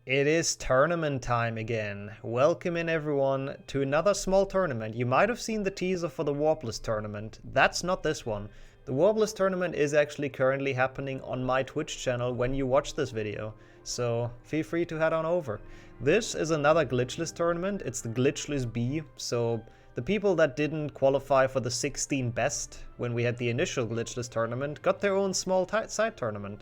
It is tournament time again. Welcome in everyone to another small tournament. You might have seen the teaser for the Warbless tournament. That's not this one. The Warbless tournament is actually currently happening on my Twitch channel when you watch this video, so feel free to head on over. This is another Glitchless tournament. It's the Glitchless B, so the people that didn't qualify for the 16 best when we had the initial Glitchless tournament got their own small side tournament.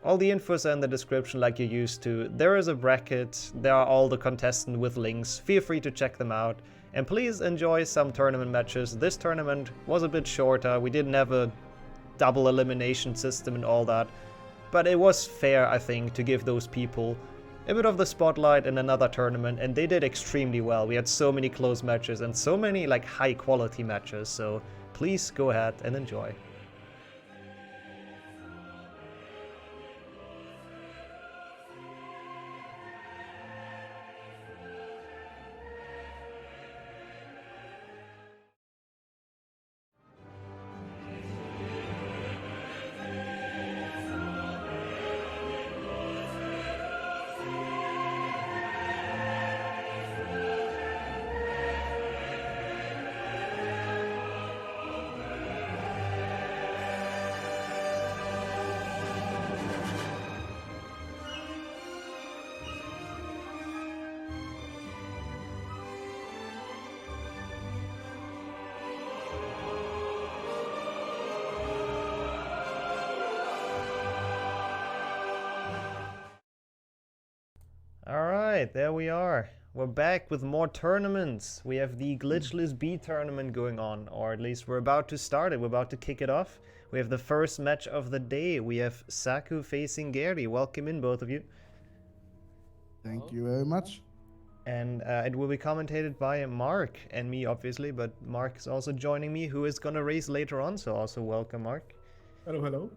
All the infos are in the description like you're used to. There is a bracket, there are all the contestants with links, feel free to check them out. And please enjoy some tournament matches. This tournament was a bit shorter, we didn't have a double elimination system and all that. But it was fair, I think, to give those people a bit of the spotlight in another tournament, and they did extremely well. We had so many close matches and so many like high quality matches, so please go ahead and enjoy. Alright, there we are. We're back with more tournaments. We have the Glitchless B tournament going on, or at least we're about to start it. We're about to kick it off. We have the first match of the day. We have Saku facing Gerdi. Welcome in, both of you. Thank you very much. And it will be commentated by Marc and me, obviously, but Marc is also joining me, who is gonna race later on, so also welcome, Marc. Hello, hello.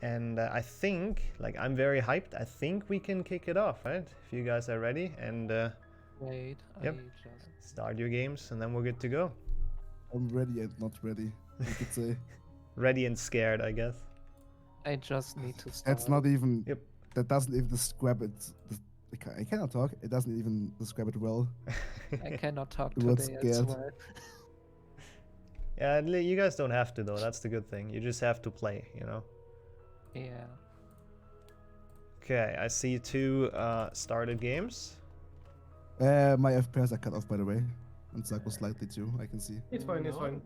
And I think, like, I'm very hyped. I think we can kick it off, right? If you guys are ready, and Wait, yep. I just... Start your games, and then we're good to go. I'm ready and not ready, you could say. Ready and scared, I guess. I just need to start. That's not even... Yep. That doesn't even describe it... I cannot talk. It doesn't even describe it well. I cannot talk The word today as scared. well. Yeah, you guys don't have to, though. That's the good thing. You just have to play, you know? Yeah. Okay, I see two started games. My FPS are cut off, by the way. And Saku slightly too, I can see. It's fine, it's fine.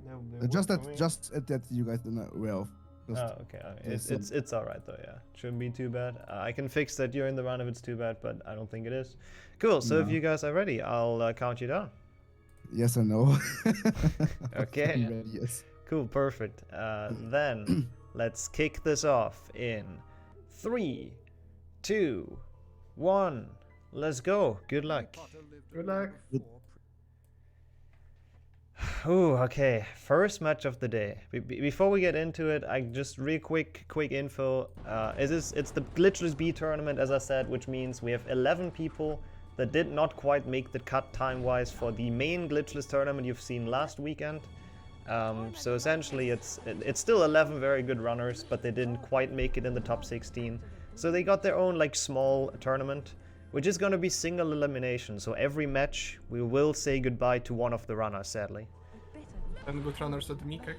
Just that you guys are not aware of. Just Oh, okay. It's all right though. Yeah, shouldn't be too bad. I can fix that during the round if it's too bad, but I don't think it is. Cool. So if No. you guys are ready, I'll count you down. Yes and no. Okay. I'm ready, yes. Cool. Perfect. Then let's kick this off in 3, 2, 1. Let's go. Good luck. Good luck. Ooh, okay. First match of the day. Before we get into it, I just real quick info. It's the Glitchless B tournament, as I said, which means we have 11 people that did not quite make the cut time-wise for the main Glitchless tournament you've seen last weekend. So essentially, it's still 11 very good runners, but they didn't quite make it in the top 16. So they got their own like small tournament, which is going to be single elimination. So every match, we will say goodbye to one of the runners, sadly. And good runners at Mikek.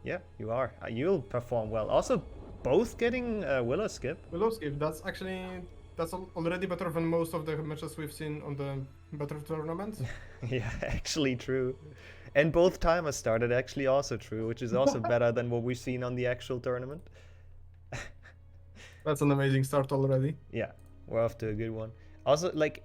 Yeah, you are. You'll perform well. Also, both getting Willow Skip. Willow Skip, that's already better than most of the matches we've seen on the better tournaments. Yeah, actually true. And both timers started actually also true, which is also better than what we've seen on the actual tournament. That's an amazing start already. Yeah, we're off to a good one. Also, like,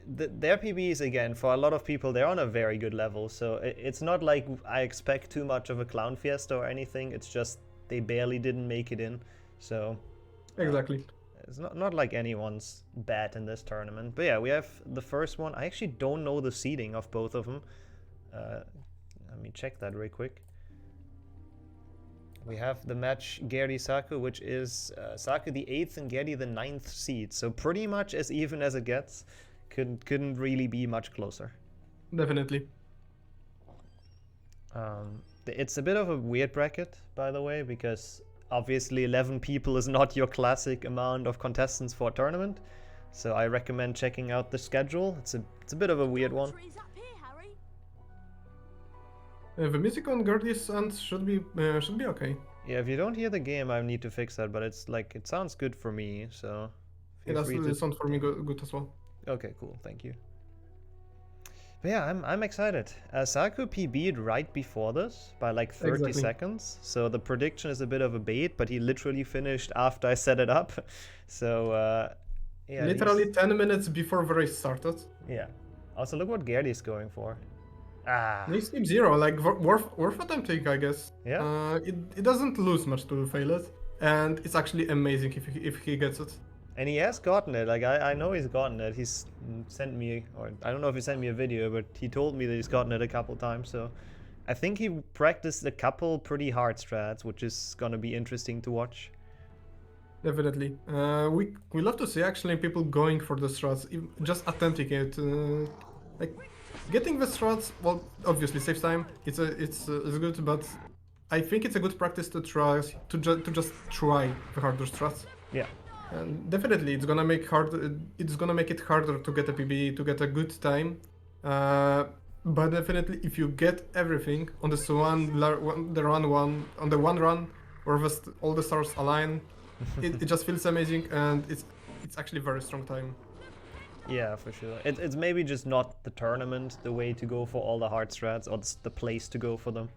their PBs, again, for a lot of people, they're on a very good level. So it's not like I expect too much of a clown fiesta or anything. It's just they barely didn't make it in. So Exactly. it's not like anyone's bad in this tournament. But yeah, we have the first one. I actually don't know the seeding of both of them. Let me check that real quick. We have the match Gerdi Saku, which is Saku the 8th and Gerdi the 9th seed. So pretty much as even as it gets. Couldn't really be much closer. Definitely. It's a bit of a weird bracket, by the way, because obviously 11 people is not your classic amount of contestants for a tournament. So I recommend checking out the schedule. It's a bit of a weird one. The music on Gerdi's end should be okay. Yeah, if you don't hear the game, I need to fix that, but it's like, it sounds good for me, so It feel free does to... sound for me good as well. Okay, cool, thank you. But yeah, I'm excited. Saku PB'd right before this by like 30 Exactly. seconds, so the prediction is a bit of a bait, but he literally finished after I set it up. So yeah, Literally 10 minutes before the race started. yeah. Also, look what Gerdi's going for. Ah, Nixxo 0, like worth attempting, I guess. Yeah. It doesn't lose much to fail it, and it's actually amazing if he gets it. and he has gotten it. Like I know he's gotten it. He's sent me, or I don't know if he sent me a video, but he told me that he's gotten it a couple times. So I think he practiced a couple pretty hard strats, which is gonna be interesting to watch. Definitely. We love to see actually people going for the strats, just attempting it. Like getting the strats, well, obviously saves time. It's good, but I think it's a good practice to try to just try the harder strats. Yeah. And definitely, it's gonna make it harder to get a PB, to get a good time. But definitely, if you get everything on this one run, where all the stars align, it just feels amazing, and it's actually very strong time. Yeah, for sure. It's maybe just not the tournament, the way to go for all the hard strats, or the place to go for them.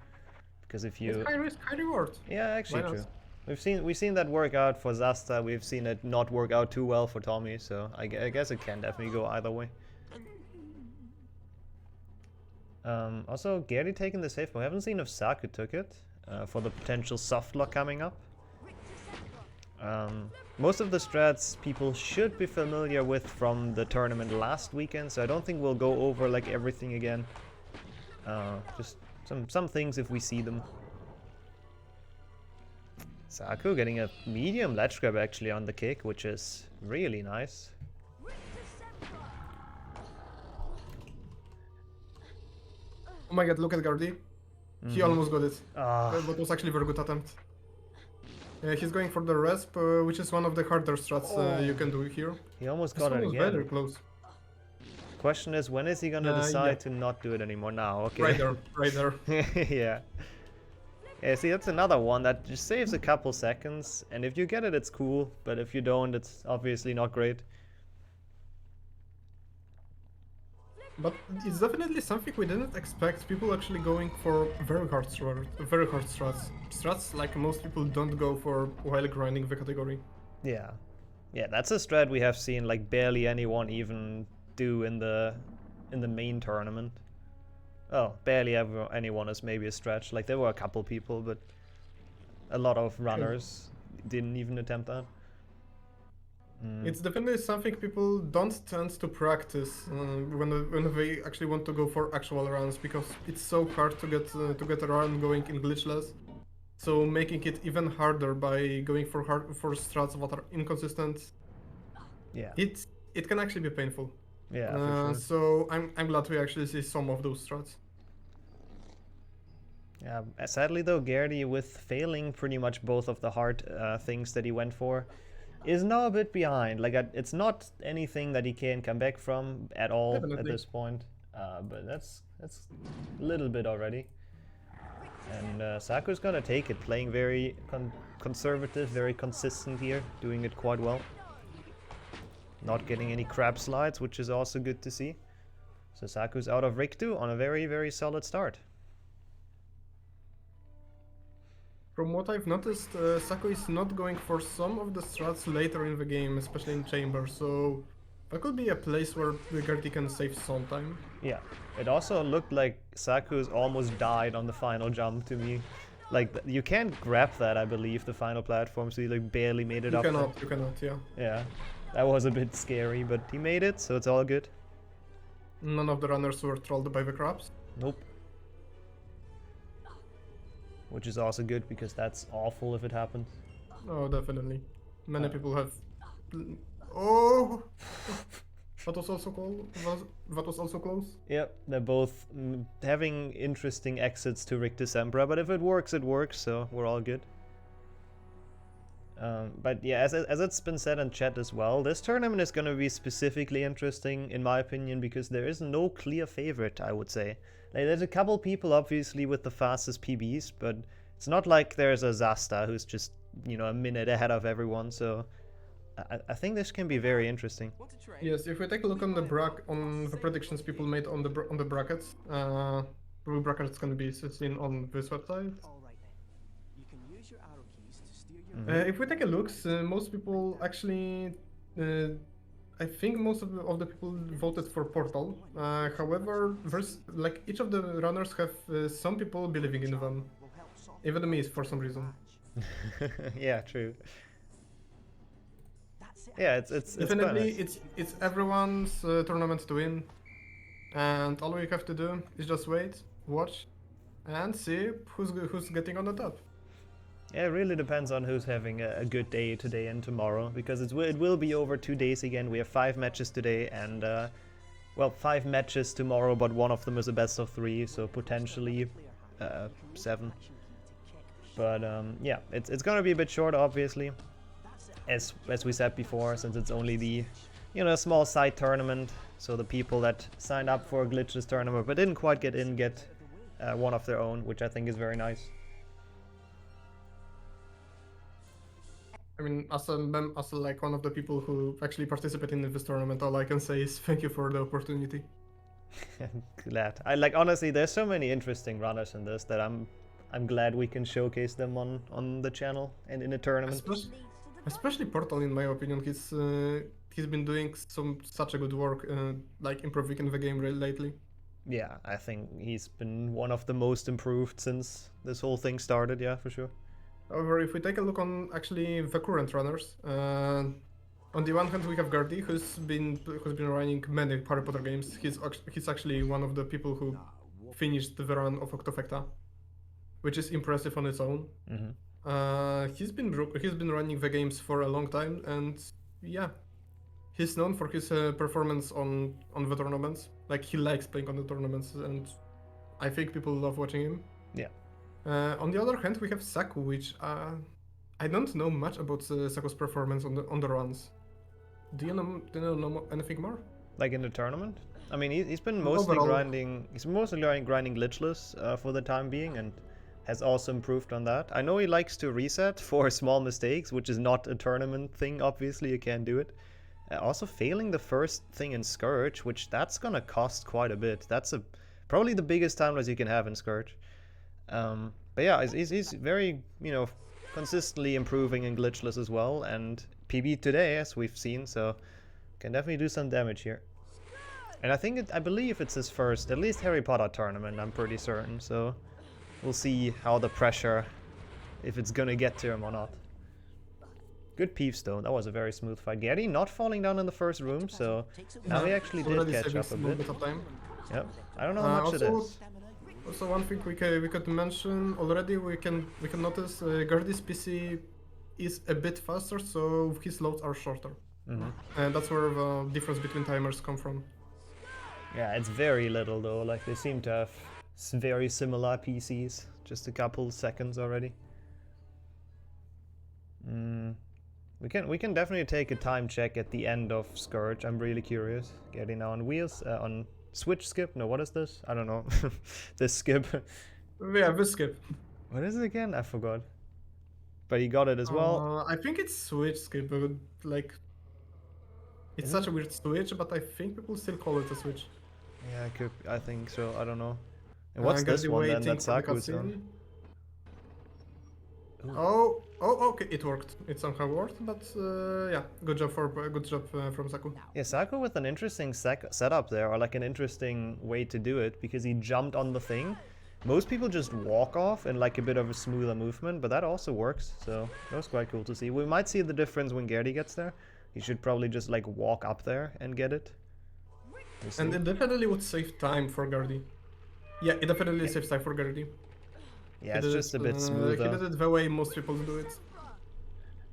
Because if you... It's high risk, high reward. Yeah, actually Why true. not? We've seen that work out for Zasta. We've seen it not work out too well for Tommy. So I guess it can definitely go either way. Also, Gerdi taking the safe. We haven't seen if Saku took it for the potential soft lock coming up. Most of the strats people should be familiar with from the tournament last weekend, so I don't think we'll go over like everything again. Just some things if we see them. Saku getting a medium ledge grab actually on the kick, which is really nice. Oh my god, look at Gerdi. He almost got it. Ah, That was actually a very good attempt. He's going for the resp, which is one of the harder strats you can do here. he almost This got one it was again. very close. Question is, when is he gonna decide to not do it anymore? Now, okay. Right there, right there. Yeah. Yeah, see, that's another one that just saves a couple seconds, and if you get it, it's cool, but if you don't, it's obviously not great. But it's definitely something we didn't expect. People actually going for very hard strats. Strats like most people don't go for while grinding the category. Yeah. Yeah, that's a strat we have seen like barely anyone even do in the main tournament. Oh, barely ever anyone is maybe a stretch. Like there were a couple people, but a lot of runners didn't even attempt that. It's definitely something people don't tend to practice when they actually want to go for actual runs, because it's so hard to get a run going in Glitchless. So making it even harder by going for strats that are inconsistent. Yeah. It can actually be painful. Yeah, for sure. So I'm glad we actually see some of those strats. Yeah, sadly though, Gerdi, with failing pretty much both of the hard things that he went for, is now a bit behind. Like, it's not anything that he can come back from at all at this point. But that's a little bit already. And Saku's gonna take it, playing very conservative, very consistent here, doing it quite well. Not getting any crab slides, which is also good to see. So Saku's out of Riktu on a very, very solid start. From what I've noticed, Saku is not going for some of the strats later in the game, especially in chamber, so that could be a place where the Gerdi can save some time. Yeah, it also looked like Saku's almost died on the final jump to me. Like, you can't grab that, I believe, the final platform, so he like barely made it up. You cannot, yeah. Yeah, that was a bit scary, but he made it, so it's all good. None of the runners were trolled by the crabs. Nope. Which is also good, because that's awful if it happens. Oh, definitely. Many people have... Oh! That was also close. Yep, they're both having interesting exits to Rick Decembra, but if it works, it works, so we're all good. But yeah, as it's been said in chat as well, this tournament is going to be specifically interesting, in my opinion, because there is no clear favorite, I would say. Like, there's a couple people, obviously, with the fastest PBs, but it's not like there's a Zasta who's just, you know, a minute ahead of everyone, so I think this can be very interesting. Yes, if we take a look on the predictions people made on the brackets, brackets can be seen on this website. If we take a look, most people actually, I think most of the people voted for Portal. However, there's like each of the runners have some people believing in them, even me for some reason. Yeah, true. Yeah, it's definitely it's everyone's tournament to win, and all we have to do is just wait, watch, and see who's getting on the top. Yeah, it really depends on who's having a good day today and tomorrow, because it will be over 2 days again. We have 5 matches today and, well, 5 matches tomorrow, but one of them is a best of 3, so potentially 7. But yeah, it's gonna be a bit short, obviously, as we said before, since it's only the, you know, small side tournament. So the people that signed up for a Glitchless tournament but didn't quite get in get one of their own, which I think is very nice. I mean, as like one of the people who actually participate in this tournament, all I can say is thank you for the opportunity. Glad. Honestly, there's so many interesting runners in this that I'm glad we can showcase them on the channel and in a tournament. Especially Portal, in my opinion, he's been doing such a good work, like improving in the game lately. Yeah, I think he's been one of the most improved since this whole thing started. Yeah, for sure. However, if we take a look on actually the current runners, on the one hand we have Gerdi, who's been running many Harry Potter games. He's actually one of the people who finished the run of Octofecta, which is impressive on its own. He's been running the games for a long time, and yeah, he's known for his performance on the tournaments. Like, he likes playing on the tournaments, and I think people love watching him. Yeah. On the other hand, we have Saku, which I don't know much about Saku's performance on the runs. Do you know anything more? Like in the tournament? I mean, he's been mostly grinding. He's mostly grinding glitchless for the time being, and has also improved on that. I know he likes to reset for small mistakes, which is not a tournament thing. Obviously, you can't do it. Also, failing the first thing in Scourge, which that's gonna cost quite a bit. That's probably the biggest time loss you can have in Scourge. But yeah, he's very, you know, consistently improving in glitchless as well, and PB today, as we've seen, so can definitely do some damage here. And I believe it's his first, at least Harry Potter tournament, I'm pretty certain, so we'll see how the pressure, if it's gonna get to him or not. Good peeps though, that was a very smooth fight. Gerdi not falling down in the first room, so now he actually did catch up a bit. Yep, I don't know how much it is. Also, one thing we could mention already, we can notice Gerdi's PC is a bit faster, so his loads are shorter. And that's where the difference between timers come from. Yeah, it's very little though, like they seem to have very similar PCs, just a couple seconds already. We can definitely take a time check at the end of Scourge. I'm really curious. Getting now on wheels, on switch skip? No, what is this? I don't know. This skip. Yeah, this skip. What is it again? I forgot. But he got it as well. I think it's switch skip, but like, it's such a weird switch, but I think people still call it a switch. Yeah, I think so. I don't know. And what's this one then that Saku's on? Oh, okay, it worked. It somehow worked, but yeah, good job from Saku. Yeah, Saku with an interesting setup there, or like an interesting way to do it, because he jumped on the thing. Most people just walk off in like a bit of a smoother movement, but that also works, so that was quite cool to see. We might see the difference when Gerdi gets there. He should probably just like walk up there and get it. And it definitely would save time for Gerdi. Yeah, it definitely saves time for Gerdi. Yeah, it's just a bit smoother. He did it the way most people do it.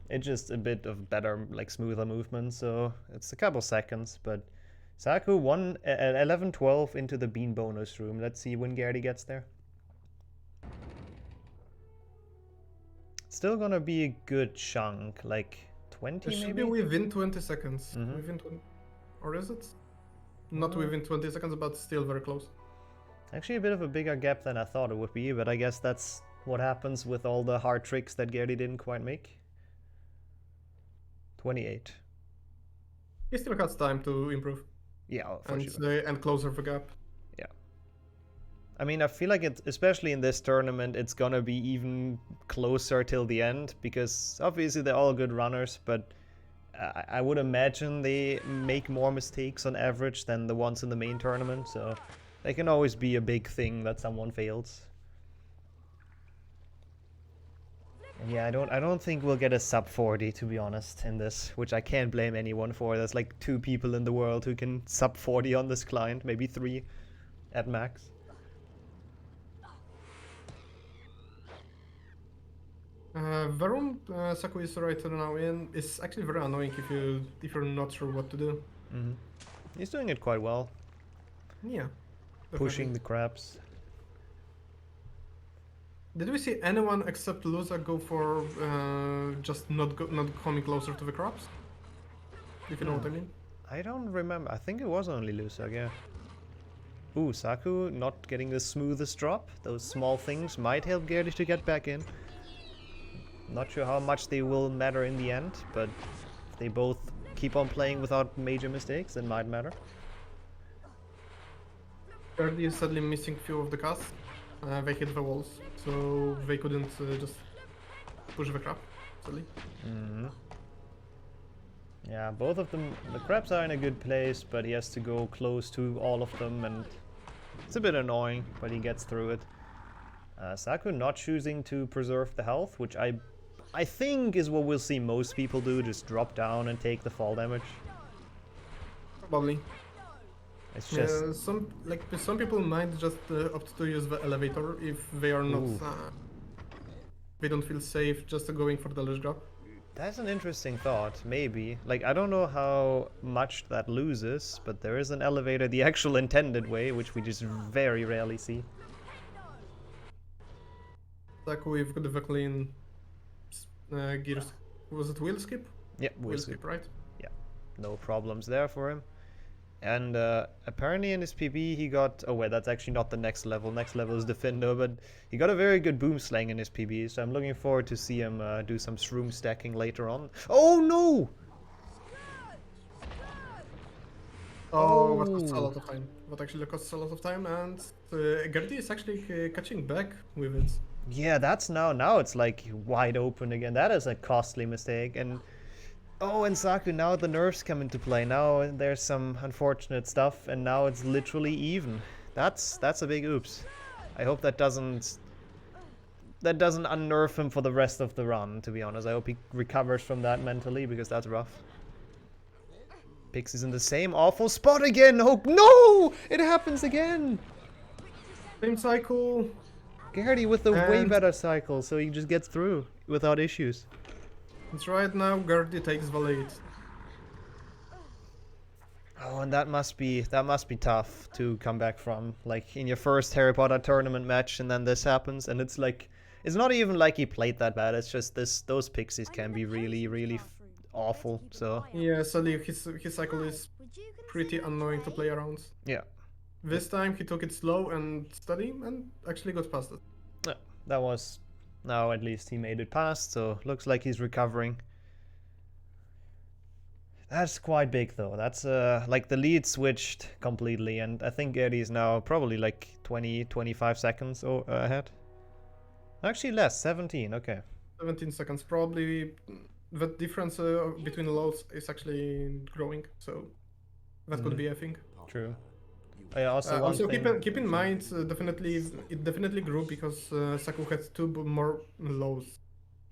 It's just a bit of better, like smoother movement, so it's a couple seconds, but Saku won 11-12 into the bean bonus room. Let's see when Gerdi gets there. Still gonna be a good chunk, like 20 It should maybe? be within 20 seconds. Mhm. Within 20, or is it? Not within 20 seconds, but still very close. Actually a bit of a bigger gap than I thought it would be, but I guess that's what happens with all the hard tricks that Gerdi didn't quite make. 28. He still has time to improve Yeah, for and sure. and closer the gap. Yeah. I mean, I feel like it's, especially in this tournament, it's gonna be even closer till the end, because obviously they're all good runners, but I would imagine they make more mistakes on average than the ones in the main tournament, so they can always be a big thing that someone fails. And yeah, I don't think we'll get a sub 40, to be honest, in this, which I can't blame anyone for. There's like 2 people in the world who can sub 40 on this client, maybe 3 at max. Varun, Saku is right now in. It's actually very annoying if you're not sure what to do. Mm-hmm. He's doing it quite well, Yeah. pushing the crabs. Did we see anyone except Luza go for just not coming closer to the crabs? If you know what I mean. I don't remember. I think it was only Lusag, yeah. Ooh, Saku not getting the smoothest drop. Those small things might help Gerdi to get back in. Not sure how much they will matter in the end, but if they both keep on playing without major mistakes, it might matter. Gerdi is sadly missing few of the casts. They hit the walls, so they couldn't just push the crab, sadly. Mm-hmm. Yeah, both of them, the crabs are in a good place, but he has to go close to all of them, and it's a bit annoying, but he gets through it. Saku not choosing to preserve the health, which I think is what we'll see most people do, just drop down and take the fall damage. Probably. It's just... some people might just opt to use the elevator if they are not... they don't feel safe just going for the ledge grab. That's an interesting thought, maybe. Like, I don't know how much that loses, but there is an elevator the actual intended way, which we just very rarely see. Like we've got the clean gears. Was it wheel skip? Yeah, Wheel skip, right? Yeah, no problems there for him. And apparently in his PB he got... Oh wait, that's actually not the next level. Next level is Defender, but he got a very good boom slang in his PB, so I'm looking forward to see him do some shroom stacking later on. Oh no! Oh, that costs a lot of time. That actually costs a lot of time, and Gerdi is actually catching back with it. Yeah, that's now it's like wide open again. That is a costly mistake, and... Oh, and Saku, now the nerfs come into play. Now there's some unfortunate stuff, and now it's literally even. That's a big oops. I hope that doesn't unnerve him for the rest of the run, to be honest. I hope he recovers from that mentally, because that's rough. Pixie's in the same awful spot again! Oh, no! It happens again! Same cycle. Gerdi with the way better cycle, so he just gets through without issues. It's right now, Gerdi takes the lead. Oh, and that must be tough to come back from. Like, in your first Harry Potter tournament match, and then this happens, and it's like... It's not even like he played that bad, it's just those Pixies can be really awful, so... Yeah, sadly his cycle is pretty annoying to play around. Yeah. This time he took it slow and steady, and actually got past it. Yeah, that was... Now at least he made it past, so looks like he's recovering. That's quite big though. That's like the lead switched completely, and I think Gerdi is now probably like 20-25 seconds ahead. Actually less, 17, okay. 17 seconds, probably the difference between loads is actually growing, so that could be a thing. True. Oh, yeah, also also keep in mind, it definitely grew because Saku had 2 more lows,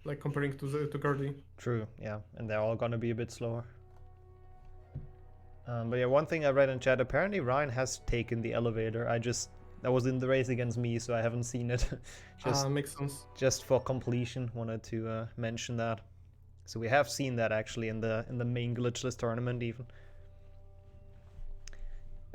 like comparing to Gerdi. True, yeah, and they're all gonna be a bit slower. But yeah, one thing I read in chat, apparently Ryan has taken the elevator. That was in the race against me, so I haven't seen it. Makes sense. Just for completion, wanted to mention that. So we have seen that actually in the main Glitchless tournament even.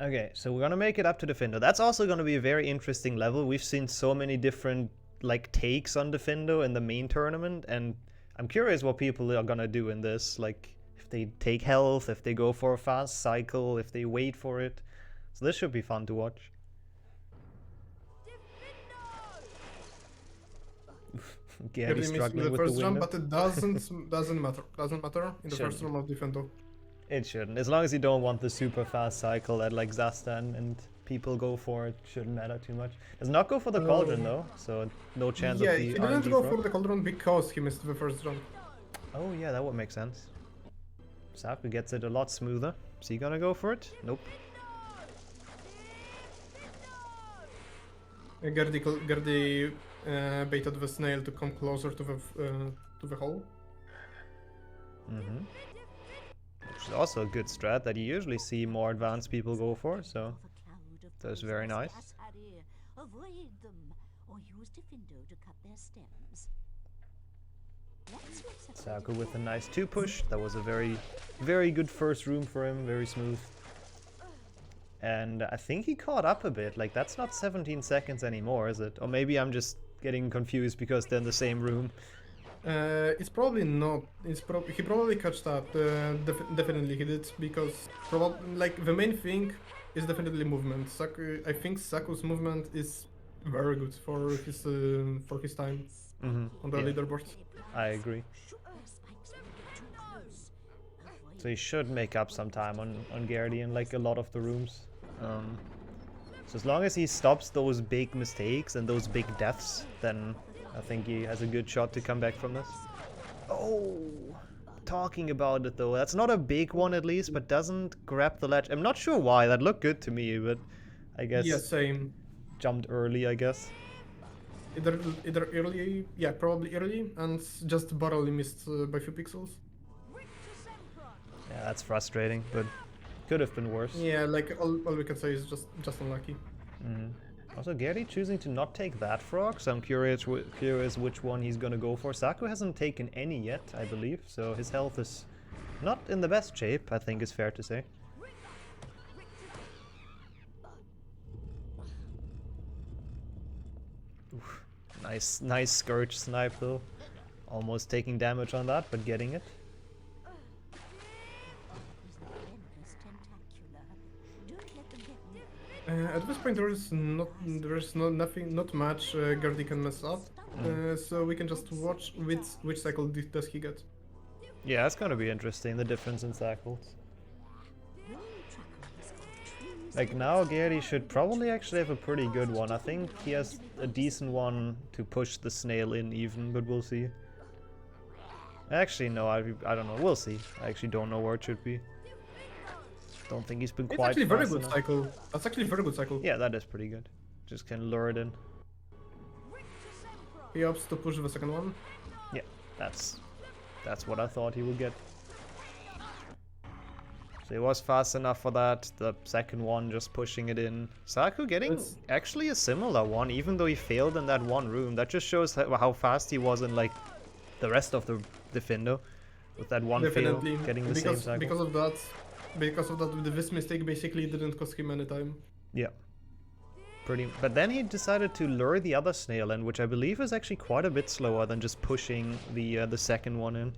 Okay, so we're gonna make it up to Defender. That's also gonna be a very interesting level. We've seen so many different like takes on Defendo in the main tournament, and I'm curious what people are gonna do in this. Like if they take health, if they go for a fast cycle, if they wait for it. So this should be fun to watch. Gerdi missing struggling the with first the jump, window. but it doesn't matter. Doesn't matter in the first Shouldn't. room of Defendo. It shouldn't. As long as you don't want the super fast cycle that like Zasta and people go for, it shouldn't matter too much. Does not go for the cauldron though, so no chance Yeah, of the he didn't RNG go frog. for the cauldron because he missed the first jump. Oh yeah, that would make sense. Saku gets it a lot smoother. Is he gonna go for it? Nope. Gerdi baited the snail to come closer to the hole. Mm-hmm. Which is also a good strat that you usually see more advanced people go for, so that's very nice. Avoid them or use Defendo to cut their stems. Saku with a nice 2-push. That was a very good first room for him, very smooth. And I think he caught up a bit, like that's not 17 seconds anymore, is it? Or maybe I'm just getting confused because they're in the same room. It's probably not. He probably catched up. Definitely he did, because like the main thing is definitely movement. I think Saku's movement is very good for his time on the leaderboard. I agree. So he should make up some time on Gerdi in like a lot of the rooms. So as long as he stops those big mistakes and those big deaths, then I think he has a good shot to come back from this. Oh, talking about it though, that's not a big one at least, but doesn't grab the ledge. I'm not sure why, that looked good to me, but I guess Yeah, same. jumped early, I guess. Either early, yeah, probably early, and just barely missed by a few pixels. Yeah, that's frustrating, but could have been worse. Yeah, like all we can say is just unlucky. Also, Gerdi choosing to not take that frog, so I'm curious which one he's gonna go for. Saku hasn't taken any yet, I believe, so his health is not in the best shape, I think is fair to say. Oof. Nice Scourge snipe though. Almost taking damage on that, but getting it. At this point, not much Gerdi can mess up, so we can just watch which cycle does he get. Yeah, it's gonna be interesting, the difference in cycles. Like now, Gerdi should probably actually have a pretty good one. I think he has a decent one to push the snail in even, but we'll see. Actually, no, I don't know. We'll see. I actually don't know where it should be. Don't think he's been It's quite actually very fast good enough. cycle. That's actually a very good cycle. Yeah, that is pretty good. Just can lure it in. He opts to push the second one. Yeah, that's what I thought he would get. So he was fast enough for that. The second one just pushing it in. Saku getting actually a similar one, even though he failed in that one room. That just shows how fast he was in like the rest of the Defendo. With that one Definitely. fail, getting the same cycle. Because of that, this mistake basically didn't cost him any time. Yeah. But then he decided to lure the other snail in, which I believe is actually quite a bit slower than just pushing the second one in.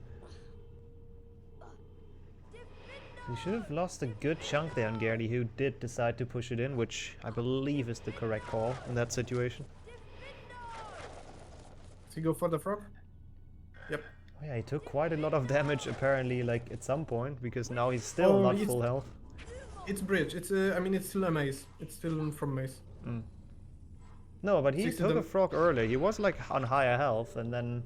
He should have lost a good chunk there on Gerdi, who did decide to push it in, which I believe is the correct call in that situation. Does he go for the frog? Yep. Oh yeah, he took quite a lot of damage apparently, like at some point, because now he's still not full health. It's bridge. It's I mean, it's still a maze. It's still from maze. No, but he 60 took a frog earlier. He was like on higher health, and then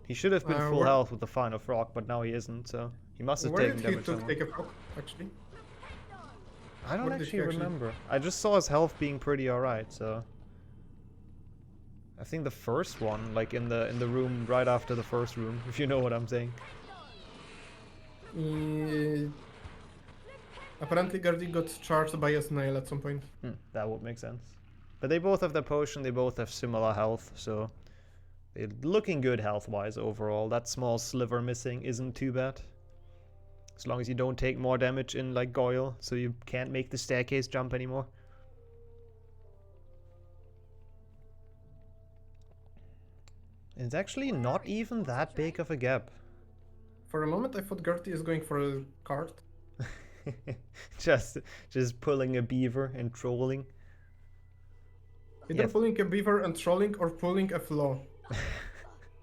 he should have been full health with the final frog, but now he isn't. So he must have taken damage. Where did he take a frog? Actually, I don't actually remember. I just saw his health being pretty alright. So I think the first one, like in the room right after the first room, if you know what I'm saying. Apparently, Gerdi got charged by a snail at some point. That would make sense. But they both have their potion, they both have similar health, so they're looking good health-wise overall. That small sliver missing isn't too bad. As long as you don't take more damage in like Goyle, so you can't make the staircase jump anymore. It's actually not even that big of a gap. For a moment, I thought Gerdi is going for a card. just pulling a beaver and trolling. Either Yeah. pulling a beaver and trolling or pulling a flaw.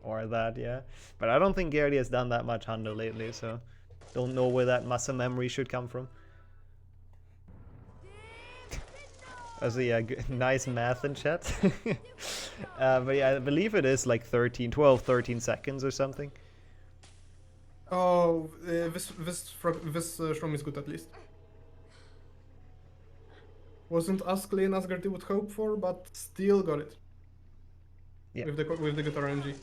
Or that, yeah. But I don't think Gerdi has done that much Hundo lately, so don't know where that muscle memory should come from. Also, yeah, nice math in chat. But yeah, I believe it is like 12, 13 seconds or something. Oh, this Shroom is good at least. Wasn't as clean as Gerdi would hope for, but still got it. Yeah. With the good RNG.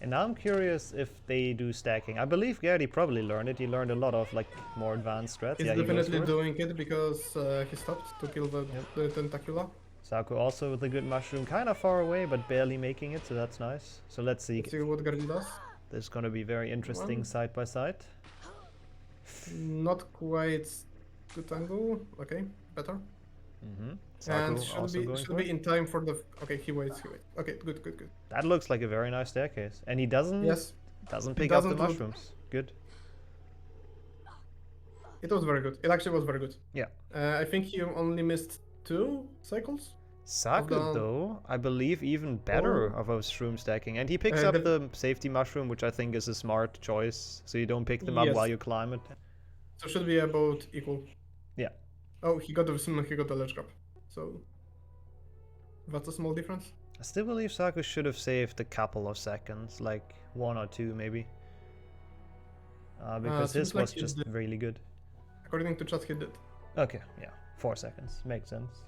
And now I'm curious if they do stacking. I believe Gerdi probably learned it. He learned a lot of like more advanced strats. He's Yeah, he goes definitely for it. doing it because he stopped to kill the Tentacula. Saku also with a good mushroom, kind of far away, but barely making it, so that's nice. So let's see. Let's see what Gerdi does. This is going to be very interesting side by side. Not quite good angle. Okay, better. Saku And also going should for be it. in time for the. Okay, he waits. Okay, good. That looks like a very nice staircase, and he doesn't Yes, pick up the doesn't look- mushrooms. Good. it was very good. It actually was very good. Yeah. I think he only missed 2 cycles. Saku the- though, I believe even better Oh. of a shroom stacking, and he picks up the safety mushroom, which I think is a smart choice. So you don't pick them up Yes. while you climb it. So should be about equal. Yeah. Oh, he got the ledge grab. So that's a small difference. I still believe Saku should have saved a couple of seconds, like 1 or 2 maybe. Because seems his like was he just did. really good. According to chat, he did. Okay, yeah, 4 seconds, makes sense.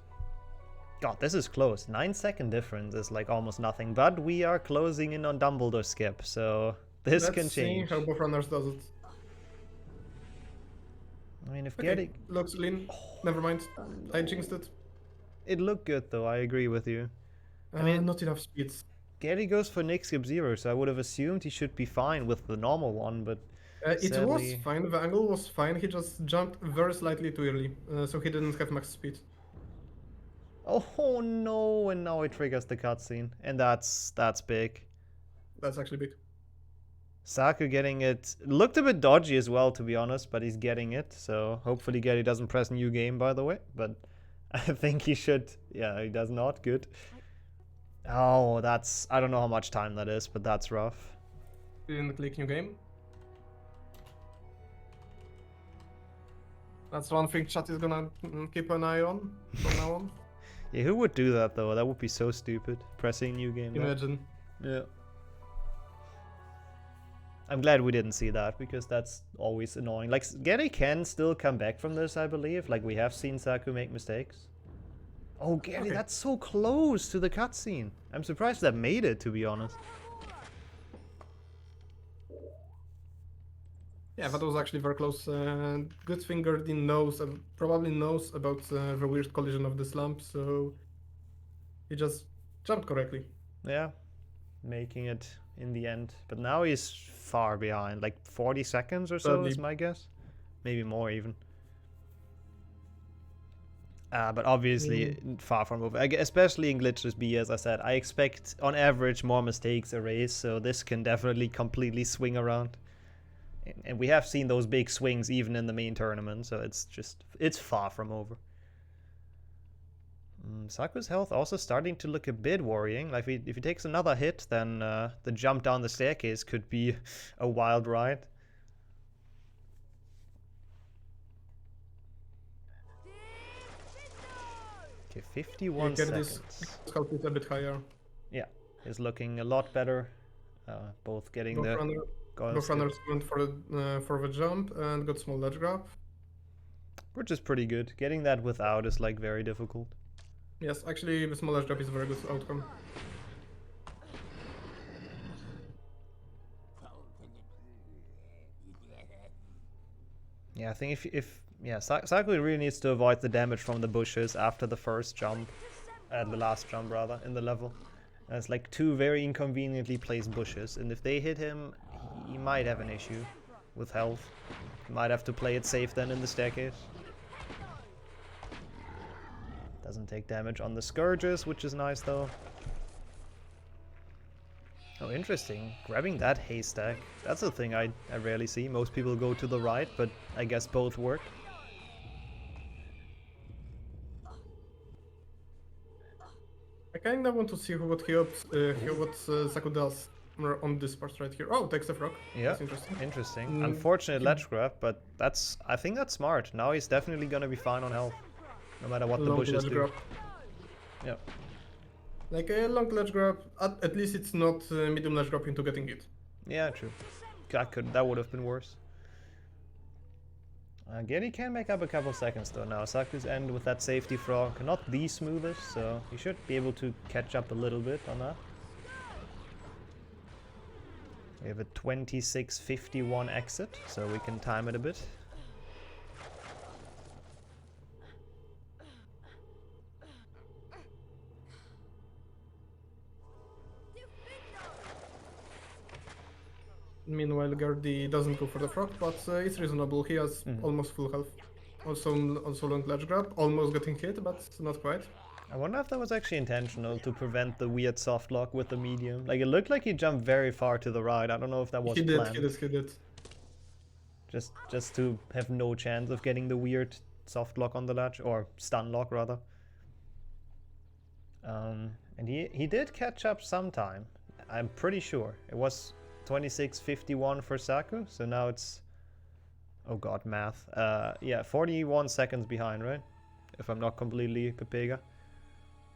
God, this is close. 9-second difference is like almost nothing, but we are closing in on Dumbledore skip, so this Let's can change. see how both runners does it. I mean, if Okay, Gerdi... looks lean. Never mind. I jinxed it. It looked good though, I agree with you. I mean- Not enough speeds. Gerdi goes for Nixxo 0, so I would have assumed he should be fine with the normal one, but It was sadly- fine. The angle was fine. He just jumped very slightly too early, so he didn't have max speed. oh no, and now it triggers the cutscene, and that's big. That's actually big. Saku getting it looked a bit dodgy as well, to be honest, but he's getting it, so hopefully Gerdi doesn't press new game, by the way, but I think he should. Yeah, he does not. Good. Oh, that's... I don't know how much time that is, but that's rough. Didn't click new game. That's one thing chat is gonna keep an eye on from now on. Yeah, who would do that, though? That would be so stupid. Pressing new game. there. Imagine. Yeah. I'm glad we didn't see that, because that's always annoying. Like, Gerdi can still come back from this, I believe. Like, we have seen Saku make mistakes. Oh, Gerdi, Okay. that's so close to the cutscene. I'm surprised that made it, to be honest. Yeah, that was actually very close. Good thing Gerdi knows, probably knows about the weird collision of the slump, so he just jumped correctly. Yeah, making it in the end. But now he's far behind, like 40 seconds or so is Sadly. my guess. Maybe more even. But obviously far from over. Especially in Glitchless B, as I said. I expect on average more mistakes a race, so this can definitely completely swing around. And we have seen those big swings even in the main tournament, so it's far from over. Saku's health also starting to look a bit worrying. Like if he takes another hit, then the jump down the staircase could be a wild ride. Okay, 51 Yeah, Gerdi's seconds. health is a bit higher. Yeah, is looking a lot better. Both getting Both, the goal both skip, runners went for the jump and got small ledge grab. which is pretty good. Getting that without is like very difficult. Yes, actually the small ledge grab is a very good outcome. Yeah, I think Saku really needs to avoid the damage from the bushes after the first jump, the last jump rather, in the level. And it's like 2 very inconveniently placed bushes, and if they hit him, he might have an issue with health. He might have to play it safe then in the staircase. Doesn't take damage on the scourges, which is nice though. Oh, Oh, interesting. Grabbing that haystack. That's a thing I rarely see. Most people go to the right, but I guess both work. I kind of want to see what Saku does on this part right here. Oh, takes the frog. Yeah, That's interesting. interesting. Unfortunate ledge grab, but I think that's smart. Now he's definitely gonna be fine on health, no matter what the Long bushes ledge do. grab. Yeah. Like a long ledge grab, at least it's not medium ledge grab into getting it. Yeah, true. That would have been worse. Gerdi can make up a couple seconds though now. Saku's end with that safety frog, not the smoothest, so he should be able to catch up a little bit on that. We have a 26:51 exit, so we can time it a bit. Meanwhile, Gerdi doesn't go for the frog, but it's reasonable. He has almost full health. Also long ledge grab, almost getting hit, but not quite. I wonder if that was actually intentional to prevent the weird soft lock with the medium. Like, it looked like he jumped very far to the right. I don't know if that was planned. He did. Just to have no chance of getting the weird soft lock on the ledge, or stun lock rather. And he did catch up sometime. I'm pretty sure. It was 26:51 for Saku, so now it's, oh god, math. Yeah, 41 seconds behind, right? If I'm not completely pepega.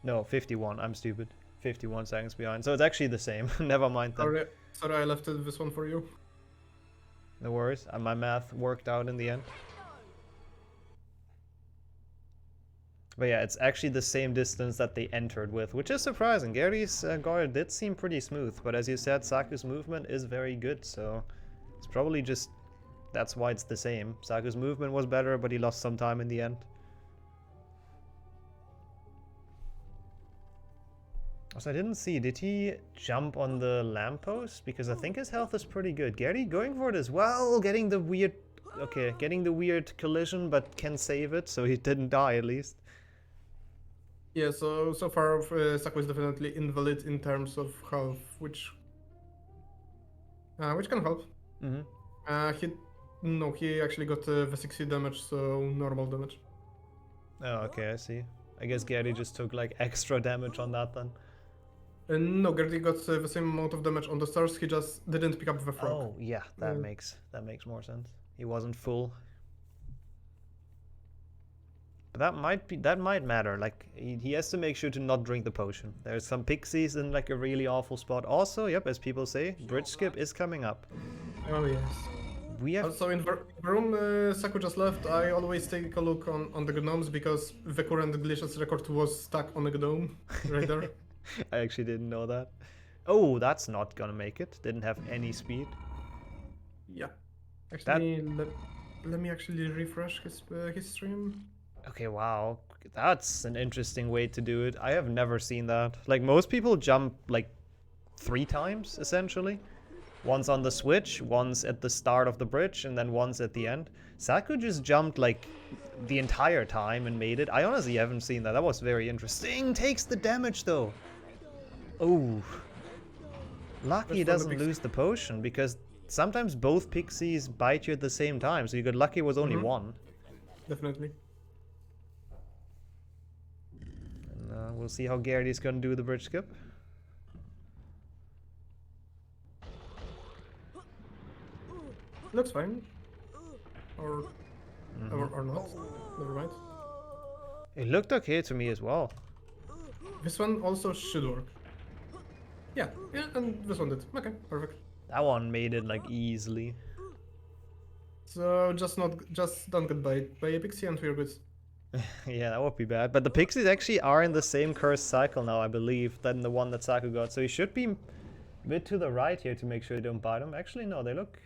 No, 51, I'm stupid. 51 seconds behind, so it's actually the same. Never mind that. Sorry, I left this one for you. No worries, my math worked out in the end. But yeah, it's actually the same distance that they entered with, which is surprising. Gerdi's guard did seem pretty smooth, but as you said, Saku's movement is very good, so it's probably just, that's why it's the same. Saku's movement was better, but he lost some time in the end. Also, I didn't see, did he jump on the lamppost? Because I think his health is pretty good. Gerdi going for it as well, getting the weird collision, but can save it, so he didn't die at least. Yeah, so far Saku is definitely invalid in terms of health, which can help. He actually got the 60 damage, so normal damage. Oh, okay, I see. I guess Gerdi just took like extra damage on that then. No, Gerdi got the same amount of damage on the stars. He just didn't pick up the frog. Oh yeah, that makes more sense. He wasn't full. But that might matter. Like he has to make sure to not drink the potion. There's some pixies in like a really awful spot. Also, yep, as people say, bridge skip is coming up. Oh yes. We have also in the room Saku just left. I always take a look on the gnomes because the current Glitchless record was stuck on the gnome right there. I actually didn't know that. Oh, that's not gonna make it. Didn't have any speed. Yeah. Actually, let me actually refresh his stream. Okay, wow. That's an interesting way to do it. I have never seen that. Like, most people jump, like, 3 times, essentially. Once on the switch, once at the start of the bridge, and then once at the end. Saku just jumped, like, the entire time and made it. I honestly haven't seen that. That was very interesting. Takes the damage, though. Oh. Lucky he doesn't lose the potion, because sometimes both pixies bite you at the same time, so you got lucky it was only one. Definitely. And we'll see how Gerdi's gonna do the bridge skip. Looks fine. Or not. Never mind. It looked okay to me as well. This one also should work. Yeah, and this one did. Okay, perfect. That one made it like easily. So just don't get bit by a pixie and we're good. Yeah, that would be bad. But the pixies actually are in the same cursed cycle now, I believe, than the one that Saku got. So he should be a bit to the right here to make sure they don't bite him. Actually, no, they look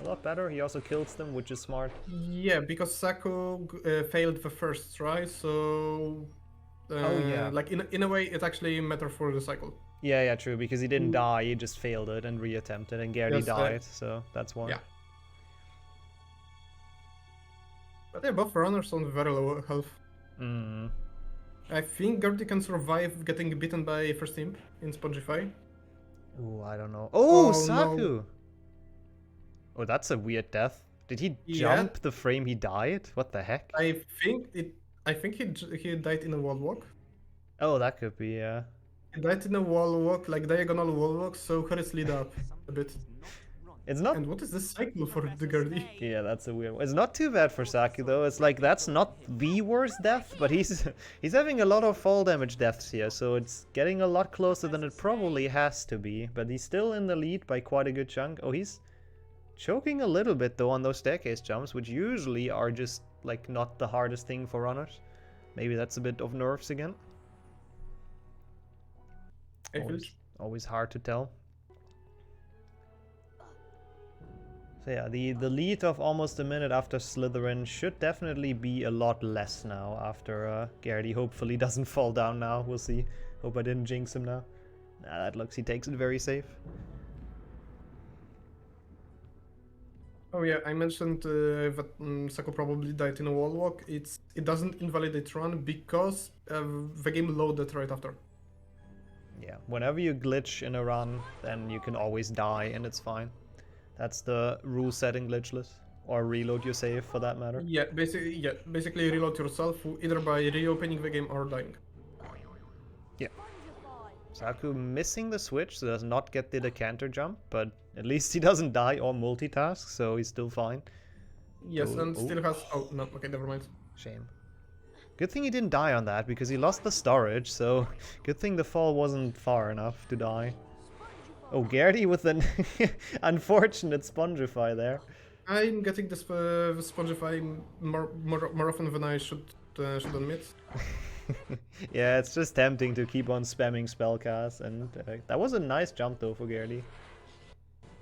a lot better. He also kills them, which is smart. Yeah, because Saku failed the first try, so oh yeah, like in a way it actually mattered for the cycle. Yeah, true, because he didn't die, he just failed it and reattempted, and Gerdi died, so that's why. Yeah. But they're both runners on very low health. I think Gerdi can survive getting bitten by first imp in Spongify. Ooh, I don't know. Oh, Oh, Saku! no. Oh, that's a weird death. Did he Yeah. jump the frame he died? What the heck? I think it. I think he died in a wall walk. Oh, that could be, yeah. He died in a wall walk, like diagonal wall walk, so her slid up a bit. It's not... And what is this cycle for the Gerdi? Yeah, that's a weird one. It's not too bad for Saku, though. It's like, that's not the worst death, but he's he's having a lot of fall damage deaths here, so it's getting a lot closer than it probably has to be. But he's still in the lead by quite a good chunk. Oh, he's choking a little bit, though, on those staircase jumps, which usually are just, like, not the hardest thing for runners. Maybe that's a bit of nerves again. Always hard to tell. So yeah, the lead of almost a minute after Slytherin should definitely be a lot less now after Gerdi hopefully doesn't fall down now. We'll see. Hope I didn't jinx him now. Nah, that looks he takes it very safe. Oh yeah, I mentioned that Saku probably died in a wall walk. It doesn't invalidate run because the game loaded right after. Yeah, whenever you glitch in a run, then you can always die and it's fine. That's the rule set in Glitchless. Or reload your save for that matter. Yeah, basically reload yourself either by reopening the game or dying. Yeah. Saku missing the switch, so does not get the decanter jump, but at least he doesn't die or multitask, so he's still fine. Yes, Oh, and still has... Oh, no, okay, never mind. Shame. Good thing he didn't die on that, because he lost the storage, so good thing the fall wasn't far enough to die. Oh, Gerdi with an unfortunate Spongify there. I'm getting this Spongify more often than I should admit. Yeah, it's just tempting to keep on spamming spellcast, and that was a nice jump though for Gerdi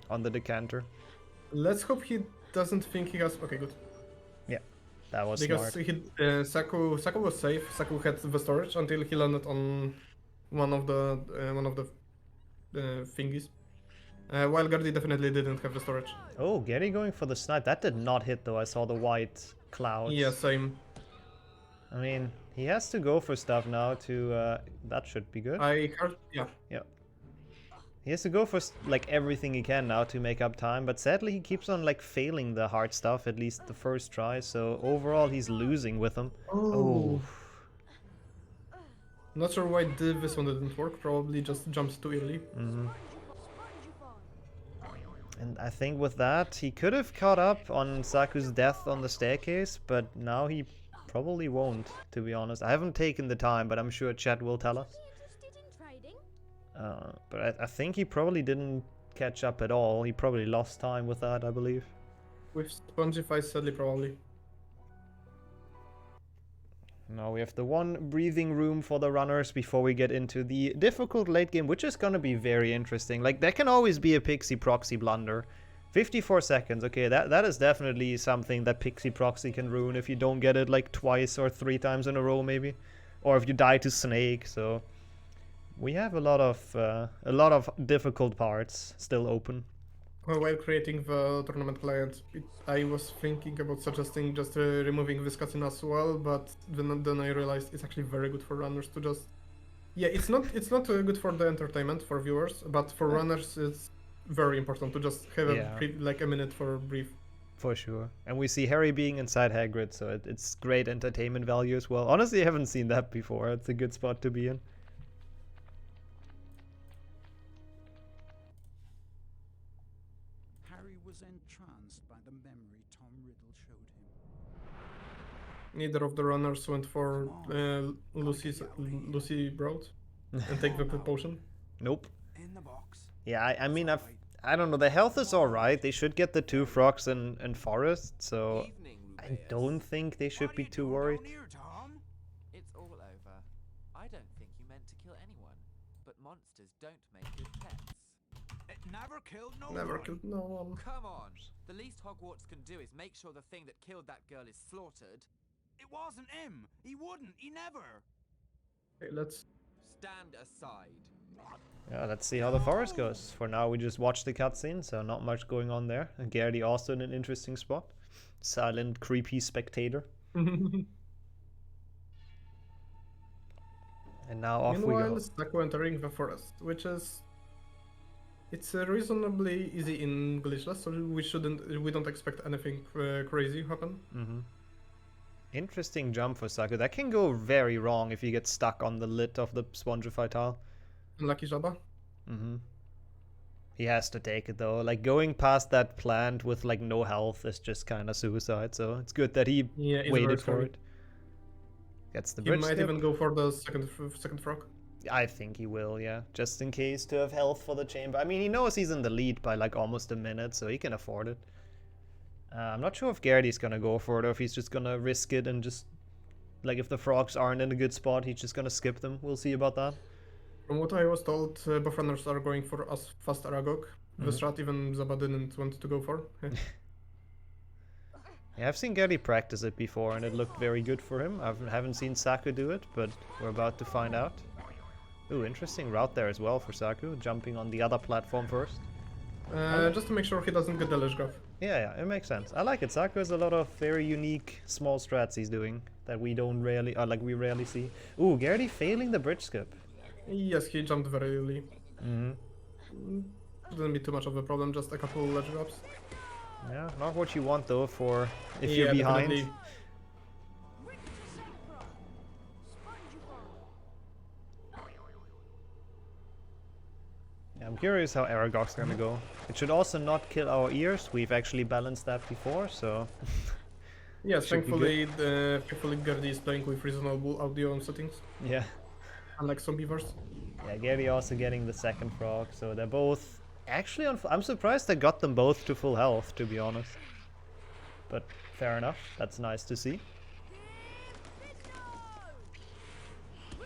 on the decanter. Let's hope he doesn't think he has... Okay, good. Yeah, that was because smart. Saku was safe. Saku had the storage until he landed on one of the thingies. While Gerdi definitely didn't have the storage. Oh, Gerdi going for the snipe. That did not hit though. I saw the white clouds. Yeah, same. I mean, he has to go for stuff now to... that should be good. I heard... Yeah. Yeah. He has to go for like everything he can now to make up time, but sadly he keeps on like failing the hard stuff, at least the first try, so overall he's losing with him. Oh. Not sure why this one didn't work, probably just jumped too early. Mm-hmm. And I think with that, he could have caught up on Saku's death on the staircase, but now he probably won't, to be honest. I haven't taken the time, but I'm sure chat will tell us. But I think he probably didn't catch up at all. He probably lost time with that, I believe. With Spongify, sadly, probably. Now we have the one breathing room for the runners before we get into the difficult late game, which is going to be very interesting. Like, there can always be a Pixie Proxy blunder. 54 seconds, okay, that is definitely something that Pixie Proxy can ruin if you don't get it like twice or 3 times in a row, maybe. Or if you die to Snake, so... We have a lot of difficult parts still open. While creating the tournament client, I was thinking about suggesting just removing this cutscene as well, but then I realized it's actually very good for runners to just... Yeah, it's not good for the entertainment for viewers, but for runners it's very important to just have a minute for breathe. For sure. And we see Harry being inside Hagrid, so it's great entertainment value as well. Honestly, I haven't seen that before. It's a good spot to be in. Entranced by the memory Tom Riddle showed him. Neither of the runners went for Lucy Broad and take the potion. Nope. In the box. Yeah, I mean, I don't know. The health is alright. They should get the 2 frogs in Forest, so I don't think they should be too worried. It's all over. I don't think you meant to kill anyone, but monsters don't make good pets. Never killed no one. Come on! The least Hogwarts can do is make sure the thing that killed that girl is slaughtered. It wasn't him! He wouldn't! He never! Okay, let's... Stand aside. Yeah, let's see how the forest goes. For now, we just watch the cutscene, so not much going on there. And Gerdi also in an interesting spot. Silent, creepy spectator. And now off we go. Meanwhile, Saku entering the forest, which is... It's reasonably easy in Glitchless, so we don't expect anything crazy happen. Mm-hmm. Interesting jump for Saku. That can go very wrong if you get stuck on the lid of the Spongify tile. Unlucky Jabba. Mm-hmm. He has to take it though. Like going past that plant with like no health is just kind of suicide. So it's good that he Yeah, it's very waited for scary. it. Gets the He bridge might skip. even go for the second frog. I think he will, yeah. Just in case to have health for the chamber. I mean, he knows he's in the lead by like almost a minute, so he can afford it. I'm not sure if Gerdi's gonna go for it or if he's just gonna risk it and just... Like, if the frogs aren't in a good spot, he's just gonna skip them. We'll see about that. From what I was told, both runners are going for as fast Aragog. The strat even Zaba didn't want to go for. Yeah, I've seen Gerdi practice it before and it looked very good for him. I haven't seen Saku do it, but we're about to find out. Ooh, interesting route there as well for Saku, jumping on the other platform first. Just to make sure he doesn't get the ledge grab. Yeah, it makes sense. I like it. Saku has a lot of very unique small strats he's doing that we don't rarely, or like we rarely see. Ooh, Gerdi failing the bridge skip. Yes, he jumped very early. Mm-hmm. Didn't be too much of a problem, just a couple ledge grabs. Yeah, not what you want though for if Yeah, you're behind. definitely. Yeah, I'm curious how Aragog's gonna go. It should also not kill our ears. We've actually balanced that before, so... Yes, Should be thankfully Gerdi is playing with reasonable audio settings, yeah. unlike some beavers. Yeah, Gerdi also getting the second frog, so they're both actually on... I'm surprised they got them both to full health, to be honest. But fair enough, that's nice to see.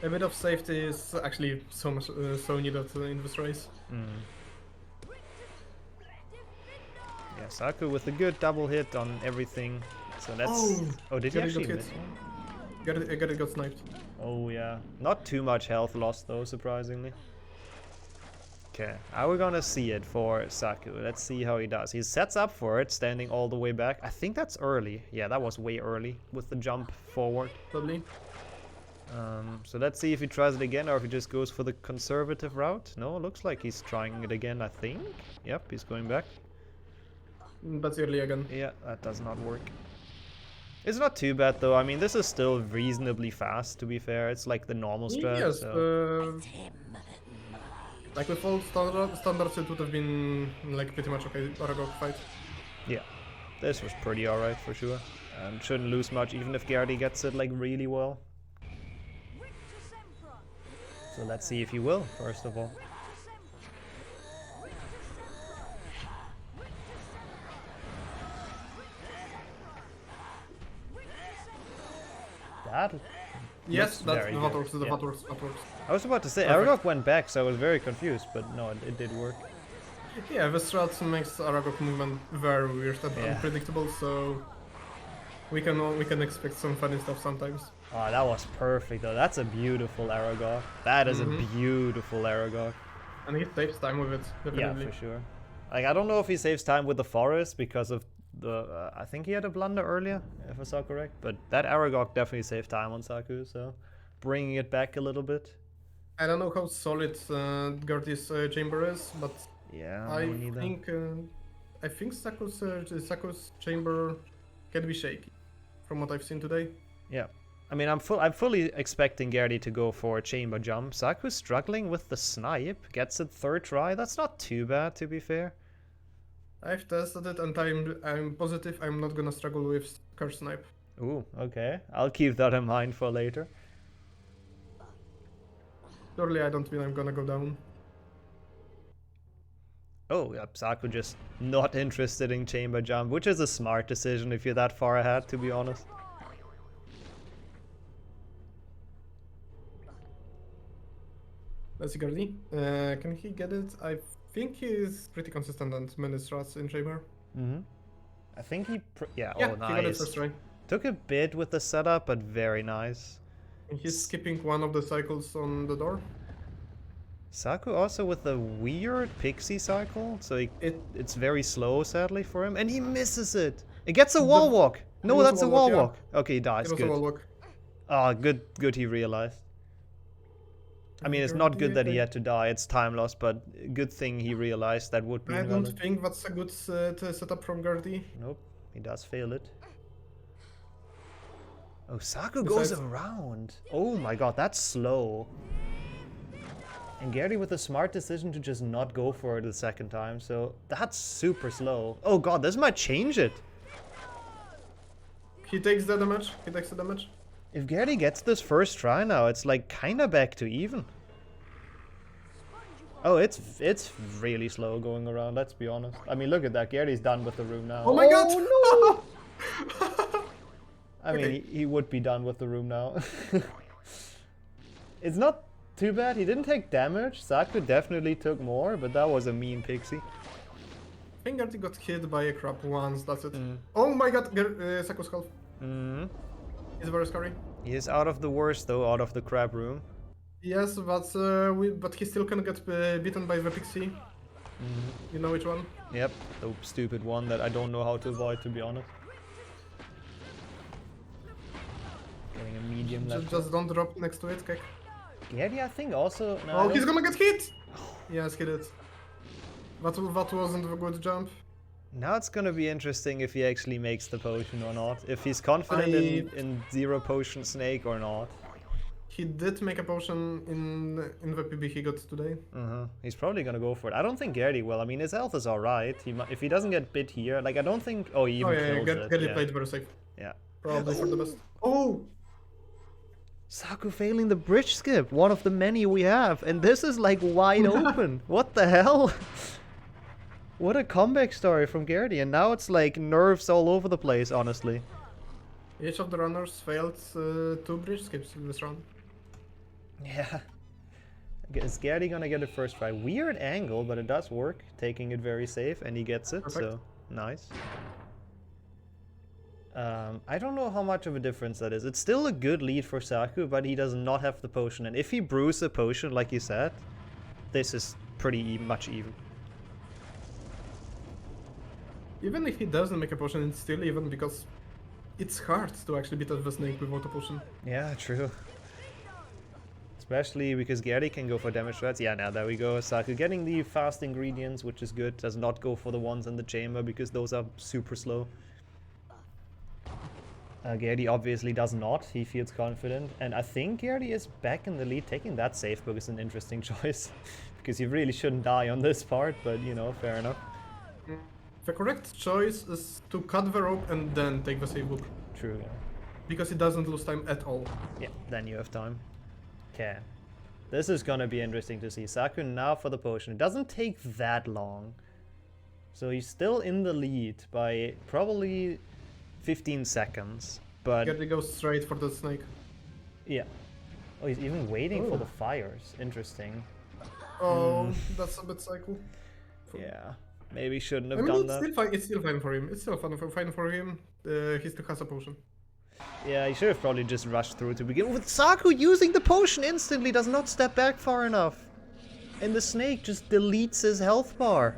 A bit of safety is actually so much so needed in this race. Yeah, Saku with a good double hit on everything. So that's... Oh, did he Gerdi actually got miss? hit. Gerdi got sniped. Oh yeah, not too much health lost though, surprisingly. Okay, now we're gonna see it for Saku. Let's see how he does. He sets up for it, standing all the way back. I think that's early. Yeah, that was way early with the jump forward. Lovely. So let's see if he tries it again or if he just goes for the conservative route. No, looks like he's trying it again, I think. Yep, he's going back. That's early again. Yeah, that does not work. It's not too bad though. I mean, this is still reasonably fast, to be fair. It's like the normal strat. Yes, so. like with all standards, it would have been like pretty much okay Aragog fight. Yeah, this was pretty alright for sure. Shouldn't lose much, even if Gerdi gets it like really well. So let's see if he will, first of all. That Yes, looks that very works. good, That yeah. works. That works. I was about to say, Perfect. Aragog went back, so I was very confused, but no, it did work. Yeah, the strat makes Aragog movement very weird and Yeah. unpredictable, so we can expect some funny stuff sometimes. Oh, that was perfect though. That's a beautiful Aragog. That is a beautiful Aragog. And he saves time with it, definitely. Yeah, for sure. Like, I don't know if he saves time with the forest because of the... I think he had a blunder earlier, if I saw correct. But that Aragog definitely saved time on Saku, so bringing it back a little bit. I don't know how solid Gerdi's chamber is, but Yeah, I me neither. think Saku's chamber can be shaky, from what I've seen today. Yeah. I mean, I'm fully expecting Gerdi to go for a chamber jump. Saku's struggling with the snipe. Gets it third try. That's not too bad, to be fair. I've tested it, and I'm positive I'm not gonna struggle with curse snipe. Ooh, okay. I'll keep that in mind for later. Surely I don't mean I'm gonna go down. Oh, yep, Saku just not interested in chamber jump, which is a smart decision if you're that far ahead, to be honest. Let's see, Gerdi. Can he get it? I think he's pretty consistent on many strats in chamber. I think he... yeah, Yeah, oh, he got it nice. first try. Took a bit with the setup, but very nice. And he's skipping one of the cycles on the door. Saku also with a weird pixie cycle, so it's very slow, sadly, for him. And he misses it! It gets a wall walk! No, was a that's a wall wall walk, walk! Okay, he dies, It was a wall good. walk. Ah, good he realized. I mean, it's not good that he had to die. It's time loss, but good thing he realized that would be I invalid. don't think that's a good setup from Gerdi. Nope, he does fail it. Oh, Saku goes Besides- around. Oh my god, that's slow. And Gerdi with a smart decision to just not go for it the second time, so that's super slow. Oh god, this might change it. He takes the damage. He takes the damage. If Gerdi gets this first try now, it's like kinda back to even. Oh, it's really slow going around, let's be honest. I mean, look at that, Gerdi's done with the room now. Oh my god! no! I mean, Okay. he would be done with the room now. It's not too bad, he didn't take damage. Saku definitely took more, but that was a mean pixie. I think Gerdi got hit by a crab once, that's it. Mm. Oh my god, Saku's health. Mm. It's very scary. He is out of the worst though, out of the crab room. Yes, but he still can get beaten by the pixie. You know which one? Yep, the stupid one that I don't know how to avoid, to be honest. Getting a medium left. Just don't drop next to it, Kek. Gerdi, I think also... No, I Oh, don't- he's gonna get hit! Yes, he did. That wasn't a good jump. Now it's gonna be interesting if he actually makes the potion or not. If he's confident in zero potion snake or not. He did make a potion in the PB he got today. He's probably gonna go for it. I don't think Gerdi will. I mean, his health is alright. If he doesn't get bit here, like I don't think... Oh, he even kills it. Gerdi Yeah. played very safe. Yeah. Probably for the best. Oh! Saku failing the bridge skip, one of the many we have, and this is like wide open. What the hell? What a comeback story from Gerdi, and now it's like nerves all over the place, honestly. Each of the runners failed 2 bridge skips in this round. Yeah. Is Gerdi gonna get it first try? Weird angle, but it does work, taking it very safe, and he gets it, Perfect. so nice. I don't know how much of a difference that is. It's still a good lead for Saku, but he does not have the potion. And if he brews a potion, like you said, this is pretty much even. Even if he doesn't make a potion, it's still even because it's hard to actually beat the snake without a potion. Yeah, true. Especially because Gerdi can go for damage threats. Yeah, now there we go. Saku getting the fast ingredients, which is good. Does not go for the ones in the chamber because those are super slow. Gerdi obviously does not. He feels confident. And I think Gerdi is back in the lead. Taking that safe book is an interesting choice. Because you really shouldn't die on this part, but you know, fair enough. The correct choice is to cut the rope and then take the save book. True, yeah. Because it doesn't lose time at all. Yeah, then you have time. Okay. This is gonna be interesting to see. Saku now for the potion. It doesn't take that long. So he's still in the lead by probably 15 seconds. But Gerdi goes straight for the snake. yeah. Oh, he's even waiting for Oh. the fires. Interesting. Oh, that's a bit psycho. Yeah. Maybe shouldn't I have mean, done it's that. still fine. It's still fine for him. It's still fine for him. He still has a potion. Yeah, he should have probably just rushed through to begin with. Saku using the potion instantly does not step back far enough. And the snake just deletes his health bar.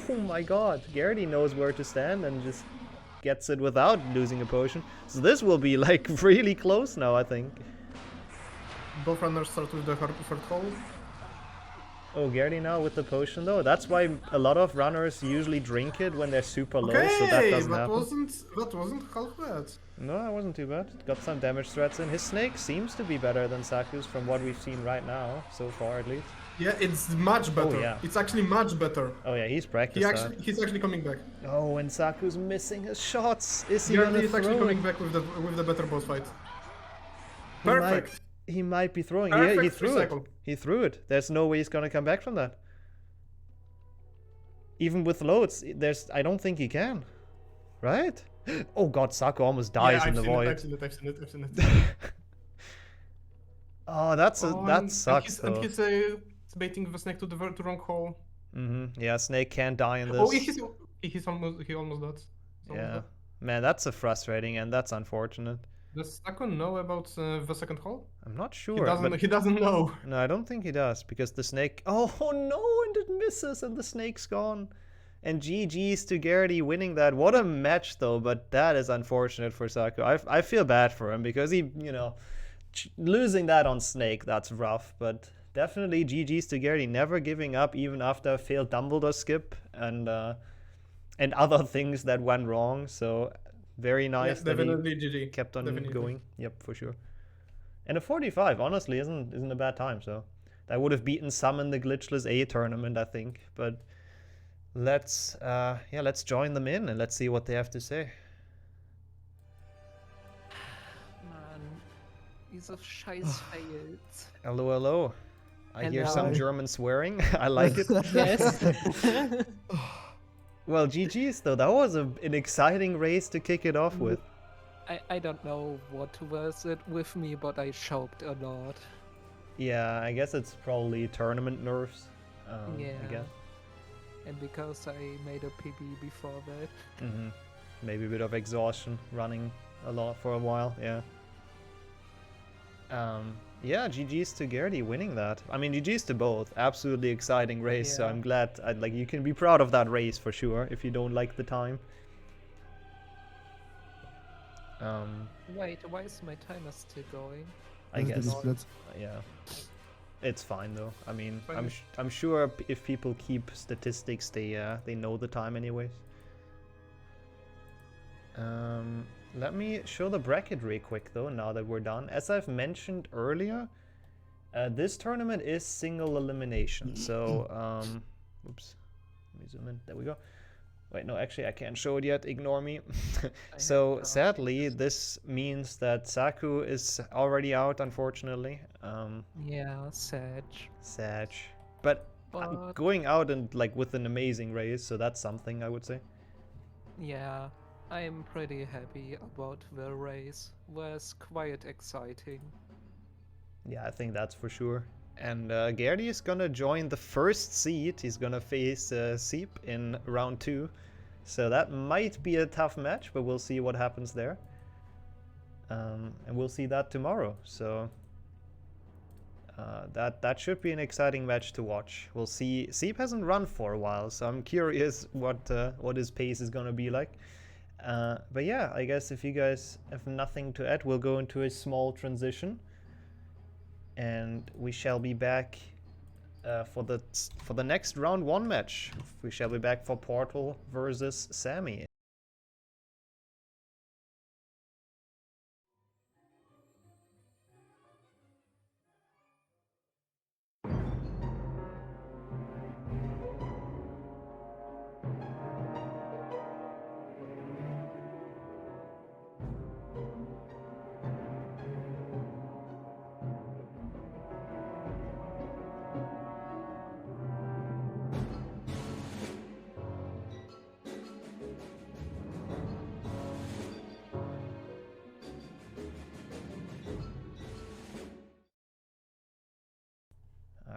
Oh my god. Gerdi knows where to stand and just gets it without losing a potion. So this will be like really close now, I think. Both runners start with the third hole. Oh, Gerdi now with the potion though. That's why a lot of runners usually drink it when they're super low, Okay, so that doesn't that happen. wasn't half bad. No, that wasn't too bad. Got some damage threats in. His snake seems to be better than Saku's from what we've seen right now, so far at least. Yeah, it's much better. yeah. It's actually much better. Oh yeah, he's practiced that. He's actually coming back. Oh, and Saku's missing his shots. Is he Gerdi gonna is actually throw? coming back with the better boss fight. He might- Perfect. He might be throwing. Yeah, he Perfect threw it. recycle. He threw it. There's no way he's gonna come back from that. Even with loads, I don't think he can. Right? Oh god, Saku almost dies in the void. I've seen it. Oh, that sucks and though. he's baiting the snake to the wrong hole. Yeah, snake can't die in this. Oh, he almost died. Yeah. Man, that's a frustrating and that's unfortunate. Does Saku know about the second hole? I'm not He sure. doesn't. but He doesn't know. No, I don't think he does because the snake. Oh no, and it misses, and the snake's gone. And GG's to Gerdi winning that. What a match though, but that is unfortunate for Saku. I feel bad for him because he, losing that on Snake, that's rough, but definitely GG's to Gerdi, never giving up even after a failed Dumbledore skip and other things that went wrong. So very nice that definitely he GG. kept on Definitely. going. Yep, for sure. And a 45 honestly isn't a bad time. So that would have beaten some in the Glitchless A tournament, I think. But let's join them in and let's see what they have to say. Man, diese Scheiß Fails. Hello, hello. I hear Hello. some German swearing. I like it. Yes. Well, GG's though. That was an exciting race to kick it off with. I don't know what was it with me, but I choked a lot. Yeah, I guess it's probably tournament nerves. Yeah. I guess. And because I made a PB before that. Maybe a bit of exhaustion running a lot for a while. Yeah. Yeah, GG's to Gerdi winning that. I mean, GG's to both. Absolutely exciting race. So Yeah. I'm glad. You can be proud of that race for sure. If you don't like the time. Wait, why is my timer still going? I That's the guess. split. Yeah. It's fine though. I mean, Fine. I'm sure if people keep statistics, they know the time anyways. Let me show the bracket real quick though. Now that we're done, as I've mentioned earlier, this tournament is single elimination. So, oops, let me zoom in. There we go. Wait, no, actually I can't show it yet. Ignore me. So sadly, this means that Saku is already out, unfortunately. Yeah, sad. Sad. But But going out and with an amazing race, so that's something I would say. yeah, I'm pretty happy about the race. Was quite exciting. Yeah, I think that's for sure. And Gerdi is gonna join the first seed. He's gonna face Sieb in round 2. So that might be a tough match, but we'll see what happens there. And we'll see that tomorrow. So that should be an exciting match to watch. We'll see. Sieb hasn't run for a while, so I'm curious what his pace is gonna be like. But yeah, I guess if you guys have nothing to add, we'll go into a small transition. And we shall be back for the next round 1 match. We shall be back for Portal versus Sammy.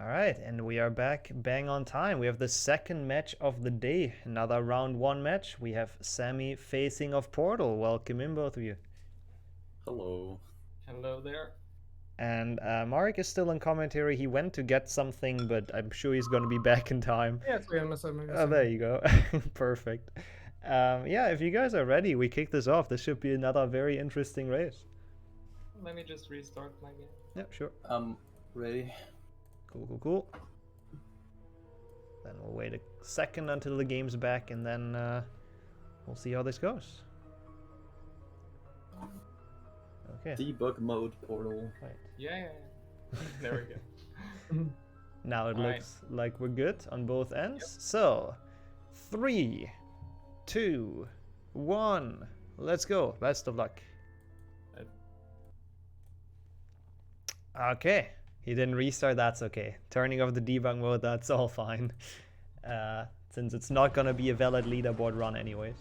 Alright, and we are back bang on time. We have the second match of the day, another round 1 match. We have Sammy facing off Portal. Welcome in, both of you. Hello. Hello there. And Marc is still in commentary. He went to get something, but I'm sure he's going to be back in time. Yes, we am Sammy. Oh, there you go. Perfect. Yeah, if you guys are ready, we kick this off. This should be another very interesting race. Let me just restart my game. Yeah, sure. Ready? Cool. Then we'll wait a second until the game's back, and then we'll see how this goes. Okay. Debug mode Portal. Right. Yeah. There we go. Now it All looks like we're good on both ends. So, 3, 2, 1. Let's go. Best of luck. Okay. He didn't restart, that's okay. Turning off the debug mode, that's all fine. Since it's not gonna be a valid leaderboard run anyways.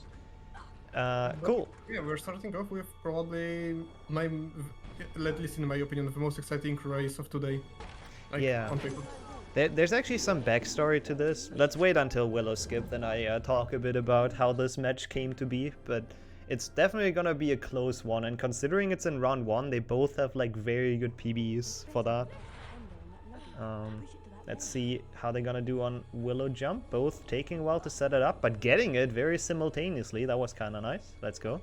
Cool. Yeah, we're starting off with probably at least in my opinion, the most exciting race of today. Yeah. On paper. There's actually some backstory to this. Let's wait until Willow skip, then I talk a bit about how this match came to be. But it's definitely gonna be a close one, and considering it's in round 1, they both have very good PBs for that. Let's see how they're gonna do on Willow jump. Both taking a while to set it up, but getting it very simultaneously. That was kind of nice. Let's go.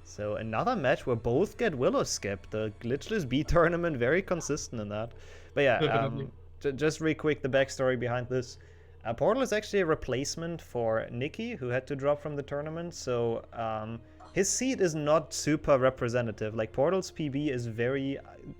So another match where both get Willow skip. The Glitchless B tournament, very consistent in that. But yeah, Definitely. just real quick, the backstory behind this. Portal is actually a replacement for Nikki, who had to drop from the tournament. So his seed is not super representative. Like Portal's PB is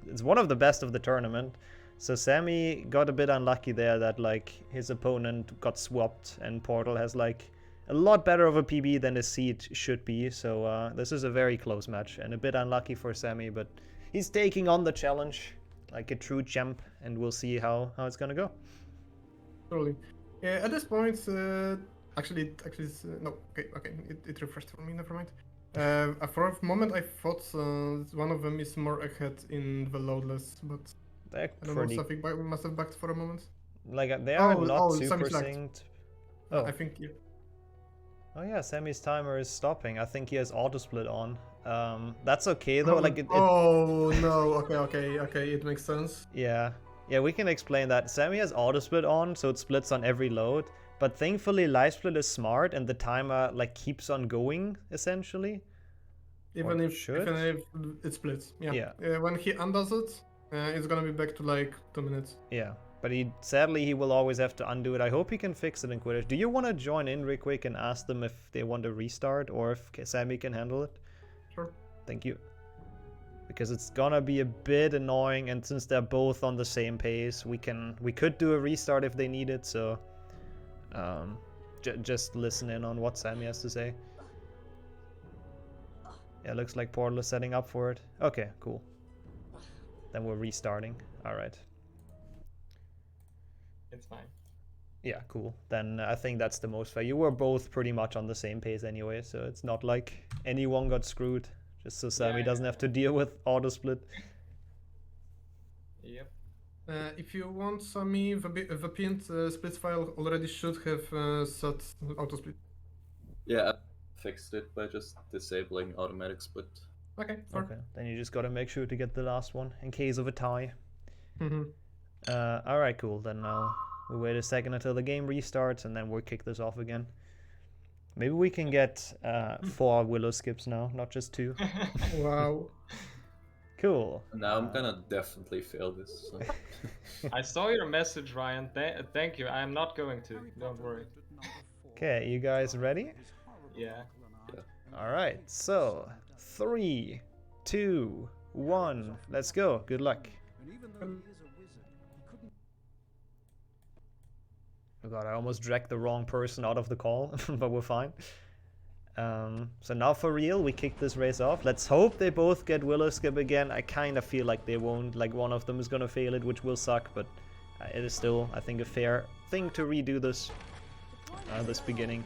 it's one of the best of the tournament. So Sammy got a bit unlucky there that like his opponent got swapped and Portal has like a lot better of a PB than his seed should be. So this is a very close match and a bit unlucky for Sammy, but he's taking on the challenge like a true champ, and we'll see how it's gonna go. Totally. At this point, actually, no. Okay, it refreshed for me. Never mind. For a moment, I thought one of them is more ahead in the loadless, but They're I don't pretty know. Something must have backed for a moment. like they are not super Sammy's lagged. synced. Oh. I think. Yeah. Oh yeah, Sammy's timer is stopping. I think he has auto split on. That's okay though. Like it. Oh no. Okay. It makes sense. Yeah, we can explain that. Sammy has auto split on, so it splits on every load. But thankfully, live split is smart, and the timer like keeps on going essentially. Even if it splits. Yeah. When he undoes it, it's gonna be back to like 2 minutes. Yeah, but sadly he will always have to undo it. I hope he can fix it in Quidditch. Do you want to join in real quick and ask them if they want to restart or if Sammy can handle it? Sure. Thank you. Because it's gonna be a bit annoying, and since they're both on the same pace, we could do a restart if they need it. So, just listen in on what Sammy has to say. Yeah, looks like Portal is setting up for it. Okay, cool. Then we're restarting. All right. It's fine. Yeah, cool. Then I think that's the most fair. You were both pretty much on the same pace anyway, so it's not like anyone got screwed. Just so Sammy doesn't have to deal with auto split. Yep. If you want, Sammy, the pinned split file already should have set auto split. Yeah, I fixed it by just disabling automatic split. Okay, fine. Okay, then you just gotta make sure to get the last one in case of a tie. Mm-hmm. Alright, cool. Then we'll wait a second until the game restarts, and then we'll kick this off again. Maybe we can get 4 Willow skips now, not just 2. Wow. Cool. Now I'm gonna definitely fail this. So. I saw your message, Ryan. Thank you. I'm not going to. Don't worry. Okay, you guys ready? Yeah. Alright, so 3, 2, 1, let's go. Good luck. Oh god, I almost dragged the wrong person out of the call, but we're fine. So now for real, we kick this race off. Let's hope they both get Willow skip again. I kind of feel like they won't, like one of them is gonna fail it, which will suck, but it is still, I think, a fair thing to redo this, this beginning.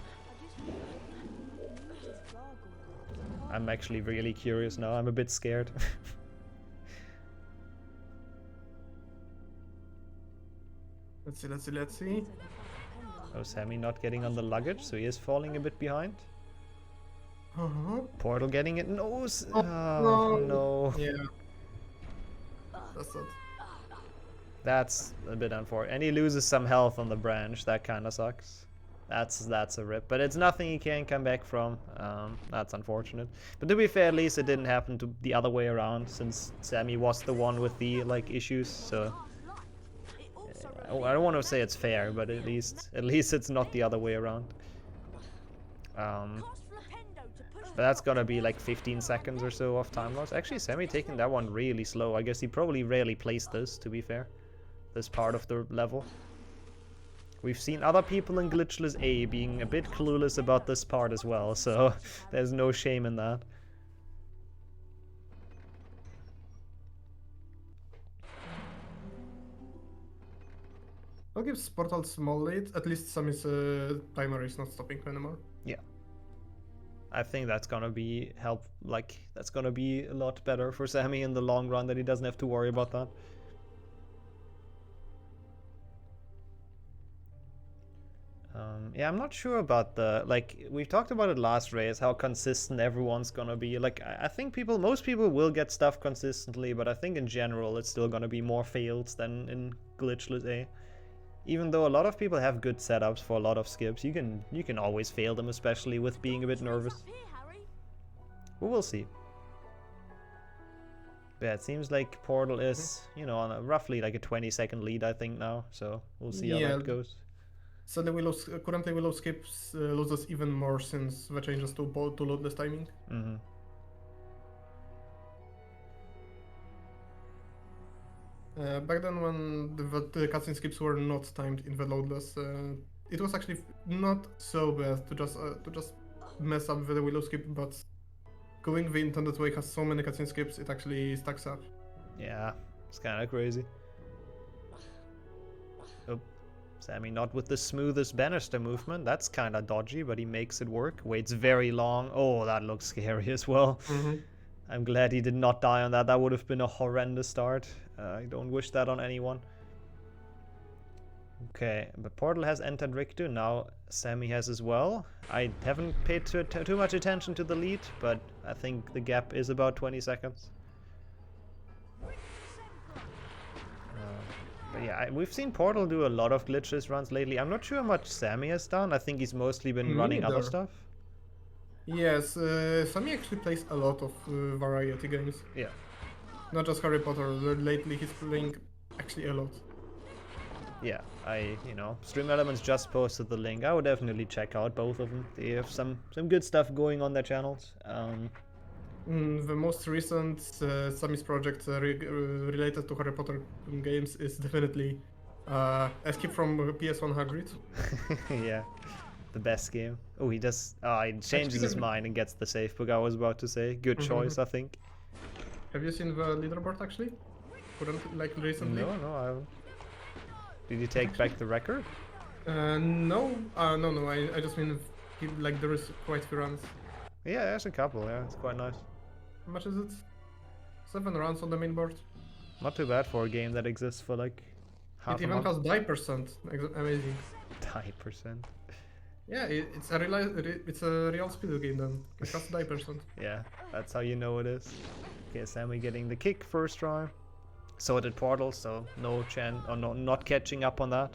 I'm actually really curious now. I'm a bit scared. Let's see. Oh, Sammy not getting on the luggage, so he is falling a bit behind. Portal getting it. No, no. Yeah. That's it. That's a bit unfortunate. And he loses some health on the branch. That kind of sucks. That's a rip. But it's nothing he can come back from. That's unfortunate. But to be fair, at least it didn't happen to the other way around, since Sammy was the one with the issues. So I don't want to say it's fair, but at least it's not the other way around. But that's gonna be like 15 seconds or so of time loss. Actually, Sammy taking that one really slow. I guess he probably rarely plays this, to be fair. This part of the level. We've seen other people in Glitchless A being a bit clueless about this part as well, so there's no shame in that. I'll give Portal small lead. At least Sammy's timer is not stopping anymore. Yeah. I think that's gonna be that's gonna be a lot better for Sammy in the long run, that he doesn't have to worry about that. Yeah, I'm not sure about we've talked about it last race, how consistent everyone's gonna be. I think most people will get stuff consistently, but I think in general it's still gonna be more fails than in Glitchless A. Even though a lot of people have good setups for a lot of skips, you can always fail them, especially with being a bit nervous. We will see. Yeah, it seems like Portal is, you know, on a roughly like a 20-second lead, I think now. So we'll see how that goes. So the currently Willow skips loses even more since the changes to loadless timing. Mm-hmm. Back then, when the cutscene skips were not timed in the loadless, it was actually not so bad to just mess up with the Willow skip, but going the intended way has so many cutscene skips, it actually stacks up. Yeah, it's kind of crazy. Oh, Sammy not with the smoothest banister movement. That's kind of dodgy, but he makes it work. Waits very long. Oh, that looks scary as well. Mm-hmm. I'm glad he did not die on that. That would have been a horrendous start. I don't wish that on anyone. Okay, but Portal has entered Richter. Now Sammy has as well. I haven't paid too much attention to the lead, but I think the gap is about 20 seconds. But yeah, we've seen Portal do a lot of glitchless runs lately. I'm not sure how much Sammy has done. I think he's mostly been running other stuff. Yes, Sammy actually plays a lot of variety games. Yeah. Not just Harry Potter. Lately he's playing actually a lot. Yeah, you know, Stream Elements just posted the link. I would definitely check out both of them. They have some good stuff going on their channels. The most recent Sammy's project related to Harry Potter games is definitely Escape from PS1 Hagrid. Yeah, the best game. Oh, he does. He changes his mind and gets the safe book. I was about to say, good choice, I think. Have you seen the leaderboard actually? Like recently? No, I haven't. Did he take back the record? No. No. I just mean like there is quite a few runs. Yeah, there's a couple. Yeah, it's quite nice. How much is it? 7 runs on the main board. Not too bad for a game that exists for like half a month. It even has die%. Amazing. Die%. Yeah, it's a real speed game then. It has die%. Yeah, that's how you know it is. Okay, Sammy getting the kick first try. So did Portal, so no chance or not catching up on that.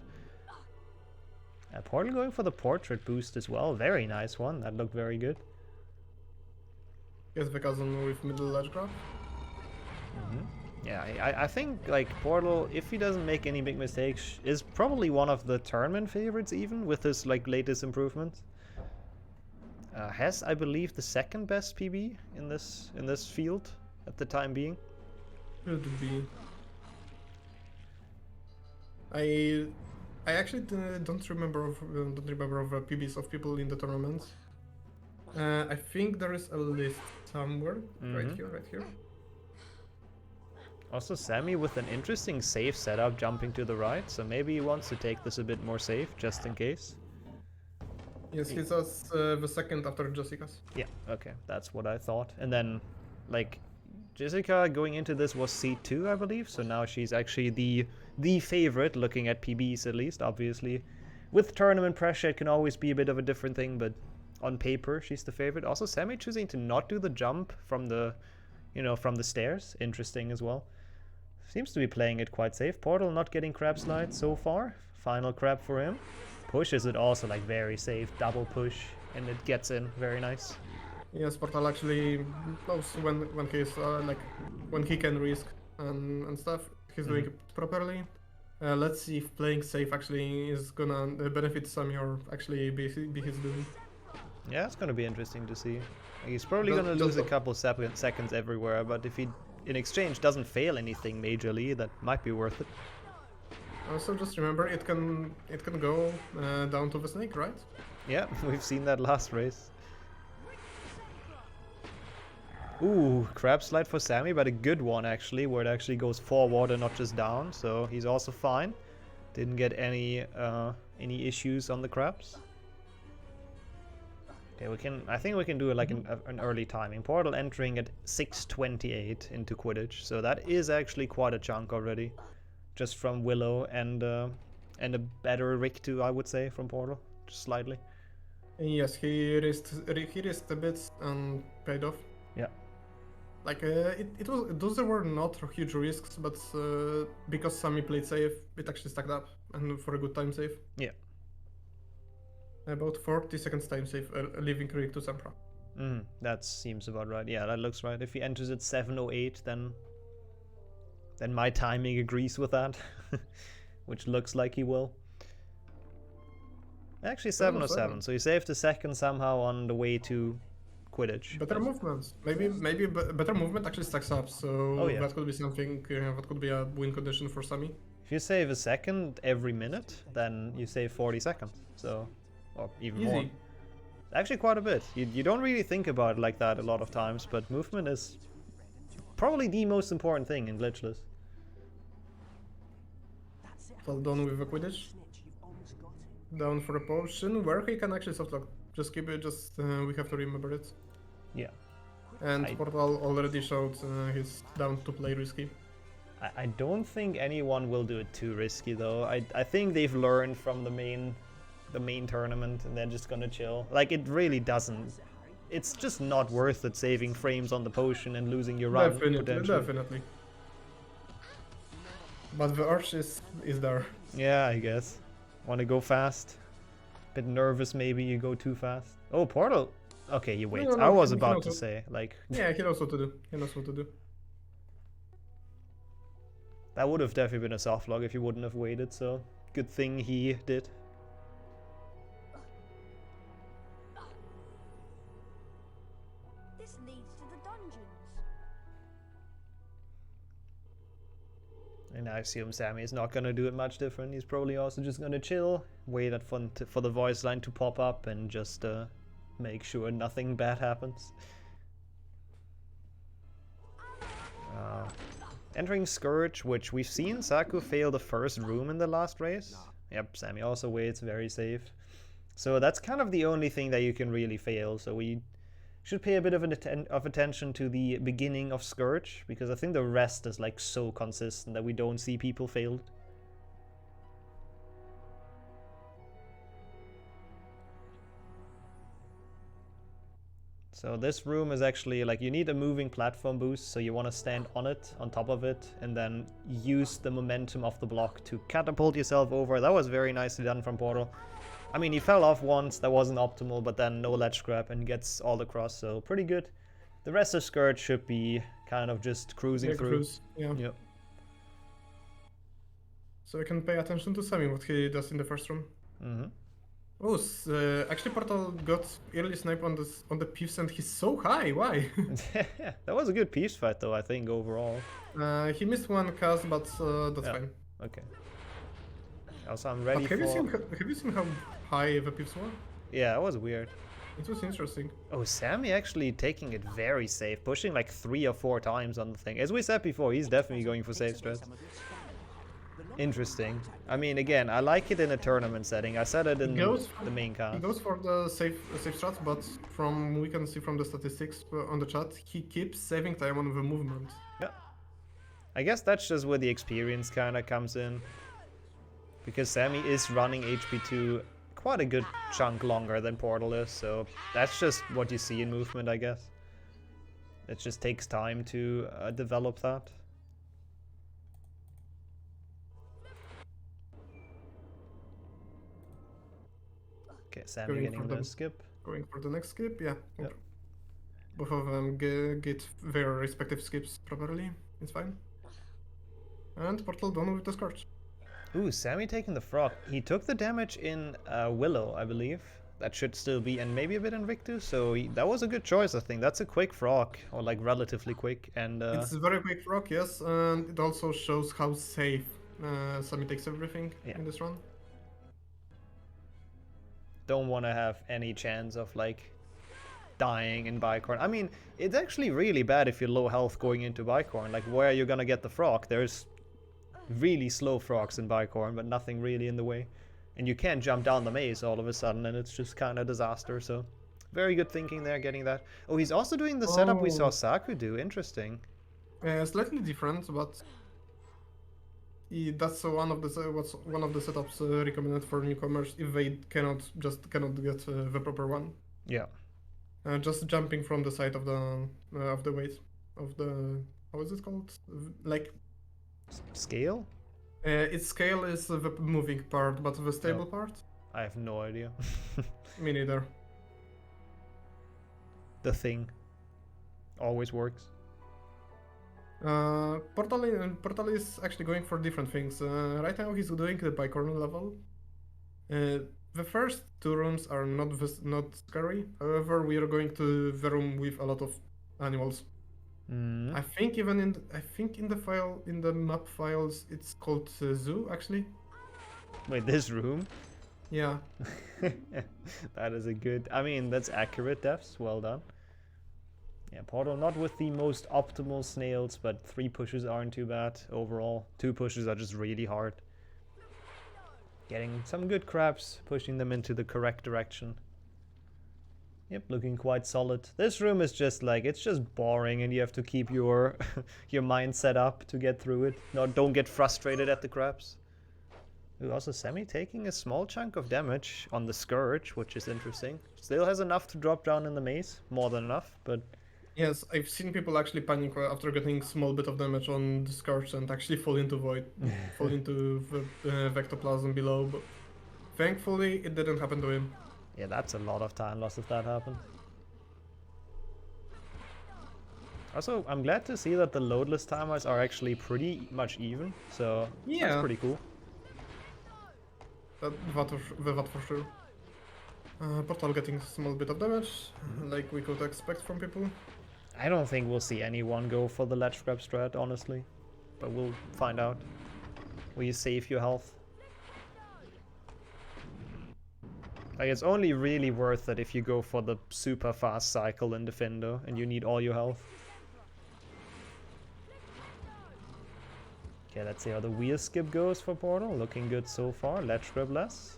Portal going for the portrait boost as well. Very nice one. That looked very good. Yes, the cousin with middle ledge grab. Yeah, I think like Portal, if he doesn't make any big mistakes, is probably one of the tournament favorites even with his like latest improvements. Has I believe the second best PB in this field at the time being. Could be. I actually don't remember of the PBs of people in the tournament. I think there is a list somewhere right here. Also, Sammy with an interesting safe setup, jumping to the right, so maybe he wants to take this a bit more safe, just in case. Yes, he does the second after Jessica's. Yeah, okay, that's what I thought. And then, like, Jessica going into this was C2, I believe, so now she's actually the favorite, looking at PBs at least, obviously. With tournament pressure, it can always be a bit of a different thing, but on paper, she's the favorite. Also, Sammy choosing to not do the jump from the, from the stairs, interesting as well. Seems to be playing it quite safe. Portal not getting crab slide so far. Final crab for him. Pushes it also like very safe. Double push and it gets in. Very nice. Yes, Portal actually knows when he's when he can risk and stuff. He's doing it properly. Let's see if playing safe actually is gonna benefit Sammy or actually be his doing. Yeah, it's gonna be interesting to see. He's probably gonna lose a couple seconds everywhere, but if he in exchange doesn't fail anything majorly, that might be worth it. Also, just remember it can go down to the snake, right? Yeah, we've seen that last race. Ooh, crab slide for Sammy, but a good one actually, where it actually goes forward and not just down. So he's also fine. Didn't get any issues on the crabs. Okay, I think we can do like an early timing. Portal entering at 6:28 into Quidditch, so that is actually quite a chunk already, just from Willow and a better Rick I would say from Portal, just slightly. Yes, he risked a bit and paid off. Yeah. Like those were not huge risks, but because Sammy played safe, it actually stacked up and for a good time save. Yeah. About 40 seconds time save, leaving Rick to Sempra. That seems about right. Yeah, that looks right. If he enters at 7:08, then my timing agrees with that, which looks like he will. Actually, 7:07. So he saved a second somehow on the way to Quidditch. Better movements. Maybe better movement actually stacks up. So Oh, yeah. that could be something. That could be a win condition for Sammy. If you save a second every minute, then you save 40 seconds. So, or even more. Easy. Actually, quite a bit. You don't really think about it like that a lot of times, but movement is probably the most important thing in Glitchless. Well done with the Quidditch. Down for a potion where he can actually softlock. Just keep it. We have to remember it. Yeah. And Portal already showed he's down to play risky. I don't think anyone will do it too risky though. I think they've learned from the main tournament and they're just gonna chill. Like, it really doesn't. It's just not worth it saving frames on the potion and losing your run. Definitely. But the urge is there. Yeah, I guess. Want to go fast? Bit nervous maybe you go too fast. Oh, Portal. Okay, you wait. No, I was he about knows to what- say, like... Yeah, he knows what to do. He knows what to do. That would have definitely been a soft log if he wouldn't have waited, so good thing he did. This leads to the dungeons. And I assume Sammy is not gonna do it much different. He's probably also just gonna chill, wait for the voice line to pop up and just make sure nothing bad happens. Entering Scourge, which we've seen Saku fail the first room in the last race. Yep, Sammy also waits, very safe. So that's kind of the only thing that you can really fail. So we should pay a bit of attention to the beginning of Scourge, because I think the rest is like so consistent that we don't see people failed. So this room is actually like, you need a moving platform boost, so you want to stand on it, on top of it, and then use the momentum of the block to catapult yourself over. That was very nicely done from Portal. I mean, he fell off once, that wasn't optimal, but then no ledge grab and gets all across, so pretty good. The rest of Scourge should be kind of just cruising through. Cruise. Yeah. Yep. So we can pay attention to Sammy, what he does in the first room. Mm-hmm. Oh, actually Portal got early snipe on the Peeves and he's so high, why? That was a good Peeves fight though, I think, overall. He missed one cast, but that's Yeah. fine. Okay. Also, I'm ready But have for... you seen how high the Peeves were? Yeah, that was weird. It was interesting. Oh, Sammy actually taking it very safe, pushing like 3 or 4 times on the thing. As we said before, he's definitely going for safe strats. Interesting. I mean, again, I like it in a tournament setting. I said it in the main He cast. goes for the safe strats, but we can see from the statistics on the chat, he keeps saving time on the movement. Yeah. I guess that's just where the experience kind of comes in. Because Sammy is running HP2 quite a good chunk longer than Portal is, so that's just what you see in movement, I guess. It just takes time to develop that. Okay, Sammy Going getting for the the- skip. Going for the next skip, yeah. Yep. Both of them get their respective skips properly, it's fine. And Portal done with the Scourge. Ooh, Sammy taking the frog. He took the damage in Willow, I believe. That should still be, and maybe a bit Invictus, so that was a good choice, I think. That's a quick frog, or like relatively quick, and... It's a very quick frog, yes, and it also shows how safe Sammy takes everything in this run. Don't want to have any chance of like dying in Bicorn. I mean, it's actually really bad if you're low health going into Bicorn. Like, where are you gonna get the frog? There's really slow frogs in Bicorn, but nothing really in the way. And you can't jump down the maze all of a sudden, and it's just kind of disaster, so... Very good thinking there, getting that. Oh, he's also doing the setup we saw Saku do. Interesting. Slightly different, but... That's one of the setups recommended for newcomers if they cannot get the proper one. Yeah. Just jumping from the side of the weight of the, how is it called? Like Scale? Its scale is the moving part, but the stable part? I have no idea. Me neither. the thing. Always works. Portal is actually going for different things. Right now he's doing the bicorn level. The first 2 rooms are not scary. However, we are going to the room with a lot of animals. I think even in the file, in the map files, it's called zoo actually. Wait, this room? Yeah. That is a good... I mean, that's accurate devs. Well done. Yeah, Portal not with the most optimal snails, but 3 pushes aren't too bad overall. 2 pushes are just really hard. Getting some good crabs, pushing them into the correct direction. Yep, looking quite solid. This room is just like, it's just boring and you have to keep your your mind set up to get through it. No, don't get frustrated at the crabs. Ooh, also Sammy taking a small chunk of damage on the Scourge, which is interesting. Still has enough to drop down in the maze, more than enough, but... Yes, I've seen people actually panic after getting small bit of damage on the Scourge and actually fall into Void, fall into the Vectoplasm below, but thankfully it didn't happen to him. Yeah, that's a lot of time loss if that happened. Also, I'm glad to see that the loadless timers are actually pretty much even, so yeah, that's pretty cool. That for sure. Portal getting a small bit of damage, like we could expect from people. I don't think we'll see anyone go for the ledge grab strat, honestly. But we'll find out. Will you save your health? Like, it's only really worth it if you go for the super fast cycle in Defendo and you need all your health. Okay, let's see how the wheel skip goes for Portal. Looking good so far. Ledge grab less.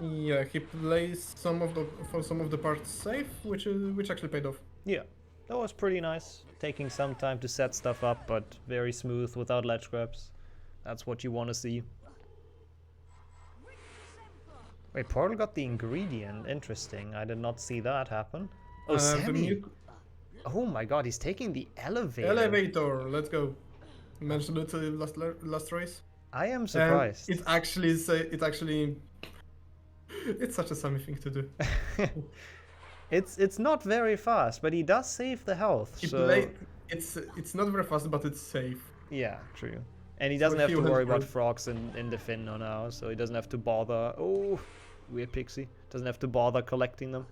Yeah, he plays some of the parts safe, which actually paid off. Yeah, that was pretty nice. Taking some time to set stuff up, but very smooth without ledge grabs. That's what you want to see. Wait, Portal got the ingredient. Interesting. I did not see that happen. Oh, Sammy! Oh my god, he's taking the elevator. Elevator, let's go. Mentioned it last race. I am surprised. It's such a Sammy thing to do. It's not very fast, but he does save the health. It's not very fast, but it's safe. Yeah, true. And he doesn't have to worry about frogs in the Finno now, so he doesn't have to bother. Oh, weird pixie. Doesn't have to bother collecting them.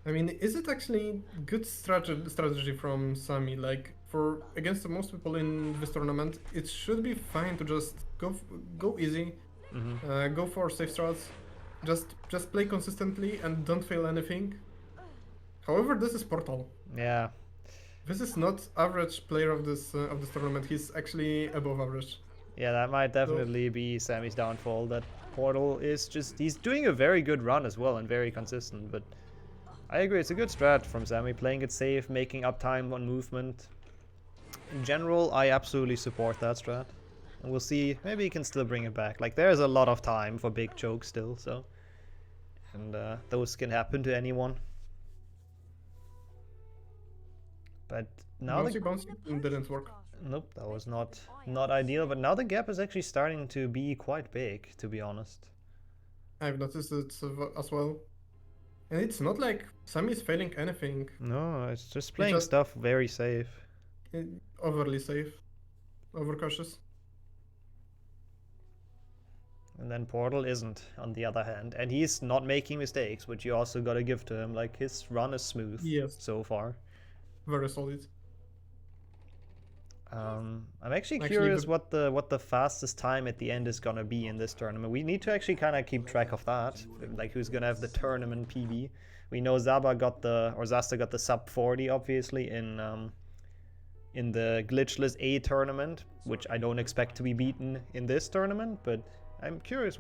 I mean, is it actually good strategy from Sammy? Like, against most people in this tournament, it should be fine to just go easy, go for safe strats, just play consistently and don't fail anything. However, this is Portal. Yeah. This is not average player of this tournament. He's actually above average. Yeah, that might definitely be Sammy's downfall. That Portal is he's doing a very good run as well and very consistent, but I agree, it's a good strat from Sammy, playing it safe, making up time on movement. In general, I absolutely support that strat. And we'll see, maybe he can still bring it back. Like, there's a lot of time for big chokes still, so... And those can happen to anyone. But now bouncy didn't work. Nope, that was not ideal, but now the gap is actually starting to be quite big, to be honest. I've noticed it as well. And it's not like Sammy's failing anything. No, it's just playing stuff very safe. Overly safe. Overcautious. And then Portal isn't, on the other hand. And he's not making mistakes, which you also gotta give to him. Like, his run is smooth so far. Very solid. I'm actually curious what the fastest time at the end is gonna be in this tournament. We need to actually kind of keep track of that, like who's gonna have the tournament PB. We know Zasta got the sub 40 obviously in the Glitchless A tournament, which I don't expect to be beaten in this tournament, but I'm curious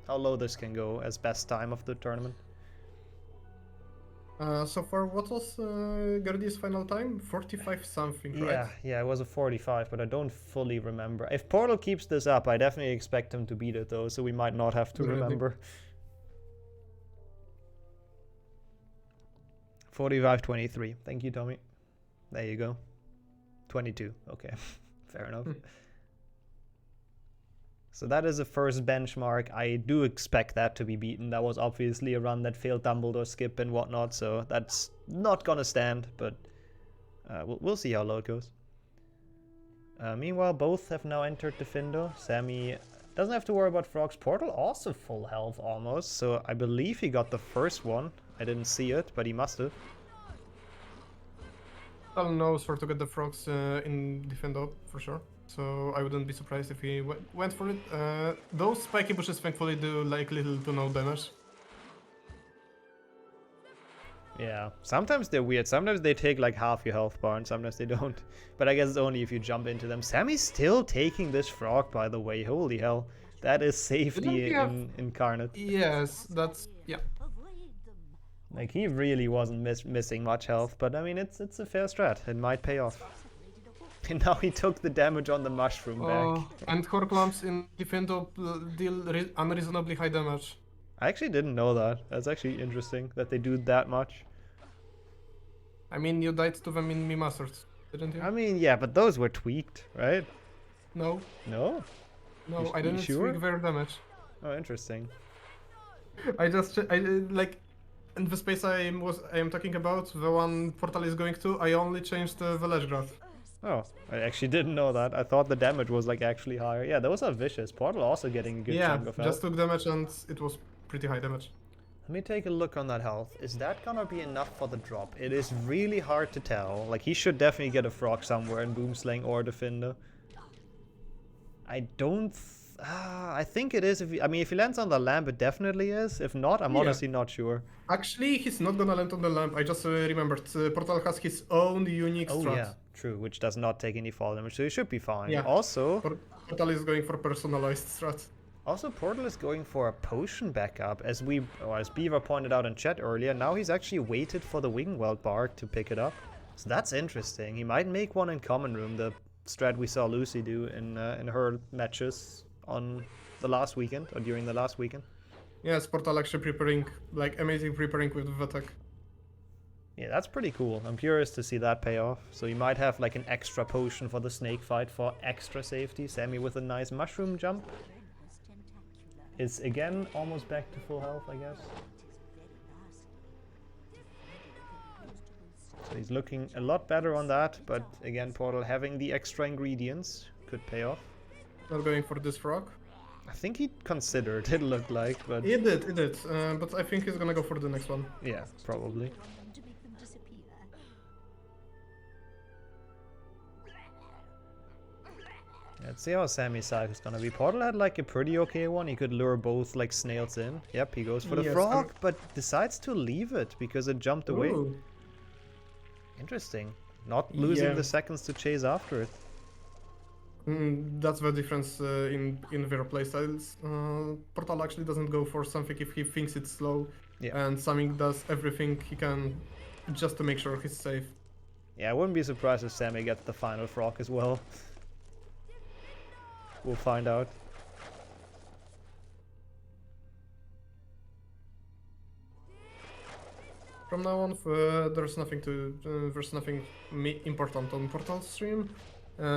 how low this can go as best time of the tournament. So far, what was Gerdi's final time? 45 something, right? Yeah, it was a 45, but I don't fully remember. If Portal keeps this up, I definitely expect him to beat it though, so we might not have to remember. 45-23. Thank you, Tommy. There you go. 22. Okay, fair enough. So that is the first benchmark. I do expect that to be beaten. That was obviously a run that failed Dumbledore skip and whatnot, so that's not gonna stand, but we'll see how low it goes. Meanwhile, both have now entered Defendo. Sammy doesn't have to worry about frogs. Portal also full health almost, so I believe he got the first one. I didn't see it, but he must have. Portal knows where to get the frogs in Defendo, for sure. So I wouldn't be surprised if he went for it. Those spiky bushes thankfully do like little to no damage. Yeah, sometimes they're weird. Sometimes they take like half your health bar and sometimes they don't. But I guess it's only if you jump into them. Sammy's still taking this frog, by the way. Holy hell. That is safety incarnate. Yes, that's... yeah. Like, he really wasn't missing much health. But I mean, it's a fair strat. It might pay off. And now he took the damage on the mushroom back. And Horclamps in Defendo deal unreasonably high damage. I actually didn't know that. That's actually interesting that they do that much. I mean, you died to them in Masters, didn't you? I mean, yeah, but those were tweaked, right? No. No? No, I didn't tweak their damage. Oh, interesting. I like, in the space I am talking about, the one Portal is going to, I only changed the ledge graph. Oh, I actually didn't know that. I thought the damage was like actually higher. Yeah, those are vicious. Portal also getting a good chunk of health. Yeah, just took damage and it was pretty high damage. Let me take a look on that health. Is that gonna be enough for the drop? It is really hard to tell. Like, he should definitely get a frog somewhere in Boomslang or Defender. I don't... I think it is. I mean, if he lands on the lamp, it definitely is. If not, I'm honestly not sure. Actually, he's not gonna land on the lamp. I just remembered. Portal has his own unique strat. Oh yeah, true. Which does not take any fall damage, so he should be fine. Yeah. Also... Portal is going for personalized strat. Also, Portal is going for a potion backup, as Beaver pointed out in chat earlier. Now he's actually waited for the Wingweld Bark to pick it up. So that's interesting. He might make one in Common Room, the strat we saw Lucy do in her matches on the last weekend, or during the last weekend. Yes, Portal actually preparing, like, amazing preparing with the attack. Yeah, that's pretty cool. I'm curious to see that pay off. So you might have like an extra potion for the snake fight for extra safety. Sammy with a nice mushroom jump. Is again almost back to full health, I guess. So he's looking a lot better on that, but again, Portal having the extra ingredients could pay off. Not going for this frog? I think he considered, it looked like, but... He did, but I think he's gonna go for the next one. Yeah, probably. Let's see how Sammy's side is gonna be. Portal had like a pretty okay one. He could lure both like snails in. Yep, he goes for the frog, but decides to leave it because it jumped away. Interesting. Not losing the seconds to chase after it. That's the difference in their playstyles. Portal actually doesn't go for something if he thinks it's slow, and Sammy does everything he can just to make sure he's safe. Yeah, I wouldn't be surprised if Sammy gets the final frog as well. We'll find out. From now on, there's nothing important on Portal stream.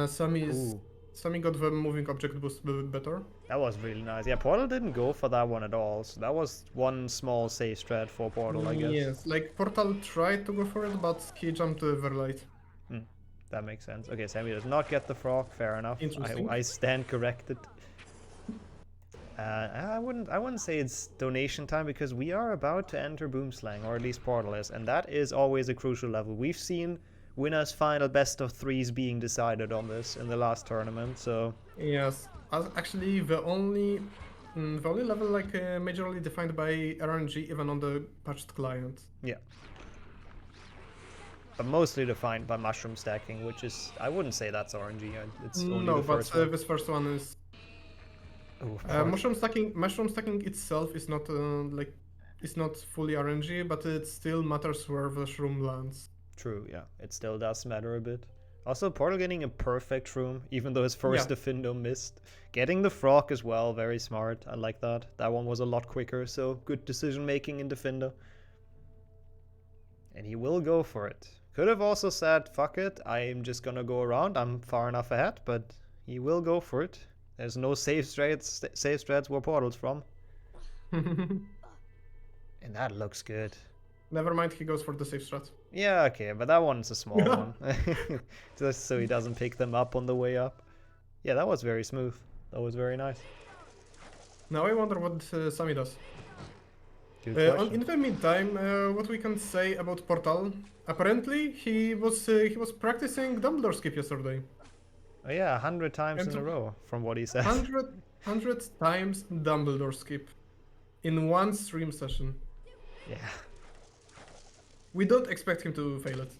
Sammy got the moving object boost better. That was really nice. Yeah, Portal didn't go for that one at all. So that was one small safe strat for Portal, I guess. Yes, like Portal tried to go for it, but he jumped very late. That makes sense. Okay, Sammy does not get the frog. Fair enough. I stand corrected. I wouldn't say it's donation time because we are about to enter Boomslang, or at least Portal is, and that is always a crucial level. We've seen winners final best of threes being decided on this in the last tournament, so... Yes, actually the only level like majorly defined by RNG even on the patched client. Yeah. But mostly defined by mushroom stacking, which is... I wouldn't say that's RNG, it's only the first one. This first one is... mushroom stacking itself is not it's not fully RNG, but it still matters where the shroom lands. True, yeah, it still does matter a bit. Also, Portal getting a perfect shroom, even though his first Defendo missed. Getting the frog as well, very smart. I like that. That one was a lot quicker, so good decision making in Defendo. And he will go for it. Could have also said, fuck it, I'm just gonna go around. I'm far enough ahead, but he will go for it. There's no safe strats where Portal's from. And that looks good. Never mind, he goes for the safe strat. Yeah, okay, but that one's a small one. Just so he doesn't pick them up on the way up. Yeah, that was very smooth. That was very nice. Now I wonder what Sammy does. Good question. In the meantime, what we can say about Portal? Apparently, he was practicing Dumbledore skip yesterday. Oh yeah, 100 times And in a row, from what he said. 100 times Dumbledore skip in one stream session. Yeah. We don't expect him to fail it.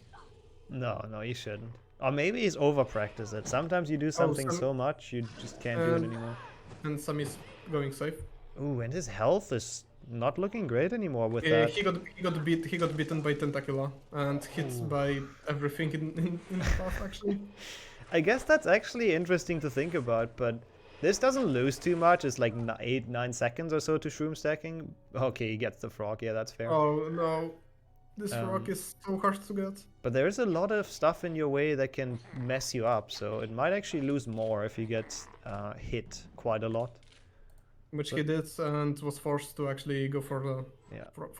No, he shouldn't. Or maybe he's over-practiced it. Sometimes you do something so much, you just can't do it anymore. And Sammy's going safe. Ooh, and his health is not looking great anymore with that. He got beaten by Tentacula and hit by everything in the path, actually. I guess that's actually interesting to think about, but this doesn't lose too much. It's like 8-9 seconds or so to shroom stacking. Okay, he gets the frog. Yeah, that's fair. Oh no, this frog is so hard to get. But there's a lot of stuff in your way that can mess you up, so it might actually lose more if you get hit quite a lot. Which he did, and was forced to actually go for the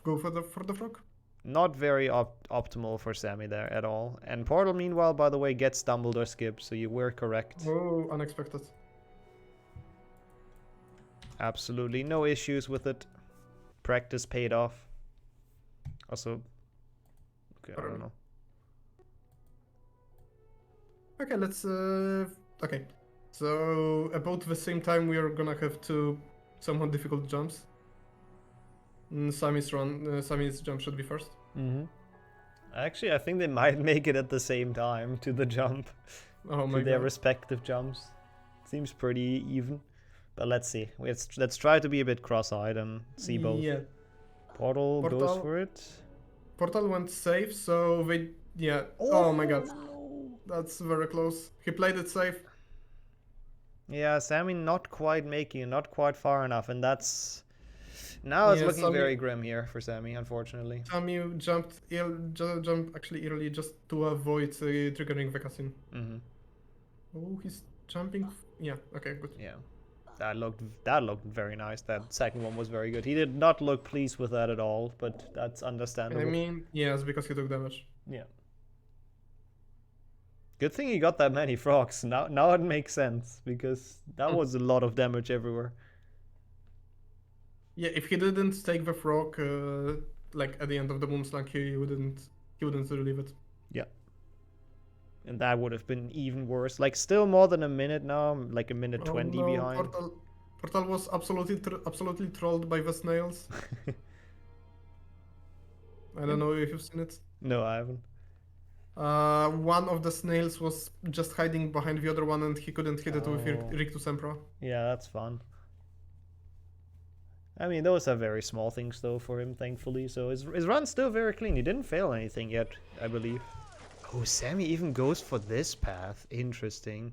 for the frog. Not very optimal for Sammy there at all. And Portal, meanwhile, by the way, gets Dumbledore skip, so you were correct. Oh, unexpected. Absolutely no issues with it. Practice paid off. Also, okay, I don't know. Okay, let's okay. So about the same time we are gonna have two somewhat difficult jumps. Sammy's jump should be first. Actually, I think they might make it at the same time to the jump. Oh my to their god. respective jumps. Seems pretty even. But let's see. Let's try to be a bit cross-eyed and see both. Yeah. Portal goes for it. Portal went safe, so they Oh my god. That's very close. He played it safe. Yeah, Sammy not quite making it, not quite far enough, and that's... Now it's looking very grim here for Sammy, unfortunately. Sammy jumped actually early just to avoid triggering the cutscene. Oh, he's jumping. Yeah, okay, good. Yeah, that looked very nice. That second one was very good. He did not look pleased with that at all, but that's understandable. I mean, yes, because he took damage. Yeah. Good thing he got that many frogs. Now it makes sense, because that was a lot of damage everywhere. Yeah, if he didn't take the frog, like at the end of the boomslang, he wouldn't relieve it. Yeah. And that would have been even worse. Like, still more than a minute now, like a minute 20 behind. Portal was absolutely trolled by the snails. I don't know if you've seen it. No, I haven't. One of the snails was just hiding behind the other one, and he couldn't hit it with Rictus Sempra. Yeah, that's fun. I mean, those are very small things, though, for him, thankfully. So his run's still very clean. He didn't fail anything yet, I believe. Oh, Sammy even goes for this path. Interesting.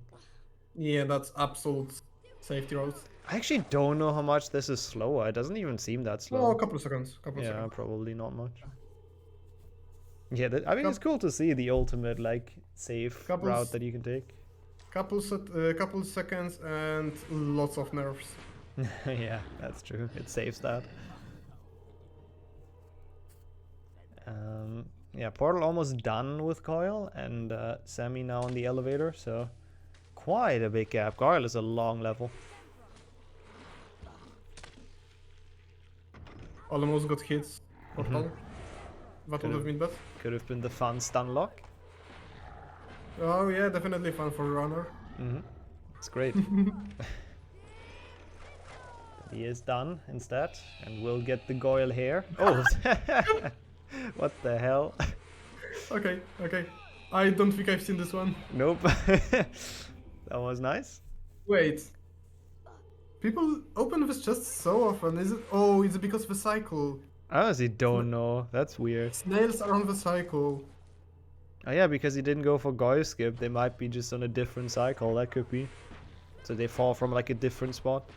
Yeah, that's absolute safety route. I actually don't know how much this is slower. It doesn't even seem that slow. Oh, a couple of seconds. Yeah, probably not much. Yeah, I mean, it's cool to see the ultimate, like, safe route that you can take. Couple seconds and lots of nerfs. Yeah, that's true. It saves that. Yeah, Portal almost done with Coil, and Sammy now on the elevator, so quite a big gap. Coil is a long level. Almost got hits. Portal. That would have been bad. Could have been the fun stun lock. Oh yeah, definitely fun for a runner. It's great. He is done instead, and we'll get the Goyle here. Oh, what the hell? Okay. I don't think I've seen this one. Nope. That was nice. Wait. People open this chest so often. Is it? Oh, is it because of the cycle? I honestly don't know. That's weird. Snails are on the cycle. Oh yeah, because he didn't go for Goyle skip. They might be just on a different cycle. That could be. So they fall from like a different spot.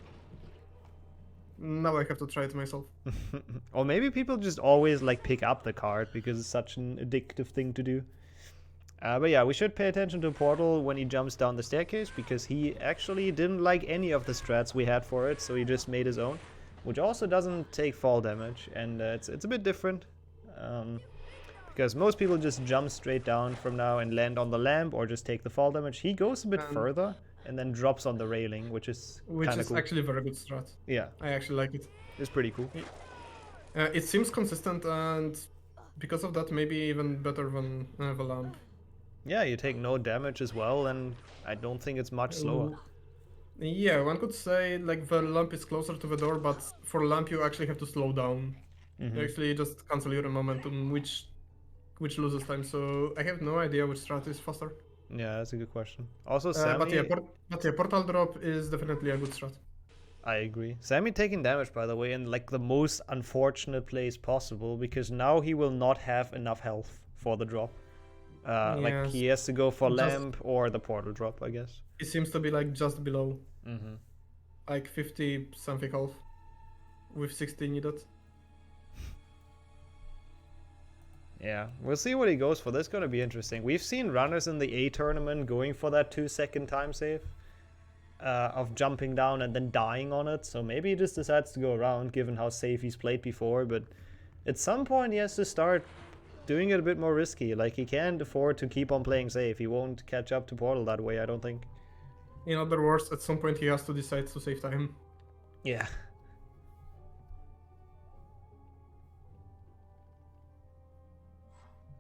Now I have to try it myself. Or maybe people just always like pick up the card because it's such an addictive thing to do. But yeah, we should pay attention to Portal when he jumps down the staircase, because he actually didn't like any of the strats we had for it, so he just made his own, which also doesn't take fall damage, and it's a bit different, because most people just jump straight down from now and land on the lamp or just take the fall damage. He goes a bit further and then drops on the railing, which is cool. Actually a very good strat. Yeah, I actually like it. it's pretty cool. It seems consistent, and because of that, maybe even better than the lamp. Yeah, you take no damage as well, and I don't think it's much slower. Yeah, one could say like the lamp is closer to the door, but for lamp you actually have to slow down. You actually just cancel your momentum, which loses time. So I have no idea which strat is faster. Yeah, that's a good question. Also, Sammy... but yeah, portal drop is definitely a good strat. I agree. Sammy taking damage, by the way, in like the most unfortunate place possible, because now he will not have enough health for the drop. Like he has to go for lamp or the portal drop, I guess. It seems to be like just below. Like 50 something health with 60 needed. Yeah, we'll see what he goes for. That's going to be interesting. We've seen runners in the A tournament going for that 2-second time save of jumping down and then dying on it. So maybe he just decides to go around, given how safe he's played before. But at some point he has to start doing it a bit more risky. Like, he can't afford to keep on playing safe. He won't catch up to Portal that way, I don't think. In other words, at some point he has to decide to save time. Yeah.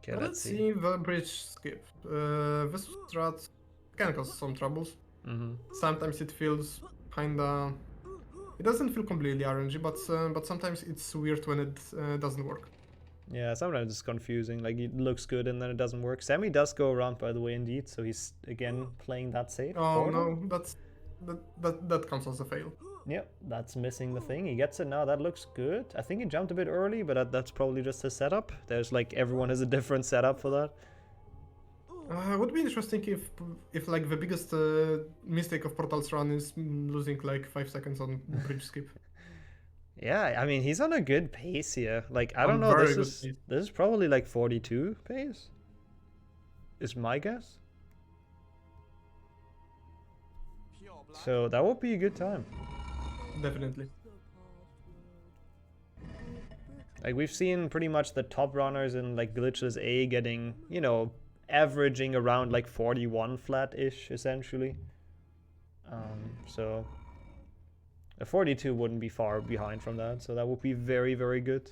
Okay, let's see the bridge skip. This strat can cause some troubles. Sometimes it feels kinda... It doesn't feel completely RNG, but sometimes it's weird when it doesn't work. Yeah, sometimes it's confusing. Like, it looks good and then it doesn't work. Sammy does go around, by the way, indeed. So he's again playing that safe. Oh no, that counts as a fail. Yep, that's missing the thing. He gets it now. That looks good. I think he jumped a bit early, but that's probably just his setup. There's like, everyone has a different setup for that. It would be interesting if like the biggest mistake of Portal's run is losing like 5 seconds on bridge skip. Yeah, I mean, he's on a good pace here. Like, I don't know, this is probably like 42 pace, is my guess. So that would be a good time. Definitely. Like, we've seen pretty much the top runners in like Glitchless A getting, you know, averaging around like 41 flat-ish, essentially. So a 42 wouldn't be far behind from that, so that would be very, very good.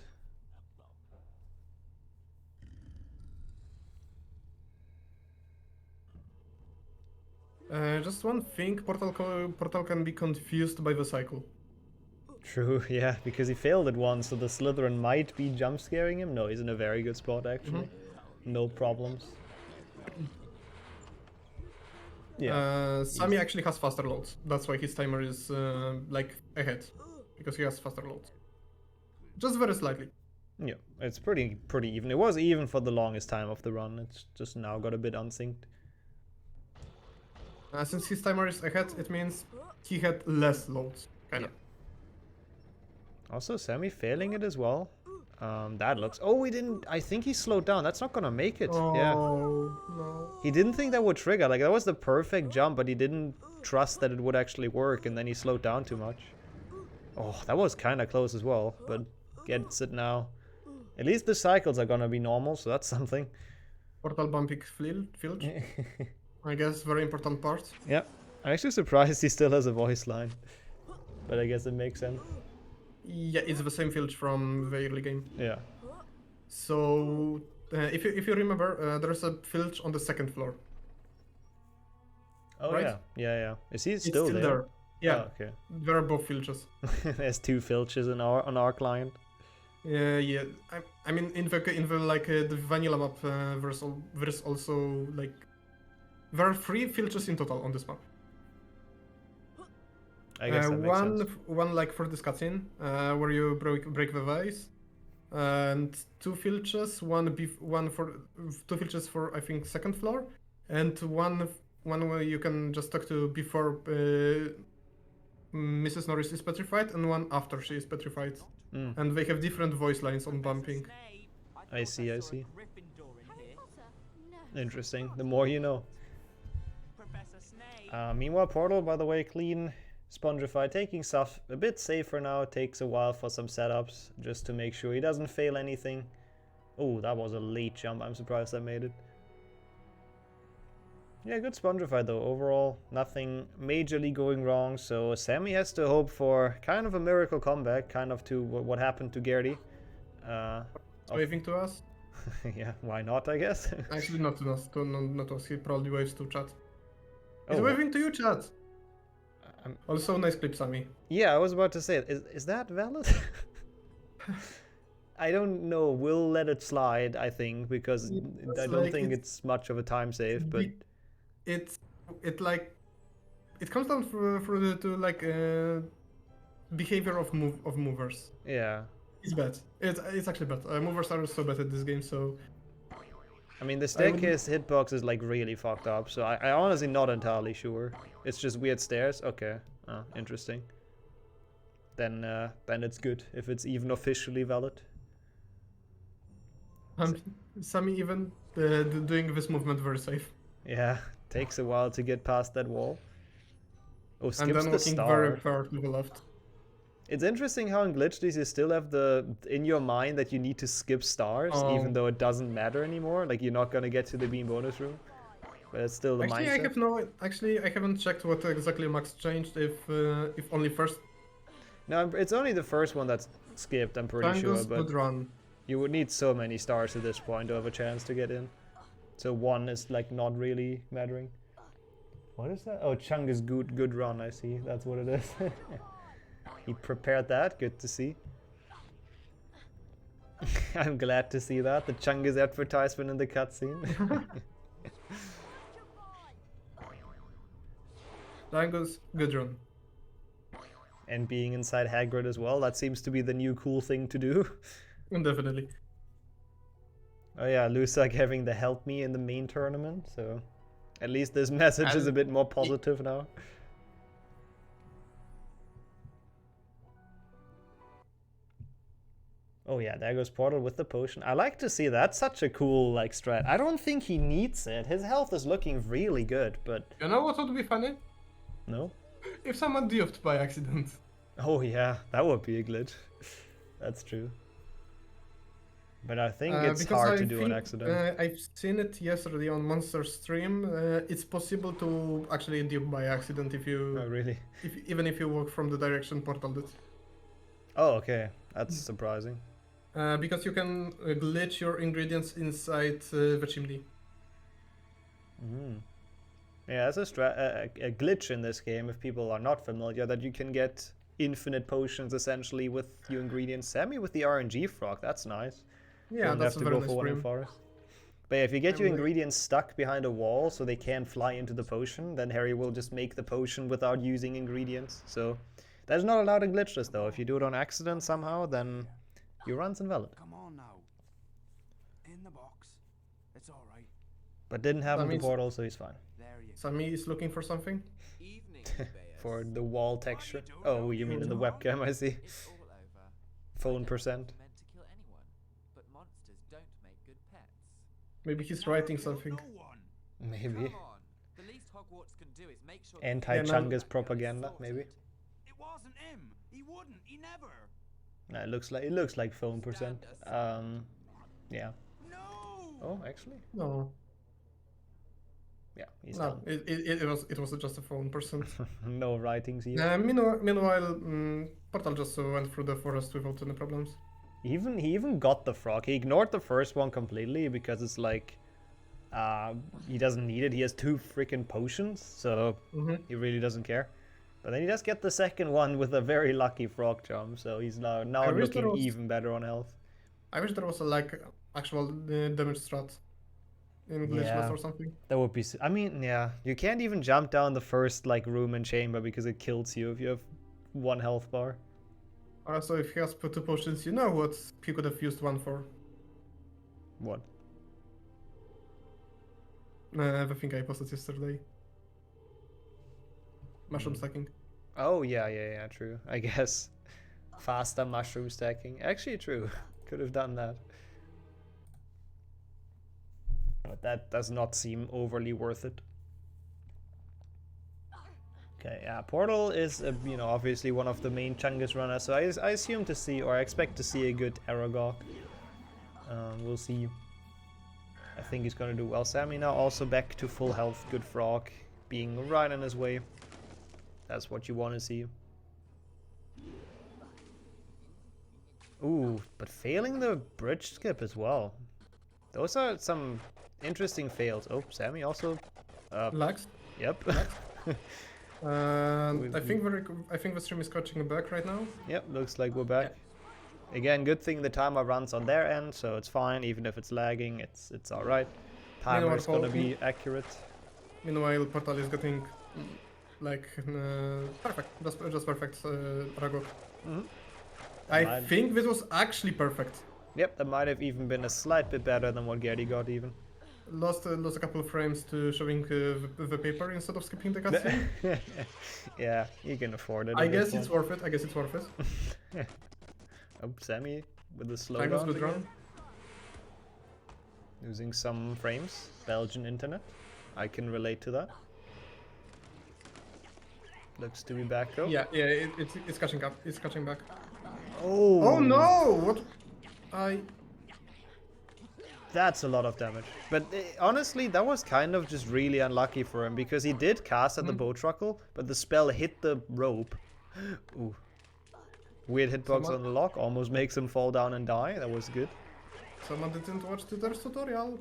Just one thing, Portal can be confused by the cycle. True, yeah, because he failed it once, so the Slytherin might be jump scaring him. No, he's in a very good spot, actually. No problems. Yeah. Sammy actually has faster loads. That's why his timer is like ahead, because he has faster loads. Just very slightly. Yeah, it's pretty even. It was even for the longest time of the run. It's just now got a bit unsynced. Since his timer is ahead, it means he had less loads, kind of. Also, Sammy failing it as well. That looks... Oh, he didn't... I think he slowed down. That's not gonna make it. Oh, yeah. No. He didn't think that would trigger. Like, that was the perfect jump, but he didn't trust that it would actually work, and then he slowed down too much. Oh, that was kind of close as well, but gets it now. At least the cycles are gonna be normal, so that's something. Portal bumping filch. I guess very important part. Yeah. I'm actually surprised he still has a voice line. But I guess it makes sense. Yeah, it's the same filch from the early game. Yeah. So, if you remember, there's a filch on the second floor. Oh, right? Yeah. Is he It's still there? Yeah. Oh, okay. There are both filches. There's 2 filches on our client. Yeah. I mean, in the like the vanilla map, there's also like there are 3 filches in total on this map. I guess that makes sense. One like for this cutscene, where you break the vase, and 2 filches. One for 2 filches for I think second floor, and one where you can just talk to before Mrs. Norris is petrified, and one after she is petrified. And they have different voice lines on bumping. I see. Harry Potter? No. Interesting. The more you know. Professor Snape. Meanwhile, Portal, by the way, clean. Spongify taking stuff a bit safer now. It takes a while for some setups just to make sure he doesn't fail anything. Oh, that was a late jump. I'm surprised I made it. Yeah, good Spongify though. Overall, nothing majorly going wrong. So Sammy has to hope for kind of a miracle comeback, kind of to what happened to Gerdi. Waving to us? Yeah, why not, I guess? Actually, not to us. Not to us. He probably waves to chat. He's Oh, waving to you, chat. Also, nice clip, Sammy. yeah, I was about to say, is that valid? I don't know. We'll let it slide, I think, because I don't think it's much of a time save, but... It comes down to behavior of movers. Yeah. It's bad. It's actually bad. Movers are so bad at this game, so... I mean, the staircase hitbox is like really fucked up, so I honestly not entirely sure. It's just weird stairs? Okay. Oh, interesting. Then it's good, if it's even officially valid. Sammy even doing this movement very safe. Yeah, takes a while to get past that wall. Oh, skips and then the walking star. very far to the left. It's interesting how in Glitchless you still have in your mind that you need to skip stars, even though it doesn't matter anymore. Like you're not gonna get to the beam bonus room, but it's still the mindset. I haven't checked what exactly Max changed. If only first. No, it's only the first one that's skipped. I'm pretty sure, but good run. You would need so many stars at this point to have a chance to get in. So one is like not really mattering. What is that? Oh, Chung is good run. I see. That's what it is. He prepared that. Good to see. I'm glad to see that. The Chungus advertisement in the cutscene. Chungus, good run. And being inside Hagrid as well. That seems to be the new cool thing to do. Definitely. Oh yeah, Lusak having the help me in the main tournament. So at least this message is a bit more positive now. Oh yeah, there goes Portal with the potion. I like to see that. Such a cool like strat. I don't think he needs it. His health is looking really good, but... You know what would be funny? No? If someone deoffed by accident. Oh yeah, that would be a glitch. That's true. But I think it's hard to do on accident. I've seen it yesterday on Monster's stream. It's possible to actually dupe by accident if you... Oh really? Even if you walk from the direction Portal did. Oh okay, that's surprising. Because you can glitch your ingredients inside the chimney. Mm. Yeah, that's a glitch in this game, if people are not familiar, that you can get infinite potions essentially with your ingredients. Sammy with the RNG frog, that's nice. Yeah, don't that's have to a very go nice for one in stream. forest. But yeah, if you get your ingredients stuck behind a wall so they can't fly into the potion, then Harry will just make the potion without using ingredients. So that's not allowed in Glitchless though. If you do it on accident somehow, then your run's invalid. Come on now. In the box. It's all right. But didn't have him the portal, so he's fine. There you go. Sammy is looking for something. Evening, For the wall texture. Oh, you mean in the webcam, I see. It's all over. Phone percent. Meant to kill anyone, but monsters don't make good pets. Maybe he's writing something. No one. Maybe. Come on. The least Hogwarts can do is make sure Anti-Chungus propaganda, maybe. It wasn't him. He wouldn't. He never. No, it looks like phone percent. Yeah. No. Oh, actually, No. yeah, he's No, done. it was just a phone percent. No writings here. Meanwhile, Portal just went through the forest without any problems. He even got the frog. He ignored the first one completely because it's like, he doesn't need it. He has 2 freaking potions, so he really doesn't care. But then he does get the second one with a very lucky frog jump, so he's now looking even better on health. I wish there was a actual damage strat in Glitchless or something. That would be. I mean, yeah, you can't even jump down the first room and chamber because it kills you if you have 1 health bar. Also, if he has 2 potions, you know what he could have used 1 for. What? The thing I posted yesterday. Mushroom stacking. Oh yeah, true. I guess faster mushroom stacking. Actually, true. Could have done that. but that does not seem overly worth it. Okay, yeah, Portal is, obviously one of the main Chungus runners, so I assume to see, or I expect to see a good Aragog. We'll see. I think he's gonna do well. Sammy now also back to full health. Good frog, being right in his way. That's what you want to see. Ooh, but failing the bridge skip as well. Those are some interesting fails. Oh, Sammy also... Lags. Yep. I think the stream is catching back right now. Yep, looks like we're back. Yeah. Again, good thing the timer runs on their end, so it's fine. Even if it's lagging, it's alright. Timer is gonna be accurate. Meanwhile, Portal is getting like perfect, just perfect Aragog. I think this was actually perfect. Yep, that might have even been a slight bit better than what Gerdi got even. Lost a couple of frames to showing the paper instead of skipping the cutscene. Yeah, you can afford it. I guess it's worth it. Oh, Sammy with the slowdown. Good run. Losing some frames. Belgian internet. I can relate to that. Looks to be back though. Yeah, it's catching up. It's catching back. Oh! Oh no! What? That's a lot of damage. But honestly, that was kind of just really unlucky for him, because he did cast at the bow truckle, but the spell hit the rope. Ooh. Weird hitbox on the lock, almost makes him fall down and die. That was good. Someone didn't watch Tutter's tutorial.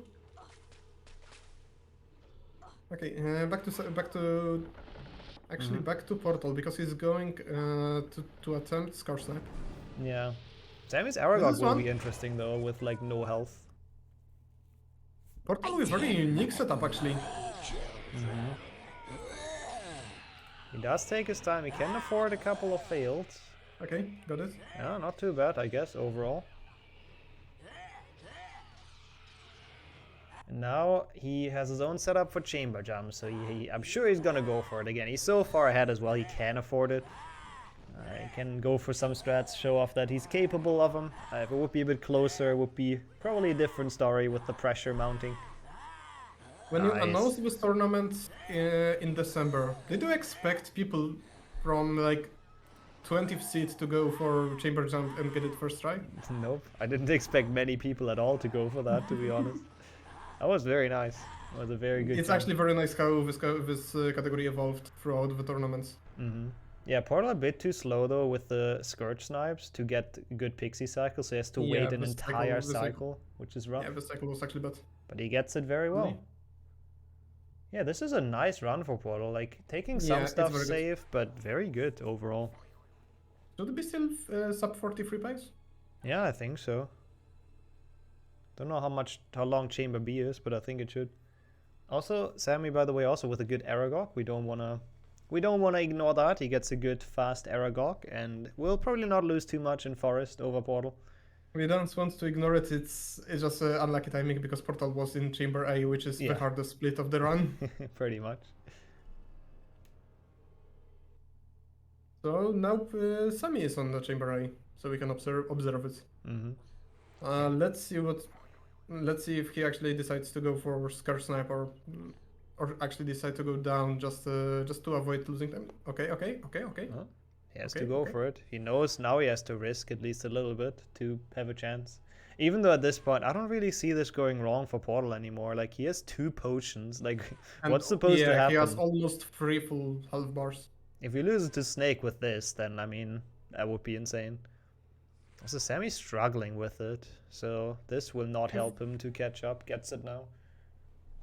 Okay, back to actually back to Portal, because he's going to attempt Scar Snipe. Yeah. Sammy's Aragog will be interesting though, with like no health. Portal is very unique setup actually. He does take his time. He can afford a couple of fails. Okay, got it. Yeah, not too bad, I guess, overall. And now he has his own setup for chamber jump, so I'm sure he's gonna go for it again. He's so far ahead as well, he can afford it. He can go for some strats, show off that he's capable of them. If it would be a bit closer, it would be probably a different story with the pressure mounting. When you announced this tournament in December, did you expect people from like 20th seed to go for chamber jump and get it first try? Nope, I didn't expect many people at all to go for that, to be honest. That was very nice. It was a very good It's jump. actually very nice how this category evolved throughout the tournaments. Yeah, Portal a bit too slow though with the Scourge Snipes to get good pixie cycle, so he has to wait an entire cycle, which is rough. Yeah, the cycle was actually bad. But he gets it very well. Yeah, this is a nice run for Portal, like taking some stuff safe, but very good overall. Should it be still sub 43 pipes? Yeah, I think so. Don't know how long Chamber B is, but I think it should. Also, Sammy, by the way, also with a good Aragog. We don't wanna ignore that. He gets a good fast Aragog, and we'll probably not lose too much in Forest over Portal. We don't want to ignore it. It's just unlucky timing because Portal was in Chamber A, which is the hardest split of the run. Pretty much. So now Sammy is on the Chamber A, so we can observe it. Let's see if he actually decides to go for Scar Snipe or actually decide to go down just to avoid losing time. Okay. He has to go for it. He knows now he has to risk at least a little bit to have a chance. Even though at this point, I don't really see this going wrong for Portal anymore. Like, he has 2 potions. Like, what's supposed to happen? He has almost 3 full health bars. If he loses to Snake with this, then, I mean, that would be insane. Also, Sammy's struggling with it, so this will not help him to catch up. Gets it now.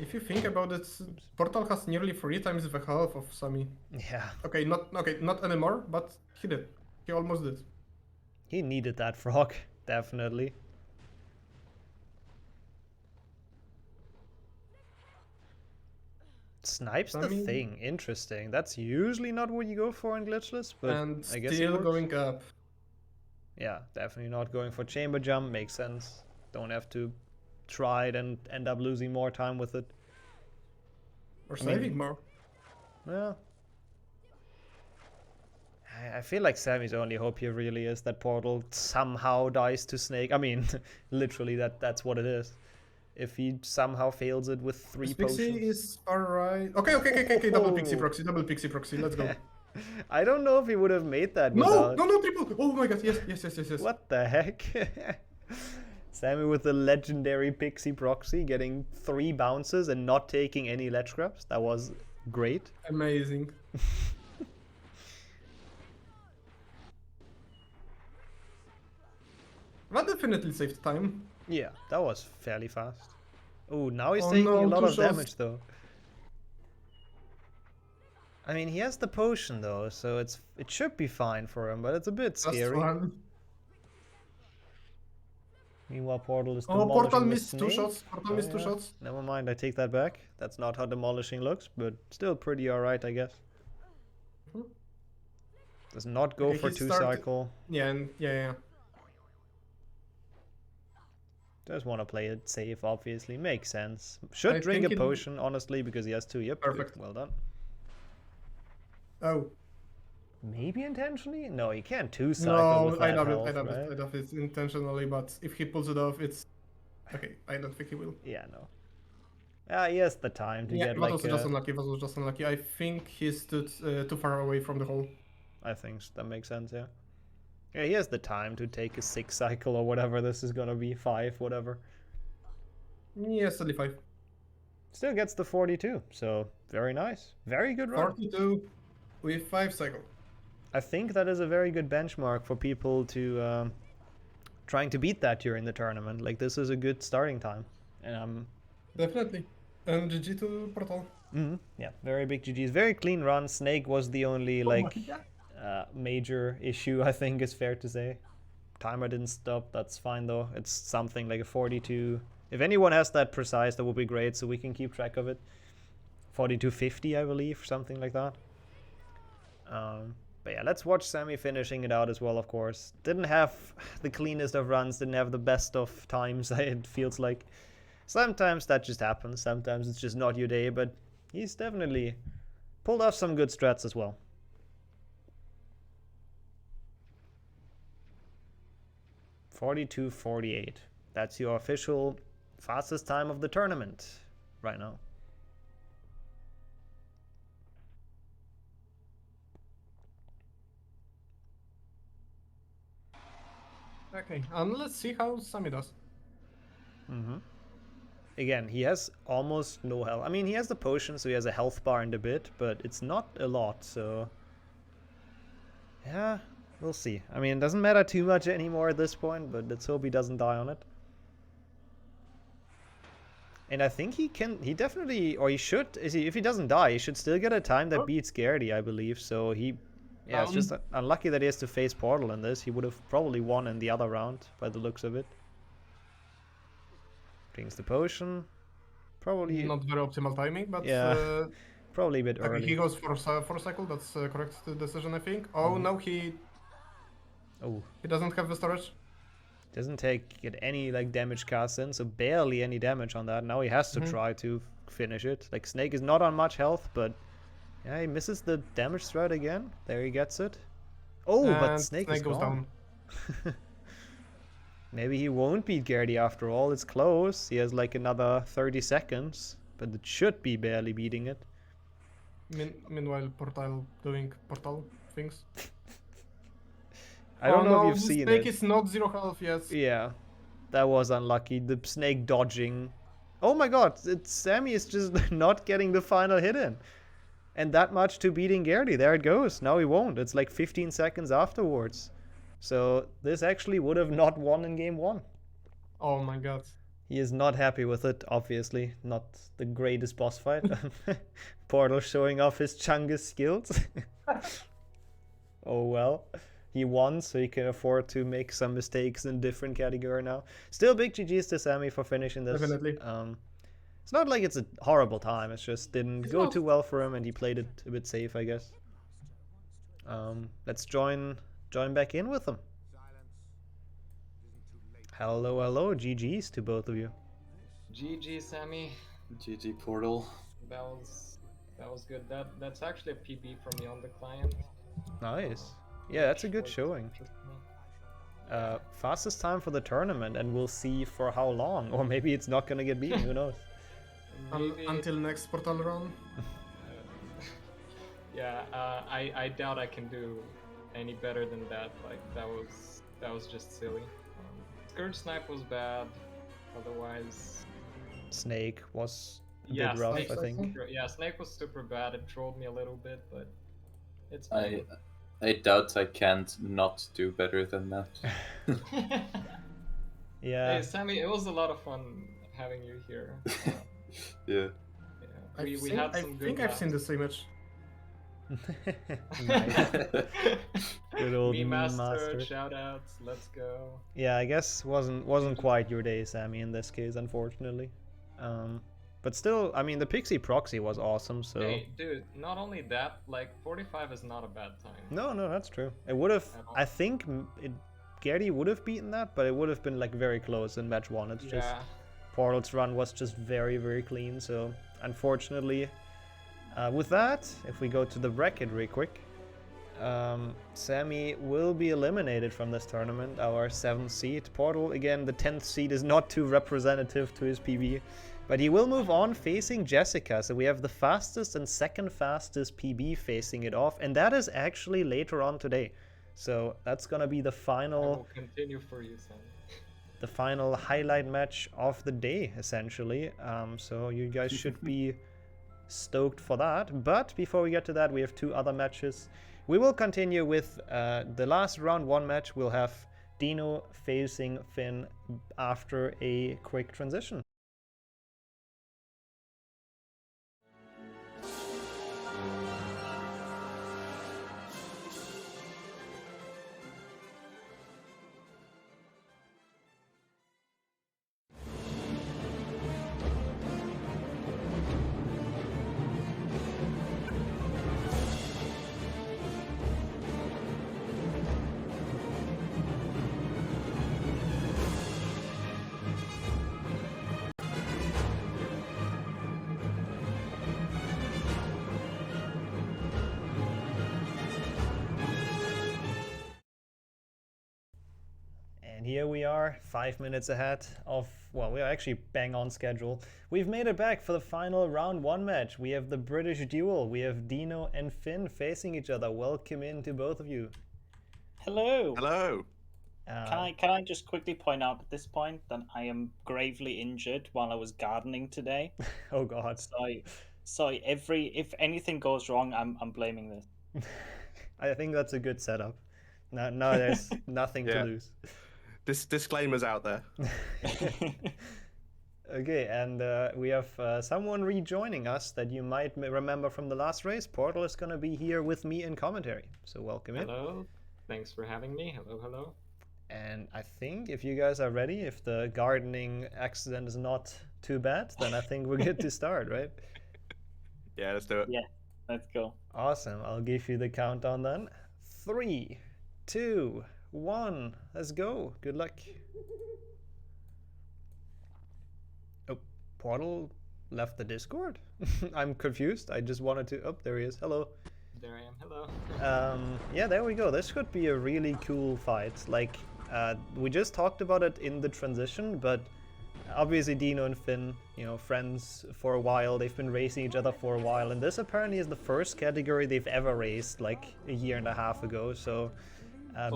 If you think about it, Portal has nearly 3 times the health of Sammy. Yeah. Okay, not anymore, but he did. He almost did. He needed that frog, definitely. Snipes the thing. Interesting. That's usually not what you go for in Glitchless, but and I guess still going up. Yeah, definitely not going for chamber jump. Makes sense. Don't have to try it and end up losing more time with it. Or saving more. Yeah. I feel like Sammy's only hope here really is that Portal somehow dies to Snake. I mean, literally that's what it is. if he somehow fails it with 3 Pixie potions. is alright. Okay. Double Pixie proxy. Let's go. I don't know if he would have made that No, without... triple. Oh my god, yes. What the heck? Sammy with the legendary Pixie proxy getting 3 bounces and not taking any ledge grabs. That was great. Amazing. That definitely saved time. Yeah, that was fairly fast. Oh, now he's Oh taking no, a lot 2 of shots. damage though. I mean, he has the potion though, so it should be fine for him, but it's a bit Just scary. one. Meanwhile, Portal is Oh, demolishing Portal the missed 2 snake. shots. Portal missed 2 shots. Never mind, I take that back. That's not how demolishing looks, but still pretty alright, I guess. Does not go Okay, for he 2 started- cycle. Yeah. Just want to play it safe, obviously. Makes sense. Should I drink a think it- potion, honestly, because he has 2. Yep, good. Perfect. Well done. Oh. Maybe intentionally? No, you can't 2 cycle No, with I that doubt health, it. right? I doubt it intentionally, but if he pulls it off, it's... Okay, I don't think he will. Yeah, no. He has the time to Yeah, get that like was just unlucky. I think he stood too far away from the hole. I think that makes sense, yeah. Yeah, he has the time to take a 6 cycle or whatever this is gonna be, 5, whatever. Yes, 35. Still gets the 42, so very nice. Very good run. 42 with 5 cycle. I think that is a very good benchmark for people to trying to beat that during the tournament. Like, this is a good starting time. And Definitely. And GG to Portal. yeah, very big GG's. Very clean run. Snake was the only, like, major issue, I think is fair to say. Timer didn't stop. That's fine, though. It's something like a 42. If anyone has that precise, that would be great, so we can keep track of it. 42.50, I believe, something like that. But yeah, let's watch Sammy finishing it out as well, of course. Didn't have the cleanest of runs, didn't have the best of times, it feels like. Sometimes that just happens, sometimes it's just not your day, but he's definitely pulled off some good strats as well. .42.48. That's your official fastest time of the tournament right now. Okay, and let's see how Sammy does. Again, he has almost no health. I mean, he has the potion, so he has a health bar and a bit, but it's not a lot, so... Yeah, we'll see. I mean, it doesn't matter too much anymore at this point, but let's hope he doesn't die on it. And I think he definitely, or he should, if he doesn't die, he should still get a time that beats Gerdi, I believe, so he... Yeah, it's just unlucky that he has to face Portal in this. He would have probably won in the other round, by the looks of it. Drinks the potion. Probably... Not very optimal timing, but... Yeah, probably a bit okay, early. he goes for cycle, that's correct decision, I think. Oh, no, he doesn't have the storage. Doesn't get any like damage cast in, so barely any damage on that. Now he has to try to finish it. Like, Snake is not on much health, but... Yeah, he misses the damage threat again. There he gets it. Oh, And but Snake is goes gone. down. Maybe he won't beat Gerdi after all. It's close. He has like another 30 seconds, but it should be barely beating it. Meanwhile, Portal doing Portal things. I don't know no, if you've seen Snake it. is not 0 health yet. Yeah, that was unlucky. The Snake dodging. Oh my god, Sammy is just not getting the final hit in. And that much to beating Gerdi. There it goes. Now he won't. It's like 15 seconds afterwards. So this actually would have not won in game 1. Oh my god. He is not happy with it, obviously. Not the greatest boss fight. Portal showing off his Chungus skills. Oh well. He won, so he can afford to make some mistakes in different category now. Still big GG's to Sammy for finishing this. Definitely. It's not like it's a horrible time. It just didn't go not. too well for him, and he played it a bit safe, I guess. Let's join back in with him. Hello, GG's to both of you. GG, Sammy. GG Portal. That was good. That's actually a PB from me on the client. Nice. Yeah, that's a good Quite showing. interesting. fastest time for the tournament, and we'll see for how long. Or maybe it's not gonna get beaten, who knows? Maybe, Until next portal run. yeah, I doubt I can do any better than that. Like that was just silly. Scourge Snipe was bad. Otherwise, Snake was a yeah, bit rough, Snake I was think. Snake was super bad. It trolled me a little bit, but it's fine. I doubt I can't not do better than that. Yeah. Hey Sammy, it was a lot of fun having you here. Yeah. We had some I good think I've seen maps. this image. Nice. Good old Me meme master, master. shoutouts, let's go. Yeah, I guess wasn't quite your day, Sammy, in this case, unfortunately. But still, I mean, the Pixie Proxy was awesome, so... Hey, dude, not only that, like, 45 is not a bad time. No, that's true. It would have... I think Gerdi would have beaten that, but it would have been, like, very close in match 1. It's just... Portal's run was just very, very clean, so... Unfortunately... with that, if we go to the bracket real quick... Sammy will be eliminated from this tournament, our 7th seed. Portal, again, the 10th seed is not too representative to his PB. But he will move on facing Jessica, so we have the fastest and second fastest PB facing it off, and that is actually later on today. So that's gonna be the final... I will continue for you, Sam. The final highlight match of the day, essentially. So you guys should be stoked for that. But before we get to that, we have 2 other matches. We will continue with the last round 1 match. We'll have Deano facing Finn after a quick transition. And here we are, 5 minutes ahead of, well, we are actually bang on schedule. We've made it back for the final round 1 match. We have the British duel. We have Deano and Finn facing each other. Welcome in to both of you. Hello. Hello. Can I just quickly point out at this point that I am gravely injured while I was gardening today? Oh God. So if anything goes wrong, I'm blaming this. I think that's a good setup. Now there's nothing to lose. This disclaimer's out there. Okay, and we have someone rejoining us that you might remember from the last race. Portal is going to be here with me in commentary, so welcome in. Hello, thanks for having me. Hello. And I think if you guys are ready, if the gardening accident is not too bad, then I think we're good to start, right? Yeah, let's do it. Yeah, let's go. Awesome, I'll give you the countdown then. 3, 2, 1, let's go. Good luck. Oh, Portal left the Discord? I'm confused. I just wanted to... Oh, there he is. Hello. There I am. Hello. Yeah, there we go. This could be a really cool fight. Like, we just talked about it in the transition, but obviously Deano and Finn, you know, friends for a while. They've been racing each other for a while, and this apparently is the first category they've ever raced, like a year and a half ago. So,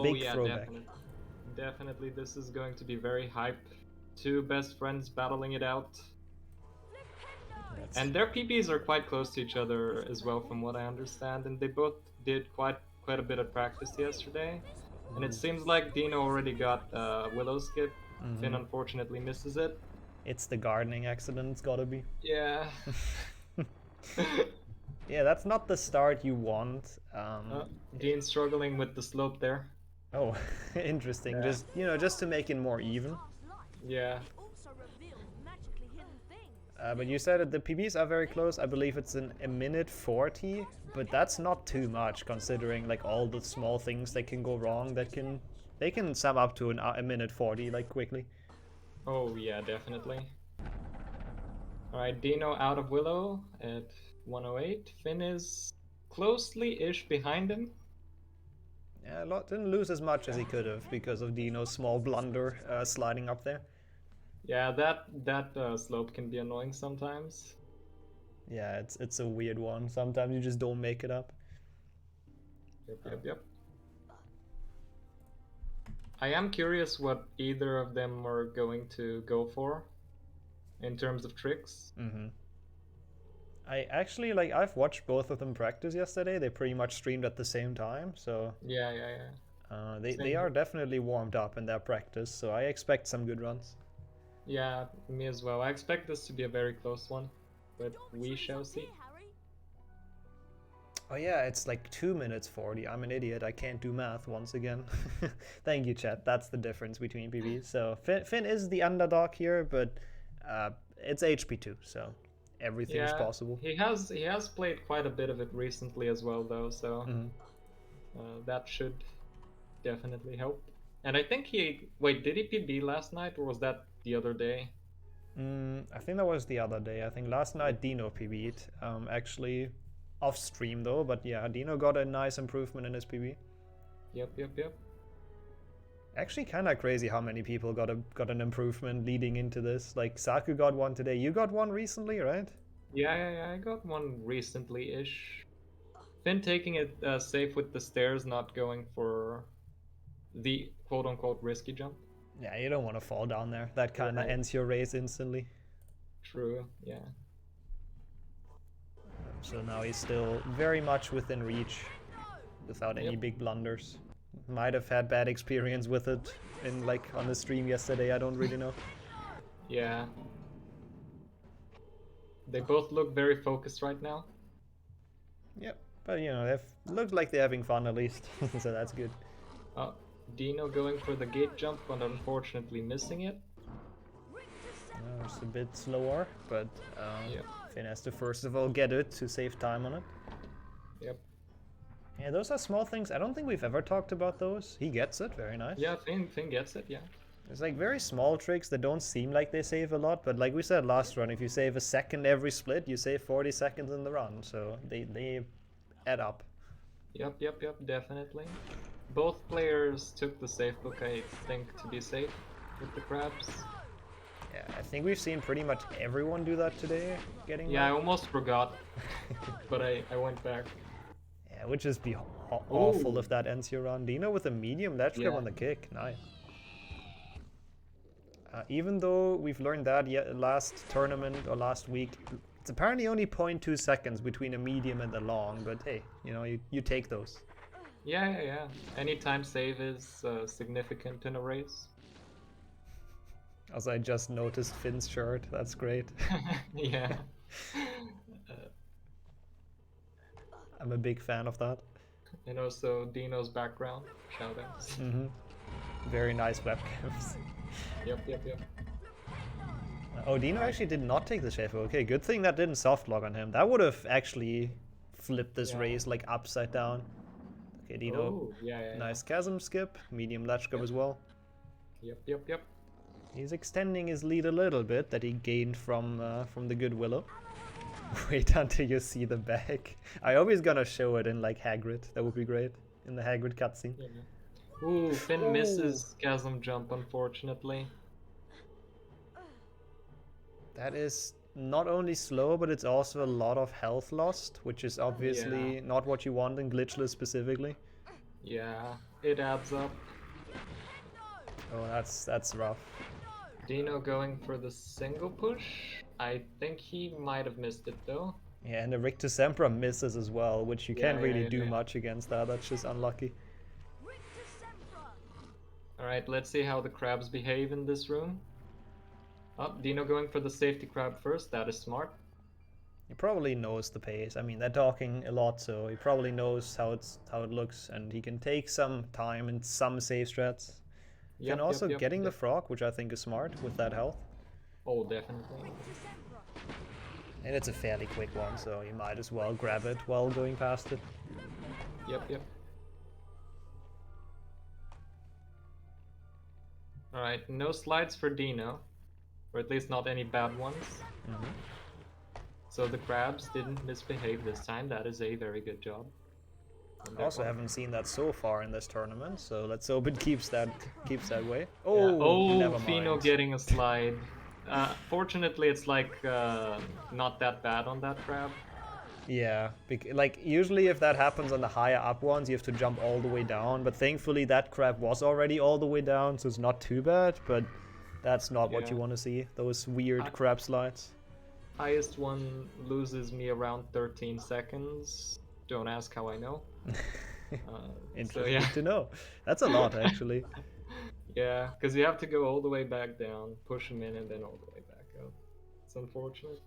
big throwback. Definitely, this is going to be very hype. 2 best friends battling it out. And their PBs are quite close to each other as well, from what I understand, and they both did quite a bit of practice yesterday. And it seems like Deano already got Willow skip. Finn unfortunately misses it. It's the gardening accident, it's gotta be. Yeah. Yeah, that's not the start you want. Dean's struggling with the slope there. Oh, interesting. Yeah. Just, you know, just to make it more even. Yeah. But you said that the PBs are very close. I believe it's in a minute 40, but that's not too much considering like all the small things that can go wrong. They can sum up to a minute 40 like quickly. Oh yeah, definitely. All right, Deano out of Willow at 108. Finn is closely-ish behind him. Yeah, didn't lose as much as he could have because of Deano's small blunder sliding up there. Yeah, that slope can be annoying sometimes. Yeah, it's a weird one. Sometimes you just don't make it up. Yep. I am curious what either of them are going to go for in terms of tricks. I actually, like, I've watched both of them practice yesterday. They pretty much streamed at the same time, so... Yeah. They are definitely warmed up in their practice, so I expect some good runs. Yeah, me as well. I expect this to be a very close one, but we shall see. Oh yeah, it's like 2 minutes 40. I'm an idiot. I can't do math once again. Thank you, chat. That's the difference between PBs. So Finn is the underdog here, but it's HP2, so everything is possible. He has played quite a bit of it recently as well, though. So that should definitely help. And I think did he PB last night, or was that the other day? I think that was the other day. I think last night Deano PB'd. Actually, off stream though, but yeah, Deano got a nice improvement in his PB. Yep. Actually, kind of crazy how many people got an improvement leading into this. Like Saku got one today. You got one recently, right? Yeah, I got one recently-ish. Finn taking it safe with the stairs, not going for the quote-unquote risky jump. Yeah, you don't want to fall down there. That kind of ends your race instantly. True, yeah. So now he's still very much within reach without any big blunders. Might have had bad experience with it in on the stream yesterday, I don't really know. Yeah. They both look very focused right now. Yep, but you know, they've looked like they're having fun at least, so that's good. Deano going for the gate jump, but unfortunately missing it. It's a bit slower, but Finn has to first of all get it to save time on it. Yep. Yeah, those are small things. I don't think we've ever talked about those. He gets it, very nice. Yeah, Finn gets it, yeah. It's like very small tricks that don't seem like they save a lot, but like we said last run, if you save a second every split, you save 40 seconds in the run, so they add up. Yep, definitely. Both players took the safe book, I think, to be safe with the crabs. Yeah, I think we've seen pretty much everyone do that today, getting I almost forgot, but I went back. Yeah, it would just be awful if that ends your run. Deano with a medium ledge grab on the kick, nice. Even though we've learned that last tournament or last week, it's apparently only 0.2 seconds between a medium and a long, but hey, you know, you take those. Yeah. Any time save is significant in a race. Also, I just noticed Finn's shirt. That's great. Yeah. I'm a big fan of that. And also Deano's background. Shoutouts. Very nice webcams. Yep. Oh, Deano actually did not take the Schaefer. Okay, good thing that didn't soft lock on him. That would have actually flipped this race like upside down. Okay, Deano. Nice chasm skip. Medium ledge grab as well. Yep. He's extending his lead a little bit that he gained from the good Willow. Wait until you see the back. I hope he's gonna show it in like Hagrid. That would be great. In the Hagrid cutscene. Ooh, Finn misses chasm jump, unfortunately. That is not only slow, but it's also a lot of health lost, which is obviously not what you want in Glitchless specifically. Yeah, it adds up. Oh, that's rough. Deano going for the single push. I think he might have missed it though. Yeah, and the Rictus Sempra misses as well, which you can't really do much against that. That's just unlucky. Alright, let's see how the crabs behave in this room. Deano going for the safety crab first. That is smart. He probably knows the pace. I mean, they're talking a lot, so he probably knows how it looks, and he can take some time and some safe strats. And also getting the frog, which I think is smart with that health. Oh, definitely. And it's a fairly quick one, so you might as well grab it while going past it. Yep. Alright, no slides for Deano. Or at least not any bad ones. So the crabs didn't misbehave this time. That is a very good job. I also haven't seen that so far in this tournament, so let's hope it keeps that way. Yeah. Oh, Oh, never Fino mind. getting a slide. Fortunately, it's like not that bad on that crab. Yeah, like usually if that happens on the higher up ones, you have to jump all the way down, but thankfully that crab was already all the way down, so it's not too bad, but that's not what you want to see, those weird crab slides. Highest one loses me around 13 seconds. Don't ask how I know. Interesting to know. That's a lot, actually. Yeah, because you have to go all the way back down, push him in, and then all the way back up. It's unfortunate.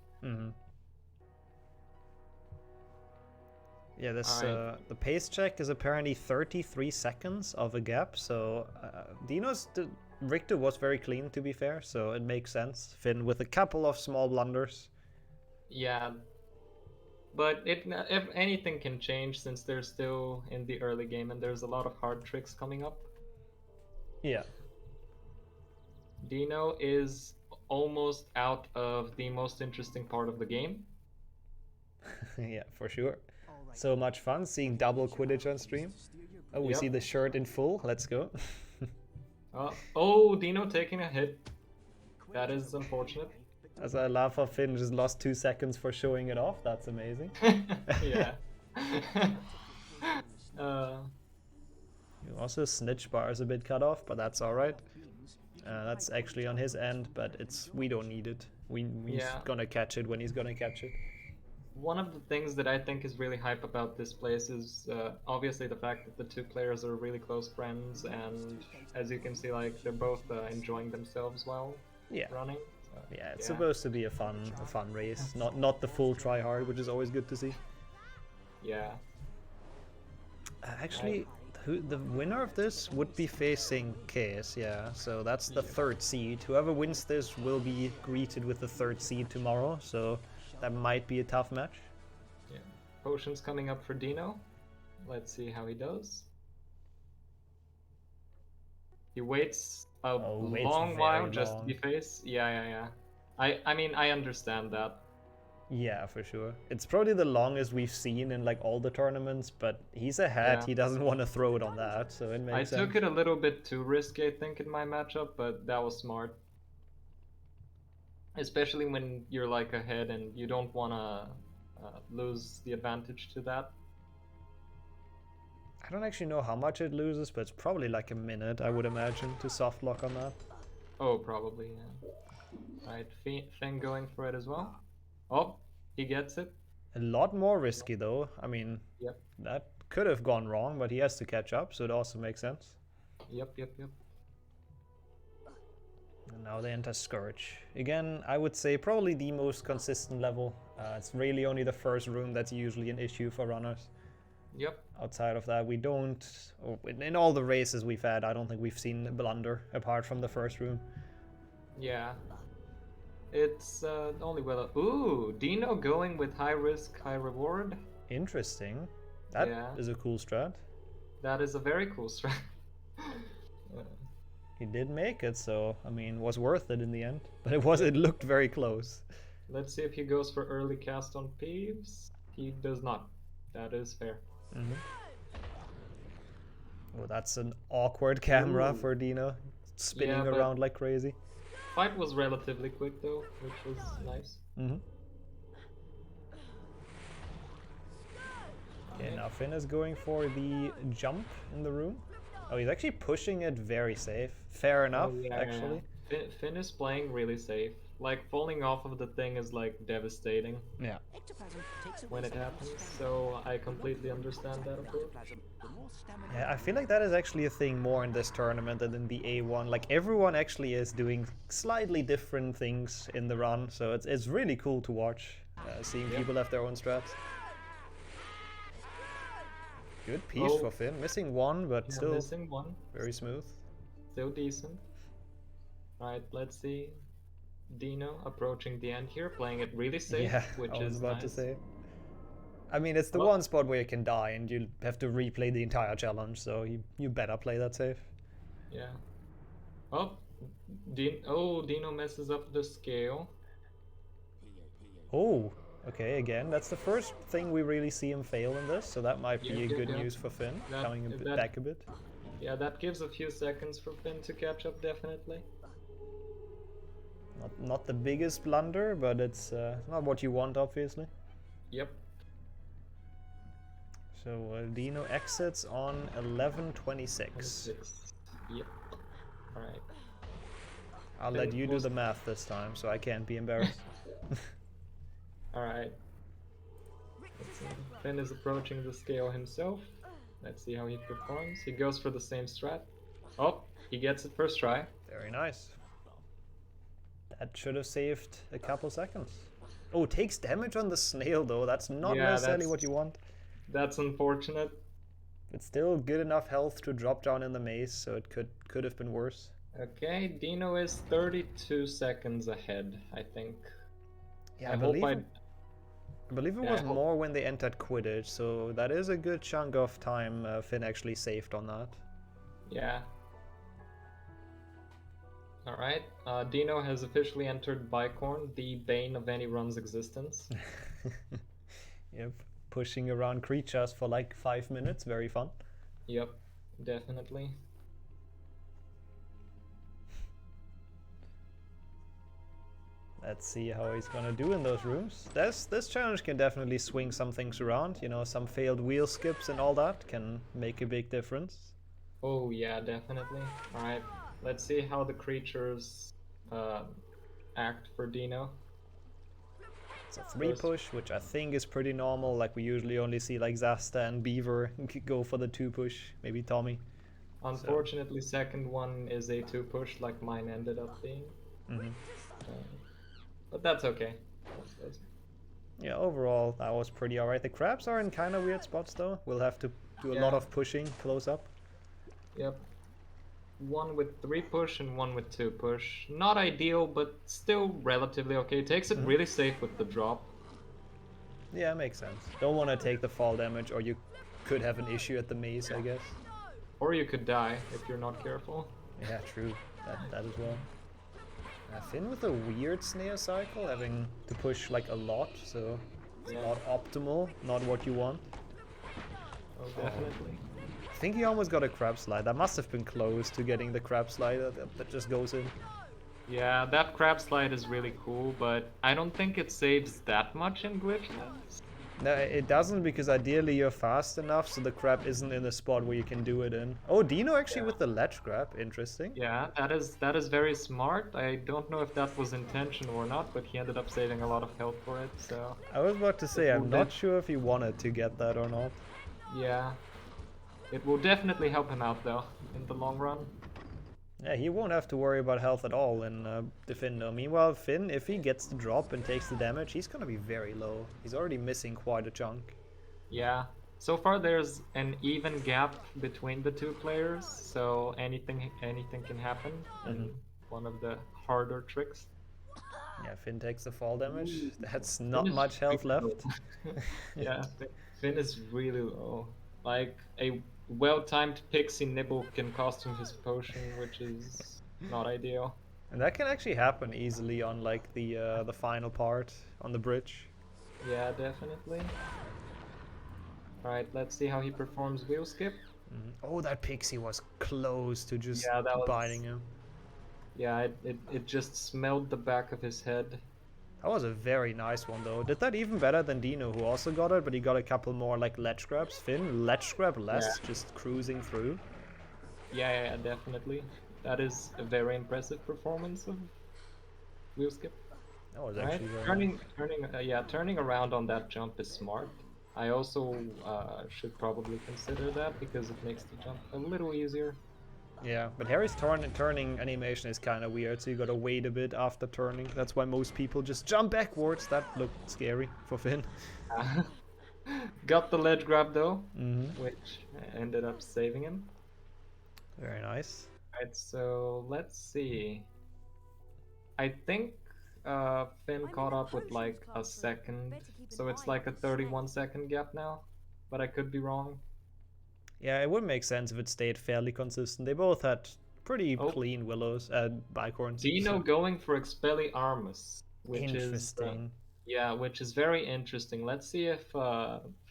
Yeah, this the pace check is apparently 33 seconds of a gap, so Richter was very clean, to be fair, so it makes sense. Finn with a couple of small blunders. Yeah, but if anything can change since they're still in the early game and there's a lot of hard tricks coming up. Yeah. Deano is almost out of the most interesting part of the game. Yeah, for sure. So much fun seeing double Quidditch on stream. Oh, we see the shirt in full. Let's go. Oh, Deano taking a hit. That is unfortunate. As I laugh, Finn just lost 2 seconds for showing it off. That's amazing. Yeah. Also, snitch bar is a bit cut off, but that's alright. That's actually on his end, but we don't need it. He's gonna catch it when he's gonna catch it. One of the things that I think is really hype about this place is obviously the fact that the two players are really close friends, and as you can see, like they're both enjoying themselves while running. So, yeah, it's supposed to be a fun race, not the full try hard, which is always good to see. Yeah. Actually, the winner of this would be facing Kees, yeah. So that's the 3rd seed. Whoever wins this will be greeted with the 3rd seed tomorrow. So that might be a tough match. Yeah. Potions coming up for Deano. Let's see how he does. He waits a long while just to be face. Yeah. I mean, I understand that. Yeah, for sure. It's probably the longest we've seen in like all the tournaments, but he's ahead. Yeah. He doesn't want to throw it on that, so it makes sense. I took it a little bit too risky, I think, in my matchup, but that was smart. Especially when you're like ahead and you don't want to lose the advantage to that. I don't actually know how much it loses, but it's probably like a minute, I would imagine, to soft lock on that. Oh, probably, yeah. Alright, Finn going for it as well. Oh, he gets it. A lot more risky though. I mean, that could have gone wrong, but he has to catch up, so it also makes sense. Yep. And now they enter Scourge. Again, I would say probably the most consistent level. It's really only the first room that's usually an issue for runners. Yep. Outside of that, we don't... in all the races we've had, I don't think we've seen a blunder, apart from the first room. Yeah. It's only well... Ooh, Deano going with high risk, high reward. Interesting. That is a cool strat. That is a very cool strat. He did make it, so I mean, was worth it in the end. But it looked very close. Let's see if he goes for early cast on Peeves. He does not. That is fair. Oh, that's an awkward camera for Deano, spinning around like crazy. Fight was relatively quick though, which was nice. Okay, now Finn is going for the jump in the room. Oh, he's actually pushing it very safe. Fair enough, actually. Yeah. Finn is playing really safe. Like, falling off of the thing is, like, devastating. Yeah. When it happens, so I completely understand that approach. Yeah, I feel like that is actually a thing more in this tournament than in the A1. Like, everyone actually is doing slightly different things in the run, so it's really cool to watch, seeing people have their own strats. Good piece for Finn. Missing one, but still missing one. Very smooth. Still decent. Right, let's see. Deano approaching the end here, playing it really safe, which I was is about nice. to say. I mean, it's the one spot where you can die and you have to replay the entire challenge, so you better play that safe. Yeah. Oh, Deano messes up the scale. Oh, Okay, again, that's the first thing we really see him fail in this, so that might be good news for Finn, coming back a bit. Yeah, that gives a few seconds for Finn to catch up, definitely. Not the biggest blunder, but it's not what you want, obviously. Yep. So Deano exits on 11:26. Yep. Alright. I'll let you do the math this time, so I can't be embarrassed. Alright. Finn is approaching the scale himself. Let's see how he performs. He goes for the same strat. Oh, he gets it first try. Very nice. That should have saved a couple seconds. Oh, takes damage on the snail though. That's not necessarily what you want. That's unfortunate. It's still good enough health to drop down in the maze, so it could have been worse. Okay, Deano is 32 seconds ahead, I think. Yeah, I believe it was more when they entered Quidditch, so that is a good chunk of time Finn actually saved on that. Yeah. Alright, Deano has officially entered Bicorn, the bane of any run's existence. Yep, pushing around creatures for like 5 minutes, very fun. Yep, definitely. Let's see how he's gonna do in those rooms. This challenge can definitely swing some things around, you know, some failed wheel skips and all that can make a big difference. Oh yeah, definitely. Alright, let's see how the creatures act for Deano. It's a 3 push, which I think is pretty normal, like we usually only see like Zasta and Beaver go for the 2 push, maybe Tommy. Unfortunately, second one is a 2 push like mine ended up being. But that's okay. Yeah, overall that was pretty alright. The crabs are in kind of weird spots though. We'll have to do a lot of pushing close up. Yep. One with 3 push and one with 2 push. Not ideal, but still relatively okay. Takes it really safe with the drop. Yeah, makes sense. Don't want to take the fall damage, or you could have an issue at the maze, I guess. Or you could die if you're not careful. Yeah, true. That as well. Finn with a weird snare cycle, having to push like a lot, so it's not optimal, not what you want. Oh, definitely. I think he almost got a crab slide. That must have been close to getting the crab slide that just goes in. Yeah, that crab slide is really cool, but I don't think it saves that much in Glitchless. No, it doesn't, because ideally you're fast enough so the crab isn't in a spot where you can do it in. Oh, Deano actually with the ledge grab, interesting. Yeah, that is very smart. I don't know if that was intentional or not, but he ended up saving a lot of health for it, so... I was about to say, I'm not sure if he wanted to get that or not. Yeah. It will definitely help him out though, in the long run. Yeah, he won't have to worry about health at all in Defendo. Meanwhile, Finn, if he gets the drop and takes the damage, he's gonna be very low. He's already missing quite a chunk. Yeah. So far there's an even gap between the 2 players, so anything can happen. And one of the harder tricks. Yeah, Finn takes the fall damage. That's not much health left. Yeah, Finn is really low. Like, a well-timed pixie nibble can cost him his potion, which is not ideal. And that can actually happen easily on like the final part on the bridge. Yeah, definitely. Alright, let's see how he performs wheel skip. Oh, that pixie was close to just that was... biting him. Yeah, it just smelled the back of his head. That was a very nice one though. Did that even better than Deano, who also got it, but he got a couple more like ledge grabs. Finn, ledge grab less, just cruising through. Yeah, definitely. That is a very impressive performance of wheel skip. That was actually very turning around on that jump is smart. I also should probably consider that because it makes the jump a little easier. Yeah, but Harry's turning animation is kind of weird, so you gotta wait a bit after turning. That's why most people just jump backwards. That looked scary for Finn. Got the ledge grab though, which ended up saving him. Very nice. Alright, so let's see. I think Finn caught up with like a second, so it's like a 31-second gap now, but I could be wrong. Yeah, it would make sense if it stayed fairly consistent. They both had pretty clean willows, bicorns. Deano going for Expelliarmus, which interesting. Yeah, which is very interesting. Let's see if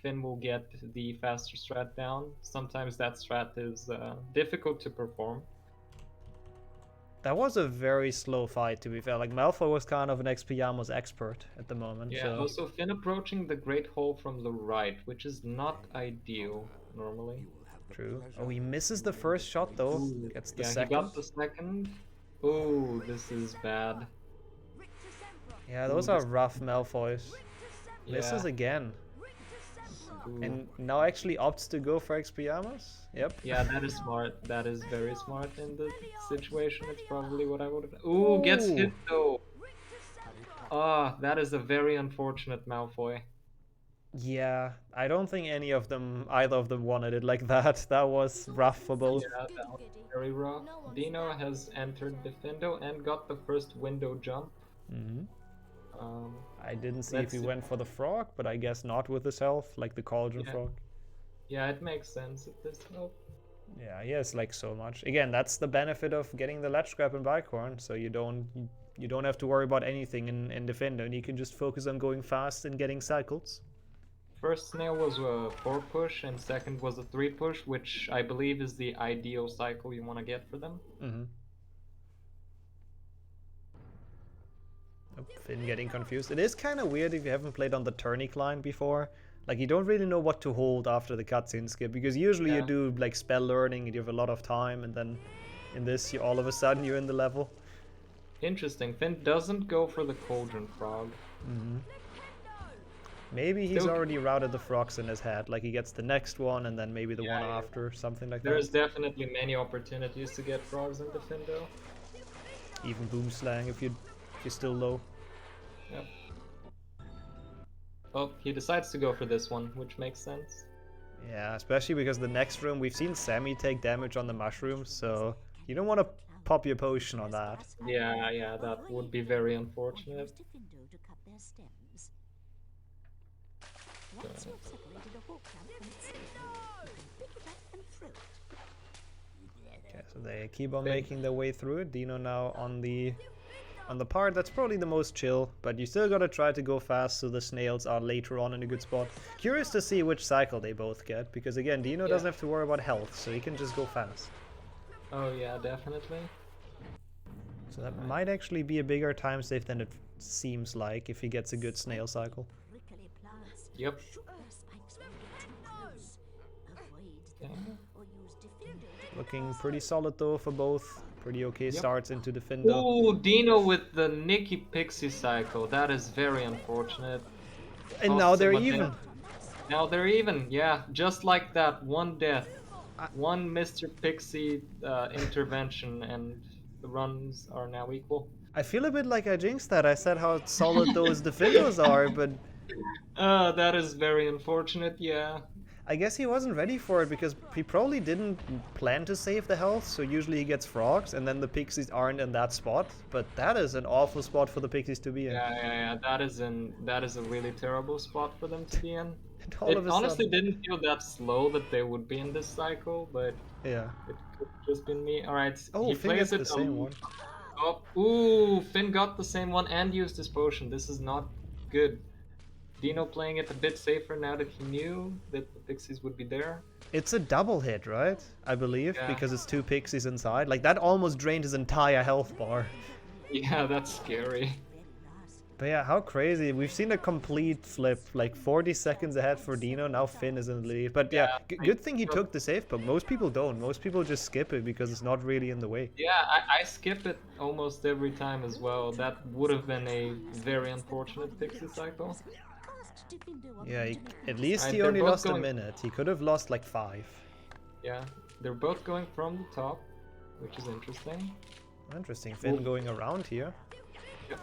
Finn will get the faster strat down. Sometimes that strat is difficult to perform. That was a very slow fight, to be fair. Like, Malfoy was kind of an Expelliarmus expert at the moment. Yeah, so. also Finn approaching the Great Hole from the right, which is not ideal normally. True. Oh, he misses the first shot though. Ooh, Gets the yeah, second. he got the second. Oh, this is bad. Yeah, those are rough Malfoys. Misses Yeah. again. Ooh. And now actually opts to go for Expelliarmus? Yep. Yeah, that is smart. That is very smart in the situation. It's probably what I would have. Ooh, gets hit though. Ah, that is a very unfortunate Malfoy. Yeah, I don't think either of them wanted it like that. That was rough for both. Yeah, that was very rough. Deano has entered Defendo and got the first window jump. Mm-hmm. I didn't see if he went for the frog, but I guess not with his health, like the cauldron frog. Yeah, it makes sense at this level. Yeah, he has like so much. Again, that's the benefit of getting the ledge grab in Bicorn, so you don't have to worry about anything in Defender, and you can just focus on going fast and getting cycles. First snail was a 4 push, and second was a 3 push, which I believe is the ideal cycle you want to get for them. Mm-hmm. Oh, Finn getting confused. It is kind of weird if you haven't played on the Tournicline before. Like, you don't really know what to hold after the cutscene skip, because usually you do like spell learning and you have a lot of time, and then in this, all of a sudden you're in the level. Interesting. Finn doesn't go for the cauldron frog. Mm-hmm. Maybe he's already routed the frogs in his head, like he gets the next one and then maybe the one after, something like that. There's definitely many opportunities to get frogs in Defendo. Even Boomslang if you're still low. Yep. Oh, he decides to go for this one, which makes sense. Yeah, especially because the next room, we've seen Sammy take damage on the mushrooms, so you don't want to pop your potion on that. Yeah, that would be very unfortunate. Okay, so they keep on making their way through it. Deano now on the part that's probably the most chill, but you still gotta try to go fast so the snails are later on in a good spot. Curious to see which cycle they both get, because again, Deano doesn't have to worry about health, so he can just go fast. Oh yeah, definitely. So that might actually be a bigger time save than it seems like if he gets a good snail cycle. Yep. Looking pretty solid though for both. Pretty okay starts into Defendo. Ooh, Deano with the Nicky Pixie cycle. That is very unfortunate. And now they're even. Now they're even, yeah. Just like that, one death. One Mr. Pixie intervention and the runs are now equal. I feel a bit like I jinxed that. I said how solid those Defendos are, but... that is very unfortunate, yeah. I guess he wasn't ready for it because he probably didn't plan to save the health, so usually he gets frogs and then the pixies aren't in that spot, but that is an awful spot for the pixies to be in. Yeah, that is a really terrible spot for them to be in. It honestly didn't feel that slow that they would be in this cycle, but yeah, it could have just been me. Alright, oh, he Finn plays gets the same one. Oh, ooh, Finn got the same one and used his potion. This is not good. Deano playing it a bit safer now that he knew that the pixies would be there. It's a double hit, right? I believe, because it's 2 pixies inside. Like, that almost drained his entire health bar. Yeah, that's scary. But yeah, how crazy. We've seen a complete flip, like 40 seconds ahead for Deano, now Finn is in the lead. But yeah, good thing he took the save poke. Most people don't. Most people just skip it because it's not really in the way. Yeah, I skip it almost every time as well. That would have been a very unfortunate pixie cycle. Yeah, at least he only lost a minute. He could have lost like 5. Yeah, they're both going from the top, which is interesting. Interesting. Finn going around here. Yep.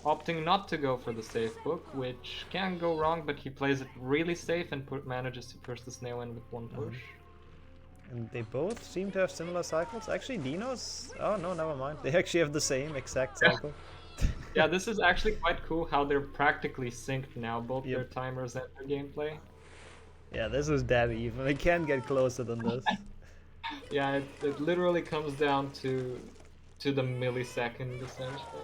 Opting not to go for the safe book, which can go wrong, but he plays it really safe and manages to push the snail in with 1 push. And they both seem to have similar cycles. Actually, Deano's... Oh, no, never mind. They actually have the same exact cycle. Yeah, this is actually quite cool how they're practically synced now, both their timers and their gameplay. Yeah, this is dead even. It can't get closer than this. Yeah, it literally comes down to the millisecond, essentially.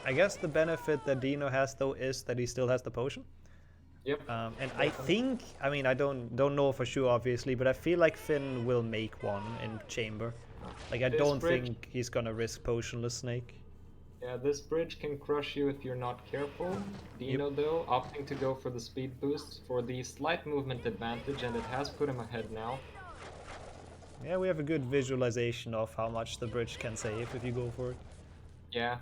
I guess the benefit that Deano has though is that he still has the potion. Yep. And I think, I mean, I don't know for sure, obviously, but I feel like Finn will make one in chamber. Like, I don't think he's gonna risk potionless snake. Yeah, this bridge can crush you if you're not careful. Deano, though, opting to go for the speed boost for the slight movement advantage, and it has put him ahead now. Yeah, we have a good visualization of how much the bridge can save if you go for it. Yeah.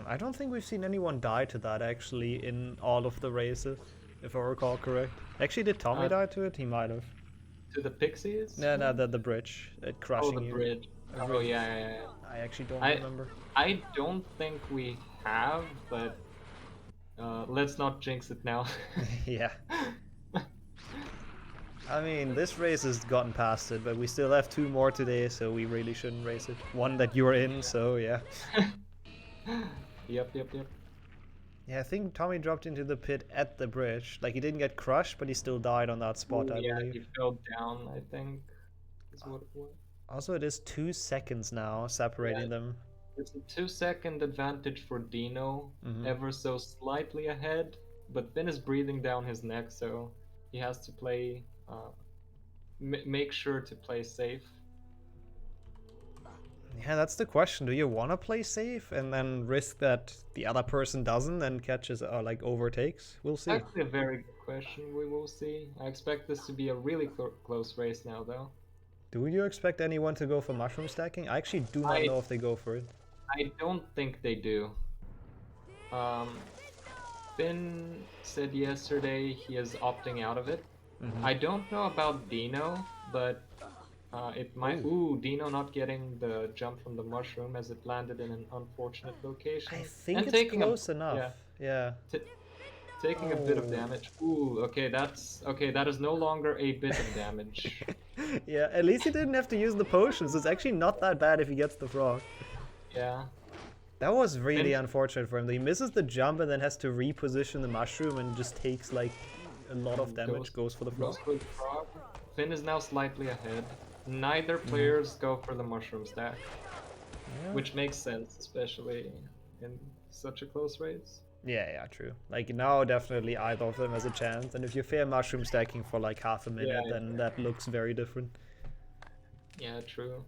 I don't think we've seen anyone die to that, actually, in all of the races, if I recall correct. Actually, did Tommy die to it? He might have. To the pixies? No, the bridge. Crushing you. Oh, the bridge. Oh, yeah. I actually don't remember. I don't think we have, but let's not jinx it now. Yeah. I mean, this race has gotten past it, but we still have 2 more today, so we really shouldn't race it. One that you're in, so yeah. Yep. Yeah, I think Tommy dropped into the pit at the bridge. Like, he didn't get crushed, but he still died on that spot, I believe. He fell down, I think, is what it was. Also, it is 2 seconds now separating them. It's a 2-second advantage for Deano, ever so slightly ahead, but Finn is breathing down his neck, so he has to play, make sure to play safe. Yeah, that's the question. Do you want to play safe and then risk that the other person doesn't and catches or like overtakes? We'll see. Actually, a very good question. We will see. I expect this to be a really close race now, though. Do you expect anyone to go for mushroom stacking? I actually do not know if they go for it. I don't think they do. Finn said yesterday he is opting out of it. I don't know about Deano, but it might. Ooh, Deano not getting the jump from the mushroom as it landed in an unfortunate location. I think it's close enough. Yeah. Taking a bit of damage. Ooh, okay, that is no longer a bit of damage. Yeah, at least he didn't have to use the potions. It's actually not that bad if he gets the frog. Yeah. That was really unfortunate for him. He misses the jump and then has to reposition the mushroom and just takes like a lot of damage. Goes for the frog. Finn is now slightly ahead. Neither players go for the mushroom stack, which makes sense, especially in such a close race. Yeah, true. Like now, definitely either of them has a chance. And if you fail mushroom stacking for like half a minute, then that looks very different. Yeah, true.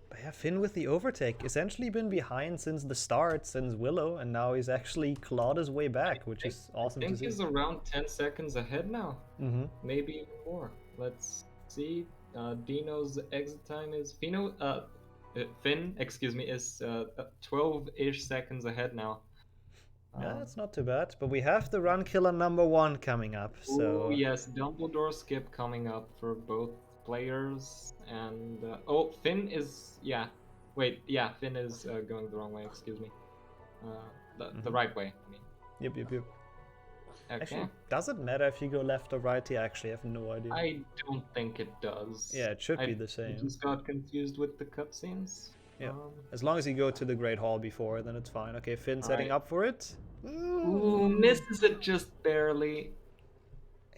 But yeah, Finn with the overtake. Essentially been behind since the start, since Willow, and now he's actually clawed his way back, which is awesome to see. I think he's around 10 seconds ahead now. Maybe even more. Let's see. Deano's exit time is Finn, excuse me, is 12-ish seconds ahead now. Yeah, that's not too bad. But we have the run killer _1 coming up. So yes, Dumbledore skip coming up for both players, and Finn is Finn is going the wrong way. Excuse me, the right way. I mean. Yep. Okay. Actually, does it matter if you go left or right? I actually have no idea. I don't think it does. Yeah, it should be the same. I just got confused with the cutscenes. Yeah, as long as you go to the Great Hall before, then it's fine. Okay, Finn setting up for it. Ooh, misses it just barely.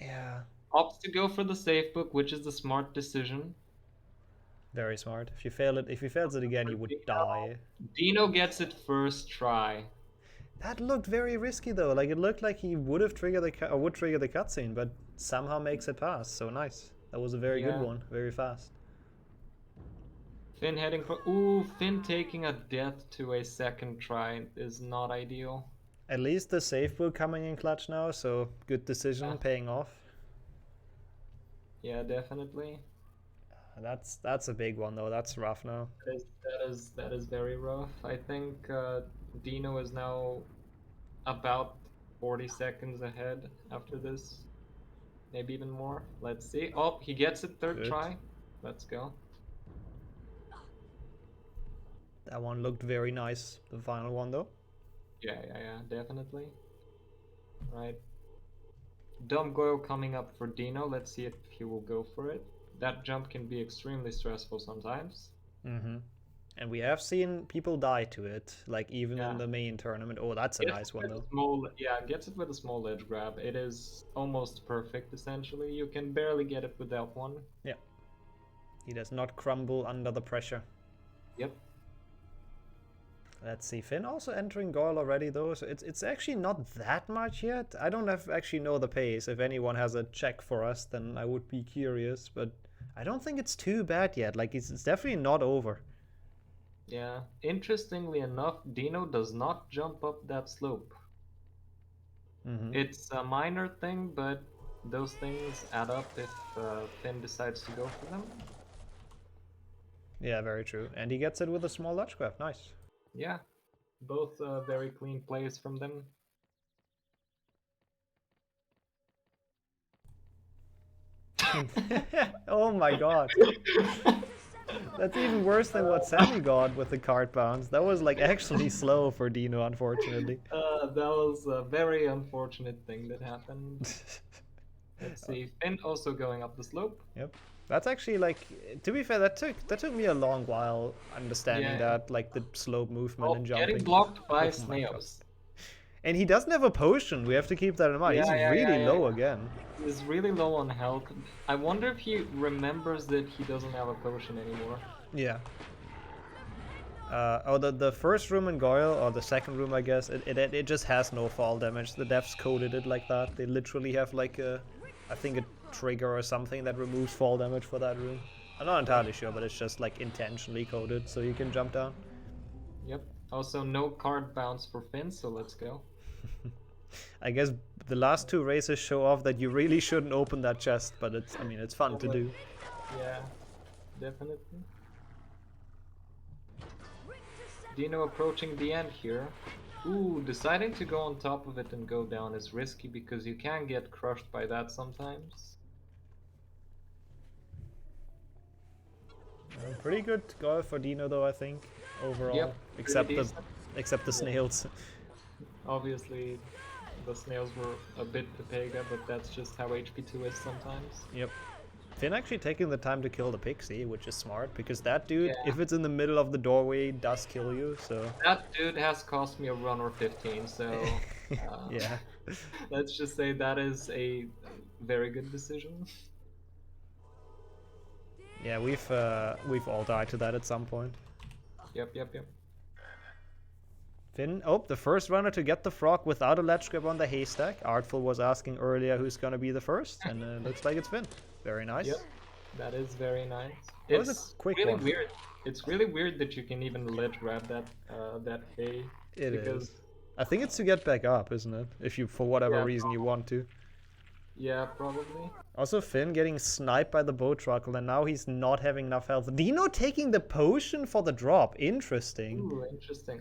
Yeah. Opts to go for the safe book, which is the smart decision. Very smart. If you fail it, if he fails it again, you would die. Deano gets it first try. That looked very risky though. Like it looked like he would have triggered would trigger the cutscene, but somehow makes it pass. So nice. That was a very good one. Very fast. Finn heading for Finn taking a death to a second try is not ideal. At least the safe book coming in clutch now, so good decision paying off. Yeah, definitely. That's a big one though. That's rough now. That is very rough. I think Deano is now about 40 seconds ahead after this. Maybe even more. Let's see. Oh, he gets it third try. Let's go. That one looked very nice. The final one though. Yeah, definitely. Right. Dumb Goyle coming up for Deano. Let's see if he will go for it. That jump can be extremely stressful sometimes. And we have seen people die to it, like even in the main tournament. Oh, that's a nice one though. Gets it with a small edge grab. It is almost perfect, essentially. You can barely get it without one. Yeah. He does not crumble under the pressure. Yep. Let's see, Finn also entering Goyle already though, so it's actually not that much yet. I don't actually know the pace. If anyone has a check for us, then I would be curious, but I don't think it's too bad yet. Like, it's definitely not over. Yeah, interestingly enough, Deano does not jump up that slope. It's a minor thing, but those things add up if Finn decides to go for them. Yeah, very true. And he gets it with a small ledge grab. Nice. Yeah, both very clean plays from them. Oh my god. That's even worse than what Sammy got with the card bounce. That was like actually slow for Deano, unfortunately. That was a very unfortunate thing that happened. Let's see, Finn also going up the slope. Yep. That's actually, like, to be fair, that took me a long while understanding that, like the slope movement and jumping. Getting blocked by snails. And he doesn't have a potion, we have to keep that in mind. He's really low again. He's really low on health. I wonder if he remembers that he doesn't have a potion anymore. Yeah. The first room in Goyle, or the second room I guess, it just has no fall damage. The devs coded it like that. They literally have like I think a trigger or something that removes fall damage for that room. I'm not entirely sure, but it's just like intentionally coded so you can jump down. Yep. Also no card bounce for Finn, so let's go. I guess the last two races show off that you really shouldn't open that chest, but it's fun to do. Yeah, definitely. Deano approaching the end here. Ooh, deciding to go on top of it and go down is risky because you can get crushed by that sometimes. Pretty good goal for Deano though, I think, overall. Yep, except the snails. Obviously, the snails were a bit Pepega, but that's just how HP2 is sometimes. Yep. Finn actually taking the time to kill the pixie, which is smart, because that dude, if it's in the middle of the doorway, does kill you, so... That dude has cost me a run or 15, so... yeah. Let's just say that is a very good decision. Yeah, we've all died to that at some point. Yep. Finn, the first runner to get the frog without a ledge grab on the haystack. Artful was asking earlier who's gonna be the first, and it looks like it's Finn. Very nice. Yep, that is very nice. That was a quick really one. Weird. It's really weird that you can even ledge grab that hay. It is. I think it's to get back up, isn't it? If you, for whatever reason, you want to. Yeah, probably. Also, Finn getting sniped by the bow truckle, and now he's not having enough health. Deano taking the potion for the drop. Interesting. Ooh, interesting.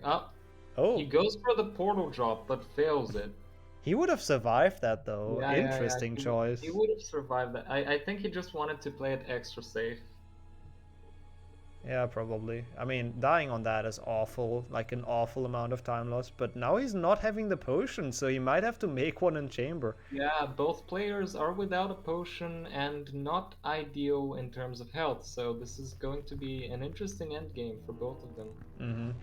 Oh. He goes for the portal drop, but fails it. He would have survived that, though. Yeah, Interesting choice. He would have survived that. I think he just wanted to play it extra safe. Yeah, probably. I mean, dying on that is awful, like an awful amount of time loss, but now he's not having the potion, so he might have to make one in chamber. Yeah, both players are without a potion and not ideal in terms of health, so this is going to be an interesting endgame for both of them.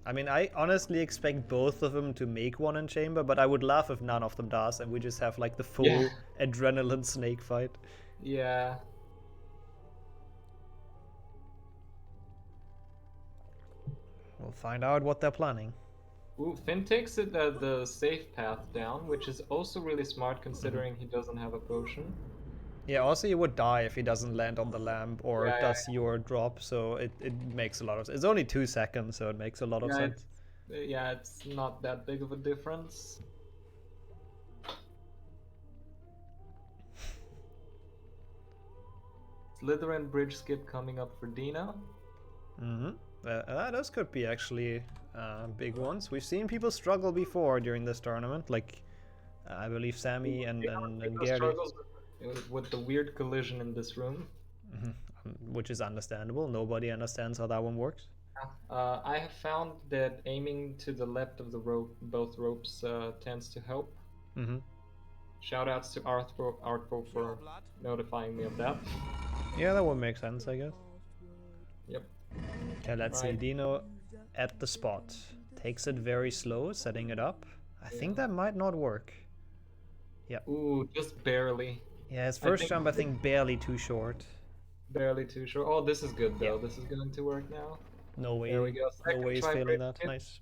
I mean, I honestly expect both of them to make one in chamber, but I would laugh if none of them does, and we just have like the full adrenaline snake fight. Yeah. We'll find out what they're planning. Ooh, Finn takes it the safe path down, which is also really smart considering he doesn't have a potion. Yeah, also he would die if he doesn't land on the lamp or does your drop, so it makes a lot of sense. It's only 2 seconds, so it makes a lot of sense. It's not that big of a difference. Slytherin bridge skip coming up for Deano. Those could be actually big ones. We've seen people struggle before during this tournament, like I believe Sammy and Gerdi. With the weird collision in this room. Which is understandable. Nobody understands how that one works. I have found that aiming to the left of the rope, both ropes, tends to help. Shoutouts to Artful for notifying me of that. Yeah, that would make sense, I guess. Yep. Okay, let's see. Deano at the spot. Takes it very slow, setting it up. I think that might not work. Yeah. Ooh, just barely. Yeah, his first jump, I think, barely too short. Barely too short. Oh, this is good, though. This is going to work now. No way. There we go. No Second way he's try, failing great that. skip. Nice.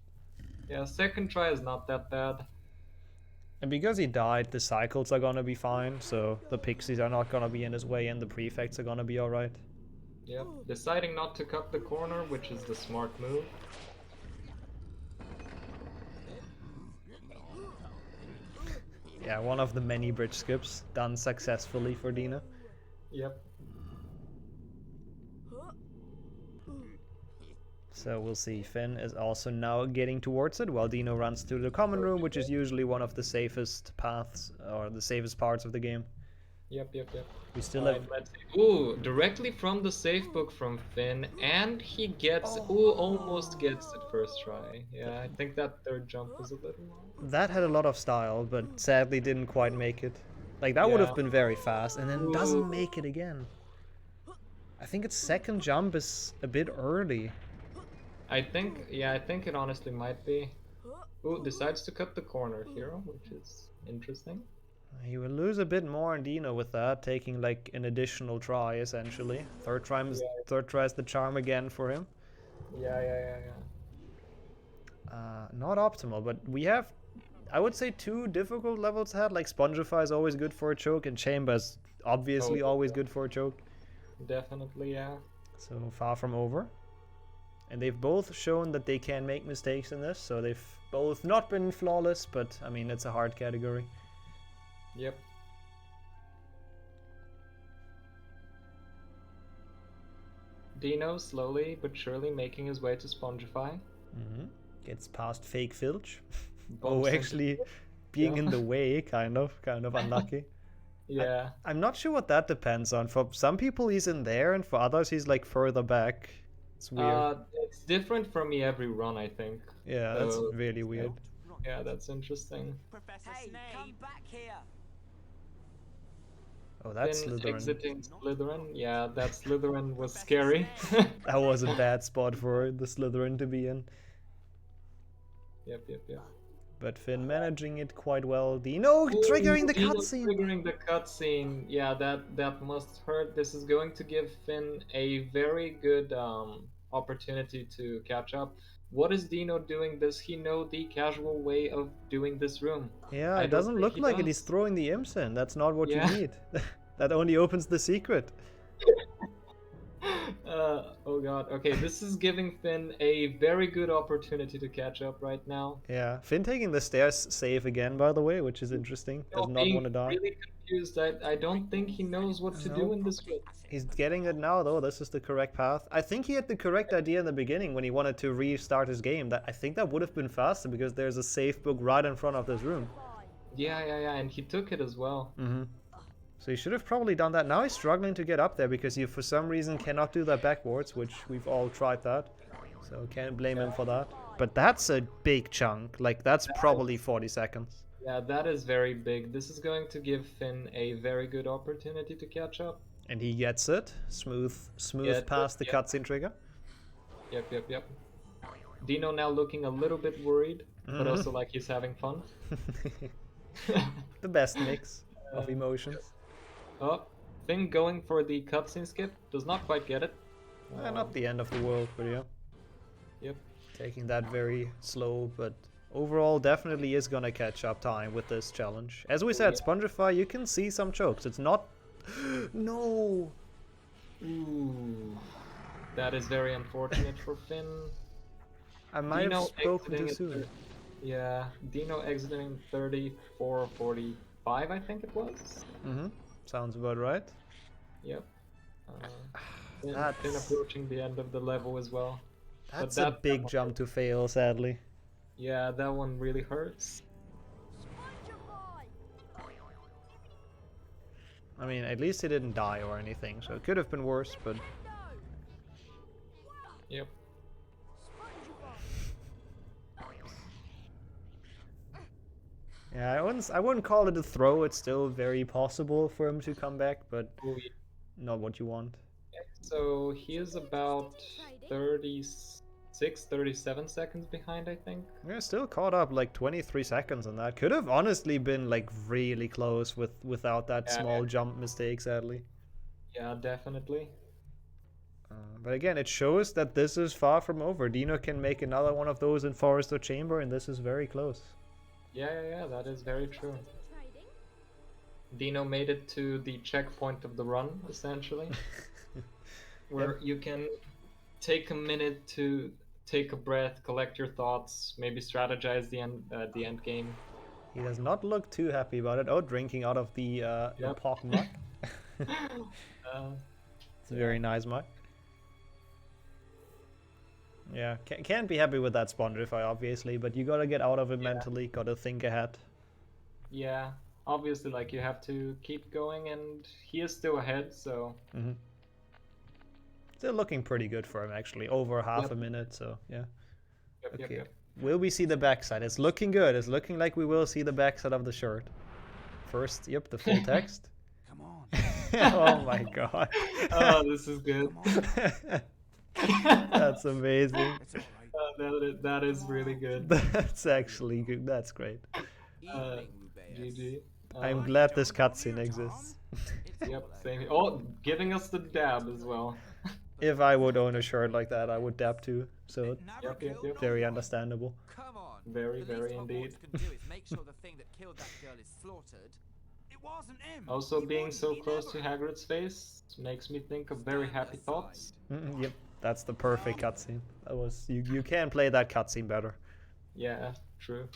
Yeah, second try is not that bad. And because he died, the cycles are gonna be fine, so the pixies are not gonna be in his way and the prefects are gonna be alright. Yep, deciding not to cut the corner, which is the smart move. Yeah, one of the many bridge skips done successfully for Dina. Yep. So we'll see. Finn is also now getting towards it, while Dino runs to the common room, which is usually one of the safest paths, or the safest parts of the game. Yep. We still Alright, have... let's see. Ooh, directly from the safe book from Finn, and he gets... Ooh, almost gets it first try. Yeah, I think that third jump was a little long. That had a lot of style, but sadly didn't quite make it. Like, that would have been very fast, and then doesn't make it again. I think its second jump is a bit early. I think it honestly might be. Ooh, decides to cut the corner here, which is interesting. He will lose a bit more on Dino with that, taking like an additional try essentially. Third try is the charm again for him. Yeah. Not optimal, but we have, I would say, 2 difficult levels ahead. Like Spongify is always good for a choke, and Chamber's obviously always good for a choke. Definitely, yeah. So far from over. And they've both shown that they can make mistakes in this, so they've both not been flawless, but I mean, it's a hard category. Yep. Dino slowly but surely making his way to Spongify. Gets past fake Filch. Bumps Actually being in the way, kind of unlucky. Yeah. I'm not sure what that depends on. For some people he's in there, and for others he's like further back. It's weird. It's different for me every run, I think. Yeah, that's really weird. Yeah, that's interesting. Hey, come back here. Oh, that's Then Slytherin. exiting Slytherin. Yeah, that Slytherin was scary. That was a bad spot for the Slytherin to be in. Yep. But Finn managing it quite well. Dino triggering the cutscene. Triggering the cutscene. Yeah, that must hurt. This is going to give Finn a very good opportunity to catch up. What is Dino doing? Does he know the casual way of doing this room? Yeah, it doesn't look like it. He's throwing the imps in. That's not what you need. That only opens the secret. Oh god. Okay, this is giving Finn a very good opportunity to catch up right now. Yeah, Finn taking the stairs safe again, by the way, which is interesting. Does not want to die. Really confused. I don't think he knows what to do in this room. He's getting it now, though. This is the correct path. I think he had the correct idea in the beginning when he wanted to restart his game. I think that would have been faster because there's a safe book right in front of this room. Yeah, and he took it as well. So he should have probably done that. Now he's struggling to get up there because you, for some reason, cannot do that backwards, which we've all tried that. So can't blame him for that. But that's a big chunk. Like, that's probably 40 seconds. Yeah, that is very big. This is going to give Finn a very good opportunity to catch up. And he gets it. Smooth past the cutscene trigger. Yep. Dino now looking a little bit worried, but also like he's having fun. The best mix of emotions. Oh, Finn going for the cutscene skip. Does not quite get it. Not the end of the world, but yeah. Yep. Taking that very slow, but overall definitely is gonna catch up time with this challenge. As we said, Spongify, you can see some chokes. It's not... No! Ooh. That is very unfortunate for Finn. I might have spoken too soon. Yeah, Dino exiting 34-45, I think it was. Sounds about right. Yep. Finn approaching the end of the level as well. That's a big jump to fail, sadly. Yeah, that one really hurts. I mean, at least he didn't die or anything, so it could have been worse, but... Yep. Yeah, I wouldn't call it a throw. It's still very possible for him to come back, but not what you want. So he is about 37 seconds behind, I think. Yeah, still caught up like 23 seconds on that. Could have honestly been like really close without that small jump mistake, sadly. Yeah, definitely. But again, it shows that this is far from over. Deano can make another one of those in Forest or Chamber, and this is very close. Yeah, that is very true. Deano made it to the checkpoint of the run, essentially. Where you can take a minute to take a breath, collect your thoughts, maybe strategize the end game. He does not look too happy about it. Oh, drinking out of the pork mug. It's very nice mug. Yeah, can't be happy with that Spondrify, obviously, but you gotta get out of it mentally, gotta think ahead. Yeah, obviously, like, you have to keep going, and he is still ahead, so... Still looking pretty good for him, actually. Over half a minute, so yeah. Yep. Will we see the backside? It's looking good. It's looking like we will see the backside of the shirt. First, yep, the full text. Come on. Oh my god. Oh, this is good. That's amazing. That is really good. That's actually good. That's great. GG. I'm glad this cutscene exists. Yep, same here. Oh, giving us the dab as well. If I would own a shirt like that, I would dab too. So, Yep. very understandable. Come on. Very indeed. Can do is make sure the thing that killed that girl is slaughtered. It wasn't him. Also, being so close to Hagrid's face makes me think of very happy thoughts. Yep, that's the perfect cutscene. That was you can't play that cutscene better. Yeah, true.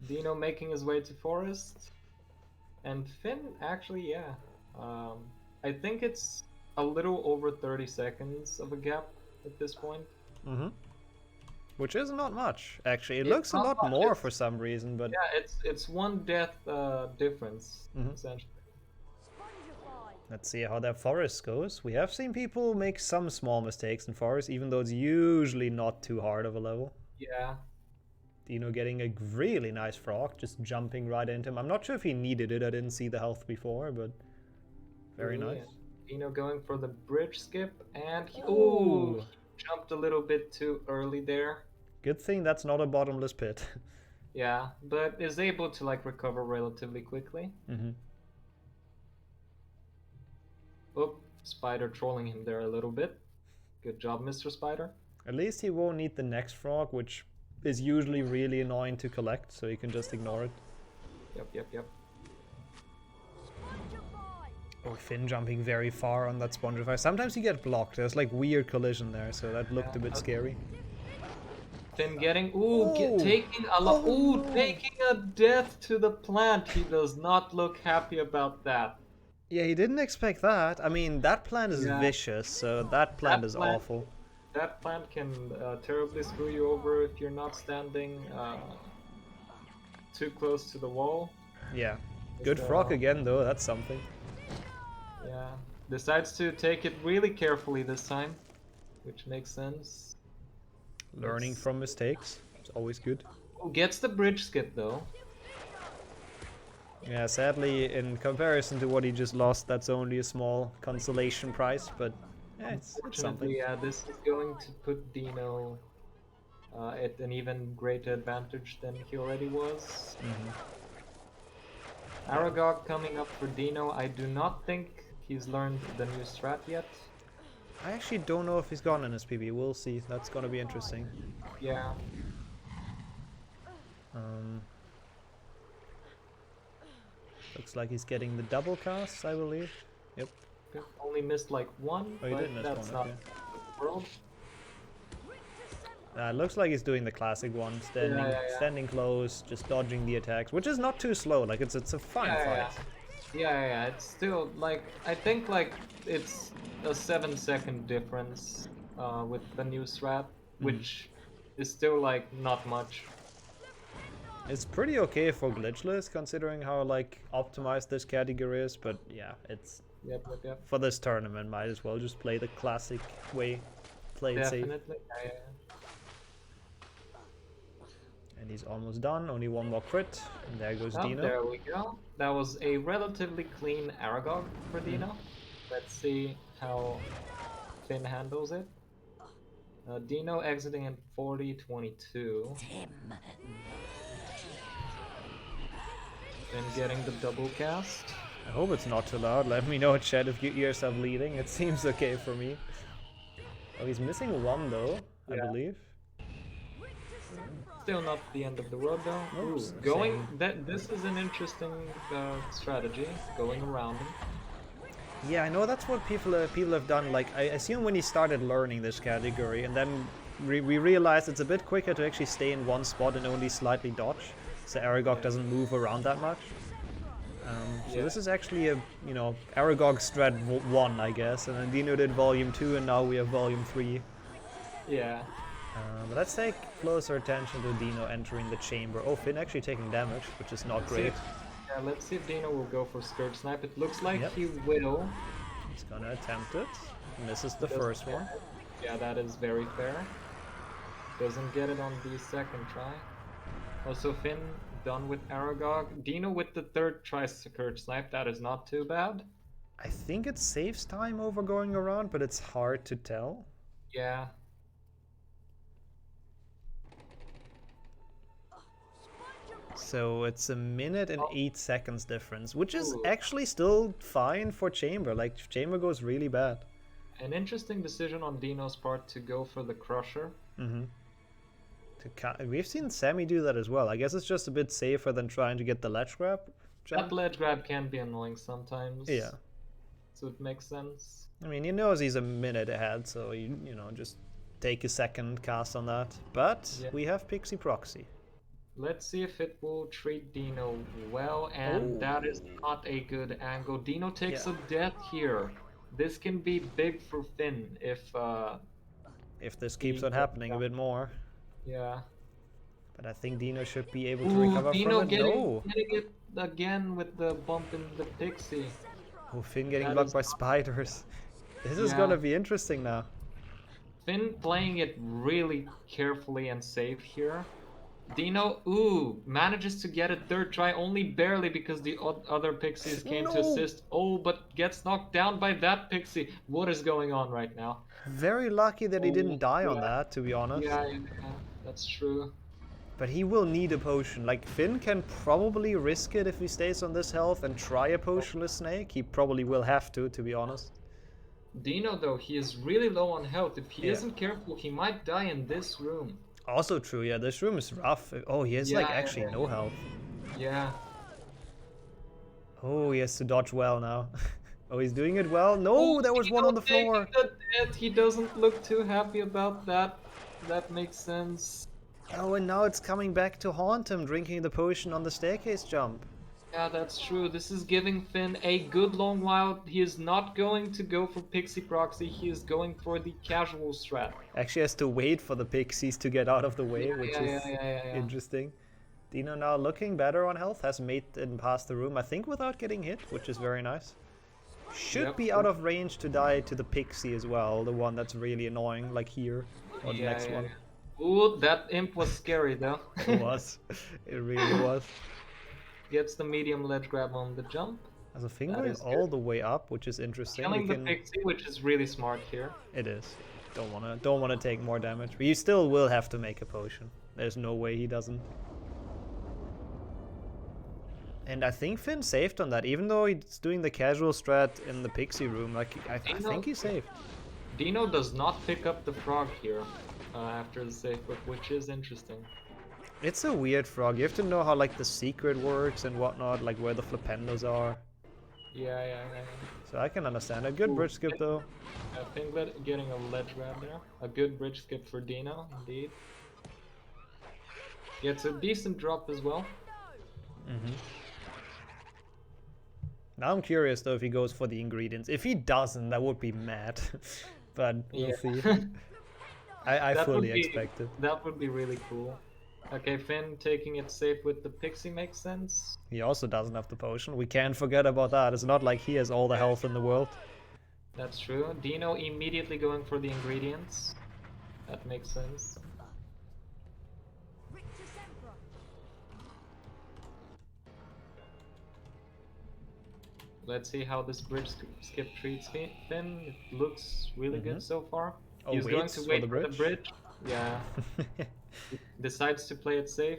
Deano making his way to Forest, and Finn actually, yeah. I think it's a little over 30 seconds of a gap at this point. Which is not much, actually. It looks a lot more for some reason, but yeah, it's one death difference essentially. Let's see how that Forest goes. We have seen people make some small mistakes in Forest, even though it's usually not too hard of a level. Yeah. Deano getting a really nice frog, just jumping right into him. I'm not sure if he needed it. I didn't see the health before, but very nice. Deano going for the bridge skip, and he jumped a little bit too early there. Good thing that's not a bottomless pit. Yeah, but is able to like recover relatively quickly. Oh, Spider trolling him there a little bit. Good job, Mr. Spider. At least he won't need the next frog, which is usually really annoying to collect, so you can just ignore it. Yep. Oh, Finn jumping very far on that Spondrify. Sometimes you get blocked. There's like weird collision there, so that looked a bit scary. Finn getting taking taking a death to the plant. He does not look happy about that. Yeah, he didn't expect that. I mean, that plant is vicious, so that plant is awful. That plant can terribly screw you over if you're not standing too close to the wall. Yeah. Good frog again, though. That's something. Yeah. Decides to take it really carefully this time, which makes sense. Learning from mistakes. It's always good. Gets the bridge skip, though. Yeah, sadly, in comparison to what he just lost, that's only a small consolation prize, but yeah, it's something. Yeah, this is going to put Deano at an even greater advantage than he already was. Aragog coming up for Deano. I do not think he's learned the new strat yet. I actually don't know if he's gone in his PB. We'll see. That's gonna be interesting. Yeah. Looks like he's getting the double casts, I believe. Yep. Only missed like one, he did miss that's one, not okay. the world. Looks like he's doing the classic one, standing close, just dodging the attacks, which is not too slow. Like it's a fine fight. Yeah, it's still like I think like it's a 7-second difference with the new strat, which is still like not much. It's pretty okay for glitchless considering how like optimized this category is, but yeah, it's Yep. for this tournament might as well just play the classic way, play it safe. Definitely. Yeah. And he's almost done, only one more crit, and there goes Deano. There we go. That was a relatively clean Aragog for Deano. Let's see how Finn handles it. Deano exiting at 40-22. And getting the double cast. I hope it's not too loud. Let me know, chat, if your ears are bleeding. It seems okay for me. Oh, he's missing one though, I believe. Still not the end of the world though. Nope, Ooh, going this is an interesting strategy, going around him. Yeah, I know that's what people have done. Like, I assume when he started learning this category, and then we realized it's a bit quicker to actually stay in one spot and only slightly dodge, so Aragog doesn't move around that much. So this is actually a, you know, Aragog strat 1, I guess, and then Deano did volume 2, and now we have volume 3. Yeah. But let's take closer attention to Deano entering the chamber. Oh, Finn actually taking damage, which is not great. Yeah, let's see if Deano will go for Skirt Snipe. It looks like he will. He's gonna attempt it. Misses the first one. Yeah, that is very fair. Doesn't get it on the second try. Also, Finn done with Aragog. Deano with the third try Skirt Snipe. That is not too bad. I think it saves time over going around, but it's hard to tell. Yeah. So it's a minute and 8 seconds difference, which is actually still fine for Chamber. Like, Chamber goes really bad. An interesting decision on Deano's part to go for the Crusher. We've seen Sammy do that as well. I guess it's just a bit safer than trying to get the ledge grab. That ledge grab can be annoying sometimes. Yeah. So it makes sense. I mean, he knows he's a minute ahead, so you know, just take a second cast on that. But we have Pixie Proxy. Let's see if it will treat Deano well, and that is not a good angle. Deano takes a death here. This can be big for Finn if this keeps on happening a bit more. Yeah. But I think Deano should be able to recover Deano from it. Getting it again with the bump in the Pixie. Oh, Finn getting blocked by spiders. This is gonna be interesting now. Finn playing it really carefully and safe here. Deano, manages to get a third try, only barely because the other Pixies came to assist. Oh, but gets knocked down by that Pixie. What is going on right now? Very lucky that he didn't die on that, to be honest. Yeah, that's true. But he will need a potion. Like, Finn can probably risk it if he stays on this health and try a potionless snake. He probably will have to be honest. Deano, though, he is really low on health. If he isn't careful, he might die in this room. Also true, yeah, this room is rough. Oh, he has actually no health. Yeah. Oh, he has to dodge well now. Oh, he's doing it well. No, there was one on the floor. He doesn't look too happy about that. That makes sense. Oh, and now it's coming back to haunt him, drinking the potion on the staircase jump. Yeah, that's true. This is giving Finn a good long while. He is not going to go for Pixie Proxy. He is going for the casual strat. Actually has to wait for the Pixies to get out of the way, which is interesting. Deano now looking better on health, has made it past the room, I think without getting hit, which is very nice. Should be out of range to die to the Pixie as well, the one that's really annoying, like here, or the next one. Ooh, that imp was scary though. It was. It really was. Gets the medium ledge grab on the jump. As a thing going all the way up, which is interesting. Killing the Pixie, which is really smart here. It is. Don't wanna take more damage. But you still will have to make a potion. There's no way he doesn't. And I think Finn saved on that, even though he's doing the casual strat in the Pixie room. Like I think he saved. Deano does not pick up the frog here after the safe whip, which is interesting. It's a weird frog. You have to know how like the secret works and whatnot, like where the flipendos are. Yeah. So I can understand a good bridge skip though. I think that getting a ledge grab there. A good bridge skip for Deano, indeed. Gets a decent drop as well. Now I'm curious though if he goes for the ingredients. If he doesn't, that would be mad. But we'll see. I fully expect it. That would be really cool. Okay, Finn taking it safe with the Pixie makes sense. He also doesn't have the potion. We can't forget about that. It's not like he has all the health in the world. That's true. Deano immediately going for the ingredients. That makes sense. Let's see how this bridge skip treats Finn. It looks really good so far. Oh, he's going to wait for the bridge. Yeah. Decides to play it safe.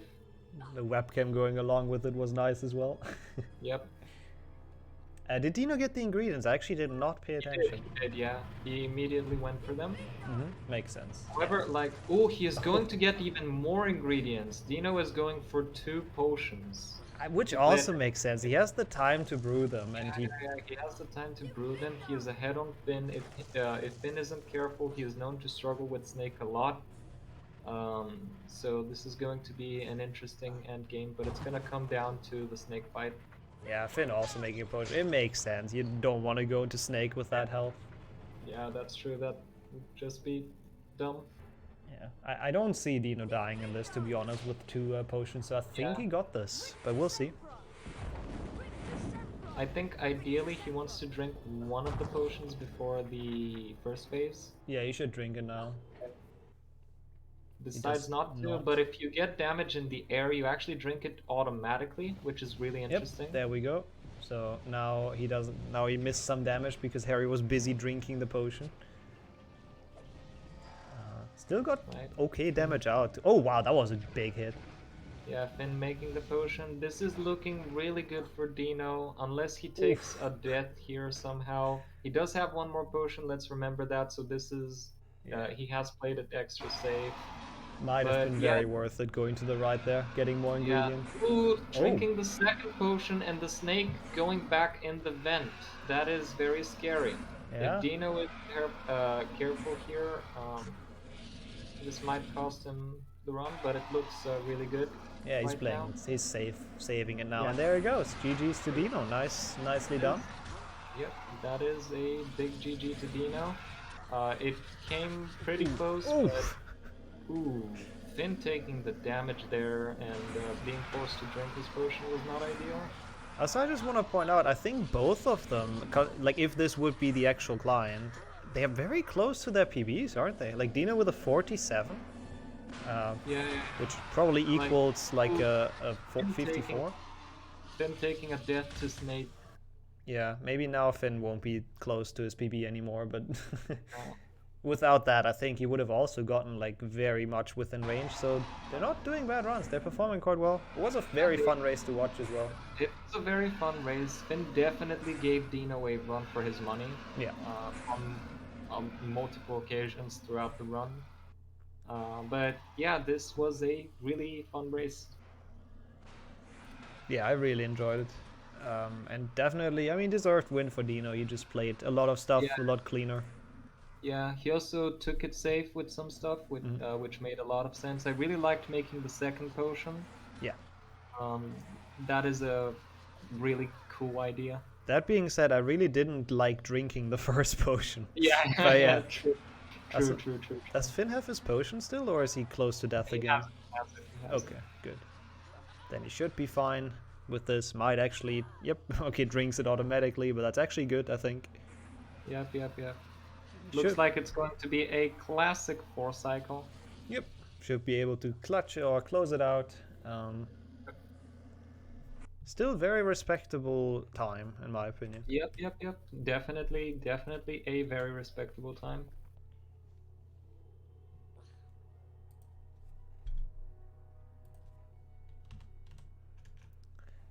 The webcam going along with it was nice as well. Yep. Did Deano get the ingredients? I actually did not pay attention. He did, yeah. He immediately went for them. Makes sense. However, like, oh, he is going to get even more ingredients. Deano is going for 2 potions. Which also makes sense. He has the time to brew them, and he has the time to brew them. He is ahead on Finn. If Finn isn't careful, he is known to struggle with Snake a lot. So this is going to be an interesting end game, but it's going to come down to the Snake fight. Yeah, Finn also making a potion. It makes sense. You don't want to go into Snake with that health. Yeah, that's true. That would just be dumb. Yeah, I don't see Deano dying in this, to be honest, with 2 potions, so I think he got this, but we'll see. I think ideally he wants to drink one of the potions before the first phase. Yeah, you should drink it now. Decides not to, but if you get damage in the air, you actually drink it automatically, which is really interesting. Yep, there we go. So now he doesn't. Now he missed some damage because Harry was busy drinking the potion. Still got okay damage out. Oh wow, that was a big hit. Yeah, Finn making the potion. This is looking really good for Deano, unless he takes a death here somehow. He does have 1 more potion, let's remember that, so this is... he has played it extra safe. Might have been very worth it going to the right there, getting more ingredients. Ooh, drinking the second potion and the snake going back in the vent. That is very scary. Yeah. If Deano is careful here, this might cost him the run, but it looks really good. Yeah, he's playing. Now. He's saving it now, and there he goes. GG's to Deano. Nicely done. Yep, that is a big GG to Deano. It came pretty close, but Finn taking the damage there and being forced to drink his potion was not ideal. Also, I just want to point out, I think both of them, like if this would be the actual client, they are very close to their PBs, aren't they? Like Deano with a 47, which probably equals like a 54. Finn taking a death to Snake. Yeah, maybe now Finn won't be close to his PB anymore, but without that, I think he would have also gotten like very much within range. So they're not doing bad runs. They're performing quite well. It was a very fun race to watch as well. It was a very fun race. Finn definitely gave Deano a run for his money. Yeah. On multiple occasions throughout the run. But yeah, this was a really fun race. Yeah, I really enjoyed it. And definitely, I mean, deserved win for Deano. He just played a lot of stuff, a lot cleaner. Yeah, he also took it safe with some stuff, which made a lot of sense. I really liked making the second potion. Yeah. That is a really cool idea. That being said, I really didn't like drinking the first potion. Yeah, but yeah. True. Does Finn have his potion still, or is he close to death again? He has okay, good. Then he should be fine with this. Might actually, okay, drinks it automatically, but that's actually good, I think. Yep. Looks like it's going to be a classic 4 cycle. Yep, should be able to clutch it or close it out. Still very respectable time, in my opinion. Yep. Definitely a very respectable time.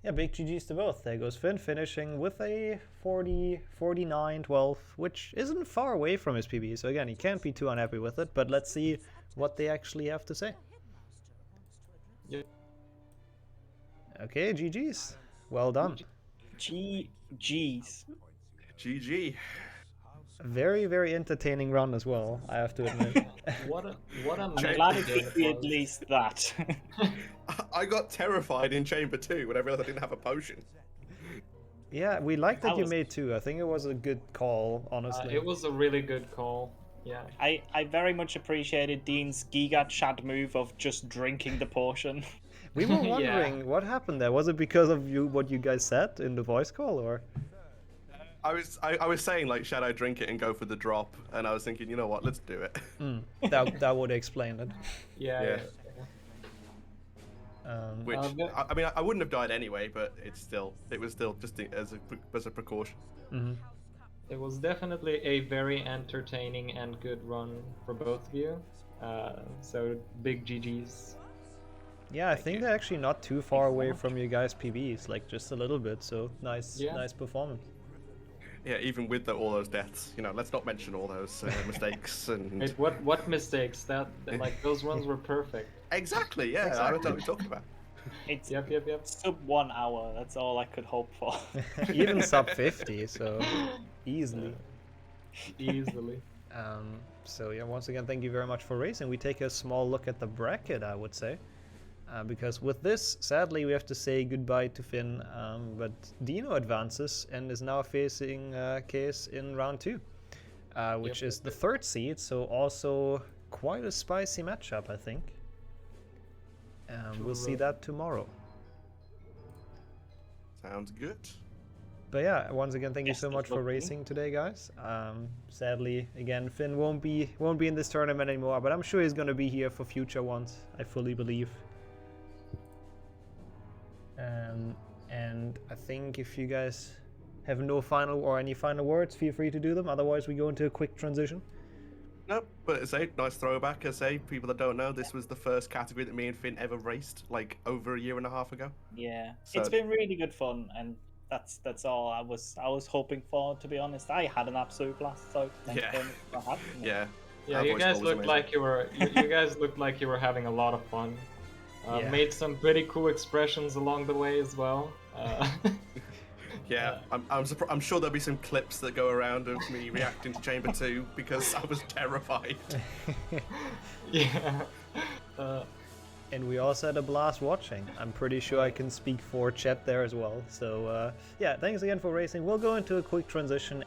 Yeah, big GG's to both. There goes Finn, finishing with a 49-12, which isn't far away from his PB. So again, he can't be too unhappy with it, but let's see what they actually have to say. Yeah. Okay, GG's. Well done. GG's. GG. A very, very entertaining run as well, I have to admit. I'm glad it could be at least that. I got terrified in Chamber 2 when I realized I didn't have a potion. Yeah, we liked that you made 2. I think it was a good call, honestly. It was a really good call. Yeah. I very much appreciated Dean's Giga Chad move of just drinking the potion. We were wondering what happened there. Was it because of what you guys said in the voice call, or? I was saying like, should I drink it and go for the drop? And I was thinking, you know what, let's do it. That would explain it. Yeah. Which I mean, I wouldn't have died anyway, but it was still just as a precaution. It was definitely a very entertaining and good run for both of you. So big GGs. Yeah, I think they're actually not too far away from you guys' PBs, like just a little bit. So nice performance. Yeah, even with all those deaths, you know, let's not mention all those mistakes and. Wait, what mistakes? That like those ones were perfect. Exactly. Yeah, I don't know what you're talking about. It's Yep. sub 1 hour. That's all I could hope for. Even sub 50, so easily. Easily. So yeah, once again, thank you very much for racing. We take a small look at the bracket, I would say. Because with this, sadly, we have to say goodbye to Finn, but Deano advances and is now facing Kees in round 2, which is the 3rd seed, so also quite a spicy matchup, I think. We'll see that tomorrow. Sounds good. But yeah, once again, thank you so much for racing today, guys. Sadly, again, Finn won't be in this tournament anymore, but I'm sure he's gonna be here for future ones. I fully believe. And I think if you guys have no final or any final words, feel free to do them. Otherwise, we go into a quick transition. Nope, but it's a nice throwback. I say, people that don't know, this was the first category that me and Finn ever raced, like over a year and a half ago. Yeah, So- it's been really good fun, and that's all I was hoping for. To be honest, I had an absolute blast. So thank you very much for having me. Yeah. Yeah, you guys looked like you were. You guys looked like you were having a lot of fun. Made some pretty cool expressions along the way as well. Yeah, I'm sure there'll be some clips that go around of me reacting to Chamber 2 because I was terrified. Yeah. And we also had a blast watching. I'm pretty sure I can speak for chat there as well. So yeah, thanks again for racing. We'll go into a quick transition.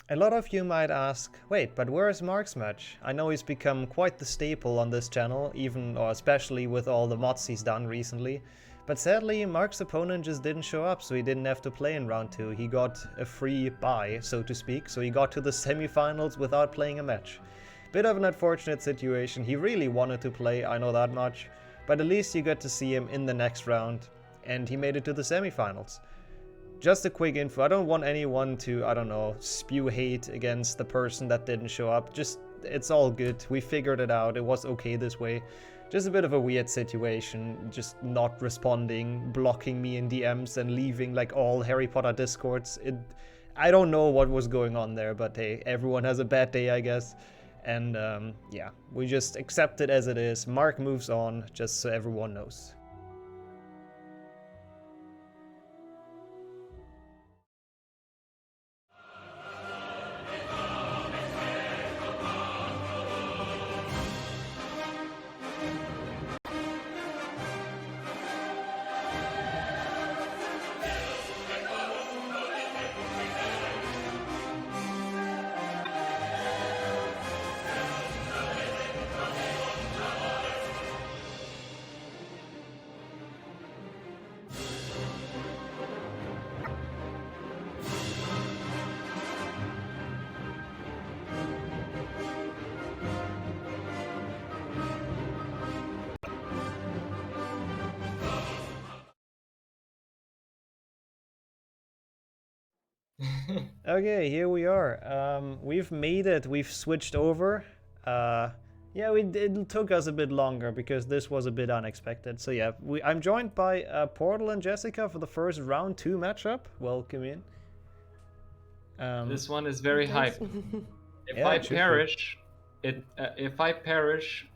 A lot of you might ask, wait, but where is Marc's match? I know he's become quite the staple on this channel, even or especially with all the mods he's done recently. But sadly, Marc's opponent just didn't show up, so he didn't have to play in round 2. He got a free bye, so to speak, so he got to the semifinals without playing a match. Bit of an unfortunate situation. He really wanted to play, I know that much, but at least you got to see him in the next round, and he made it to the semifinals. Just a quick info, I don't want anyone to, I don't know, spew hate against the person that didn't show up. Just, it's all good. We figured it out. It was okay this way. Just a bit of a weird situation. Just not responding, blocking me in DMs and leaving like all Harry Potter discords. I don't know what was going on there, but hey, everyone has a bad day, I guess. And yeah, we just accept it as it is. Marc moves on, just so everyone knows. Okay, here we are. We've made it. We've switched over. Yeah, it took us a bit longer because this was a bit unexpected. So yeah, I'm joined by Portal and Jessica for the first round 2 matchup. Welcome in. This one is very hype. If Yeah, I it should be. perish,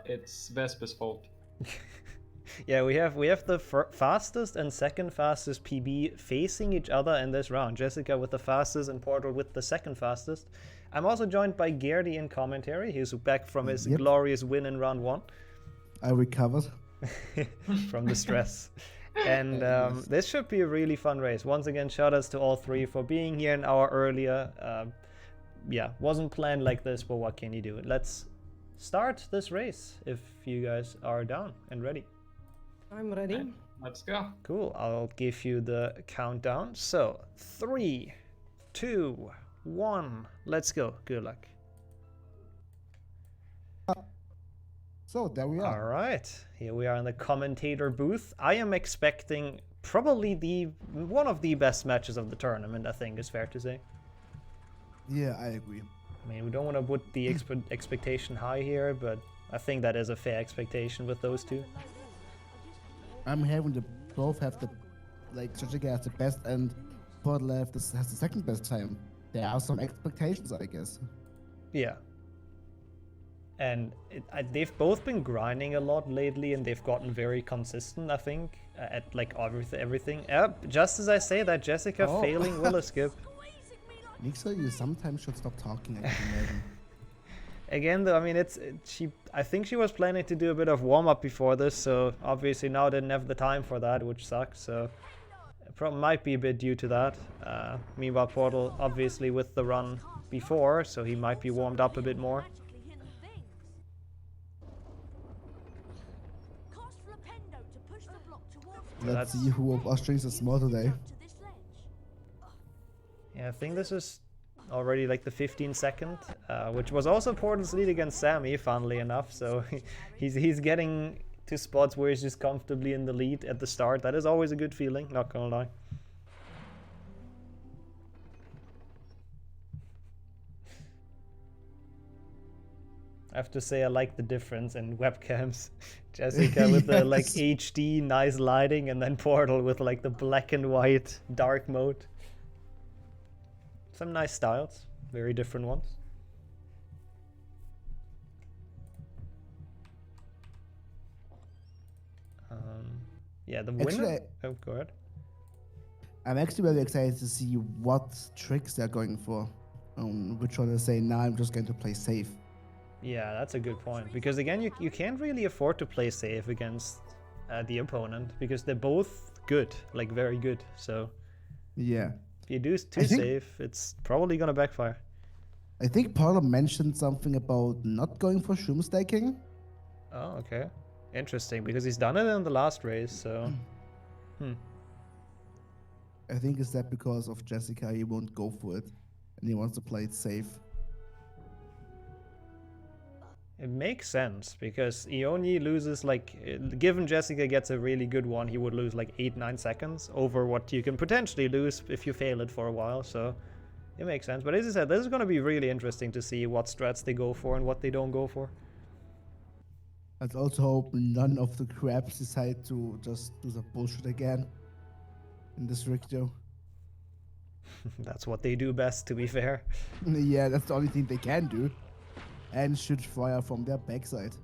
it's Vespa's fault. Yeah, we have the fastest and second fastest PB facing each other in this round. Jessica with the fastest and Portal with the second fastest. I'm also joined by Gerdi in commentary. He's back from his glorious win in round 1. I recovered. From the stress. And this should be a really fun race. Once again, shoutouts to all 3 for being here an hour earlier. Yeah, wasn't planned like this, but what can you do? Let's start this race if you guys are down and ready. I'm ready. Let's go. Cool, I'll give you the countdown. So, 3, 2, 1, let's go. Good luck. So, there we are. Alright, here we are in the commentator booth. I am expecting probably one of the best matches of the tournament, I think is fair to say. Yeah, I agree. I mean, we don't want to put the expectation high here, but I think that is a fair expectation with those two. I'm having the both have the like Jessica has the best and Portal has the second best time. There are some expectations, I guess. Yeah. And they've both been grinding a lot lately, and they've gotten very consistent, I think, at like everything. Just as I say that, Jessica failing Willow skip. Nixxo, you sometimes should stop talking. I can imagine. Again, though, I mean, I think she was planning to do a bit of warm-up before this, so obviously now didn't have the time for that, which sucks. So it probably might be a bit due to that. Meanwhile, Portal obviously with the run before, so he might be warmed up a bit more. Let's see who of us drinks is more today. Yeah, I think this is already like the 15 second, which was also Portal's lead against Sammy, funnily enough. So he's getting to spots where he's just comfortably in the lead at the start. That is always a good feeling, not gonna lie. I have to say I like the difference in webcams. Jessica with the like HD nice lighting, and then Portal with like the black and white dark mode. Some nice styles, very different ones. Yeah, the winner. Actually, oh, go ahead. I'm actually very excited to see what tricks they're going for. Which one to say, now I'm just going to play safe. Yeah, that's a good point. Because again, you can't really afford to play safe against the opponent, because they're both good, like very good. So yeah, if you do too safe, it's probably gonna backfire. I think Paula mentioned something about not going for shroom staking. Oh, okay. Interesting, because he's done it in the last race, so... I think it's that because of Jessica, he won't go for it, and he wants to play it safe. It makes sense, because he only loses, like, given Jessica gets a really good one, he would lose like 8-9 seconds over what you can potentially lose if you fail it for a while, so it makes sense. But as I said, this is going to be really interesting to see what strats they go for and what they don't go for. Let's also hope none of the crabs decide to just do some bullshit again in this Ricto. That's what they do best, to be fair. Yeah, that's the only thing they can do. And shoot fire from their backside.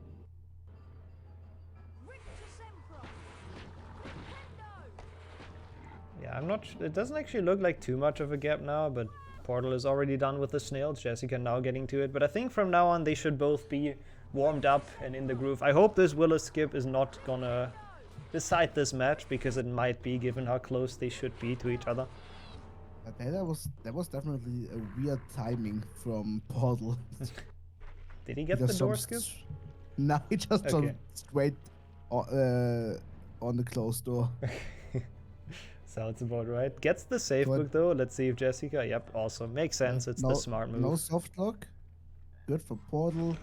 Yeah, I'm not. It doesn't actually look like too much of a gap now, but Portal is already done with the snails. Jessica now getting to it, but I think from now on they should both be warmed up and in the groove. I hope this Willow skip is not gonna decide this match, because it might be, given how close they should be to each other. That was definitely a weird timing from Portal. Did he get the door skip? No, he just jumped straight on the closed door. Sounds about right. Gets the safe book though. Let's see if Jessica. Yep, awesome. Makes sense. It's the smart move. No soft lock. Good for Portal.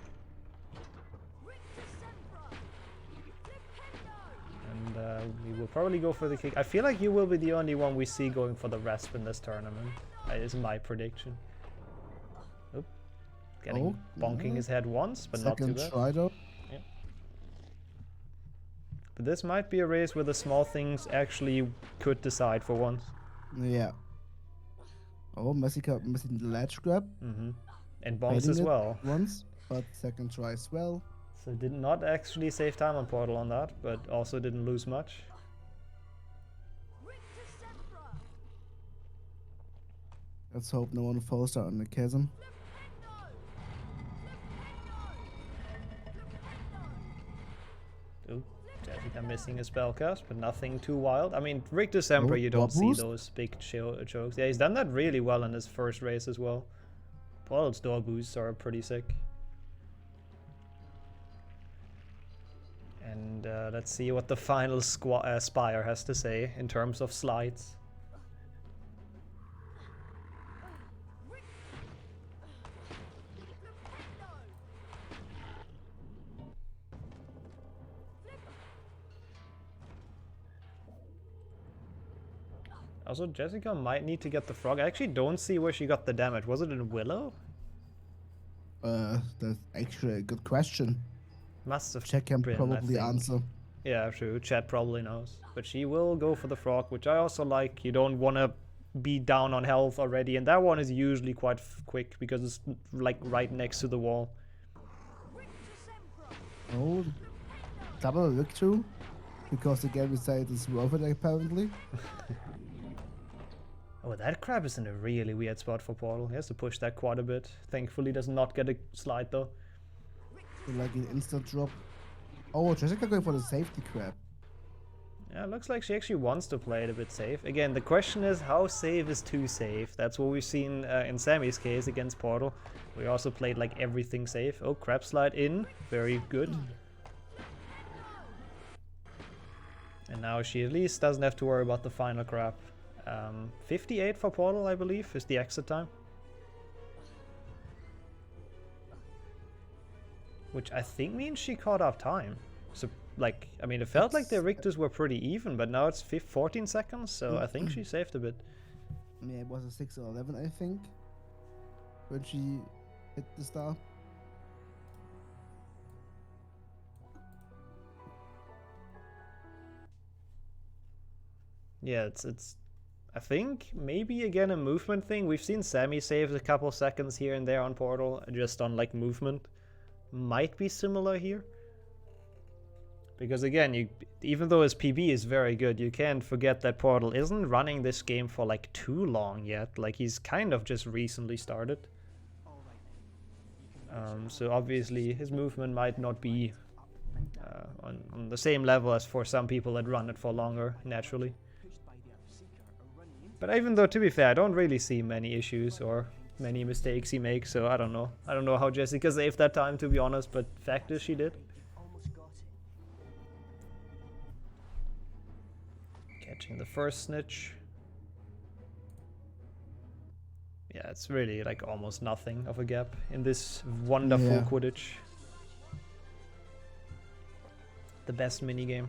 And we will probably go for the kick. I feel like you will be the only one we see going for the resp in this tournament. That is my prediction. Oop. Getting bonking his head once, but not too bad. Second try though. Yeah. But this might be a race where the small things actually could decide for once. Yeah. Oh, missing the ledge grab. And bonks as well. Once, but second try as well. So did not actually save time on Portal on that, but also didn't lose much. Let's hope no one falls out in the chasm. Ooh, Jessica missing a spell cast, but nothing too wild. I mean, Rick December, you don't see those big chokes. Yeah, he's done that really well in his first race as well. Portal's door boosts are pretty sick. And let's see what the final Spire has to say in terms of slides. Also, Jessica might need to get the frog. I actually don't see where she got the damage. Was it in Willow? That's actually a good question. Must have Check can been, I probably think. answer. Yeah, true. Chat probably knows. But she will go for the frog, which I also like. You don't want to be down on health already. And that one is usually quite quick because it's like right next to the wall. Oh, double look too? Because the game decided it's worth it apparently. Oh, that crab is in a really weird spot for Portal. He has to push that quite a bit. Thankfully does not get a slide though. Like an instant drop. Oh, Jessica going for the safety crab. Yeah, looks like she actually wants to play it a bit safe. Again, the question is how safe is too safe? That's what we've seen in Sammy's case against Portal. We also played like everything safe. Oh, crab slide in. Very good. And now she at least doesn't have to worry about the final crab. 58 for Portal, I believe, is the exit time. Which I think means she caught up time. So, like, I mean, it felt like the Rictus were pretty even, but now it's 14 seconds, so I think she saved a bit. Yeah, it was a 6 or 11, I think, when she hit the star. Yeah, it's I think maybe again a movement thing. We've seen Sammy save a couple seconds here and there on Portal, just on like movement. Might be similar here. Because again, even though his PB is very good, you can't forget that Portal isn't running this game for like too long yet. Like he's kind of just recently started. So obviously his movement might not be on the same level as for some people that run it for longer, naturally. But even though, to be fair, I don't really see many issues or many mistakes he makes, so I don't know. I don't know how Jessica saved that time, to be honest, but fact is she did. Catching the first snitch. Yeah, it's really like almost nothing of a gap in this wonderful Quidditch. The best minigame.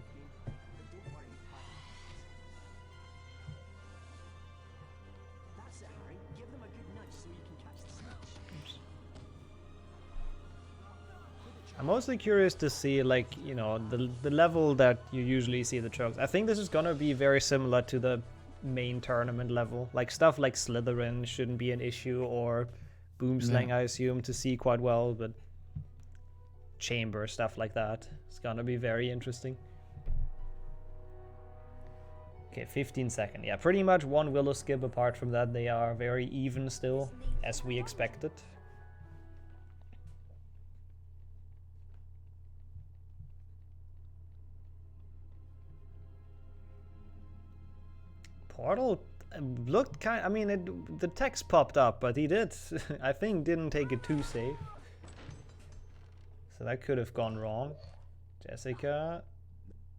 I'm mostly curious to see, like, you know, the level that you usually see the chokes. I think this is gonna be very similar to the main tournament level. Like, stuff like Slytherin shouldn't be an issue, or Boomslang, I assume, to see quite well, but Chamber, stuff like that. It's gonna be very interesting. Okay, 15 seconds. Yeah, pretty much one Willow skip. Apart from that, they are very even still, as we expected. Portal looked kind. I mean, the text popped up, but he did. I think didn't take it too safe. So that could have gone wrong. Jessica.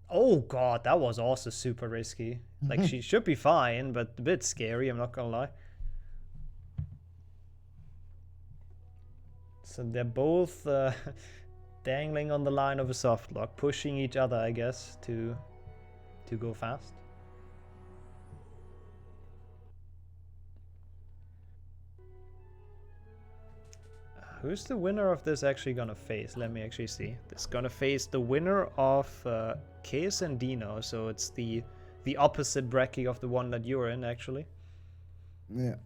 Oh god, that was also super risky. Like she should be fine, but a bit scary. I'm not gonna lie. So they're both dangling on the line of a soft lock, pushing each other, I guess, to go fast. Who's the winner of this actually gonna face? Let me actually see. It's gonna face the winner of Kees and Deano, so it's the opposite bracket of the one that you're in, actually. Yeah.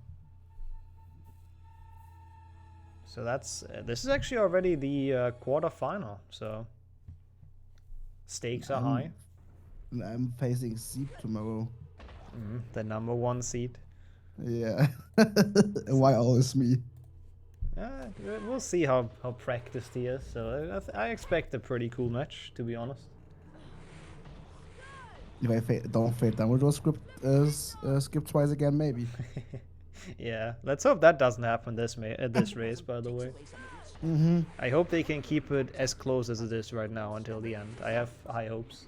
So that's this is actually already the quarterfinal. So stakes are high. I'm facing Sieb tomorrow. The #1 seed. Yeah. Why always me? We'll see how practiced he is. So I expect a pretty cool match, to be honest. If I don't fail Dumbledore skip twice again, maybe. Yeah, let's hope that doesn't happen this race, by the way. I hope they can keep it as close as it is right now until the end. I have high hopes.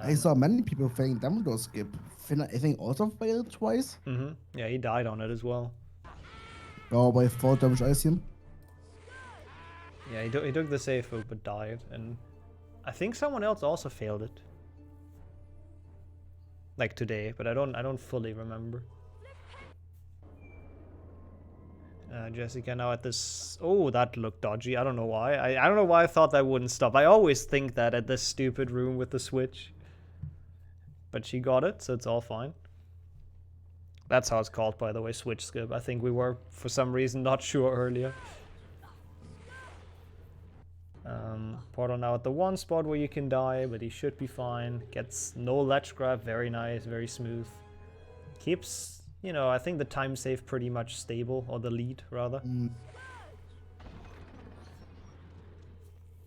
I saw many people failing Dumbledore skip. Finn, I think, also failed twice. Yeah, he died on it as well. Oh, by 4 damage, I assume. Yeah, he took the safe route but died, and I think someone else also failed it. Like today, but I don't fully remember. Jessica now at this... Oh, that looked dodgy. I don't know why. I don't know why I thought that wouldn't stop. I always think that at this stupid room with the switch. But she got it, so it's all fine. That's how it's called, by the way, switch skip. I think we were, for some reason, not sure earlier. Portal now at the one spot where you can die, but he should be fine. Gets no ledge grab. Very nice, very smooth. Keeps... You know, I think the time save pretty much stable, or the lead, rather.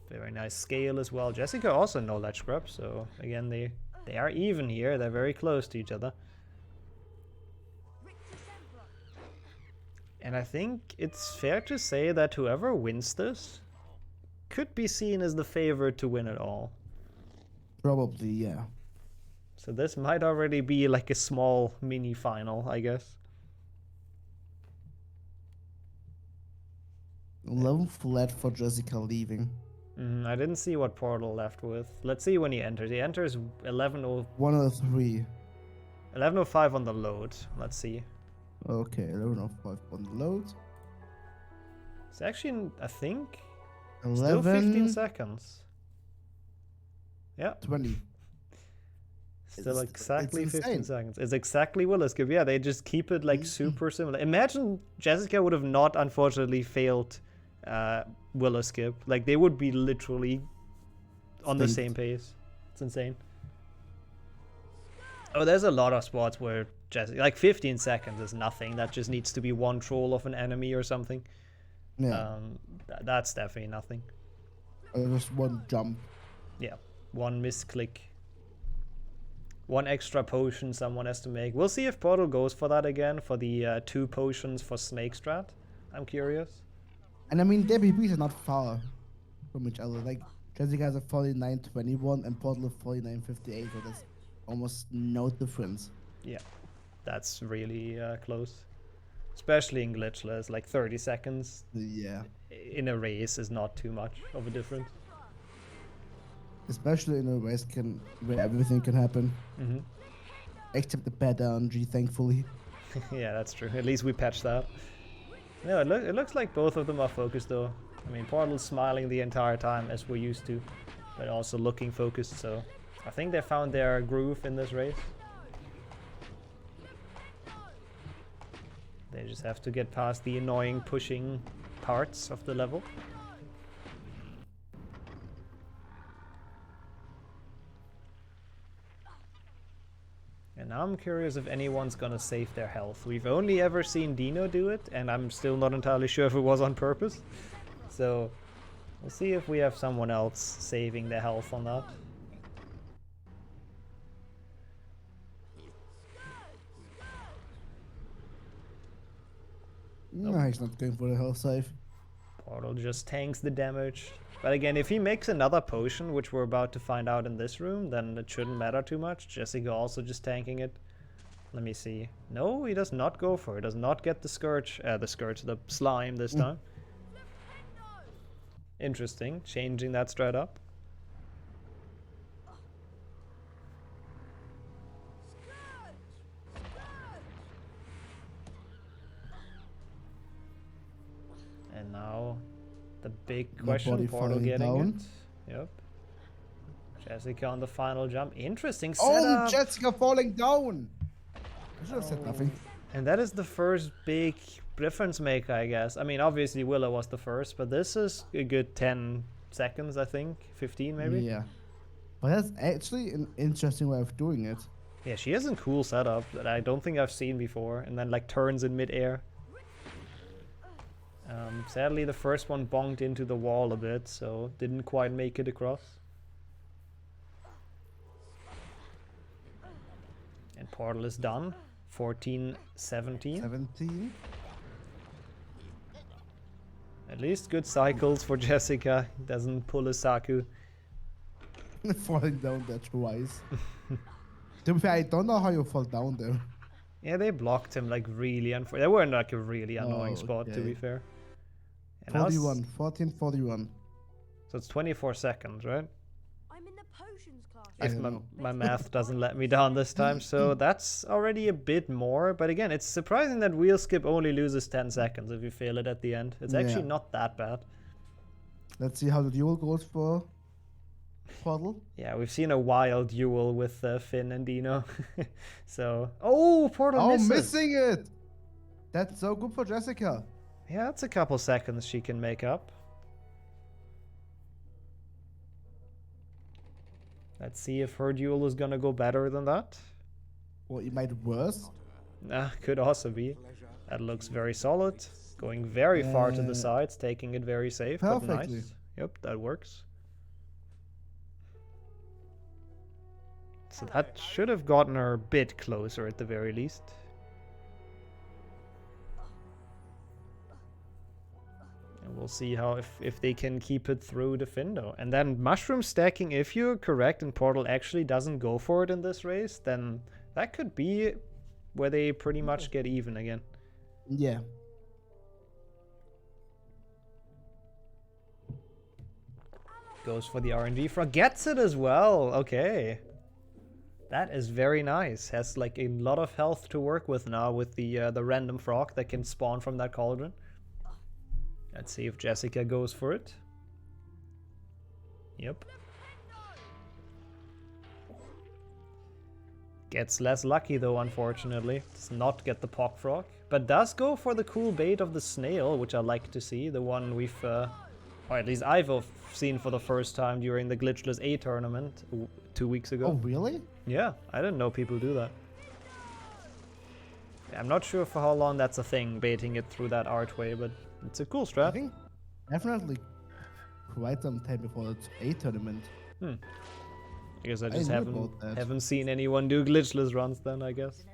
Very nice scale as well. Jessica also no ledge grab, so again, they are even here. They're very close to each other. And I think it's fair to say that whoever wins this could be seen as the favorite to win it all. Probably, yeah. So this might already be like a small mini final, I guess. 11 flat for Jessica leaving. I didn't see what Portal left with. Let's see when he enters. He enters 11:03. 103. 11:05 on the load. Let's see. Okay, 11:05 on the load. It's actually, I think, 11. still 15 seconds. Yeah. 20. Still exactly it's 15 insane. seconds. It's exactly Willow Skip. Yeah, they just keep it like super similar. Imagine Jessica would have not, unfortunately, failed Willow Skip. Like, they would be literally on the same pace. It's insane. Oh, there's a lot of spots where Jessica, like 15 seconds is nothing. That just needs to be one troll of an enemy or something. Yeah. That's definitely nothing. Just one jump. Yeah, one misclick. One extra potion someone has to make. We'll see if Portal goes for that again, for the 2 potions for Snake Strat. I'm curious. And I mean, their BBs are not far from each other. Like, Jessica has a 49.21 and Portal a 49.58, so there's almost no difference. Yeah, that's really close. Especially in Glitchless, like 30 seconds in a race is not too much of a difference. Especially in a race where everything can happen. Except the bad RNG, thankfully. Yeah, that's true. At least we patched that. No, it looks like both of them are focused though. I mean, Portal's smiling the entire time as we're used to, but also looking focused, so I think they found their groove in this race. They just have to get past the annoying pushing parts of the level. And now I'm curious if anyone's gonna save their health. We've only ever seen Deano do it, and I'm still not entirely sure if it was on purpose. So we'll see if we have someone else saving their health on that. No, he's not going for the health save. Portal just tanks the damage. But again, if he makes another potion, which we're about to find out in this room, then it shouldn't matter too much. Jessica also just tanking it. Let me see. No, he does not go for it. Does not get the the slime this time. Interesting. Changing that strat up. And now the big question, Portal getting it. Yep. Jessica on the final jump. Interesting setup. Oh, Jessica falling down! I should have said nothing. And that is the first big difference maker, I guess. I mean, obviously Willow was the first, but this is a good 10 seconds, I think. 15 maybe? Yeah. But that's actually an interesting way of doing it. Yeah, she has a cool setup that I don't think I've seen before. And then like turns in mid-air. Sadly, the first one bonked into the wall a bit, so didn't quite make it across. And Portal is done. 14-17. 17. At least good cycles for Jessica. Doesn't pull a Saku. Falling down there twice. To be fair, I don't know how you fall down there. Yeah, they blocked him like really they were in like a really annoying spot, to be fair. And 41, 14, 41. So it's 24 seconds, right? I'm I'm in the potions class. If my math doesn't let me down this time, so that's already a bit more. But again, it's surprising that wheel skip only loses 10 seconds if you fail it at the end. It's actually not that bad. Let's see how the duel goes for Portal. Yeah, we've seen a wild duel with Finn and Deano. So, oh, Portal misses. Missing it! That's so good for Jessica. Yeah, that's a couple seconds she can make up. Let's see if her duel is gonna go better than that. Or it might worse. Nah, could also be. That looks very solid. Going very far to the sides, taking it very safe, perfectly. But nice. Yep, that works. So that should have gotten her a bit closer at the very least. And we'll see how if they can keep it through the Findo. And then mushroom stacking, if you're correct and Portal actually doesn't go for it in this race, then that could be where they pretty much get even again. Yeah. Goes for the RNG frog, gets it as well. Okay. That is very nice. Has like a lot of health to work with now with the random frog that can spawn from that cauldron. Let's see if Jessica goes for it. Yep. Gets less lucky though, unfortunately. Does not get the pock frog, but does go for the cool bait of the snail, which I like to see. The one we've, or at least I've seen for the first time during the Glitchless A tournament 2 weeks ago. Oh, really? Yeah, I didn't know people do that. I'm not sure for how long that's a thing, baiting it through that archway, but it's a cool strat. I think definitely quite some time before the A tournament. I guess I just haven't seen anyone do glitchless runs then, I guess.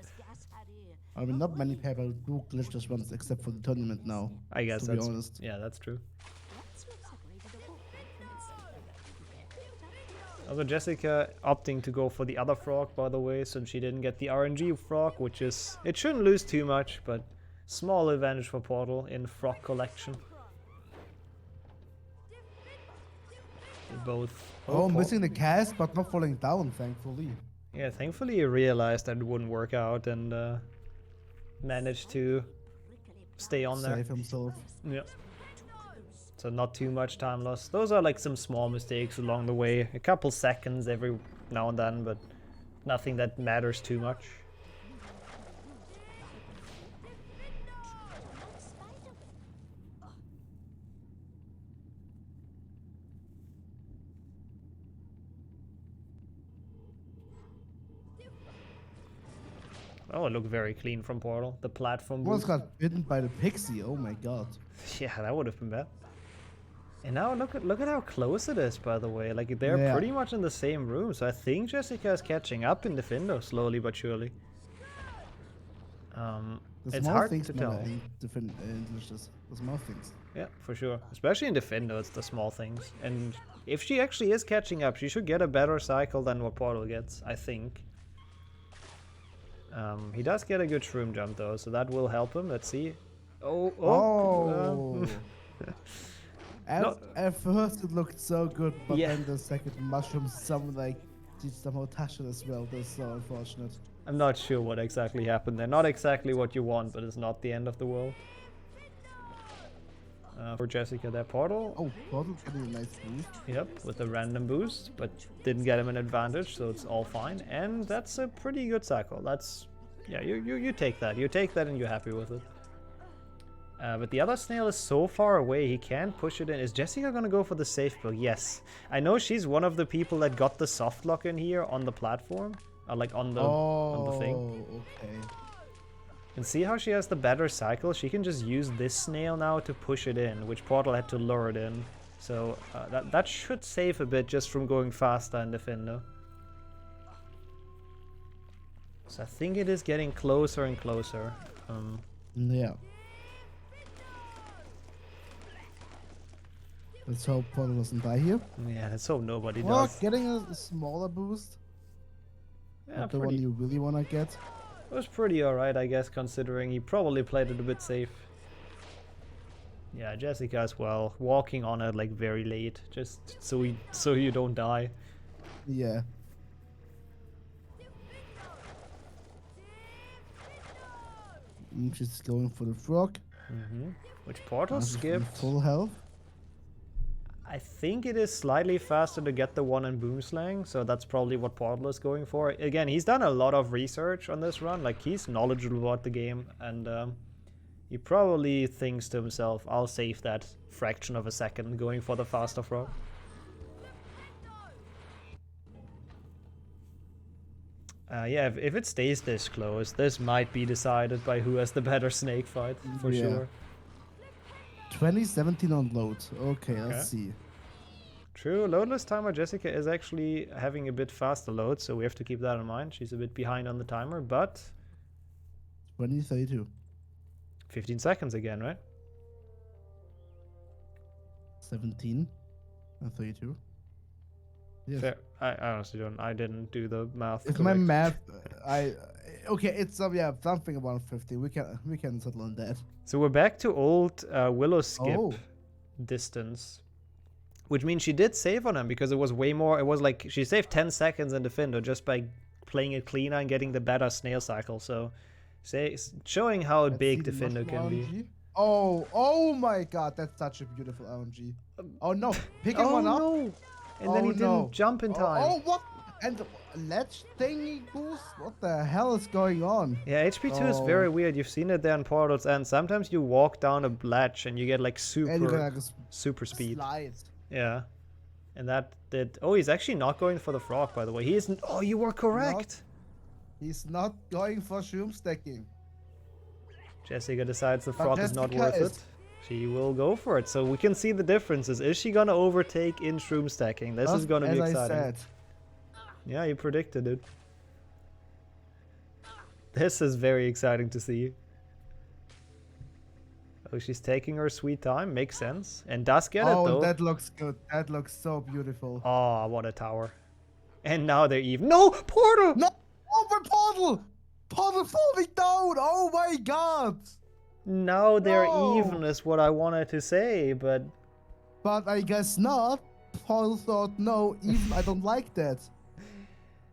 I mean, not many people do glitchless runs except for the tournament now. I guess to be honest. Yeah, that's true. Also, Jessica opting to go for the other frog, by the way, since she didn't get the RNG frog, which is... It shouldn't lose too much, but small advantage for Portal in frog collection. They both... missing the cast, but not falling down, thankfully. Yeah, thankfully he realized that it wouldn't work out and managed to stay on there. Save himself. Yeah. So not too much time lost. Those are like some small mistakes along the way. A couple seconds every now and then, but nothing that matters too much. Oh, it looked very clean from Portal. The platform Almost got bitten by the pixie. Oh my god. Yeah, that would have been bad. And now look at how close it is, by the way. Like they're pretty much in the same room. So I think Jessica is catching up in the Findo slowly but surely. It's hard to tell. The small things. Yeah, for sure. Especially in the Findo, it's the small things. And if she actually is catching up, she should get a better cycle than what Portal gets, I think. He does get a good shroom jump though, so that will help him. Let's see. At first it looked so good, but then the second mushroom somehow touched it as well. That's so unfortunate. I'm not sure what exactly happened there. Not exactly what you want, but it's not the end of the world. For Jessica, there Portal. Oh, Portal getting a nice boost. Yep, with a random boost, but didn't get him an advantage, so it's all fine. And that's a pretty good cycle. That's, yeah, you take that. You take that and you're happy with it. But the other snail is so far away, he can't push it in. Is Jessica gonna go for the safe block? Yes. I know she's one of the people that got the soft lock in here on the platform. Or like on the thing. Oh, okay. And see how she has the better cycle? She can just use this snail now to push it in, which Portal had to lure it in. So that should save a bit just from going faster in the Findo. So I think it is getting closer and closer. Yeah. Let's hope Portal doesn't die here. Yeah, let's hope nobody does. Well, getting a smaller boost. Yeah, not the one you really want to get. It was pretty alright, I guess, considering he probably played it a bit safe. Yeah, Jessica as well, walking on it like very late, just so you don't die. Yeah. She's going for the frog. Which Portal She's skipped. full health. I think it is slightly faster to get the one in Boomslang, so that's probably what Portal is going for. Again, he's done a lot of research on this run, like he's knowledgeable about the game, and he probably thinks to himself, I'll save that fraction of a second going for the faster frog. Yeah, if it stays this close, this might be decided by who has the better snake fight, for sure. 2017 on load. Okay, let's see. True, loadless timer Jessica is actually having a bit faster load, so we have to keep that in mind. She's a bit behind on the timer, but 2032. 15 seconds again, right? 17 and 32. Yes. Fair. I honestly don't. I didn't do the math. If my math, okay, it's yeah, something about 50. We can settle on that. So we're back to old Willow skip distance, which means she did save on him because it was way more. It was like she saved 10 seconds in Defender just by playing it cleaner and getting the better snail cycle. So, showing how big Defender can be. Oh my God, that's such a beautiful RNG. Oh no, picking one up. No. And then he didn't jump in time. Oh, what? And the ledge thingy boost? What the hell is going on? Yeah, HP2 is very weird. You've seen it there in Portals, and sometimes you walk down a ledge and you get like super speed. Slides. Yeah. And that did... Oh, he's actually not going for the frog, by the way. He isn't... Oh, you were correct. He's not going for shroom stacking. Jessica decides the frog is not worth it. She will go for it. So we can see the differences. Is she going to overtake in shroom stacking? This is going to be exciting. I said. Yeah, you predicted it. This is very exciting to see. Oh, she's taking her sweet time. Makes sense. And does get it, though. Oh, that looks good. That looks so beautiful. Oh, what a tower. And now they're even. No! Portal! No! Over Portal! Portal falling down! Oh my God! Now they're even is what I wanted to say, but... But I guess not. Paul thought, no, even I don't like that.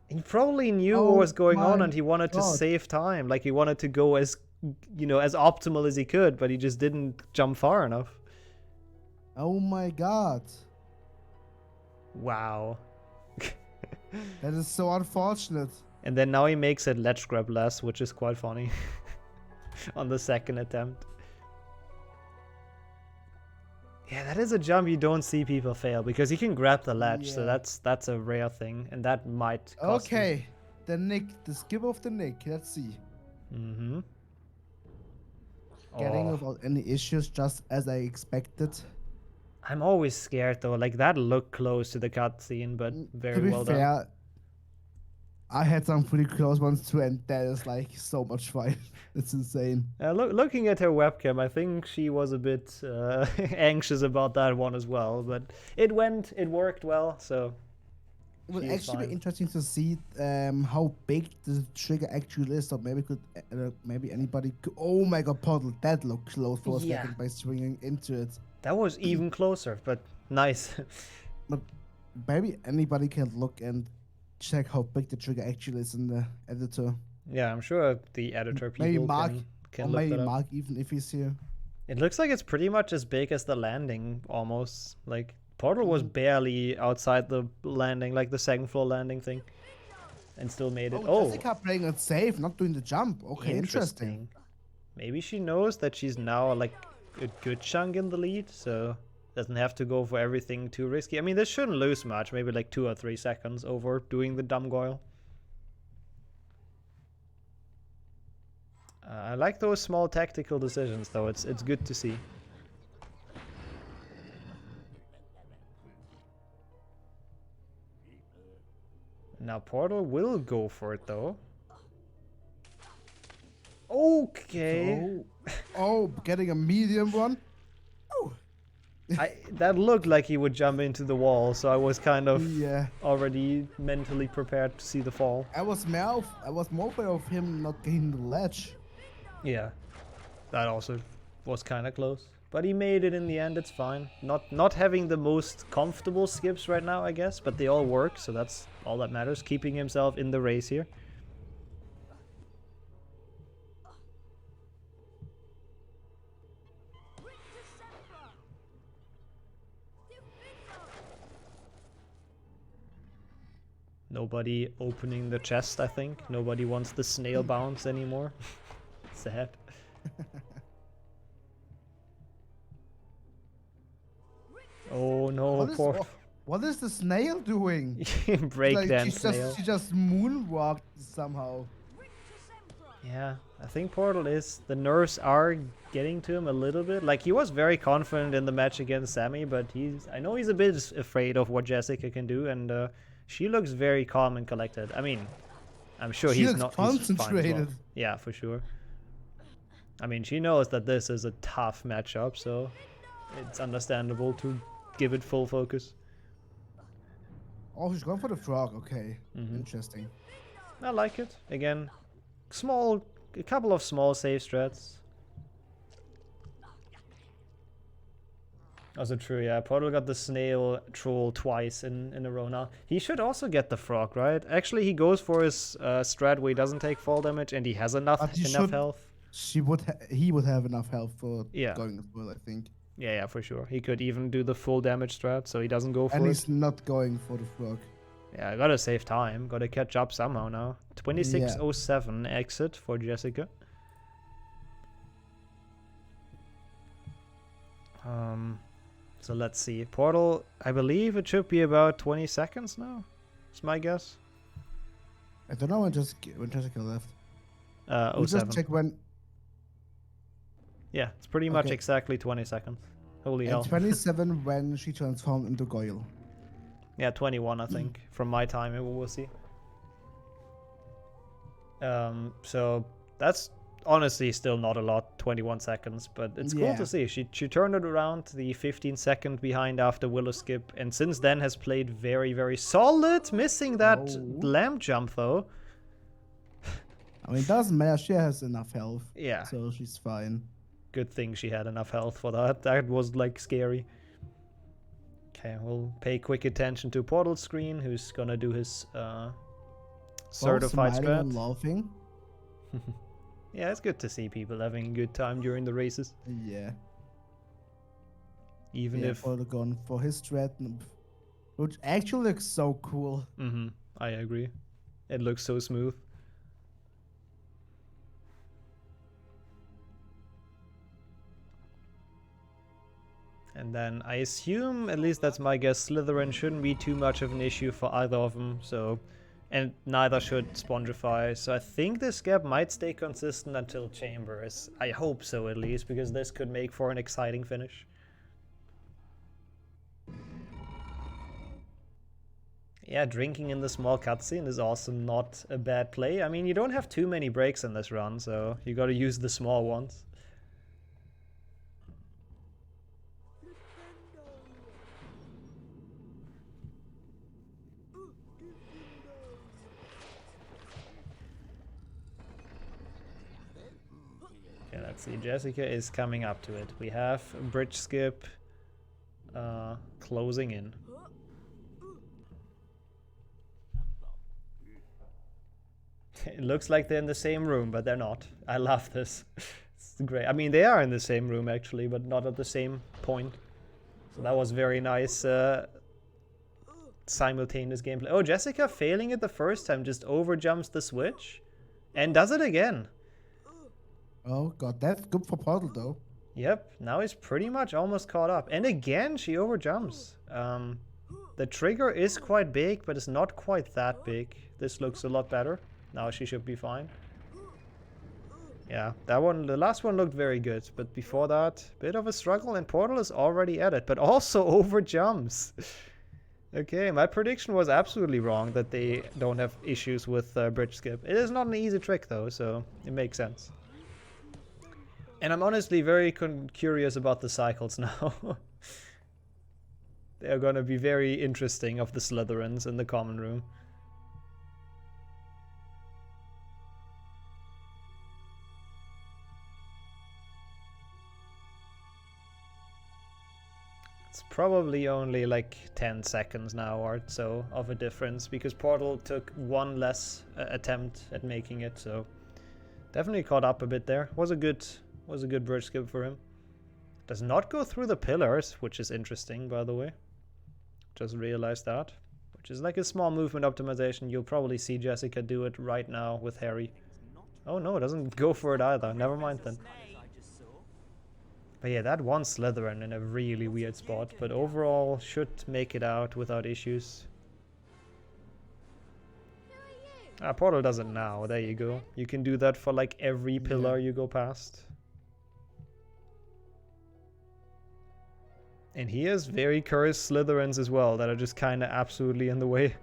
He probably knew what was going on and he wanted to save time. Like, he wanted to go as, you know, as optimal as he could, but he just didn't jump far enough. Oh my God. Wow. That is so unfortunate. And then now he makes it ledge grab less, which is quite funny. On the second attempt. Yeah, that is a jump you don't see people fail because he can grab the ledge, so that's a rare thing, and that might cost him. The skip of the Nick. Let's see. Getting without any issues, just as I expected. I'm always scared though. Like that looked close to the cutscene, but very well done. I had some pretty close ones too, and that is like so much fun. It's insane. Looking at her webcam, I think she was a bit anxious about that one as well, but it worked well, so. It would actually be interesting to see how big the trigger actually is, or maybe anybody could. Oh my God, Portal, that looked close for a second by swinging into it. That was even closer, but nice. But maybe anybody can look and check how big the trigger actually is in the editor. Yeah, I'm sure the editor people maybe Marc, can or look maybe that up. Marc, even if he's here. It looks like it's pretty much as big as the landing, almost. Like, Portal was barely outside the landing, like the second floor landing thing. And still made it. Jessica playing it safe, not doing the jump. Okay, interesting. Maybe she knows that she's now, like, a good chunk in the lead, so doesn't have to go for everything too risky. I mean, this shouldn't lose much, maybe like 2 or 3 seconds over doing the dumb goyle. I like those small tactical decisions, though. It's good to see. Now Portal will go for it, though. Okay. Getting a medium one. That looked like he would jump into the wall, so I was kind of already mentally prepared to see the fall. I was more afraid of him not getting the ledge. Yeah, that also was kind of close. But he made it in the end, it's fine. Not having the most comfortable skips right now, I guess, but they all work, so that's all that matters. Keeping himself in the race here. Nobody opening the chest, I think. Nobody wants the snail bounce anymore. Sad. Oh no, poor... What is the snail doing? Breakdance snail. She just moonwalked somehow. Yeah, I think Portal is... The nerves are getting to him a little bit. Like, he was very confident in the match against Sammy, but I know he's a bit afraid of what Jessica can do, and she looks very calm and collected. I mean, I'm sure he's not... concentrated. Well. Yeah, for sure. I mean, she knows that this is a tough matchup, so it's understandable to give it full focus. Oh, she's going for the frog. Okay, interesting. I like it. Again, a couple of small save strats. Also true, yeah. Portal got the snail troll twice in a row now. He should also get the frog, right? Actually, he goes for his strat where he doesn't take fall damage and he has enough health. He would have enough health for going as well, I think. Yeah, for sure. He could even do the full damage strat, so he doesn't go for it. And he's not going for the frog. Yeah, I gotta save time. Gotta catch up somehow now. 26:07 exit for Jessica. So let's see. Portal, I believe it should be about 20 seconds now. It's my guess. I don't know when Jessica left. We'll just check when. Yeah, it's pretty much exactly 20 seconds. Holy hell. 27 when she transformed into Goyle. Yeah, 21 I think, from my time, we'll see. So that's honestly still not a lot, 21 seconds, but it's cool to see. She turned it around, the 15-second behind after Willow skip, and since then has played very, very solid, missing that lamp jump though. I mean, it doesn't matter, she has enough health. Yeah. So she's fine. Good thing she had enough health for that. That was like scary. Okay, we'll pay quick attention to Portal screen, who's gonna do his certified strat. And laughing. Yeah, it's good to see people having a good time during the races. Yeah. Even if Portal gone for his strat, which actually looks so cool. I agree. It looks so smooth. And then I assume, at least that's my guess, Slytherin shouldn't be too much of an issue for either of them, so... And neither should Spongify, so I think this gap might stay consistent until Chambers. I hope so, at least, because this could make for an exciting finish. Yeah, drinking in the small cutscene is also not a bad play. I mean, you don't have too many breaks in this run, so you gotta use the small ones. Okay, let's see. Jessica is coming up to it. We have bridge skip closing in. It looks like they're in the same room, but they're not. I love this. It's great. I mean, they are in the same room actually, but not at the same point. So that was very nice simultaneous gameplay. Oh, Jessica failing it the first time, just overjumps the switch and does it again. Oh god, that's good for Portal though. Yep, now he's pretty much almost caught up. And again, she overjumps. The trigger is quite big, but it's not quite that big. This looks a lot better. Now she should be fine. Yeah, that one, the last one looked very good, but before that, bit of a struggle, and Portal is already at it, but also overjumps. Okay, my prediction was absolutely wrong that they don't have issues with bridge skip. It is not an easy trick though, so it makes sense. And I'm honestly very curious about the cycles now. They are gonna be very interesting of the Slytherins in the common room. probably only like 10 seconds now or so of a difference, because Portal took one less attempt at making it, so definitely caught up a bit there. Was a good bridge skip for him. Does not go through the pillars, which is interesting, by the way. Just realized that. Which is like a small movement optimization. You'll probably see Jessica do it right now with Harry. Oh no, it doesn't go for it either. Never mind then. But yeah, that one Slytherin in a really weird spot. But overall, should make it out without issues. Portal does it now. There you go. You can do that for like every pillar you go past. And he has very cursed Slytherins as well that are just kind of absolutely in the way.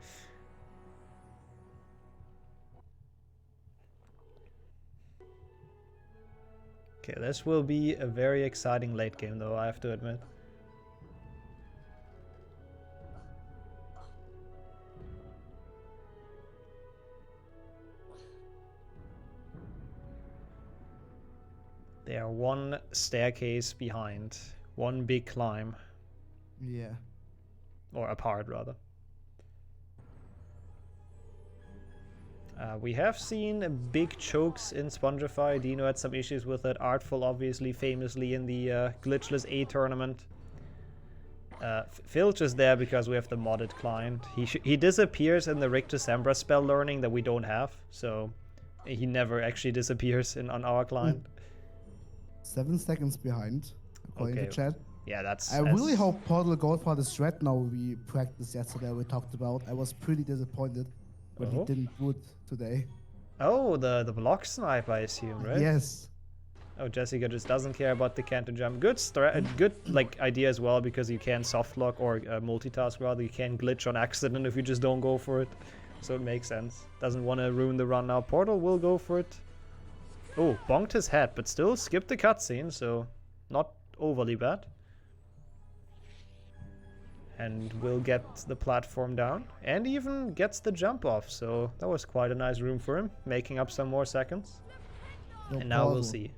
Okay, this will be a very exciting late game though, I have to admit. They are one staircase behind. One big climb. Yeah. Or apart, rather. We have seen big chokes in Spongify. Deano had some issues with it. Artful, obviously, famously in the Glitchless A tournament. Filch is there because we have the modded client. He disappears in the Richter Sembra spell learning that we don't have. So he never actually disappears on our client. 7 seconds behind. According to chat. Yeah, that's... I really hope Portal goes for the strat now we practiced yesterday, we talked about. I was pretty disappointed when he didn't do it today. Oh, the block snipe, I assume, right? Yes. Oh, Jessica just doesn't care about the canter jump. Good like idea as well, because you can soft lock or multitask rather. You can glitch on accident if you just don't go for it. So it makes sense. Doesn't want to ruin the run now. Portal will go for it. Oh, bonked his head, but still skipped the cutscene, so not overly bad. And will get the platform down and even gets the jump off, so that was quite a nice room for him, making up some more seconds. And now we'll see.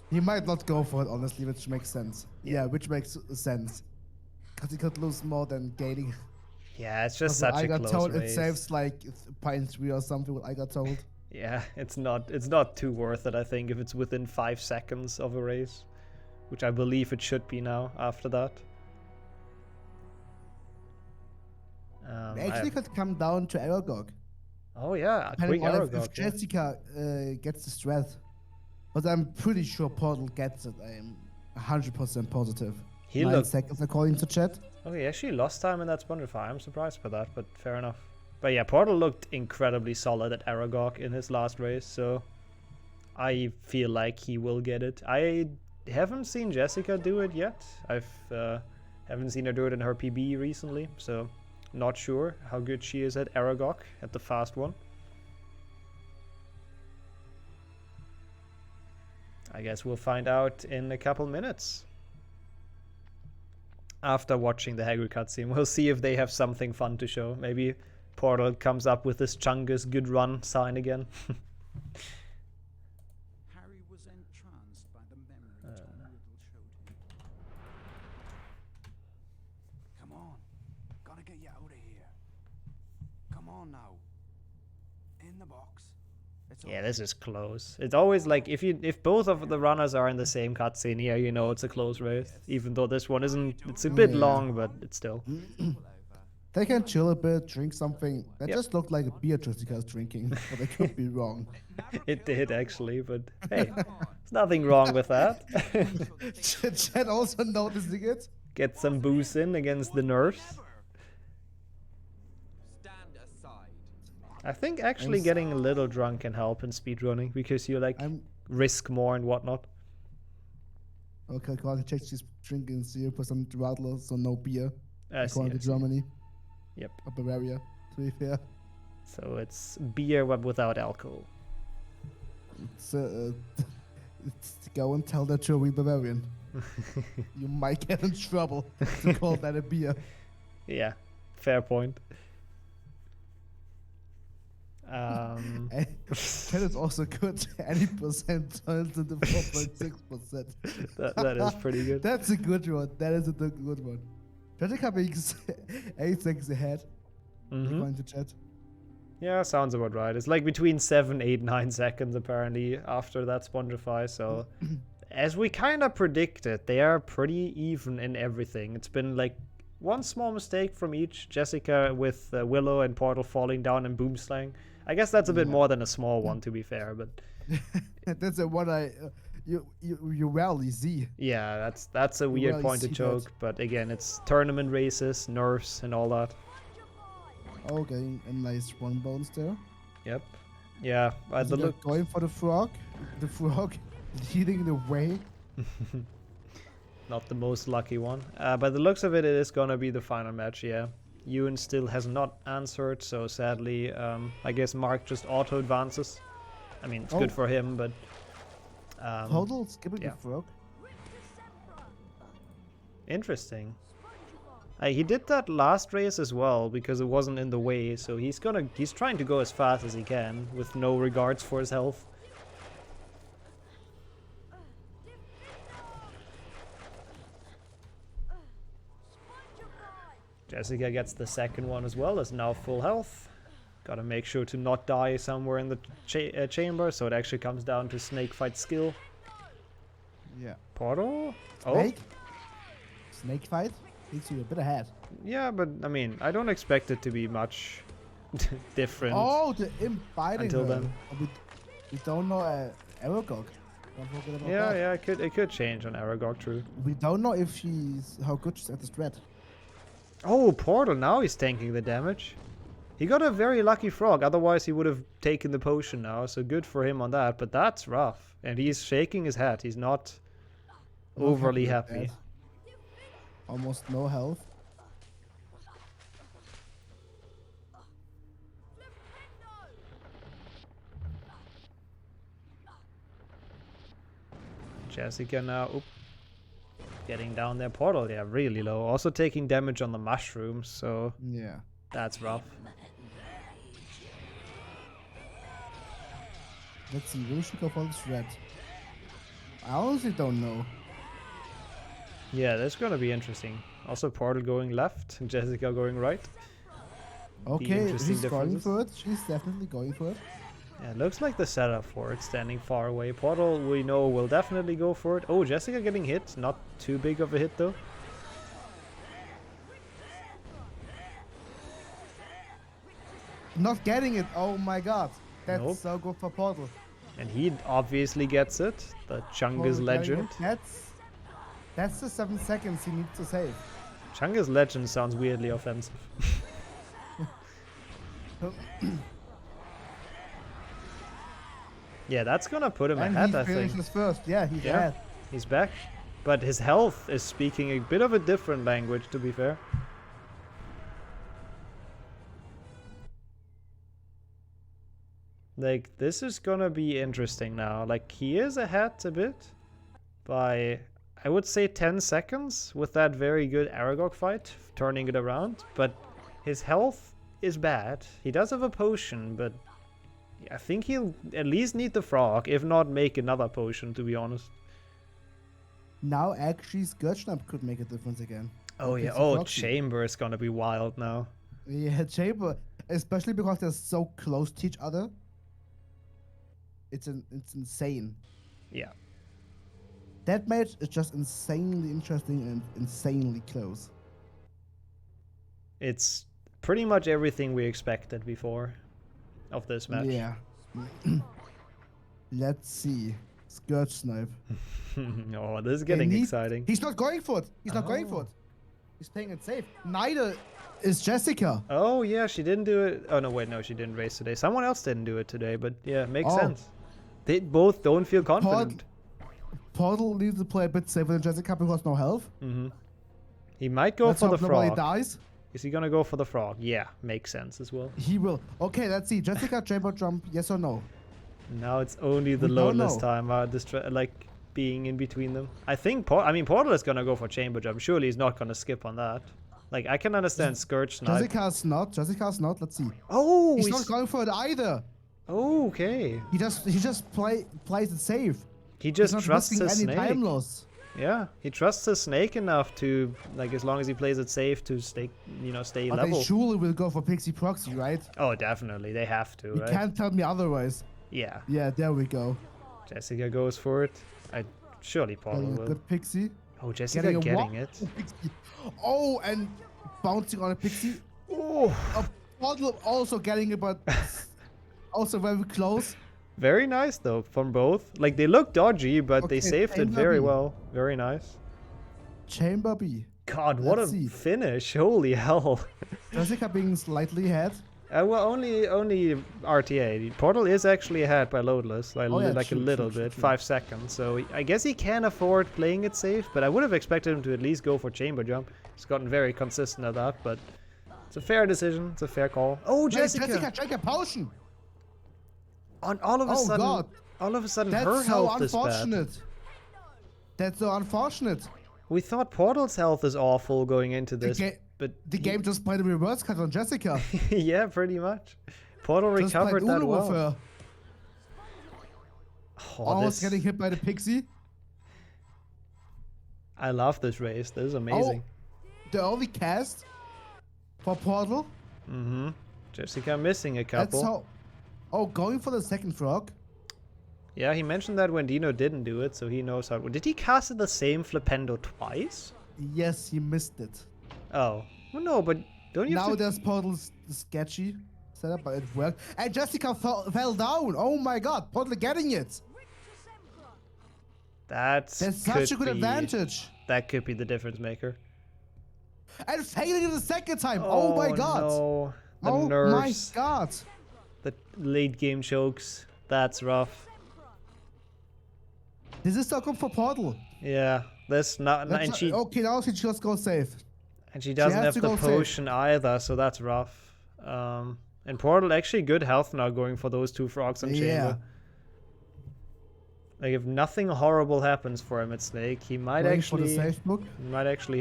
He might not go for it, honestly, which makes sense. Yeah, which makes sense. Because he could lose more than gaining. Yeah, it's just such a close race. I got told it saves like 0.3 or something, what I got told. Yeah, it's not too worth it, I think, if it's within 5 seconds of a race. Which I believe it should be now, after that. Actually could come down to Aragog. Oh yeah, quick Aragog. If Jessica gets the strat. But I'm pretty sure Portal gets it. I am 100% positive. 9 seconds according to chat. Oh, he actually lost time in that Spongify. I'm surprised by that, but fair enough. But yeah, Portal looked incredibly solid at Aragog in his last race, so I feel like he will get it. I haven't seen Jessica do it yet. Haven't seen her do it in her PB recently, so not sure how good she is at Aragog, at the fast one. I guess we'll find out in a couple minutes. After watching the Hagrid cutscene, we'll see if they have something fun to show. Maybe Portal comes up with this Chungus good run sign again. Harry was entranced by the memory Tom Riddle showed him. Come on, gotta get you out of here. Come on now. In the box. Yeah, this is close. It's always like if both of the runners are in the same cutscene here, you know it's a close race. Even though this one isn't, it's a bit long, but it's still. They can chill a bit, drink something. That just looked like a beer Jessica's drinking, but I could be wrong. It did actually, but hey, there's nothing wrong with that. Chat also noticing it. Get some booze in against the nerfs. I think actually getting a little drunk can help in speedrunning because you like risk more and whatnot. Okay, according to check, she's drinking 0% Radler, so no beer. According to see. Germany. Yep. Or Bavaria, to be fair. So it's beer but without alcohol. It's go and tell that you're a real Bavarian. You might get in trouble to call that a beer. Yeah, fair point. That is also good. Any percent turns into 4.6%. that is pretty good. That's a good one. That is a good one. Jessica being 8 seconds ahead. According to chat. Yeah, sounds about right. It's like between 7, 8, 9 seconds apparently after that Spongify. So, as we kind of predicted, they are pretty even in everything. It's been like one small mistake from each. Jessica with Willow and Portal falling down and Boomslang. I guess that's a bit more than a small one, to be fair, but that's the one you rarely see. Yeah, that's a weird point to choke. But again, it's tournament races, nerfs, and all that. Okay, a nice one bones there. Yep. Yeah, by the look. Going for the frog. The frog leading the way. Not the most lucky one. By the looks of it, it is gonna be the final match. Yeah. Euan still has not answered, so sadly, I guess Marc just auto advances. I mean, it's good for him, but. Total skipping the frog. Interesting. He did that last race as well because it wasn't in the way, so he's trying to go as fast as he can with no regards for his health. Jessica gets the second one as well, is now full health. Gotta make sure to not die somewhere in the chamber, so it actually comes down to snake fight skill. Yeah. Portal? Snake? Snake fight? Takes you a bit ahead. Yeah, but I mean, I don't expect it to be much different. Oh, the imp biting until her. then. We don't know Aragog. Don't forget about yeah, that. yeah, it could change on Aragog, true. We don't know if how good she's at the strat. Oh, Portal, now he's tanking the damage. He got a very lucky frog, otherwise he would have taken the potion now, so good for him on that, but that's rough. And he's shaking his head, he's not overly happy. Almost no health. Jessica now, getting down their Portal, yeah, really low. Also taking damage on the mushrooms, so yeah, that's rough. Let's see, where should go for this red? I honestly don't know. Yeah, that's gonna be interesting. Also Portal going left, and Jessica going right. Okay, she's going for it. She's definitely going for it. Yeah, it looks like the setup for it, standing far away. Portal, we know, will definitely go for it. Oh, Jessica getting hit. Not too big of a hit, though. Not getting it. Oh my god. That's so good for Portal. And he obviously gets it. The Chungus legend. That's the 7 seconds he needs to save. Chungus legend sounds weirdly offensive. Yeah, that's gonna put him ahead, I think. Finishes first. Yeah, he's ahead. He's back. But his health is speaking a bit of a different language, to be fair. Like, this is gonna be interesting now. Like, he is ahead a bit by, I would say, 10 seconds with that very good Aragog fight, turning it around. But his health is bad. He does have a potion, but I think he'll at least need the frog, if not make another potion, to be honest. Now, actually, Scourge-Snap could make a difference again. Oh, yeah. Oh, Chamber is gonna be wild now. Yeah, Chamber. Especially because they're so close to each other. It's insane. Yeah. That match is just insanely interesting and insanely close. It's pretty much everything we expected before of this match. Yeah. Let's see. Scourge Snipe. Oh, this is getting exciting. He's not going for it. He's not going for it. He's playing it safe. Neither is Jessica. Oh, yeah, she didn't do it. Oh, no, wait, no, she didn't race today. Someone else didn't do it today, but yeah, makes sense. They both don't feel confident. Portal needs to play a bit safer than Jessica because no health. He might go for the frog. He dies. Is he gonna go for the frog? Yeah, makes sense as well. He will. Okay, let's see. Jessica chamber jump, yes or no? Now it's only the loadless time, like being in between them. I think Portal is gonna go for chamber jump. Surely he's not gonna skip on that. Like, I can understand Scourge Snipe. Jessica's not. Let's see. Oh, he's not going for it either. Oh, okay. He just plays it safe. He just he's not trusts risking his any snake. time loss. Yeah, he trusts his snake enough to, like, as long as he plays it safe, to stay, stay But level. they surely will go for Pixie Proxy, right? Oh, definitely. They have to, You right? can't tell me otherwise. Yeah. Yeah, there we go. Jessica goes for it. Surely Portal will. Good Pixie. Oh, Jessica getting it. Oh, and bouncing on a Pixie. Oh. Portal also getting it, but also very close. Very nice, though, from both. Like, they look dodgy, but they saved it very well. Very nice. Chamber B. God, what a finish. Holy hell. Jessica being slightly ahead. Well, only RTA. Portal is actually ahead by Loadless, like, a little bit, 5 seconds. So I guess he can afford playing it safe, but I would have expected him to at least go for Chamber Jump. He's gotten very consistent at that, but it's a fair decision. It's a fair call. Oh, Jessica! Jessica, drink a potion! All of a sudden, her health is bad. That's so unfortunate. We thought Portal's health is awful going into this, but the game just played a reverse cut on Jessica. Yeah, pretty much. Portal just recovered that well. With her. Oh, almost getting hit by the Pixie. I love this race. This is amazing. Oh, the only cast for Portal. Mm-hmm. Jessica missing a couple. That's how. Oh, going for the second frog. Yeah, he mentioned that when Deano didn't do it, so he knows how. Did he cast the same Flipendo twice? Yes, he missed it. Oh. Well, no, but don't you now there's Portal's sketchy setup, but it worked. And Jessica fell down. Oh my god, Portal getting it. That's such a good advantage. That could be the difference maker. And failing it the second time. Oh my god. No. The nerves. My god. The late game chokes. That's rough. This is so good for Portal. Yeah. Okay, now she just goes safe. And she doesn't have the potion either, so that's rough. And Portal actually good health now going for those 2 frogs on Chamber. Like, if nothing horrible happens for him at Snake, he might actually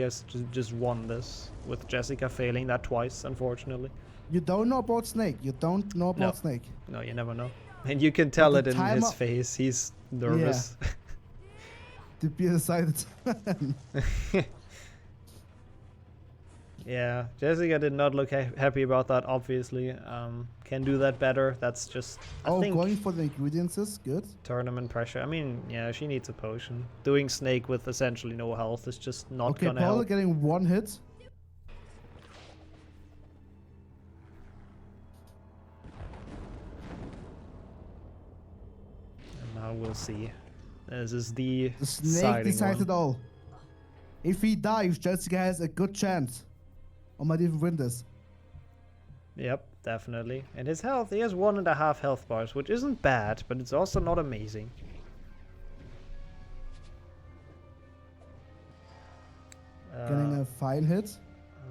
has just won this with Jessica failing that twice, unfortunately. You don't know about Snake. Snake. No, you never know. And you can tell it in his face. He's nervous. Yeah. To be decided. Yeah, Jessica did not look happy about that, obviously. Can do that better. That's just, I think, going for the ingredients is good. Tournament pressure. I mean, yeah, she needs a potion. Doing Snake with essentially no health is just not gonna help. Okay, getting 1 hit. And now we'll see. This is the Snake decides it all. If he dies, Jessica has a good chance. Or might even win this. Yep, definitely. And his health, he has 1.5 health bars, which isn't bad, but it's also not amazing. Getting a fine hit.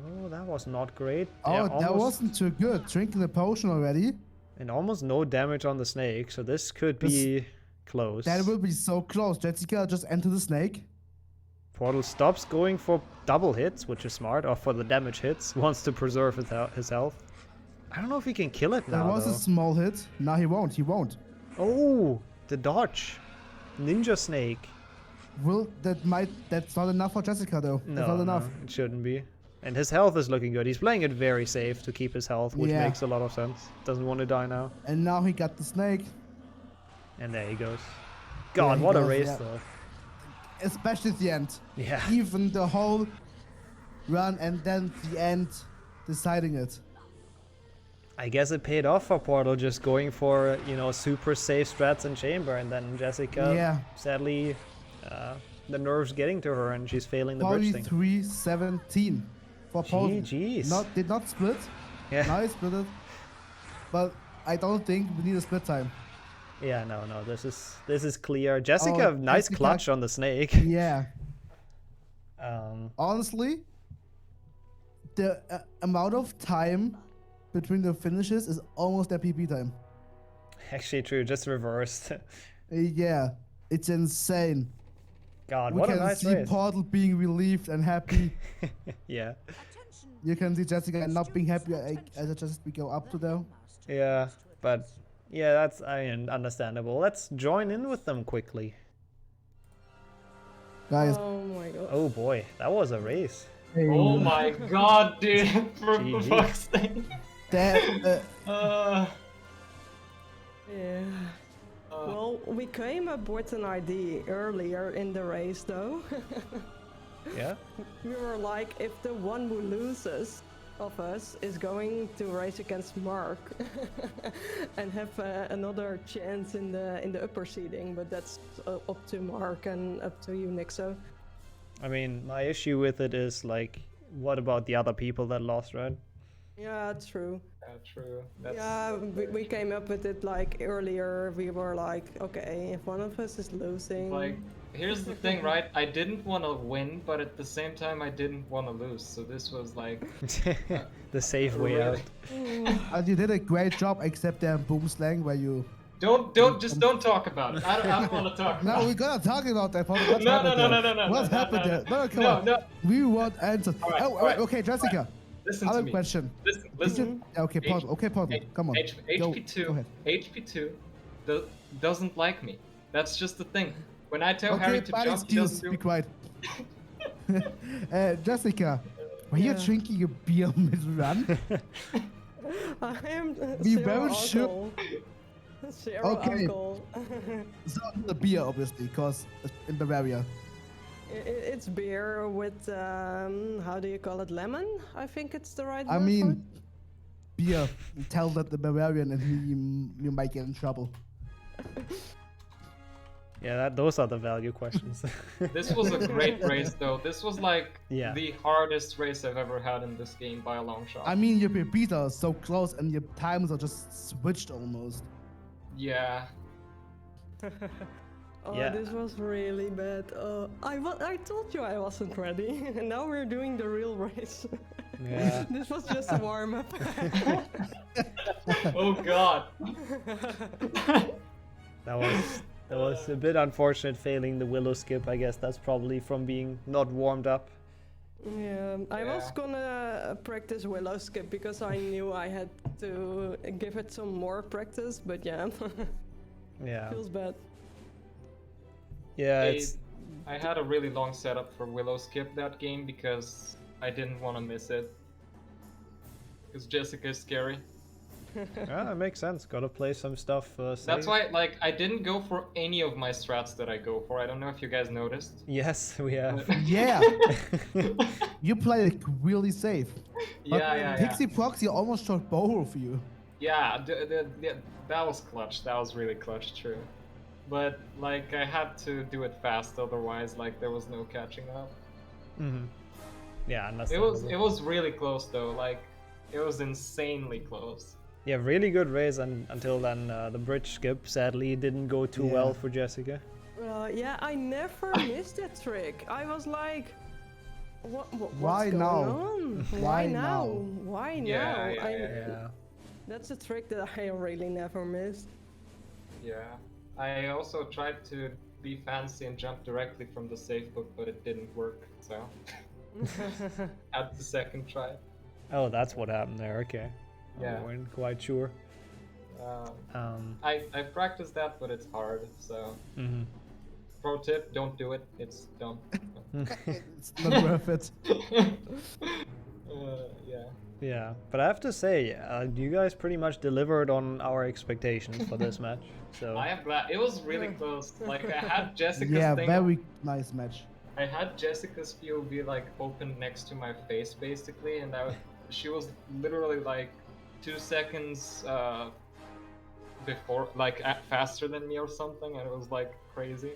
Oh, that was not great. Oh, that wasn't too good. Drinking the potion already. And almost no damage on the snake, so this could be close. That will be so close. Jessica just enter the snake. Portal stops going for double hits, which is smart, or for the damage hits. Wants to preserve his health. I don't know if he can kill it now. That was a small hit. No, he won't. He won't. Oh, the dodge. Ninja snake. Well, that's not enough for Jessica, though. No, that's not enough. No, it shouldn't be. And his health is looking good. He's playing it very safe to keep his health, which makes a lot of sense. Doesn't want to die now. And now he got the snake. And there he goes. God, what a race, though. Especially at the end. Yeah. Even the whole run and then the end deciding it. I guess it paid off for Portal just going for, super safe strats in chamber, and then Jessica, sadly, the nerves getting to her and she's failing the bridge thing. 43-17 for Portal. GG's. Did not split. Yeah. Nice split it. But I don't think we need a split time. Yeah, no, this is clear. Jessica, nice clutch on the snake. Yeah. Honestly, the amount of time between the finishes is almost their PP time. Actually true, just reversed. Yeah, it's insane. God, what a nice race. We can see Portal being relieved and happy. Yeah. You can see Jessica not being happy as it just we go up to though. Yeah, but yeah, that's understandable. Let's join in with them quickly. Guys. Oh my god. Oh boy, that was a race. Hey. Oh my god, dude! For GG. fuck's sake. Yeah. Well, we came up with an idea earlier in the race, though. Yeah? We were like, if the one who loses of us is going to race against Marc and have another chance in the upper seeding, but that's up to Marc and up to you, Nixxo. I mean, my issue with it is like, what about the other people that lost, right? Yeah, true. Yeah, true. Yeah, we came up with it like earlier. We were like, okay, if one of us is losing. Like, here's the thing, right? I didn't want to win, but at the same time, I didn't want to lose. So this was like the safe way out. And you did a great job, except the boom slang where you. Don't talk about it. I don't want to talk. No, we're gonna talk about that. What happened there? No, come on. No. We want answers. All right, oh, all right. Okay, Jessica. Listen I have to a me. question. Listen. Okay, Portal. Come on. HP2 doesn't like me. That's just the thing. When I tell Okay, Harry to jump, he doesn't do be quiet. Jessica, were you drinking a beer mid-run? I am We zero won't shoot. alcohol. Zero alcohol. It's not the beer, obviously, because it's in Bavaria. It's beer with, how do you call it, lemon? I think it's the right word I for mean, beer. Tell that the Bavarian and you might get in trouble. Yeah, those are the value questions. This was a great race, though. This was like Yeah. the hardest race I've ever had in this game by a long shot. I mean, your beats are so close and your times are just switched almost. Yeah. Oh, Yeah. this was really bad. I told you I wasn't ready, and now we're doing the real race. Yeah. This was just a warm-up. Oh god. That was a bit unfortunate failing the willow skip. I guess that's probably from being not warmed up. Yeah, I was gonna practice willow skip because I knew I had to give it some more practice, but yeah. Yeah. Feels bad. Yeah, I had a really long setup for willow skip that game because I didn't want to miss it. Because Jessica is scary. Yeah, that makes sense. Gotta play some stuff. That's safe. why, like, I didn't go for any of my strats that I go for. I don't know if you guys noticed. Yes, we have. Yeah. You played it really safe. But Yeah. Pixie Proxy almost shot both of you. Yeah, that was clutch. That was really clutch, true. But like, I had to do it fast, otherwise, like, there was no catching up. Mm-hmm. Yeah, it was really close though. Like, it was insanely close. Yeah, really good race until then. The bridge skip sadly didn't go too well for Jessica. Yeah, I never missed that trick. I was like, what's Why going now? on? Why now? now? Why now? Yeah. That's a trick that I really never missed. Yeah. I also tried to be fancy and jump directly from the safe book, but it didn't work, so at the second try. Oh, that's what happened there. Okay. Yeah. I wasn't quite sure. I practiced that, but it's hard. So, pro tip: don't do it. It's dumb. It's not worth it. Yeah. Yeah, but I have to say, you guys pretty much delivered on our expectations for this match. So I am glad. It was really close. Like, I had Jessica's thing. Very nice match. I had Jessica's POV like open next to my face basically, and she was literally like 2 seconds before, like faster than me or something, and it was like crazy.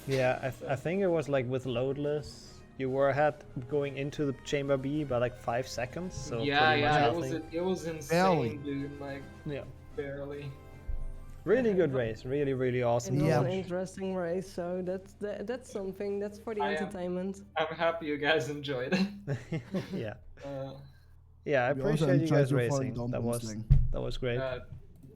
Yeah, I think it was like with loadless. You were ahead going into the chamber B by like 5 seconds. So yeah, it was insane, dude. Like, barely. Really good race, really awesome. It was an interesting race, so that's something. That's for the entertainment. I'm happy you guys enjoyed it. Yeah. Yeah, I appreciate you guys racing. That was great.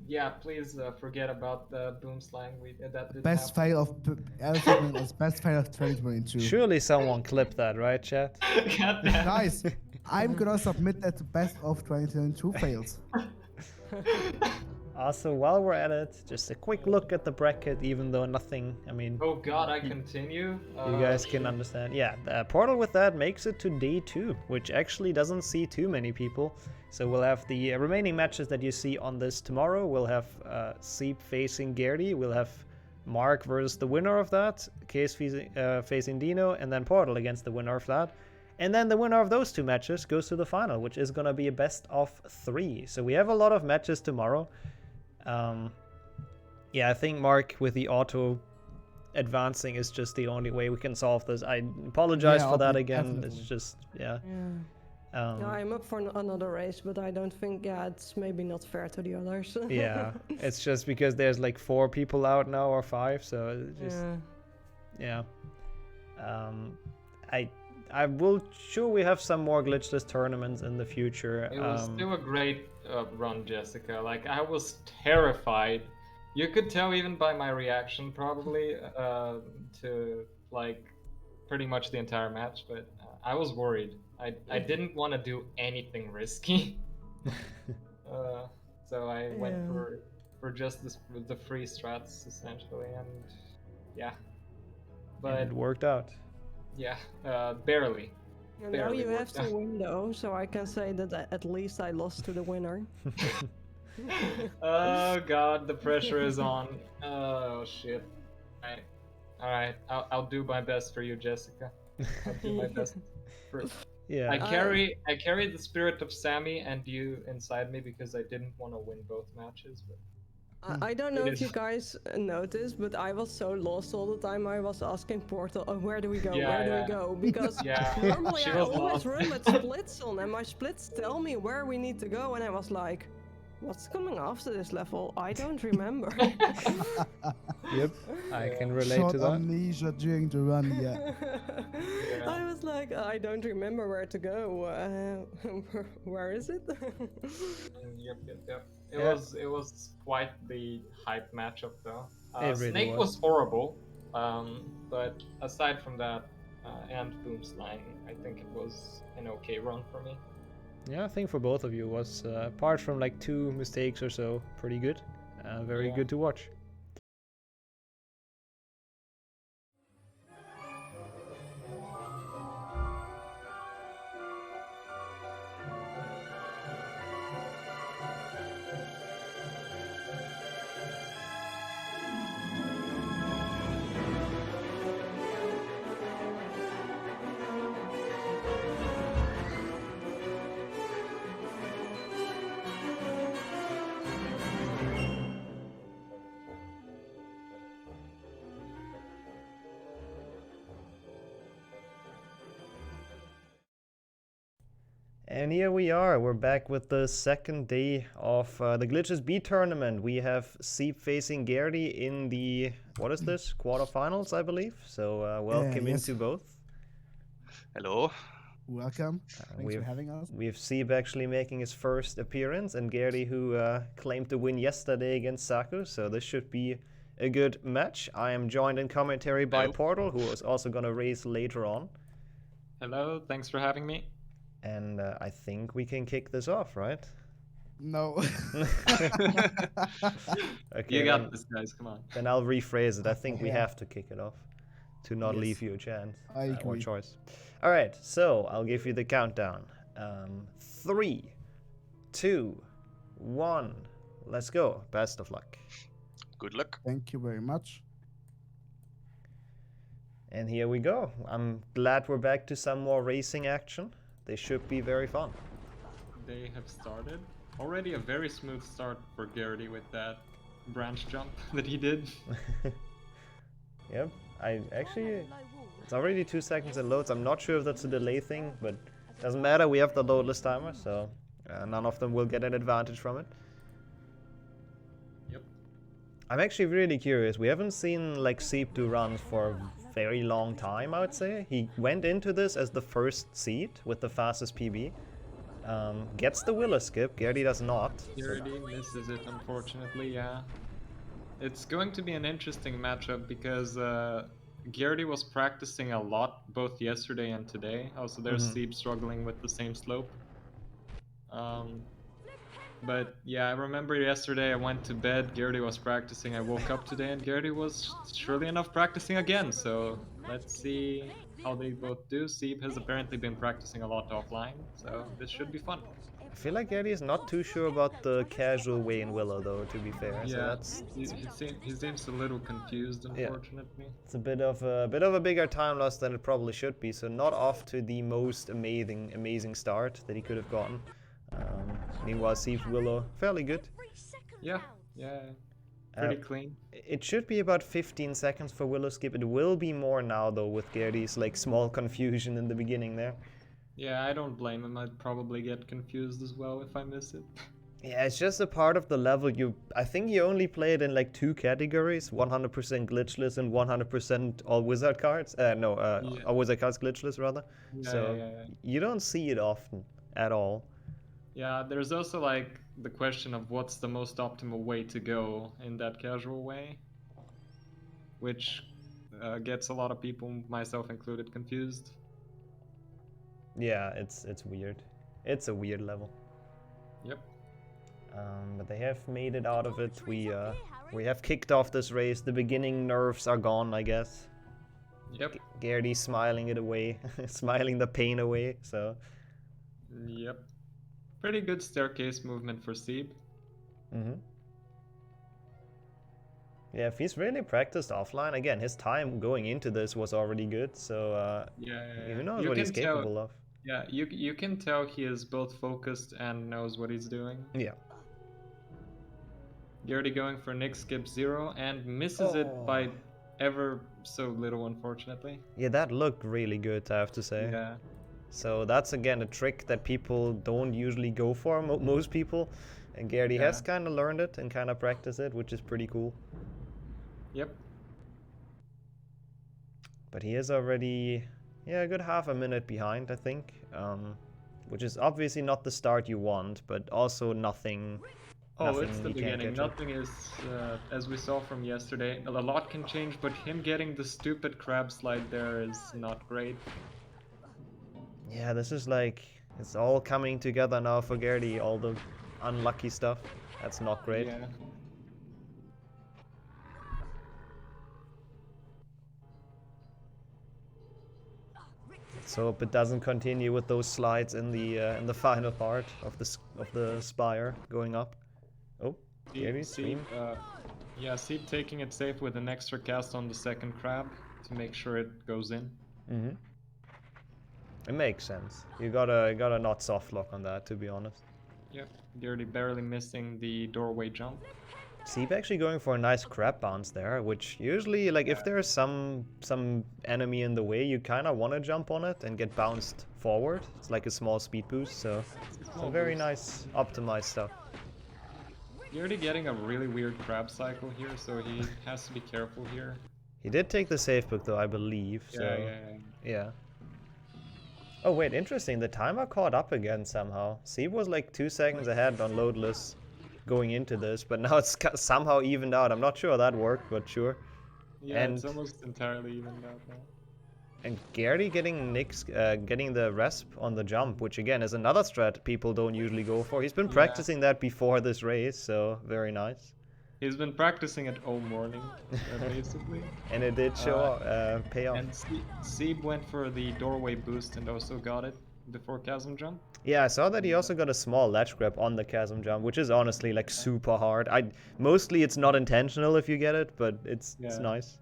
Yeah, please forget about the boom slang. That didn't best happen. fail of best fail of 2022. Surely someone clipped that, right, chat? God damn. Guys, I'm gonna submit that to best of 2022 fails. Also, while we're at it, just a quick look at the bracket, even though nothing, I mean... Oh god, I continue? You guys can understand. Yeah, Portal with that makes it to day 2, which actually doesn't see too many people. So we'll have the remaining matches that you see on this tomorrow. We'll have Sieb facing Gerdi. We'll have Marc versus the winner of that. Kees facing Deano. And then Portal against the winner of that. And then the winner of those 2 matches goes to the final, which is going to be a best of 3. So we have a lot of matches tomorrow. Yeah, I think Marc with the auto advancing is just the only way we can solve this. I apologize for that again. Definitely. It's just, yeah. Yeah, I'm up for another race, but I don't think, it's maybe not fair to the others. Yeah, it's just because there's like 4 people out now or 5, so it's just, yeah. I will sure we have some more glitchless tournaments in the future. It was still a great run, Jessica. Like, I was terrified. You could tell even by my reaction, probably, to like pretty much the entire match, but I was worried. I didn't want to do anything risky. So I went for just the free strats, essentially, and yeah. But and it worked out. Yeah, barely. And now you have to win though, so I can say that at least I lost to the winner. Oh god, the pressure is on. Oh shit. Alright, I'll do my best for you, Jessica. I'll do my best. Yeah. I carry the spirit of Sammy and you inside me because I didn't want to win both matches, but I don't know if you guys noticed, but I was so lost all the time. I was asking Portal, where do we go? Where do we go? Because normally I always run with splits on, and my splits tell me where we need to go, and I was like, what's coming after this level? I don't remember. Yep, I can relate to that. Amnesia during the run, yeah. I was like, I don't remember where to go. Where is it? Yep. It was quite the hype matchup though. Really Snake was horrible, but aside from that, and Boomslang, I think it was an okay run for me. Yeah, I think for both of you was, apart from like 2 mistakes or so, pretty good. Very good to watch. And here we are, we're back with the second day of the Glitchless B tournament. We have Sieb facing Gerdi in the, what is this, quarterfinals, I believe. So welcome into both. Hello. Welcome. Thanks for having us. We have Sieb actually making his first appearance, and Gerdi who claimed to win yesterday against Saku. So this should be a good match. I am joined in commentary by Portal, who is also going to race later on. Hello, thanks for having me. And I think we can kick this off, right? No. Okay, you got this, guys. Come on. Then I'll rephrase it. I think we have to kick it off to not leave you a chance or choice. All right, so I'll give you the countdown. 3, 2, 1. Let's go. Best of luck. Good luck. Thank you very much. And here we go. I'm glad we're back to some more racing action. They should be very fun. They have started. Already a very smooth start for Gerdi with that branch jump that he did. Yep, it's already 2 seconds in loads. I'm not sure if that's a delay thing, but doesn't matter. We have the loadless timer, so none of them will get an advantage from it. Yep. I'm actually really curious. We haven't seen like Sieb do runs for very long time, I would say. He went into this as the first seed with the fastest PB. Gets the willow skip, Gerdi does not. Gerdi misses it, unfortunately, yeah. It's going to be an interesting matchup because Gerdi was practicing a lot both yesterday and today. Also, there's Sieb struggling with the same slope. But yeah, I remember yesterday I went to bed, Gerdi was practicing, I woke up today and Gerdi was surely enough practicing again, so let's see how they both do. Sieb has apparently been practicing a lot offline, so this should be fun. I feel like Gerdi is not too sure about the casual way in Willow though, to be fair. Yeah, so that's he seems a little confused, unfortunately. Yeah. It's a bit of a bigger time loss than it probably should be, so not off to the most amazing start that he could have gotten. Meanwhile, Sieb Willow, fairly good. Yeah, pretty clean. It should be about 15 seconds for Willow skip. It will be more now though with Gerdi's like small confusion in the beginning there. Yeah, I don't blame him. I'd probably get confused as well if I miss it. Yeah, it's just a part of the level. I think you only play it in like 2 categories, 100% glitchless and 100% all wizard cards. All wizard cards glitchless rather. You don't see it often at all. Yeah, there's also like the question of what's the most optimal way to go in that casual way, which gets a lot of people, myself included, confused. Yeah, it's weird. It's a weird level. Yep. But they have made it out of it. We have kicked off this race. The beginning nerves are gone, I guess. Yep. Gerdi smiling it away, smiling the pain away. So. Yep. Pretty good staircase movement for Sieb. Yeah, if he's really practiced offline, again, his time going into this was already good. So who knows what he's capable of. Yeah, you can tell he is both focused and knows what he's doing. Yeah. Gerdi going for Nick skip 0 and misses it by ever so little, unfortunately. Yeah, that looked really good, I have to say. Yeah. So that's again a trick that people don't usually go for, most people. And Gerdi has kind of learned it and kind of practiced it, which is pretty cool. Yep. But he is already, a good half a minute behind, I think. Which is obviously not the start you want, but also nothing. Oh, it's the beginning. Nothing is, as we saw from yesterday, a lot can change, but him getting the stupid crab slide there is not great. Yeah, this is like, it's all coming together now for Gerdi, all the unlucky stuff. That's not great. Yeah. Let's hope it doesn't continue with those slides in the final part of the spire going up. Oh, Gerdi, stream. Yeah, Sieb taking it safe with an extra cast on the second crab to make sure it goes in. It makes sense. You gotta not soft lock on that, to be honest. Yep, Gerdi barely missing the doorway jump. Sieb actually going for a nice crab bounce there, which usually, like, if there's some enemy in the way, you kind of want to jump on it and get bounced forward. It's like a small speed boost, so some very nice optimized stuff. Gerdi getting a really weird crab cycle here, so he has to be careful here. He did take the safe book though, I believe. So yeah. Oh wait, interesting. The timer caught up again somehow. Sieb was like 2 seconds ahead on loadless going into this, but now it's somehow evened out. I'm not sure how that worked, but sure. Yeah, it's almost entirely evened out now. And Gerdi getting getting the resp on the jump, which again is another strat people don't usually go for. He's been practicing that before this race, so very nice. He's been practicing it all morning, basically. And it did show pay off. And Sieb went for the doorway boost and also got it before chasm jump. Yeah, I saw that he also got a small ledge grab on the chasm jump, which is honestly like super hard. Mostly it's not intentional if you get it, but it's nice.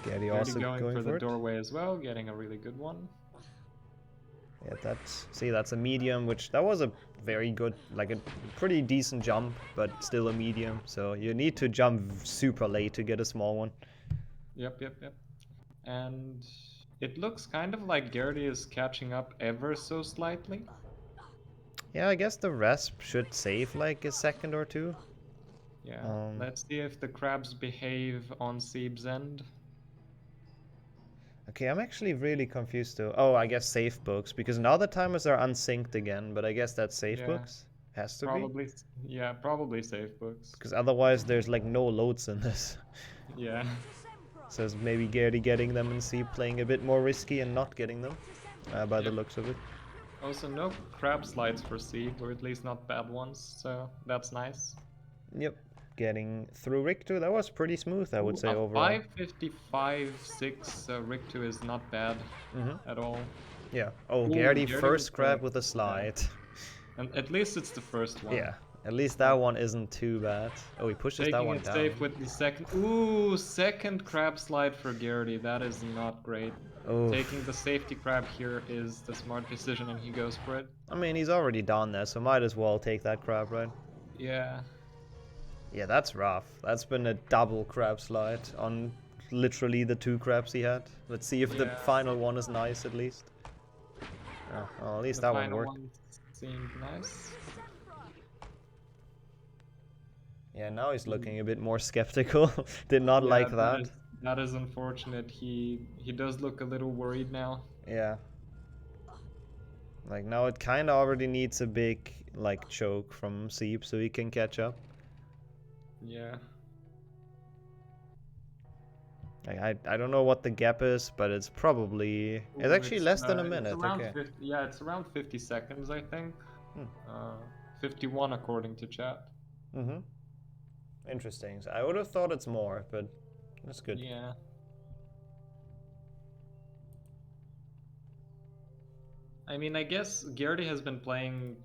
Gerdi also going for the doorway as well, getting a really good one. Yeah, that's a medium, which that was a very good, like a pretty decent jump, but still a medium. So you need to jump super late to get a small one. Yep. And it looks kind of like Gerdi is catching up ever so slightly. Yeah, I guess the resp should save like a second or two. Yeah, let's see if the crabs behave on Sieb's end. Okay, I'm actually really confused though. Oh, I guess safe books, because now the timers are unsynced again, but I guess that's safe books. Has to probably, yeah, probably safe books. Because otherwise there's like no loads in this. Yeah. So it's maybe Gerdi getting them and Sieb playing a bit more risky and not getting them, by the looks of it. Also, no crab slides for Sieb, or at least not bad ones, so that's nice. Yep, getting through Rictu, that was pretty smooth, I would say, overall. 555-6 Rictu is not bad at all. Yeah. Oh, Gerdi first grab with a slide. Yeah. And at least it's the first one. Yeah. At least that one isn't too bad. Oh, he pushes that one down. Taking it safe with the second. Ooh, second crab slide for Gerdi. That is not great. Oof. Taking the safety crab here is the smart decision, and he goes for it. I mean, he's already down there, so might as well take that crab, right? Yeah. Yeah, that's rough. That's been a double crab slide on literally the 2 crabs he had. Let's see if the final one is nice, at least. Oh, well, at least that one worked. Seemed nice. Yeah, now he's looking a bit more skeptical. Did not like that. That is unfortunate. He does look a little worried now. Yeah. Like now it kind of already needs a big like choke from Sieb so he can catch up. Yeah. Like, I don't know what the gap is, but it's probably... It's actually less than a minute, okay. 50, yeah, it's around 50 seconds, I think. 51 according to chat. Interesting. So I would have thought it's more, but that's good. Yeah. I mean, I guess Gerdi has been playing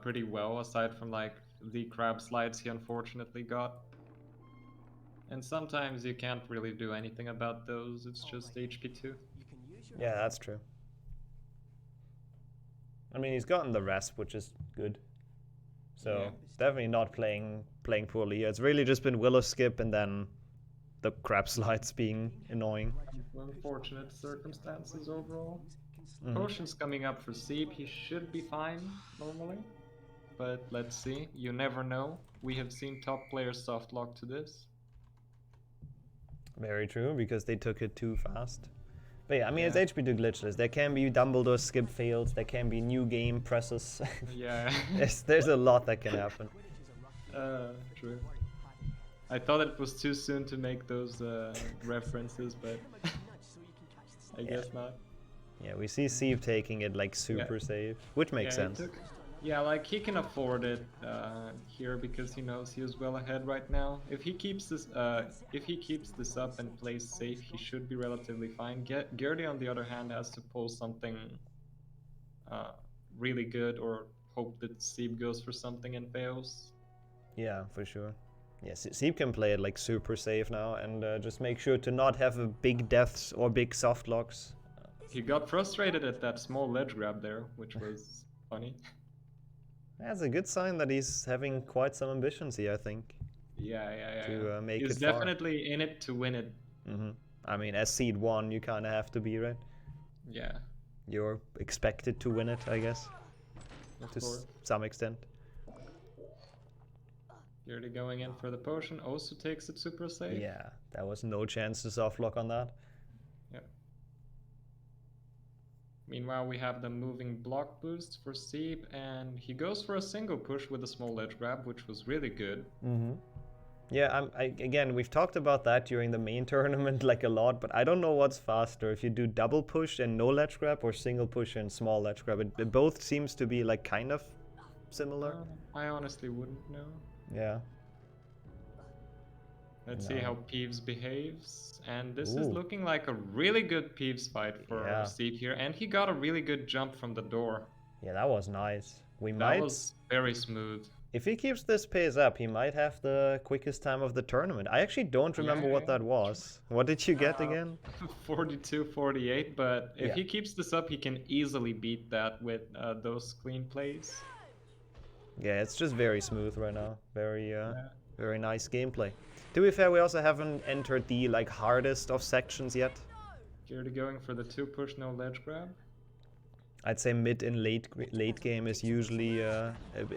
pretty well, aside from like the crab slides he unfortunately got. And sometimes you can't really do anything about those, it's just HP2. Yeah, that's true. I mean, he's gotten the rest, which is good. So, definitely not playing poorly. It's really just been willow skip and then the crab slides being annoying. Unfortunate circumstances overall. Potion's coming up for Sieb, he should be fine, normally. But let's see, you never know. We have seen top players soft lock to this. Very true, because they took it too fast. But yeah, I mean, it's HP2 glitchless. There can be Dumbledore skip fails, there can be new game presses. Yeah. there's a lot that can happen. True. I thought it was too soon to make those references, but I guess not. Yeah, we see Sieb taking it like super safe, which makes sense. Yeah, like he can afford it here because he knows he is well ahead right now. If he keeps this, up and plays safe, he should be relatively fine. Gerdi, on the other hand, has to pull something really good or hope that Sieb goes for something and fails. Yeah, for sure. Yeah, Sieb can play it like super safe now and just make sure to not have a big deaths or big soft locks. He got frustrated at that small ledge grab there, which was funny. That's a good sign that he's having quite some ambitions here, I think. Yeah. To make he's it far. Definitely in it to win it. I mean, as seed 1, you kind of have to be, right? Yeah. You're expected to win it, I guess. To some extent. Gerdi going in for the potion, also takes it super safe. Yeah, there was no chance to soft lock on that. Yeah. Meanwhile, we have the moving block boost for Sieb, and he goes for a single push with a small ledge grab, which was really good. Yeah, again, we've talked about that during the main tournament like a lot, but I don't know what's faster, if you do double push and no ledge grab or single push and small ledge grab. It both seems to be like kind of similar. I honestly wouldn't know. Yeah. Let's see how Peeves behaves. And this is looking like a really good Peeves fight for Sieb here. And he got a really good jump from the door. Yeah, that was nice. That was very smooth. If he keeps this pace up, he might have the quickest time of the tournament. I actually don't remember what that was. What did you get again? 42-48, but if he keeps this up, he can easily beat that with those clean plays. Yeah, it's just very smooth right now. Very, very nice gameplay. To be fair, we also haven't entered the like hardest of sections yet. Gerdi going for the 2 push, no ledge grab. I'd say mid and late game is usually a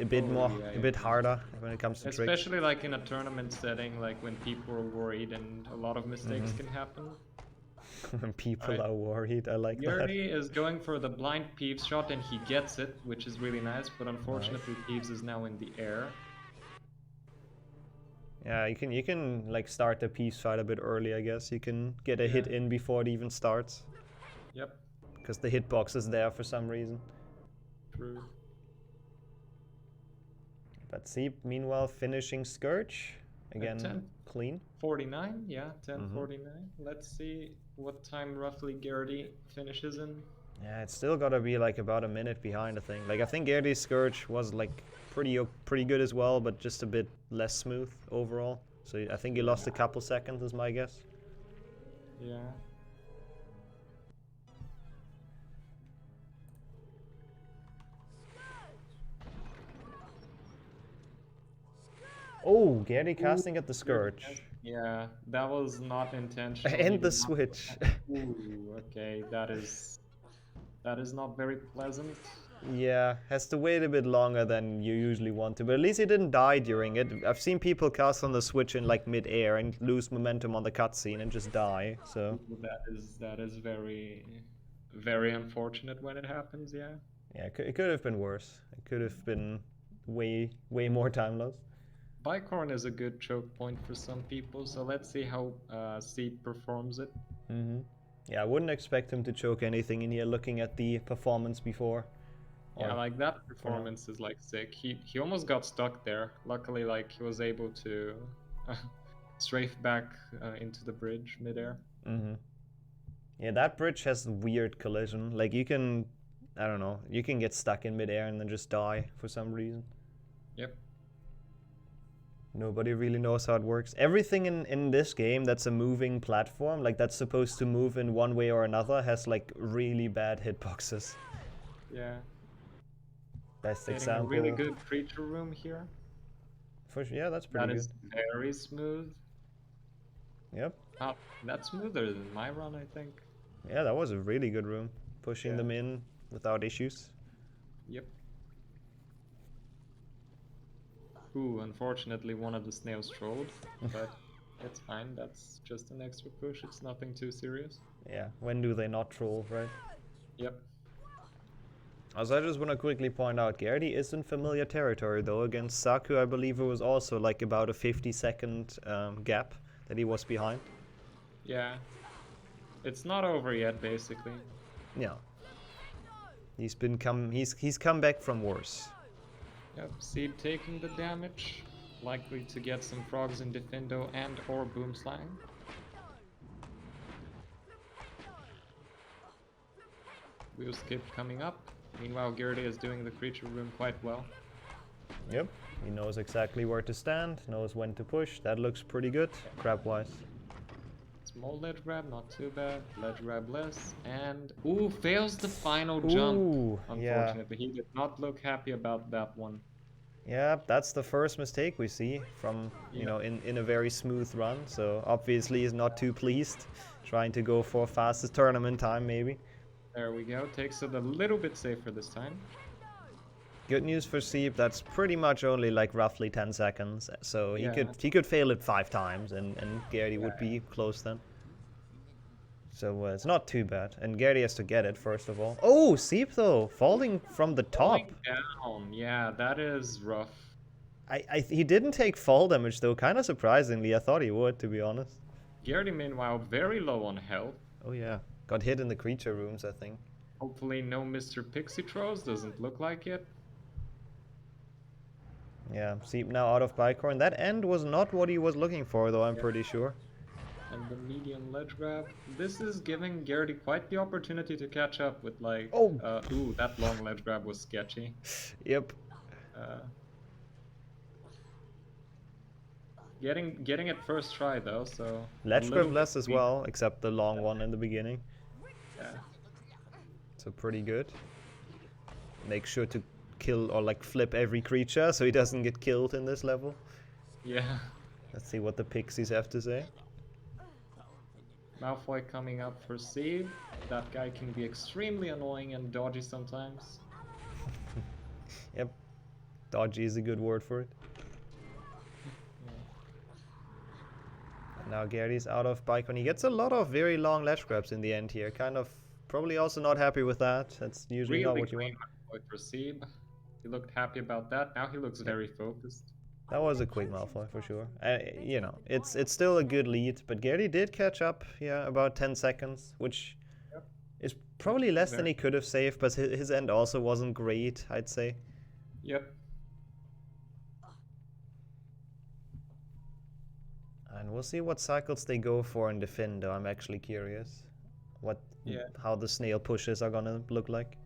bit harder when it comes to tricks. Especially like in a tournament setting, like when people are worried and a lot of mistakes can happen. People are worried. I like that. Gerdi is going for the blind Peeves shot and he gets it, which is really nice, but unfortunately Peeves is now in the air. Yeah, you can like start the Peeves fight a bit early, I guess. You can get a hit in before it even starts. Yep. Because the hitbox is there for some reason. True. But Sieb, meanwhile, finishing Scourge. Again, clean. 49, yeah, 10:49. Let's see what time roughly Gerdi finishes in. Yeah, it's still gotta be like about a minute behind, I think. Like, I think Gerdi's Scourge was like pretty good as well, but just a bit less smooth overall. So I think he lost a couple seconds, is my guess. Yeah. Oh, Gerdi casting at the Scourge. Yeah, that was not intentional. And the switch. Ooh, okay, that is not very pleasant. Yeah, has to wait a bit longer than you usually want to, but at least he didn't die during it. I've seen people cast on the switch in like mid-air and lose momentum on the cutscene and just die, so... That is very, very unfortunate when it happens, yeah. Yeah, it could have been worse. It could have been way more time loss. Bicorn is a good choke point for some people, so let's see how Sieb performs it. Yeah, I wouldn't expect him to choke anything in here looking at the performance before. Yeah, like that performance is like sick. He almost got stuck there. Luckily, like he was able to strafe back into the bridge midair. Yeah, that bridge has weird collision. Like you can, I don't know, you can get stuck in midair and then just die for some reason. Yep. Nobody really knows how it works. Everything in this game that's a moving platform, like that's supposed to move in one way or another, has like really bad hitboxes. Yeah. Best Getting example. a really good creature room here. Yeah, that's pretty good. That is very smooth. Yep. Oh, that's smoother than my run, I think. Yeah, that was a really good room. Pushing them in without issues. Yep. Ooh, unfortunately one of the snails trolled, but it's fine. That's just an extra push. It's nothing too serious. Yeah, when do they not troll, right? Yep. Also, I just want to quickly point out, Gerdi is in familiar territory though. Against Saku, I believe it was also like about a 50-second gap that he was behind. Yeah. It's not over yet, basically. Yeah. He's come back from worse. Yep, Sieb taking the damage. Likely to get some frogs in Defendo and or Boomslang. Wheel skip coming up. Meanwhile, Gerdi is doing the creature room quite well. Yep, he knows exactly where to stand, knows when to push. That looks pretty good, grab-wise. Small ledge grab, not too bad. Ledge grab less, and ooh, fails the final jump. Unfortunately, he did not look happy about that one. Yeah, that's the first mistake we see from, you know, in a very smooth run. So obviously he's not too pleased, trying to go for fastest tournament time maybe. There we go, takes it a little bit safer this time. Good news for Sieb, that's pretty much only like roughly 10 seconds. So he could fail it 5 times and Gerdi would be close then. So it's not too bad. And Gerdi has to get it first of all. Oh, Sieb though, falling from the top. Falling down, yeah, that is rough. He didn't take fall damage though, kind of surprisingly. I thought he would, to be honest. Gerdi meanwhile very low on health. Oh yeah, got hit in the creature rooms, I think. Hopefully no Mr. Pixie Trolls, doesn't look like it. Yeah, Sieb now out of Bicorn. That end was not what he was looking for though, I'm pretty sure. And the medium ledge grab. This is giving Gerdi quite the opportunity to catch up with like... ooh, that long ledge grab was sketchy. Yep. Getting it first try though, so... Ledge grab less as well, except the long one in the beginning. Yeah. So pretty good. Make sure to kill or like flip every creature so he doesn't get killed in this level. Yeah. Let's see what the pixies have to say. Malfoy coming up for Sieb. That guy can be extremely annoying and dodgy sometimes. Yep. Dodgy is a good word for it. Now Gerdi's out of bike when he gets a lot of very long ledge grabs in the end here. Kind of probably also not happy with that. That's usually not what you want. For Sieb. He looked happy about that. Now he looks very focused. That was a quick Malfoy for sure. You know, it's still a good lead, but Gerdi did catch up, yeah, about 10 seconds, which is probably less than he could have saved, but his end also wasn't great, I'd say. Yep. And we'll see what cycles they go for in Defendo. I'm actually curious how the snail pushes are gonna look like.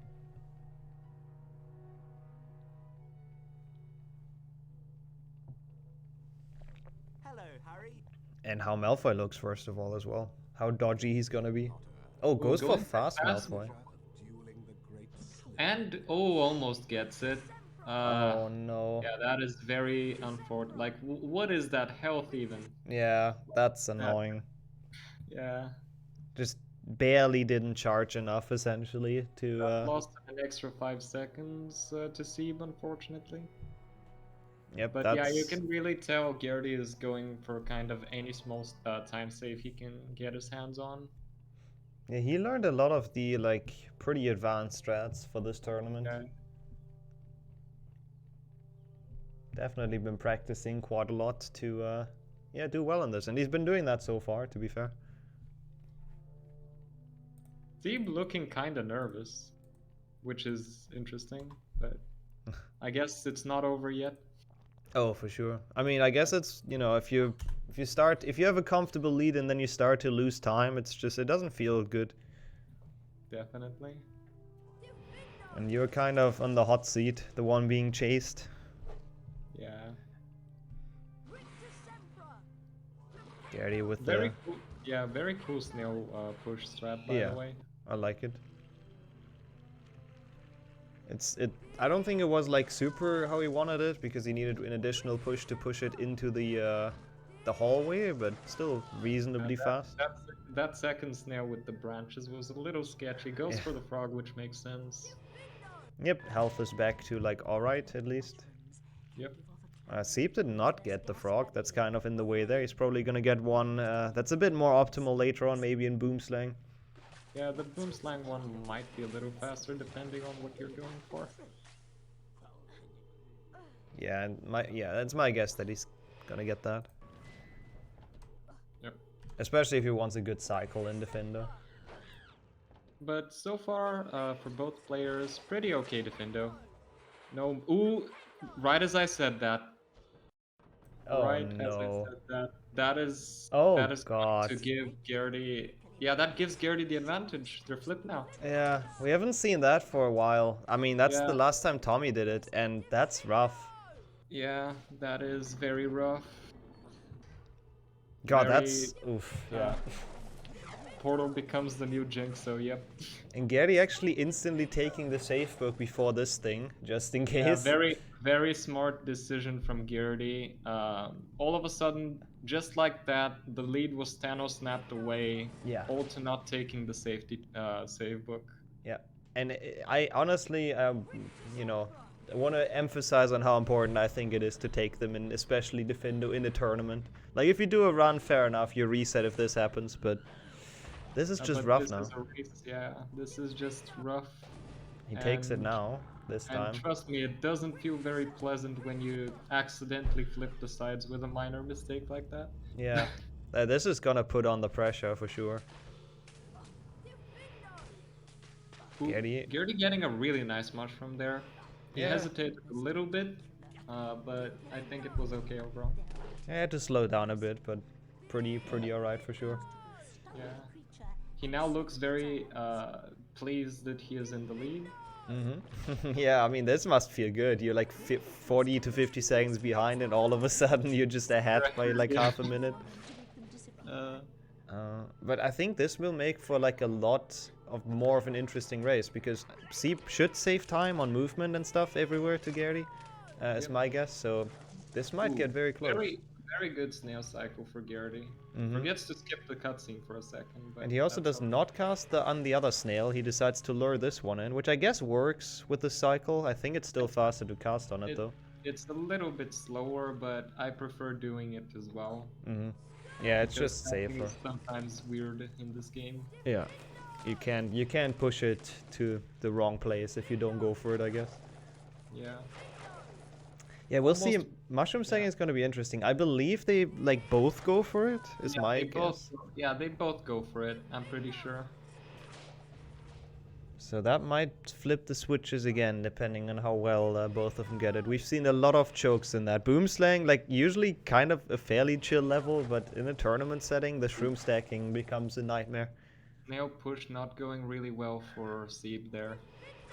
And how Malfoy looks, first of all, as well. How dodgy he's gonna be. Oh, goes for fast Malfoy. And, almost gets it. Oh, no. Yeah, that is very unfortunate. Like, what is that health even? Yeah, that's annoying. Yeah. Just barely didn't charge enough, essentially, to... Lost an extra 5 seconds to Sieb, unfortunately. Yep, but yeah, you can really tell Gerdi is going for kind of any small time save he can get his hands on. Yeah, he learned a lot of the like pretty advanced strats for this tournament. Yeah. Definitely been practicing quite a lot to do well in this, and he's been doing that so far, to be fair. Sieb looking kind of nervous, which is interesting, but I guess it's not over yet. Oh, for sure. I mean, I guess it's, you know, if you have a comfortable lead and then you start to lose time, it doesn't feel good. Definitely. And you're kind of on the hot seat, the one being chased. Yeah. Gerdi with very cool snail push strat, by the way. I like it. I don't think it was like super how he wanted it, because he needed an additional push to push it into the hallway, but still reasonably fast. That second snail with the branches was a little sketchy. Goes for the frog, which makes sense. Yep, health is back to like alright at least. Yep. Sieb did not get the frog. That's kind of in the way there. He's probably gonna get one that's a bit more optimal later on, maybe in Boomslang. Yeah, the Boomslang one might be a little faster depending on what you're going for. Yeah, that's my guess that he's gonna get that. Yep. Especially if he wants a good cycle in Defendo. But so far, for both players, pretty okay Defendo. No, ooh, right as I said that. Oh right no. as I said that. That is God. to give Gerdi. Yeah, that gives Gerdi the advantage. They're flipped now. Yeah, we haven't seen that for a while. I mean, that's the last time Tommy did it, and that's rough. Yeah, that is very rough. God, that's... Oof, yeah. Portal becomes the new Jinx, so yep. And Gerdi actually instantly taking the safe book before this thing, just in case. Yeah, very, very smart decision from Gerdi. All of a sudden, just like that, the lead was Thanos snapped away. Yeah. All to not taking the save book. Yeah, and I honestly, you know, I want to emphasize on how important I think it is to take them, and especially Defendo in a tournament. Like, if you do a run, fair enough, you reset if this happens, but this is just rough now. Yeah, this is just rough. He takes it now, this time. And trust me, it doesn't feel very pleasant when you accidentally flip the sides with a minor mistake like that. Yeah, this is gonna put on the pressure for sure. Gerdi getting a really nice mushroom there. He hesitated a little bit, but I think it was okay overall. I had to slow down a bit, but pretty alright for sure. Yeah. He now looks very pleased that he is in the lead. Yeah, I mean, this must feel good. You're like 40 to 50 seconds behind, and all of a sudden you're just ahead by like half a minute. But I think this will make for like a lot of more of an interesting race, because Sieb should save time on movement and stuff everywhere to Gerdi, is my guess. So this might get very close. Very good snail cycle for Gerdi. Forgets to skip the cutscene for a second. But and he also does not cast on the other snail. He decides to lure this one in, which I guess works with the cycle. I think it's still faster to cast on it though. It's a little bit slower, but I prefer doing it as well. Yeah, it's because just stacking safer. is sometimes weird in this game. Yeah, you can't push it to the wrong place if you don't go for it, I guess. Yeah. Yeah, we'll see. Mushroom stacking is going to be interesting. I believe they like both go for it. Is my guess. They both go for it. I'm pretty sure. So that might flip the switches again, depending on how well both of them get it. We've seen a lot of chokes in that. Boomslang, like, usually kind of a fairly chill level, but in a tournament setting, the shroom stacking becomes a nightmare. Nail push not going really well for Sieb there.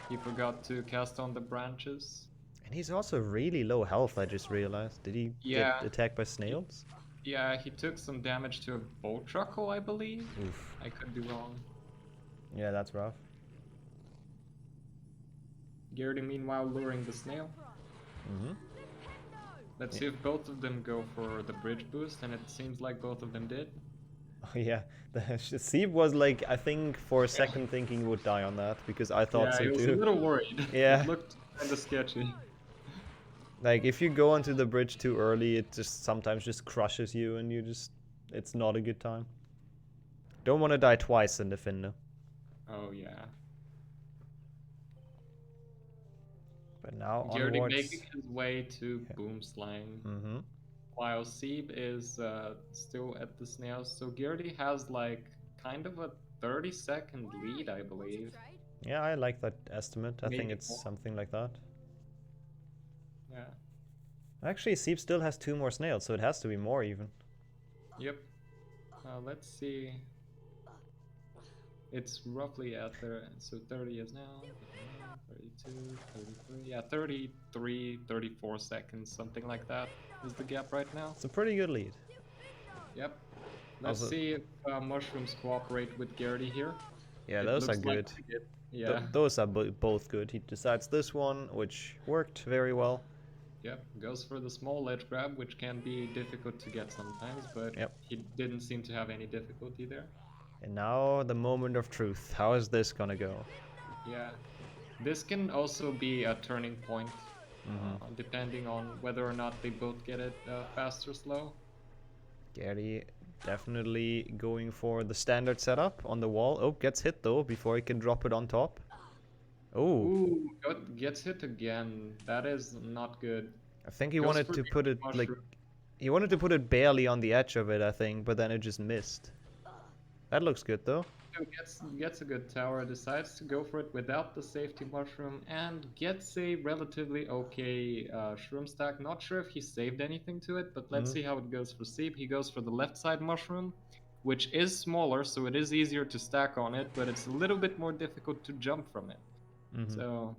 He forgot to cast on the branches. And he's also really low health, I just realized. Did he get attacked by snails? Yeah, he took some damage to a bow truckle, I believe. Oof. I could be wrong. Yeah, that's rough. Gerdi meanwhile luring the snail. Let's see if both of them go for the bridge boost, and it seems like both of them did. Oh yeah, the Sieb was like, I think for a second thinking he would die on that, because I thought so too. Yeah, he was a little worried. Yeah. It looked kinda sketchy. Like, if you go onto the bridge too early, it just sometimes just crushes you, and it's not a good time. Don't want to die twice in the Defender. Oh yeah. But now Gerdi onwards... making his way to Boomslang. While Sieb is still at the snails. So Gerdi has like kind of a 30-second lead, I believe. Yeah, I like that estimate. I think Maybe it's more. something like that. Yeah. Actually, Sieb still has 2 more snails, so it has to be more even. Yep. Let's see. It's roughly at there, so 30 is now. 32, 33, yeah, 33, 34 seconds, something like that is the gap right now. It's a pretty good lead. Yep. Let's Also, see if mushrooms cooperate with Gerdi here. yeah, It those are looks like good. they did. Yeah. Those are both good. He decides this one, which worked very well. Yep, goes for the small ledge grab, which can be difficult to get sometimes, but he didn't seem to have any difficulty there. And now the moment of truth. How is this gonna go? Yeah. This can also be a turning point, depending on whether or not they both get it fast or slow. Gerdi definitely going for the standard setup on the wall. Oh, gets hit though before he can drop it on top. Oh. Ooh, gets hit again. That is not good. I think he wanted to put it like... He wanted to put it barely on the edge of it, I think, but then it just missed. That looks good though. Gets a good tower, decides to go for it without the safety mushroom, and gets a relatively okay shroom stack. Not sure if he saved anything to it, but let's see how it goes for Sieb. He goes for the left side mushroom, which is smaller, so it is easier to stack on it, but it's a little bit more difficult to jump from it. So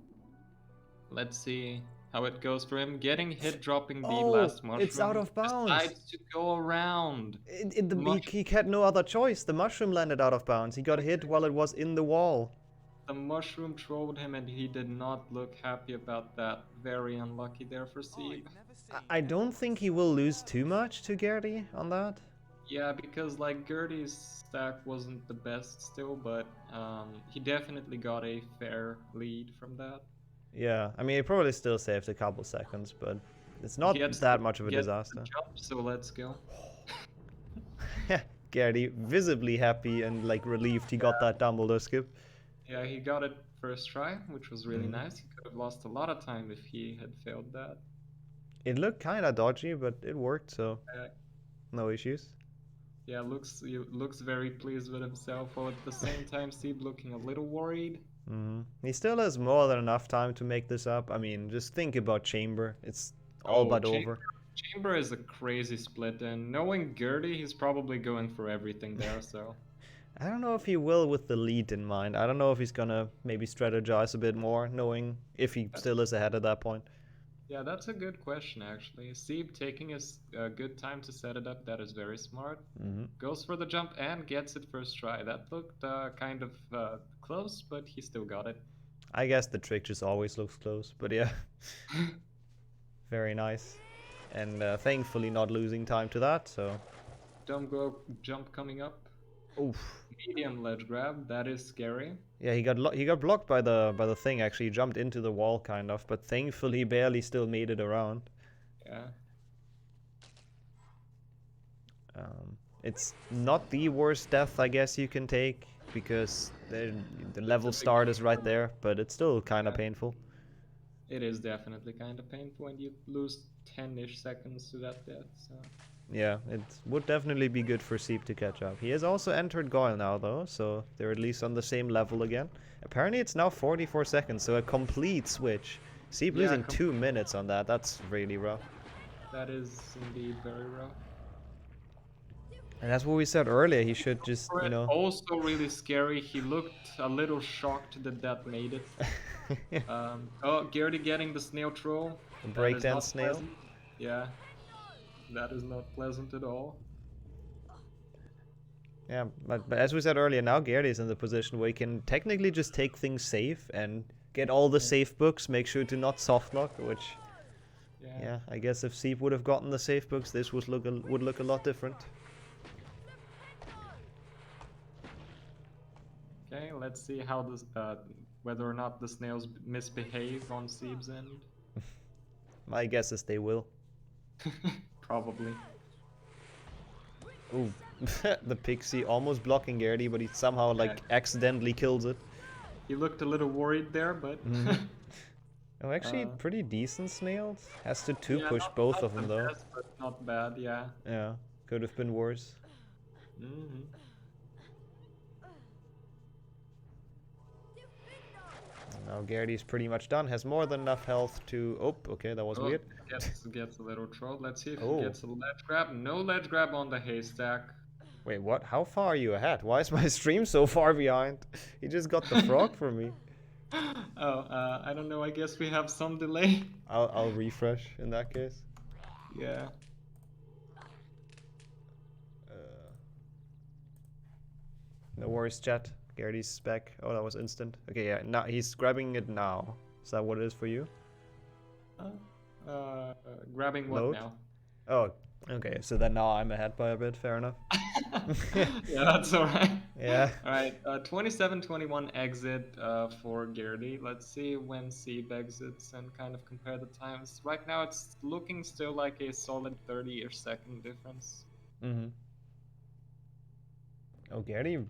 let's see how it goes for him. Getting hit, dropping the last mushroom. It's out of bounds. Decides to go around. He had no other choice. The mushroom landed out of bounds. He got hit while it was in the wall. The mushroom trolled him, and he did not look happy about that. Very unlucky there for Sieb. I don't think he will lose too much to Gerdi on that. Yeah, because like Gerdi's stack wasn't the best still, but he definitely got a fair lead from that. Yeah, I mean, he probably still saved a couple seconds, but it's not that much of a disaster. Jump, so let's go. Gerdi visibly happy and like relieved he got that Dumbledore skip. Yeah, he got it first try, which was really nice. He could have lost a lot of time if he had failed that. It looked kind of dodgy, but it worked, so no issues. Yeah, looks very pleased with himself, while at the same time Sieb looking a little worried. He still has more than enough time to make this up. I mean, just think about Chamber. It's all but over. Chamber is a crazy split, and knowing Gerdi, he's probably going for everything there, so... I don't know if he will with the lead in mind. I don't know if he's gonna maybe strategize a bit more, knowing if he still is ahead at that point. Yeah, that's a good question, actually. Sieb taking a good time to set it up, that is very smart. Goes for the jump and gets it first try. That looked kind of close, but he still got it. I guess the trick just always looks close, but yeah. Very nice. And thankfully not losing time to that, so... Jump coming up. Oof. Medium ledge grab, that is scary. Yeah, he got blocked by the thing. Actually, he jumped into the wall kind of, but thankfully he barely still made it around. Yeah. It's not the worst death, I guess you can take, because the level start is right there, but it's still kind of painful. It is definitely kind of painful when you lose 10-ish seconds to that death, so... Yeah, it would definitely be good for Sieb to catch up. He has also entered Goyle now, though, so they're at least on the same level again. Apparently it's now 44 seconds, so a complete switch. Sieb losing 2 minutes on that, that's really rough. That is indeed very rough. And that's what we said earlier, he should just, you know... Also really scary, he looked a little shocked that that made it. Oh, Gerdi getting the snail troll. The breakdance snail? Pleasant. Yeah. That is not pleasant at all. Yeah, but as we said earlier, now Gerdi is in the position where he can technically just take things safe and get all the safe books, make sure to not softlock, which... Yeah, I guess if Sieb would have gotten the safe books, this would look a lot different. Okay, let's see how this, whether or not the snails misbehave on Sieb's end. My guess is they will. Probably. Ooh, the pixie almost blocking Gerdi, but he somehow accidentally kills it. He looked a little worried there, but... Oh, actually, pretty decent snails. Has to push both of them though. Best, but not bad, yeah. Yeah, could have been worse. Now Gerdi's pretty much done. Has more than enough health to... Oh, okay, that was weird. Gets a little troll. Let's see if he gets a ledge grab. No ledge grab on the haystack. Wait, what? How far are you ahead? Why is my stream so far behind? He just got the frog for me. Oh, I don't know. I guess we have some delay. I'll refresh in that case. Yeah. No worries, chat. Gerdi's back. Oh, that was instant. Okay, yeah. Now he's grabbing it now. Is that what it is for you? Grabbing what now? Oh, okay. So then now I'm ahead by a bit. Fair enough. Yeah, that's alright. Yeah. Alright, 27-21 exit for Gerdi. Let's see when Sieb exits and kind of compare the times. Right now it's looking still like a solid 30-ish second difference. Oh, Gerdi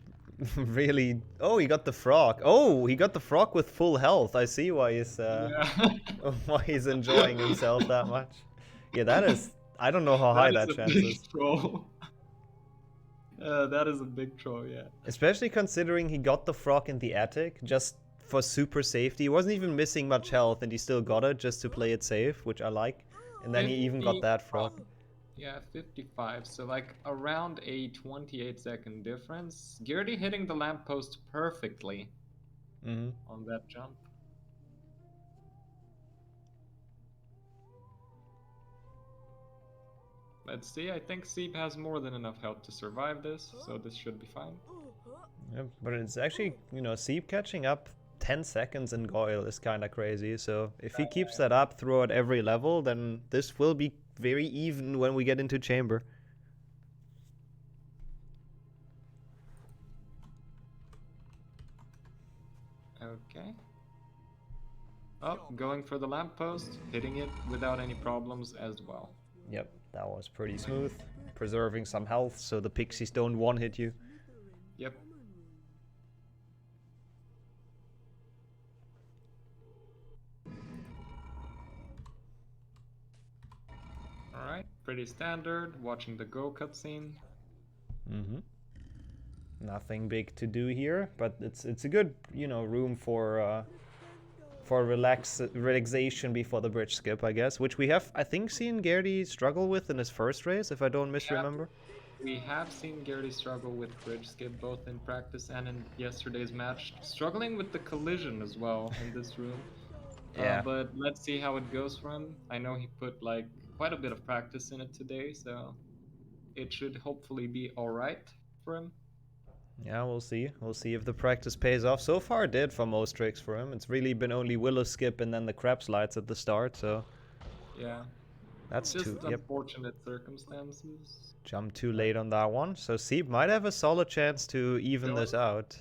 really... Oh, he got the frog. Oh, he got the frog with full health. I see why he's why he's enjoying himself that much. Yeah, that is... I don't know how high that chance is. That is a big troll, yeah. Especially considering he got the frog in the attic just for super safety. He wasn't even missing much health and he still got it just to play it safe, which I like. And then he even got that frog. Yeah, 55, so like around a 28-second difference. Gerdi hitting the lamppost perfectly on that jump. Let's see, I think Sieb has more than enough health to survive this, so this should be fine. Yeah, but it's actually, you know, Sieb catching up 10 seconds in Goyle is kind of crazy, so if he keeps that up throughout every level, then this will be very even when we get into Chamber. Okay. Oh, going for the lamppost, hitting it without any problems as well. Yep, that was pretty smooth. Preserving some health so the pixies don't one-hit you. Yep. Alright, pretty standard. Watching the go cutscene. Nothing big to do here, but it's a good, you know, room for relaxation before the bridge skip, I guess, which we have, I think, seen Gerdi struggle with in his first race, if I don't misremember. We have seen Gerdi struggle with bridge skip both in practice and in yesterday's match, struggling with the collision as well in this room. Yeah. But let's see how it goes for him. I know he put like quite a bit of practice in it today, so it should hopefully be alright for him. Yeah, we'll see. We'll see if the practice pays off. So far it did for most tricks for him. It's really been only willow skip and then the crab slides at the start, so... Yeah. That's just too... unfortunate circumstances. Jump too late on that one. So Sieb might have a solid chance to even this out.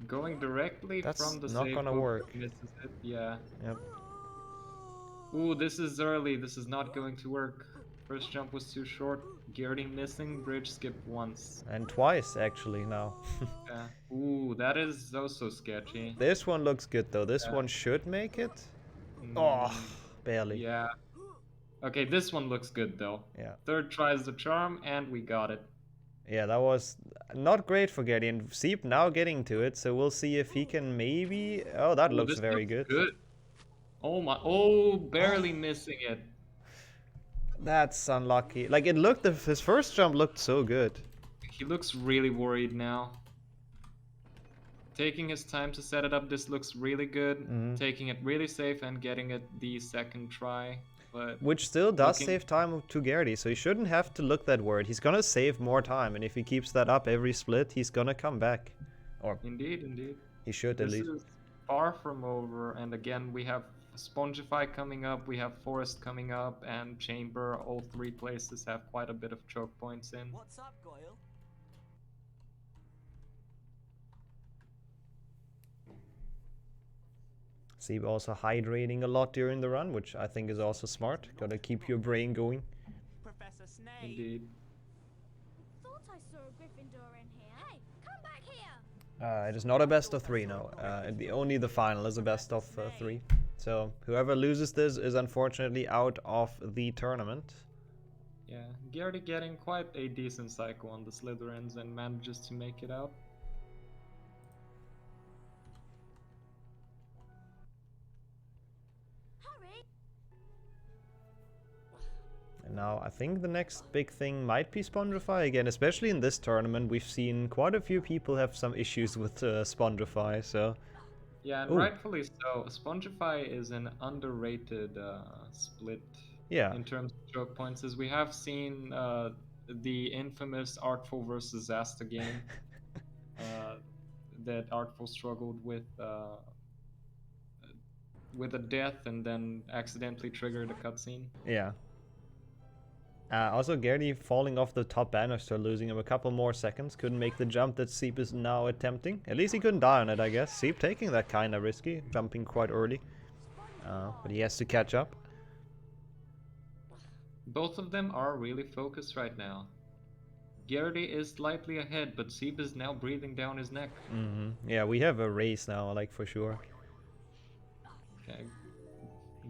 Going directly from the not gonna work. Misses it. Yeah. Yep. Ooh, this is early. This is not going to work. First jump was too short. Gerdi missing. Bridge skipped once. And twice, actually, now. Yeah. Ooh, that is also sketchy. This one looks good, though. This one should make it. Oh, barely. Yeah. Okay, this one looks good, though. Yeah. Third tries the charm, and we got it. Yeah, that was not great for Gerdi. And Sieb now getting to it, so we'll see if he can maybe... Oh, that looks very good. Oh my... Oh, barely missing it. That's unlucky. Like, it looked... His first jump looked so good. He looks really worried now. Taking his time to set it up, this looks really good. Taking it really safe and getting it the second try. But which still does save time to Gerdi, so he shouldn't have to look that worried. He's gonna save more time, and if he keeps that up every split, he's gonna come back. Or Indeed. He should at least. This is far from over, and again, we have Spongify coming up, we have Forest coming up, and Chamber. All three places have quite a bit of choke points in. What's up, Goyle? Sieb also hydrating a lot during the run, which I think is also smart. Gotta keep your brain going. Professor Snape. Indeed. Thought I saw a Gryffindor in here. Hey, come back here! It is not a best of 3 now. Only the final is a best of 3. So whoever loses this is unfortunately out of the tournament. Yeah, Gerdi getting quite a decent cycle on the Slytherins and manages to make it out. And now I think the next big thing might be Spongify again, especially in this tournament. We've seen quite a few people have some issues with Spongify, so... Yeah, and rightfully so. Spongify is an underrated split in terms of choke points, as we have seen the infamous Artful versus Zasta game that Artful struggled with a death and then accidentally triggered a cutscene. Yeah. Also, Gerdi falling off the top banister, losing him a couple more seconds. Couldn't make the jump that Sieb is now attempting. At least he couldn't die on it, I guess. Sieb taking that kind of risky, jumping quite early. But he has to catch up. Both of them are really focused right now. Gerdi is slightly ahead, but Sieb is now breathing down his neck. Yeah, we have a race now, like, for sure. Okay.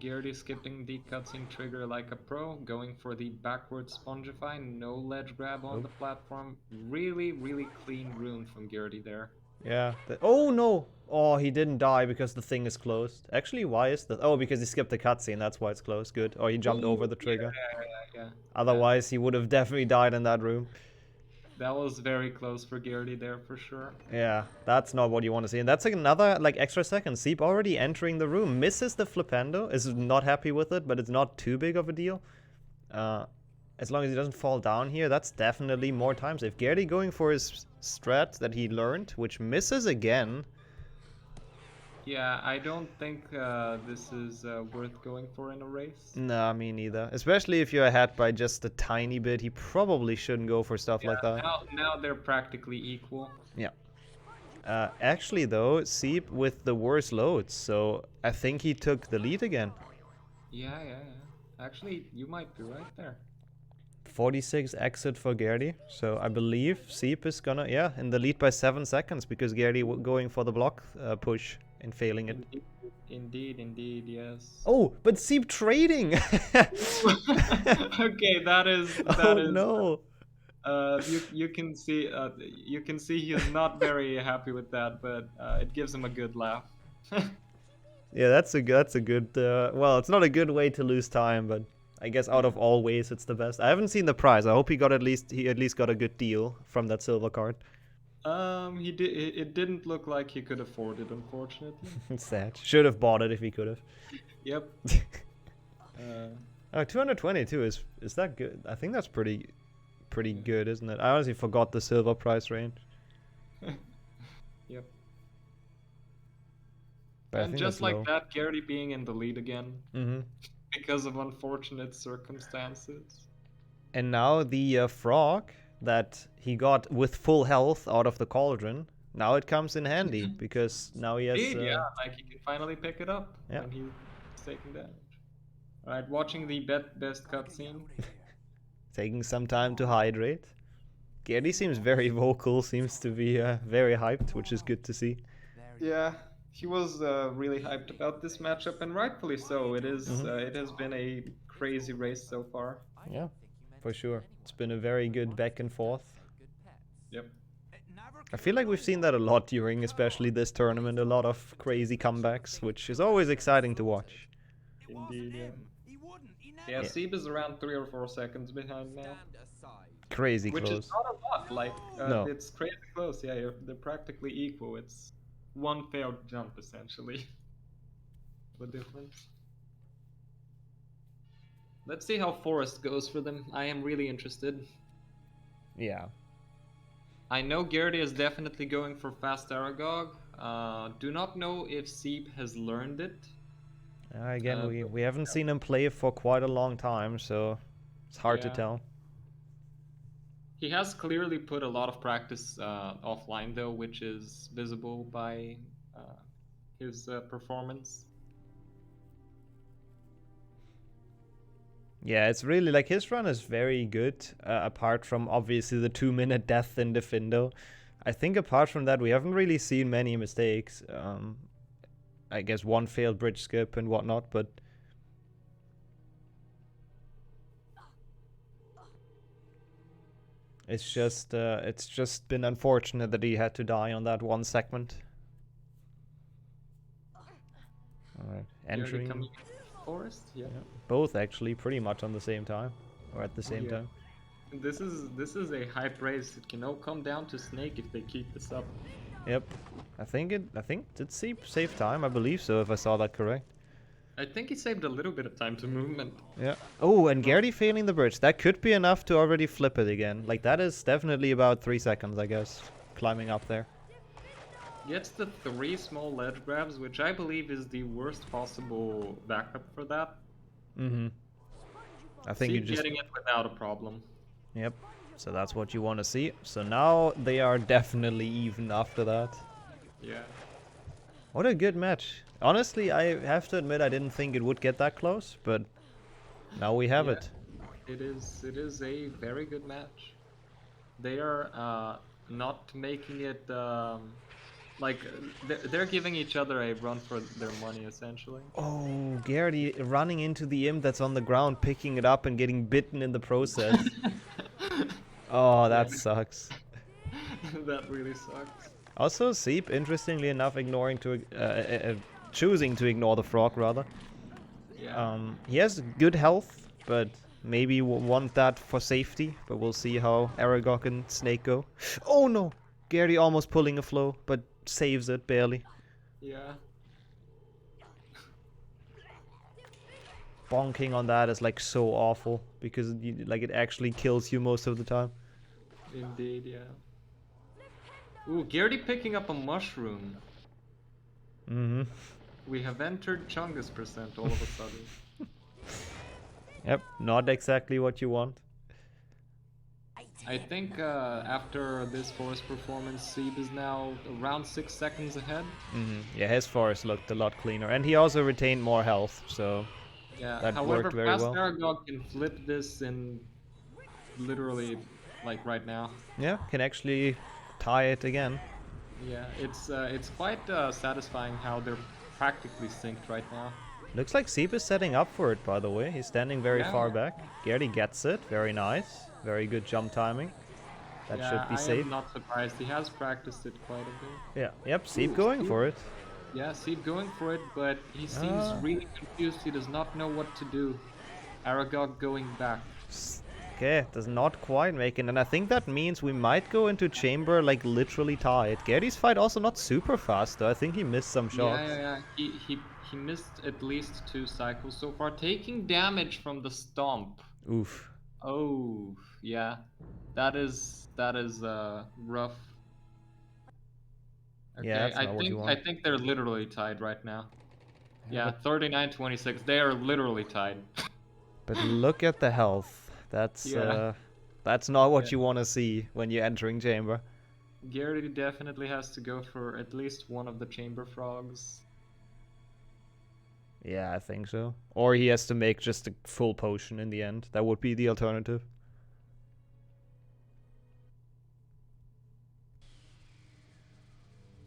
Gerdi skipping the cutscene trigger like a pro, going for the backward Spongify, no ledge grab on the platform. Really clean rune from Gerdi there. Yeah. Oh no! Oh, he didn't die because the thing is closed. Actually, why is that? Oh, because he skipped the cutscene, that's why it's closed. Good. Or he jumped over the trigger. Yeah. Otherwise, he would have definitely died in that room. That was very close for Gerdi there for sure. Yeah, that's not what you want to see. And that's like another like extra second. Sieb already entering the room. Misses the flipendo. Is not happy with it, but it's not too big of a deal. As long as he doesn't fall down here, that's definitely more time save. Gerdi going for his strat that he learned, which misses again. Yeah, I don't think this is worth going for in a race. Nah, me neither. Especially if you're ahead by just a tiny bit. He probably shouldn't go for stuff like that. Now they're practically equal. Yeah. Actually, though, Sieb with the worst loads, so I think he took the lead again. Yeah. Actually, you might be right there. 46 exit for Gerdi, so I believe Sieb is gonna, in the lead by 7 seconds, because Gerdi going for the block push and failing it. Indeed, yes. Oh, but Sieb trading! Okay, that is... no! You can see he's not very happy with that, but it gives him a good laugh. Yeah, that's a good. Well, it's not a good way to lose time, but I guess out of all ways, it's the best. I haven't seen the prize. I hope he at least got a good deal from that silver card. He did. It didn't look like he could afford it, unfortunately. Sad. Should have bought it if he could have. Yep. 222 is that good? I think that's pretty good, isn't it? I honestly forgot the silver price range. Yep. But and just like that, Gerdi being in the lead again. Because of unfortunate circumstances. And now the frog that he got with full health out of the cauldron, now it comes in handy, because now he has... Yeah, like he can finally pick it up when he's taking damage. Alright, watching the best cutscene. Taking some time to hydrate. Gerdi seems very vocal, seems to be very hyped, which is good to see. Yeah, he was really hyped about this matchup, and rightfully so. It is. It has been a crazy race so far. Yeah, for sure. It's been a very good back and forth. Yep. I feel like we've seen that a lot during especially this tournament, a lot of crazy comebacks, which is always exciting to watch. Indeed, yeah. Yeah, Sieb is around 3 or 4 seconds behind now. Crazy Which close. is not a lot, like, No. it's crazy close, yeah, they're practically equal. It's one failed jump, essentially. The difference. Let's see how Forest goes for them. I am really interested. Yeah. I know Gerdi is definitely going for fast Aragog. Do not know if Sieb has learned it. Again, we haven't seen him play for quite a long time, so it's hard to tell. He has clearly put a lot of practice offline, though, which is visible by his performance. Yeah, it's really like his run is very good, apart from obviously the 2-minute death in the Findo. I think apart from that, we haven't really seen many mistakes. I guess one failed bridge skip and whatnot, but it's just been unfortunate that he had to die on that one segment. Alright, entering Forest, yeah. Both actually pretty much on the same time, or at the same time. This is a hype race. It can all come down to Snake if they keep this up. Yep, I think did Sieb save time? I believe so, if I saw that correct. I think he saved a little bit of time to movement. Yeah. Oh, and Gerdi failing the bridge. That could be enough to already flip it again. Like, that is definitely about 3 seconds, I guess, climbing up there. Gets the 3 small ledge grabs, which I believe is the worst possible backup for that. I think you just getting it without a problem. Yep. So that's what you want to see. So now they are definitely even after that. Yeah. What a good match. Honestly, I have to admit I didn't think it would get that close, but now we have it. It is a very good match. They are not making it like they're giving each other a run for their money, essentially. Oh, Gerdi running into the imp that's on the ground, picking it up and getting bitten in the process. Oh, that sucks. That really sucks. Also, Sieb, interestingly enough, choosing to ignore the frog, rather. Yeah. He has good health, but maybe want that for safety. But we'll see how Aragog and Snake go. Oh no! Gerdi almost pulling a flow, but saves it barely. Yeah. Bonking on that is like so awful because it actually kills you most of the time. Indeed, yeah. Ooh, Gerdi picking up a mushroom. We have entered Chungus % all of a sudden. Yep, not exactly what you want. I think after this Forest performance, Sieb is now around 6 seconds ahead. Yeah, his Forest looked a lot cleaner, and he also retained more health, so yeah. that However, worked very well. Aragog can flip this in literally like right now. Yeah, can actually tie it again. Yeah, it's quite satisfying how they're practically synced right now. Looks like Sieb is setting up for it, by the way. He's standing very far back. Gerdi gets it. Very nice. Very good jump timing. That should be safe. I'm not surprised. He has practiced it quite a bit. Yeah. Yep. Sieb going for it. Yeah, Sieb going for it, but he seems really confused. He does not know what to do. Aragog going back. Okay, does not quite make it, and I think that means we might go into chamber like literally tied. Gerdi's fight also not super fast though. I think he missed some shots. Yeah. He missed at least 2 cycles so far, taking damage from the stomp. Oof. Oh, yeah. That is rough. Okay, Yeah, that's not what you want. I think they're literally tied right now. Yeah, 39-26. They are literally tied. But look at the health. That's not what you want to see when you're entering chamber. Gerdi definitely has to go for at least one of the chamber frogs. Yeah, I think so. Or he has to make just a full potion in the end. That would be the alternative.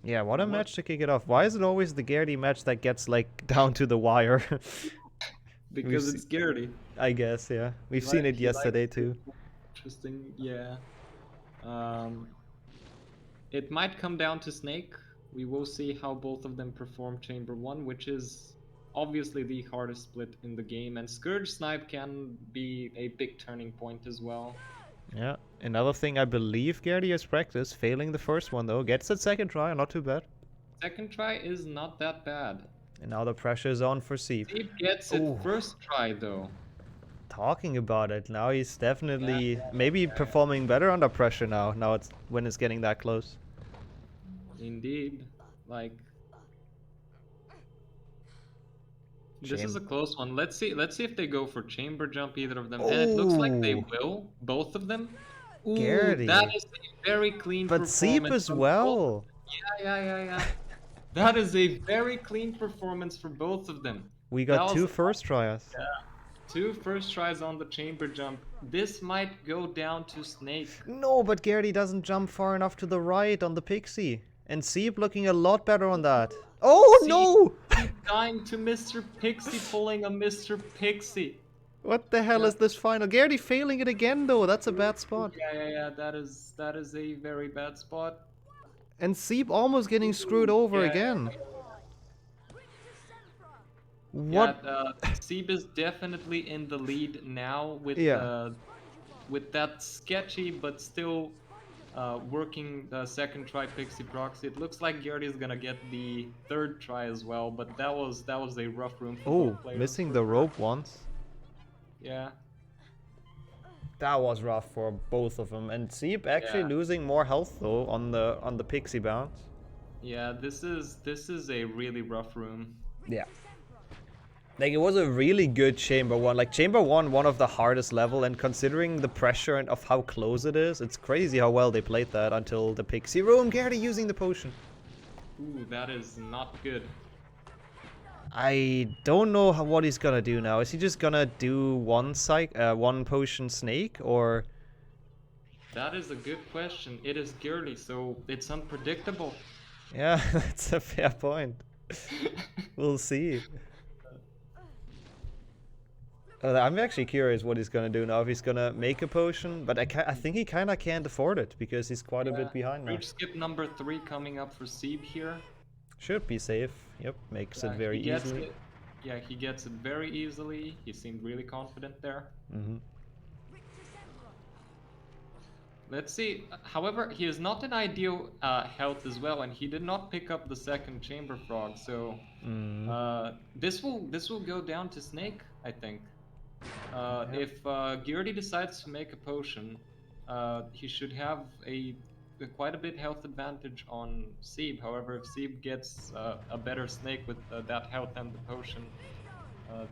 Yeah, what a match to kick it off. Why is it always the Gerdi match that gets, like, down to the wire? Because it's Gerdi. I guess, yeah. We've seen it yesterday, too. Interesting, yeah. It might come down to Snake. We will see how both of them perform Chamber 1, which is obviously the hardest split in the game, and Scourge Snipe can be a big turning point as well. Yeah, another thing I believe Gerdi has practiced, failing the first one though, gets it second try, not too bad. Second try is not that bad. And now the pressure is on for Sieb. Sieb gets it first try though. Talking about it, now he's definitely maybe performing better under pressure now, it's when it's getting that close. Indeed, like... This is a close one. Let's see if they go for chamber jump, either of them. And it looks like they will, both of them. Ooh, Gerdi. that is a very clean but performance. Sieb as well. Yeah. That is a very clean performance for both of them. We got two first tries. Yeah. 2 first tries on the chamber jump. This might go down to Snake. No, but Gerdi doesn't jump far enough to the right on the Pixie. And Sieb looking a lot better on that. Oh no! Dying to Mr. Pixie, pulling a Mr. Pixie. What the hell is this final? Gerdi failing it again though, that's a bad spot. Yeah, that is a very bad spot. And Sieb almost getting screwed over again. What? Yeah, Sieb is definitely in the lead now with with that sketchy but still working second try Pixie Proxy. It looks like Gerdi is gonna get the third try as well, but that was a rough room for both players. Missing the rope once. Yeah. That was rough for both of them, and Sieb actually losing more health though on the Pixie bounce. Yeah, this is a really rough room. Yeah. Like, it was a really good Chamber 1. Like, Chamber 1, one of the hardest level, and considering the pressure and of how close it is, it's crazy how well they played that until the Pixie room. Gerdi using the potion. Ooh, that is not good. I don't know what he's gonna do now. Is he just gonna do one potion snake, or? That is a good question. It is Gerdi, so it's unpredictable. Yeah, that's a fair point. We'll see. I'm actually curious what he's gonna do now. If he's gonna make a potion, but I think he kind of can't afford it because he's quite a bit behind now. Root skip number 3 coming up for Sieb here. Should be safe. Yep, makes it very easily. Yeah, he gets it very easily. He seemed really confident there. Let's see. However, he is not in ideal health as well, and he did not pick up the second chamber frog. So this will go down to Snake, I think. If Gerdi decides to make a potion, he should have quite a bit health advantage on Sieb. However, if Sieb gets a better Snake with that health and the potion,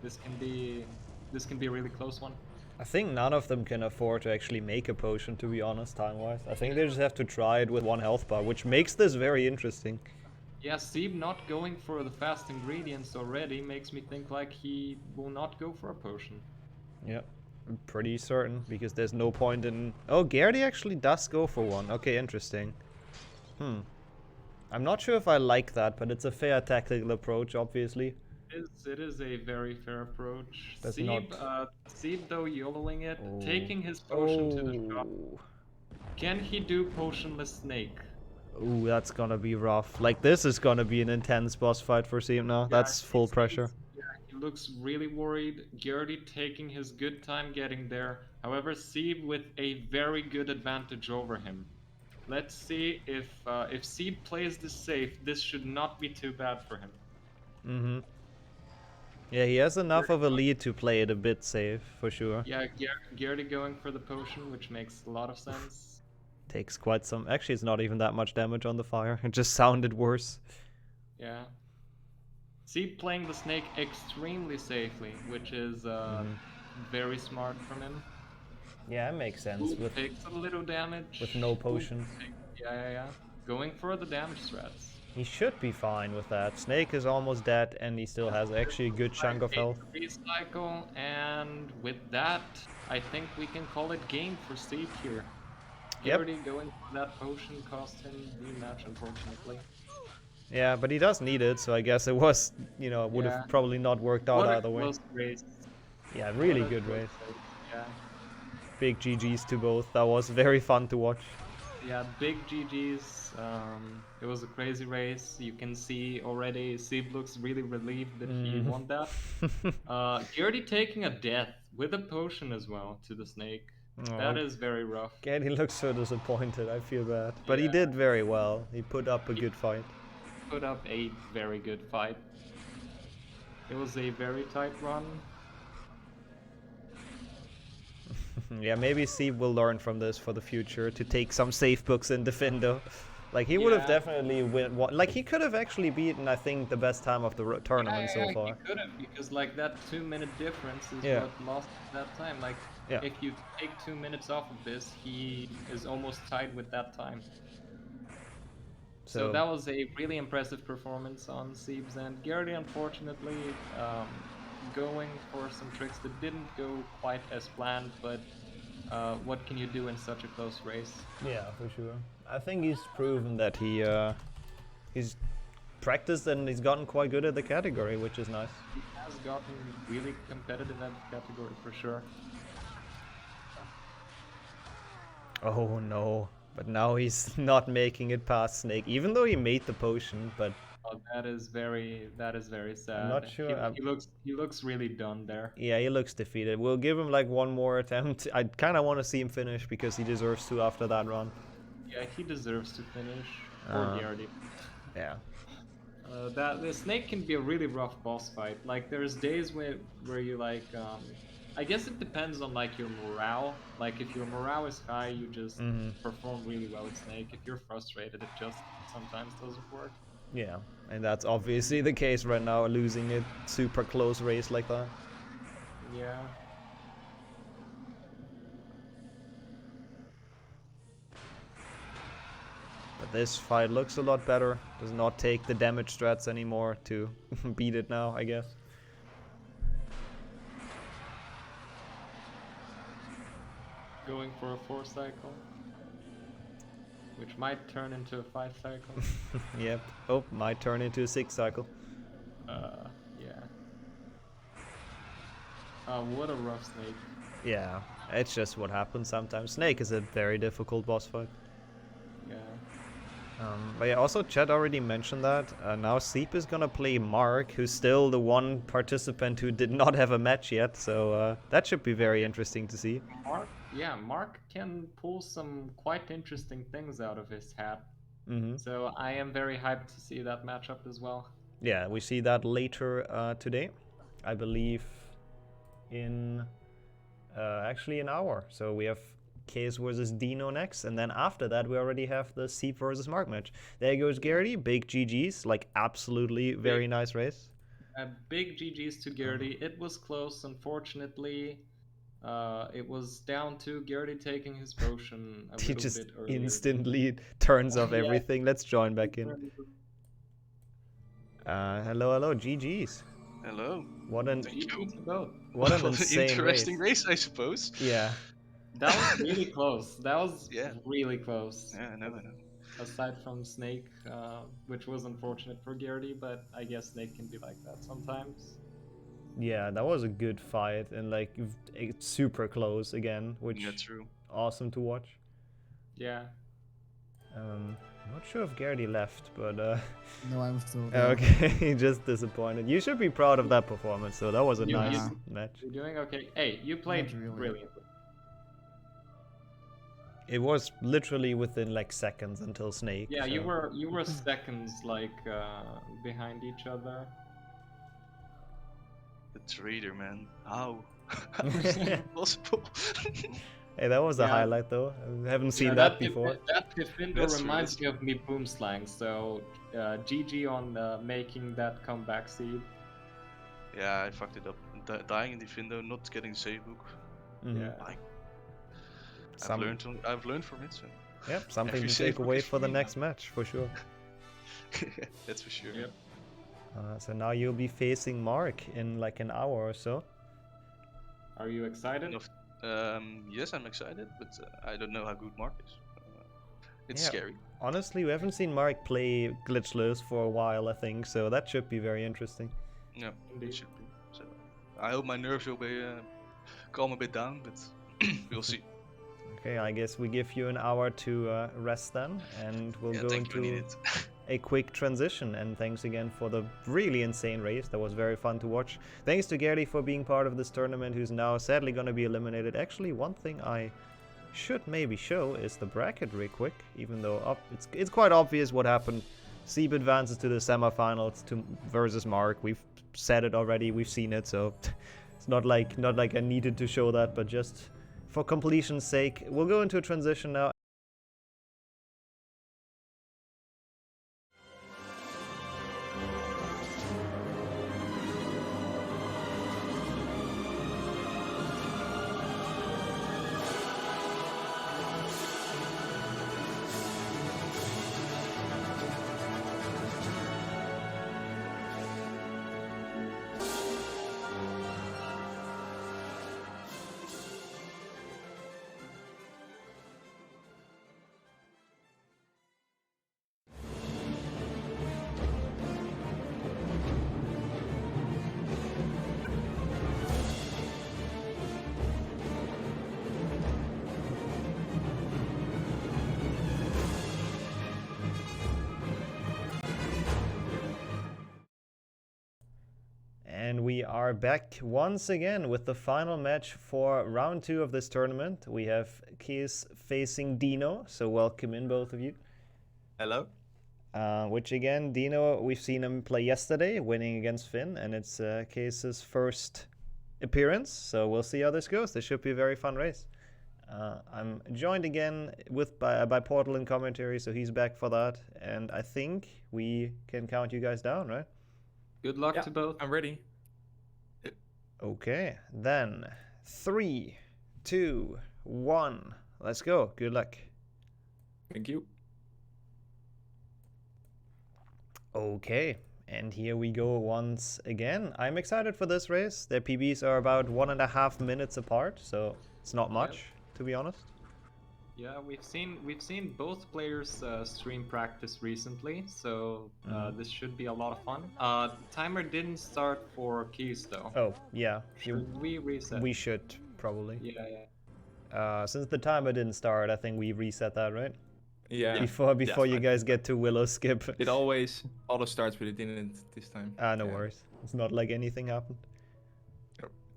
this can be a really close one. I think none of them can afford to actually make a potion, to be honest, time-wise. I think they just have to try it with 1 health bar, which makes this very interesting. Yeah, Sieb not going for the fast ingredients already makes me think like he will not go for a potion. Yeah, I'm pretty certain, because there's no point in... Oh, Gerdi actually does go for 1. Okay, interesting. I'm not sure if I like that, but it's a fair tactical approach, obviously. It is a very fair approach. Sieb though YOLOing it, taking his potion to the shop. Can he do potionless Snake? Ooh, that's gonna be rough. Like, this is gonna be an intense boss fight for Sieb now. That's full pressure. He looks really worried. Gerdi taking his good time getting there. However, Sieb with a very good advantage over him. Let's see if Sieb plays this safe, this should not be too bad for him. Yeah, he has enough of a lead to play it a bit safe, for sure. Yeah, Gerdi going for the potion, which makes a lot of sense. Takes quite some... Actually, it's not even that much damage on the fire. It just sounded worse. Yeah. Sieb playing the Snake extremely safely, which is very smart from him. Yeah, it makes sense. Takes a little damage. With no potions. Yeah. Going for the damage strats. He should be fine with that. Snake is almost dead, and he still has actually a good chunk of health. Recycle, and with that, I think we can call it game for Sieb here. Gerdi going for that potion cost him the match, unfortunately. Yeah, but he does need it, so I guess it was, you know, would have probably not worked out either way. Race. Yeah, really good race. Yeah. Big GGs to both. That was very fun to watch. Yeah, big GGs. It was a crazy race. You can see already Sieb looks really relieved that he won that. Gerdi taking a death with a potion as well to the snake. Oh, that is very rough. Gerdi looks so disappointed. I feel bad. But he did very well. He put up a good fight. Put up a very good fight. It was a very tight run. Yeah, maybe Sieb will learn from this for the future to take some safe books in Defendo. Like, he would have definitely like, he could have actually beaten, I think, the best time of the tournament so far. He could have, because, like, that 2-minute difference is what lost that time. Like, if you take 2 minutes off of this, he is almost tied with that time. So that was a really impressive performance on Sieb's end. Gerdi, unfortunately, going for some tricks that didn't go quite as planned, but what can you do in such a close race? Yeah, for sure. I think he's proven that he's practiced and he's gotten quite good at the category, which is nice. He has gotten really competitive at the category, for sure. Oh no, but now he's not making it past Snake, even though he made the potion, but... Oh, that is very sad. I'm not sure. He looks really done there. Yeah, he looks defeated. We'll give him like one more attempt. I kind of want to see him finish because he deserves to after that run. Yeah, he deserves to finish. Or Gerdi. Yeah. The snake can be a really rough boss fight. Like, there's days where you like, I guess it depends on like your morale. Like, if your morale is high, you just perform really well with snake. If you're frustrated, it just sometimes doesn't work. Yeah, and that's obviously the case right now, losing a super close race like that. Yeah. But this fight looks a lot better. Does not take the damage strats anymore to beat it now, I guess. Going for a 4 cycle. Which might turn into a 5 cycle. Yep. Oh, might turn into a 6 cycle. Yeah. What a rough snake. Yeah, it's just what happens sometimes. Snake is a very difficult boss fight. Yeah. But yeah, also Chad already mentioned that. Now Sieb is gonna play Marc, who's still the one participant who did not have a match yet. So that should be very interesting to see. Marc can pull some quite interesting things out of his hat. So I am very hyped to see that matchup as well. Yeah, we see that later today, I believe, in actually an hour. So we have Kees versus Deano next, and then after that we already have the Sieb versus Marc match. There goes Gerdi, big GGs, like absolutely very nice race. Big GGs to Gerdi. It was close, unfortunately. It was down to Gerdi taking his potion a little just bit earlier. Instantly turns off everything. Let's join back in. Hello, GGs. Hello. What an what an insane interesting race, I suppose. Yeah. That was really close. That was really close. Yeah, I know. Aside from Snake, which was unfortunate for Gerdi, but I guess Snake can be like that sometimes. Yeah, that was a good fight, and like it's super close again, which true. Awesome to watch. Yeah. I'm not sure if Gerdi left, but no, I'm still there. Okay, just disappointed. You should be proud of that performance, so that was a nice match. You're doing okay. Hey, you played brilliantly. It was literally within like seconds until Snake. Yeah, so. you were seconds like behind each other. The traitor, man. How? How is that possible? Hey, that was a highlight though. I haven't seen that before. That defender reminds me of me Boomslang, so GG on making that comeback seed. Yeah, I fucked it up. Dying in Defendo, not getting save book. Yeah. I've learned from it. So. Yep, something to take away for the next match, for sure. That's for sure. Yep. So now you'll be facing Marc in like an hour or so. Are you excited? Yes, I'm excited, but I don't know how good Marc is. It's Yeah, scary. honestly, we haven't seen Marc play Glitchless for a while, I think, so that should be very interesting. Yeah, it should be. So I hope my nerves will be calm a bit down, but we'll see. Okay, I guess we give you an hour to rest then, and we'll go into a quick transition. And thanks again for the really insane race. That was very fun to watch. Thanks to Gerdi for being part of this tournament, who's now sadly going to be eliminated. Actually, one thing I should maybe show is the bracket real quick, even though it's quite obvious what happened. Sieb advances to the semifinals versus Marc. We've said it already, we've seen it, so it's not like I needed to show that, but just for completion's sake, we'll go into a transition now. And we are back once again with the final match for round 2 of this tournament. We have Kees facing Deano, so welcome in both of you. Hello. Which again, Deano, we've seen him play yesterday, winning against Finn, and it's Kees' first appearance, so we'll see how this goes. This should be a very fun race. I'm joined again by Portal in commentary, so he's back for that, and I think we can count you guys down, right? Good luck to both. I'm ready. Okay, then 3, 2, 1. Let's go. Good luck. Thank you. Okay, and here we go once again. I'm excited for this race. Their PBs are about 1.5 minutes apart, so it's not much, to be honest. Yeah, we've seen both players stream practice recently, so this should be a lot of fun. Timer didn't start for Kees though. Oh yeah, should we reset? We should probably. Yeah. Since the timer didn't start, I think we reset that, right? Yeah. Before you guys get to Willow skip. It always auto starts, but it didn't this time. No worries. It's not like anything happened.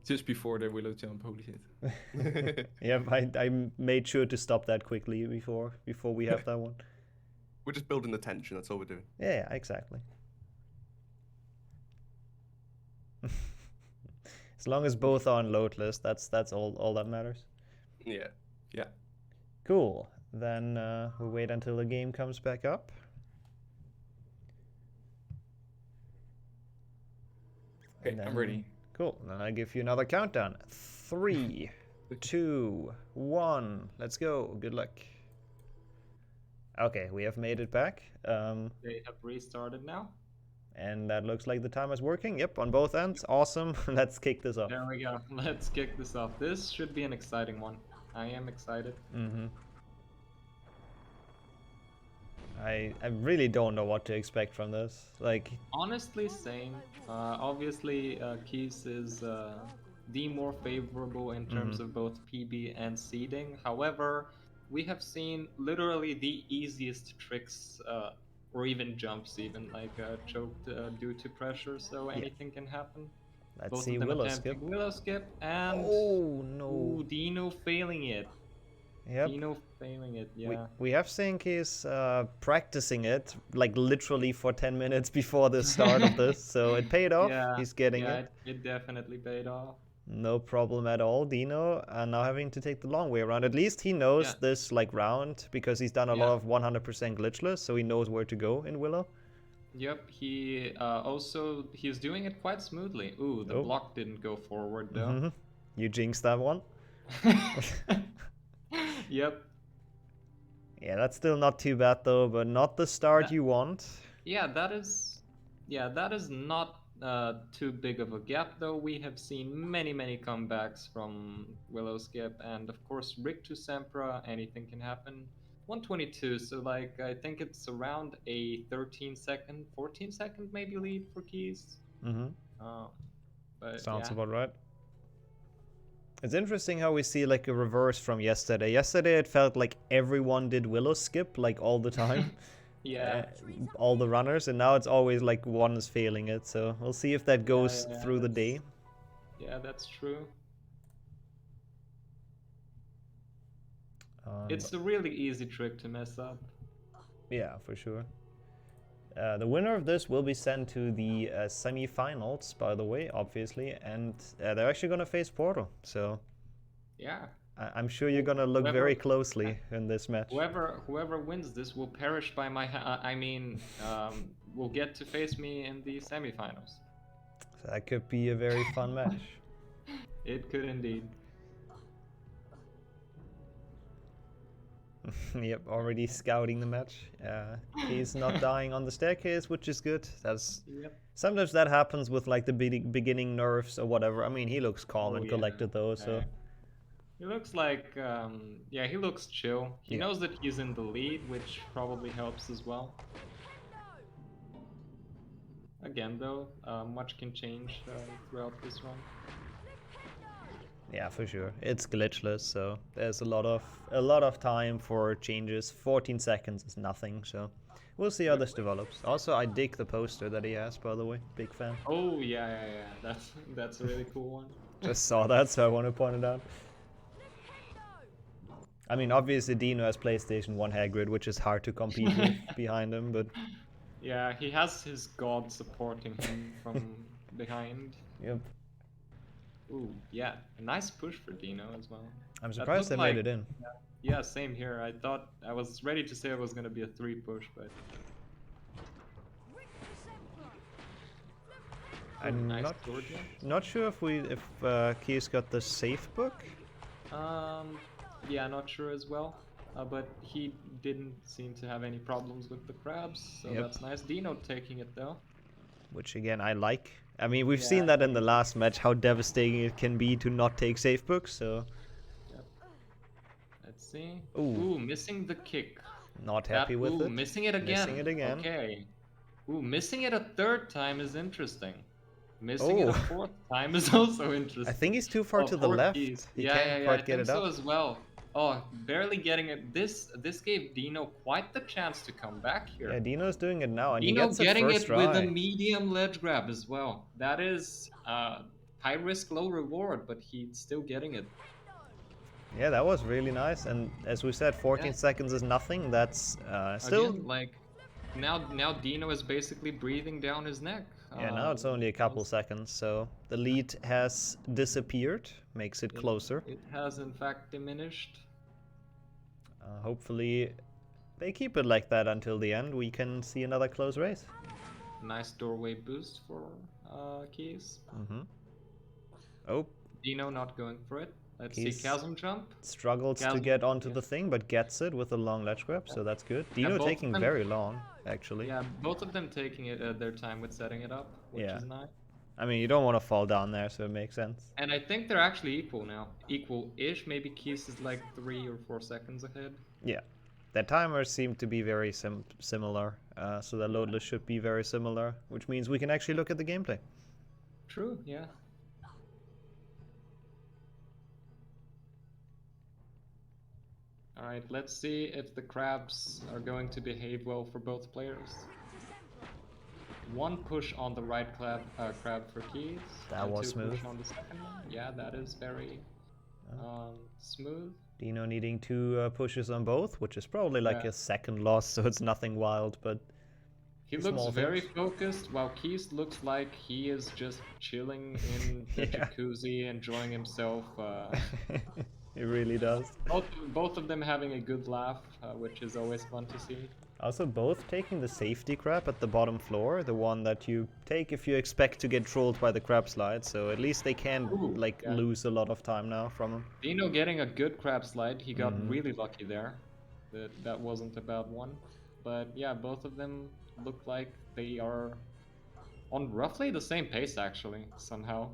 Just before the Willow jump, holy shit. Yeah, I made sure to stop that quickly before we have that one. We're just building the tension, that's all we're doing. Yeah, exactly. As long as both are on load list, that's all that matters. Yeah. Yeah. Cool. Then we'll wait until the game comes back up. Okay, I'm ready. Cool. Then I give you another countdown. 3, 2, 1. Let's go. Good luck. Okay, we have made it back. They have restarted now. And that looks like the timer's working. Yep, on both ends. Awesome. Let's kick this off. There we go. Let's kick this off. This should be an exciting one. I am excited. I really don't know what to expect from this. Like, honestly, same. Obviously, Kees is the more favorable in terms of both PB and seeding. However, we have seen literally the easiest tricks, or even jumps, even like choked due to pressure. So anything can happen. Let's both see of them Willow attempting skip. Willow skip and no, Deano failing it. Yep. Deano failing it, yeah. We have seen Kees practicing it, like literally for 10 minutes before the start of this, so it paid off. Yeah, He's getting it. It definitely paid off. No problem at all. Deano now having to take the long way around. At least he knows this like round because he's done a lot of 100% glitchless, so he knows where to go in Willow. Yep, he he's doing it quite smoothly. Ooh, the block didn't go forward though. You jinxed that one. Yep. Yeah, that's still not too bad though, but not the start you want. Yeah, that is not too big of a gap though. We have seen many comebacks from Willow skip, and of course Rick to Sempra, anything can happen. 122, so like I think it's around a 13-second, 14-second maybe lead for Kees. Mm-hmm. But Sounds yeah. about right. It's interesting how we see like a reverse from yesterday. Yesterday it felt like everyone did willow skip like all the time. Yeah. All the runners, and now it's always like one is failing it. So we'll see if that goes through the day. Yeah, that's true. It's a really easy trick to mess up. Yeah, for sure. The winner of this will be sent to the semi-finals, by the way, obviously, and they're actually gonna face Portal. So yeah, I'm sure you're gonna look very closely in this match. Whoever wins this will perish by my will get to face me in the semi-finals. So that could be a very fun match. It could indeed. Yep, already scouting the match. He's not dying on the staircase, which is good. That's sometimes that happens with like the beginning nerfs or whatever. I mean, he looks calm and collected though, so he looks like yeah, he looks chill. He knows that he's in the lead, which probably helps as well. Again, though, much can change throughout this run. Yeah, for sure. It's glitchless, so there's a lot of time for changes. 14 seconds is nothing, so we'll see how this develops. Also, I dig the poster that he has, by the way. Big fan. Oh yeah. That's a really cool one. Just saw that, so I want to point it out. I mean, obviously Deano has PlayStation 1 Hagrid, which is hard to compete with behind him, but yeah, he has his god supporting him from behind. Yep. Ooh, yeah, a nice push for Deano as well. I'm surprised they made it in. Yeah, same here. I was ready to say it was gonna be a 3 push, but I'm not sure if Kees got the safe book. Yeah, not sure as well. But he didn't seem to have any problems with the crabs, so that's nice. Deano taking it though. Which again, I like. I mean, we've seen that in the last match, how devastating it can be to not take safe books, so... Yep. Let's see. Ooh, missing the kick. Not happy with it. Missing it again. Missing it again. Okay. Ooh, missing it a 3rd time is interesting. Missing it a 4th time is also interesting. I think he's too far to the left. He can't quite get it up. I think so as well. Oh, barely getting it. This gave Deano quite the chance to come back here. Yeah, Deano's doing it now, and Deano he gets getting it it with a medium ledge grab as well. That is high risk, low reward, but he's still getting it. Yeah, that was really nice. And as we said, 14 seconds is nothing. That's still again, like now Deano is basically breathing down his neck. Yeah, now it's only a couple seconds, so the lead has disappeared, makes it closer. It has in fact diminished. Hopefully they keep it like that until the end. We can see another close race. Nice doorway boost for Kees. Oh. Deano not going for it. Let's see, chasm jump. Struggles to get onto the thing, but gets it with a long ledge grab, so that's good. Deano taking very long, actually. Yeah, both of them taking it their time with setting it up, which is nice. I mean, you don't want to fall down there, so it makes sense. And I think they're actually equal now. Equal-ish. Maybe Kees is like 3 or 4 seconds ahead. Yeah. Their timers seem to be very similar, so the load list should be very similar, which means we can actually look at the gameplay. True, yeah. Alright, let's see if the crabs are going to behave well for both players. 1 push on the right crab for Kees. That was smooth. 2 push on the second one. Yeah, that is very smooth. Deano needing 2 pushes on both, which is probably like a second loss, so it's nothing wild, but... He looks very focused, while Kees looks like he is just chilling in the jacuzzi, enjoying himself. He really does. Both of them having a good laugh, which is always fun to see. Also, both taking the safety crab at the bottom floor, the one that you take if you expect to get trolled by the crab slide, so at least they can lose a lot of time now from him. Deano getting a good crab slide, he got really lucky there. That wasn't a bad one. But yeah, both of them look like they are on roughly the same pace actually, somehow.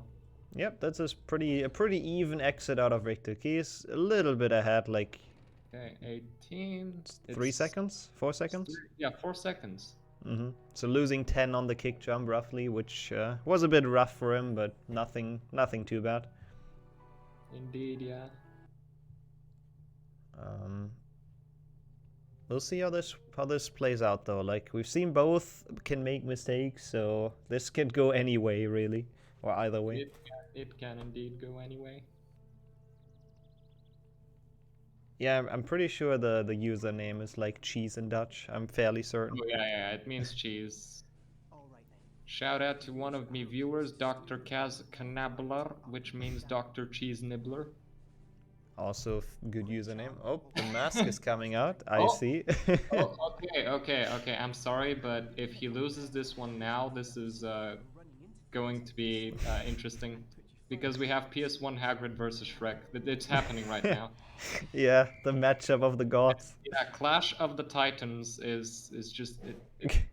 Yep, that's a pretty even exit out of Richter. Kees a little bit ahead, like Okay, 18. 3 seconds? 4 seconds? Yeah, 4 seconds. So losing 10 on the kick jump roughly, which was a bit rough for him, but nothing too bad. Indeed, yeah. We'll see how this plays out though. Like we've seen both can make mistakes, so this could go any way really, or either way. It can indeed go anyway. Yeah, I'm pretty sure the username is like cheese in Dutch. I'm fairly certain. Oh, yeah, it means cheese. Shout out to one of me viewers, Dr. Kaz Knabbler, which means Dr. Cheese Nibbler. Also good username. Oh, the mask is coming out. I see. Okay. I'm sorry, but if he loses this one now, this is going to be interesting. Because we have PS1 Hagrid versus Shrek. It's happening right now. Yeah, the matchup of the gods. Yeah, Clash of the Titans is just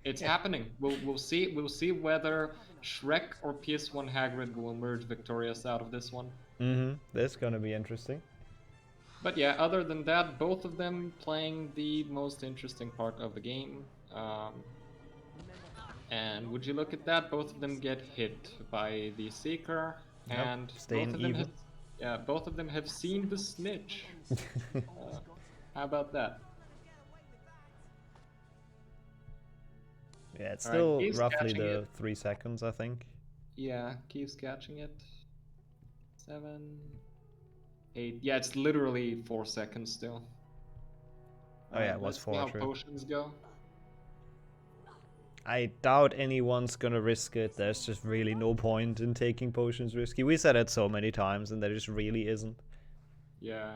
it's happening. We'll see whether Shrek or PS1 Hagrid will emerge victorious out of this one. This is gonna be interesting. But yeah, other than that, both of them playing the most interesting part of the game. And would you look at that? Both of them get hit by the Seeker. And both of them have seen the snitch. How about that? Yeah, it's still roughly the 3 seconds, I think. Yeah, Kees catching it. 7, 8. Yeah, it's literally 4 seconds still. Oh yeah, it was 4. Let's see how potions go. I doubt anyone's gonna risk it. There's just really no point in taking potions risky. We said it so many times, and there just really isn't. Yeah.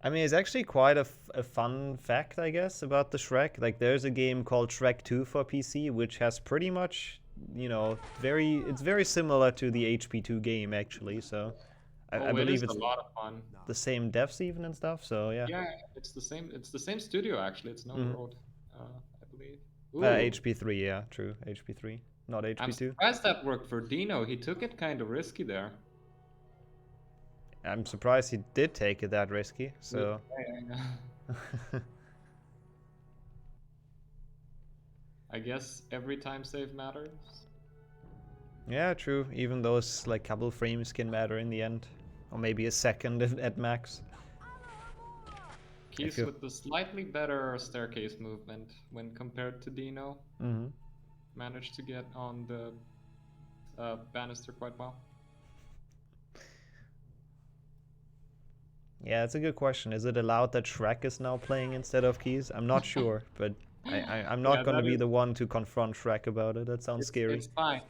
I mean, it's actually quite a fun fact, I guess, about the Shrek. Like, there's a game called Shrek 2 for PC, which has pretty much, you know, it's very similar to the HP2 game, actually, so... I believe it's a lot of fun. The same devs even and stuff, so yeah. Yeah, it's the same studio actually. It's no world, I believe. HP3, yeah, true. HP3, not HP2. I'm surprised that worked for Deano. He took it kind of risky there. I'm surprised he did take it that risky, so... I guess every time save matters. Yeah, true. Even those like couple frames can matter in the end. Or maybe a second at max. Kees with the slightly better staircase movement when compared to Deano. Managed to get on the banister quite well. Yeah, it's a good question. Is it allowed that Shrek is now playing instead of Kees? I'm not sure, but I'm not going to be the one to confront Shrek about it. That sounds scary. It's fine.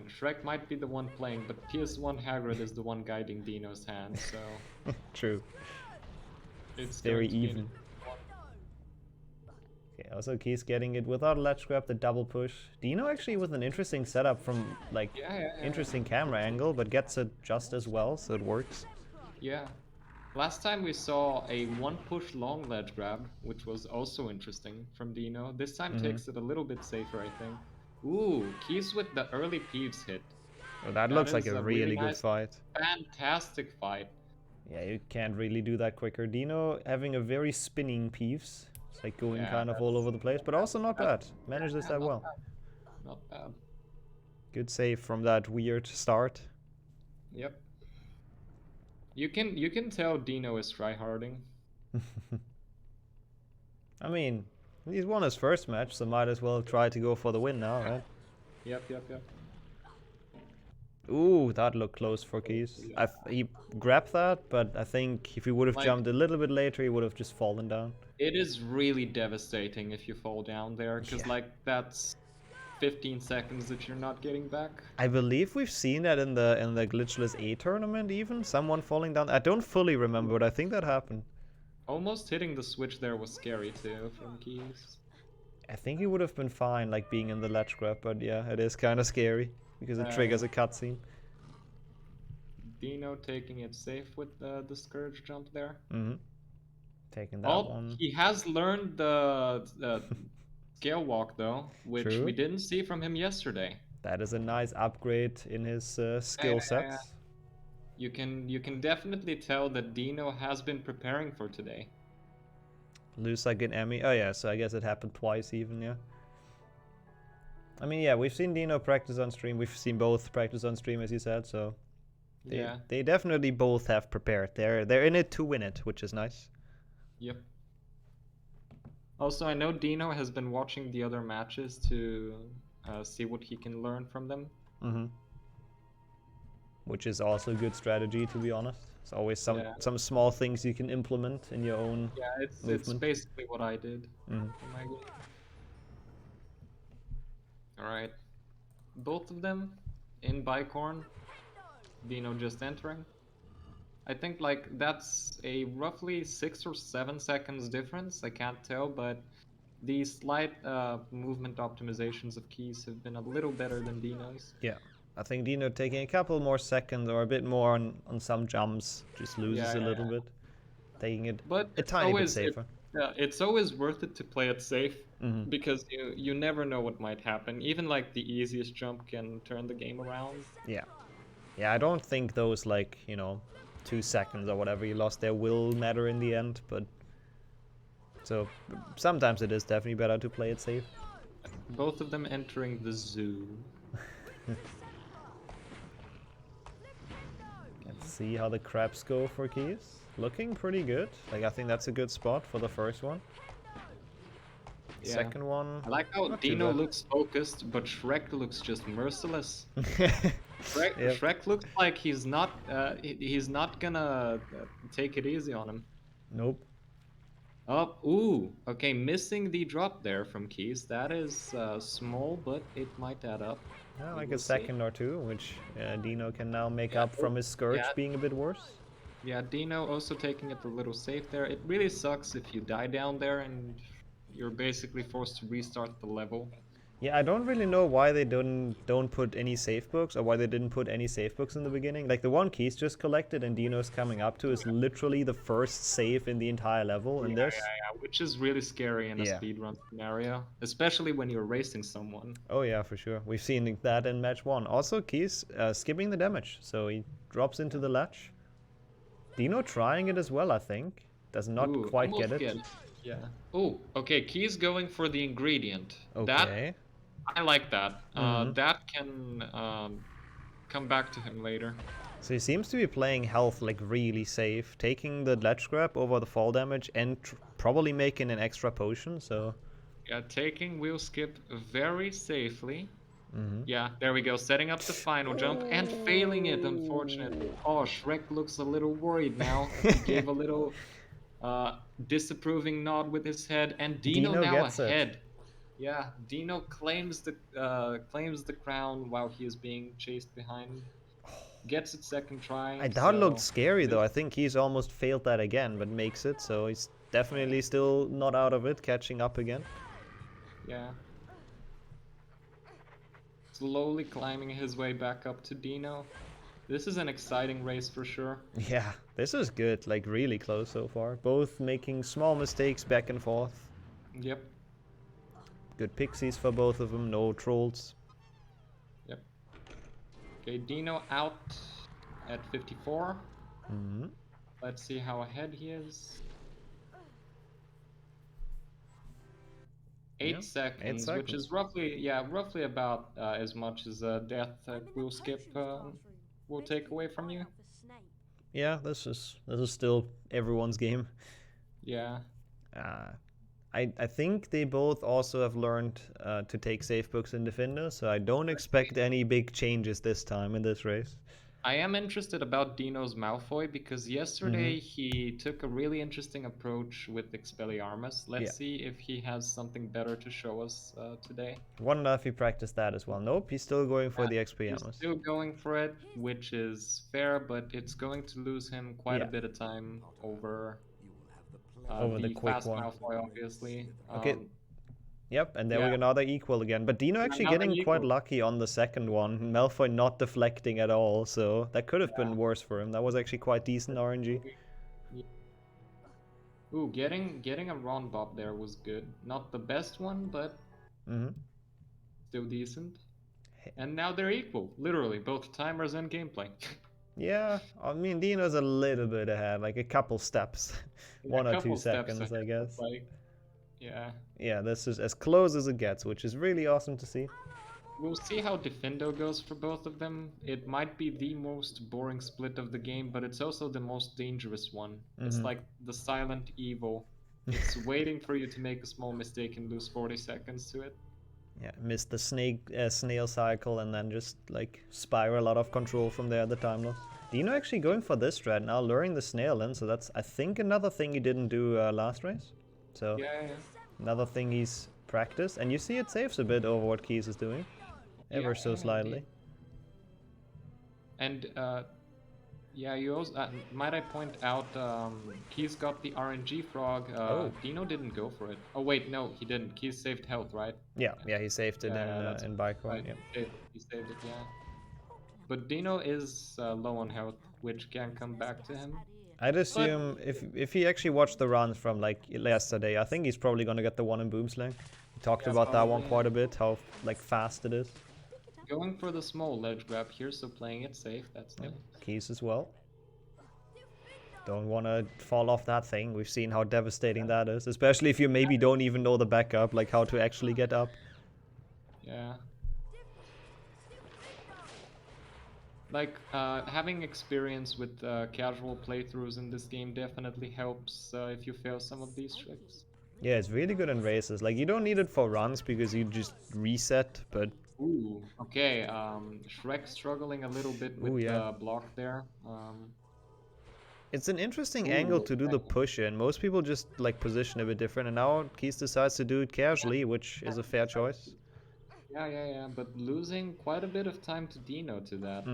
Shrek might be the one playing, but PS1 Hagrid is the one guiding Deano's hand, so... True. It's very even. Okay, also Kees getting it without a ledge grab, the double push. Deano actually with an interesting setup from, like, interesting camera angle, but gets it just as well, so it works. Yeah. Last time we saw a one-push long ledge grab, which was also interesting from Deano. This time takes it a little bit safer, I think. Ooh, Kees with the early Peeves hit. Oh, that looks like a really good fight. Fantastic fight. Yeah, you can't really do that quicker. Deano having a very spinning Peeves. It's like going kind of all over the place, but also not bad. Managed this that well. Not bad. Good save from that weird start. Yep. You can tell Deano is tryharding. I mean, he's won his first match, so might as well try to go for the win now, right? Yep. Ooh, that looked close for Kees. He grabbed that, but I think if he would have jumped a little bit later, he would have just fallen down. It is really devastating if you fall down there, because like that's 15 seconds that you're not getting back. I believe we've seen that in the Glitchless A tournament even, someone falling down. I don't fully remember, but I think that happened. Almost hitting the switch there was scary too from Kees. I think he would have been fine, like being in the ledge grab, but yeah, it is kind of scary because it triggers a cutscene. Deano taking it safe with the Scourge jump there. Taking that one. He has learned the scale walk though, which we didn't see from him yesterday. That is a nice upgrade in his skill sets. you can definitely tell that Deano has been preparing for today. Lose like an Emmy. Oh yeah, so I guess it happened twice even, yeah. I mean, yeah, we've seen Deano practice on stream. We've seen both practice on stream, as you said, so they definitely both have prepared. They're in it to win it, which is nice. Yep. Also, I know Deano has been watching the other matches to see what he can learn from them. Mm-hmm. Which is also a good strategy, to be honest. It's always some small things you can implement in your own movement. It's basically what I did. Alright. Both of them in Bicorn. Deano just entering. I think like that's a roughly 6 or 7 seconds difference. I can't tell, but the slight movement optimizations of Kees have been a little better than Deano's. Yeah. I think Deano taking a couple more seconds or a bit more on some jumps just loses a little bit. Taking it a tiny bit safer. It's always worth it to play it safe because you never know what might happen. Even like the easiest jump can turn the game around. Yeah. Yeah, I don't think those 2 seconds or whatever you lost there will matter in the end, but so sometimes it is definitely better to play it safe. Both of them entering the zoo. Let's see how the crabs go for Kees. Looking pretty good. Like, I think that's a good spot for the first one. Yeah. Second one. I like how Deano looks focused, but Shrek looks just merciless. Shrek looks like he's not gonna take it easy on him. Nope. Oh, ooh, okay, missing the drop there from Kees. That is small, but it might add up. Yeah, like a second or two, which Deano can now make up from his Scourge being a bit worse. Yeah, Deano also taking it a little safe there. It really sucks if you die down there and you're basically forced to restart the level. Yeah, I don't really know why they don't put any safe books, or why they didn't put any safe books in the beginning. Like, the one Kees just collected and Deano's coming up to is literally the first save in the entire level in this. Yeah, which is really scary in a speedrun scenario, especially when you're racing someone. Oh yeah, for sure. We've seen that in match 1. Also, Kees skipping the damage, so he drops into the latch. Deano trying it as well, I think. Does not quite get it. Yeah. Oh, okay, Kees going for the ingredient. Okay. I like that. That can come back to him later. So he seems to be playing health like really safe, taking the ledge grab over the fall damage and probably making an extra potion, so... Yeah, taking wheel skip very safely. Yeah, there we go, setting up the final jump and failing it, unfortunately. Oh, Shrek looks a little worried now. He gave a little disapproving nod with his head, and Deano now ahead. Yeah, Deano claims the crown while he is being chased behind. Gets it second try. That looked scary though. I think he's almost failed that again, but makes it, so he's definitely still not out of it, catching up again. Yeah. Slowly climbing his way back up to Deano. This is an exciting race for sure. Yeah, this is good, like really close so far. Both making small mistakes back and forth. Yep. Good pixies for both of them, no trolls. Yep. Okay, Deano out at 54. Let's see how ahead he is. 8 seconds, which is roughly about as much as death that will skip will take away from you. Yeah, this is still everyone's game. Yeah. I think they both also have learned to take safe books in Defender, so I don't expect any big changes this time in this race. I am interested about Deano's Malfoy because yesterday he took a really interesting approach with Expelliarmus. Let's see if he has something better to show us today. Wonder if he practiced that as well. Nope, he's still going for the Expelliarmus. He's still going for it, which is fair, but it's going to lose him quite a bit of time over the quick fast one. Malfoy, obviously. Okay. Yep, and there we go, another equal again. But Deano actually getting quite lucky on the second one. Malfoy not deflecting at all, so that could have been worse for him. That was actually quite decent RNG. Ooh, getting a Ron Bob there was good. Not the best one, but still decent. And now they're equal, literally, both timers and gameplay. Yeah, I mean, Dino's a little bit ahead, like a couple steps. 1 or 2 seconds, I guess. Like, yeah. Yeah, this is as close as it gets, which is really awesome to see. We'll see how Defendo goes for both of them. It might be the most boring split of the game, but it's also the most dangerous one. It's like the silent evil. It's waiting for you to make a small mistake and lose 40 seconds to it. Yeah, miss the snail cycle and then just like spiral out of control from there at the time loss. Deano actually going for this strat now, luring the snail in, so that's I think another thing he didn't do last race. So yeah. Another thing he's practiced, and you see it saves a bit over what Kees is doing, ever so slightly. And yeah, you also might I point out Kees got the RNG frog. Deano didn't go for it. Oh wait, no, he didn't. Kees saved health, right? Yeah, he saved it in bike ride. Right. Yeah. He saved it, yeah. But Deano is low on health, which can come back to him. I'd assume if he actually watched the runs from like yesterday, I think he's probably gonna get the one in Boomslang. We talked about that one quite a bit, how like fast it is. Going for the small ledge grab here, so playing it safe, that's nice. Kees as well. Don't want to fall off that thing. We've seen how devastating that is, especially if you maybe don't even know the backup, like how to actually get up. Yeah. Like, having experience with casual playthroughs in this game definitely helps if you fail some of these tricks. Yeah, it's really good in races. Like, you don't need it for runs because you just reset, but... Ooh, okay, Shrek struggling a little bit with the block there. It's an interesting angle to do the push in. Most people just, like, position a bit different, and now Kees decides to do it casually, which is a fair choice. Yeah, but losing quite a bit of time to Deano to that.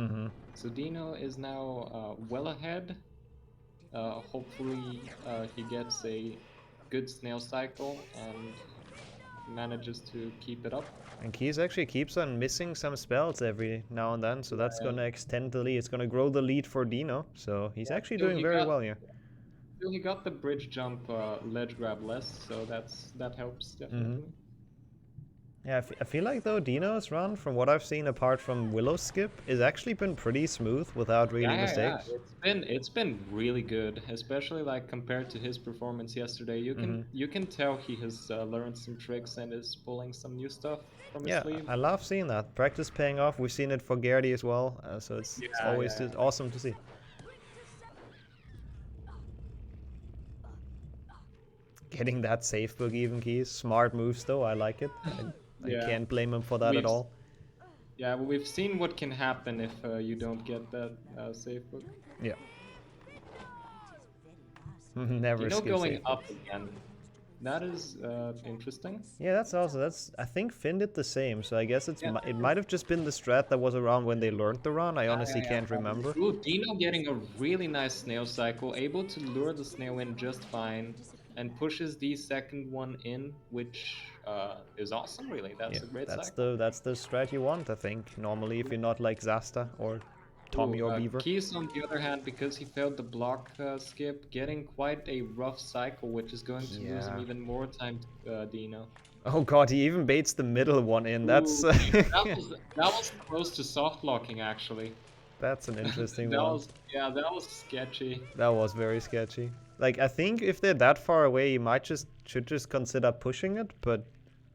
So Deano is now well ahead. Hopefully he gets a good snail cycle and manages to keep it up. And Kees actually keeps on missing some spells every now and then, so that's gonna extend the lead. It's gonna grow the lead for Deano, so he's actually doing very well here. Still, he got the bridge jump ledge grab less, so that helps definitely. Yeah, I feel like though Deano's run, from what I've seen apart from Willow skip, has actually been pretty smooth without really mistakes. Yeah. It's been really good, especially like compared to his performance yesterday. You can tell he has learned some tricks and is pulling some new stuff from his sleeve. I love seeing that. Practice paying off. We've seen it for Gerdi as well, so it's always just awesome to see. Getting that safe book even, Kees. Smart moves though, I like it. I can't blame him for that at all. Yeah, well, we've seen what can happen if you don't get that safe book. Yeah. Never skip going safe up again. That is interesting. Yeah, that's also I think Finn did the same, so I guess it might have just been the strat that was around when they learned the run. I honestly can't remember. Ooh, Deano getting a really nice snail cycle, able to lure the snail in just fine, and pushes the second one in, which is awesome, really. That's a great cycle. That's the strat you want, I think, normally, if you're not like Zasta or Tommy or Beaver. Kees, on the other hand, because he failed the block skip, getting quite a rough cycle, which is going to lose him even more time to Deano. Oh god, he even baits the middle one in. That's that was close to soft locking, actually. That's an interesting one. That was sketchy. That was very sketchy. Like, I think if they're that far away, you should just consider pushing it, but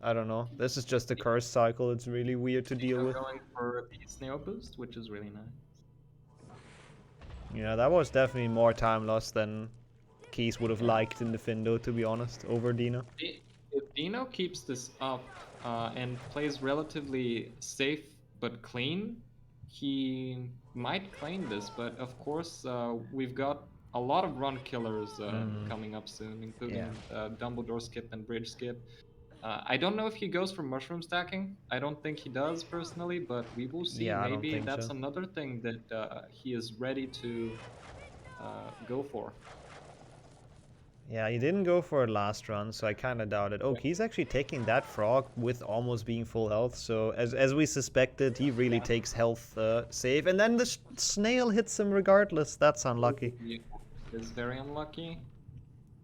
I don't know. This is just a curse cycle. It's really weird to deal with. Going for the snail boost, which is really nice. Yeah, that was definitely more time loss than Kees would have liked in the Findo, to be honest, over Deano. If Deano keeps this up and plays relatively safe but clean, he might claim this, but of course we've got a lot of run killers coming up soon, including Dumbledore skip and bridge skip. I don't know if he goes for mushroom stacking. I don't think he does personally, but we will see. Yeah, maybe that's another thing that he is ready to go for. Yeah, he didn't go for it last run, so I kind of doubt it. Oh, he's actually taking that frog with almost being full health, so as we suspected, he really takes health save, and then the snail hits him regardless. That's unlucky. It's very unlucky.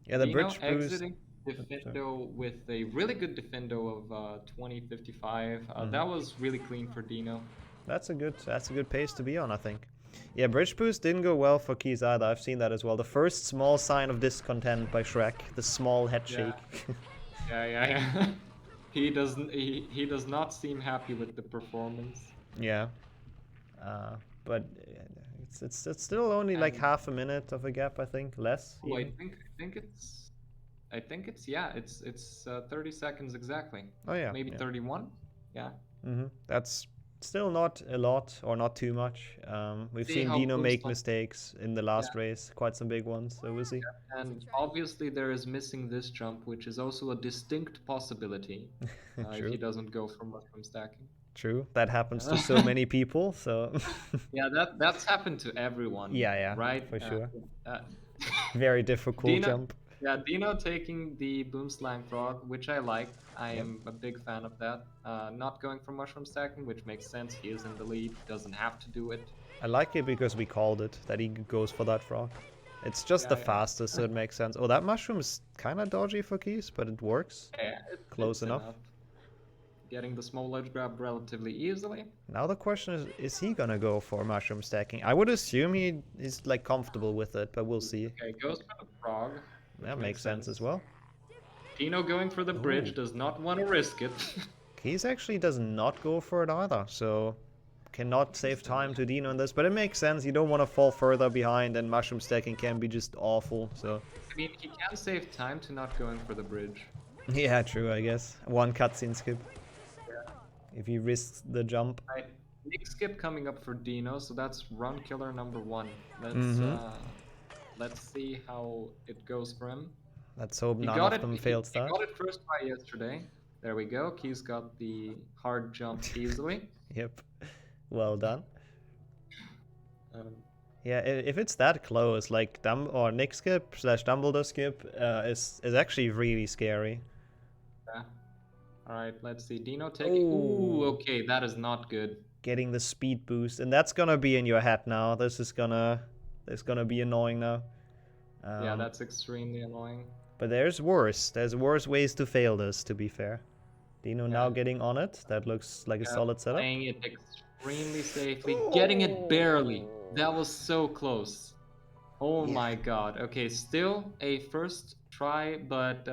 Yeah, the bridge boost. Defendo with a really good defendo of 2055. That was really clean for Deano. That's a good pace to be on, I think. Yeah, bridge boost didn't go well for Kees either. I've seen that as well. The first small sign of discontent by Shrek, the small head shake. Yeah. He doesn't. He does not seem happy with the performance. Yeah, but it's still only like half a minute of a gap, I think, less. Oh, I think it's yeah. It's 30 seconds exactly. Oh yeah. Maybe 31. Yeah. That's still not a lot or not too much. We've seen Deano make mistakes in the last race, quite some big ones, so we'll see. And obviously there is missing this jump, which is also a distinct possibility if he doesn't go for mushroom stacking. True, that happens to so many people, so... Yeah, that's happened to everyone. Yeah, right? For sure. Very difficult jump. Yeah, Deano taking the boom slang frog, which I like. I am a big fan of that. Not going for mushroom stacking, which makes sense. He is in the lead, doesn't have to do it. I like it because we called it, that he goes for that frog. It's just the fastest, so it makes sense. Oh, that mushroom is kind of dodgy for Kees, but it works. Yeah, Close enough. Getting the small ledge grab relatively easily. Now the question is he gonna go for mushroom stacking? I would assume he is like comfortable with it, but we'll see. Okay, goes for the frog. That makes sense as well. Deano going for the bridge, does not want to risk it. Kees actually does not go for it either, so cannot save time to Deano on this, but it makes sense. You don't want to fall further behind, and mushroom stacking can be just awful, so... I mean, he can save time to not going for the bridge. Yeah, true, I guess. One cutscene skip. If he risks the jump. Right. Big skip coming up for Deano, so that's run killer number 1. Let's see how it goes for him. Let's hope none of them failed start. He got it first try yesterday. There we go. Kees got the hard jump easily. Yep. Well done. Yeah, if it's that close, like Nick skip / Dumbledore skip is actually really scary. Yeah. Alright, let's see. Deano taking... Ooh, okay, that is not good. Getting the speed boost, and that's gonna be in your head now. There's gonna be annoying now. Yeah, that's extremely annoying. But there's worse. There's worse ways to fail this, to be fair. Deano now getting on it. That looks like a solid setup. Playing it extremely safely. Getting it barely. That was so close. Oh my god. Okay, still a first try, but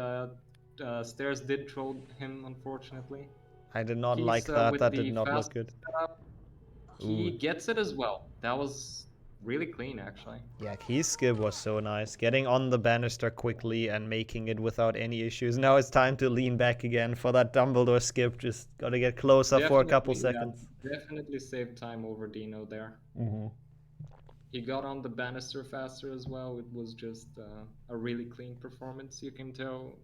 Stairs did troll him, unfortunately. I did not like that. That did not look good. He gets it as well. That was really clean, actually. Yeah, Kees' skip was so nice. Getting on the banister quickly and making it without any issues. Now it's time to lean back again for that Dumbledore skip. Just gotta get closer for a couple seconds. Definitely saved time over Deano there. He got on the banister faster as well. It was just a really clean performance. You can tell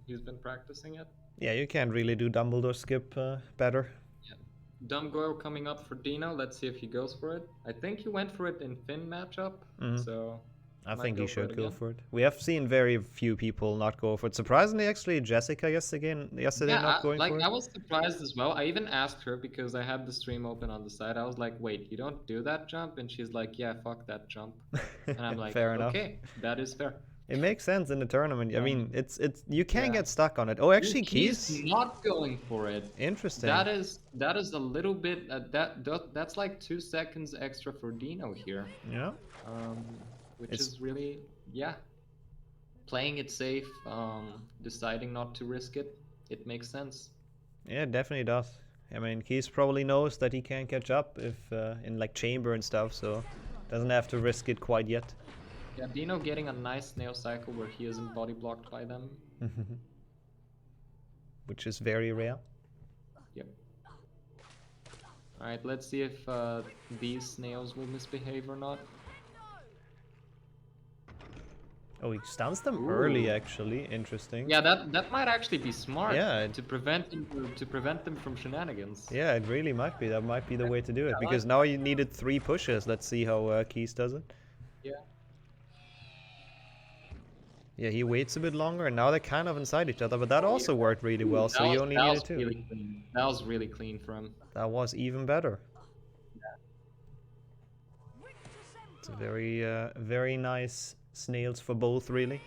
he's been practicing it. Yeah, you can't really do Dumbledore skip better. Dumbledore coming up for Deano. Let's see if he goes for it. I think he went for it in Finn matchup, so I think he should go for it. We have seen very few people not go for it. Surprisingly, actually, Jessica yesterday not going for it. I was surprised as well. I even asked her because I had the stream open on the side. I was like, "Wait, you don't do that jump?" And she's like, "Yeah, fuck that jump." And I'm like, fair enough. Okay, that is fair. It makes sense in the tournament. I mean, it's you can't get stuck on it. Oh, actually, Kees not going for it. Interesting. That is a little bit that's like 2 seconds extra for Deano here. Yeah. Which is really playing it safe, deciding not to risk it. It makes sense. Yeah, it definitely does. I mean, Kees probably knows that he can't catch up if in like chamber and stuff, so doesn't have to risk it quite yet. Yeah, Deano getting a nice snail cycle where he isn't body blocked by them. Which is very rare. Yep. Alright, let's see if these snails will misbehave or not. Oh, he stuns them early, actually. Interesting. Yeah, that might actually be smart. Yeah. To prevent them from shenanigans. Yeah, it really might be. That might be the way to do it, because now you needed 3 pushes. Let's see how Kees does it. Yeah. Yeah, he waits a bit longer, and now they're kind of inside each other, but that also worked really well, so you only needed 2. Really clean. That was really clean for him. That was even better. It's a very nice snails for both, really.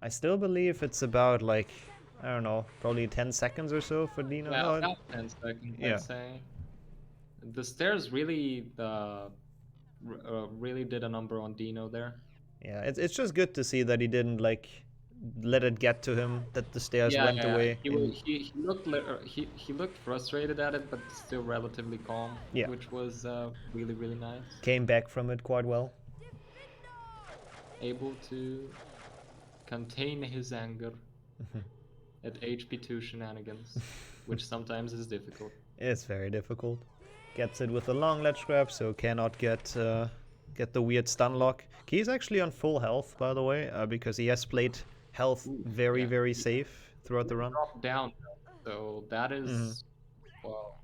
I still believe it's about, like, I don't know, probably 10 seconds or so for Deano. Yeah, about 10 seconds, I'd say. The stairs really really did a number on Deano there. Yeah, it's just good to see that he didn't like let it get to him, that the stairs went away. He looked frustrated at it, but still relatively calm, which was really nice. Came back from it quite well. Able to contain his anger at HP2 shenanigans, which sometimes is difficult. It's very difficult. Gets it with a long ledge grab, so cannot get the weird stun lock. He's actually on full health, by the way, because he has played health very safe throughout the run. Drop down, so that is well,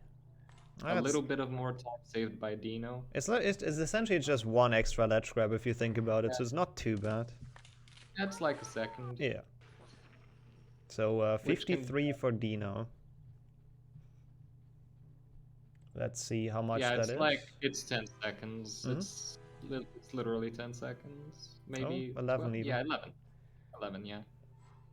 a little bit of more time saved by Deano. It's essentially just one extra ledge grab if you think about it, so it's not too bad. That's like a second. Yeah. So 53 for Deano. Let's see how much that is. Yeah, it's like, it's 10 seconds. It's literally 10 seconds. Maybe 11 even. Yeah, 11. 11, yeah.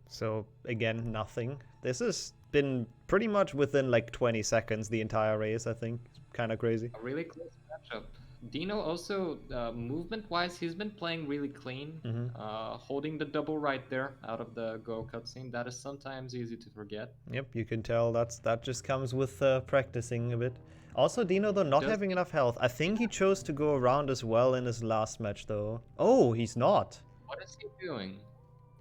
So again, nothing. This has been pretty much within like 20 seconds the entire race, I think. Kind of crazy. A really close matchup. Deano also, movement-wise, he's been playing really clean. Holding the double right there out of the Go cutscene. That is sometimes easy to forget. Yep, you can tell that just comes with practicing a bit. Also, Deano, though, not having enough health. I think he chose to go around as well in his last match, though. Oh, he's not. What is he doing?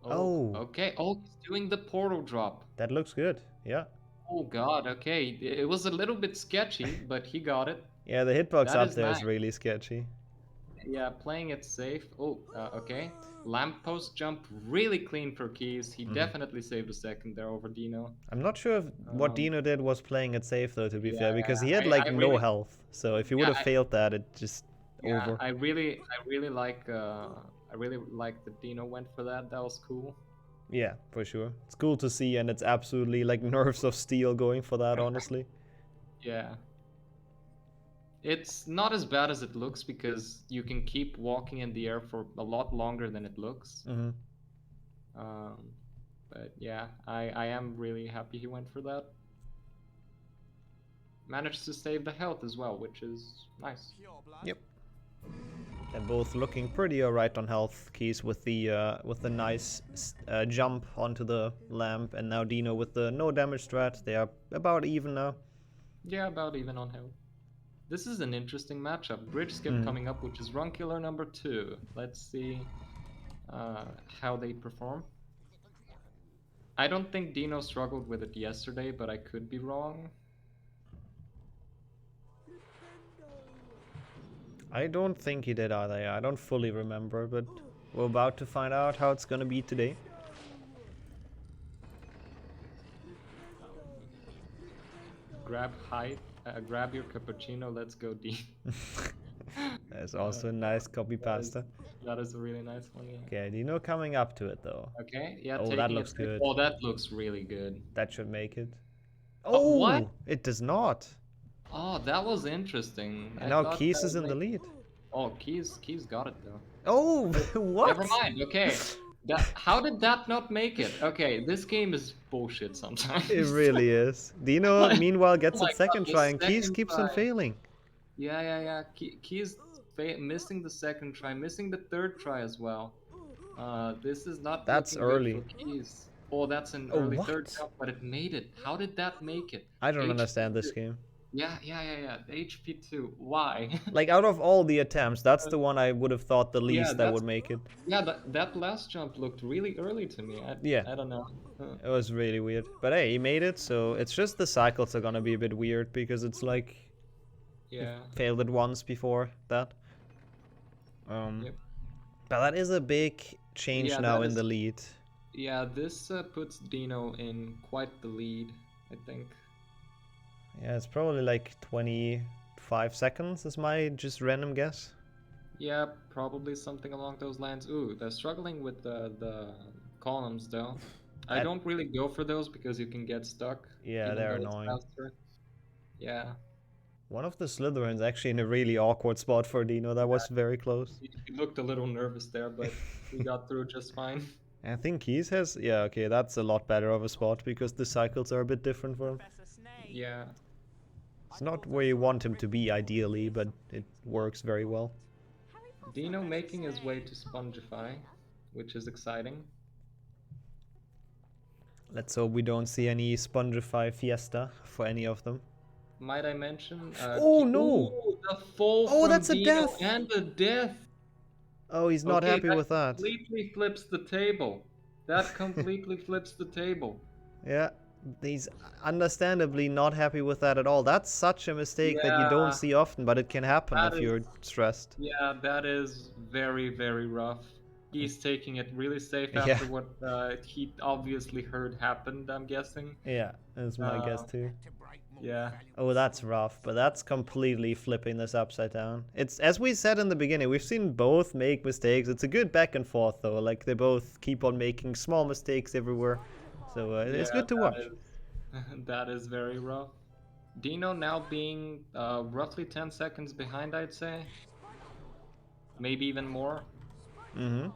Oh. Okay. Oh, he's doing the portal drop. That looks good. Yeah. Oh god, okay. It was a little bit sketchy, but he got it. Yeah, the hitbox up there is really sketchy. Yeah, playing it safe. Oh, okay. Lamppost jump really clean for Kees. He definitely saved a second there over Deano. I'm not sure if what Deano did was playing it safe, though, to be fair, because he had like no health. So if he would have failed that, it just over. I really like that Deano went for that. That was cool. Yeah, for sure. It's cool to see, and it's absolutely like nerves of steel going for that, honestly. Yeah. It's not as bad as it looks because you can keep walking in the air for a lot longer than it looks. But yeah, I am really happy he went for that. Managed to save the health as well, which is nice. Yep. They're both looking pretty alright on health. Kees with the nice jump onto the lamp, and now Deano with the no damage strat. They are about even now. Yeah, about even on health. This is an interesting matchup. Bridge skip coming up, which is run killer number 2. Let's see how they perform. I don't think Deano struggled with it yesterday, but I could be wrong. I don't think he did either. Yeah, I don't fully remember, but we're about to find out how it's gonna be today. Grab height. Grab your cappuccino, let's go deep. That's also a nice copy pasta. That is a really nice one, yeah. Okay, Deano coming up to it though. Okay, yeah. Oh, that looks good. Oh, that looks really good. That should make it. Oh, what? It does not. Oh, that was interesting. And now Kees is in the lead. Oh, Kees got it though. Oh, what? Never mind, okay. How did that not make it? Okay, this game is bullshit sometimes. It really is. Deano, meanwhile, gets a second try, and Kees keeps on failing. Yeah. Kees missing the second try, missing the third try as well. This is not. That's early. Good for Kees. Oh, that's an early third jump, but it made it. How did that make it? I don't understand this game. Yeah. The HP2. Why? Like, out of all the attempts, that's the one I would have thought the least that would make it. Yeah, that last jump looked really early to me. I don't know. It was really weird. But hey, he made it, so it's just the cycles are gonna be a bit weird, because it's like... Yeah. Failed it once before that. But that is a big change now in the lead. Yeah, this puts Deano in quite the lead, I think. Yeah, it's probably like 25 seconds is my just random guess. Yeah, probably something along those lines. Ooh, they're struggling with the columns though. I don't really go for those because you can get stuck. Yeah, they're annoying. Yeah. One of the Slytherins actually in a really awkward spot for Deano. That was very close. He looked a little nervous there, but he got through just fine. I think Kees has... Yeah, okay, that's a lot better of a spot because the cycles are a bit different for him. Yeah. It's not where you want him to be ideally, but it works very well. Deano making his way to Spongify, which is exciting. Let's hope we don't see any Spongify Fiesta for any of them. Might I mention? Oh no! Ooh, the fall from that's a Deano death! and a death! Oh, he's not happy with that. Completely flips the table. That completely flips the table. Yeah, he's understandably not happy with that at all. That's such a mistake that you don't see often, but it can happen if you're stressed. Yeah, that is very, very rough. He's taking it really safe after what he obviously heard happened, I'm guessing. Yeah, that's my guess too. Yeah. Oh, that's rough, but that's completely flipping this upside down. It's, as we said in the beginning, we've seen both make mistakes. It's a good back and forth though, like they both keep on making small mistakes everywhere. So it's good to watch. That is very rough. Deano now being roughly 10 seconds behind, I'd say. Maybe even more. Mm-hmm.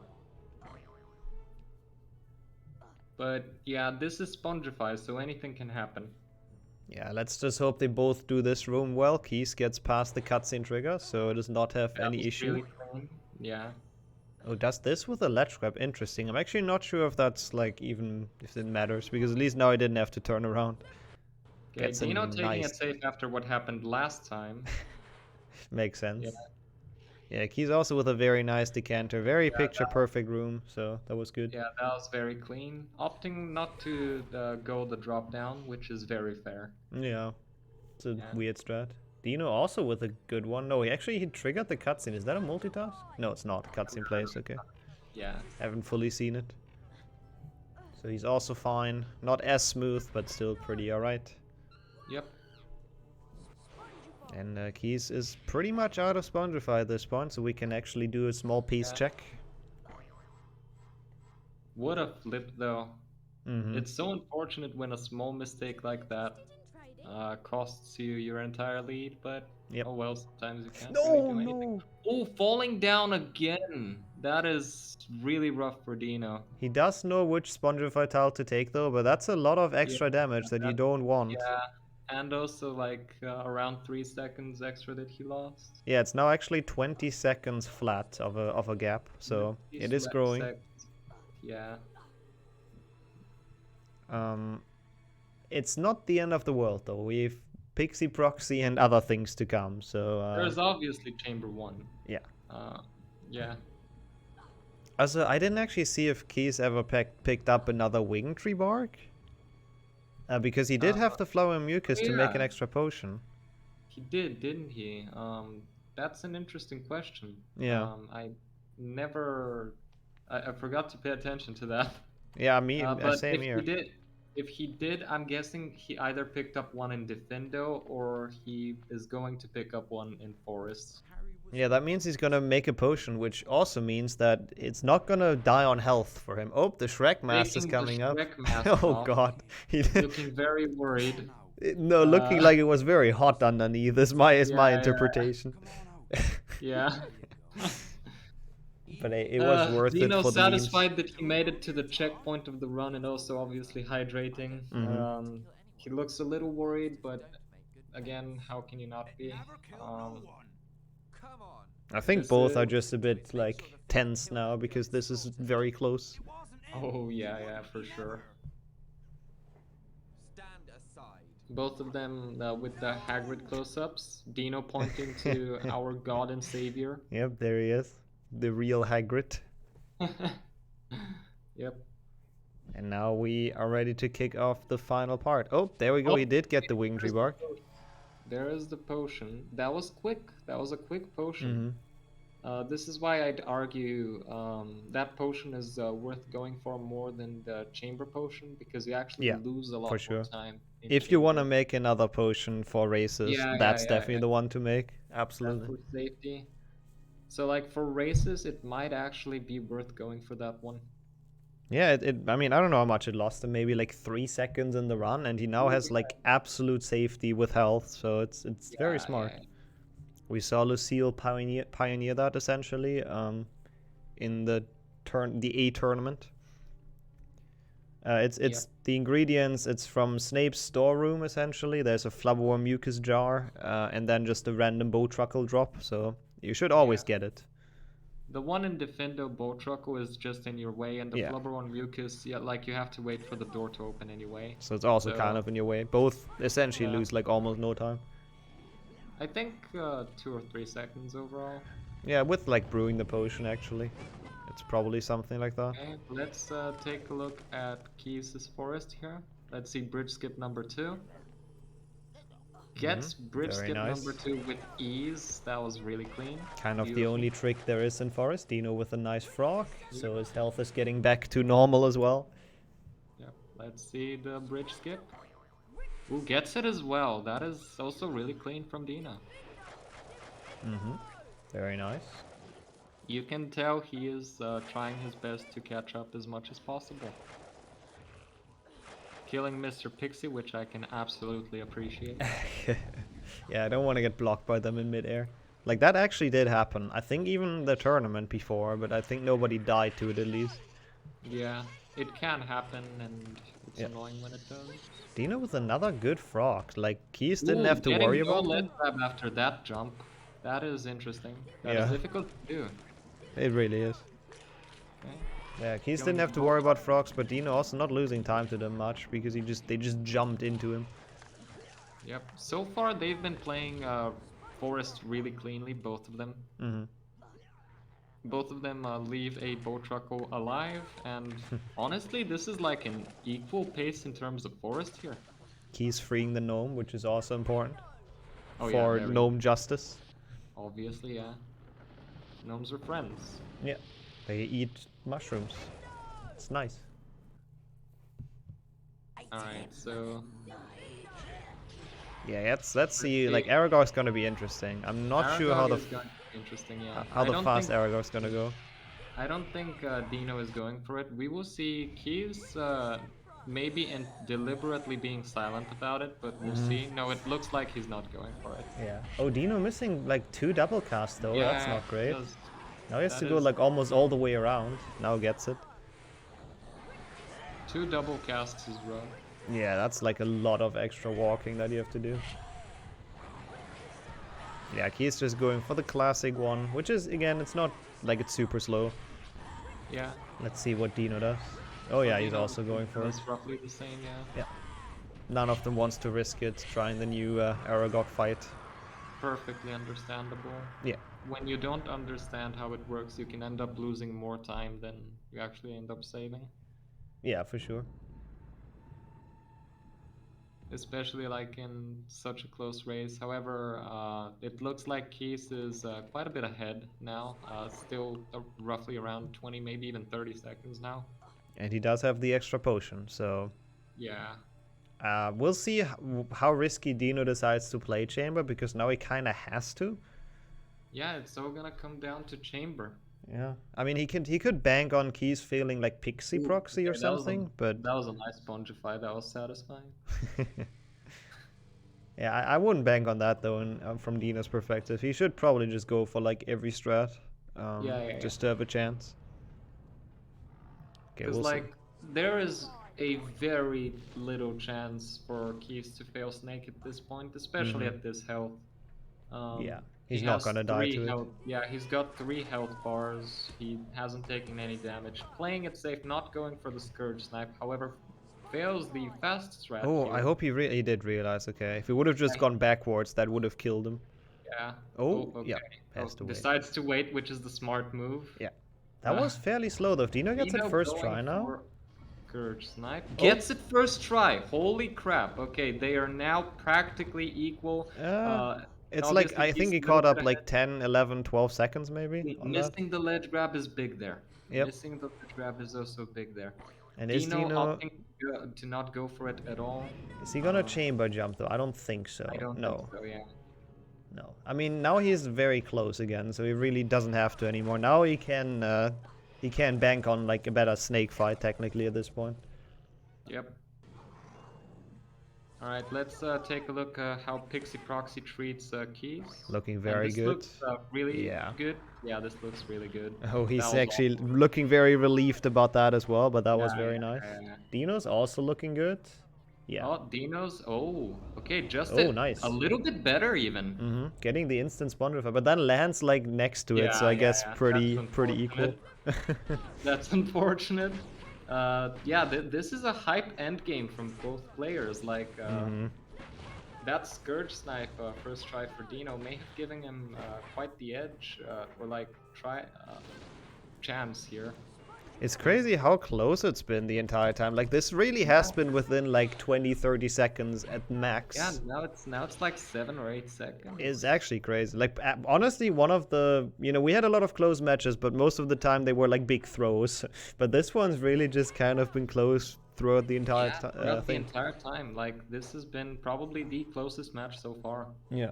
But yeah, this is Spongify, so anything can happen. Yeah, let's just hope they both do this room well. Kees gets past the cutscene trigger, so it does not have any issue. Really clean. Yeah. Oh, does this with a ledge grab? Interesting. I'm actually not sure if that's like even if it matters, because at least now I didn't have to turn around. Okay, Deano taking it safe after what happened last time. Makes sense. Yeah, Kees also with a very nice decanter, very picture-perfect room, so that was good. Yeah, that was very clean. Opting not to go the drop down, which is very fair. Yeah, it's a weird strat. Deano also with a good one. No, he triggered the cutscene. Is that a multitask? No, it's not. Cutscene plays, okay. Yeah. Haven't fully seen it. So he's also fine. Not as smooth, but still pretty alright. Yep. And Kees is pretty much out of Spongify at this point, so we can actually do a small piece check. What a flip, though. It's so unfortunate when a small mistake like that costs you your entire lead, but oh well, sometimes you can't really do anything. Oh, falling down again! That is really rough for Deano. He does know which Spongify tile to take, though, but that's a lot of extra damage that you don't want. Yeah. And also like around 3 seconds extra that he lost. Yeah, it's now actually 20 seconds flat of a gap, so it is growing. Yeah. It's not the end of the world though. We've Pixie Proxy and other things to come, so there's obviously Chamber 1. Yeah. Yeah. Also, I didn't actually see if Kees ever picked up another Wing Tree Bark. Because he did have the flower and mucus to make an extra potion. He did, didn't he? That's an interesting question. Yeah. I forgot to pay attention to that. Yeah, me, but same here. If he did, I'm guessing he either picked up one in Defendo or he is going to pick up one in Forest. Yeah, that means he's gonna make a potion, which also means that it's not gonna die on health for him. Oh, the Shrek Mask is coming up. Oh god. Looking very worried. No, looking like it was very hot underneath is my interpretation. Yeah. But it was worth it for the Deano satisfied that he made it to the checkpoint of the run and also obviously hydrating. He looks a little worried, but again, how can you not be? I think both are just a bit like tense now because this is very close. Oh yeah, for sure. Both of them with the Hagrid close-ups. Deano pointing to our god and savior. Yep, there he is. The real Hagrid. Yep. And now we are ready to kick off the final part. Oh, there we go. He did get the Wing Tree Bark. There is the potion. That was quick. That was a quick potion. This is why I'd argue that potion is worth going for more than the chamber potion, because you actually lose a lot more time. If you want to make another potion for races, that's definitely the one to make. Absolutely. For safety. So like for races, it might actually be worth going for that one. Yeah, I mean, I don't know how much it lost him, maybe like 3 seconds in the run, and he now has like absolute safety with health, so it's very smart. We saw Lucille pioneer that essentially in the A tournament. It's the ingredients. It's from Snape's storeroom essentially. There's a flubberworm mucus jar, and then just a random bow truckle drop. So you should always get it. The one in Defendo bow truckle is just in your way, and the flubberworm mucus, like you have to wait for the door to open anyway. So it's also kind of in your way. Both essentially lose like almost no time. I think 2 or 3 seconds overall. Yeah, with like brewing the potion actually. It's probably something like that. Okay, let's take a look at Keys' forest here. Let's see bridge skip number 2. Gets bridge skip number 2 with ease. That was really clean. Kind of the only trick there is in forest. Deano with a nice frog, so his health is getting back to normal as well. Yep, let's see the bridge skip. Who gets it as well? That is also really clean from Deano. Very nice. You can tell he is trying his best to catch up as much as possible. Killing Mr. Pixie, which I can absolutely appreciate. Yeah, I don't want to get blocked by them in midair. Like, that actually did happen. I think even the tournament before, but I think nobody died to it at least. Yeah, it can happen, and it's annoying when it does. Deano with another good frog. Like, Kees didn't have to worry about it. After that jump, that is interesting. That is difficult to do. It really is. Okay. Yeah, Kees didn't have to worry about frogs, but Deano also not losing time to them much because they just jumped into him. Yep. So far they've been playing forest really cleanly, both of them. Both of them leave a bow truckle alive, and honestly, this is like an equal pace in terms of forest here. Kees freeing the gnome, which is also important for gnome justice. Obviously, yeah. Gnomes are friends. Yeah, they eat mushrooms. It's nice. Alright, so... Yeah, let's see. Like, Aragog's gonna be interesting. I'm not sure how the fast Aragog's gonna go. I don't think Deano is going for it. We will see Kees maybe deliberately being silent about it, but we'll see. No, it looks like he's not going for it. Yeah. Oh, Deano missing like 2 double casts though. Yeah, that's not great. Now he has to go like almost all the way around. Now gets it. 2 double casts is rough. Yeah, that's like a lot of extra walking that you have to do. Yeah, Kees just going for the classic one, which is, again, it's not like it's super slow. Yeah. Let's see what Deano does. Oh yeah, he's also going for it. It's roughly the same, yeah. None of them wants to risk it, trying the new Aragog fight. Perfectly understandable. Yeah. When you don't understand how it works, you can end up losing more time than you actually end up saving. Yeah, for sure. Especially like in such a close race. However, it looks like Kees is quite a bit ahead now. Still roughly around 20, maybe even 30 seconds now. And he does have the extra potion, so... Yeah. We'll see how risky Deano decides to play Chamber, because now he kind of has to. Yeah, it's all gonna come down to Chamber. Yeah, I mean he could bank on Kees failing like Pixie proxy or something, but that was a nice Spongify. That was satisfying. Yeah, I wouldn't bank on that though. From Deano's perspective, he should probably just go for like every strat, just to have a chance. Okay, because like there is a very little chance for Kees to fail Snake at this point, especially at this health. Yeah. He's not gonna die to it. Yeah, he's got 3 health bars. He hasn't taken any damage. Playing it safe, not going for the Scourge Snipe. However, fails the fast strat. Oh, I hope he did realize. Okay, if he would have just gone backwards, that would have killed him. Yeah. Oh, okay. yeah. Has to wait. Decides to wait, which is the smart move. Yeah. That was fairly slow though. Deano gets it first try now. Scourge Snipe gets it first try. Holy crap. Okay, they are now practically equal. It's like, I think he caught up like 10, 11, 12 seconds maybe. Missing the ledge grab is big there. Yep. Missing the ledge grab is also big there. And is Deano opting to not go for it at all? Is he gonna chamber jump though? I don't think so. I don't think so, yeah. No. I mean, now he's very close again, so he really doesn't have to anymore. Now he can bank on like a better snake fight technically at this point. Yep. Alright, let's take a look how Pixie Proxy treats Keys. Looking very this good. Looks, really good. Yeah, this looks really good. Oh, he's actually looking very relieved about that as well, but that was very nice. Dino's also looking good. Yeah. Oh, Dino's. Oh, okay, just nice. A little bit better even. Getting the instant spawn revive, but then lands like next to it, so I guess pretty equal. That's unfortunate. Yeah, this is a hype end game from both players. Like that Scourge Snipe first try for Dino may have given him quite the edge or like chance here. It's crazy how close it's been the entire time. Like this really has been within like 20-30 seconds at max. Yeah, now it's like 7 or 8 seconds. It's actually crazy. Like honestly, one of the we had a lot of close matches, but most of the time they were like big throws. But this one's really just kind of been close throughout the entire throughout the entire time. Like this has been probably the closest match so far. Yeah.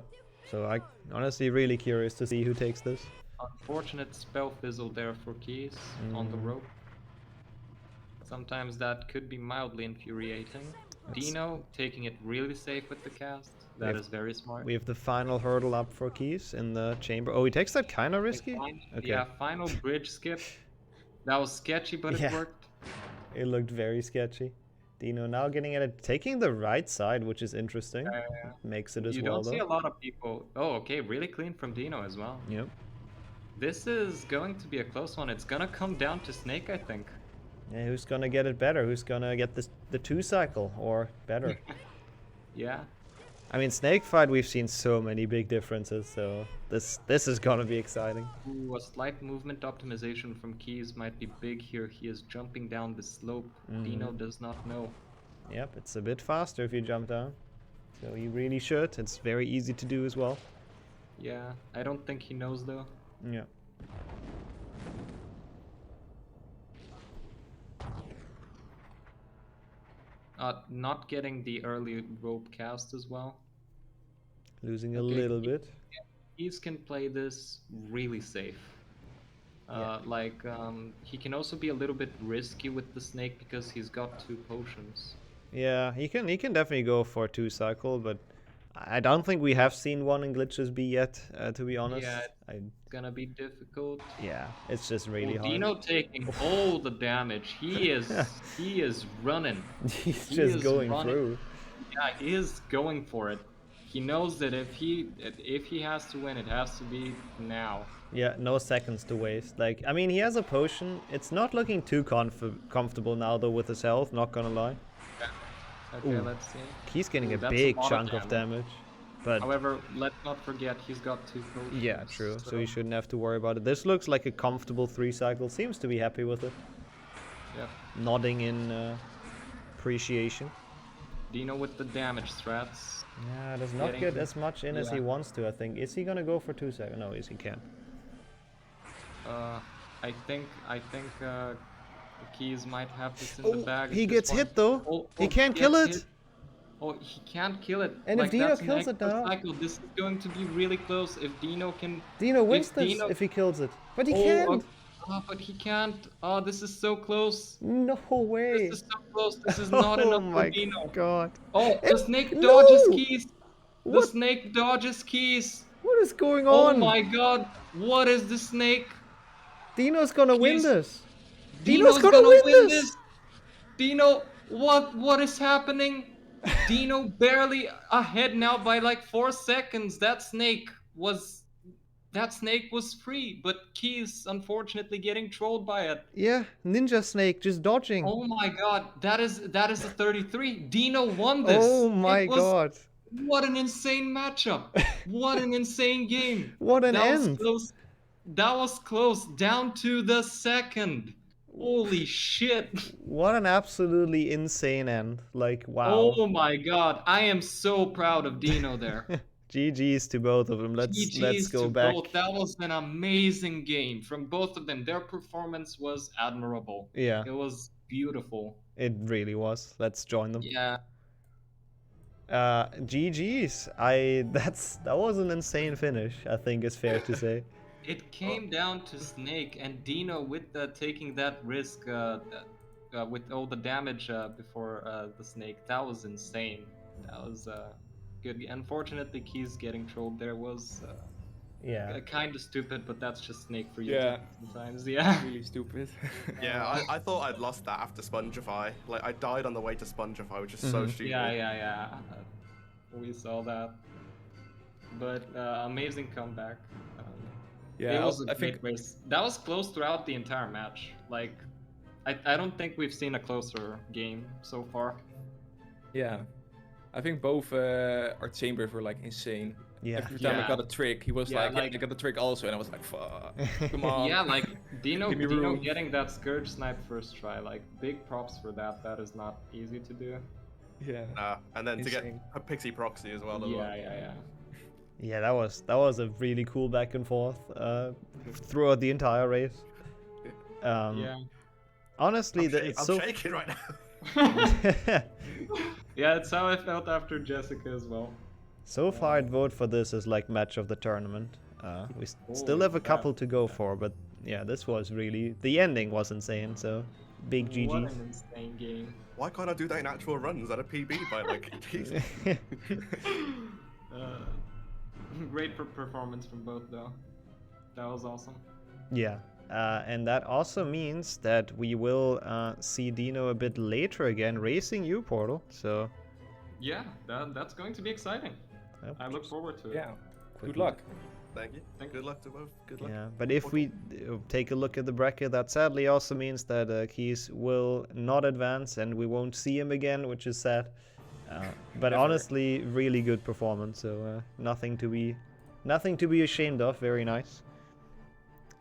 So I honestly really curious to see who takes this. Unfortunate spell fizzle there for Kees on the rope. Sometimes that could be mildly infuriating. Dino taking it really safe with the cast. That is very smart. We have the final hurdle up for Kees in the chamber. Oh, he takes that kind of risky? Okay. Yeah, final bridge skip. That was sketchy, but it worked. It looked very sketchy. Dino now getting at it, taking the right side, which is interesting. Makes it as well, though. You don't see a lot of people... Oh, okay, really clean from Dino as well. Yep. This is going to be a close one. It's gonna come down to Snake, I think. Yeah, who's gonna get it better? Who's gonna get the 2 cycle or better? Yeah. I mean, Snake fight, we've seen so many big differences, so this is gonna be exciting. Ooh, a slight movement optimization from Kees might be big here. He is jumping down the slope. Dino does not know. Yep, it's a bit faster if you jump down. So you really should. It's very easy to do as well. Yeah, I don't think he knows though. Yeah. Not getting the early rope cast as well. Losing a little bit. Kees can play this really safe. He can also be a little bit risky with the Snake because he's got 2 potions. Yeah, he can definitely go for a 2 cycle, but I don't think we have seen one in Glitchless B yet, to be honest. Yeah, it's gonna be difficult. Yeah, it's just really hard. Dino taking all the damage. He is running. He's just going through. Yeah, he is going for it. He knows that if he has to win, it has to be now. Yeah, no seconds to waste. Like, I mean, he has a potion. It's not looking too comfortable now, though, with his health, not gonna lie. Okay, let's see. He's getting a big chunk of damage. But however, let's not forget he's got 2 potions. Yeah, true. So you shouldn't have to worry about it. This looks like a comfortable 3 cycle. Seems to be happy with it. Yeah. Nodding in appreciation. Dino with the damage strats. Yeah, does not get as much in as he wants to, I think. Is he gonna go for 2 seconds? No, yes, he can. I think Kees might have this in the bag. He gets hit though. He can't kill it. Oh, he can't kill it. And if Dino kills it now, this is going to be really close. If Dino can, Dino wins this if he kills it. But he can't. Oh, but he can't. Oh, this is so close. No way. This is so close. This is not enough for Dino. Oh my god. Oh, the Snake dodges Kees. The Snake dodges Kees. What is going on? Oh my god. What is the Snake? Dino's gonna win this. Dino's gonna win this. Dino, what is happening? Dino barely ahead now by like 4 seconds. That snake was free, but Kees unfortunately getting trolled by it. Yeah, Ninja Snake just dodging. Oh my god, that is a 33. Dino won this. Oh my god. What an insane matchup. What an insane game. What an end. That was close, down to the second. Holy shit. What an absolutely insane end. Like, wow. Oh my god, I am so proud of Dino there. GG's to both of them. Let's go back. Both. That was an amazing game from both of them. Their performance was admirable. Yeah. It was beautiful. It really was. Let's join them. Yeah. GG's. That was an insane finish, I think is fair to say. It came down to Snake and Dino with taking that risk with all the damage before the Snake. That was insane. That was good. Unfortunately, Kees getting trolled there was kind of stupid, but that's just Snake for you sometimes. Yeah, really stupid. Yeah, I thought I'd lost that after Spongify. Like, I died on the way to Spongify, which is so stupid. Yeah. We saw that. But amazing comeback. It was a great race. That was close throughout the entire match. Like, I don't think we've seen a closer game so far. Yeah, I think both our chambers were like insane. Yeah. Every time I got a trick, he was like, I got the trick also, and I was like, fuck, come on. Yeah, like Deano getting that Scourge snipe first try, like big props for that. That is not easy to do. Yeah. And then to get a Pixie Proxy as well. Yeah. Yeah, that was a really cool back and forth throughout the entire race. Honestly, I'm shaking right now. Yeah, it's how I felt after Jessica as well. So far, I'd vote for this as like match of the tournament. We still have a couple to go for, but yeah, this was really, the ending was insane. So big GG. What an insane game. Why can't I do that in actual runs at a PB by like? Great performance from both though. That was awesome. Yeah. And that also means that we will see Deano a bit later again racing you, Portal. So yeah, that's going to be exciting. Yep. I look forward to it. Yeah. Good luck. Thank you. Good luck to both. Good luck. Yeah, but if we take a look at the bracket, that sadly also means that Kees will not advance and we won't see him again, which is sad. But honestly, really good performance. So nothing to be ashamed of. Very nice.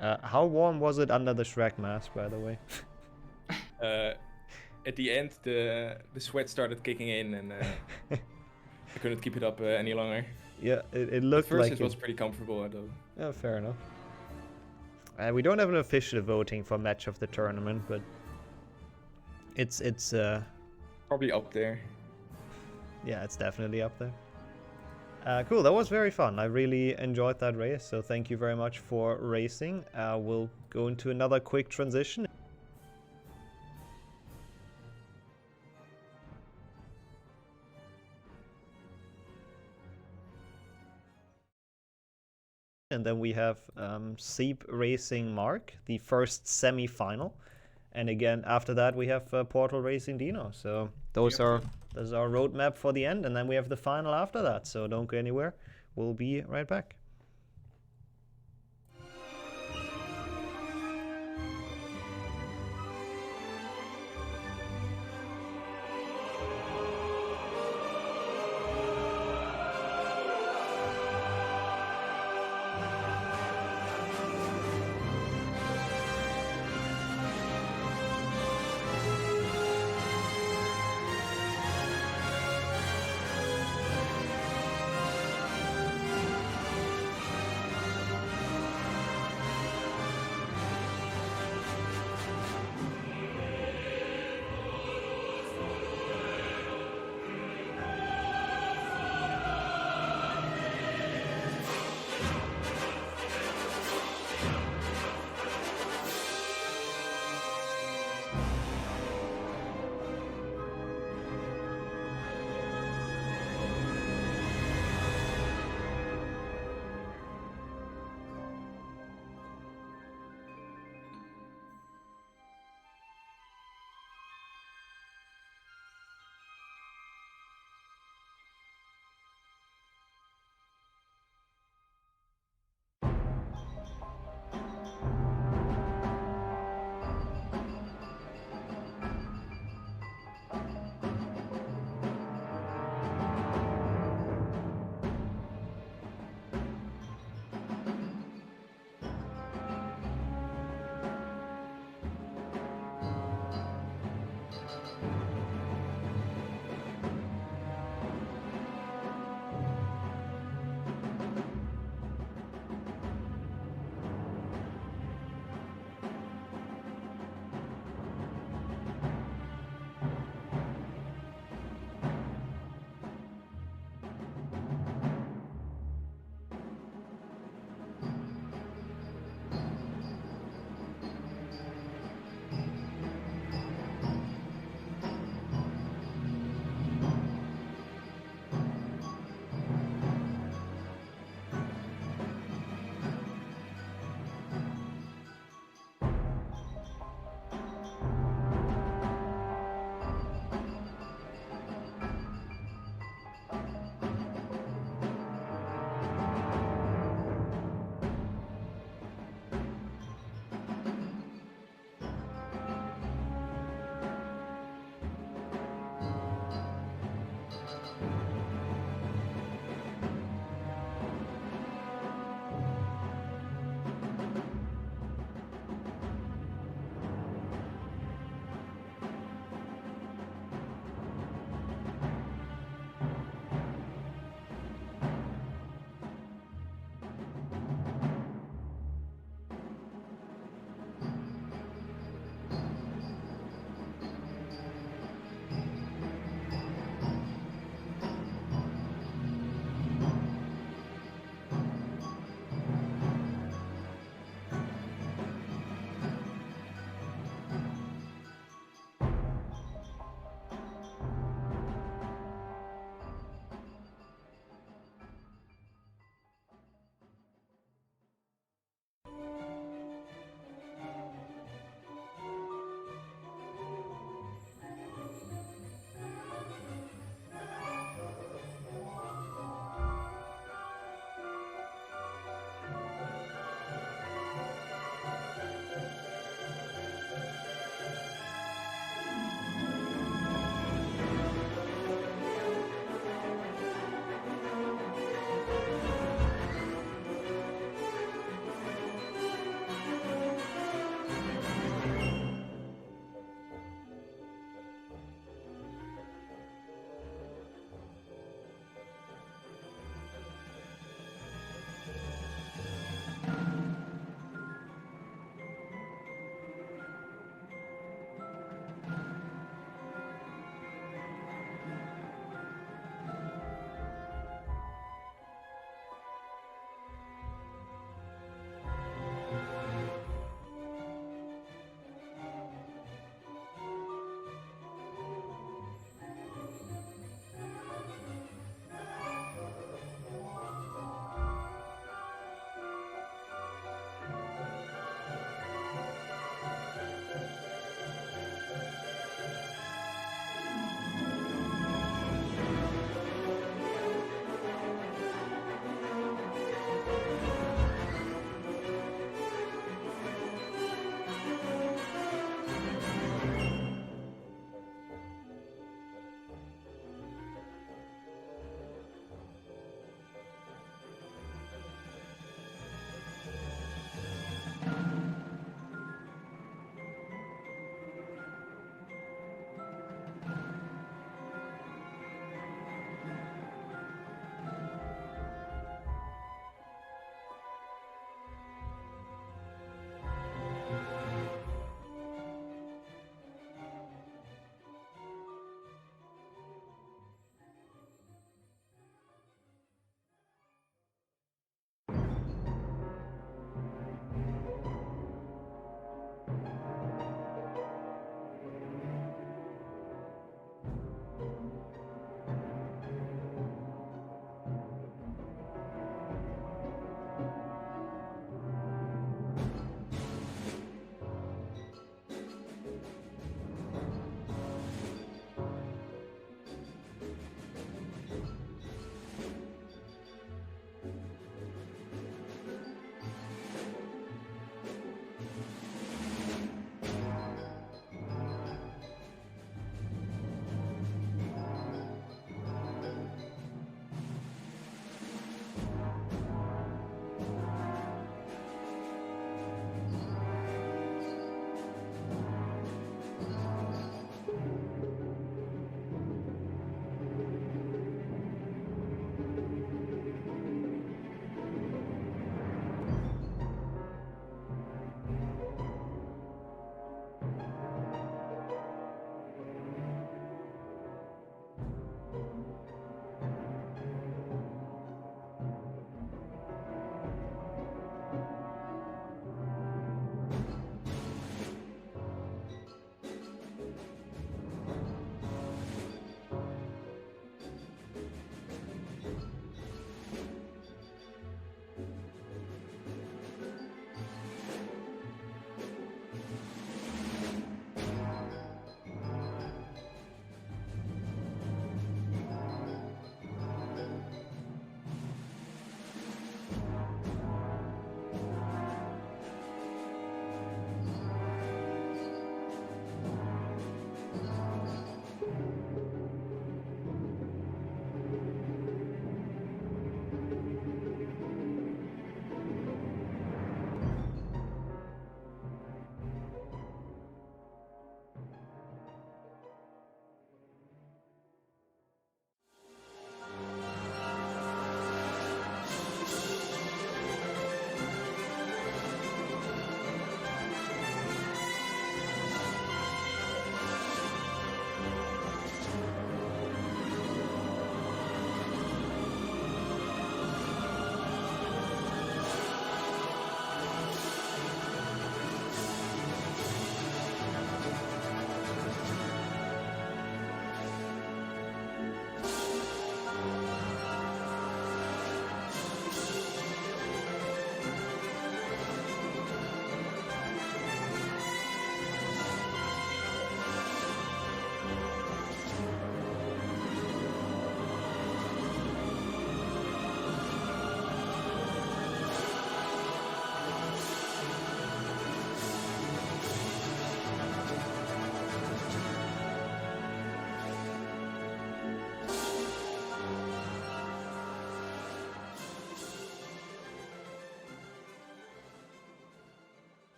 How warm was it under the Shrek mask, by the way? At the end, the sweat started kicking in, and I couldn't keep it up any longer. Yeah, it looked like it was pretty comfortable though. Yeah, fair enough. We don't have an official voting for match of the tournament, but it's probably up there. Yeah, it's definitely up there. Cool, that was very fun. I really enjoyed that race, so thank you very much for racing. We'll go into another quick transition. And then we have Sieb racing Marc, the first semi-final. And again, after that, we have Portal racing Deano. So those are our roadmap for the end. And then we have the final after that. So don't go anywhere. We'll be right back.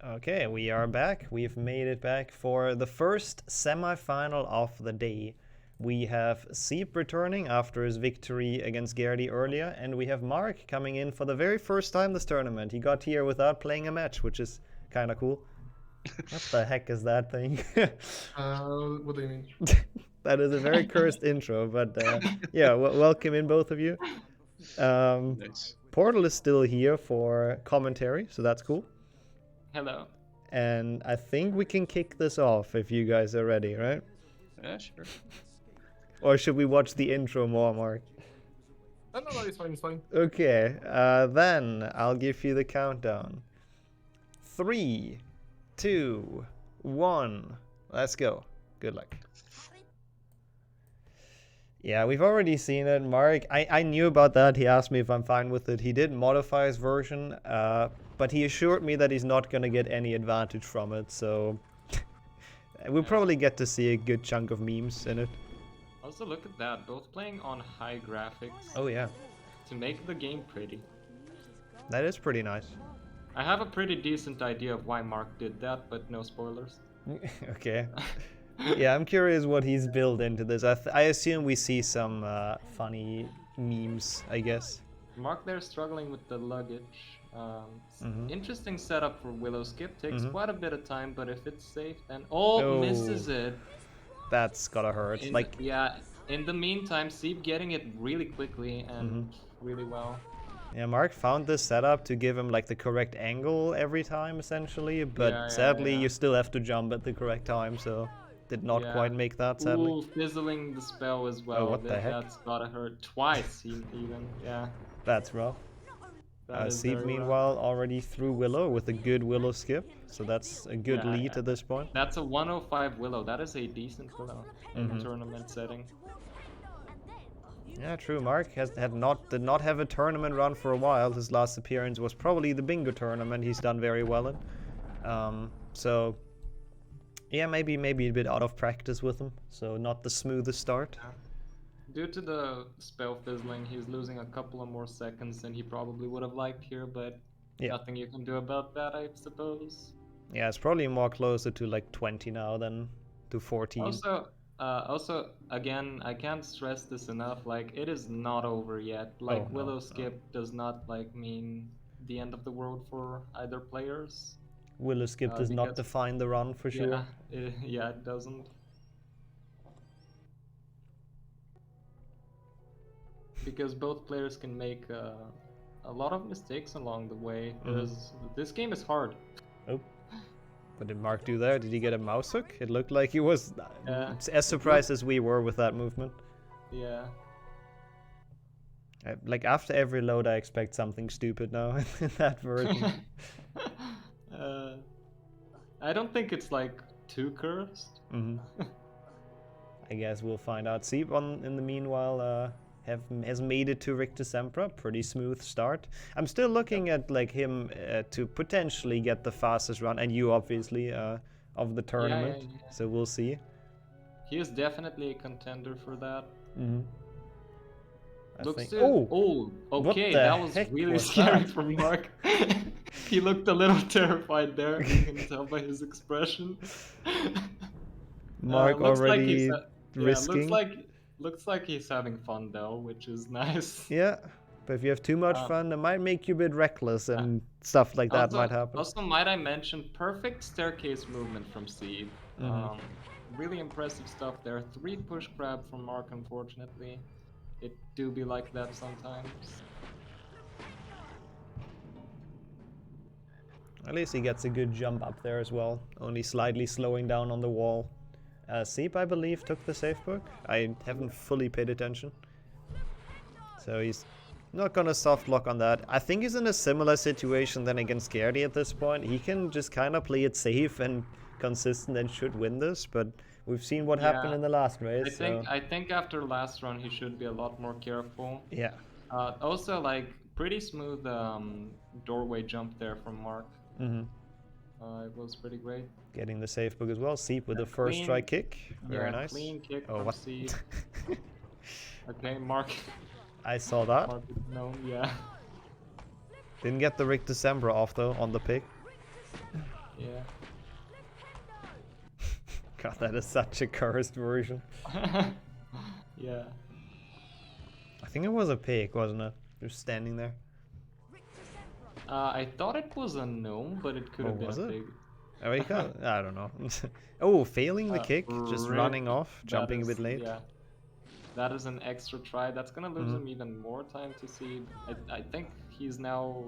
Okay, we are back. We've made it back for the first semi-final of the day. We have Sieb returning after his victory against Gerdi earlier, and we have Marc coming in for the very first time this tournament. He got here without playing a match, which is kind of cool. What the heck is that thing? What do you mean? That is a very cursed intro, but yeah, welcome in both of you. Nice. Portal is still here for commentary, so that's cool. Hello. And I think we can kick this off if you guys are ready, right? Yeah, sure. Or should we watch the intro more, Marc? No, it's fine, it's fine. Okay, then I'll give you the countdown. 3, 2, 1. Let's go. Good luck. Yeah, we've already seen it. Marc, I knew about that. He asked me if I'm fine with it. He did modify his version, but he assured me that he's not going to get any advantage from it, so we'll probably get to see a good chunk of memes in it. Also, look at that. Both playing on high graphics. Oh, yeah. To make the game pretty. That is pretty nice. I have a pretty decent idea of why Marc did that, but no spoilers. Okay. Yeah, I'm curious what he's built into this. I assume we see some funny memes, I guess. Marc there struggling with the luggage. Interesting setup for Willow Skip. Takes quite a bit of time, but if it's safe, then... Oh, misses it. That's gotta hurt. Yeah, in the meantime, Sieb getting it really quickly and really well. Yeah, Marc found this setup to give him like the correct angle every time, essentially, but sadly you still have to jump at the correct time, so did not quite make that, sadly. Ooh, fizzling the spell as well. Oh, what the heck? That's gotta hurt twice even, yeah. That's rough. Sieb, meanwhile, already through Willow with a good Willow skip, so that's a good lead at this point. That's a 105 Willow. That is a decent Willow in a tournament setting. Yeah, true. Marc did not have a tournament run for a while. His last appearance was probably the bingo tournament he's done very well in. So yeah, maybe a bit out of practice with him, so not the smoothest start. Due to the spell fizzling, he's losing a couple of more seconds than he probably would have liked here, but nothing you can do about that, I suppose. Yeah, it's probably more closer to like 20 now than to 14. Also, again, I can't stress this enough, like, it is not over yet. Like, Willow skip does not, like, mean the end of the world for either players. Willow skip does not define the run, for sure. Yeah, it doesn't. Because both players can make a lot of mistakes along the way. This game is hard. Oh. What did Marc do there? Did he get a mouse hook? It looked like he was as surprised as we were with that movement. Yeah. Like after every load I expect something stupid now in that version. I don't think it's like too cursed. I guess we'll find out. Sieb in the meanwhile has made it to Richter Sempra. Pretty smooth start. I'm still looking at like him to potentially get the fastest run, and you obviously of the tournament. So we'll see. He is definitely a contender for that. Okay, that was really scary for Marc. He looked a little terrified there. You can tell by his expression. Marc already risking. Looks like he's having fun though, which is nice. Yeah, but if you have too much fun, it might make you a bit reckless and stuff like that might happen. Also, might I mention, perfect staircase movement from Sieb. Really impressive stuff there. 3 push grab from Marc, unfortunately. It do be like that sometimes. At least he gets a good jump up there as well, only slightly slowing down on the wall. Sieb, I believe, took the safe book. I haven't fully paid attention. So he's not gonna soft lock on that. I think he's in a similar situation than against Gerdi at this point. He can just kind of play it safe and consistent and should win this, but we've seen what happened in the last race. I think after last run he should be a lot more careful. Yeah. Also, like, pretty smooth doorway jump there from Marc. It was pretty great. Getting the safe book as well. Sieb with the first strike kick. Very nice. Clean kick from Sieb. Okay, Marc. I saw that. Marc is known, yeah. Didn't get the Richter Sempra off though on the pick. Yeah. God, that is such a cursed version. Yeah. I think it was a pick, wasn't it? Just standing there. I thought it was a gnome, but it could have been a pig. Oh, he can't, I don't know. Oh, failing the kick, just running off, jumping a bit late. Yeah. That is an extra try. That's gonna lose him even more time to see. I think he's now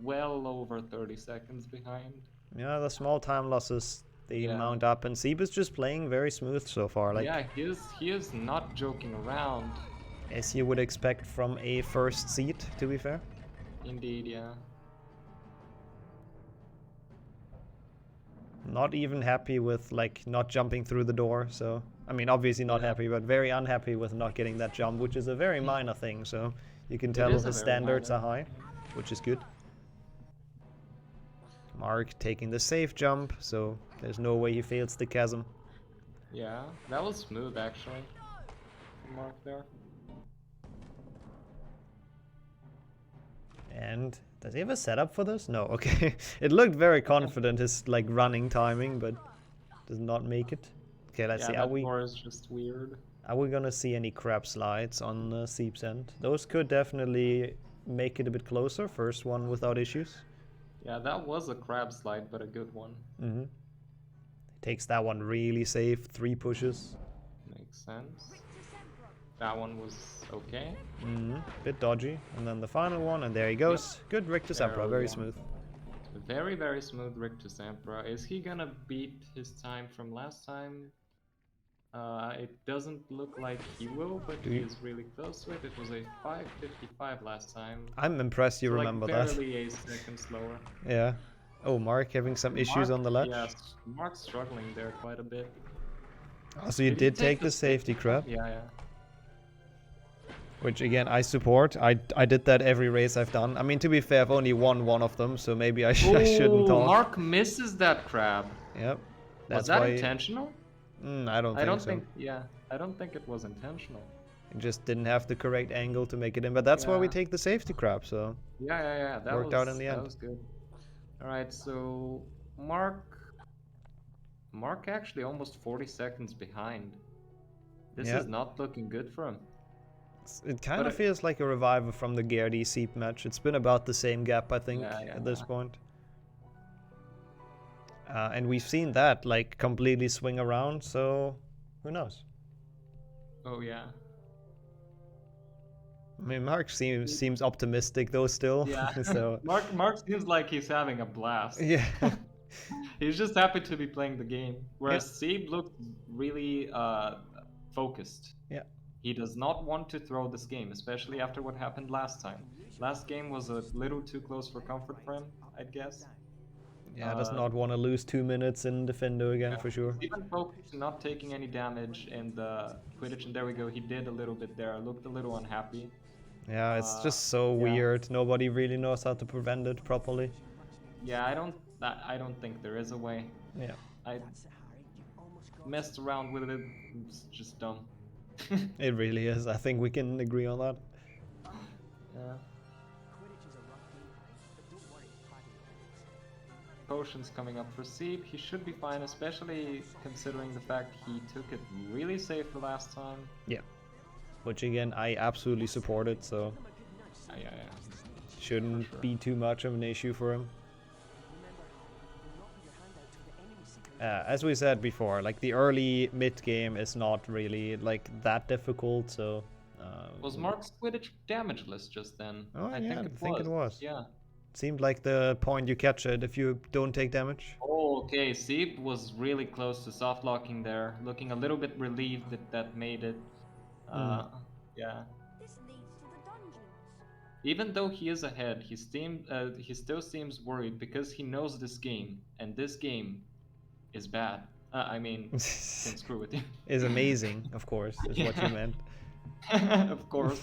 well over 30 seconds behind. Yeah, the small time losses, they mount up, and Sieb is just playing very smooth so far. Like, yeah, he is not joking around. As you would expect from a first seed, to be fair. Indeed, yeah. Not even happy with like not jumping through the door, so I mean obviously not happy, but very unhappy with not getting that jump, which is a very minor thing, so you can tell his standards are high, which is good. Marc taking the safe jump, so there's no way he fails the chasm. Yeah, that was smooth actually. Marc there. And does he have a setup for this? No, okay. It looked very confident, his like running timing, but does not make it. Okay, let's see. That more is just weird. Are we gonna see any crab slides on Sieb's end? Those could definitely make it a bit closer. First one without issues. Yeah, that was a crab slide, but a good one. Takes that one really safe. 3 pushes. Makes sense. That one was okay. Bit dodgy. And then the final one, and there he goes. Yep. Good Rictus Emperor, very smooth. Very, very smooth Rictus Emperor. Is he gonna beat his time from last time? It doesn't look like he will, but he is really close to it. It was a 5:55 last time. I'm impressed you so remember like that. barely a second slower. Yeah. Oh, Marc having some issues on the ledge? Yes, Marc's struggling there quite a bit. Oh, so you did take the safety crab? Yeah, yeah. Which again, I support. I did that every race I've done. I mean, to be fair, I've only won one of them, so maybe I shouldn't talk. Marc misses that crab. Yep. Was that intentional? I don't think so. Yeah, I don't think it was intentional. It just didn't have the correct angle to make it in, but that's why we take the safety crab, so... Yeah, that worked out in the end. That was good. Alright, so... Marc actually almost 40 seconds behind. This is not looking good for him. It kind of feels like a revival from the Gerdi Sieb match. It's been about the same gap, I think, at this point. And we've seen that, like, completely swing around, so who knows? Oh, yeah. I mean, Marc seems optimistic, though, still. Yeah, so... Marc seems like he's having a blast. Yeah. He's just happy to be playing the game. Whereas Sieb looked really focused. Yeah. He does not want to throw this game, especially after what happened last time. Last game was a little too close for comfort for him, I'd guess. Yeah, does not want to lose 2 minutes in Defendo again, for sure. Even focused, not taking any damage in the Quidditch, and there we go, he did a little bit there. Looked a little unhappy. Yeah, it's just so weird. Nobody really knows how to prevent it properly. Yeah, I don't think there is a way. Yeah. I messed around with it. It's just dumb. It really is. I think we can agree on that. Yeah. Potions coming up for Sieb. He should be fine, especially considering the fact he took it really safe the last time. Yeah. Which again, I absolutely support it, so... Yeah. Shouldn't be too much of an issue for him. As we said before, like the early mid game is not really like that difficult, so... Was Marc's Quidditch damageless just then? Oh, I yeah, think it was. Yeah. Seemed like the point you catch it if you don't take damage. Oh, okay. Sieb was really close to soft locking there, looking a little bit relieved that that made it. Yeah. Even though he is ahead, he still seems worried because he knows this game, and this game is bad. I mean, can screw with you. Is amazing, of course, is what you meant. Of course.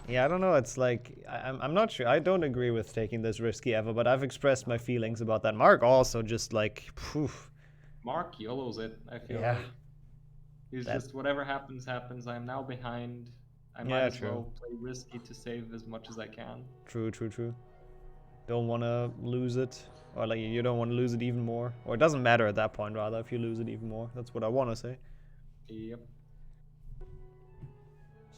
Yeah, I don't know, it's like, I'm not sure, I don't agree with taking this risky ever, but I've expressed my feelings about that. Marc also just like, poof. Marc YOLOs it, I feel like. He's just, whatever happens, happens. I'm now behind. I might as well play risky to save as much as I can. True. Don't want to lose it. Or like, you don't want to lose it even more. Or it doesn't matter at that point, rather, if you lose it even more. That's what I want to say. Yep.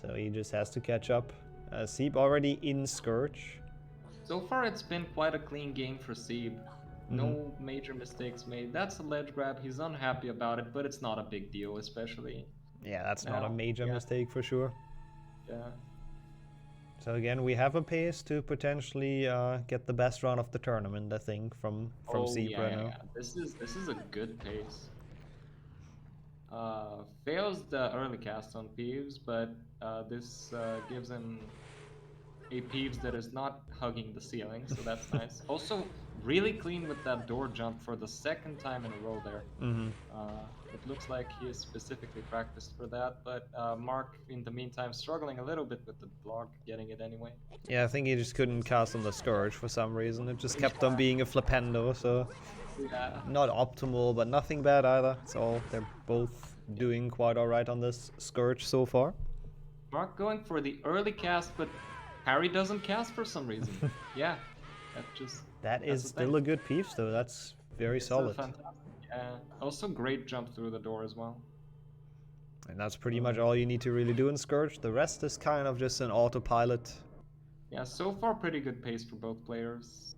So he just has to catch up. Sieb already in Scourge. So far it's been quite a clean game for Sieb. No major mistakes made. That's a ledge grab. He's unhappy about it, but it's not a big deal, especially. Yeah, that's not a major mistake for sure. Yeah. So again, we have a pace to potentially get the best run of the tournament, I think, from Sieb right now. This is a good pace. Fails the early cast on Peeves, but this gives him a Peeves that is not hugging the ceiling, so that's nice. Also, really clean with that door jump for the second time in a row there. It looks like he is specifically practiced for that, but Marc, in the meantime, struggling a little bit with the block, getting it anyway. Yeah, I think he just couldn't cast on the Scourge for some reason. It just kept on being a flipendo, so... Yeah. Not optimal, but nothing bad either. They're both doing quite alright on this Scourge so far. Marc going for the early cast, but Harry doesn't cast for some reason. Yeah, that is still a good Peeves though. That's very solid. Yeah. Also great jump through the door as well. And that's pretty much all you need to really do in Scourge. The rest is kind of just an autopilot. Yeah, so far pretty good pace for both players.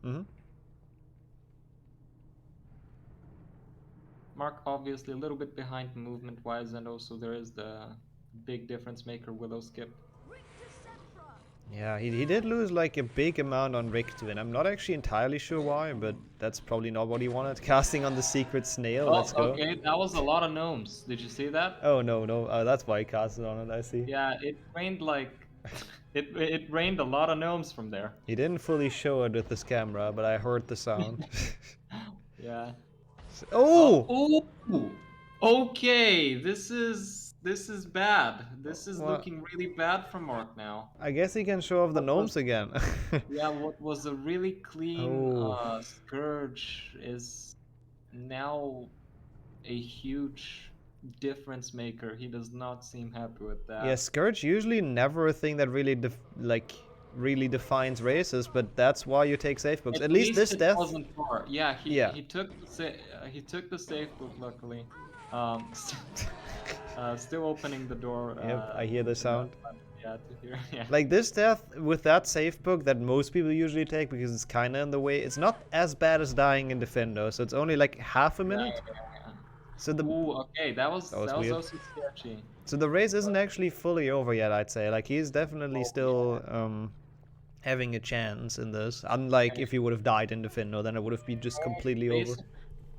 Marc obviously a little bit behind movement-wise, and also there is the big difference maker Willow skip. Yeah, he did lose like a big amount on Richter, and I'm not actually entirely sure why, but that's probably not what he wanted. Casting on the secret snail, let's go. Okay, that was a lot of gnomes. Did you see that? Oh no, that's why he casted on it, I see. Yeah, it rained like... it rained a lot of gnomes from there. He didn't fully show it with this camera, but I heard the sound. Yeah. Oh! Oh! Okay, this is bad. This is looking really bad for Marc now. I guess he can show off the gnomes again. Yeah, what was a really clean Scourge is now a huge difference maker. He does not seem happy with that. Yeah, Scourge usually never a thing that really really defines races, but that's why you take safe books. At least this death wasn't far. Yeah, he took the safe book luckily. Still opening the door. Yep, I hear the sound. Yeah, to hear. Yeah. Like this death with that safe book that most people usually take because it's kind of in the way. It's not as bad as dying in Defendo, so it's only like half a minute. Yeah. So the okay, that was weird. also sketchy. So the race isn't actually fully over yet, I'd say. Like he's definitely still having a chance in this. Unlike if he would have died in Defendo, then it would have been just completely over.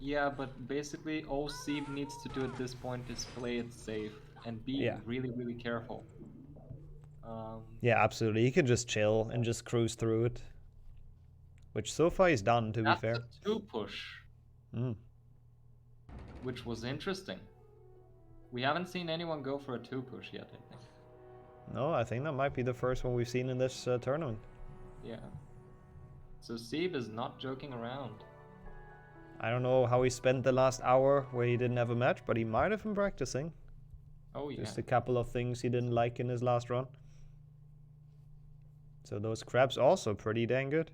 Yeah, but basically all Sieb needs to do at this point is play it safe and be really, really careful. Yeah, absolutely. He could just chill and just cruise through it. Which so far he's done, to be fair. That's a 2-push. Which was interesting. We haven't seen anyone go for a 2-push yet, I think. No, I think that might be the first one we've seen in this tournament. Yeah. So Sieb is not joking around. I don't know how he spent the last hour where he didn't have a match, but he might have been practicing. Oh yeah. Just a couple of things he didn't like in his last run. So those crabs also pretty dang good.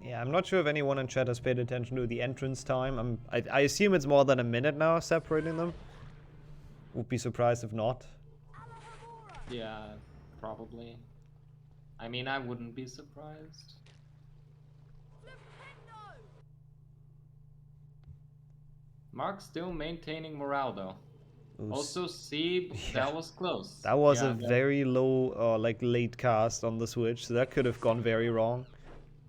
Yeah, I'm not sure if anyone in chat has paid attention to the entrance time. I assume it's more than a minute now separating them. Would be surprised if not. Yeah, probably. I mean, I wouldn't be surprised. Marc's still maintaining morale though. Also, Sieb, that was close. That was a very low, like late cast on the switch, so that could have gone very wrong.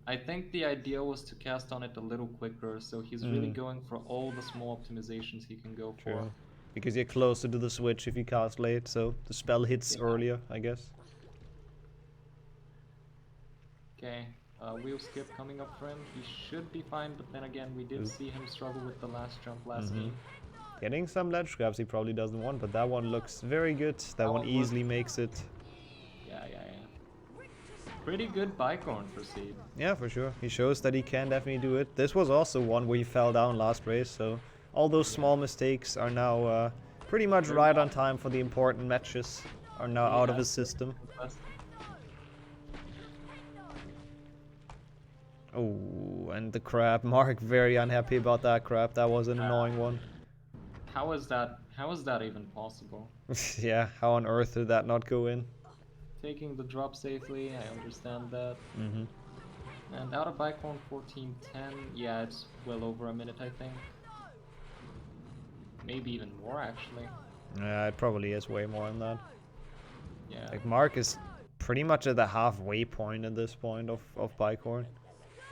I think the idea was to cast on it a little quicker, so he's really going for all the small optimizations he can go for. Because you're closer to the switch if you cast late, so the spell hits earlier, I guess. Okay, wheel skip coming up for him. He should be fine, but then again, we did see him struggle with the last jump last game. Getting some ledge grabs he probably doesn't want, but that one looks very good. That one easily makes it. Yeah. Pretty good bicorn for Sieb. Yeah, for sure. He shows that he can definitely do it. This was also one where he fell down last race, so all those small mistakes are now pretty much right on time for the important matches. Are now out of his system. Oh, and the crab. Marc very unhappy about that crab. That was an annoying one. How is that even possible? Yeah, how on earth did that not go in? Taking the drop safely, I understand that. And out of bicorn 14:10, yeah, it's well over a minute, I think. Maybe even more, actually. Yeah, it probably is way more than that. Yeah. Like Marc is pretty much at the halfway point at this point of bicorn.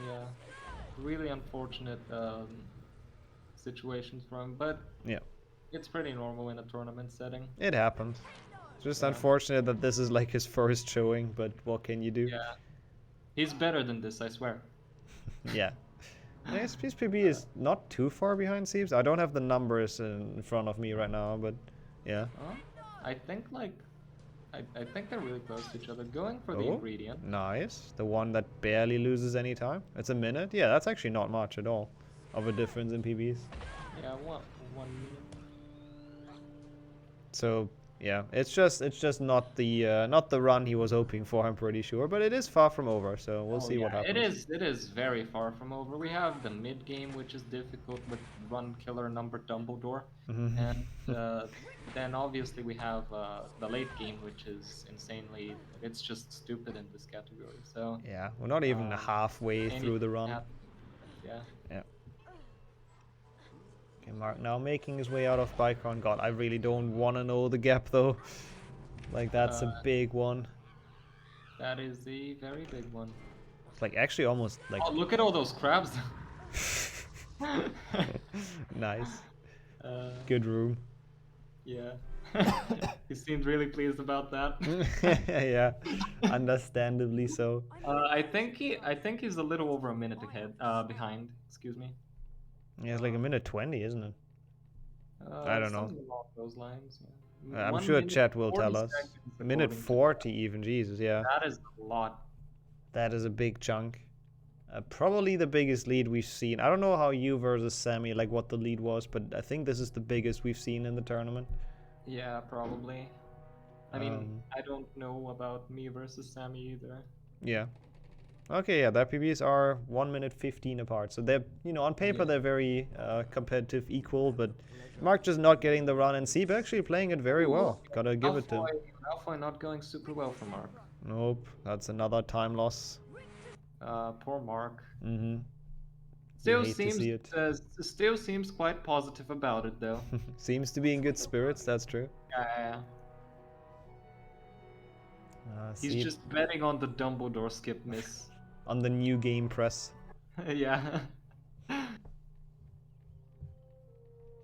Yeah, really unfortunate situations for him, but it's pretty normal in a tournament setting. It happens. It's just unfortunate that this is like his first showing, but what can you do? Yeah, he's better than this, I swear. Yeah. His PB is not too far behind Sieb's. I don't have the numbers in front of me right now, but yeah. I think I think they're really close to each other. Going for the ingredient. Nice. The one that barely loses any time. It's a minute. Yeah, that's actually not much at all of a difference in PBs. Yeah, one minute. So Yeah, it's just not the run he was hoping for, I'm pretty sure, but it is far from over, so we'll see what happens. It is very far from over. We have the mid game, which is difficult with run killer number Dumbledore, and then obviously we have the late game, which is insanely. It's just stupid in this category. So yeah, we're not even halfway through the run. Yeah. Yeah. Okay, Marc now making his way out of Bicon. God, I really don't want to know the gap though. Like that's a big one. That is a very big one. It's like actually almost like. Oh, look at all those crabs. Nice. Good room. Yeah. He seemed really pleased about that. Yeah, understandably so. I think he's a little over a minute ahead, behind. Excuse me. Yeah, it's like a minute 20, isn't it? I don't know. Something along those lines. Yeah. I'm sure chat will tell us. Minute 40 even, Jesus, yeah. That is a lot. That is a big chunk. Probably the biggest lead we've seen. I don't know how you versus Sammy, like what the lead was, but I think this is the biggest we've seen in the tournament. Yeah, probably. I mean, I don't know about me versus Sammy either. Yeah. Okay, yeah, the PBs are 1 minute 15 apart. So they're, you know, on paper they're very competitive, equal, but Marc just not getting the run, and Sieb actually playing it very well. Gotta give it to him. Malfoy not going super well for Marc. Nope, that's another time loss. Poor Marc. Still seems quite positive about it though. Seems to be in good spirits, that's true. Yeah. He's Sieb just betting on the Dumbledore skip miss. On the new game press. Yeah.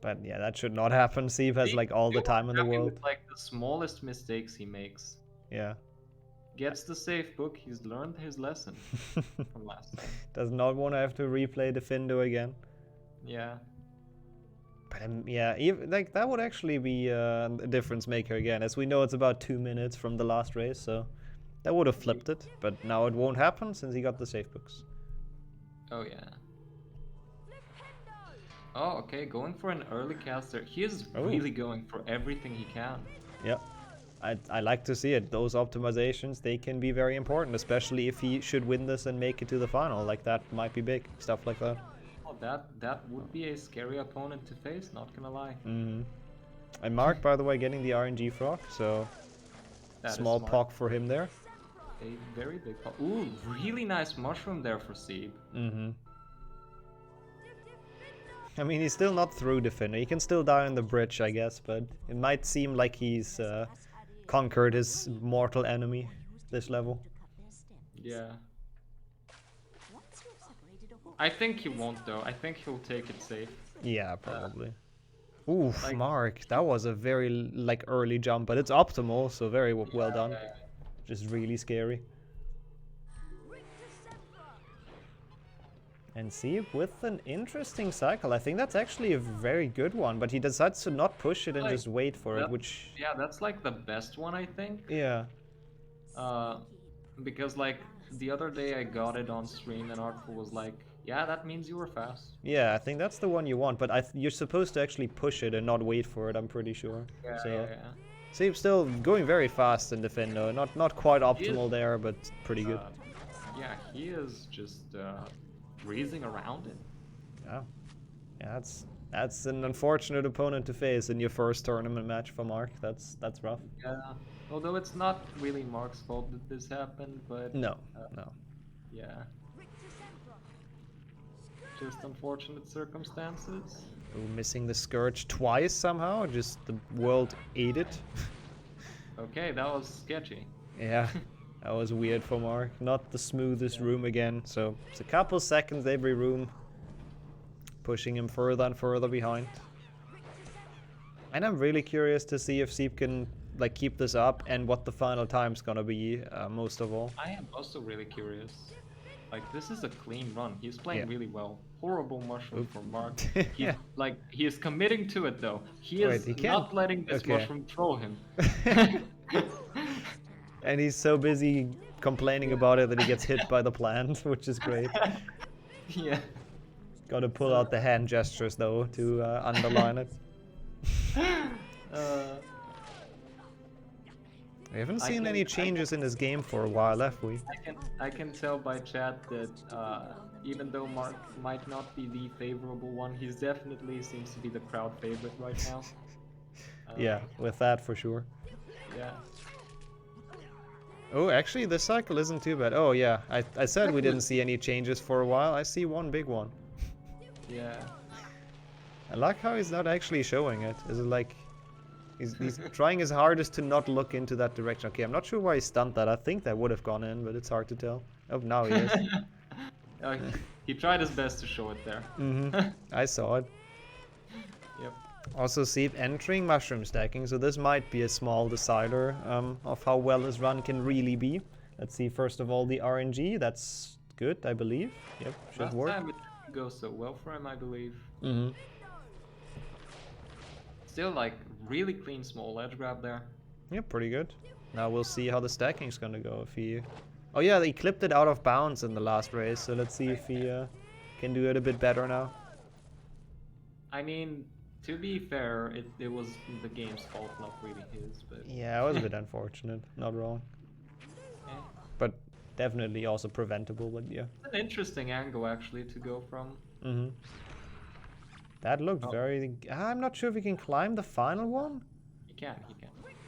But yeah, that should not happen. Sieb has like all the time in the world. With, like the smallest mistakes he makes. Yeah. Gets the safe book. He's learned his lesson from last time. Does not want to have to replay the Findo again. Yeah. But yeah, even, like that would actually be a difference maker again, as we know it's about 2 minutes from the last race, so that would have flipped it. But now it won't happen since he got the safe books. Oh yeah. Oh, okay, going for an early caster. He is really going for everything he can. Yeah. I like to see it. Those optimizations, they can be very important, especially if he should win this and make it to the final. Like that might be big, stuff like that. Oh, that would be a scary opponent to face, not gonna lie. And Marc, by the way, getting the RNG frog, so small POC for him there. A very big POC. Ooh, really nice mushroom there for Sieb. I mean, he's still not through the Finno. He can still die on the bridge, I guess, but it might seem like he's conquered his mortal enemy this level. Yeah. I think he won't though. I think he'll take it safe. Yeah, probably. Oof, like, Marc, that was a very like early jump, but it's optimal, so very well done. Just really scary. And Sieb with an interesting cycle. I think that's actually a very good one, but he decides to not push it and just wait for it, which... Yeah, that's like the best one, I think. Yeah. Because like the other day I got it on stream and Artful was like, yeah, that means you were fast. Yeah, I think that's the one you want, but you're supposed to actually push it and not wait for it, I'm pretty sure. Yeah, so, yeah. Sieb's still going very fast in the Findo. Not quite optimal there, but pretty good. Yeah, he is just breezing around it. Yeah, that's an unfortunate opponent to face in your first tournament match for Marc. That's rough. Yeah, although it's not really Marc's fault that this happened, but no. Yeah, just unfortunate circumstances. Ooh, missing the Scourge twice somehow. Just the world ate it. Okay, that was sketchy. Yeah. That was weird for Marc. Not the smoothest room again. So it's a couple seconds every room, pushing him further and further behind. And I'm really curious to see if Sieb can like keep this up and what the final time's gonna be. Most of all, I am also really curious. Like this is a clean run. He's playing really well. Horrible mushroom for Marc. He is committing to it though. He is not letting this mushroom troll him. And he's so busy complaining about it that he gets hit by the plant, which is great. Yeah. Gotta pull out the hand gestures though to underline it. We haven't seen any changes in this game for a while, have we? I can tell by chat that even though Marc might not be the favorable one, he's definitely seems to be the crowd favorite right now. Yeah, with that for sure. Yeah. Oh, actually, this cycle isn't too bad. Oh, yeah, I said we didn't see any changes for a while. I see one big one. Yeah. I like how he's not actually showing it. Is it like... He's trying his hardest to not look into that direction. Okay, I'm not sure why he stunned that. I think that would have gone in, but it's hard to tell. Oh, now he is. He tried his best to show it there. I saw it. Yep. Also, Sieb entering mushroom stacking, so this might be a small decider of how well his run can really be. Let's see, first of all, the RNG. That's good, I believe. Yep, should work. Last time it didn't go so well for him, I believe. Still, like, really clean small ledge grab there. Yeah, pretty good. Now we'll see how the stacking's gonna go if he... Oh yeah, he clipped it out of bounds in the last race, so let's see if he can do it a bit better now. I mean, to be fair, it was the game's fault, not really his, but... Yeah, it was a bit unfortunate, not wrong. But definitely also preventable, but yeah. It's an interesting angle, actually, to go from. That looked very... I'm not sure if he can climb the final one? He can.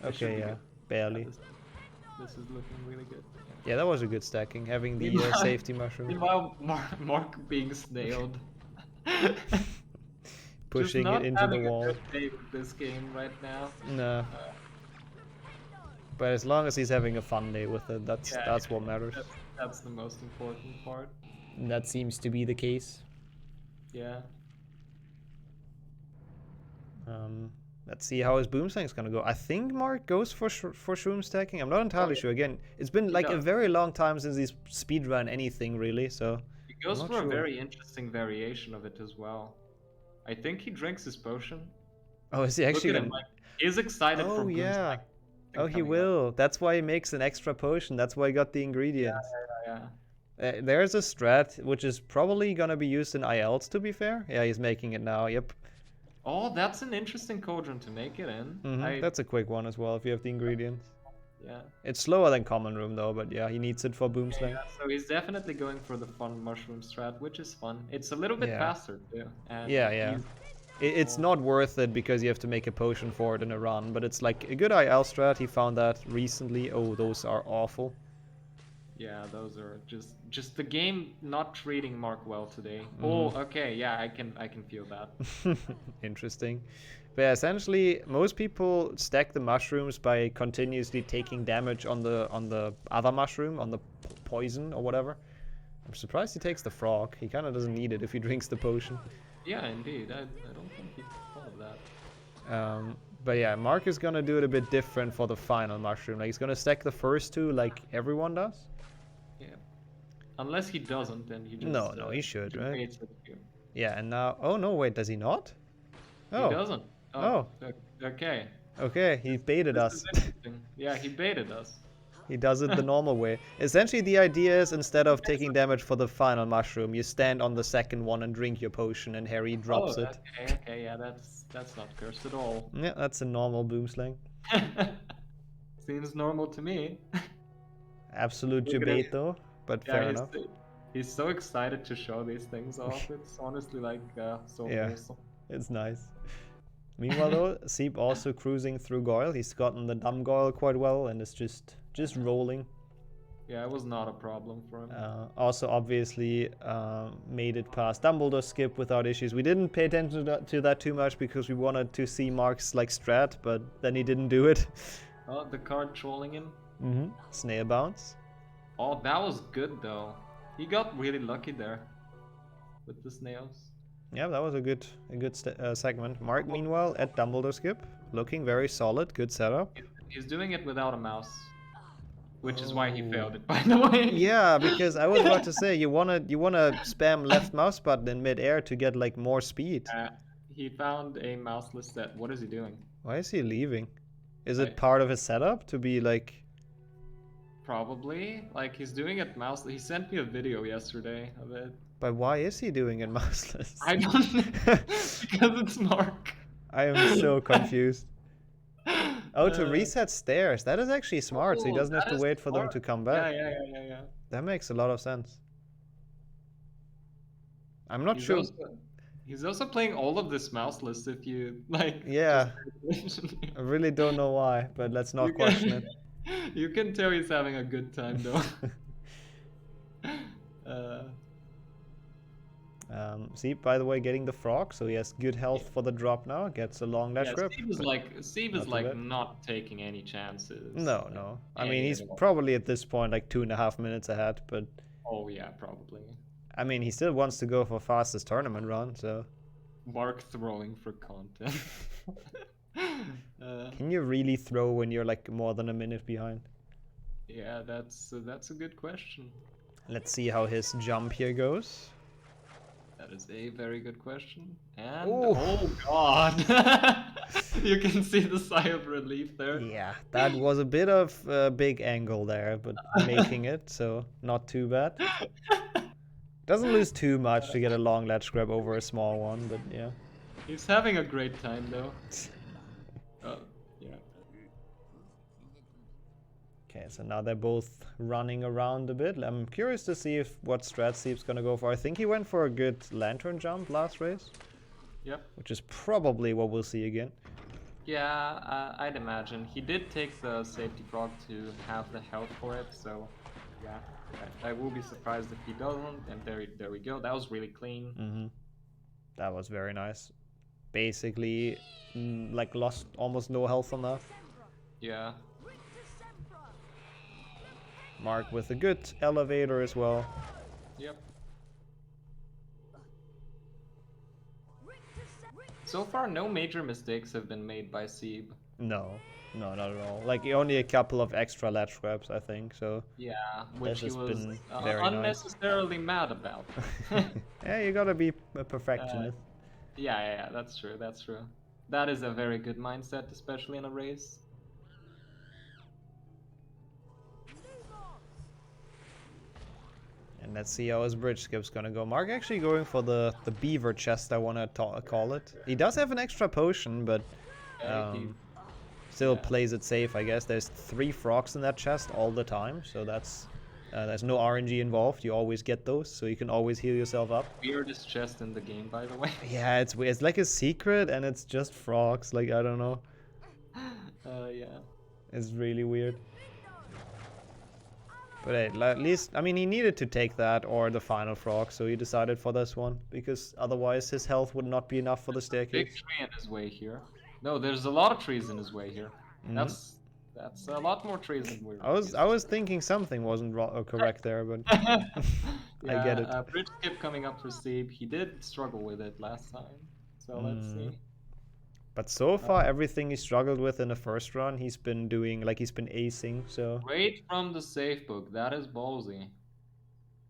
Okay, yeah, barely. This is looking really good. Yeah, that was a good stacking, having the safety mushroom. Meanwhile, Marc being snailed. Pushing it into the wall. Just not having a good day with this game right now. No. But as long as he's having a fun day with it, that's what matters. That's the most important part. And that seems to be the case. Yeah. Let's see how his boomslang's gonna go. I think Marc goes for shroom stacking. I'm not entirely sure. Again, it's been like a very long time since he's speedrun anything really, so... He goes for a very interesting variation of it as well. I think he drinks his potion. Oh, is he actually gonna... He's excited for boomslang. Yeah. Oh, he will. That's why he makes an extra potion. That's why he got the ingredients. Yeah. There's a strat, which is probably gonna be used in ILs, to be fair. Yeah, he's making it now, yep. Oh, that's an interesting cauldron to make it in. That's a quick one as well, if you have the ingredients. Yeah. It's slower than common room, though, but yeah, he needs it for boomslang. Yeah, so he's definitely going for the fun mushroom strat, which is fun. It's a little bit faster, too. And yeah. It's not worth it because you have to make a potion for it in a run, but it's like a good IL strat. He found that recently. Oh, those are awful. Yeah, those are just the game not treating Marc well today. Oh, okay, yeah, I can feel that. Interesting. But yeah, essentially, most people stack the mushrooms by continuously taking damage on the other mushroom, on the poison or whatever. I'm surprised he takes the frog. He kind of doesn't need it if he drinks the potion. Yeah, indeed. I don't think he thought of that. But yeah, Marc is gonna do it a bit different for the final mushroom. Like, he's gonna stack the first two like everyone does. Yeah. Unless he doesn't, then he just... No, he should, right? Yeah, and now... Oh, no, wait, does he not? Oh. He doesn't. Oh. Okay. Okay, he baited us. Yeah, he baited us. He does it the normal way. Essentially, the idea is instead of taking damage for the final mushroom, you stand on the second one and drink your potion, and Harry drops it. Okay, yeah, that's not cursed at all. Yeah, that's a normal boomslang. Seems normal to me. Absolute debate, though, but fair enough. He's so excited to show these things off. It's honestly like so awesome. It's nice. Meanwhile, though, Sieb also cruising through Goyle. He's gotten the dumb Goyle quite well and is just rolling. Yeah, it was not a problem for him. Also, obviously, made it past Dumbledore skip without issues. We didn't pay attention to that too much because we wanted to see Marc's like strat, but then he didn't do it. Oh, the card trolling him. Snail bounce. Oh, that was good though. He got really lucky there with the snails. Yeah, that was a good segment. Marc, meanwhile, at Dumbledore skip, looking very solid. Good setup. He's doing it without a mouse, which is why he failed it, by the way. Yeah, because I was about to say you wanna spam left mouse button in mid-air to get like more speed. He found a mouseless set. What is he doing? Why is he leaving? Is it part of his setup to be like? Probably. Like he's doing it mouse. He sent me a video yesterday of it. But why is he doing it mouseless? I don't know. Because it's Marc. I am so confused. Oh, to reset stairs. That is actually smart, so he doesn't have to wait for them smart. to come back. Yeah. That makes a lot of sense. I'm not sure. He's also playing all of this mouseless if you like. Yeah. I really don't know why, but let's not question it. You can tell he's having a good time though. Sieb, by the way, getting the frog, so he has good health for the drop now. Gets a long ledge grip. Sieb is not taking any chances. No. I mean, he's probably at this point like 2.5 minutes ahead, but. Oh yeah, probably. I mean, he still wants to go for fastest tournament run, so. Marc throwing for content. Can you really throw when you're like more than a minute behind? Yeah, that's a good question. Let's see how his jump here goes. That is a very good question. And oh god, you can see the sigh of relief there. Yeah, that was a bit of a big angle there, but making it, so not too bad. Doesn't lose too much to get a long ledge grab over a small one, but yeah. He's having a great time though. Yeah. Okay, so now they're both running around a bit. I'm curious to see what strat Sieb's gonna go for. I think he went for a good lantern jump last race. Yep. Which is probably what we'll see again. Yeah, I'd imagine. He did take the safety frog to have the health for it, so yeah. I will be surprised if he doesn't, and there we go. That was really clean. That was very nice. Basically, like lost almost no health on that. Yeah. Marc with a good elevator as well. Yep. So far, no major mistakes have been made by Sieb. No, not at all. Like only a couple of extra latch grabs, I think. So yeah, which he was been very unnecessarily mad about. Yeah, you gotta be a perfectionist. Yeah, that's true. That's true. That is a very good mindset, especially in a race. And let's see how his bridge skip's gonna go. Marc actually going for the beaver chest, I wanna call it. He does have an extra potion, but still plays it safe, I guess. There's 3 frogs in that chest all the time, so that's there's no RNG involved. You always get those, so you can always heal yourself up. Weirdest chest in the game, by the way. Yeah, it's weird. It's like a secret, and it's just frogs. Like I don't know. Yeah. It's really weird. But hey, at least, I mean, he needed to take that or the final frog, so he decided for this one, because otherwise his health would not be enough for the staircase. Big tree in his way here. No, there's a lot of trees in his way here. That's a lot more trees than we're. I was thinking something wasn't correct there, but yeah, I get it. Bridge skip coming up for Sieb. He did struggle with it last time, so let's see. But so far, everything he struggled with in the first run, he's been doing, like he's been acing, so... Right from the safe book, that is ballsy.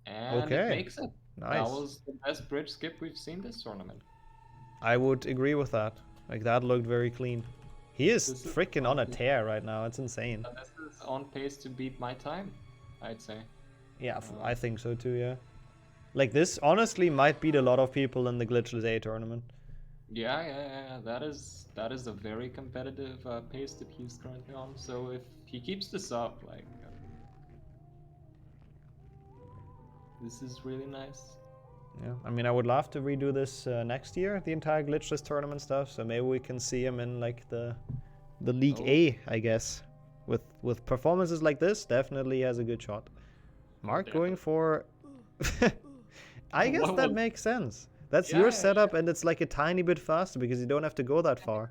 And it makes it. Nice. That was the best bridge skip we've seen this tournament. I would agree with that. Like, that looked very clean. He is freaking on a tear right now, it's insane. This is on pace to beat my time, I'd say. Yeah, I think so too, yeah. Like, this honestly might beat a lot of people in the Glitchless A tournament. Yeah. That is a very competitive pace that he's currently on. So if he keeps this up, like, this is really nice. Yeah, I mean, I would love to redo this next year, the entire Glitchless tournament stuff. So maybe we can see him in like the League A, I guess. With performances like this, definitely has a good shot. Marc going for. I guess that makes sense. That's your setup, and it's like a tiny bit faster because you don't have to go that far.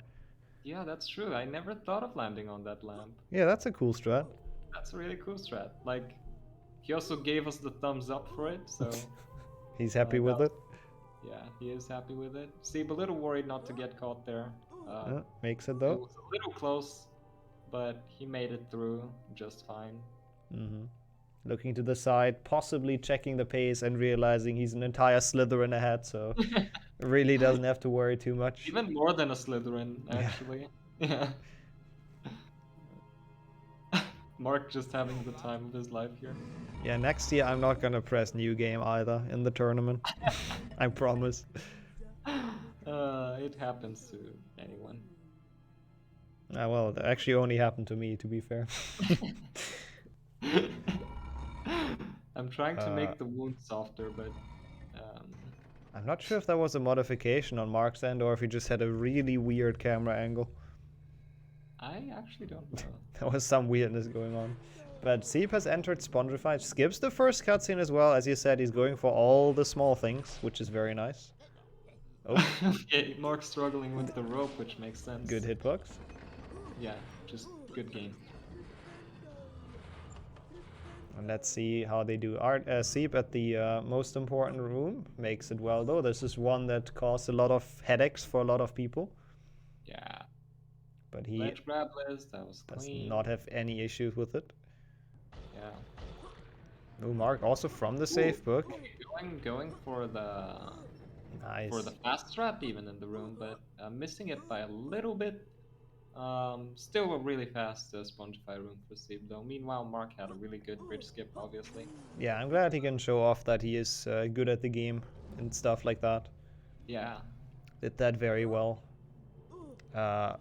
Yeah, that's true. I never thought of landing on that lamp. Yeah, that's a cool strat. That's a really cool strat. Like, he also gave us the thumbs up for it, so... He's happy with it? Yeah, he is happy with it. Sieb a little worried not to get caught there. Makes it though. It was a little close, but he made it through just fine. Looking to the side, possibly checking the pace and realizing he's an entire Slytherin ahead, so really doesn't have to worry too much. Even more than a Slytherin, actually. Yeah. Marc just having the time of his life here. Yeah, next year I'm not gonna press new game either in the tournament. I promise. It happens to anyone. Well, that actually only happened to me, to be fair. I'm trying to make the wound softer, but... I'm not sure if that was a modification on Marc's end or if he just had a really weird camera angle. I actually don't know. There was some weirdness going on. But Sieb has entered Spongify, skips the first cutscene as well. As you said, he's going for all the small things, which is very nice. Oh. Okay, Marc's struggling with the rope, which makes sense. Good hitbox. Yeah, just good game. And let's see how they do. Sieb at the most important room makes it well, though. This is one that caused a lot of headaches for a lot of people. Yeah. But he Ledge grab list, that was clean. Does not have any issues with it. Yeah. Oh, Marc also from the safe book. Going for the fast trap even in the room, but missing it by a little bit. Still a really fast Spongify room for Sieb though. Meanwhile, Marc had a really good bridge skip, obviously. Yeah, I'm glad he can show off that he is good at the game and stuff like that. Yeah. Did that very well.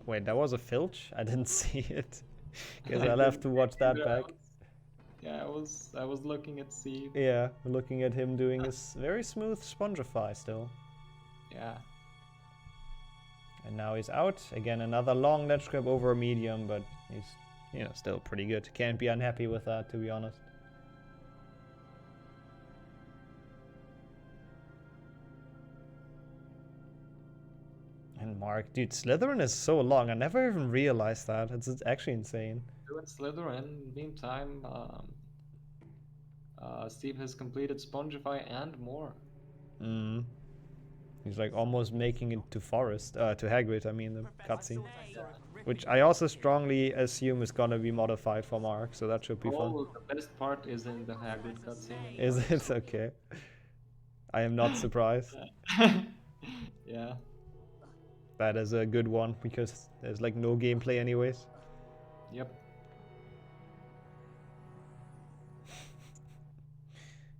Wait, that was a filch? I didn't see it. Because I'll have to watch that back. Yeah, I was looking at Sieb. Yeah, looking at him doing his very smooth Spongify still. Yeah. And now he's out. Again, another long ledge grab over a medium, but he's, you know, still pretty good. Can't be unhappy with that, to be honest. And Marc, dude, Slytherin is so long. I never even realized that. It's actually insane. Doing Slytherin. Meantime, Sieb has completed Spongify and more. He's like almost making it to Forest, to Hagrid, I mean, the cutscene. Which I also strongly assume is gonna be modified for Marc, so that should be fun. The best part is in the Hagrid cutscene. Is it? Okay. I am not surprised. Yeah. That is a good one, because there's like no gameplay anyways. Yep.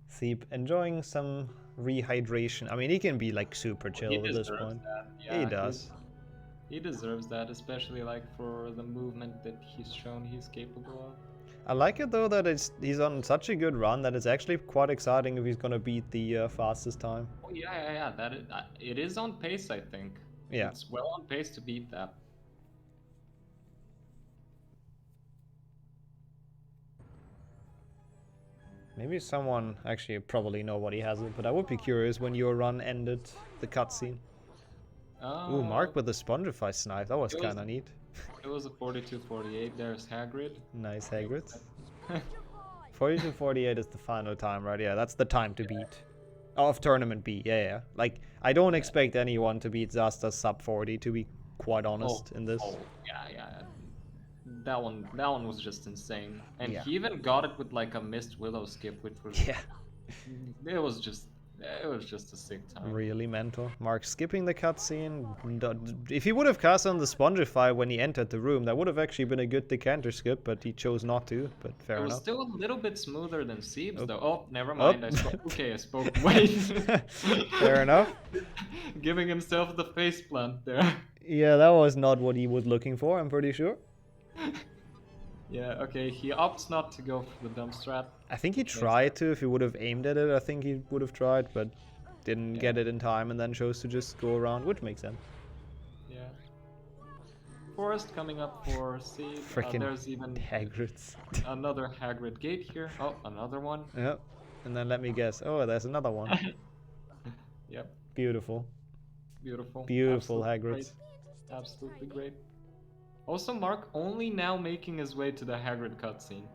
Sieb enjoying some rehydration. I mean, he can be like super chill at this point. Yeah, he does. He deserves that, especially like for the movement that he's shown he's capable of. I like it though that he's on such a good run that it's actually quite exciting if he's gonna beat the fastest time. Oh yeah. It is on pace, I think. Yeah. It's well on pace to beat that. Maybe someone actually probably know what he has it, but I would be curious when your run ended the cutscene. Ooh, Marc with the Spongify snipe. That was kind of neat. It was a 42-48. There's Hagrid. Nice Hagrid. 42-48 is the final time, right? Yeah, that's the time to beat. Of Tournament B, yeah. Like, I don't expect anyone to beat Zasta's sub 40, to be quite honest, in this. Yeah. That one was just insane. And he even got it with like a missed Willow skip, which was... Yeah. It was just a sick time. Really mental. Marc skipping the cutscene. If he would have cast on the Spongify when he entered the room, that would have actually been a good decanter skip, but he chose not to, but fair enough. It was still a little bit smoother than Sieb's though. Oh, never mind. I spoke way. Fair enough. Giving himself the face plant there. Yeah, that was not what he was looking for, I'm pretty sure. Yeah, okay, he opts not to go for the dump strat. I think he tried to. If he would have aimed at it, I think he would have tried, but didn't get it in time and then chose to just go around, which makes sense. Yeah. Forest coming up for Sieb. Freaking there's even Hagrid's. Another Hagrid gate here. Oh, another one. Yep. And then let me guess. Oh, there's another one. Yep. Beautiful. Beautiful Hagrid. Absolutely great. Also, Marc only now making his way to the Hagrid cutscene.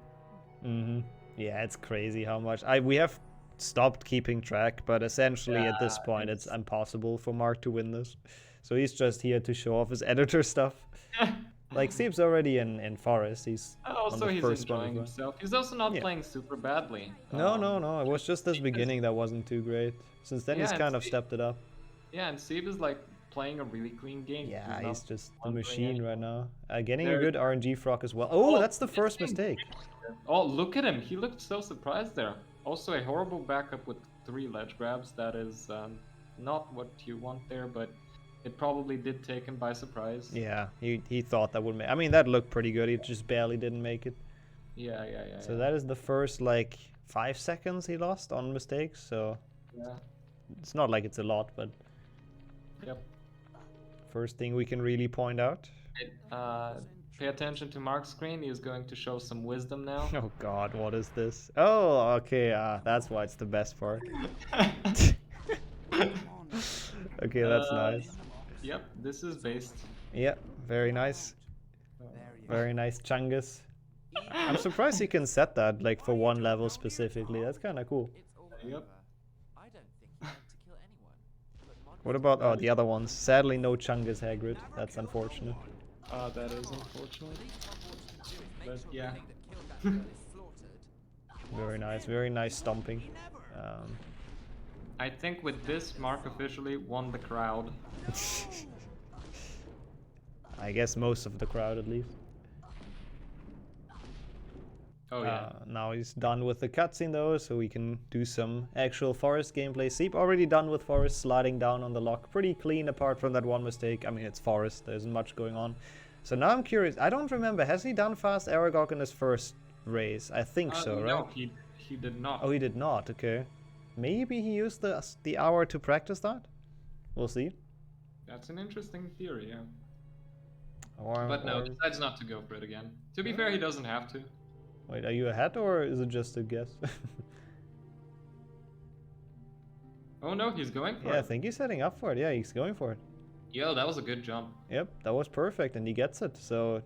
Yeah, it's crazy how much... We have stopped keeping track, but essentially at this point it's impossible for Marc to win this. So he's just here to show off his editor stuff. Like, Sieb's already in Forest. He's also he's enjoying himself. He's also not playing super badly. No. It was just this beginning that wasn't too great. Since then he's kind of stepped it up. Yeah, and Sieb is like playing a really clean game. Yeah, he's just a machine right now. Getting a good RNG frog as well. Oh, that's the first mistake. Oh, look at him. He looked so surprised there. Also, a horrible backup with 3 ledge grabs. That is not what you want there, but It probably did take him by surprise. Yeah, he thought that would make... I mean, that looked pretty good. He just barely didn't make it. Yeah. So that is the first, like, 5 seconds he lost on mistakes, so... Yeah. It's not like it's a lot, but... Yep. First thing we can really point out. Pay attention to Marc's screen. He is going to show some wisdom now. Oh god, what is this? Oh, okay, that's why it's the best part. Okay, that's nice. Yep, this is based. Yeah, very nice. Very nice, Chungus. I'm surprised you can set that, like, for one level specifically. That's kind of cool. Yep. What about the other ones? Sadly, no Chungus Hagrid. That's unfortunate. That is unfortunate. But yeah. Very nice stomping. I think with this, Marc officially won the crowd. I guess most of the crowd, at least. Oh yeah. Now he's done with the cutscene though, so we can do some actual Forest gameplay. Sieb already done with Forest, sliding down on the lock. Pretty clean apart from that one mistake. I mean, it's Forest, there isn't much going on. So now I'm curious, I don't remember, has he done fast Aragog in his first race? I think so, right? No, he did not. Oh, he did not, okay. Maybe he used the hour to practice that? We'll see. That's an interesting theory, yeah. Or, but no, decides not to go for it again. To be fair, he doesn't have to. Wait, are you ahead or is it just a guess? Oh no, he's going for it. Yeah, I think he's setting up for it. Yeah, he's going for it. Yo, that was a good jump. Yep, that was perfect, and he gets it, so...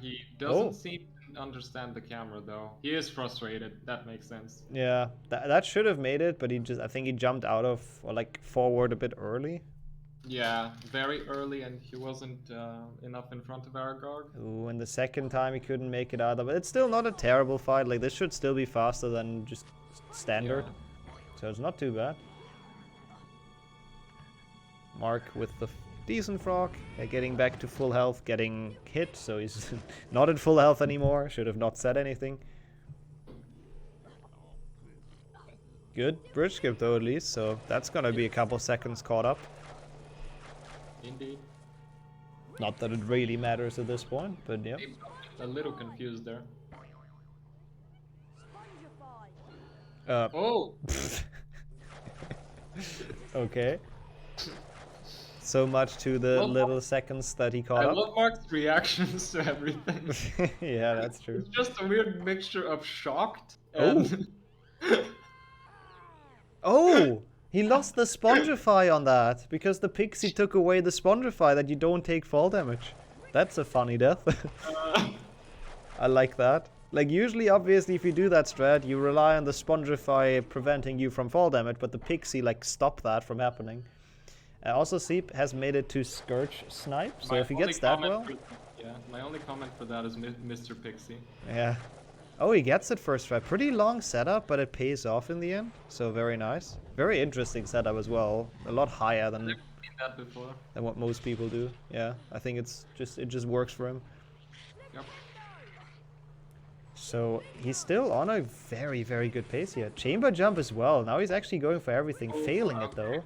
He doesn't seem to understand the camera, though. He is frustrated, that makes sense. Yeah, that should have made it, but I think he jumped out of, or like, forward a bit early. Yeah, very early, and he wasn't enough in front of Aragog. Ooh, and the second time he couldn't make it either, but it's still not a terrible fight. Like, this should still be faster than just standard. Yeah. So it's not too bad. Marc with the decent frog, getting back to full health, getting hit, so he's not at full health anymore. Should have not said anything. Good bridge skip though, at least, so that's gonna be a couple seconds caught up. Indeed. Not that it really matters at this point, but yeah. A little confused there. Oh! Okay. So much to the little seconds that he caught up. I love Marc's reactions to everything. Yeah, that's true. It's just a weird mixture of shocked and... Oh! He lost the Spongify on that, because the Pixie took away the Spongify that you don't take fall damage. That's a funny death. I like that. Like, usually, obviously, if you do that strat, you rely on the Spongify preventing you from fall damage, but the Pixie, like, stopped that from happening. Also, Sieb has made it to Scourge Snipe, so if he gets that well... Yeah, my only comment for that is Mr. Pixie. Yeah. Oh, he gets it first try. Pretty long setup, but it pays off in the end. So very nice. Very interesting setup as well. A lot higher than... I've never seen that before. Than what most people do. Yeah, I think it just works for him. Yep. So he's still on a very, very good pace here. Chamber jump as well. Now he's actually going for everything, failing it though.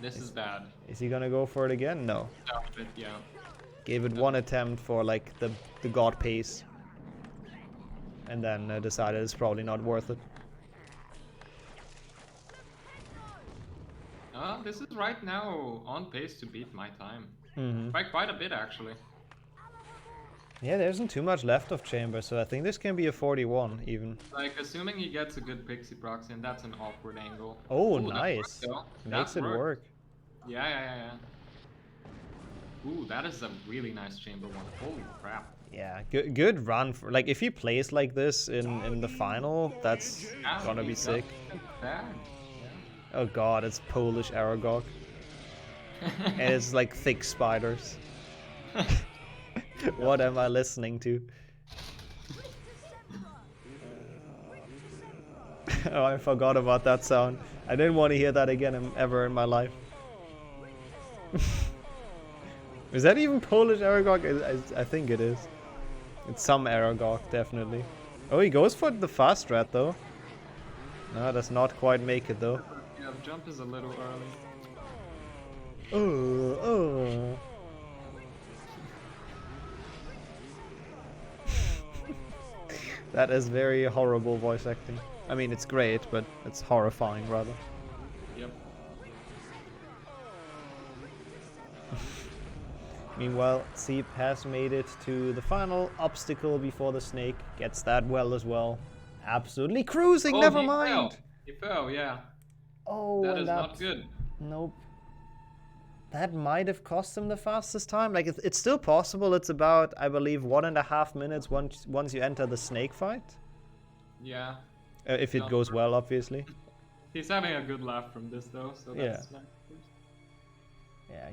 This is bad. Is he gonna go for it again? No. Yeah. Gave it one attempt for like the god pace. And then decided it's probably not worth it. This is right now on pace to beat my time. Mm-hmm. By quite a bit actually. Yeah, there isn't too much left of Chamber, so I think this can be a 41 even. Like, assuming he gets a good Pixie proxy, and that's an awkward angle. Oh, nice. Makes it work. Yeah. Ooh, that is a really nice Chamber one. Holy crap. Yeah, good run. For, like, if he plays like this in the final, that's gonna be sick. Oh god, it's Polish Aragog. And it's like thick spiders. What am I listening to? Oh, I forgot about that sound. I didn't want to hear that again ever in my life. Is that even Polish Aragog? I think it is. It's some Aragog, definitely. Oh, he goes for the fast strat though. No, does not quite make it though. Yeah, the jump is a little early. Oh. That is very horrible voice acting. I mean, it's great, but it's horrifying rather. Yep. Meanwhile, Sieb has made it to the final obstacle before the snake. Gets that well as well. Absolutely cruising, Oh, never he mind! Fell. He fell, yeah. Oh, that is not good. Nope. That might have cost him the fastest time. Like, it's still possible. It's about, I believe, 1.5 minutes once you enter the snake fight. Yeah. If it goes well, obviously. He's having a good laugh from this, though, so that's nice. Yeah,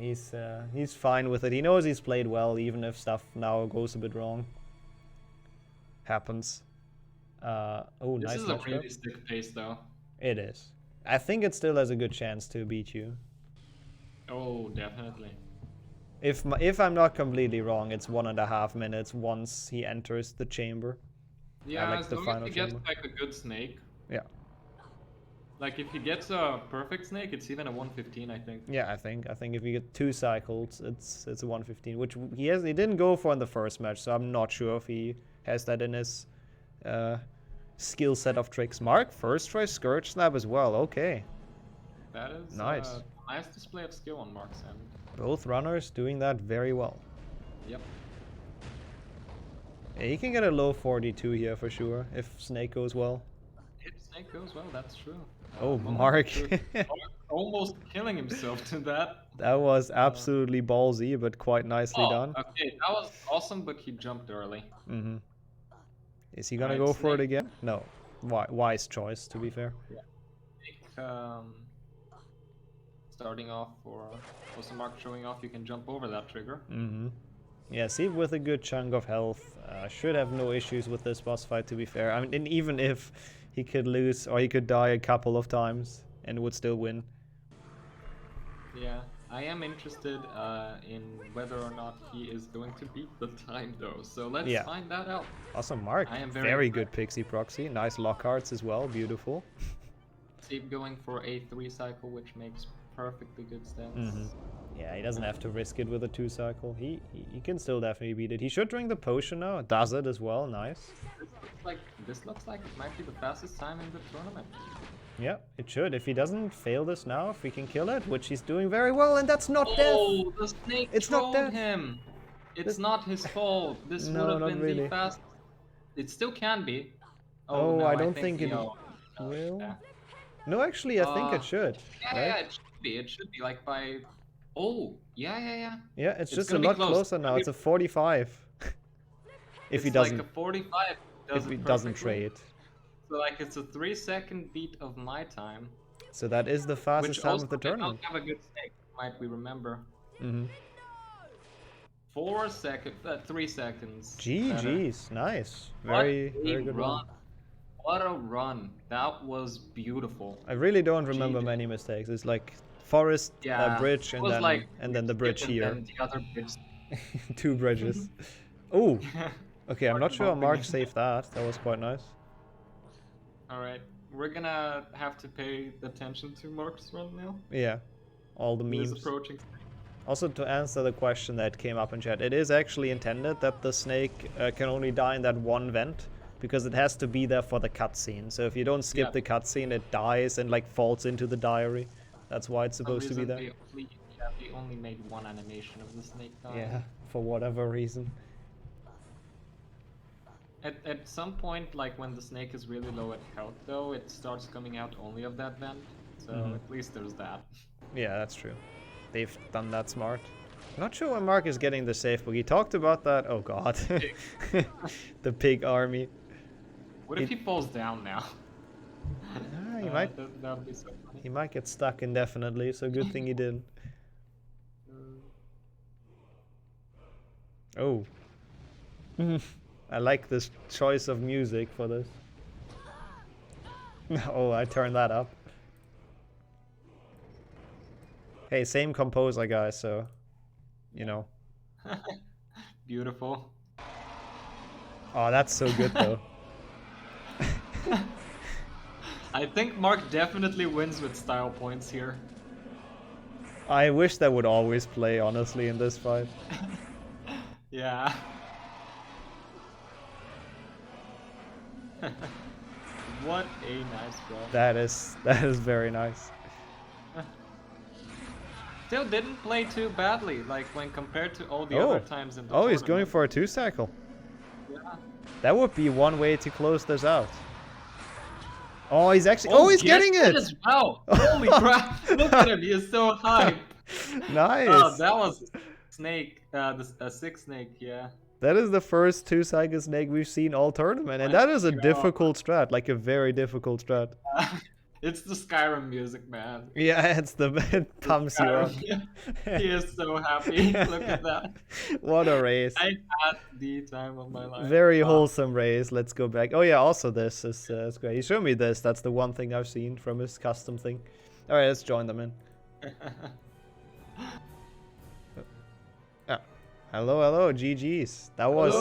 he's fine with it. He knows he's played well, even if stuff now goes a bit wrong. Happens. Oh, nice. This is a pretty stick pace, though. It is. I think it still has a good chance to beat you. Oh, definitely. If I'm not completely wrong, it's 1.5 minutes once he enters the chamber. Yeah, like as the long final as he gets chamber. like a good snake. Yeah. Like if he gets a perfect snake, it's even a 115, I think. Yeah, I think if you get 2 cycles, it's a 115, which he didn't go for in the first match, so I'm not sure if he has that in his skill set of tricks. Marc, first try Scourge Snap as well. Okay. That is nice. A nice display of skill on Marc's end. Both runners doing that very well. Yep. Yeah, he can get a low 42 here for sure if Snake goes well. If Snake goes well, that's true. Oh, Marc. Almost killing himself to that. That was absolutely ballsy, but quite nicely done. Okay, that was awesome, but he jumped early. Mm-hmm. Is he gonna go for it again? No. Wise choice, to be fair. Yeah. Starting off for also Marc showing off you can jump over that trigger. Mm-hmm. Yeah, Sieb with a good chunk of health should have no issues with this boss fight, to be fair. I mean, and even if he could lose or he could die a couple of times and would still win. Yeah, I am interested in whether or not he is going to beat the time though. So let's find that out. Awesome, Marc. I am very good pixie proxy. Nice Lockharts as well. Beautiful. Sieb going for a 3 cycle, which makes perfectly good sense. Mm-hmm. Yeah, he doesn't have to risk it with a 2 cycle. He can still definitely beat it. He should drink the potion now. Does it as well. Nice. This looks like it might be the fastest time in the tournament. Yeah, it should. If he doesn't fail this now, if he can kill it, which he's doing very well, and that's not death. Oh, the snake trolled him. It's not his fault. This would have been the fastest. It still can be. Oh, no, I don't think it will. No, actually, I think it should. Yeah, it should be. It should be like by. Oh, yeah. Yeah, it's just a lot closer now. It's a 45. If he doesn't. Like a 45. If he doesn't trade. So like it's a 3-second beat of my time. So that is the fastest time of the tournament. Have a good snake, might we remember? Mm-hmm. 3 seconds. GG's, nice. Very good run. What a run. That was beautiful. I really don't remember many mistakes. It's like forest, bridge, and then the bridge here. And the other bridge. 2 bridges. Oh, okay. I'm not sure Marc saved that. That was quite nice. All right, we're gonna have to pay attention to Marc's run now. Yeah, all the memes. He's approaching. Also, to answer the question that came up in chat, it is actually intended that the snake can only die in that one vent, because it has to be there for the cutscene. So if you don't skip the cutscene, it dies and like falls into the diary. That's why it's supposed to be there. They only made one animation of the snake dying. Yeah, for whatever reason. At some point, like when the snake is really low at health, though, it starts coming out only of that vent. So at least there's that. Yeah, that's true. They've done that smart. Not sure when Marc is getting the safe book. He talked about that. Oh god. The pig army. What if he falls down now? He might. That would be so funny. He might get stuck indefinitely, so good thing he didn't. Oh. I like this choice of music for this. Oh, I turned that up. Hey, same composer, guys, so, you know. Beautiful. Oh, that's so good, though. I think Marc definitely wins with style points here. I wish that would always play, honestly, in this fight. Yeah. What a nice draw. That is very nice. Still didn't play too badly, like when compared to all the other times in the tournament. He's going for a 2-cycle. Yeah. That would be one way to close this out. Oh, he's actually... he's getting it! Wow! Holy crap! Look at him, he is so hype! Nice! Oh, that was snake, a 6 snake, yeah. That is the first 2-cycle snake we've seen all tournament, and that is a difficult strat, like a very difficult strat. It's the Skyrim music, man. Yeah, it pumps you up. He is so happy. Look at that. What a race. I had the time of my life. Very wholesome race. Let's go back. Oh yeah, also this is great. He showed me this. That's the one thing I've seen from his custom thing. All right, let's join them in. Hello, GG's. That was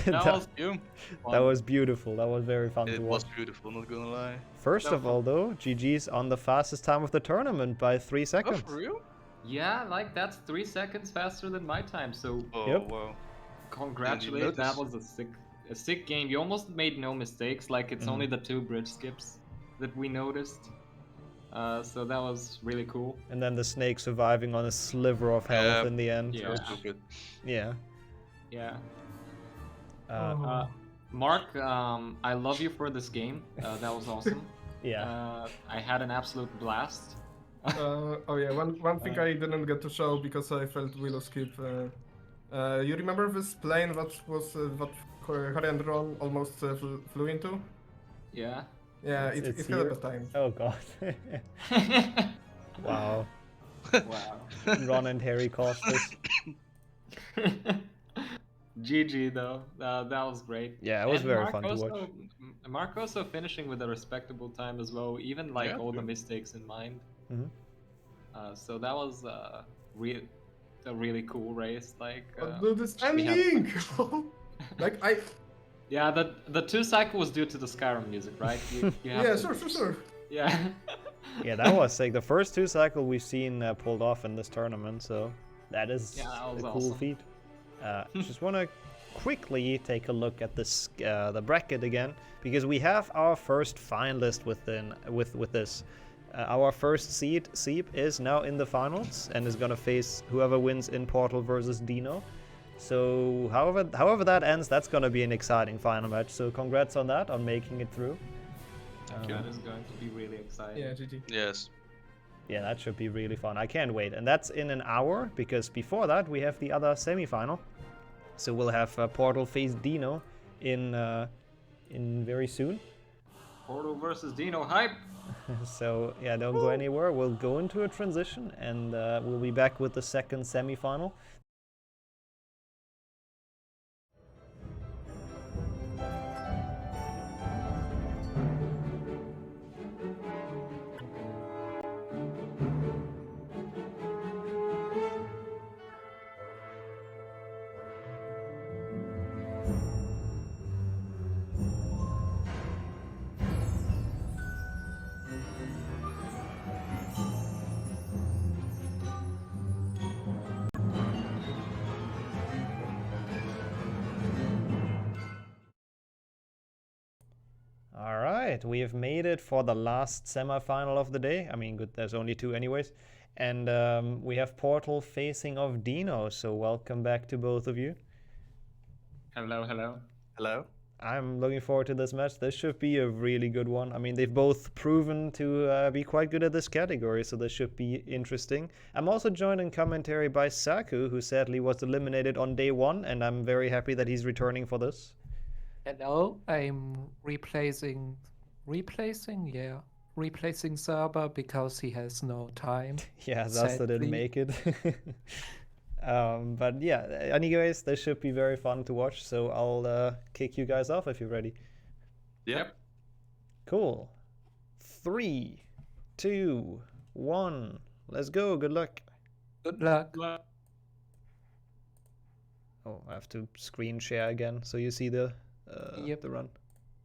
that was beautiful. That was very fun to watch. It was beautiful, not gonna lie. First of all, though, GG's on the fastest time of the tournament by 3 seconds. Oh, for real? Yeah, like that's 3 seconds faster than my time. So wow. Congratulations. That was a sick game. You almost made no mistakes. Like it's only the 2 bridge skips that we noticed. So that was really cool. And then the snake surviving on a sliver of health in the end. Yeah. Yeah. Yeah. Marc, I love you for this game. That was awesome. Yeah. I had an absolute blast. Oh yeah, one thing I didn't get to show because I felt Willow skip. You remember this plane that Harry and Ron almost flew into? Yeah. Yeah, it had a bad time. Oh god. Wow. Wow. Ron and Harry caused this. GG though, that was great. Yeah, it was very fun to watch. Marc also finishing with a respectable time as well, even like all the mistakes in mind. So that was a really cool race. Like, do this ending! Like I. Yeah, the 2-cycle was due to the Skyrim music, right? You have sure. Yeah. Yeah, that was sick. The first 2-cycle we've seen pulled off in this tournament, so that is a cool feat. Just want to quickly take a look at this the bracket again, because we have our first finalist with this. Our first seed, Sieb, is now in the finals and is gonna face whoever wins in Portal versus Deano. So however that ends, that's gonna be an exciting final match. So congrats on that, on making it through. That is going to be really exciting. Yeah, GG. Yes. Yeah, that should be really fun. I can't wait. And that's in an hour, because before that we have the other semi-final. So we'll have Portal face Deano in very soon. Portal versus Deano, hype! So yeah, don't go anywhere. We'll go into a transition and we'll be back with the second semi-final. Alright, we have made it for the last semi-final of the day. I mean, good, there's only 2 anyways. And we have Portal facing off Deano, so welcome back to both of you. Hello, hello. Hello. I'm looking forward to this match. This should be a really good one. I mean, they've both proven to be quite good at this category, so this should be interesting. I'm also joined in commentary by Saku, who sadly was eliminated on day 1, and I'm very happy that he's returning for this. Hello, I'm replacing Serber because he has no time. Yeah, Zasta didn't make it. But yeah, anyways, this should be very fun to watch, so I'll kick you guys off if you're ready. Yep. Cool. 3, 2, 1. Let's go. Good luck. Good luck. Oh, I have to screen share again so you see the run.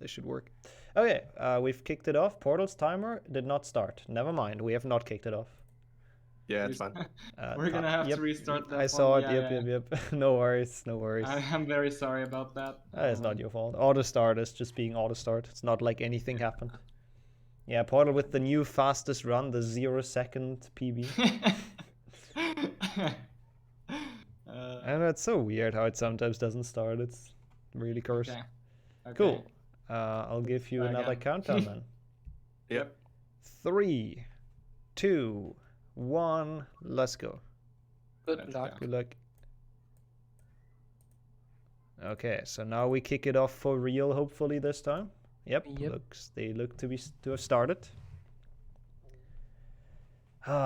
This should work. Okay, we've kicked it off. Portal's timer did not start. Never mind, we have not kicked it off. Yeah, it's fine. We're gonna have to restart that. I saw it. Yep. No worries. I'm very sorry about that. It's not your fault. Auto start is just being auto start. It's not like anything happened. Yeah, Portal with the new fastest run, the 0-second PB. And it's so weird how it sometimes doesn't start. It's really cursed. Okay. Cool. I'll give you another countdown then. Yep. 3, 2, 1, let's go. Good luck. Good luck. Okay, so now we kick it off for real, hopefully this time. Yep. They look to have started.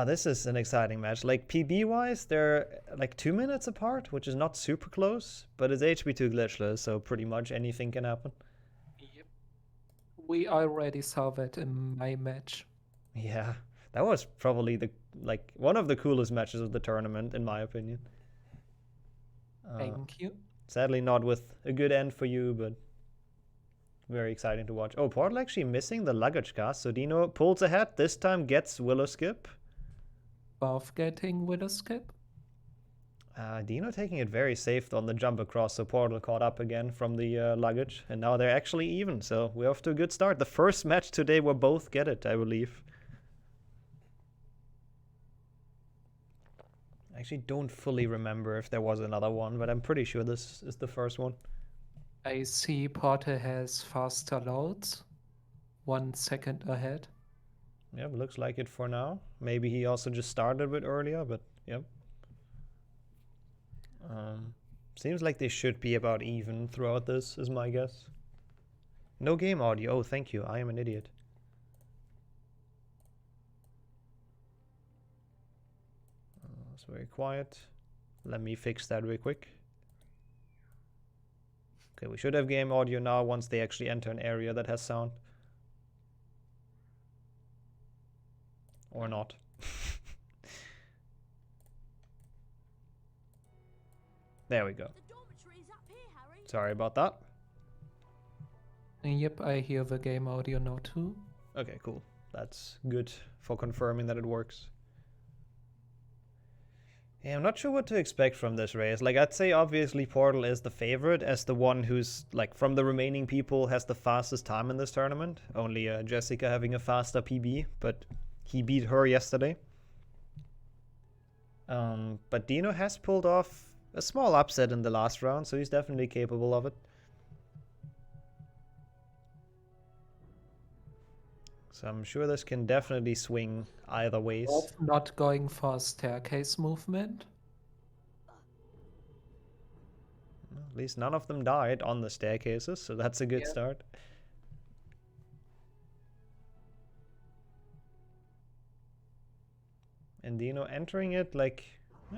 This is an exciting match. Like PB wise, they're like 2 minutes apart, which is not super close, but it's HB2 glitchless, so pretty much anything can happen. Yep. We already saw that in my match. Yeah, that was probably one of the coolest matches of the tournament, in my opinion. Thank you. Sadly, not with a good end for you, but very exciting to watch. Oh, Portal actually missing the luggage cast, so Deano pulls ahead. This time gets Willow Skip. Both getting Willow Skip. Deano taking it very safe on the jump across, so Portal caught up again from the luggage, and now they're actually even, so we're off to a good start. The first match today where both get it, I believe. I actually don't fully remember if there was another one, but I'm pretty sure this is the first one. I see Portal has faster loads. 1 second ahead. Yep, looks like it for now. Maybe he also just started a bit earlier, but yep. Seems like they should be about even throughout this, is my guess. No game audio. Oh, thank you. I am an idiot. It's very quiet. Let me fix that real quick. Okay, we should have game audio now once they actually enter an area that has sound. Or not. There we go. Sorry about that. Yep, I hear the game audio now too. Okay, cool. That's good for confirming that it works. Yeah, I'm not sure what to expect from this race. Like, I'd say obviously Portal is the favorite as the one who's, like, from the remaining people has the fastest time in this tournament. Only Jessica having a faster PB, but he beat her yesterday. But Deano has pulled off a small upset in the last round, so he's definitely capable of it. So I'm sure this can definitely swing either ways. Not going for a staircase movement. At least none of them died on the staircases, so that's a good start. And Deano entering it like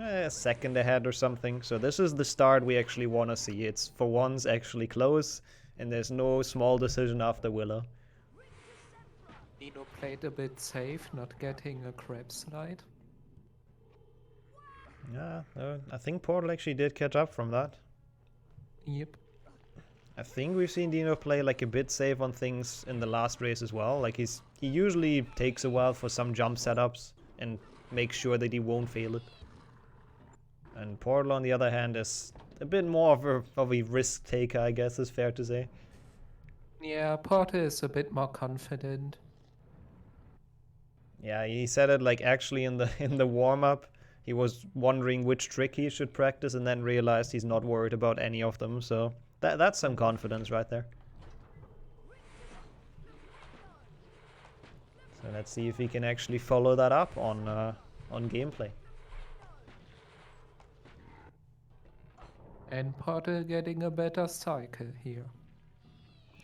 a second ahead or something. So this is the start we actually want to see. It's for once actually close, and there's no small decision after Willow. Deano played a bit safe, not getting a crab slide. Yeah, I think Portal actually did catch up from that. Yep. I think we've seen Deano play like a bit safe on things in the last race as well. Like he usually takes a while for some jump setups and makes sure that he won't fail it. And Portal, on the other hand, is a bit more of a risk taker, I guess is fair to say. Yeah, Portal is a bit more confident. Yeah, he said it like actually in the warm-up. He was wondering which trick he should practice and then realized he's not worried about any of them. So that's some confidence right there. So let's see if he can actually follow that up on gameplay. And Portal getting a better cycle here.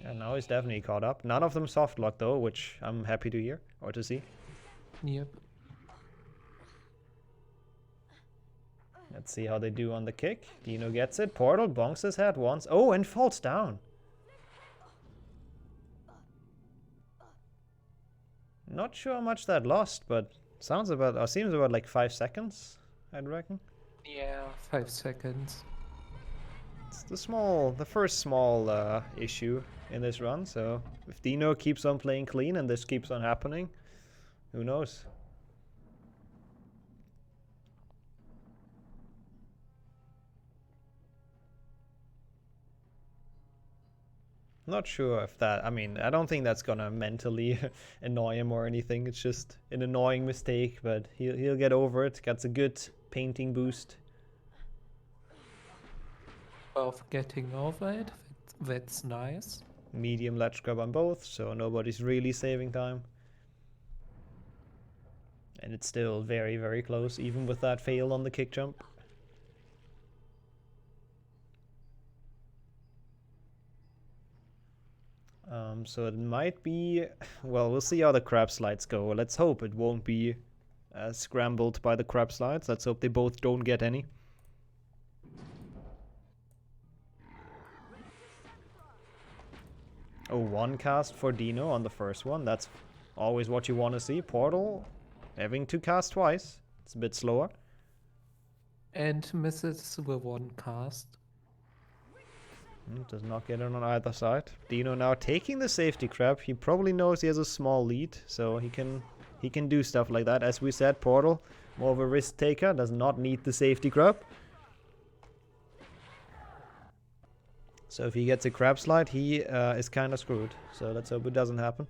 And now he's definitely caught up. None of them soft lock though, which I'm happy to hear or to see. Yep. Let's see how they do on the kick. Deano gets it. Portal bonks his head once. Oh, and falls down. Not sure how much that lost, but seems about like 5 seconds, I'd reckon. Yeah, 5 seconds. It's the first small issue in this run. So if Deano keeps on playing clean and this keeps on happening, who knows? Not sure if that, I mean, I don't think that's gonna mentally annoy him or anything. It's just an annoying mistake, but he'll get over it. Gets a good painting boost. Of getting over it, that's nice. Medium ledge grab on both, so nobody's really saving time. And it's still very, very close, even with that fail on the kick jump. So it might be, well, we'll see how the crab slides go. Let's hope it won't be scrambled by the crab slides. Let's hope they both don't get any. Oh, one cast for Deano on the first one. That's always what you want to see. Portal having to cast twice. It's a bit slower. And misses with one cast. Does not get it on either side. Deano now taking the safety crab. He probably knows he has a small lead, so he can do stuff like that. As we said, Portal, more of a risk taker, does not need the safety crab. So if he gets a crab slide, he is kind of screwed. So let's hope it doesn't happen.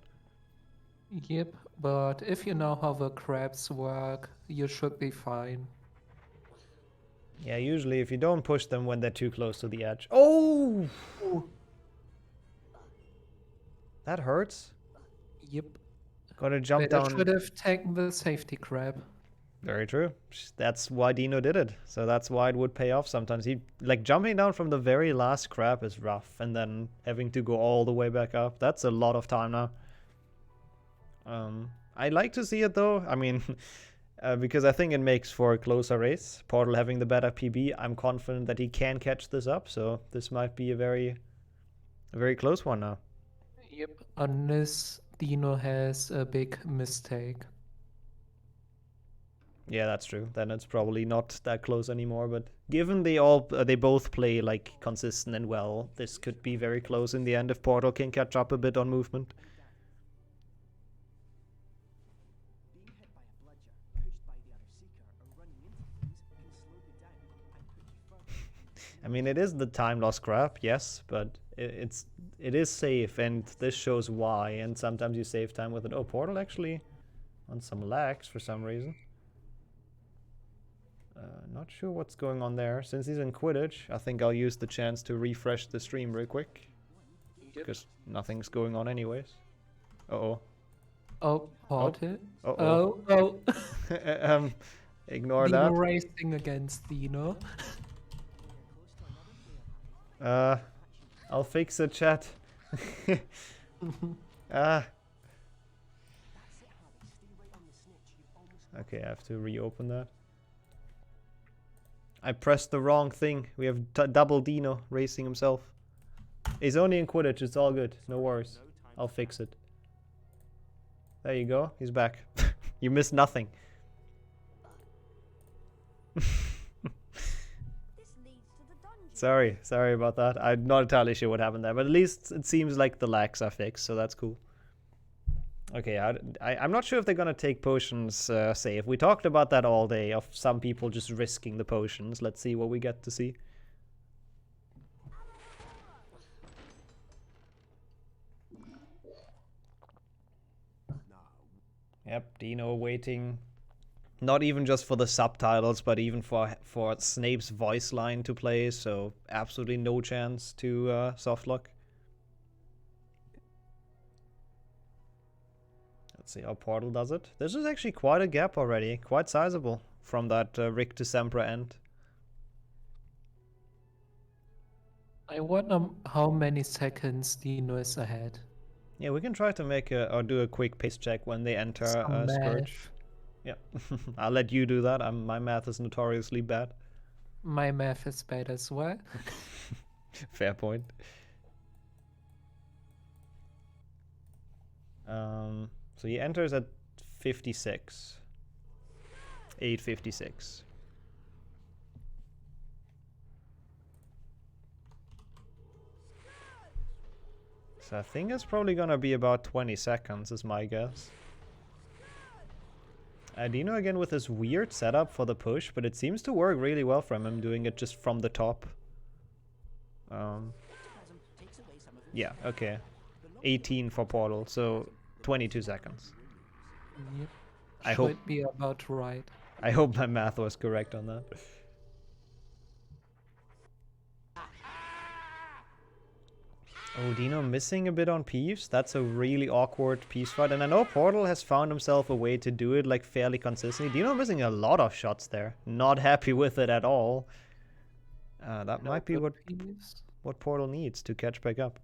Yep, but if you know how the crabs work, you should be fine. Yeah, usually if you don't push them when they're too close to the edge. Oh! That hurts. Yep. Gotta jump Better down. Should have taken the safety crab. Very true. That's why Deano did it. So that's why it would pay off sometimes. He, like, jumping down from the very last crab is rough, and then having to go all the way back up. That's a lot of time now. I'd like to see it though. I mean, because I think it makes for a closer race. Portal having the better PB, I'm confident that he can catch this up. So this might be a very close one now. Yep, unless Deano has a big mistake. Yeah, that's true. Then it's probably not that close anymore. But given they both play like consistent and well, this could be very close in the end if Portal can catch up a bit on movement. I mean, it is the time loss grab, yes, but it is safe, and this shows why. And sometimes you save time with it. Oh, Portal actually on some lags for some reason. Not sure what's going on there. Since he's in Quidditch, I think I'll use the chance to refresh the stream real quick. Because nothing's going on anyways. Uh-oh. Oh, Portal. Uh-oh. Oh. Ignore Deano that. racing against Deano. I'll fix it, chat. Okay, I have to reopen that. I pressed the wrong thing. We have double Deano racing himself. He's only in Quidditch, it's all good. No worries. I'll fix it. There you go, he's back. You missed nothing. Sorry about that. I'm not entirely sure what happened there, but at least it seems like the lags are fixed, so that's cool. Okay, I'm not sure if they're gonna take potions safe. We talked about that all day, of some people just risking the potions. Let's see what we get to see. Yep, Deano waiting. Not even just for the subtitles, but even for Snape's voice line to play, so absolutely no chance to softlock. Let's see how Portal does it. This is actually quite a gap already, quite sizable from that Rick to Sempra end. I wonder how many seconds Deano is ahead. Yeah, we can try to make or do a quick pace check when they enter Scourge. Yeah, I'll let you do that. My math is notoriously bad. My math is bad as well. Fair point. So he enters at 56. 8:56. So I think it's probably gonna be about 20 seconds is my guess. Deano again with this weird setup for the push, but it seems to work really well from him, doing it just from the top. Yeah, okay. 18 for Portal, so 22 seconds. Yep. I Should hope be about right. I hope my math was correct on that. Oh, Deano missing a bit on Peeves. That's a really awkward Peeves fight. And I know Portal has found himself a way to do it like fairly consistently. Deano missing a lot of shots there. Not happy with it at all. That might be what Portal needs to catch back up.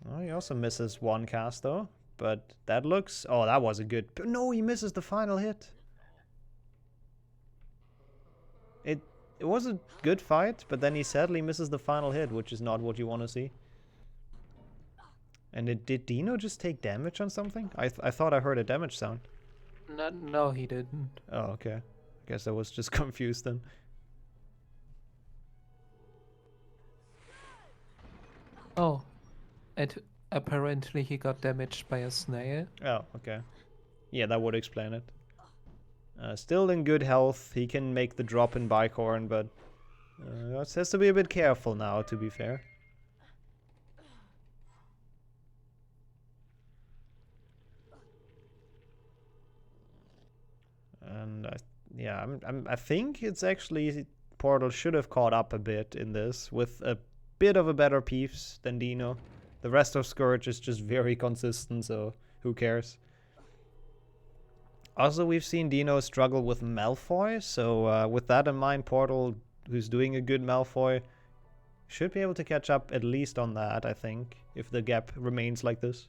Oh, he also misses one cast though. But that looks... Oh, that was a good... No, he misses the final hit. It was a good fight, but then he sadly misses the final hit, which is not what you want to see. And did Deano just take damage on something? I thought I heard a damage sound. No, he didn't. Oh, okay. I guess I was just confused then. Oh, and apparently he got damaged by a snail. Oh, okay. Yeah, that would explain it. Still in good health. He can make the drop in Bicorn, but has to be a bit careful now, to be fair. And I think it's actually Portal should have caught up a bit in this with a bit of a better Peeves than Deano. The rest of Scourge is just very consistent, so who cares? Also, we've seen Deano struggle with Malfoy, so with that in mind, Portal, who's doing a good Malfoy, should be able to catch up at least on that, I think, if the gap remains like this.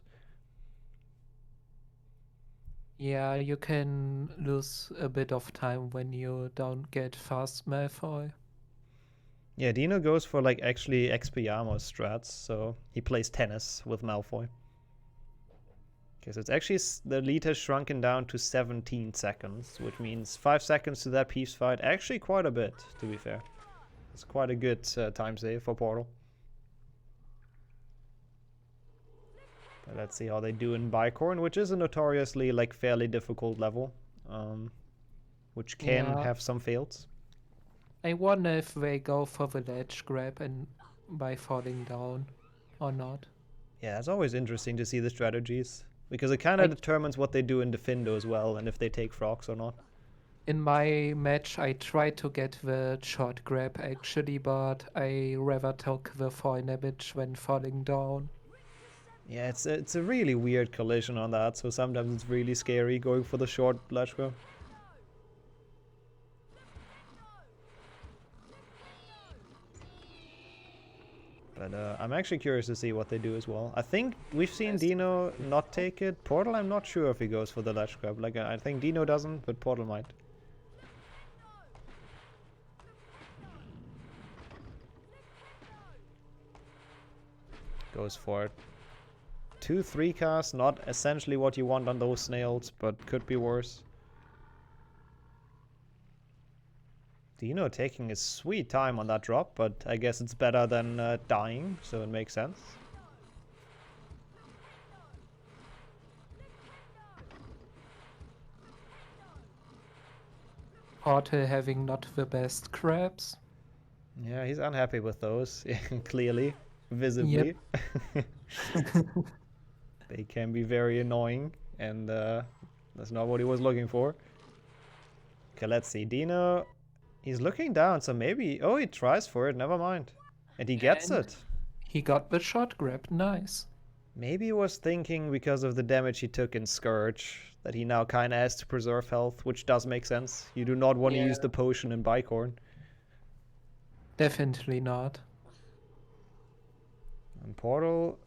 Yeah, you can lose a bit of time when you don't get fast Malfoy. Yeah, Deano goes for like actually Expelliarmus strats, so he plays tennis with Malfoy. Okay, so it's actually, the lead has shrunken down to 17 seconds, which means 5 seconds to that Peeves fight. Actually quite a bit, to be fair. It's quite a good time save for Portal. But let's see how they do in Bicorn, which is a notoriously like fairly difficult level, which can have some fails. I wonder if they go for the ledge grab and by falling down or not. Yeah, it's always interesting to see the strategies, because it kind of determines what they do in Defendo as well, and if they take frogs or not. In my match, I tried to get the short grab actually, but I rather took the fall damage when falling down. Yeah, it's a really weird collision on that, so sometimes it's really scary going for the short ledge grab. But I'm actually curious to see what they do as well. I think we've seen Deano not take it. Portal, I'm not sure if he goes for the ledge grab. Like, I think Deano doesn't, but Portal might. Goes for it. 2-3 cast, not essentially what you want on those snails, but could be worse. Deano taking his sweet time on that drop, but I guess it's better than dying, so it makes sense. Portal having not the best crabs. Yeah, he's unhappy with those, clearly, visibly. Yep. They can be very annoying, and that's not what he was looking for. Okay, let's see. Deano, he's looking down, so maybe... Oh, he tries for it, never mind. And he gets it. He got the shot grab, nice. Maybe he was thinking because of the damage he took in Scourge, that he now kind of has to preserve health, which does make sense. You do not want to use the potion in Bicorn. Definitely not. And Portal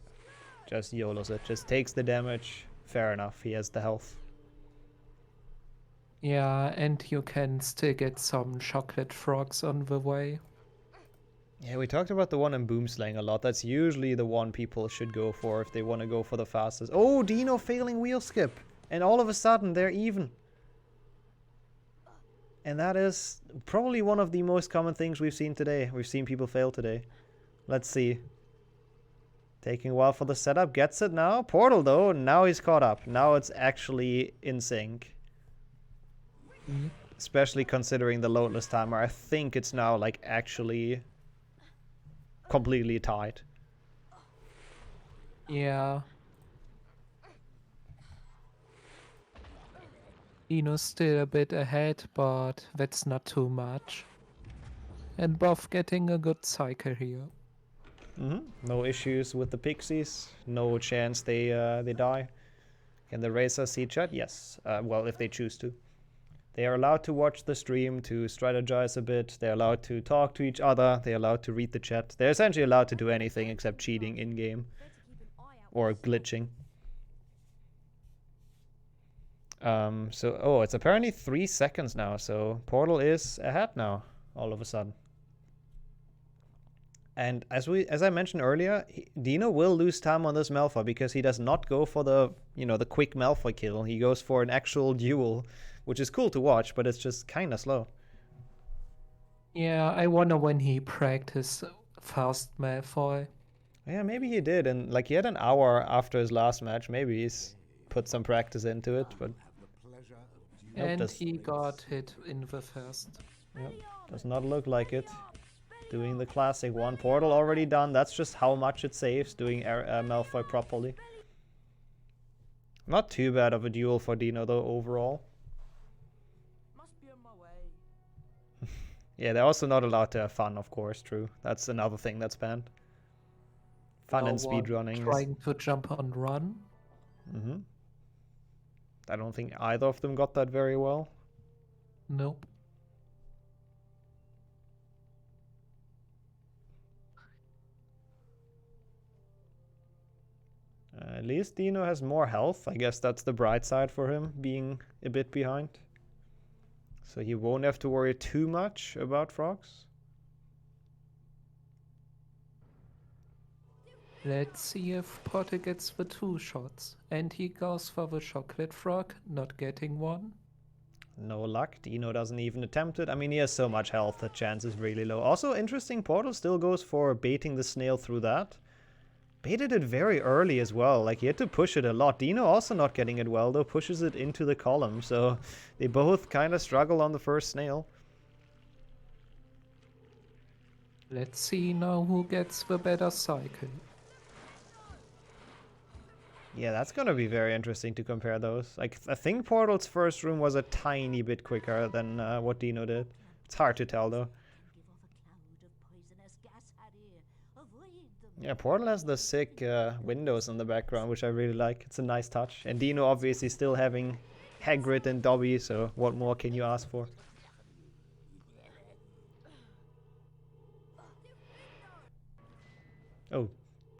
just YOLOs it, just takes the damage. Fair enough, he has the health. Yeah, and you can still get some chocolate frogs on the way. Yeah, we talked about the one in Boomslang a lot. That's usually the one people should go for if they want to go for the fastest. Oh, Deano failing wheel skip. And all of a sudden, they're even. And that is probably one of the most common things we've seen today. We've seen people fail today. Let's see. Taking a while for the setup. Gets it now. Portal, though. Now he's caught up. Now it's actually in sync. Especially considering the loadless timer, I think it's now like actually completely tied. Yeah. Deano's still a bit ahead, but that's not too much. And both getting a good cycle here. No issues with the pixies. No chance they die. Can the racer see chat? Yes. Well, if they choose to. They are allowed to watch the stream, to strategize a bit. They're allowed to talk to each other. They're allowed to read the chat. They're essentially allowed to do anything except cheating in-game. Or glitching. Oh, it's apparently 3 seconds now, so Portal is ahead now, all of a sudden. And as I mentioned earlier, Deano will lose time on this Malfoy because he does not go for the, the quick Malfoy kill. He goes for an actual duel, which is cool to watch, but it's just kind of slow. Yeah, I wonder when he practiced fast Malfoy. Yeah, maybe he did, and like he had an hour after his last match. Maybe he's put some practice into it, but... And he got hit in the first. Yep, does not look like it. Doing the classic one. Portal already done. That's just how much it saves doing Malfoy properly. Not too bad of a duel for Deano though overall. Must be on my way. Yeah, they're also not allowed to have fun, of course, true. That's another thing that's banned. Fun and speedrunning. Trying to jump on run. I don't think either of them got that very well. Nope. At least Deano has more health. I guess that's the bright side for him, being a bit behind. So he won't have to worry too much about frogs. Let's see if Potter gets the 2 shots. And he goes for the chocolate frog, not getting one. No luck. Deano doesn't even attempt it. I mean, he has so much health, the chance is really low. Also, interesting, Portal still goes for baiting the snail through that. Baited it very early as well. Like, he had to push it a lot. Deano also not getting it well, though. Pushes it into the column. So, they both kind of struggle on the first snail. Let's see now who gets the better cycle. Yeah, that's gonna be very interesting to compare those. Like, I think Portal's first room was a tiny bit quicker than what Deano did. It's hard to tell, though. Yeah, Portal has the sick windows in the background, which I really like. It's a nice touch. And Deano obviously still having Hagrid and Dobby, so what more can you ask for? Oh,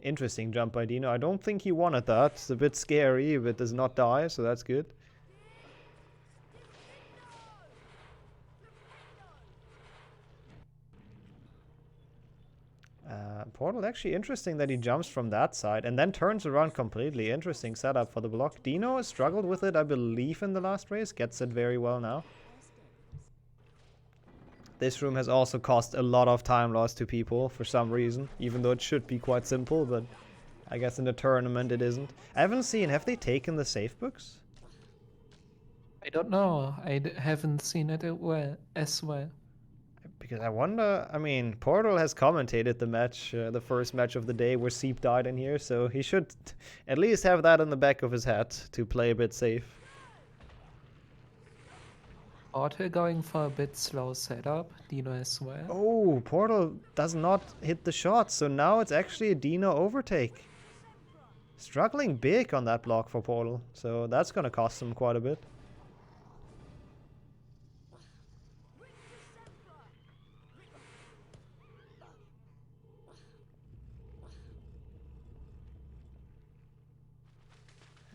interesting jump by Deano. I don't think he wanted that. It's a bit scary, but does not die, so that's good. Portal, actually interesting that he jumps from that side and then turns around completely. Interesting setup for the block. Deano has struggled with it, I believe, in the last race. Gets it very well now. This room has also cost a lot of time loss to people for some reason, even though it should be quite simple, but I guess in the tournament it isn't. I haven't seen, have they taken the safe books? I don't know. I haven't seen it as well. Because I wonder, I mean, Portal has commentated the match, the first match of the day where Sieb died in here, so he should at least have that in the back of his head to play a bit safe. Portal going for a bit slow setup, Deano as well. Oh, Portal does not hit the shot, so now it's actually a Deano overtake. Struggling big on that block for Portal, so that's gonna cost him quite a bit.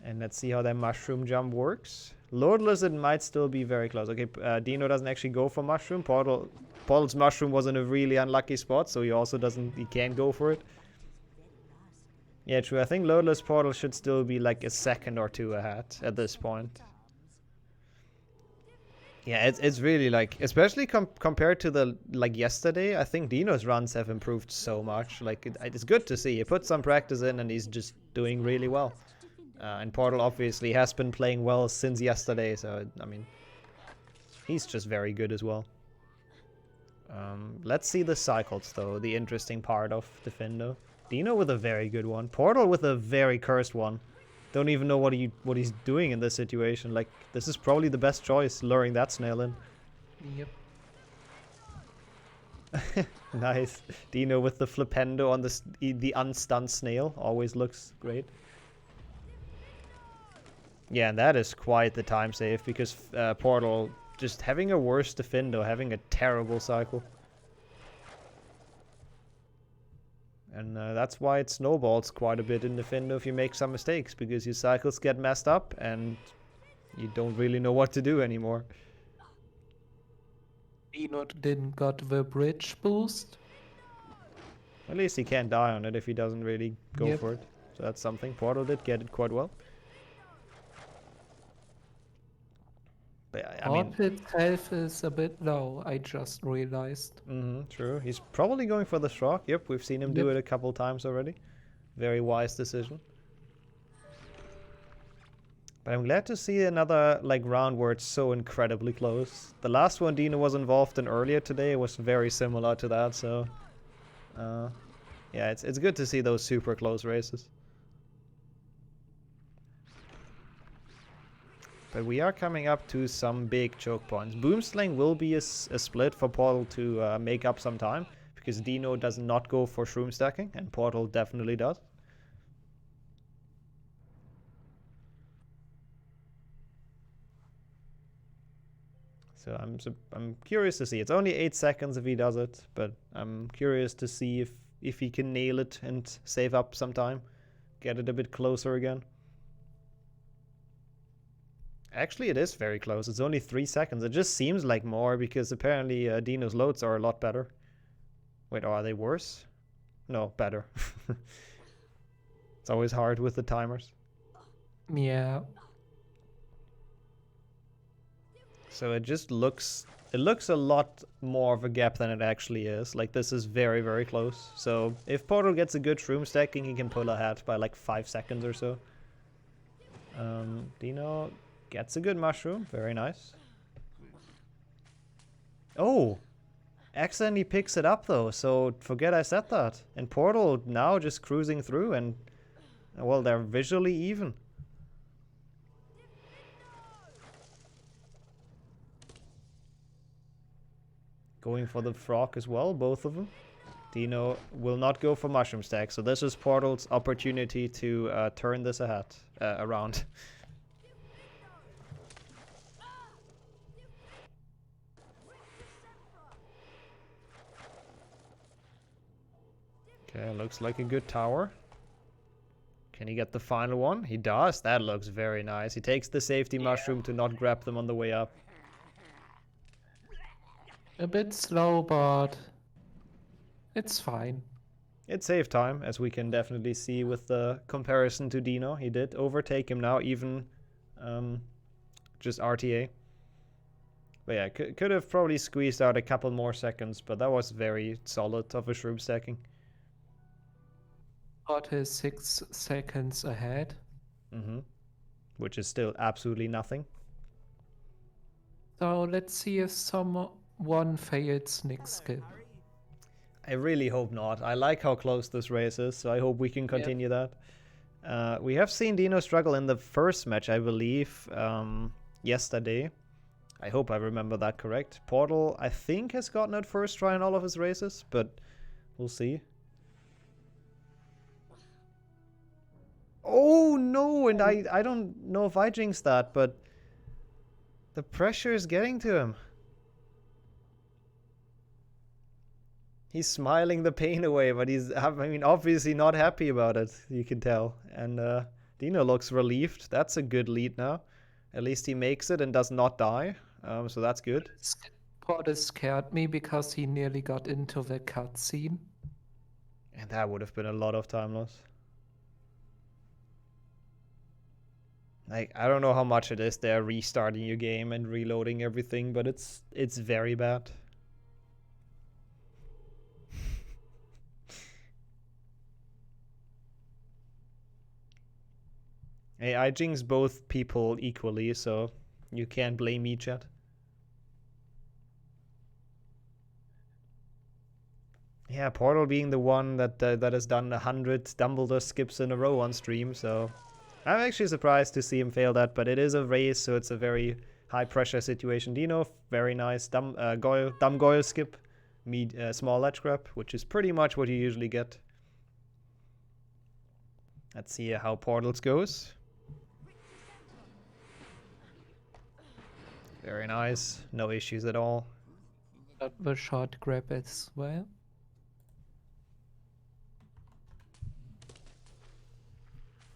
And let's see how that mushroom jump works. Loadless, it might still be very close. Okay, Deano doesn't actually go for mushroom. Portal's mushroom was in a really unlucky spot, so he can't go for it. Yeah, true. I think Loadless Portal should still be like a second or two ahead at this point. Yeah, it's really like, especially compared to the yesterday, I think Deano's runs have improved so much. Like, it's good to see. He put some practice in and he's just doing really well. And Portal obviously has been playing well since yesterday, so I mean, He's just very good as well. Let's see the cycles, though, the interesting part of Defendo. Deano with a very good one. Portal with a very cursed one. Don't even know what he's doing in this situation. Like, this is probably the best choice, luring that snail in. Yep. Nice. Deano with the flipendo on the unstunned snail. Always looks great. Yeah, and that is quite the time save, because Portal just having a worse Defendo, having a terrible cycle. And that's why it snowballs quite a bit in Defendo if you make some mistakes, because your cycles get messed up and you don't really know what to do anymore. Deano didn't got the bridge boost. At least he can't die on it if he doesn't really go Yep. for it. So that's something. Portal did get it quite well. But I mean... His health is a bit low, I just realized. True. He's probably going for the Shrug. Yep, we've seen him do it a couple times already. Very wise decision. But I'm glad to see another round where it's so incredibly close. The last one Deano was involved in earlier today was very similar to that, so... yeah, it's good to see those super close races. But we are coming up to some big choke points. Boomslang will be a split for Portal to make up some time, because Deano does not go for shroom stacking, and Portal definitely does. So I'm curious to see. It's only 8 seconds if he does it, but I'm curious to see if he can nail it and save up some time, get it a bit closer again. Actually, it is very close. It's only 3 seconds. It just seems like more because apparently Deano's loads are a lot better. Wait, are they worse? No, better. It's always hard with the timers. Yeah. So it just looks... It looks a lot more of a gap than it actually is. Like, this is very, very close. So if Portal gets a good shroom stacking, he can pull ahead by like 5 seconds or so. Deano... gets a good mushroom. Very nice. Oh! Accidentally picks it up though, so forget I said that. And Portal now just cruising through and... well, they're visually even. Going for the frog as well, both of them. Deano will not go for mushroom stack, so this is Portal's opportunity to turn this around. Okay, looks like a good tower. Can he get the final one? He does. That looks very nice. He takes the safety mushroom to not grab them on the way up. A bit slow, but it's fine. It saved time, as we can definitely see with the comparison to Deano. He did overtake him now, even just RTA. But yeah, could have probably squeezed out a couple more seconds, but that was very solid of a shroom stacking. Got his 6 seconds ahead. Which is still absolutely nothing. So let's see if someone fails Nixxo. I really hope not. I like how close this race is, so I hope we can continue that. We have seen Deano struggle in the first match, I believe, yesterday. I hope I remember that correct. Portal, I think, has gotten it first try in all of his races, but we'll see. Oh no, and I don't know if I jinxed that, but the pressure is getting to him. He's smiling the pain away, but he's, I mean, obviously not happy about it, you can tell. And Deano looks relieved. That's a good lead now. At least he makes it and does not die, so that's good. Portal scared me because he nearly got into the cutscene. And that would have been a lot of time loss. Like, I don't know how much it is they're restarting your game and reloading everything, but it's very bad. Hey, I jinx both people equally, so you can't blame me, chat. Yeah, Portal being the one that that has done 100 Dumbledore skips in a row on stream, so I'm actually surprised to see him fail that, but it is a race, so it's a very high pressure situation. Deano, very nice. Dumb Goyle skip, small ledge grab, which is pretty much what you usually get. Let's see how Portals goes. Very nice, no issues at all. Got the short grab as well.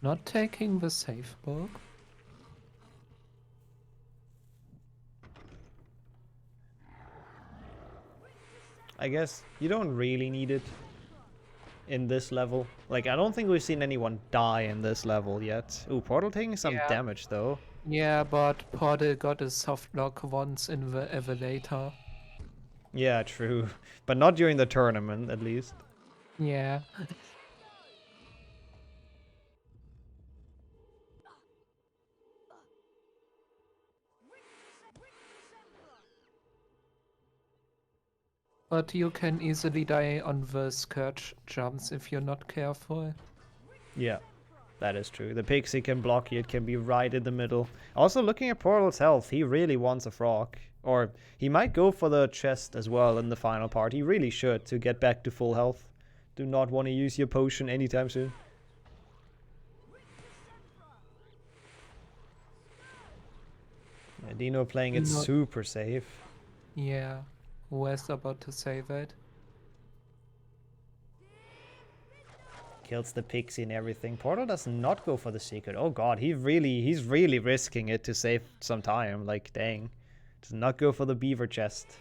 Not taking the safe book. I guess you don't really need it in this level. Like, I don't think we've seen anyone die in this level yet. Ooh, Portal taking some damage though. Yeah, but Portal got a soft lock once in the elevator. Yeah, true. But not during the tournament, at least. Yeah. But you can easily die on the scourge jumps if you're not careful. Yeah, that is true. The pixie can block you, it can be right in the middle. Also, looking at Portal's health, he really wants a frog. Or he might go for the chest as well in the final part. He really should to get back to full health. Do not want to use your potion anytime soon. Yeah, Deano playing it super safe. Yeah, was about to say that. Kills the pixie and everything. Portal does not go for the secret. Oh god, he's really risking it to save some time. Like, dang. Does not go for the beaver chest.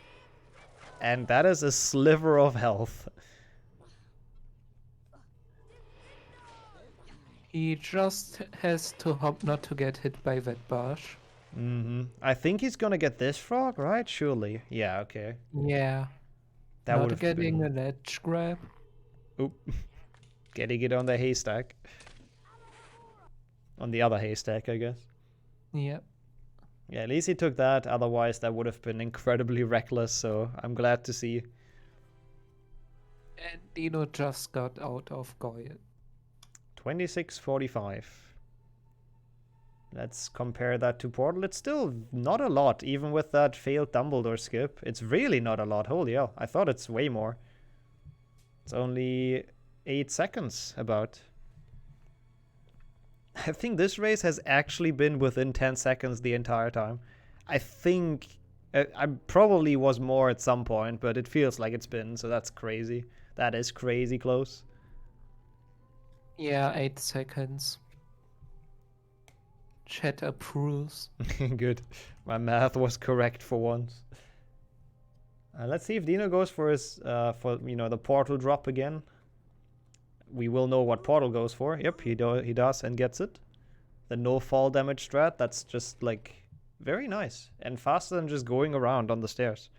And that is a sliver of health. He just has to hope not to get hit by that bush. I think he's gonna get this frog, right? Surely. Yeah, okay. Yeah. That would not getting a ledge grab. Oop. Getting it on the haystack. On the other haystack, I guess. Yep. Yeah, at least he took that. Otherwise, that would have been incredibly reckless, so I'm glad to see. And Deano just got out of Goyle. 26:45. Let's compare that to Portal. It's still not a lot, even with that failed Dumbledore skip. It's really not a lot. Holy hell. I thought it's way more. It's only 8 seconds, about. I think this race has actually been within 10 seconds the entire time. I think I probably was more at some point, but it feels like it's been, so that's crazy. That is crazy close. Yeah, 8 seconds. Chat approves. Good. My math was correct for once. Let's see if Deano goes for his, the portal drop again. We will know what Portal goes for. Yep, he does and gets it. The no fall damage strat, that's just like very nice and faster than just going around on the stairs.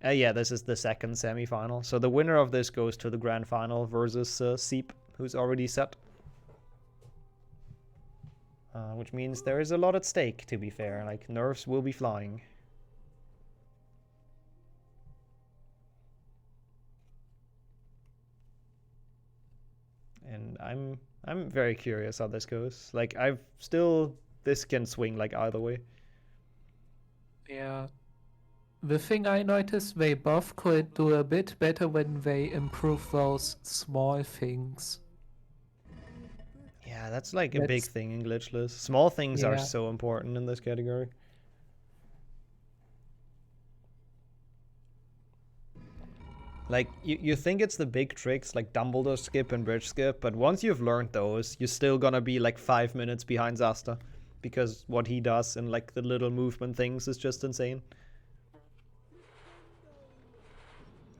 Yeah, this is the second semi-final. So the winner of this goes to the grand final versus Sieb, who's already set. Which means there is a lot at stake, to be fair. Like, nerves will be flying. And I'm very curious how this goes. Like, this can swing like either way. Yeah. The thing I noticed, they both could do a bit better when they improve those small things. Yeah, that's like a big thing in Glitchless. Small things are so important in this category. Like, you think it's the big tricks like Dumbledore skip and bridge skip, but once you've learned those, you're still gonna be like 5 minutes behind Zasta. Because what he does and like the little movement things is just insane.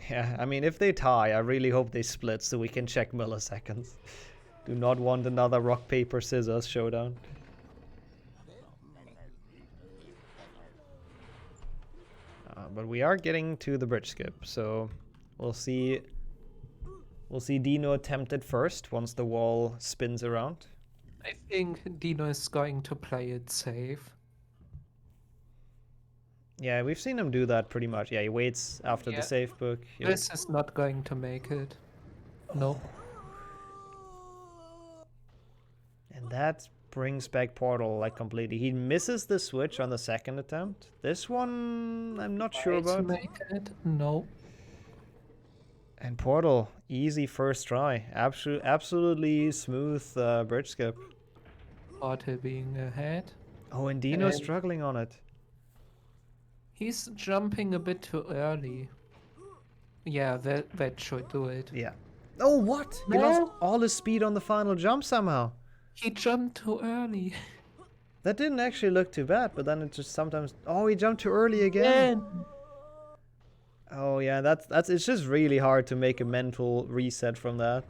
Yeah, I mean, if they tie, I really hope they split so we can check milliseconds. Do not want another rock, paper, scissors showdown. But we are getting to the bridge skip, so we'll see Deano attempt it first once the wall spins around. I think Deano is going to play it safe. Yeah, we've seen him do that pretty much. Yeah, he waits after the safe book. Yep. This is not going to make it. No. And that brings back Portal like completely. He misses the switch on the second attempt. This one, I'm not sure about. Make it? No. And Portal, easy first try. Absolutely smooth bridge skip. Portal being ahead. Oh, and Deano's struggling on it. He's jumping a bit too early. Yeah, that should do it. Yeah. Oh, what? No. He lost all his speed on the final jump somehow. He jumped too early. That didn't actually look too bad, but then it just sometimes... Oh, he jumped too early again. Oh yeah, it's just really hard to make a mental reset from that.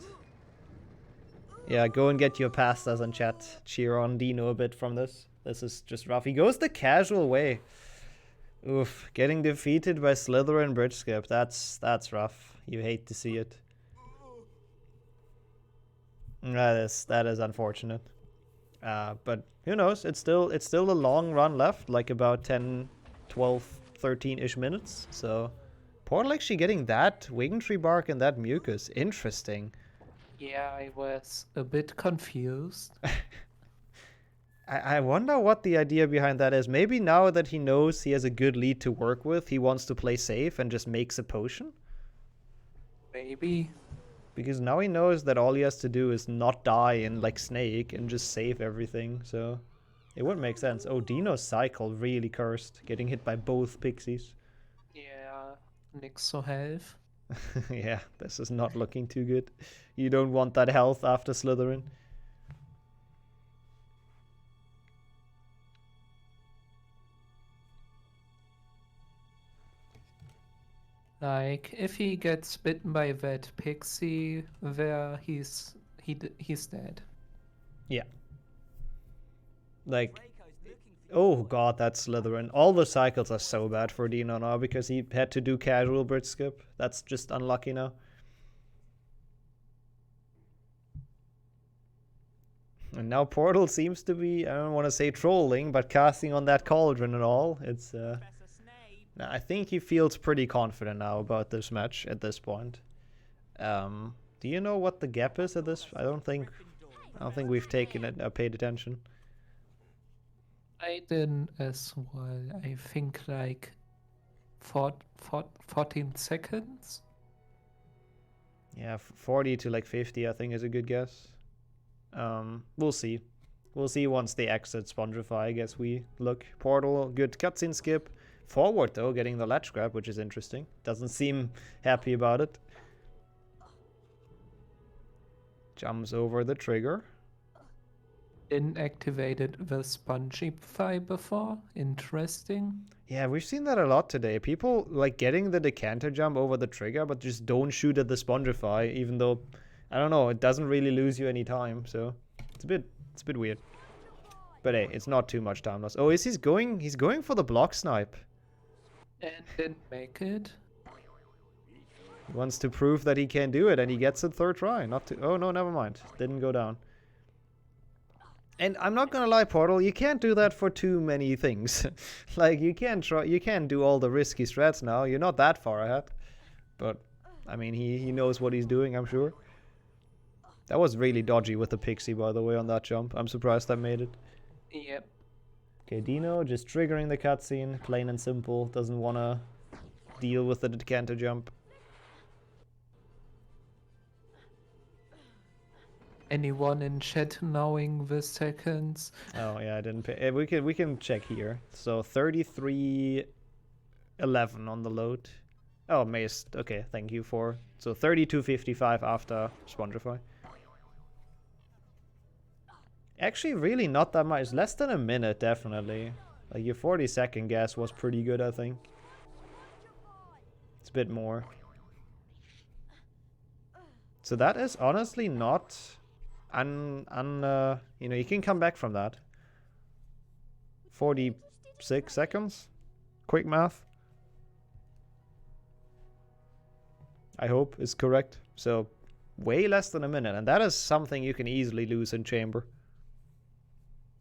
Yeah, go and get your pastas and chat. Cheer on Deano a bit from this. This is just rough. He goes the casual way. Oof, getting defeated by Slytherin bridge skip. That's rough. You hate to see it. That is unfortunate. But who knows? It's still a long run left, like about 10, 12, 13-ish minutes. So Portal actually getting that Wing Tree Bark and that Mucus. Interesting. Yeah, I was a bit confused. I wonder what the idea behind that is. Maybe now that he knows he has a good lead to work with, he wants to play safe and just makes a potion? Maybe. Because now he knows that all he has to do is not die in like Snake and just save everything, so it would make sense. Oh, Deano's cycle really cursed, getting hit by both pixies. Yeah, Nixxo health. Yeah, this is not looking too good. You don't want that health after Slytherin. Like, if he gets bitten by that pixie, he's dead. Yeah. Like, oh god, that's Slytherin. All the cycles are so bad for Deano now because he had to do casual bridge skip. That's just unlucky now. And now Portal seems to be, I don't want to say trolling, but casting on that cauldron and all. It's I think he feels pretty confident now about this match at this point. Do you know what the gap is at this? I don't think we've taken it, paid attention. I didn't as well. I think like 14 seconds. Yeah, 40 to like 50 I think is a good guess. We'll see. We'll see once they exit Spongify, I guess we look. Portal, good cutscene skip. Forward though, getting the ledge grab, which is interesting. Doesn't seem happy about it. Jumps over the trigger. Inactivated the Spongify before. Interesting. Yeah, we've seen that a lot today. People like getting the decanter jump over the trigger, but just don't shoot at the Spongify, even though, I don't know, it doesn't really lose you any time. So it's a bit weird. But hey, it's not too much time loss. Oh, he's going for the block snipe. And didn't make it. He wants to prove that he can do it, and he gets it third try. Oh no, never mind. Didn't go down. And I'm not gonna lie, Portal, you can't do that for too many things. Like you can't do all the risky strats now. You're not that far ahead. But I mean, he knows what he's doing, I'm sure. That was really dodgy with the pixie, by the way, on that jump. I'm surprised I made it. Yep. Okay, Deano just triggering the cutscene, plain and simple. Doesn't want to deal with the decanter jump. Anyone in chat knowing the seconds? Oh yeah, I didn't pay. We can check here. So 33:11 on the load. Oh, Mace. Okay, thank you for. So 32:55 after Spongify. Actually, really not that much. Less than a minute, definitely. Like, your 40-second guess was pretty good, I think. It's a bit more. So that is honestly not... you know, you can come back from that. 46 seconds? Quick math. I hope is correct. So, way less than a minute. And that is something you can easily lose in chamber.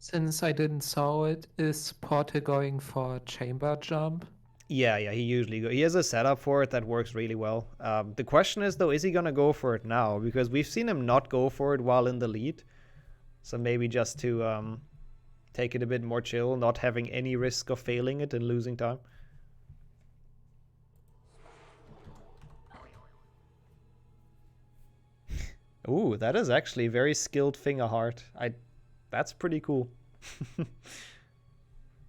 Since I didn't saw it, is Porter going for a chamber jump? Yeah, he usually he has a setup for it that works really well. The question is though, is he gonna go for it now? Because we've seen him not go for it while in the lead. So maybe just to take it a bit more chill, not having any risk of failing it and losing time. Ooh, that is actually very skilled finger heart. That's pretty cool.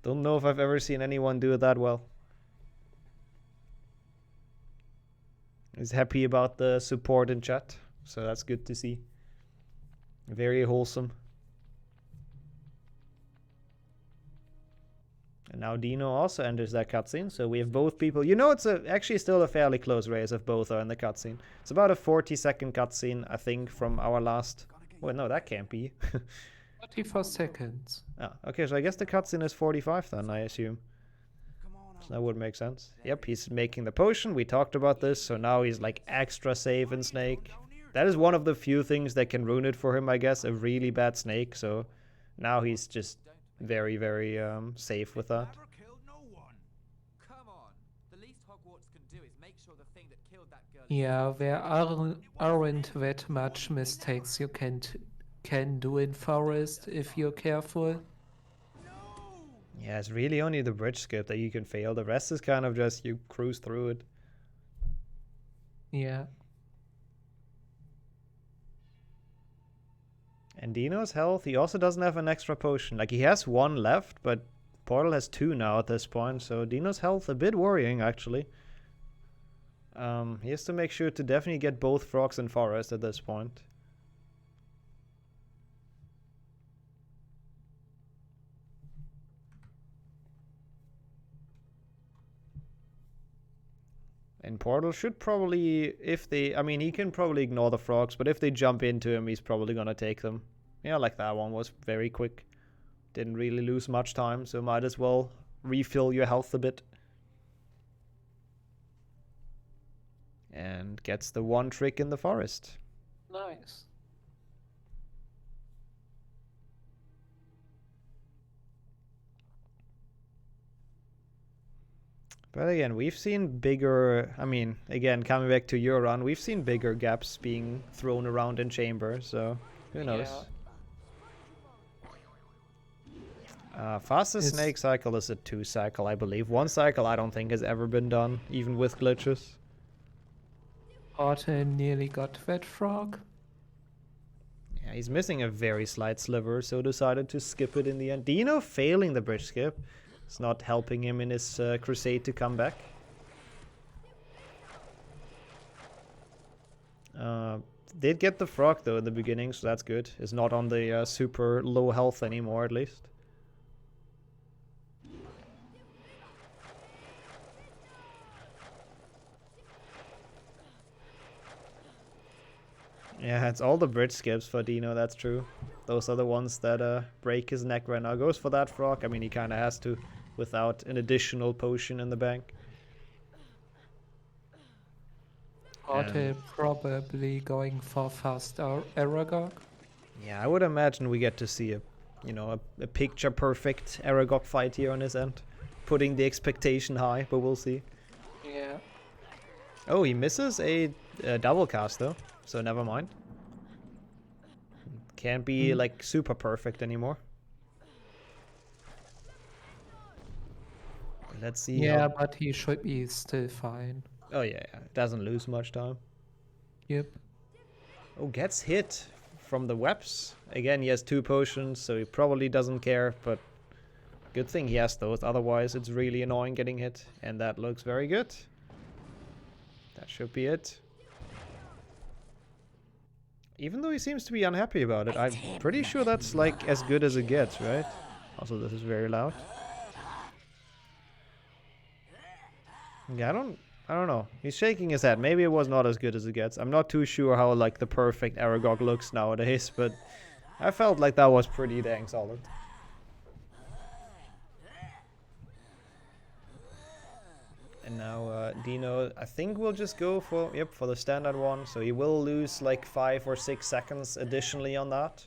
Don't know if I've ever seen anyone do it that well. He's happy about the support in chat, so that's good to see. Very wholesome. And now Deano also enters that cutscene, so we have both people. You know, it's actually still a fairly close race if both are in the cutscene. It's about a 40-second cutscene, I think, from our last... Well, no, that can't be. 34 seconds. Oh, okay, so I guess the cutscene is 45 then, I assume. So that would make sense. Yep, he's making the potion. We talked about this, so now he's like extra safe in Snake. That is one of the few things that can ruin it for him, I guess. A really bad Snake, so now he's just very, very safe with that. Yeah, there aren't that much mistakes you can do in forest if you're careful. Yeah, it's really only the bridge skip that you can fail. The rest is kind of just you cruise through it. Yeah. And Deano's health, he also doesn't have an extra potion. Like, he has one left, but Portal has two now at this point. So Deano's health a bit worrying, actually. He has to make sure to definitely get both frogs in forest at this point. And Portal should probably, if they... I mean, he can probably ignore the frogs, but if they jump into him, he's probably gonna take them. Yeah, like that one was very quick. Didn't really lose much time, so might as well refill your health a bit. And gets the one trick in the forest. Nice. But again, we've seen bigger, I mean, again, coming back to your run, we've seen bigger gaps being thrown around in chamber, so who knows. Fastest snake cycle is a 2 cycle, I believe. 1 cycle I don't think has ever been done, even with glitches. Artem nearly got that frog. Yeah, he's missing a very slight sliver, so decided to skip it in the end. Deano failing the bridge skip. It's not helping him in his crusade to come back. Did get the frog though in the beginning, so that's good. Is not on the super low health anymore, at least. Yeah, it's all the bridge skips for Deano, that's true. Those are the ones that break his neck right now. Goes for that frog. I mean, he kind of has to without an additional potion in the bank. Artem probably going for fast Aragog. Yeah, I would imagine we get to see a picture perfect Aragog fight here on his end. Putting the expectation high, but we'll see. Yeah. Oh, he misses a double cast though. So never mind. Can't be like super perfect anymore. Let's see. Yeah, but he should be still fine. Oh yeah, doesn't lose much time. Yep. Oh, gets hit from the webs. Again, he has 2 potions, so he probably doesn't care, but good thing he has those, otherwise it's really annoying getting hit. And that looks very good. That should be it. Even though he seems to be unhappy about it, I'm pretty sure that's like as good as it gets, right? Also, this is very loud. Yeah, I don't know. He's shaking his head. Maybe it was not as good as it gets. I'm not too sure how like the perfect Aragog looks nowadays, but I felt like that was pretty dang solid. And now Deano, I think we'll just go for the standard one. So he will lose like 5 or 6 seconds additionally on that.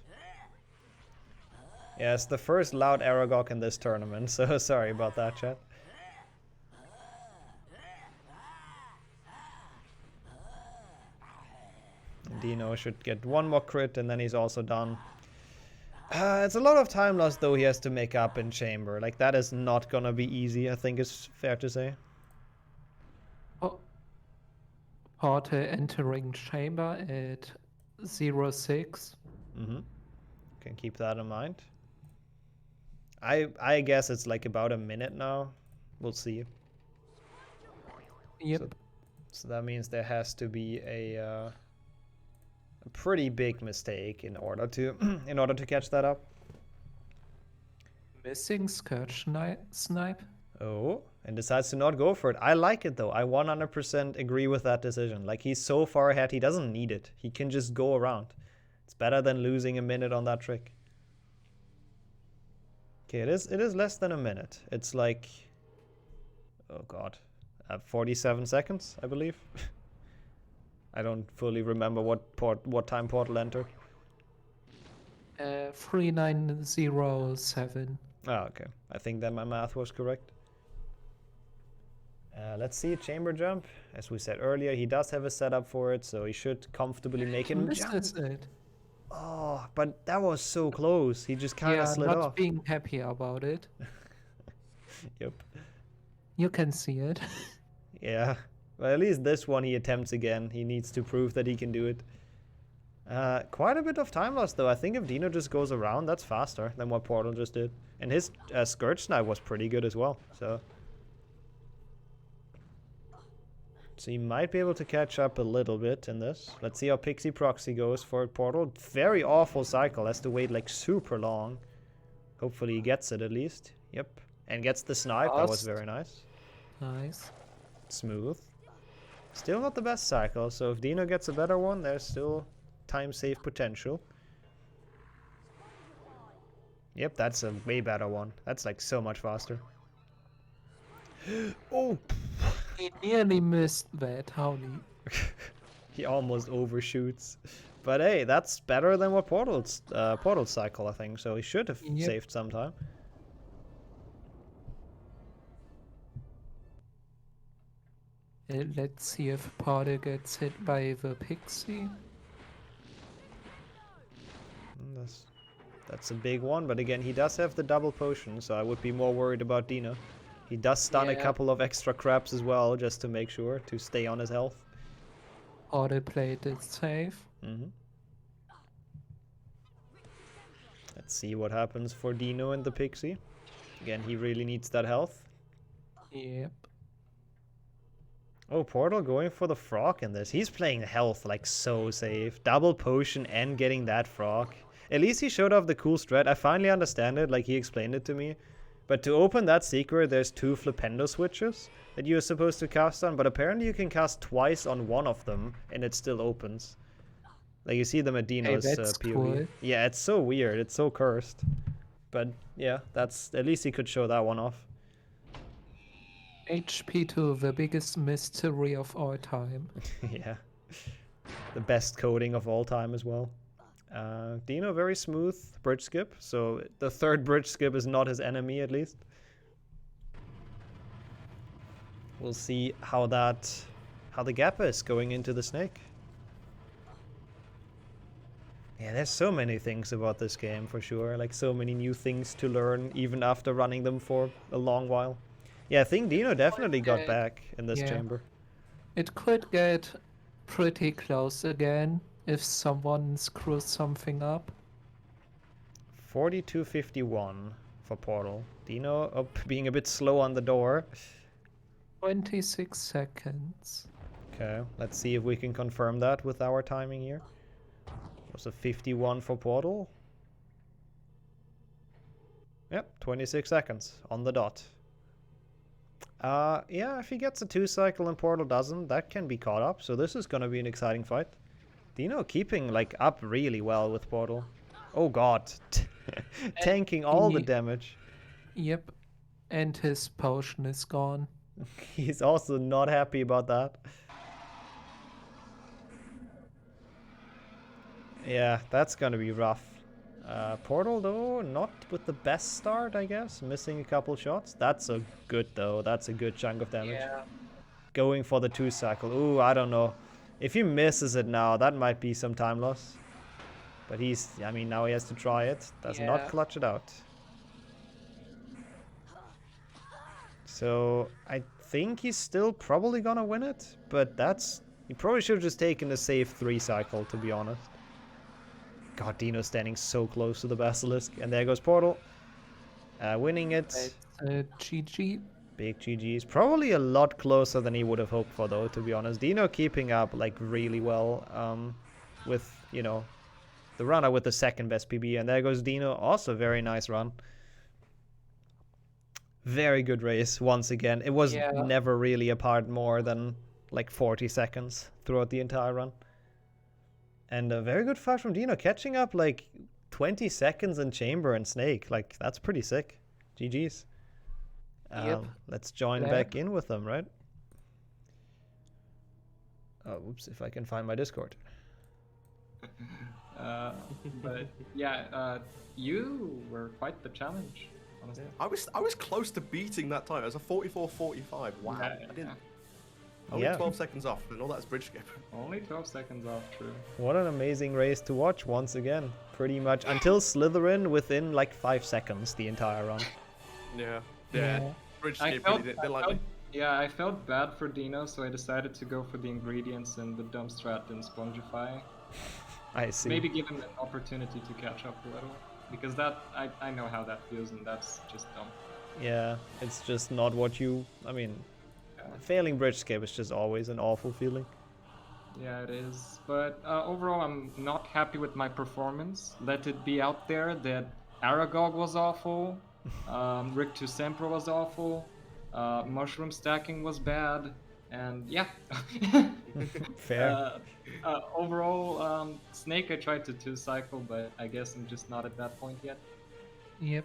Yeah, it's the first loud Aragog in this tournament, so sorry about that, chat. And now Deano, I think we'll just go for the standard one. So he will lose like 5 or 6 seconds additionally on that. Yeah, it's the first loud Aragog in this tournament, so sorry about that, chat. Deano should get one more crit and then he's also done. It's a lot of time loss though he has to make up in chamber. Like that is not gonna be easy, I think it's fair to say. Oh. Porter entering chamber at 06. Can keep that in mind. I guess it's like about a minute now. We'll see. Yep. So that means there has to be a pretty big mistake in order to catch that up. Missing Scourge snipe. Oh, and decides to not go for it. I like it though. I 100% agree with that decision. Like he's so far ahead, he doesn't need it. He can just go around. It's better than losing a minute on that trick. Okay, it is less than a minute. It's like, oh god, 47 seconds, I believe. I don't fully remember what time Portal entered. 3907. Oh, okay. I think that my math was correct. Let's see, chamber jump. As we said earlier, he does have a setup for it, so he should comfortably make it. Oh, but that was so close. He just kind of slid off. Not being happy about it. Yep. You can see it. Yeah. Well, at least this one he attempts again. He needs to prove that he can do it. Quite a bit of time loss though. I think if Deano just goes around, that's faster than what Portal just did. And his Scourge Snipe was pretty good as well. So he might be able to catch up a little bit in this. Let's see how Pixie Proxy goes for Portal. Very awful cycle. Has to wait like super long. Hopefully he gets it at least. Yep. And gets the snipe. That was very nice. Nice. Smooth. Still not the best cycle. So if Deano gets a better one, there's still time save potential. Yep, that's a way better one. That's like so much faster. Oh! He nearly missed that, Howley. He almost overshoots. But hey, that's better than what Portal's cycle, I think. So he should have saved some time. Let's see if Portal gets hit by the Pixie. That's a big one, but again, he does have the double potion, so I would be more worried about Deano. He does stun a couple of extra crabs as well, just to make sure to stay on his health. Auto played it safe. Let's see what happens for Deano and the Pixie. Again, he really needs that health. Yep. Oh, Portal going for the frog in this. He's playing health like so safe. Double potion and getting that frog. At least he showed off the cool strat. I finally understand it, like he explained it to me. But to open that secret, there's 2 Flipendo switches that you're supposed to cast on. But apparently you can cast twice on one of them and it still opens. Like you see them at Deano's POV. Cool. Yeah, it's so weird. It's so cursed. But yeah, that's at least he could show that one off. HP2, the biggest mystery of all time. Yeah. The best coding of all time as well. Deano very smooth bridge skip, so the third bridge skip is not his enemy at least. We'll see how the gap is going into the snake. Yeah, there's so many things about this game for sure, like so many new things to learn even after running them for a long while. Yeah, I think Deano definitely got back in this chamber. It could get pretty close again if someone screws something up. 42:51 for Portal. Deano being a bit slow on the door. 26 seconds. Okay, let's see if we can confirm that with our timing here. It was a 51 for Portal. Yep, 26 seconds on the dot. Yeah, if he gets a 2 cycle and Portal doesn't, that can be caught up. So this is gonna be an exciting fight. Deano keeping like up really well with Portal. Oh god. Tanking all the damage. Yep. And his potion is gone. He's also not happy about that. Yeah, that's gonna be rough. Portal though, not with the best start, I guess. Missing a couple shots. That's a good though. That's a good chunk of damage. Yeah. Going for the 2 cycle. Ooh, I don't know. If he misses it now, that might be some time loss. But I mean, now he has to try it. Does not clutch it out. So I think he's still probably gonna win it, but he probably should have just taken a safe 3 cycle, to be honest. God, Deano's standing so close to the Basilisk, and there goes Portal. Winning it. GG. Big GG's. Probably a lot closer than he would have hoped for, though, to be honest. Deano keeping up like really well with, you know, the runner with the second best PB, and there goes Deano. Also very nice run. Very good race once again. It was never really apart more than like 40 seconds throughout the entire run. And a very good fight from Deano, catching up like 20 seconds in Chamber and Snake. Like, that's pretty sick. GG's. Let's join back in with them, right? Oh, whoops, if I can find my Discord. But yeah, you were quite the challenge. Honestly. I was close to beating that time. It was a 44:45. Wow. I didn't. Only 12 seconds off, and all that's bridge skip. Only 12 seconds off, true. What an amazing race to watch once again. Pretty much until Slytherin within like 5 seconds the entire run. Yeah. Bridge skip really didn't like me. Yeah, I felt bad for Deano, so I decided to go for the ingredients and the dump strat and Spongify. I see. Maybe give him an opportunity to catch up a little. Because I know how that feels, and that's just dumb. Yeah, it's just not what you... I mean, failing bridge skip is just always an awful feeling. Yeah, it is. But overall, I'm not happy with my performance. Let it be out there that Aragog was awful, Rick to Sempra was awful, mushroom stacking was bad, and yeah. Fair. Overall, Snake I tried to 2-cycle, but I guess I'm just not at that point yet. Yep.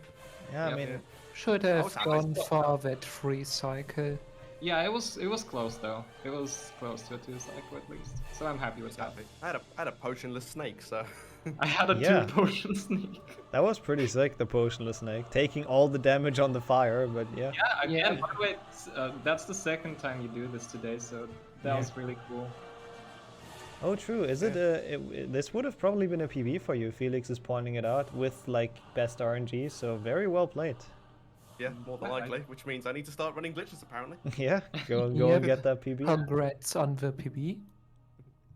Yeah, I mean... Should have gone for that 3-cycle. Yeah, it was close though. It was close to a 2-cycle at least. So I'm happy with that. I had a potionless snake, so... I had a 2-potion snake. That was pretty sick, the potionless snake. Taking all the damage on the fire, but yeah. Yeah, again, by the way, that's the second time you do this today, so that was really cool. Oh, true. Is it this would have probably been a PB for you. Felix is pointing it out with like best RNG, so very well played. Yeah, more than likely, which means I need to start running glitches apparently. Yeah, go and get that PB. Congrats on the PB.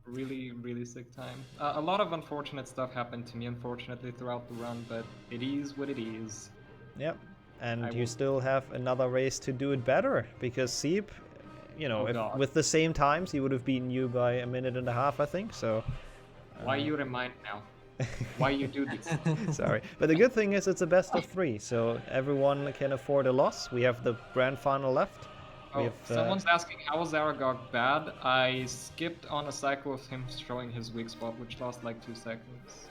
Really, really sick time. A lot of unfortunate stuff happened to me, unfortunately, throughout the run, but it is what it is. Yep, and you still have another race to do it better, because Sieb, you know, with the same times, he would have beaten you by a minute and a half, I think, so... Why you remind now? Why you do this? Sorry. But the good thing is it's a best of 3, so everyone can afford a loss. We have the grand final left. Oh, someone's asking how was Aragog bad? I skipped on a cycle of him showing his weak spot, which lost like 2 seconds.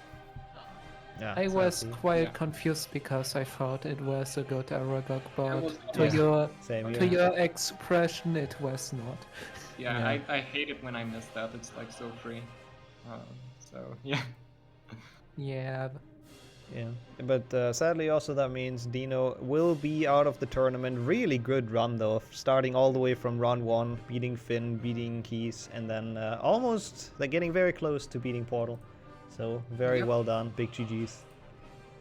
Yeah, I was quite confused because I thought it was a good Aragog, but to your expression, it was not. Yeah, I hate it when I miss that. It's like so free. So yeah. Yeah. Yeah, but sadly also that means Deano will be out of the tournament. Really good run though, starting all the way from run 1, beating Finn, beating Kees, and then they're getting very close to beating Portal. So very well done, big GG's.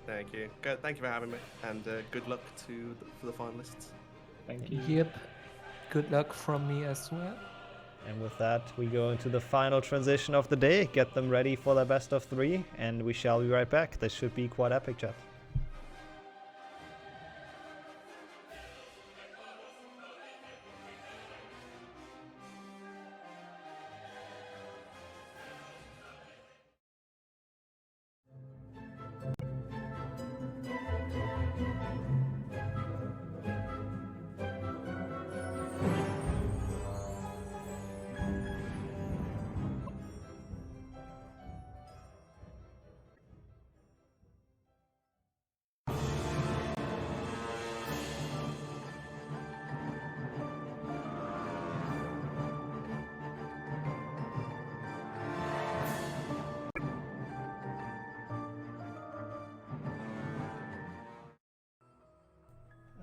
Thank you. Thank you for having me, and good luck for the finalists. Thank you. Yep. Good luck from me as well. And with that, we go into the final transition of the day, get them ready for their best of 3, and we shall be right back. This should be quite epic, chat.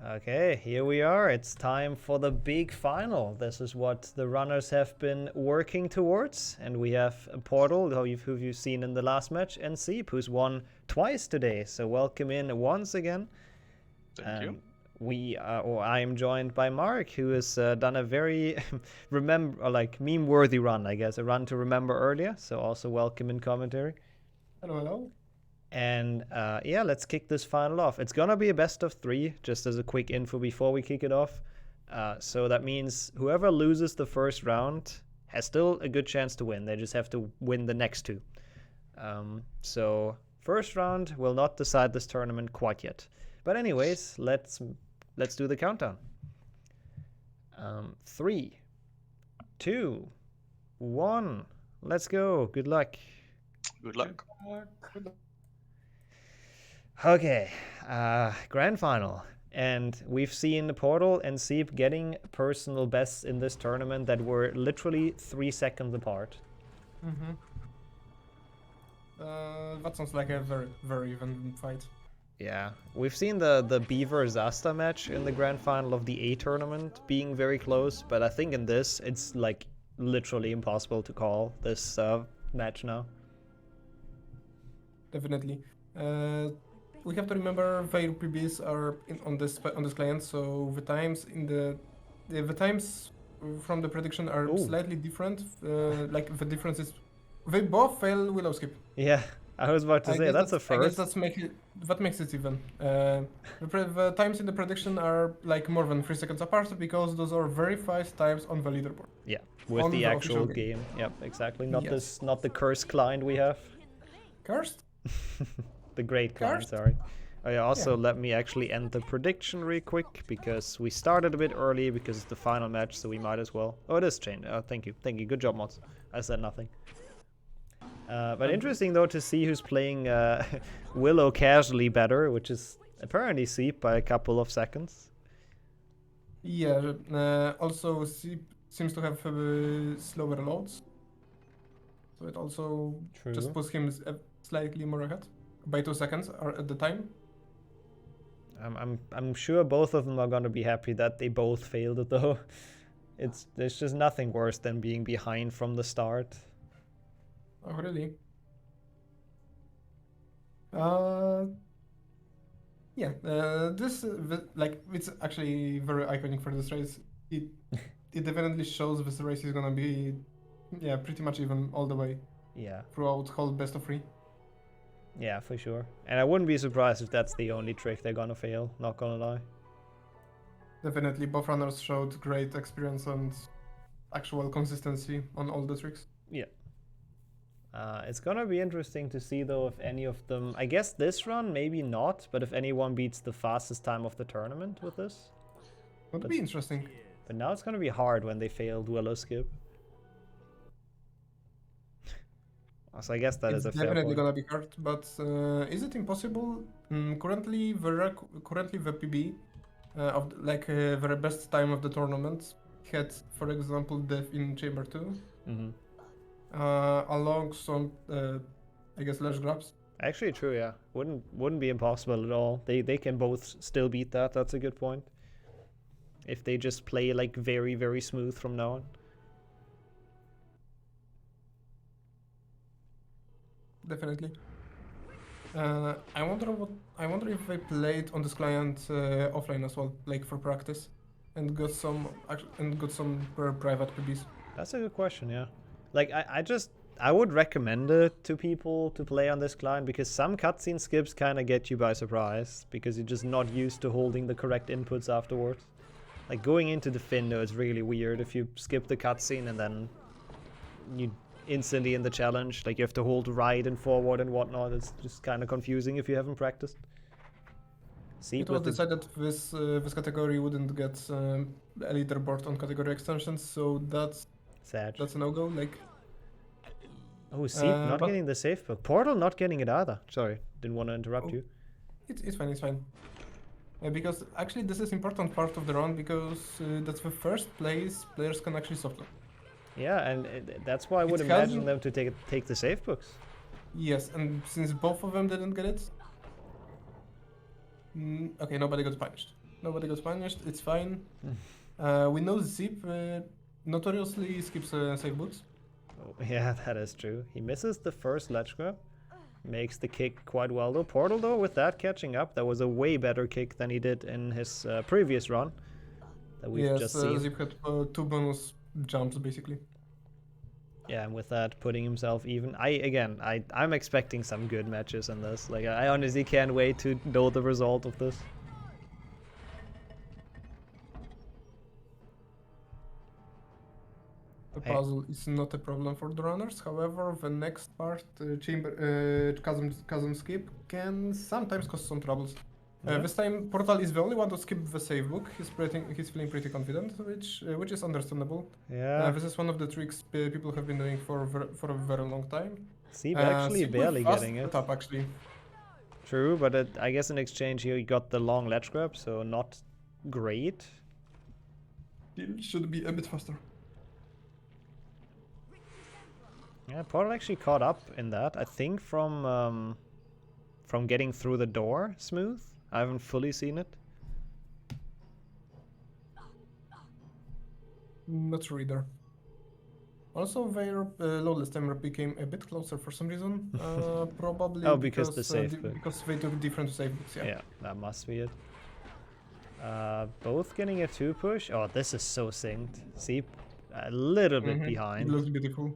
Okay, here we are. It's time for the big final. This is what the runners have been working towards. And we have Portal, who you've seen in the last match, and Sieb, who's won twice today. So welcome in once again. Thank you. I am joined by Marc, who has done a very meme-worthy run, I guess, a run to remember earlier. So also welcome in commentary. Hello, hello. And yeah, let's kick this final off. It's gonna be a best of 3, just as a quick info before we kick it off. So that means whoever loses the first round has still a good chance to win. They just have to win the next 2. So first round will not decide this tournament quite yet. But anyways, let's do the countdown. 3, 2, 1. Let's go. Good luck. Good luck. Okay, grand final. And we've seen Portal and Sieb getting personal bests in this tournament that were literally 3 seconds apart. That sounds like a very, very even fight. Yeah, we've seen the Beaver Zasta match in the grand final of the A tournament being very close, but I think in this it's like literally impossible to call this match now. Definitely. We have to remember their PBs are on this client, so the times from the prediction are slightly different. Like the difference is they both fail Willow Skip. Yeah, I was about to say that's a first. I guess that makes it even. The times in the prediction are like more than 3 seconds apart because those are very fast times on the leaderboard. Yeah, with the actual game. Yep, exactly. Not the cursed client we have. Cursed? The great client, sorry. Oh yeah, also let me actually end the prediction real quick because we started a bit early because it's the final match, so we might as well. Oh, it is changed. Oh, thank you. Good job, mods. I said nothing. But interesting though to see who's playing Willow casually better, which is apparently Sieb by a couple of seconds. Yeah, also Sieb seems to have slower loads. So it also just puts him slightly more ahead by 2 seconds at the time. I'm sure both of them are gonna be happy that they both failed it though. There's just nothing worse than being behind from the start. Oh really? Yeah. This it's actually very iconic for this race. It definitely shows this race is gonna be pretty much even all the way. Yeah. Throughout whole best of 3. Yeah, for sure. And I wouldn't be surprised if that's the only trick they're gonna fail, not gonna lie. Definitely, both runners showed great experience and actual consistency on all the tricks. Yeah. It's gonna be interesting to see though if any of them, I guess this run maybe not, but if anyone beats the fastest time of the tournament with this. Would be interesting. But now it's gonna be hard when they failed Willow Skip. So I guess that is a fair point. Definitely gonna be hard, but is it impossible? Currently the PB of the best time of the tournament had, for example, Death in Chamber 2, along some I guess ledge grabs. Actually, true, yeah. Wouldn't be impossible at all. They can both still beat that. That's a good point. If they just play like very, very smooth from now on. Definitely. I wonder if they played on this client offline as well, like for practice, and got some private PBs. That's a good question, yeah. Like I would recommend it to people to play on this client because some cutscene skips kind of get you by surprise because you're just not used to holding the correct inputs afterwards. Like going into the Findo is really weird if you skip the cutscene and then you instantly in the challenge, like you have to hold right and forward and whatnot. It's just kind of confusing if you haven't practiced. It was decided this category wouldn't get a leaderboard on category extensions, so that's sad. That's a no-go. Like, oh, Sieb not getting the safe book. Portal not getting it either. Sorry, didn't want to interrupt you. It's fine. It's fine. Because actually this is important part of the round because that's the first place players can actually soft lock. Yeah, and that's why I would imagine them to take the safe books. Yes, and since both of them didn't get it, okay, nobody got punished. Nobody got punished. It's fine. We know Sieb notoriously skips save boots. Oh, yeah, that is true. He misses the first ledge grab. Makes the kick quite well though. Portal though, with that catching up, that was a way better kick than he did in his previous run that we've just seen. Sieb had 2 bonus jumps basically. Yeah, and with that putting himself even. I'm expecting some good matches in this. Like I honestly can't wait to know the result of this. The puzzle is not a problem for the runners. However, the next part, chasm skip, can sometimes cause some troubles. This time, Portal is the only one to skip the save book. He's feeling pretty confident, which is understandable. Yeah. This is one of the tricks people have been doing for a very long time. Sieb actually barely getting it. Up, actually. True, but I guess in exchange here he got the long ledge grab, so not great. Still should be a bit faster. Yeah, Portal actually caught up in that. I think from getting through the door smooth. I haven't fully seen it. Not sure either. Also, their loadless timer became a bit closer for some reason. Probably because the save book. Because they took different save books. Yeah, that must be it. Both getting a 2 push. Oh, this is so synced. Sieb a little bit behind. It looks beautiful.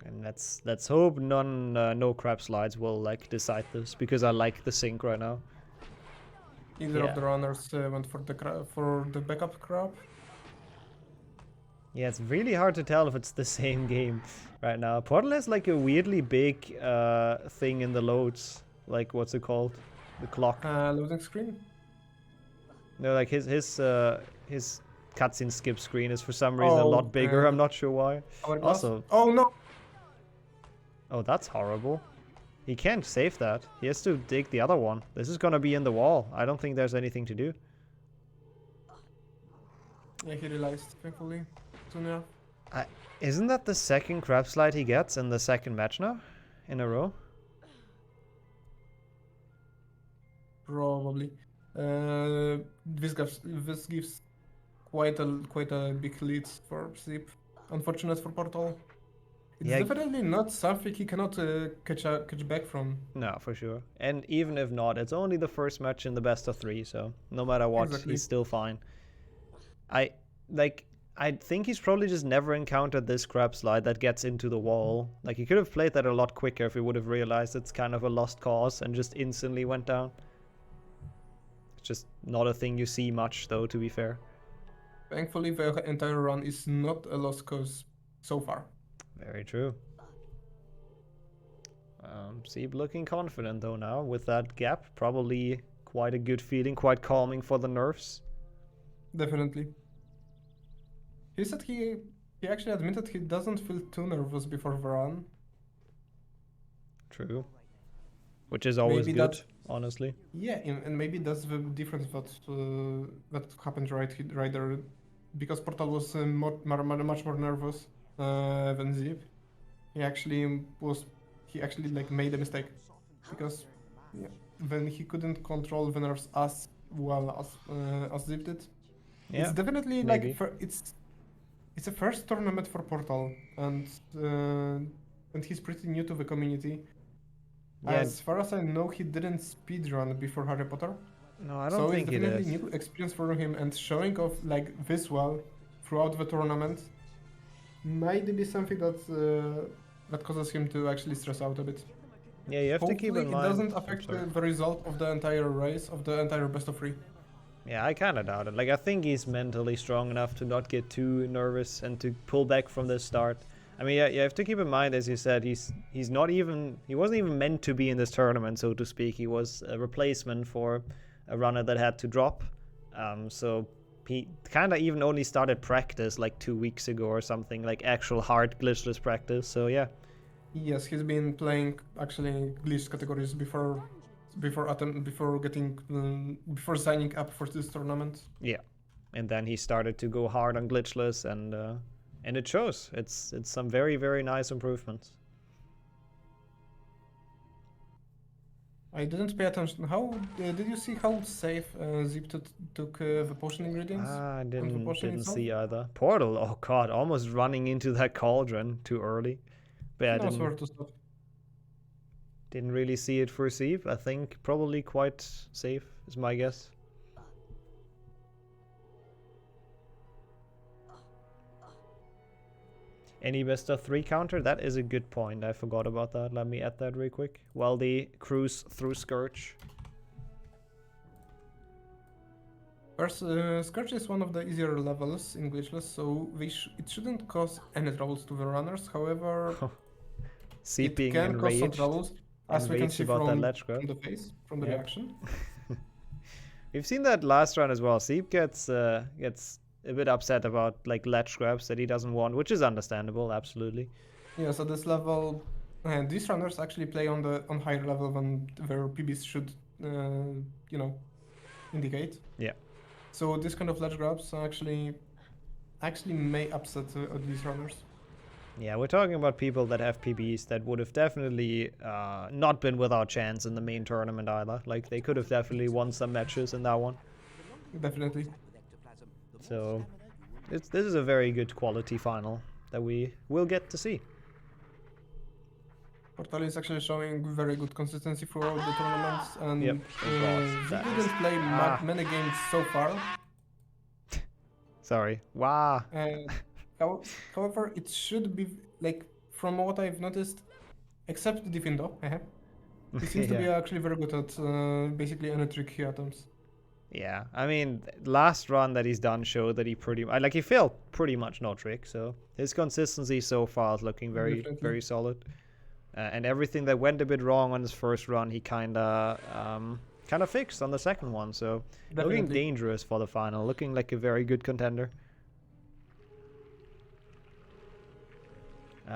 And let's hope no crab slides will like decide this, because I like the sync right now. Either of the runners went for the backup crab. Yeah, it's really hard to tell if it's the same game right now. Portal has like a weirdly big thing in the loads. Like, what's it called? The clock. Loading screen? No, like his cutscene skip screen is for some reason a lot bigger. I'm not sure why. Also, oh no! Oh, that's horrible. He can't save that. He has to dig the other one. This is gonna be in the wall. I don't think there's anything to do. Yeah, he realized, thankfully. Soon enough. Isn't that the second crab slide he gets in the second match now? In a row? Probably. This gives quite a big lead for Sieb. Unfortunate for Portal. It's definitely not something he cannot catch back from. No, for sure. And even if not, it's only the first match in the best of 3, so no matter what, he's still fine. I think he's probably just never encountered this crab slide that gets into the wall. Like, he could have played that a lot quicker if he would have realized it's kind of a lost cause and just instantly went down. It's just not a thing you see much, though, to be fair. Thankfully, the entire run is not a lost cause so far. Very true. Sieb looking confident though now with that gap. Probably quite a good feeling, quite calming for the nerves. Definitely. He said he actually admitted he doesn't feel too nervous before the run. True. Which is always maybe good, honestly. Yeah, and maybe that's the difference that happened right there, because Portal was much more nervous than Sieb. He actually like made a mistake, because then he couldn't control the nerves as well as Sieb did. Yeah, it's definitely maybe. Like it's a first tournament for Portal, and he's pretty new to the community. Yeah. As far as I know, he didn't speedrun before Harry Potter. No, I don't think he did. So it's definitely new experience for him, and showing off like this well throughout the tournament might be something that causes him to actually stress out a bit. Yeah, you have to keep in mind. It doesn't affect the result of the entire race, of the entire best of 3. Yeah, I kind of doubt it. Like, I think he's mentally strong enough to not get too nervous and to pull back from the start. I mean, yeah, you have to keep in mind, as you said, he wasn't even meant to be in this tournament, so to speak. He was a replacement for a runner that had to drop. So he kind of even only started practice like 2 weeks ago or something, like actual hard glitchless practice. So yeah. Yes, he's been playing actually glitch categories before signing up for this tournament. Yeah, and then he started to go hard on glitchless, and it shows. It's some very, very nice improvements. I didn't pay attention. How did you see how safe Sieb took the potion ingredients? I and the didn't potion itself? see either. Portal, oh god, almost running into that cauldron too early. But I knows where to stop. didn't really see it for Sieb. I think probably quite safe is my guess. Any best of 3 counter? That is a good point. I forgot about that. Let me add that real quick. While they cruise through Scourge. First, Scourge is one of the easier levels in Glitchless, so it shouldn't cause any troubles to the runners. However, Sieb it can cause some troubles, as we can see from the face, from the reaction. We've seen that last round as well. Sieb gets a bit upset about like ledge grabs that he doesn't want, which is understandable, absolutely. Yeah, so this level, these runners actually play on higher level than their PBs should, indicate. Yeah. So this kind of ledge grabs actually may upset these runners. Yeah, we're talking about people that have PBs that would have definitely not been without chance in the main tournament either. Like, they could have definitely won some matches in that one. Definitely. So, this is a very good quality final that we will get to see. Portal is actually showing very good consistency throughout the tournaments, and yep. he didn't play many games so far. Sorry. Wow. However, it should be, like, from what I've noticed, except the Difindo, he seems to be actually very good at basically any trick he attempts. Yeah, I mean, last run that he's done showed that he he failed pretty much no trick, so his consistency so far is looking very solid. And everything that went a bit wrong on his first run, he kind of fixed on the second one, so looking dangerous for the final, looking like a very good contender.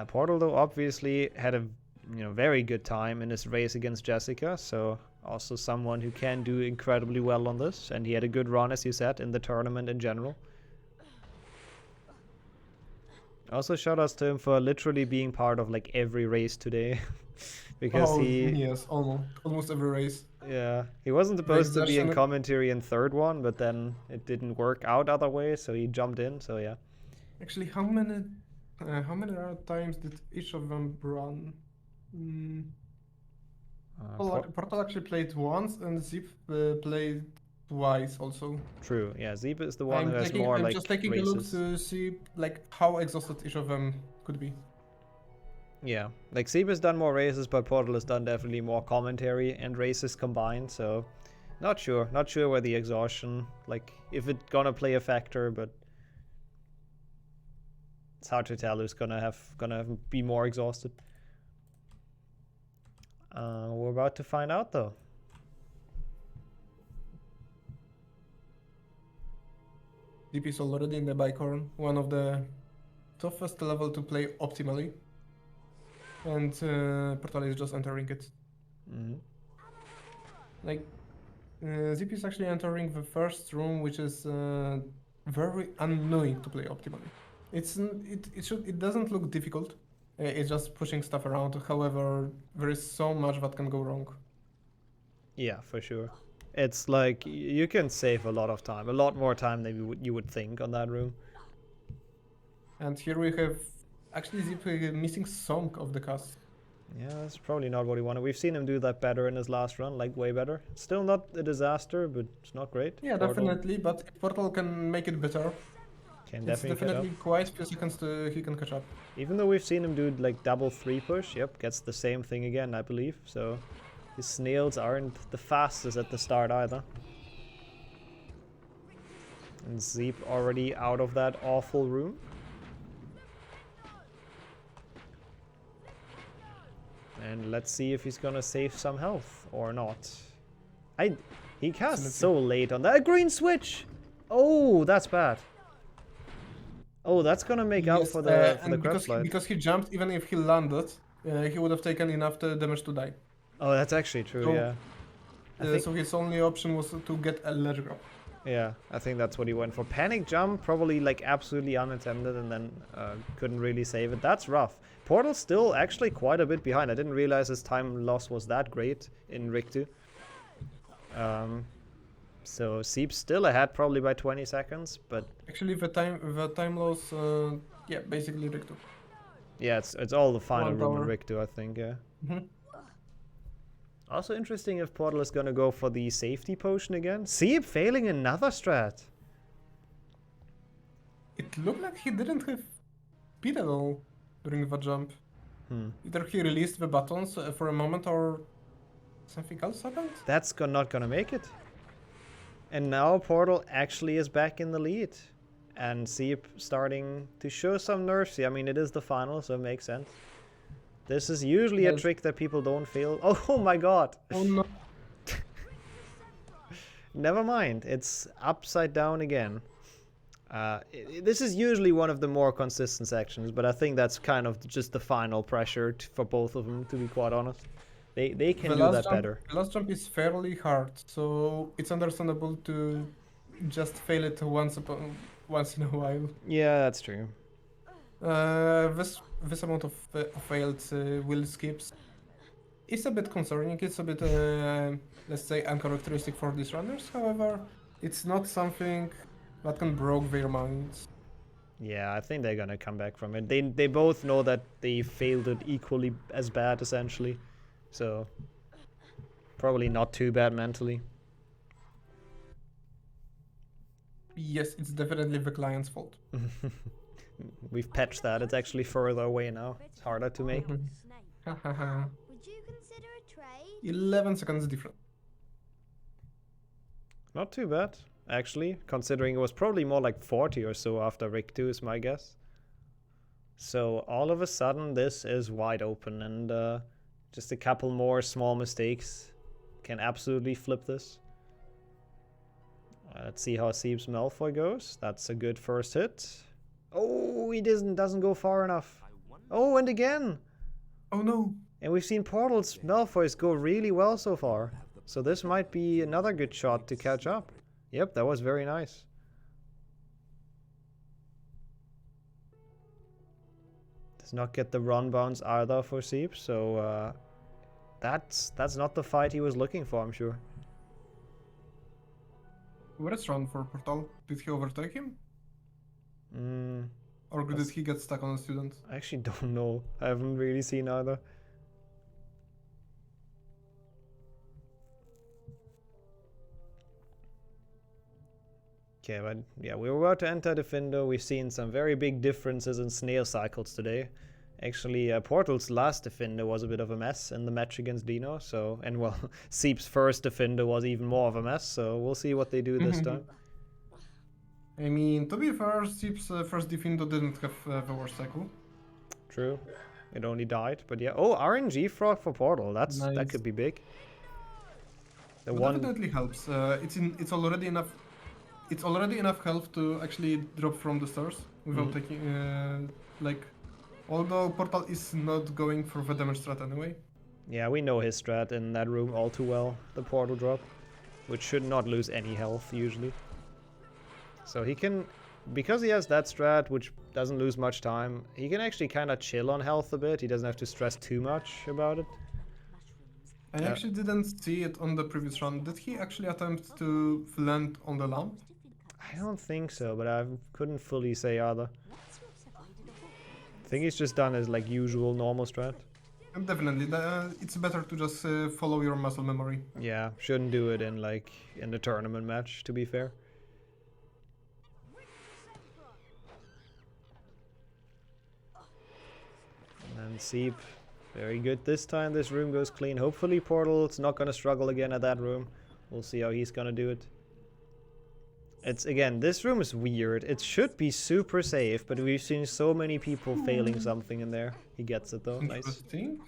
Portal, though, obviously had a very good time in his race against Jessica, so also someone who can do incredibly well on this, and he had a good run, as you said, in the tournament in general. Also, shout outs to him for literally being part of like every race today, because yes, almost every race. Yeah, he wasn't supposed to be in commentary in third one, but then it didn't work out other way, so he jumped in. So yeah. Actually, how many times did each of them run? Portal actually played once, and Sieb played twice also. True. Yeah, Sieb is the one who has more like I'm just taking races. a look to see like how exhausted each of them could be. Yeah, like Sieb has done more races, but Portal has done definitely more commentary and races combined. So, not sure where the exhaustion, like if it's gonna play a factor, but it's hard to tell who's gonna be more exhausted. We're about to find out though. DP is already in the bicorn, one of the toughest level to play optimally, and Portal is just entering it. Like, Sieb is actually entering the first room, which is very annoying to play optimally. It doesn't look difficult. It's just pushing stuff around. However, there is so much that can go wrong. Yeah, for sure. It's like you can save a lot of time, a lot more time than you would think on that room. And here we have actually Sieb missing some of the cast. Yeah, that's probably not what he wanted. We've seen him do that better in his last run, like way better. Still not a disaster, but it's not great. Yeah, Portal. Definitely, but if Portal can make it better, it's definitely quite a few seconds he can catch up. Even though we've seen him do like double 3 push, gets the same thing again, I believe. So his snails aren't the fastest at the start either. And Sieb already out of that awful room. And let's see if he's gonna save some health or not. He cast so late on that. A green switch! Oh, that's bad. Oh, that's gonna make up for the grab slide. Because he jumped, even if he landed, he would have taken enough damage to die. Oh, that's actually true, so, so his only option was to get a ledge grab. Yeah, I think that's what he went for. Panic jump, probably like absolutely unattended, and then couldn't really save it. That's rough. Portal's still actually quite a bit behind. I didn't realize his time loss was that great in Rig 2. So Sieb's still ahead probably by 20 seconds, but... Actually, the time loss, yeah, basically Rig 2. Yeah, it's all the final 1 room tower. in Rig 2, I think, yeah. Mhm. Also interesting if Portal is gonna go for the safety potion again. Sieb failing another strat. It looked like he didn't have speed at all during the jump. Either he released the buttons for a moment or something else happened. That's not gonna make it. And now Portal actually is back in the lead. And Sieb starting to show some nerfs. I mean, it is the final, so it makes sense. This is usually a trick that people don't fail. Oh my god! Oh no. Never mind, it's upside down again. This is usually one of the more consistent sections, but I think that's kind of just the final pressure for both of them, to be quite honest. They can do that better. The last jump is fairly hard, so it's understandable to just fail it once in a while. Yeah, that's true. This amount of failed will skips is a bit concerning. It's a bit, let's say, uncharacteristic for these runners. However, it's not something that can break their minds. Yeah, I think they're gonna come back from it. They both know that they failed it equally as bad, essentially. So, probably not too bad mentally. Yes, it's definitely the client's fault. We've patched that. It's actually further away now. It's harder to make. Would you consider a trade? 11 seconds different. Not too bad, actually, considering it was probably more like 40 or so after Rig 2 is my guess. So all of a sudden this is wide open, and just a couple more small mistakes can absolutely flip this. Let's see how Sieb's Malfoy goes. That's a good first hit. Oh, he doesn't go far enough. Oh, and again. Oh no. And we've seen Portal's Malfoys go really well so far. So this might be another good shot to catch up. Yep, that was very nice. Does not get the run bounce either for Sieb, so that's not the fight he was looking for, I'm sure. Where is run for Portal? Did he overtake him? Or did he get stuck on a student? I actually don't know. I haven't really seen either. Okay, but yeah, we were about to enter the Findo. We've seen some very big differences in snail cycles today. Actually, Portal's last Defender was a bit of a mess in the match against Deano, so, and well, Sieb's first Defender was even more of a mess, so we'll see what they do this time. I mean, to be fair, Sieb's first Defender didn't have the worst cycle. True. It only died, but yeah. Oh, RNG frog for Portal. That's nice. That could be big. The But one definitely helps. It's already enough. It's already enough health to actually drop from the stairs without taking like. Although Portal is not going for the damage strat anyway. Yeah, we know his strat in that room all too well. The Portal drop, which should not lose any health usually. So he can, because he has that strat, which doesn't lose much time, he can actually kind of chill on health a bit. He doesn't have to stress too much about it. I actually didn't see it on the previous run. Did he actually attempt to land on the lamp? I don't think so, but I couldn't fully say either. I think he's just done his like usual normal strat. And definitely, it's better to just follow your muscle memory. Yeah, shouldn't do it in like in the tournament match, to be fair. And Sieb, very good this time. This room goes clean. Hopefully Portal's not gonna struggle again at that room. We'll see how he's gonna do it. It's again, this room is weird. It should be super safe, but we've seen so many people failing something in there. He gets it though. Nice. Interesting.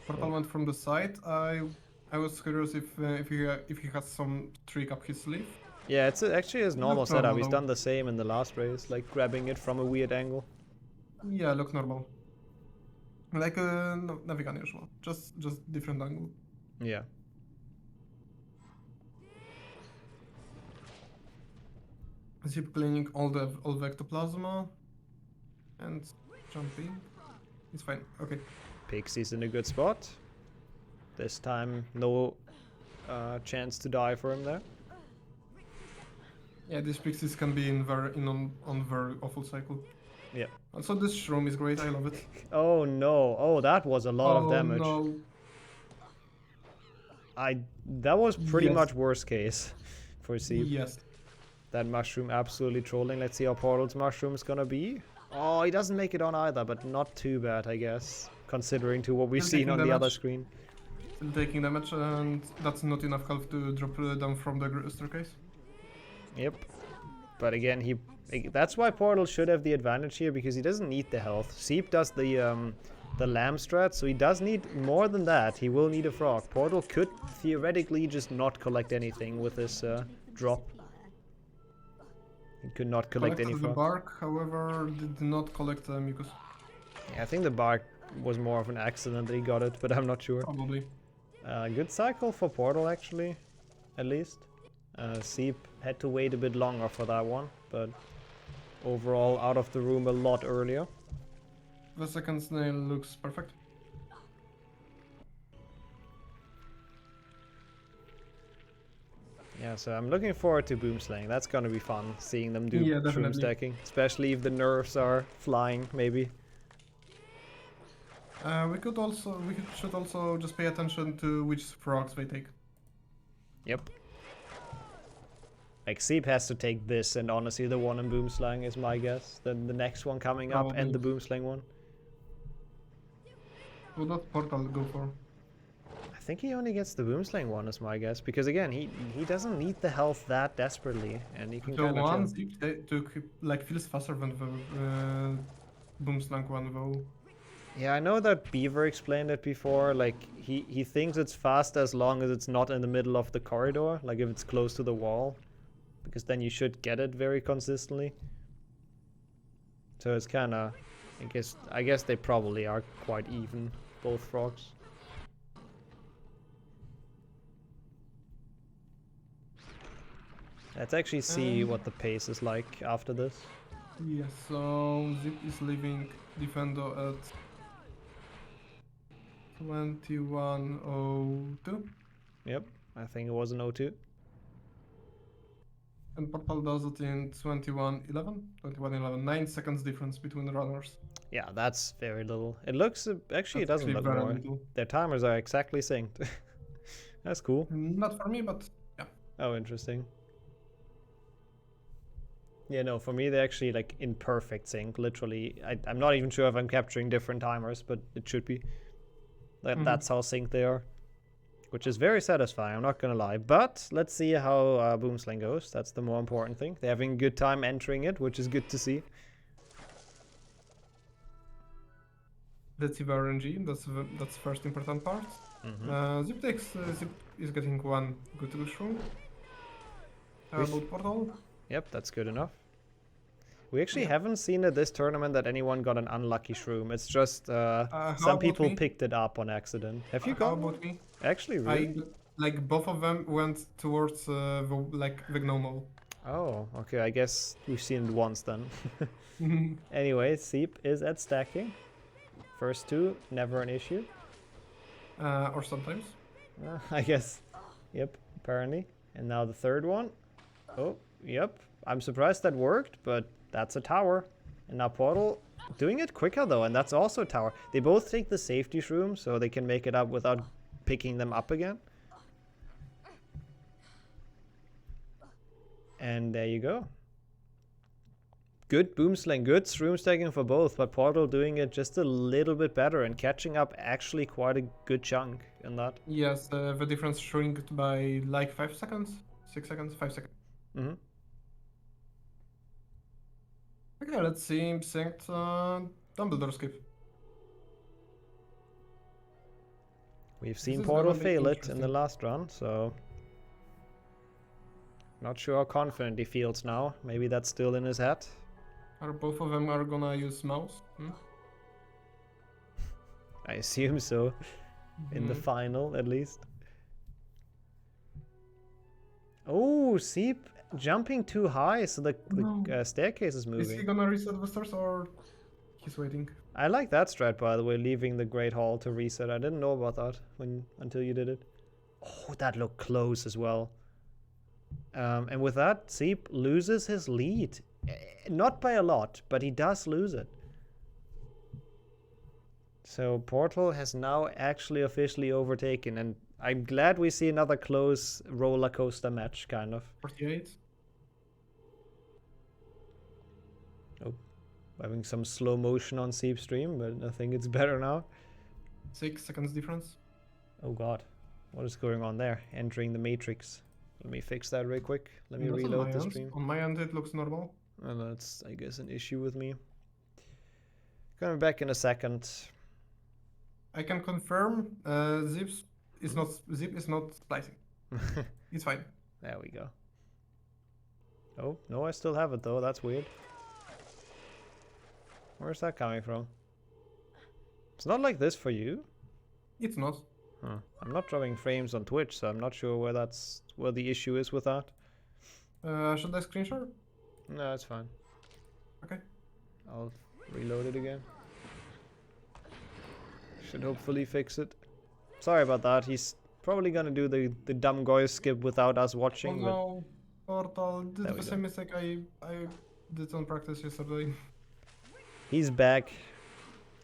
Portal went from the side. I was curious if he has some trick up his sleeve. Yeah, it's actually his normal setup. normal, He's though. done the same in the last race, like grabbing it from a weird angle. Yeah, look normal. Like nothing unusual. Just different angle. Yeah. Sieb cleaning all the ectoplasma and jumping. It's fine. Okay. Pixie's in a good spot. This time, no chance to die for him there. Yeah, these pixies can be on very awful cycle. Yeah. Also, this shroom is great. I love it. Oh no! Oh, that was a lot of damage. No. That was pretty much worst case for Sieb. Yes. That mushroom absolutely trolling. Let's see how Portal's mushroom is gonna be. Oh, he doesn't make it on either, but not too bad, I guess, considering to what we've seen on the other screen. Still taking damage, and that's not enough health to drop down from the staircase. Yep. But again, that's why Portal should have the advantage here, because he doesn't need the health. Sieb does the lamb strat, so he does need more than that. He will need a frog. Portal could theoretically just not collect anything with this drop. He could not collect any frog. The bark, however, did not collect mucus. Yeah, I think the bark was more of an accident that he got it, but I'm not sure. Probably. Good cycle for Portal, actually, at least. Sieb had to wait a bit longer for that one, but overall out of the room a lot earlier. The second snail looks perfect. Yeah, so I'm looking forward to boomslaying. That's gonna be fun, seeing them do shroom definitely. stacking, especially if the nerfs are flying, maybe. We should also just pay attention to which frogs they take. Yep. Like, Sieb has to take this, and honestly the one in boomslang is my guess. Then the next one coming up, and the boomslang one. What does Portal go for? I think he only gets the boomslang one is my guess, because again, he doesn't need the health that desperately, and he can kind of one feels faster than the boomslang one though. Yeah, I know that Beaver explained it before, like, he thinks it's fast as long as it's not in the middle of the corridor, like if it's close to the wall, because then you should get it very consistently. So it's kinda, I guess they probably are quite even, both frogs. Let's actually see what the pace is like after this. Yes, so Zip is leaving Defendo at 21:02. Yep, I think it was an 02. And Portal does it in 21:11. 9 seconds difference between the runners. Yeah, that's very little. It looks, actually it doesn't look very more. little. Their timers are exactly synced. That's cool. Not for me, but yeah. Oh, interesting. Yeah, no, for me they're actually like in perfect sync, literally. I'm not even sure if I'm capturing different timers, but it should be. That's how synced they are. Which is very satisfying, I'm not gonna lie. But let's see how Boomslang goes. That's the more important thing. They're having a good time entering it, which is good to see. Let's see the RNG, that's the first important part. Zip is getting one good shroom. How about Portal? Yep, that's good enough. We actually haven't seen at this tournament that anyone got an unlucky shroom. It's just some people picked it up on accident. Have you got How about me? Actually, really? Both of them went towards the gnome. Oh, okay, I guess we've seen it once then. Anyway, Sieb is at stacking. First two, never an issue. Or sometimes. I guess. Yep, apparently. And now the third one. Oh, yep. I'm surprised that worked, but that's a tower. And now Portal doing it quicker though, and that's also a tower. They both take the safety shroom, so they can make it up without picking them up again. And there you go. Good boomslang, good shroom stacking for both, but Portal doing it just a little bit better and catching up actually quite a good chunk in that. Yes, the difference shrinked by like 5 seconds, 6 seconds, 5 seconds. Okay, let's see him synced Dumbledore skip. We've seen Portal fail it in the last run, so not sure how confident he feels now. Maybe that's still in his head. Are both of them are gonna use mouse? I assume so. In the final, at least. Oh, Sieb jumping too high, so the staircase is moving. Is he gonna reset the stairs or he's waiting? I like that strat, by the way, leaving the Great Hall to reset. I didn't know about that until you did it. Oh, that looked close as well. And with that, Sieb loses his lead. Not by a lot, but he does lose it. So Portal has now actually officially overtaken, and I'm glad we see another close roller coaster match, kind of. 48. Oh, having some slow motion on Sieb's stream, but I think it's better now. 6 seconds difference. Oh god, what is going on there? Entering the matrix. Let me fix that real quick. Let me reload the stream. On my end, it looks normal. And that's, I guess, an issue with me. Coming back in a second. I can confirm Sieb is not splicing. It's fine. There we go. Oh, no, I still have it though. That's weird. Where's that coming from? It's not like this for you? It's not. Huh. I'm not dropping frames on Twitch, so I'm not sure where the issue is with that. Should I screenshot? No, it's fine. Okay. I'll reload it again. Should hopefully fix it. Sorry about that. He's probably gonna do the dumb goy skip without us watching. Oh no, Portal did the same mistake I did on practice yesterday. He's back.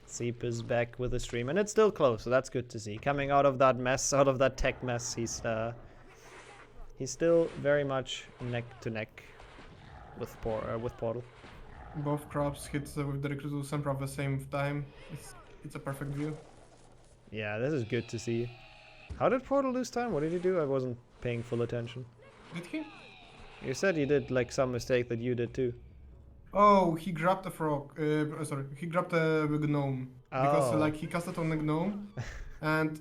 Sieb is back with the stream, and it's still close, so that's good to see. Coming out of that mess, out of that tech mess, he's still very much neck to neck with Portal. Both crabs hit with the Recruit Sempra at the same time. It's a perfect view. Yeah, this is good to see. How did Portal lose time? What did he do? I wasn't paying full attention. Did he? You said he did like some mistake that you did too. Oh, he grabbed a frog. Sorry, he grabbed a gnome because like he cast it on the gnome, and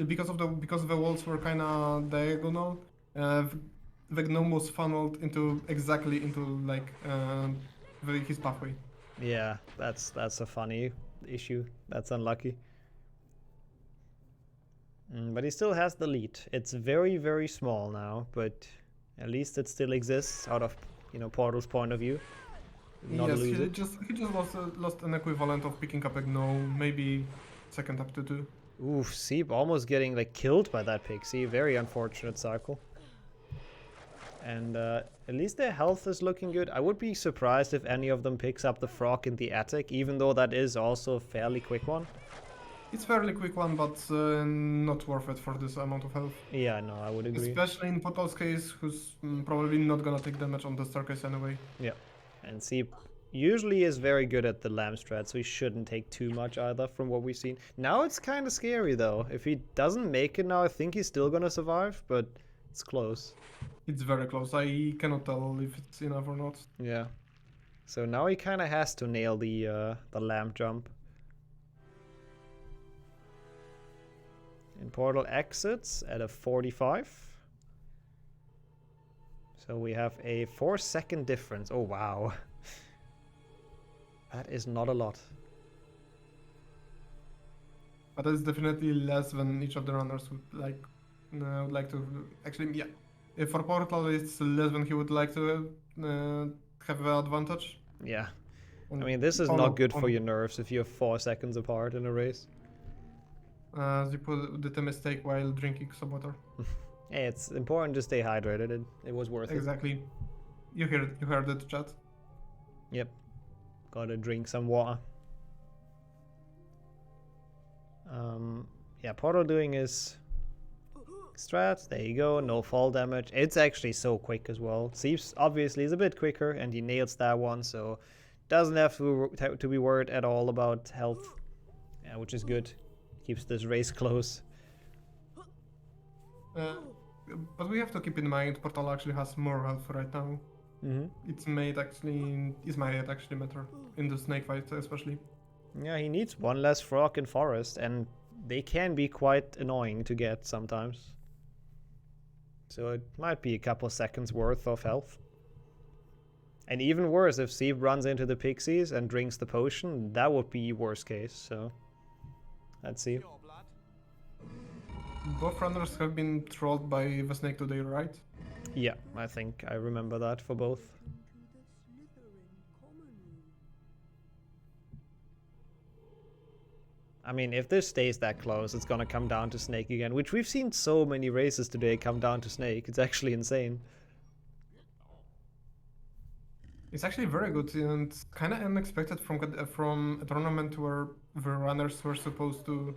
because the walls were kind of diagonal, the gnome was funneled exactly into like his pathway. Yeah, that's a funny issue. That's unlucky. But he still has the lead. It's very, very small now, but at least it still exists out of Portal's point of view. Not yes, lose he it. just lost an equivalent of picking up a gnome, maybe second up to 2. Oof, Sieb almost getting like killed by that pixie. Very unfortunate cycle. And at least their health is looking good. I would be surprised if any of them picks up the frog in the attic, even though that is also a fairly quick one. It's a fairly quick one, but not worth it for this amount of health. Yeah, no, I would agree. Especially in Portal's case, who's probably not gonna take damage on the staircase anyway. Yeah, and Sieb usually is very good at the lamb strat, so he shouldn't take too much either from what we've seen. Now it's kind of scary though. If he doesn't make it now, I think he's still gonna survive, but it's close. It's very close. I cannot tell if it's enough or not. Yeah. So now he kind of has to nail the lamp jump. And Portal exits at a 45. So we have a 4-second difference. Oh wow. That is not a lot. But that's definitely less than each of the runners would like to. Actually, yeah. For Portal, it's less than he would like to have the advantage. Yeah. I mean, this is not good for your nerves if you're 4 seconds apart in a race. You did a mistake while drinking some water. Hey, it's important to stay hydrated. It was worth it. Exactly. You heard it, chat. Yep. Gotta drink some water. Yeah, Portal doing his strats. There you go. No fall damage. It's actually so quick as well. Sieb's obviously is a bit quicker, and he nails that one, so doesn't have to be worried at all about health, which is good. Keeps this race close. But we have to keep in mind Portal actually has more health right now. It's made actually matter in the snake fight especially. Yeah, he needs one less frog in forest, and they can be quite annoying to get sometimes. So it might be a couple seconds worth of health. And even worse, if Sieb runs into the pixies and drinks the potion, that would be worst case, so let's see. Both runners have been trolled by the snake today, right? Yeah, I think I remember that for both. I mean, if this stays that close, it's gonna come down to Snake again, which we've seen so many races today come down to Snake. It's actually insane. It's actually very good and kind of unexpected from a tournament where the runners were supposed to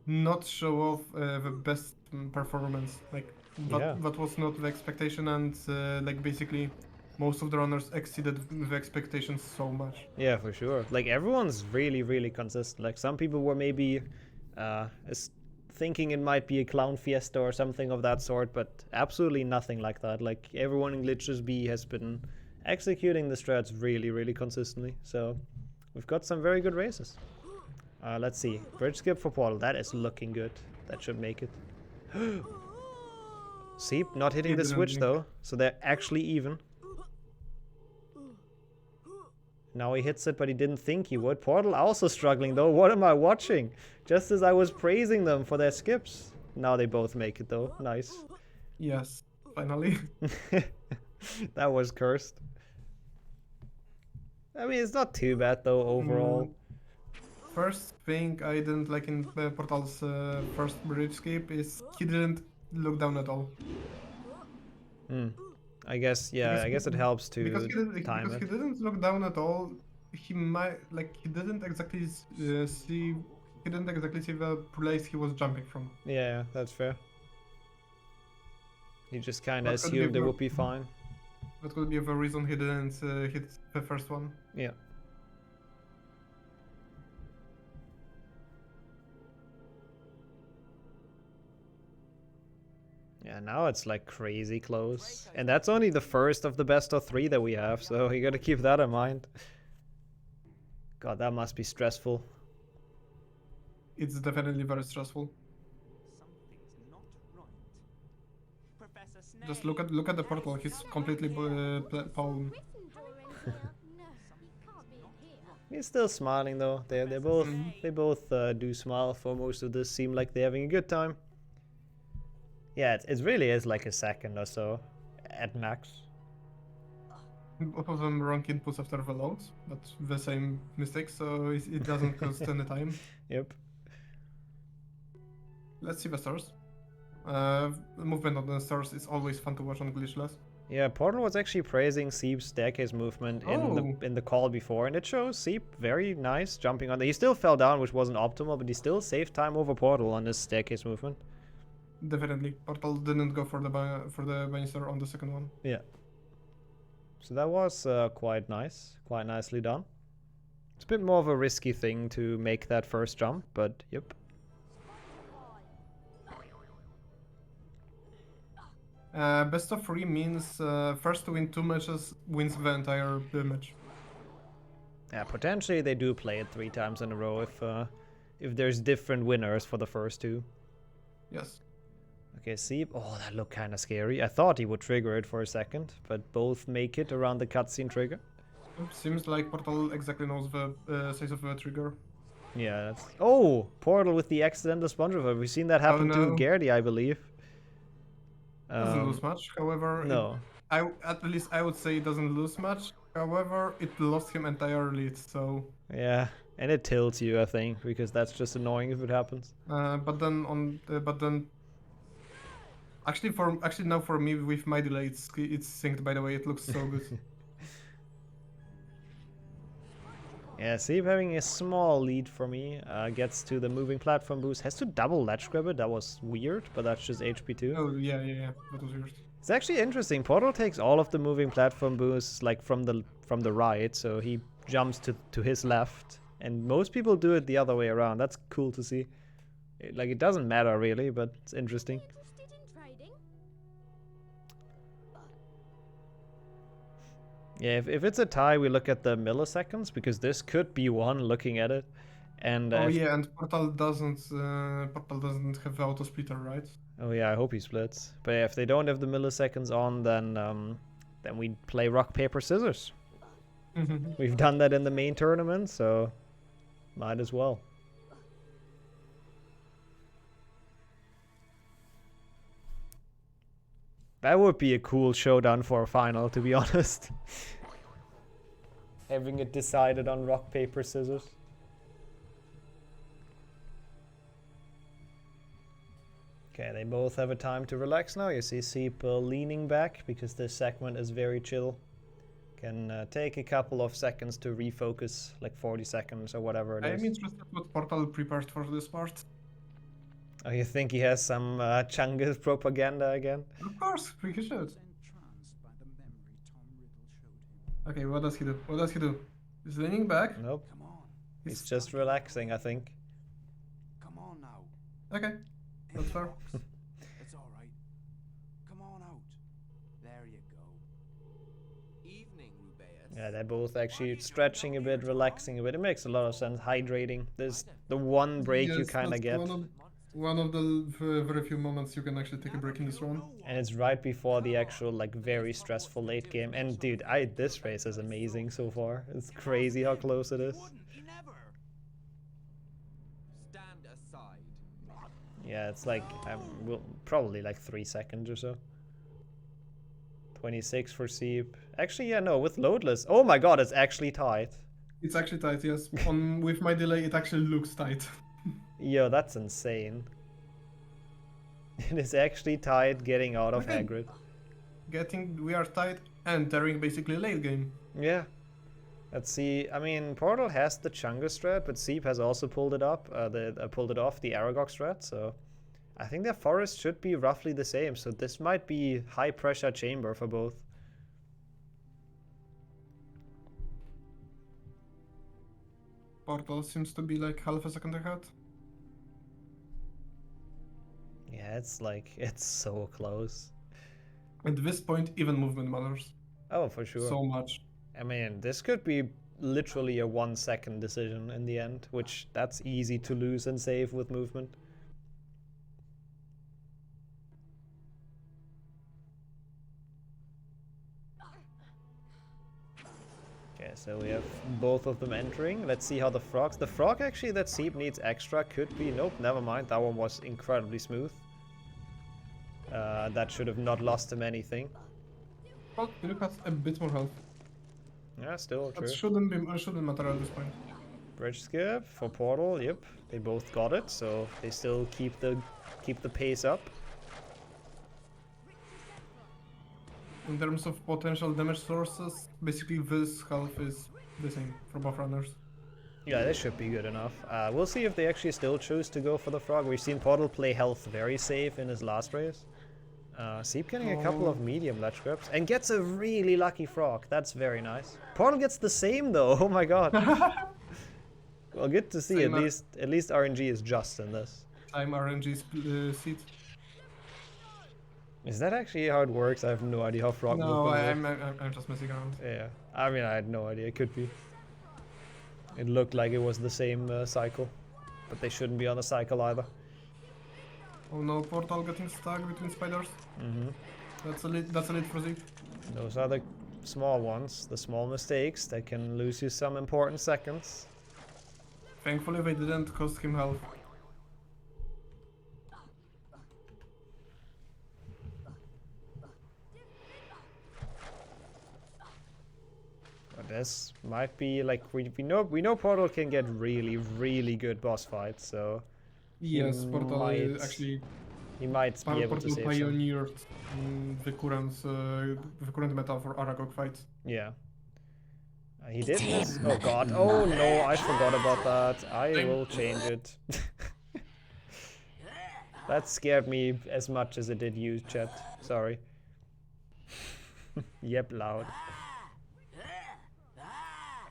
not show off the best performance. Like that was not the expectation, and like basically most of the runners exceeded the expectations so much. Yeah, for sure. Like everyone's really consistent. Like some people were maybe thinking it might be a clown fiesta or something of that sort, but absolutely nothing like that. Like everyone in Glitchless B has been executing the strats really consistently. So we've got some very good races. Let's see. Bridge skip for Portal. That is looking good. That should make it. Sieb not hitting the switch though, so they're actually even. Now he hits it, but he didn't think he would. Portal also struggling though. What am I watching? Just as I was praising them for their skips. Now they both make it though. Nice. Yes, finally. That was cursed. I mean, it's not too bad though overall. First thing I didn't like in Portal's first bridge skip is he didn't look down at all. I guess, yeah, I guess it helps to time it. Because he didn't look down at all. He might, like, he didn't exactly see the place he was jumping from. Yeah, that's fair. He just kind of assumed it would be fine. That could be the reason he didn't hit the first one. Yeah. Yeah, now it's like crazy close. And that's only the first of the best of 3 that we have, so you gotta keep that in mind. God, that must be stressful. It's definitely very stressful. Just look at the portal. He's completely palm. He's still smiling though. They both do smile for most of this. Seem like they're having a good time. Yeah, it really is like a second or so at max. Both of them wrong inputs after the loads, but the same mistake, so it doesn't cost any time. Yep. Let's see the stars. Movement on the stars is always fun to watch on Glitchless. Yeah, Portal was actually praising Sieb's staircase movement in the call before, and it shows Sieb very nice jumping on there. He still fell down, which wasn't optimal, but he still saved time over Portal on his staircase movement. Definitely, Portal didn't go for the banister on the second one. Yeah. So that was quite nice, quite nicely done. It's a bit more of a risky thing to make that first jump, but yep. Best of 3 means first to win 2 matches wins the entire match. Yeah, potentially they do play it 3 times in a row if there's different winners for the first 2. Yes. Okay, Sieb. Oh, that looked kind of scary. I thought he would trigger it for a second, but both make it around the cutscene trigger. Seems like Portal exactly knows the size of the trigger. Yeah, that's... Oh! Portal with the accidental sponge over. We've seen that happen to Gerdi, I believe. Doesn't lose much, however. No. At least I would say it doesn't lose much. However, it lost him entirely, so... Yeah, and it tilts you, I think, because that's just annoying if it happens. But then Actually now for me with my delay it's synced, by the way. It looks so good. Yeah, Sieb having a small lead for me. Gets to the moving platform boost. Has to double ledge grab it. That was weird, but that's just HP2. Oh yeah. That was weird. It's actually interesting. Portal takes all of the moving platform boosts like from the right, so he jumps to his left. And most people do it the other way around. That's cool to see. It doesn't matter really, but it's interesting. Yeah, if it's a tie, we look at the milliseconds, because this could be one looking at it. And and Portal doesn't have auto splitter, right? Oh yeah, I hope he splits. But yeah, if they don't have the milliseconds on, then we play rock paper scissors. We've done that in the main tournament, so might as well. That would be a cool showdown for a final, to be honest. Having it decided on rock, paper, scissors. Okay, they both have a time to relax now. You see Sieb leaning back because this segment is very chill. Can take a couple of seconds to refocus, like 40 seconds or whatever it is. I'm interested what Portal prepared for this part. Oh, you think he has some Chungus propaganda again? Of course, he should. Okay, what does he do? What does he do? He's leaning back? Nope. He's just relaxing, I think. Come on now. Okay, that's fair. It's all right. Come on out. There you go. Evening, Rubeus. Yeah, they're both actually stretching a bit, relaxing a bit. It makes a lot of sense. Hydrating. There's the one break you kind of get. One of the very few moments you can actually take a break in this run. And it's right before the actual, like, very stressful late game. And dude, this race is amazing so far. It's crazy how close it is. Stand aside. Yeah, it's like, probably like 3 seconds or so. 26 for Sieb. Actually, yeah, no, with loadless. Oh my god, it's actually tight. It's actually tight, yes. With my delay, it actually looks tight. Yo, that's insane. It is actually tight getting out of Hagrid. We are tight entering basically late game. Yeah. Let's see. I mean, Portal has the Chungus strat, but Sieb has also pulled it up. Pulled it off the Aragog strat. So I think their forest should be roughly the same. So this might be high pressure chamber for both. Portal seems to be like half a second ahead. Yeah, it's so close. At this point, even movement matters. Oh, for sure. So much. I mean, this could be literally a 1 second decision in the end, which that's easy to lose and save with movement. Okay, so we have both of them entering. Let's see how the frogs... The frog actually that Sieb needs extra could be... Nope, never mind. That one was incredibly smooth. That should have not lost him anything. Well, you look at a bit more health. Yeah, still true. That shouldn't matter at this point. Bridge skip for Portal, yep. They both got it, so they still keep the pace up. In terms of potential damage sources, basically this half is the same for both runners. Yeah, this should be good enough. We'll see if they actually still choose to go for the frog. We've seen Portal play health very safe in his last race. Sieb getting a couple of medium ledge grabs and gets a really lucky frog. That's very nice. Portal gets the same though. Oh my god. Well, good to see. At least RNG is just in this. Time RNG seat. Is that actually how it works? I have no idea how frog movement works. I'm just messing around. Yeah, I mean I had no idea. It could be. It looked like it was the same cycle, but they shouldn't be on a cycle either. Oh no, Portal getting stuck between spiders. That's a lead for Sieb. Those are the small ones, the small mistakes that can lose you some important seconds. Thankfully they didn't cost him health. But this might be like we know Portal can get really good boss fights, so yes, Portal actually he might be able to save some. Pioneered the current meta for Aragog fights. Yeah. He did miss. Oh god. Oh no, I forgot about that. I will change it. That scared me as much as it did you, chat. Sorry. Yep, loud.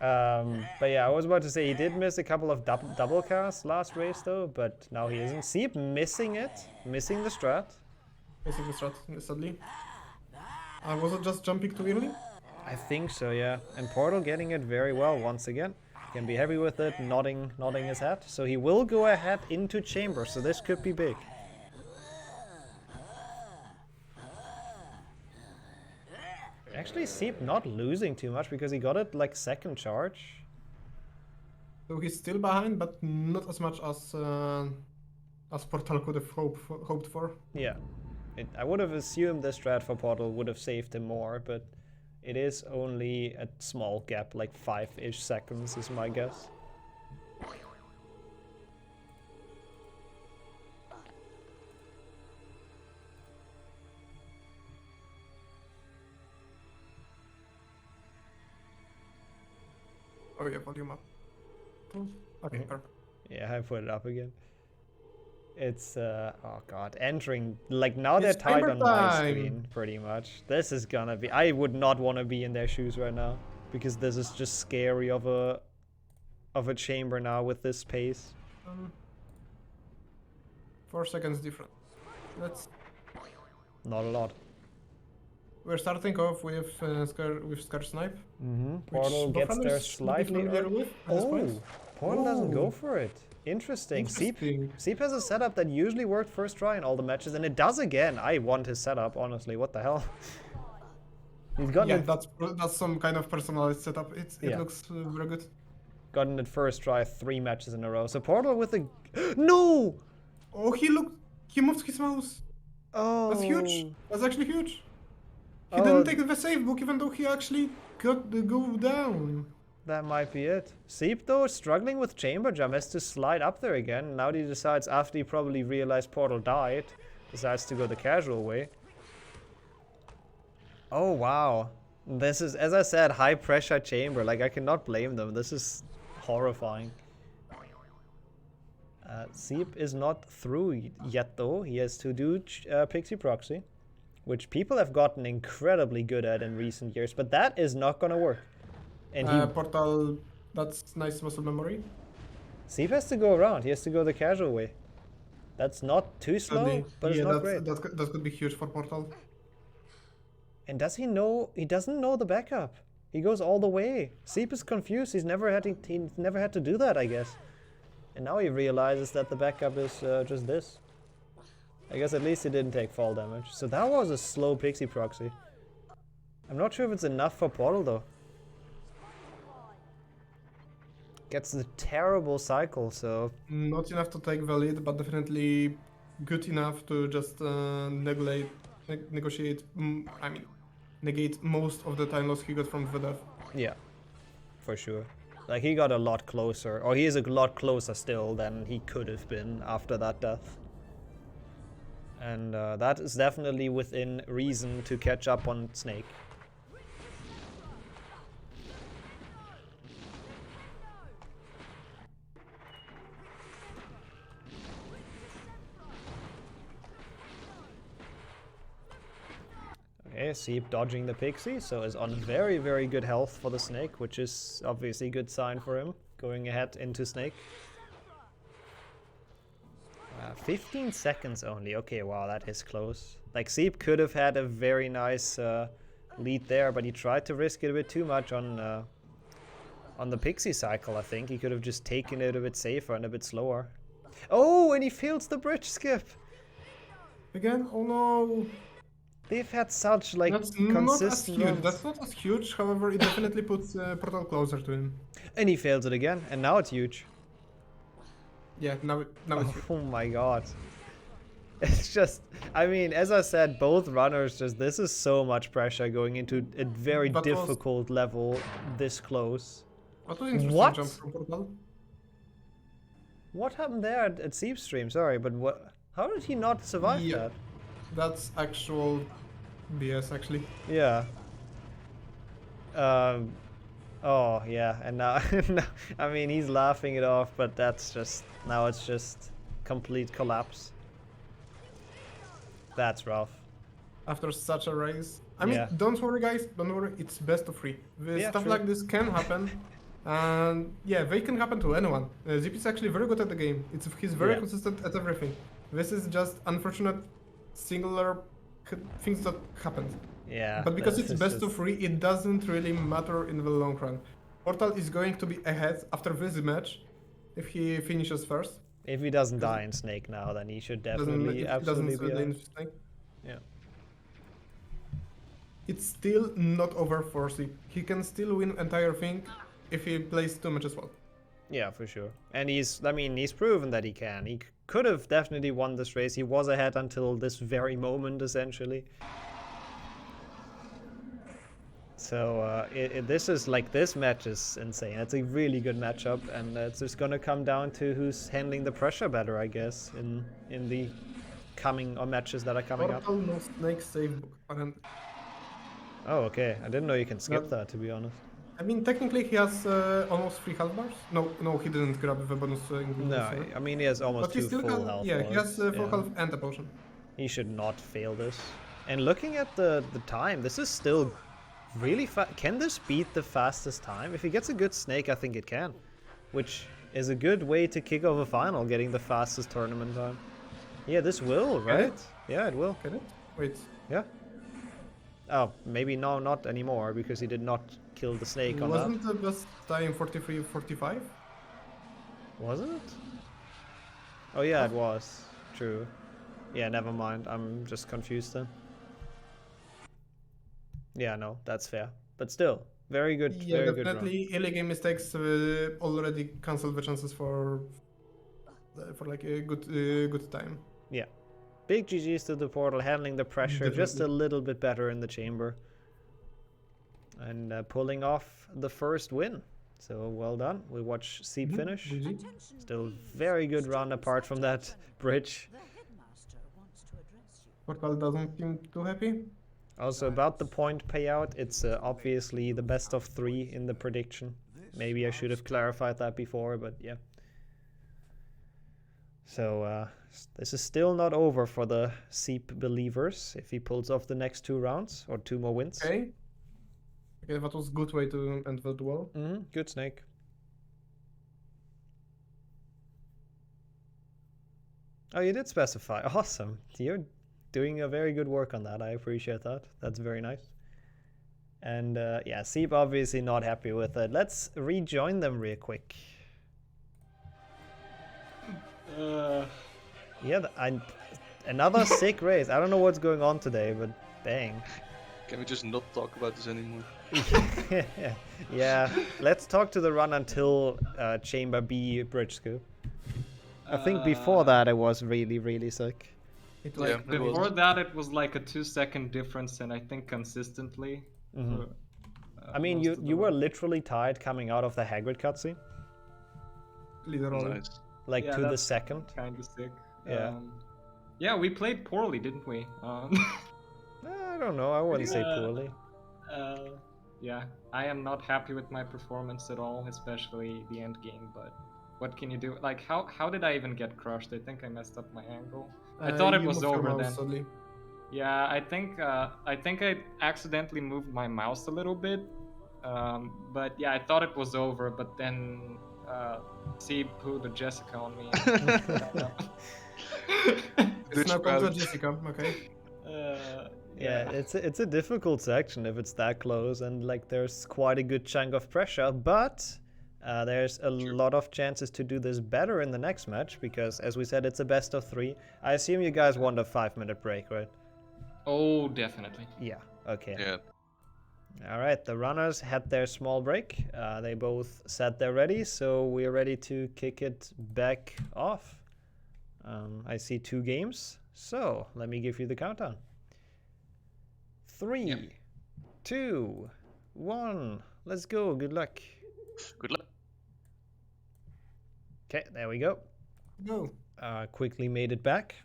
But yeah, I was about to say he did miss a couple of double casts last race though, but now he isn't. Sieb missing it, missing the strat. Missing the strat, sadly. Was it just jumping too early? I think so, yeah. And Portal getting it very well once again. Can be heavy with it, nodding his head. So he will go ahead into chamber, so this could be big. Actually, Sieb not losing too much because he got it like second charge. So he's still behind, but not as much as Portal could have hoped for. Yeah. I would have assumed this strat for Portal would have saved him more, but it is only a small gap, like 5-ish seconds is my guess. Oh yeah, volume up. Okay, perfect. Yeah, I put it up again. It's, oh god, entering, like now they're tied on my screen, pretty much. This is gonna be, I would not want to be in their shoes right now, because this is just scary of a chamber now with this pace. 4 seconds different. That's not a lot. We're starting off with Scar Snipe. Portal gets there slightly early. Oh, Portal doesn't go for it. Interesting. Sieb has a setup that usually worked first try in all the matches, and it does again. I want his setup, honestly. What the hell? He's gotten it. That's some kind of personalized setup. It looks very good. Gotten it first try 3 matches in a row. So Portal with a no. Oh, he moved his mouse. Oh, that's huge. That's actually huge. He didn't take the save book, even though he actually got the go down. That might be it. Sieb, though, struggling with chamber jump, has to slide up there again. Now he decides, after he probably realized Portal died, decides to go the casual way. Oh, wow. This is, as I said, high pressure chamber. Like, I cannot blame them. This is horrifying. Sieb is not through yet, though. He has to do Pixie Proxy, which people have gotten incredibly good at in recent years, but that is not gonna work. And Portal, that's nice muscle memory. Sieb has to go around. He has to go the casual way. That's not too slow, but it's not great. That could be huge for Portal. And does he know? He doesn't know the backup. He goes all the way. Sieb is confused. He's never had to do that, I guess. And now he realizes that the backup is just this. I guess at least he didn't take fall damage. So that was a slow Pixie Proxy. I'm not sure if it's enough for Portal, though. Gets the terrible cycle, so... Not enough to take the lead, but definitely good enough to just negate most of the time loss he got from the death. Yeah, for sure. Like, he got a lot closer, or he is a lot closer still than he could have been after that death. And that is definitely within reason to catch up on Snake. Okay, Sieb dodging the Pixie, so is on very, very good health for the Snake, which is obviously a good sign for him, going ahead into Snake. 15 seconds only. Okay, wow, that is close. Like, Sieb could have had a very nice lead there, but he tried to risk it a bit too much on the Pixie cycle, I think. He could have just taken it a bit safer and a bit slower. Oh, and he fails the bridge skip! Again? Oh no! They've had such, like, That's consistent runs. That's not as huge, however, it definitely puts Portal closer to him. And he fails it again, and now it's huge. Yeah, now it's huge. Oh my god. It's just, I mean, as I said, both runners just, this is so much pressure going into a very difficult level this close. What was interesting jump from Portal? What happened there at Sieb's stream? Sorry, but what? How did he not survive that? That's actual BS, actually. Yeah. Oh, yeah, and now, I mean, he's laughing it off, but that's just, now it's just complete collapse. That's rough. After such a race. I mean, don't worry, guys, don't worry, it's best of 3. Stuff like this can happen, and yeah, they can happen to anyone. Sieb is actually very good at the game. He's very consistent at everything. This is just unfortunate singular things that happened. Yeah. But because it's best of 3, it doesn't really matter in the long run. Portal is going to be ahead after this match if he finishes first. If he doesn't die in Snake now, then he should definitely absolutely be ahead. Yeah. It's still not over for Sieb. He can still win entire thing if he plays 2 matches well. Yeah, for sure. And he's proven that he can. He could have definitely won this race. He was ahead until this very moment, essentially. So this is like, this match is insane. It's a really good matchup, and it's just gonna come down to who's handling the pressure better, I guess, in the coming or matches that are coming up. No snake save. Oh, okay. I didn't know you can skip that, to be honest. I mean, technically he has almost 3 health bars. No, he didn't grab the bonus. No, I mean he has almost 2 full health. Yeah, he has full health and a potion. He should not fail this. And looking at the time, this is still really fast. Can this beat the fastest time? If he gets a good snake, I think it can. Which is a good way to kick off a final, getting the fastest tournament time. Yeah, this will, right? Yeah, it will. Can it? Wait. Yeah. Oh, maybe no, not anymore, because he did not kill the snake on that. Wasn't the best time 43-45? Was it? Oh yeah, it was. True. Yeah, never mind. I'm just confused then. Yeah, no, that's fair. But still, very good. Yeah, very definitely. good run. Early game mistakes already cancel the chances for like a good time. Yeah. Big GGs to the portal, handling the pressure Definitely. just a little bit better in the chamber. And pulling off the first win. So well done. We'll watch Sieb finish. Still very good run apart from that bridge. Portal doesn't seem too happy. Also about the point payout, it's obviously the best of 3 in the prediction. Maybe I should have clarified that before, but yeah. So this is still not over for the Sieb believers if he pulls off the next 2 rounds or 2 more wins. Okay. Okay, that was a good way to end the duel. Good snake. Oh, you did specify. Awesome. You're doing a very good work on that. I appreciate that. That's very nice. And yeah, Sieb obviously not happy with it. Let's rejoin them real quick. Yeah, another sick race. I don't know what's going on today, but dang. Can we just not talk about this anymore? Yeah, let's talk to the run until Chamber B bridge scoop. I think before that it was really, really sick. Before that it was like a 2-second difference, and I think consistently. I mean, you were literally tied coming out of the Hagrid cutscene. Literally. Nice. Like Yeah, to the that's second. Kind of sick. Yeah. Yeah, we played poorly, didn't we? I don't know. I wouldn't say poorly. Yeah, I am not happy with my performance at all, especially the end game. But what can you do? Like, how did I even get crushed? I think I messed up my angle. I thought it was over then. Sadly. Yeah, I think I accidentally moved my mouse a little bit. But yeah, I thought it was over. But then Sieb pulled a Jessica on me. It's now called Jessica. Okay. Yeah, it's a difficult section if it's that close, and like there's quite a good chunk of pressure, but there's a lot of chances to do this better in the next match, because as we said, it's a best of 3. I assume you guys want a 5-minute break, right? Oh, definitely. Yeah, okay. Yeah. Alright, the runners had their small break. They both said they're ready, so we're ready to kick it back off. I see 2 games, so let me give you the countdown. 3, 2, 1. Let's go. Good luck. Good luck. Okay, there we go. Go. Quickly made it back.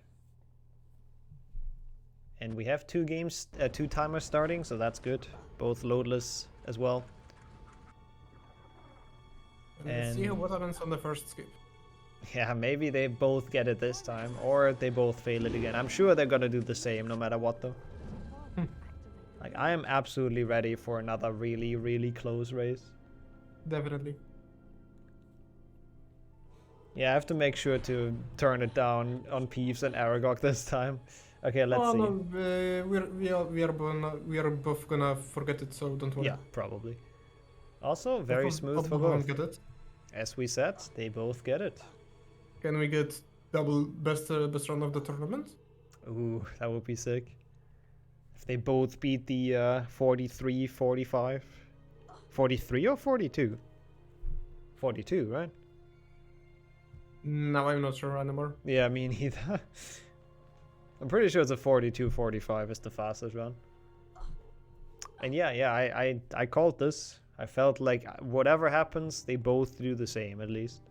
And we have 2 games, 2 timers starting, so that's good. Both loadless as well. Let's see what happens on the first skip. Yeah, maybe they both get it this time, or they both fail it again. I'm sure they're gonna do the same no matter what, though. Like, I am absolutely ready for another really, really close race. Definitely. Yeah, I have to make sure to turn it down on Peeves and Aragog this time. Okay, let's see. No, we are both gonna forget it, so don't worry. Yeah, probably. Also, very smooth for both. Get it. As we said, they both get it. Can we get double best run of the tournament? Ooh, that would be sick. If they both beat the 43, 45. 43 or 42? 42, right? Now I'm not sure anymore. Yeah, me neither. I'm pretty sure it's a 42-45 is the fastest run. And yeah, I called this. I felt like whatever happens, they both do the same at least.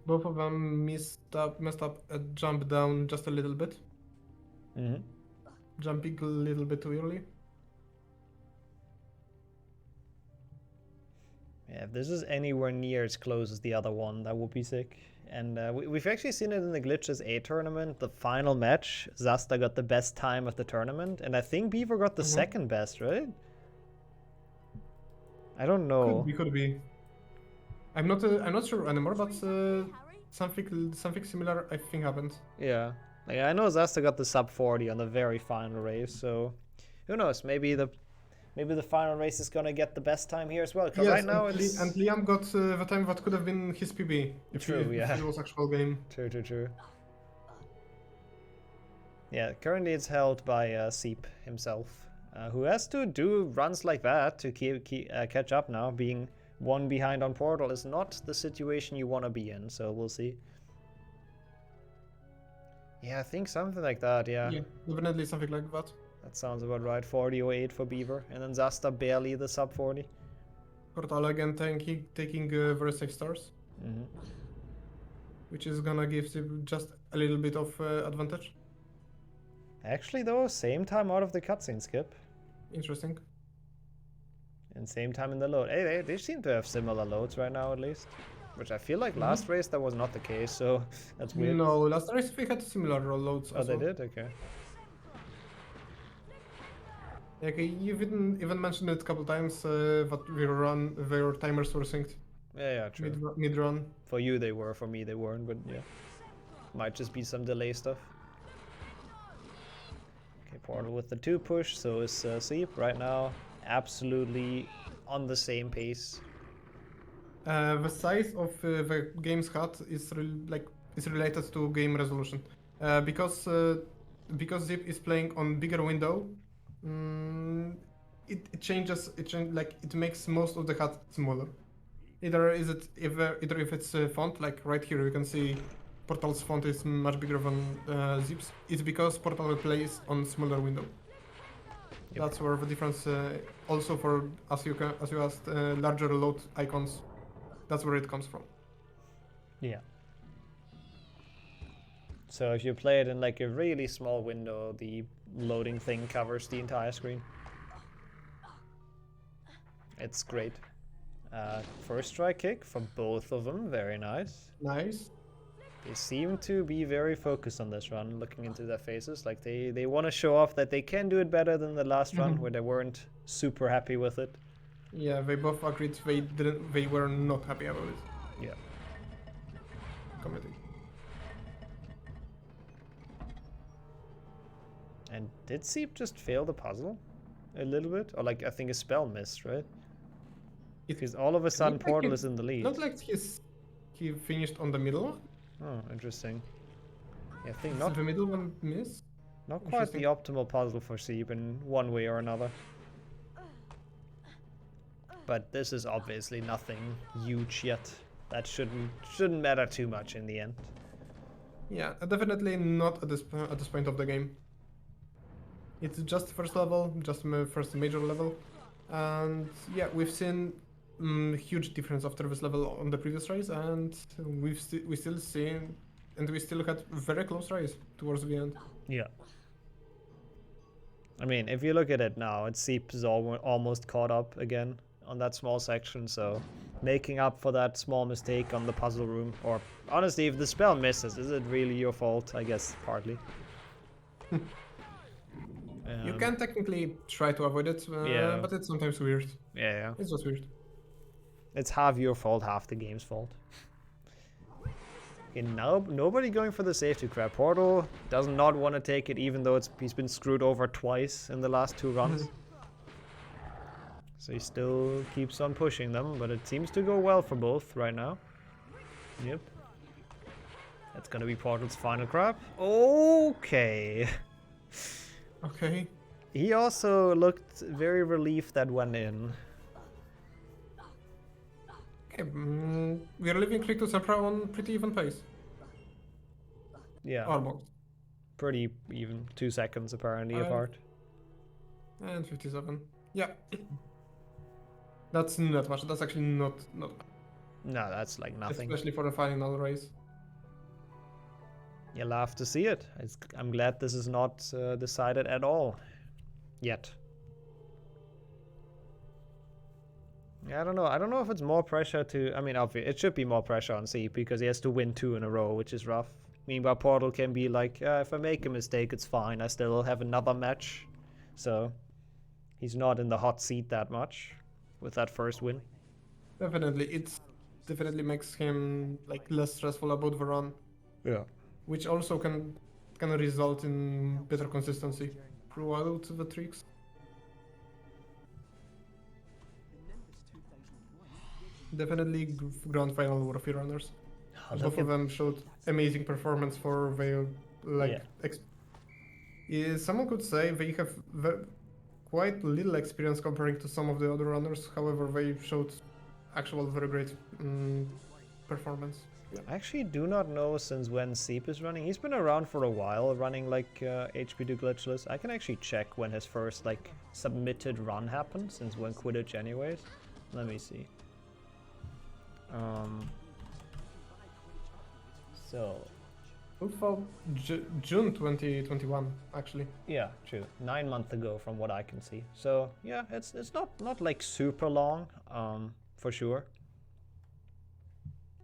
Both of them messed up a jump down just a little bit. Jumping a little bit too early. Yeah, if this is anywhere near as close as the other one, that would be sick. And we've actually seen it in the Glitchless A tournament. The final match, Zasta got the best time of the tournament, and I think Beaver got the second best, right? I don't know. Could be. I'm not sure anymore, but something similar I think happened. Yeah, like I know Zasta got the sub 40 on the very final race, so who knows? Maybe the final race is gonna get the best time here as well. Because right now it's... and Liam got the time that could have been his PB if it was actual game. True. Yeah, currently it's held by Sieb himself, who has to do runs like that to catch up now. Being one behind on Portal is not the situation you want to be in, so we'll see. Yeah, I think something like that, yeah. Yeah, definitely something like that. That sounds about right. 40-08 for Beaver, and then Zasta barely the sub 40. Portal again taking very safe stars, which is gonna give Sieb just a little bit of advantage. Actually, though, same time out of the cutscene skip. Interesting. And same time in the load. Hey, they seem to have similar loads right now, at least. Which I feel like last race that was not the case, so that's weird. No, last race we had similar loads. Oh, they did? Okay. Okay, you've even mentioned it a couple times that their timers were synced. Yeah, true. Mid-run. For you they were, for me they weren't, but yeah. Might just be some delay stuff. Okay, Portal with the 2 push, so is Sieb right now. Absolutely on the same pace. The size of the game's hut is related to game resolution. Because Sieb is playing on bigger window, it makes most of the hut smaller. Either if it's font, like right here you can see Portal's font is much bigger than Sieb's. It's because Portal plays on smaller window. Yep. That's where the difference. Also for as you asked, larger load icons. That's where it comes from. Yeah. So if you play it in like a really small window, the loading thing covers the entire screen. It's great. First strike kick for both of them, very nice. Nice. They seem to be very focused on this run, looking into their faces. Like they want to show off that they can do it better than the last run, where they weren't super happy with it. Yeah, they both agreed they were not happy about it. Yeah. Committing. And did Sieb just fail the puzzle a little bit? Or like I think a spell missed, right? Because all of a sudden Portal is in the lead. Not like he finished on the middle. Oh, interesting. Yeah, I think not the middle one miss. Not quite the optimal puzzle for Sieb in one way or another. But this is obviously nothing huge yet. That shouldn't matter too much in the end. Yeah, definitely not at this point of the game. It's just first level, just first major level, and yeah, we've seen huge difference after this level on the previous race, and we still had very close race towards the end. Yeah. I mean, if you look at it now, it seems almost caught up again on that small section, so making up for that small mistake on the puzzle room, or honestly, if the spell misses, is it really your fault? I guess partly. You can technically try to avoid it, but it's sometimes weird. Yeah. It's just weird. It's half your fault, half the game's fault. Okay, now nobody going for the safety grab. Portal does not want to take it, even though he's been screwed over twice in the last 2 runs. So he still keeps on pushing them, but it seems to go well for both right now. Yep. That's gonna be Portal's final grab. Okay. Okay. He also looked very relieved that went in. Okay, we are leaving Click to Sempra on pretty even pace. Yeah. Almost. Pretty even. 2 seconds apparently apart. And 57. Yeah. That's not much. That's actually not bad. No, that's like nothing. Especially for a final race. You'll have to see it. I'm glad this is not decided at all. Yet. Yeah, I don't know. I don't know if it's more pressure to... I mean, obviously, it should be more pressure on Sieb because he has to win 2 in a row, which is rough. Meanwhile, Portal can be like, if I make a mistake, it's fine. I still have another match. So, he's not in the hot seat that much with that first win. Definitely. It definitely makes him like less stressful about the run. Yeah. Which also can result in better consistency throughout the tricks. Definitely grand final worthy runners. Both of them showed amazing performance for their someone could say they have quite little experience comparing to some of the other runners. However, they showed actual very great performance. Yeah. I actually do not know since when Sieb is running. He's been around for a while, running like HP2 Glitchless. I can actually check when his first like submitted run happened, since when Quidditch anyways. Let me see. So... June 2021, actually. Yeah, true. 9 months ago from what I can see. So yeah, it's not like super long, for sure.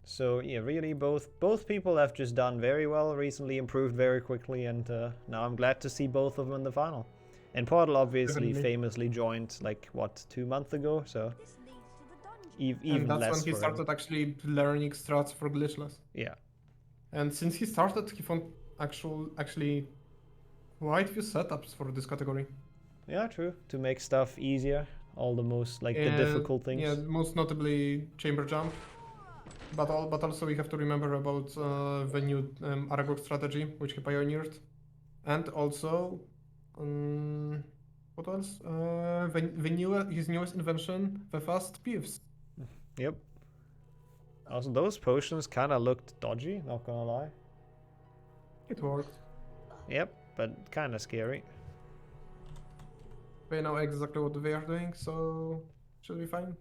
So yeah, really both people have just done very well, recently improved very quickly, and now I'm glad to see both of them in the final. And Portal obviously famously joined like what, 2 months ago, so even and that's less when he started actually learning strats for Glitchless. Yeah. And since he started, he found actually quite few setups for this category. Yeah, true. To make stuff easier, all the most like the difficult things. Yeah, most notably chamber jump. But also we have to remember about the new Aragog strategy, which he pioneered, and also what else? His newest invention, the fast piefs. Yep. Also, those potions kind of looked dodgy, not gonna lie. It worked. Yep, but kind of scary. They know exactly what they are doing, so should be fine.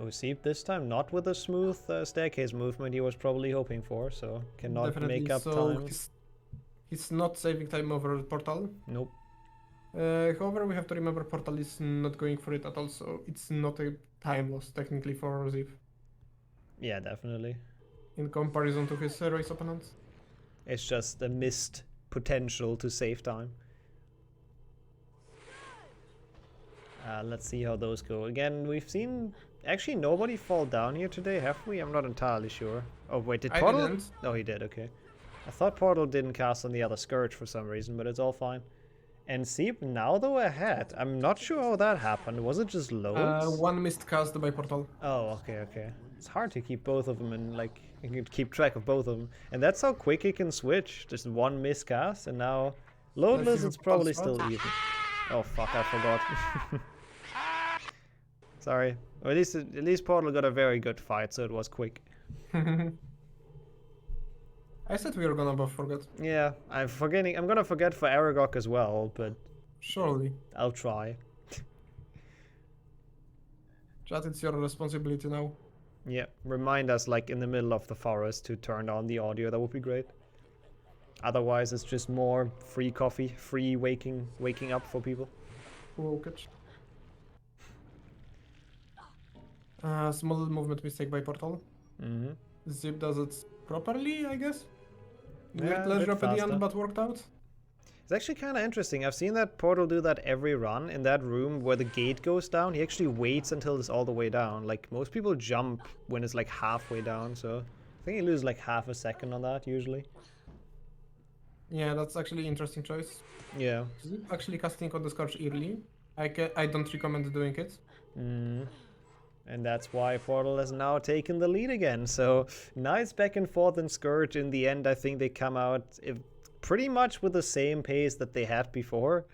Oh, Sieb this time not with a smooth staircase movement he was probably hoping for, so cannot Definitely. make up so time. He's not saving time over Portal. Nope. However, we have to remember Portal is not going for it at all, so it's not a time loss technically for Sieb. Yeah, definitely. In comparison to his race opponents. It's just a missed potential to save time. Let's see how those go. Again, we've seen actually nobody fall down here today, have we? I'm not entirely sure. Oh wait, did Portal? Didn't. Oh, he did, okay. I thought Portal didn't cast on the other Scourge for some reason, but it's all fine. And Sieb now though ahead. I'm not sure how that happened. Was it just loads? One missed cast by Portal. Oh, okay. It's hard to keep both of them and like you can keep track of both of them. And that's how quick he can switch. Just one miscast and now loadless it's probably still even. Oh fuck, I forgot. Sorry. Or at least Portal got a very good fight, so it was quick. I said we were gonna both forget. Yeah, I'm gonna forget for Aragog as well, but surely I'll try. Chat, it's your responsibility now. Yeah, remind us like in the middle of the forest to turn on the audio. That would be great. Otherwise, it's just more free coffee, free waking up for people. Okay. Small movement mistake by Portal. Sieb does it properly, I guess. Weird ledge drop at the end, but worked out. It's actually kind of interesting. I've seen that Portal do that every run in that room where the gate goes down. He actually waits until it's all the way down. Like most people jump when it's like halfway down, so I think he loses like half a second on that usually. Yeah, that's actually an interesting choice. Yeah. Actually casting on the Scourge early. I don't recommend doing it. And that's why Portal has now taken the lead again. So nice back and forth in Scourge. In the end, I think they come out pretty much with the same pace that they had before.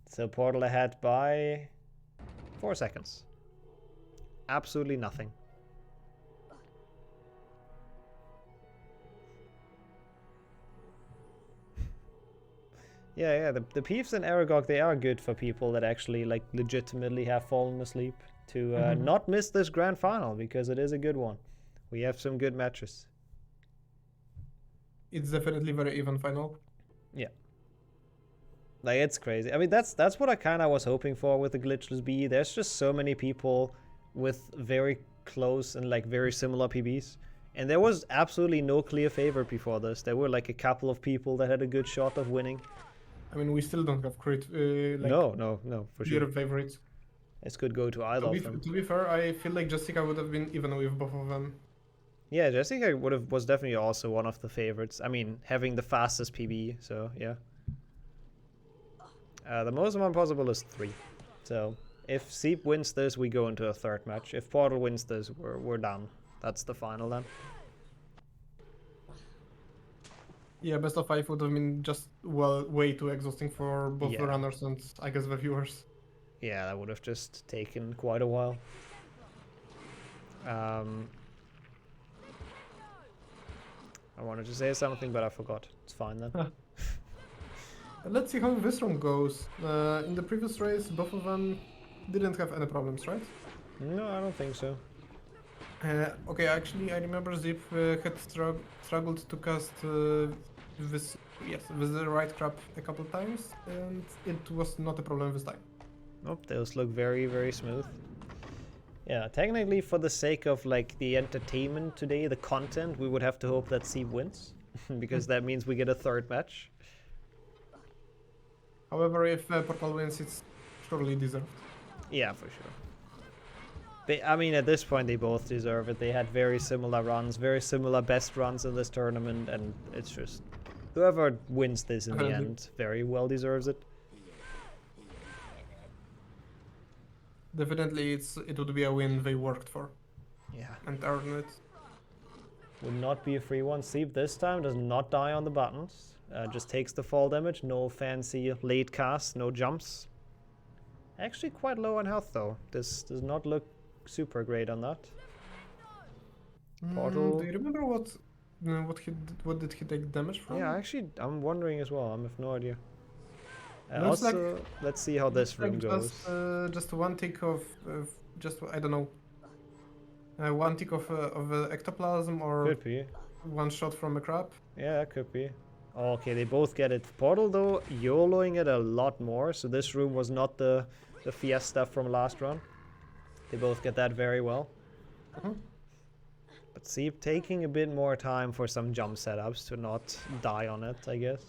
So Portal ahead by 4 seconds. Absolutely nothing. Yeah, the Peeves and Aragog, they are good for people that actually like legitimately have fallen asleep to not miss this grand final, because it is a good one. We have some good matches. It's definitely very even final. Yeah. Like, it's crazy. I mean, that's what I kind of was hoping for with the Glitchless B. There's just so many people with very close and like very similar PBs. And there was absolutely no clear favorite before this. There were like a couple of people that had a good shot of winning. I mean, we still don't have like no, for clear sure. favorites. This could go to either of them. To be fair, I feel like Jessica would have been even with both of them. Yeah, Jessica was definitely also one of the favorites. I mean, having the fastest PB, so yeah. The most amount possible is 3. So if Sieb wins this, we go into a third match. If Portal wins this, we're done. That's the final then. Yeah, best of 5 would have been just way too exhausting for both the runners and I guess the viewers. Yeah, that would have just taken quite a while. I wanted to say something, but I forgot. It's fine then. Let's see how this round goes. In the previous race, both of them didn't have any problems, right? No, I don't think so. Okay, actually, I remember Sieb had struggled to cast with the right crab a couple times, and it was not a problem this time. Nope, those look very, very smooth. Yeah, technically, for the sake of like the entertainment today, the content, we would have to hope that Sieb wins, because that means we get a third match. However, if Portal wins, it's surely deserved. Yeah, for sure. I mean, at this point, they both deserve it. They had very similar runs, very similar best runs in this tournament, and it's just whoever wins this in the end very well deserves it. Definitely, it would be a win they worked for. Yeah. And earned it. Would not be a free one. Sieb this time does not die on the buttons. Just takes the fall damage. No fancy late casts, no jumps. Actually quite low on health though. This does not look super great on that. Portal. Do you remember what did he take damage from? Yeah, actually, I'm wondering as well. I have no idea. Looks Also, like, let's see how this room goes. Just one tick of just I don't know. One tick of ectoplasm or could be. One shot from a crab. Yeah, it could be. Okay, they both get it. Portal though, YOLOing it a lot more. So this room was not the fiesta from last run. They both get that very well. But Sieb taking a bit more time for some jump setups to not die on it, I guess.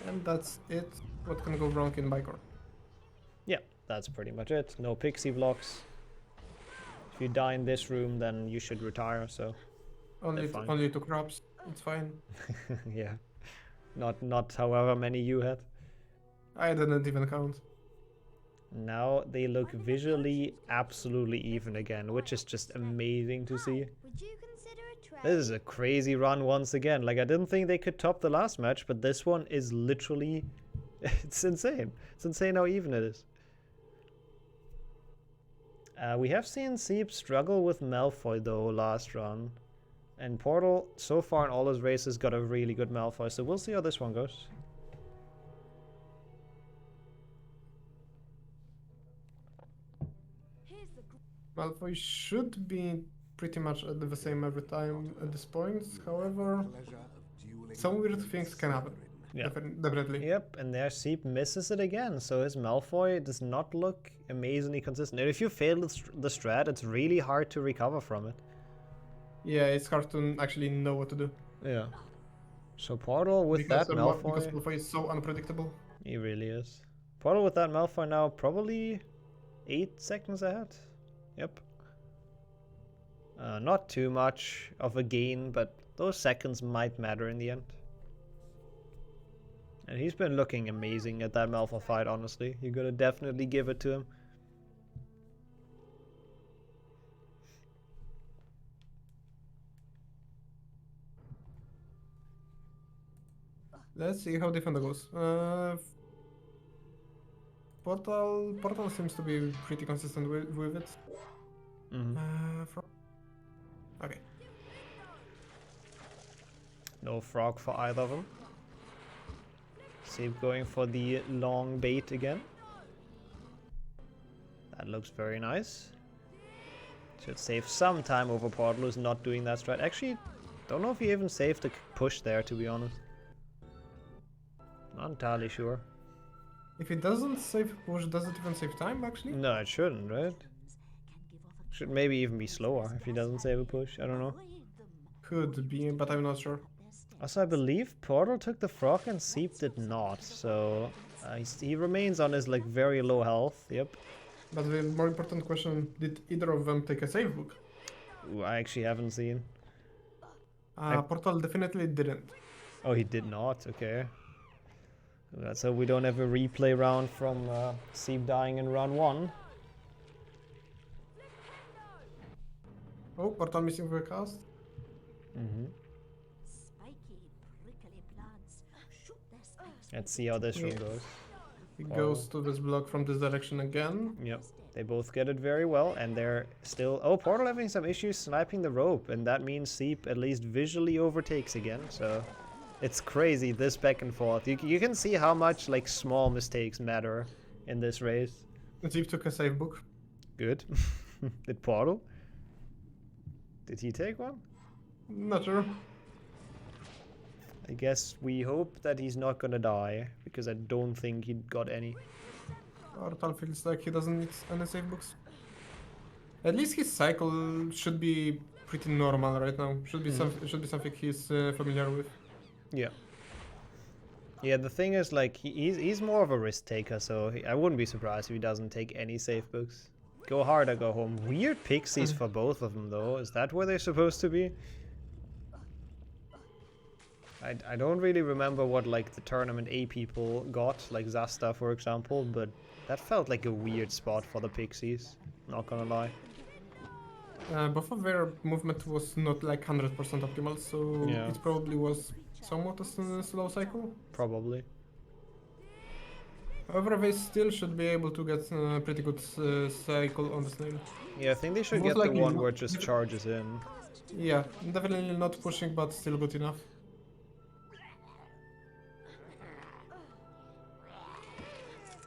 And that's it. What can go wrong in Bicor? Yeah, that's pretty much it. No pixie blocks. If you die in this room, then you should retire, so... Only 2 crabs. It's fine. Yeah. Not however many you had. I didn't even count. Now they look visually absolutely even again, which is just amazing to see. This is a crazy run once again. Like, I didn't think they could top the last match, but this one is literally... it's insane. It's insane how even it is. We have seen Sieb struggle with Malfoy though last run. And Portal, so far in all his races, got a really good Malfoy, so we'll see how this one goes. Malfoy should be pretty much the same every time at this point. However, some weird things can happen. Yeah. Definitely. Yep, and there Sieb misses it again, so his Malfoy does not look amazingly consistent. And if you fail the strat, it's really hard to recover from it. Yeah, it's hard to actually know what to do. Yeah. So Portal with that Malfoy... Because Malfoy is so unpredictable. He really is. Portal with that Malfoy now probably 8 seconds ahead. Yep. Not too much of a gain, but those seconds might matter in the end. And he's been looking amazing at that Malfoy fight, honestly. You gotta definitely give it to him. Let's see how Defender goes. Portal seems to be pretty consistent with it. Okay. No frog for either of them. Sieb going for the long bait again. That looks very nice. Should save some time over Portal, who's not doing that strat. Actually, don't know if he even saved the push there, to be honest. Not entirely sure. If it doesn't save push, does it even save time, actually? No, it shouldn't, right? Should maybe even be slower if he doesn't save a push. I don't know. Could be, but I'm not sure. Also, I believe Portal took the frog and Sieb did not, so he remains on his like very low health. Yep. But the more important question: did either of them take a save book? Ooh, I actually haven't seen. Portal definitely didn't. Oh, he did not. Okay. Let's hope we don't have a replay round from Sieb dying in round 1. Oh, Portal missing for a cast. Let's see how this room goes. He goes to this block from this direction again. Yep. They both get it very well, and they're still... Oh, Portal having some issues sniping the rope, and that means Sieb at least visually overtakes again, so... It's crazy, this back and forth. You can see how much, like, small mistakes matter in this race. Sieb took a save book. Good. Did Portal? Did he take one? Not sure. I guess we hope that he's not gonna die, because I don't think he got any. Portal feels like he doesn't need any save books. At least his cycle should be pretty normal right now. Should be something he's familiar with. Yeah. Yeah, the thing is, like, he's more of a risk taker, so I wouldn't be surprised if he doesn't take any safe books. Go hard or go home. Weird pixies for both of them, though. Is that where they're supposed to be? I don't really remember what, like, the Tournament A people got, like Zasta, for example, but that felt like a weird spot for the pixies, not gonna lie. Both of their movement was not, like, 100% optimal, so yeah. It probably was somewhat a slow cycle. Probably. However, they still should be able to get a pretty good cycle on the snail. Yeah, I think they should get the one where it just charges in. Yeah, definitely not pushing, but still good enough.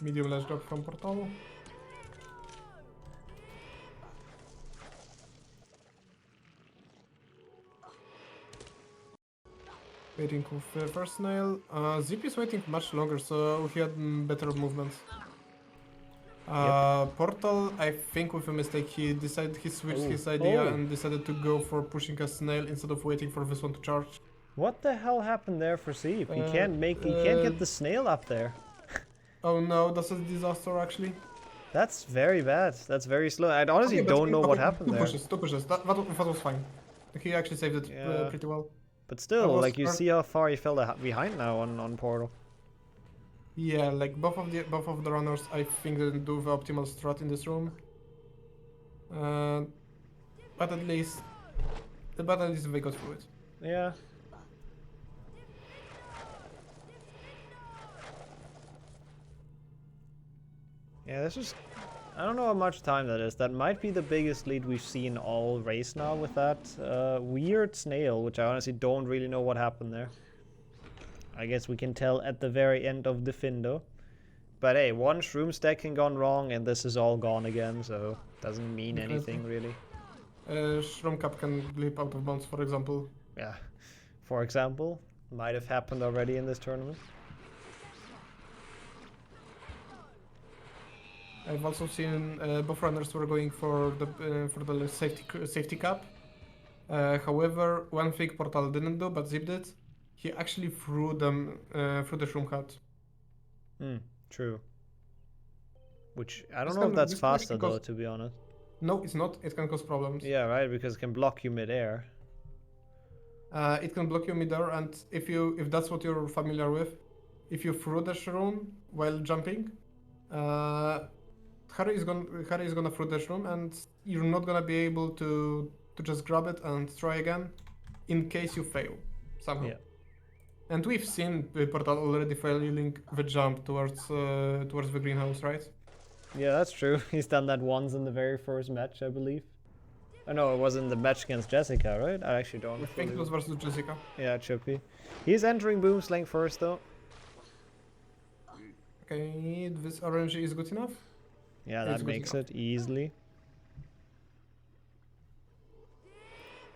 Medium lash drop from Portal. Waiting with first snail. Zip is waiting much longer, so he had better movements. Portal, I think with a mistake, he switched his idea and decided to go for pushing a snail instead of waiting for this one to charge. What the hell happened there for Sieb? He can't get the snail up there. Oh no, that's a disaster actually. That's very bad. That's very slow. I honestly don't know what happened there. Two pushes. That was fine. He actually saved it pretty well. But still, like, you see how far he fell behind now on Portal. Yeah, like both of the runners, I think they didn't do the optimal strat in this room. But at least they got through it. Yeah. Yeah, this is... I don't know how much time that is. That might be the biggest lead we've seen all race now with that weird snail, which I honestly don't really know what happened there. I guess we can tell at the very end of the Findo. But hey, one shroom stacking gone wrong and this is all gone again, so doesn't mean anything really. Shroom cap can glip out of bounds, for example. Yeah, for example, might have happened already in this tournament. I've also seen both runners were going for the safety cap. However, one thing Portal didn't do, but Zip did. He actually threw them through the shroom hut. True. Which I don't know if that's faster though, to be honest. No, it's not. It can cause problems. Yeah, right, because it can block you mid-air. It can block you mid-air, and if that's what you're familiar with, if you throw the shroom while jumping, Harry is gonna throw the shroom, and you're not gonna be able to just grab it and try again, in case you fail somehow. Yeah. And we've seen Portal already failing the jump towards the greenhouse, right? Yeah, that's true. He's done that once in the very first match, I believe. Oh no, it was in the match against Jessica, right? I actually don't. I think it was versus Jessica. Yeah, it should be. He's entering Boomslang first, though. Okay, this RNG is good enough? Yeah, that makes it easily.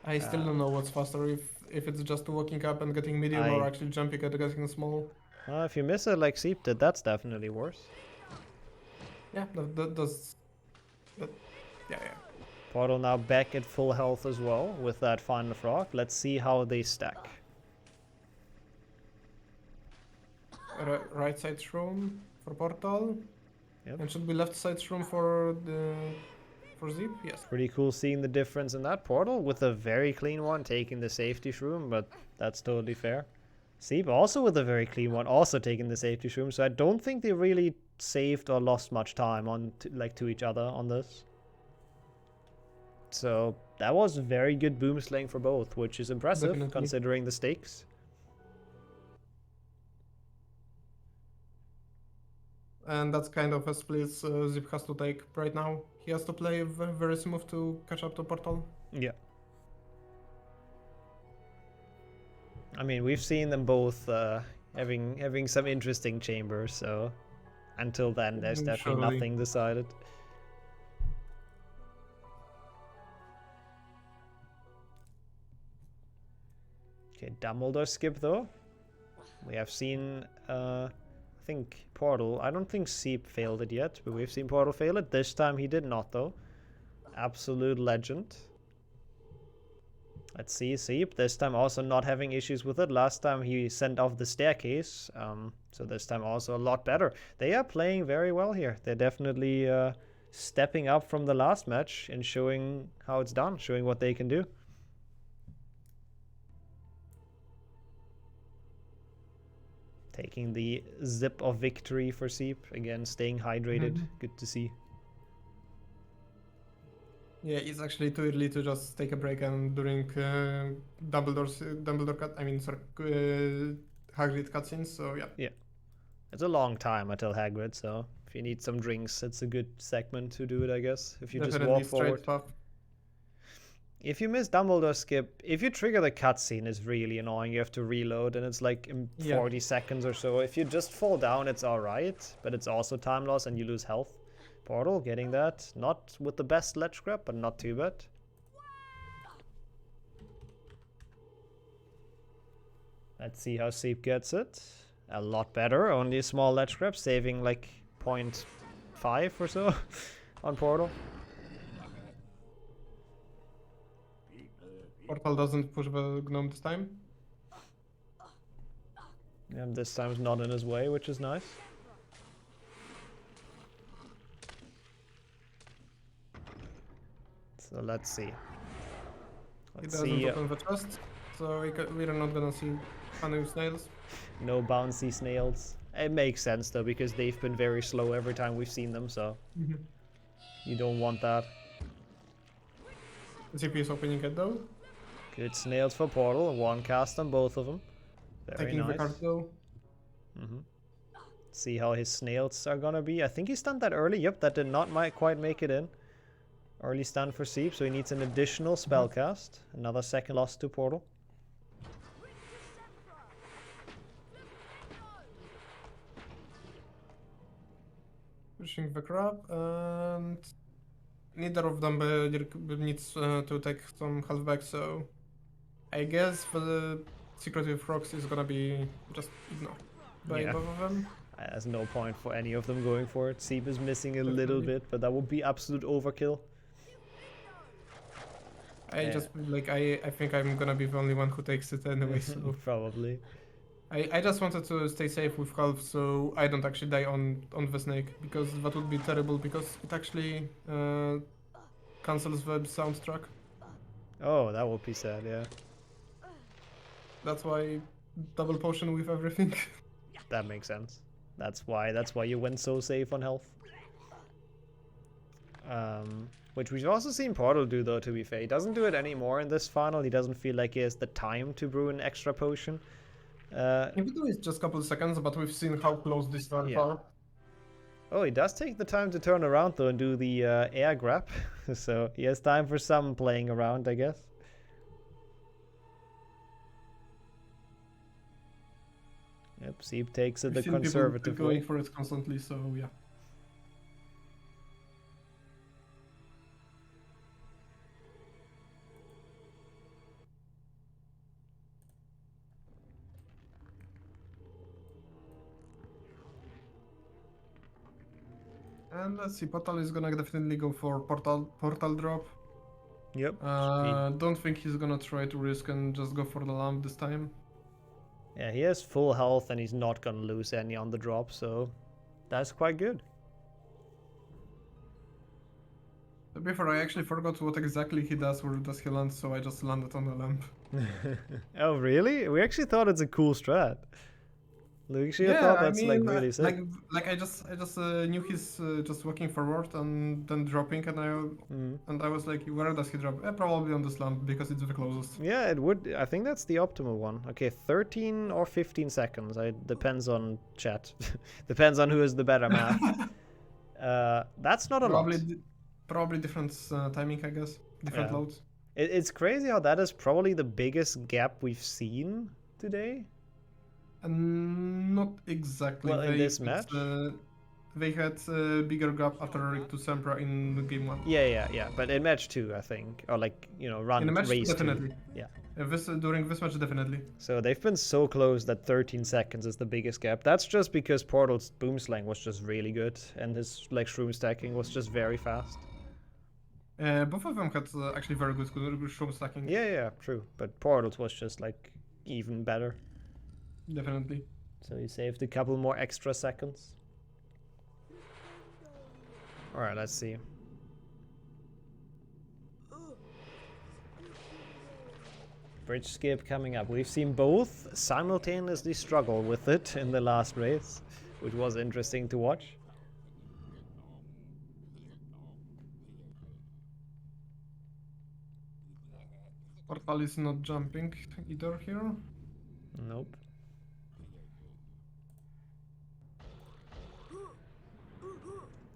I still don't know what's faster, if it's just walking up and getting medium or actually jumping and getting small. If you miss it like Sieb did, that's definitely worse. Yeah, that does... yeah. Portal now back at full health as well with that final frog. Let's see how they stack. Right side shroom for Portal. Yep. And should be left side shroom for Sieb, yes. Pretty cool seeing the difference in that Portal with a very clean one taking the safety shroom, but that's totally fair. Sieb also with a very clean one, also taking the safety shroom, so I don't think they really saved or lost much time on to each other on this. So that was very good boomslang for both, which is impressive considering the stakes. And that's kind of a split Sieb has to take right now. He has to play very smooth to catch up to Portal. Yeah. I mean, we've seen them both having some interesting chambers, so until then there's definitely nothing decided. Okay, Dumbledore skip though. We have seen I think Portal. I don't think Sieb failed it yet, but we've seen Portal fail it. This time he did not though. Absolute legend. Let's see, Sieb this time also not having issues with it. Last time he sent off the staircase, so this time also a lot better. They are playing very well here. They're definitely stepping up from the last match and showing how it's done, showing what they can do. Taking the zip of victory for Sieb. Again, staying hydrated. Good to see. Yeah, it's actually too early to just take a break and during Hagrid cutscenes, so yeah. Yeah. It's a long time until Hagrid, so if you need some drinks, it's a good segment to do it, I guess. If you Definitely just walk forward. Path. If you miss Dumbledore skip, if you trigger the cutscene, it's really annoying. You have to reload, and it's like in 40 seconds or so. If you just fall down, it's alright, but it's also time loss and you lose health. Portal getting that. Not with the best ledge grab, but not too bad. Let's see how Sieb gets it. A lot better. Only a small ledge grab, saving like 0.5 or so on Portal. Portal doesn't push the gnome this time. And this time it's not in his way, which is nice. So let's see. He doesn't open the chest, so we're not gonna see funny snails. No bouncy snails. It makes sense though, because they've been very slow every time we've seen them, so you don't want that. CP is opening it though. Good snails for Portal, one cast on both of them. Very Taking nice. the card though. See how his snails are gonna be. I think he stunned that early. Yep, that did not quite make it in. Early stun for Sieb, so he needs an additional spell cast. Another second loss to Portal. Pushing the crab, and neither of them needs to take some health back, so I guess the secretive frogs is gonna be just ignored by both of them. There's no point for any of them going for it. Sieb is missing a little bit, but that would be absolute overkill. I think I'm gonna be the only one who takes it anyway, so... Probably. I just wanted to stay safe with half, so I don't actually die on the snake, because that would be terrible, because it actually cancels the soundtrack. Oh, that would be sad, yeah. That's why double potion with everything. That makes sense. That's why you went so safe on health. Which we've also seen Portal do though, to be fair. He doesn't do it anymore in this final. He doesn't feel like he has the time to brew an extra potion. Even though it's just a couple of seconds, but we've seen how close this turns are. Oh, he does take the time to turn around though and do the air grab. So he has time for some playing around, I guess. Yep, Sieb takes it the conservative way. Going for it constantly, so yeah. And let's see, Portal is gonna definitely go for portal drop. Yep. Don't think he's gonna try to risk and just go for the lamp this time. Yeah, he has full health and he's not gonna lose any on the drop, so that's quite good. Before I actually forgot what exactly he does, where does he land, so I just landed on the lamp. Oh really? We actually thought it's a cool strat. We actually thought that's like really sick. Like I just knew he's just walking forward and then dropping, and I was like, where does he drop? Probably on this lamp because it's the closest. Yeah, it would. I think that's the optimal one. Okay, 13 or 15 seconds. It depends on chat. Depends on who is the better math. That's not a lot. Probably different timing, I guess. Different loads. It's crazy how that is probably the biggest gap we've seen today. Not exactly. Well, in this match? They had a bigger gap after to Sempra in game 1. Yeah. But in match 2, I think. Or like, run in the match race definitely. 2. Yeah. During this match, definitely. So they've been so close that 13 seconds is the biggest gap. That's just because Portal's boom slang was just really good. And his like shroom stacking was just very fast. Both of them had actually very good shroom stacking. Yeah, true. But Portal's was just like even better. Definitely. So he saved a couple more extra seconds. Alright, let's see. Bridge skip coming up. We've seen both simultaneously struggle with it in the last race, which was interesting to watch. Portal is not jumping either here. Nope.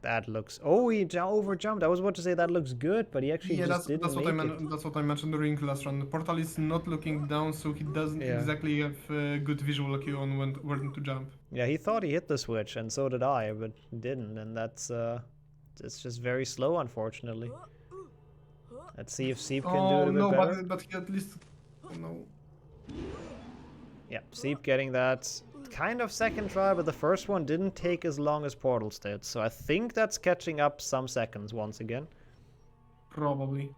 That looks... Oh, he overjumped. I was about to say that looks good, but he actually just didn't make it. That's what I mentioned during last round. The Portal is not looking down, so he doesn't exactly have a good visual cue on when to jump. Yeah, he thought he hit the switch, and so did I, but he didn't, and that's... it's just very slow, unfortunately. Let's see if Sieb can do it a bit better. But he at least... No. Yeah, Sieb getting that kind of second try, but the first one didn't take as long as Portal's did, so I think that's catching up some seconds once again. Probably.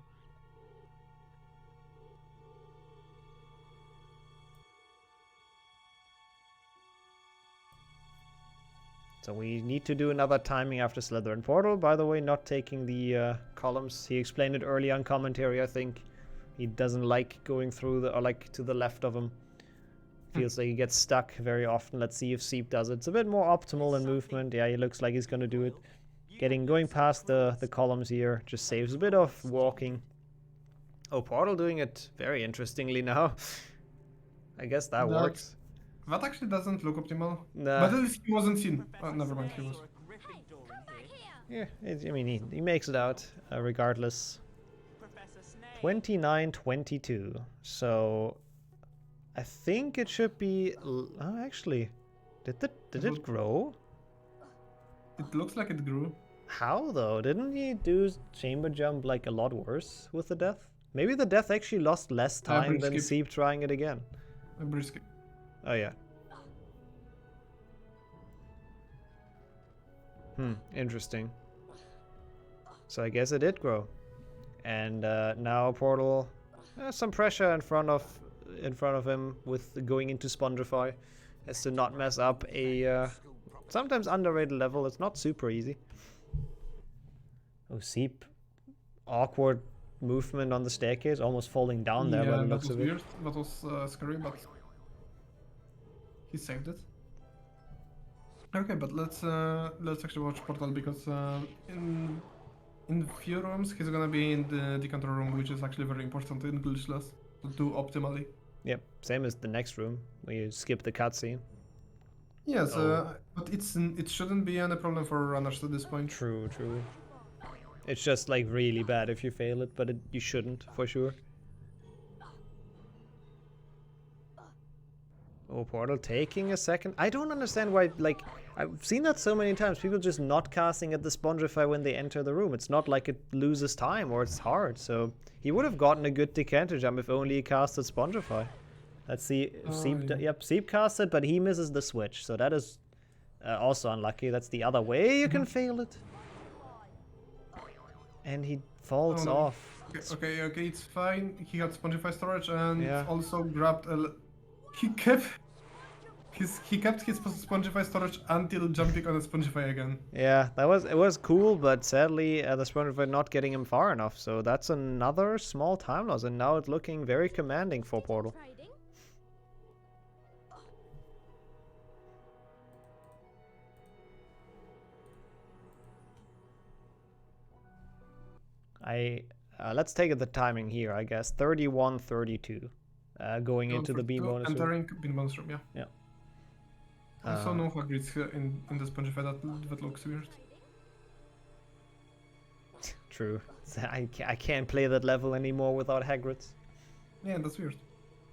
So we need to do another timing after Slither and Portal. By the way, not taking the columns. He explained it early on commentary, I think. He doesn't like going through or like to the left of him. Feels like he gets stuck very often. Let's see if Sieb does it. It's a bit more optimal in movement. Yeah, he looks like he's going to do it. Going past the columns here just saves a bit of walking. Oh, Portal doing it very interestingly now. I guess that works. That actually doesn't look optimal. Nah. But at least he wasn't seen. Oh, never mind, he was. Yeah, I mean, he makes it out regardless. 29-22. So... I think it should be... Oh, actually, did it grow? It looks like it grew. How though? Didn't he do chamber jump like a lot worse with the death? Maybe the death actually lost less time than Sieb trying it again. A brisket. Oh yeah. Interesting. So I guess it did grow. And now Portal has some pressure in front of him with going into Spongify. Has to not mess up a sometimes underrated level. It's not super easy. Oh, Sieb. Awkward movement on the staircase, almost falling down there. Yeah, that was weird. That was scary, but he saved it. Okay, but let's actually watch Portal because in few rooms he's gonna be in the control room, which is actually very important in Glitchless to do optimally. Yep, same as the next room, where you skip the cutscene. Yes, but it shouldn't be any problem for runners at this point. True, true. It's just like really bad if you fail it, but you shouldn't, for sure. Oh, Portal taking a second. I don't understand why, like, I've seen that so many times. People just not casting at the Spongify when they enter the room. It's not like it loses time or it's hard. So he would have gotten a good decanter jump if only he casted Spongify. Let's see if Sieb, yep, Sieb casted, but he misses the switch. So that is also unlucky. That's the other way you can fail it. And he falls off. Okay, it's fine. He had Spongify storage and also grabbed a... He kept his Spongify storage until jumping on a Spongify again. Yeah, it was cool, but sadly the Spongify not getting him far enough. So that's another small time loss, and now it's looking very commanding for Portal. Let's take the timing here, I guess. 31-32. Going into the beam bonus room. Entering beam bonus room, yeah. Yeah. Also no Hagrid's in the Spongify, that looks weird. True. I can't play that level anymore without Hagrid's. Yeah, that's weird.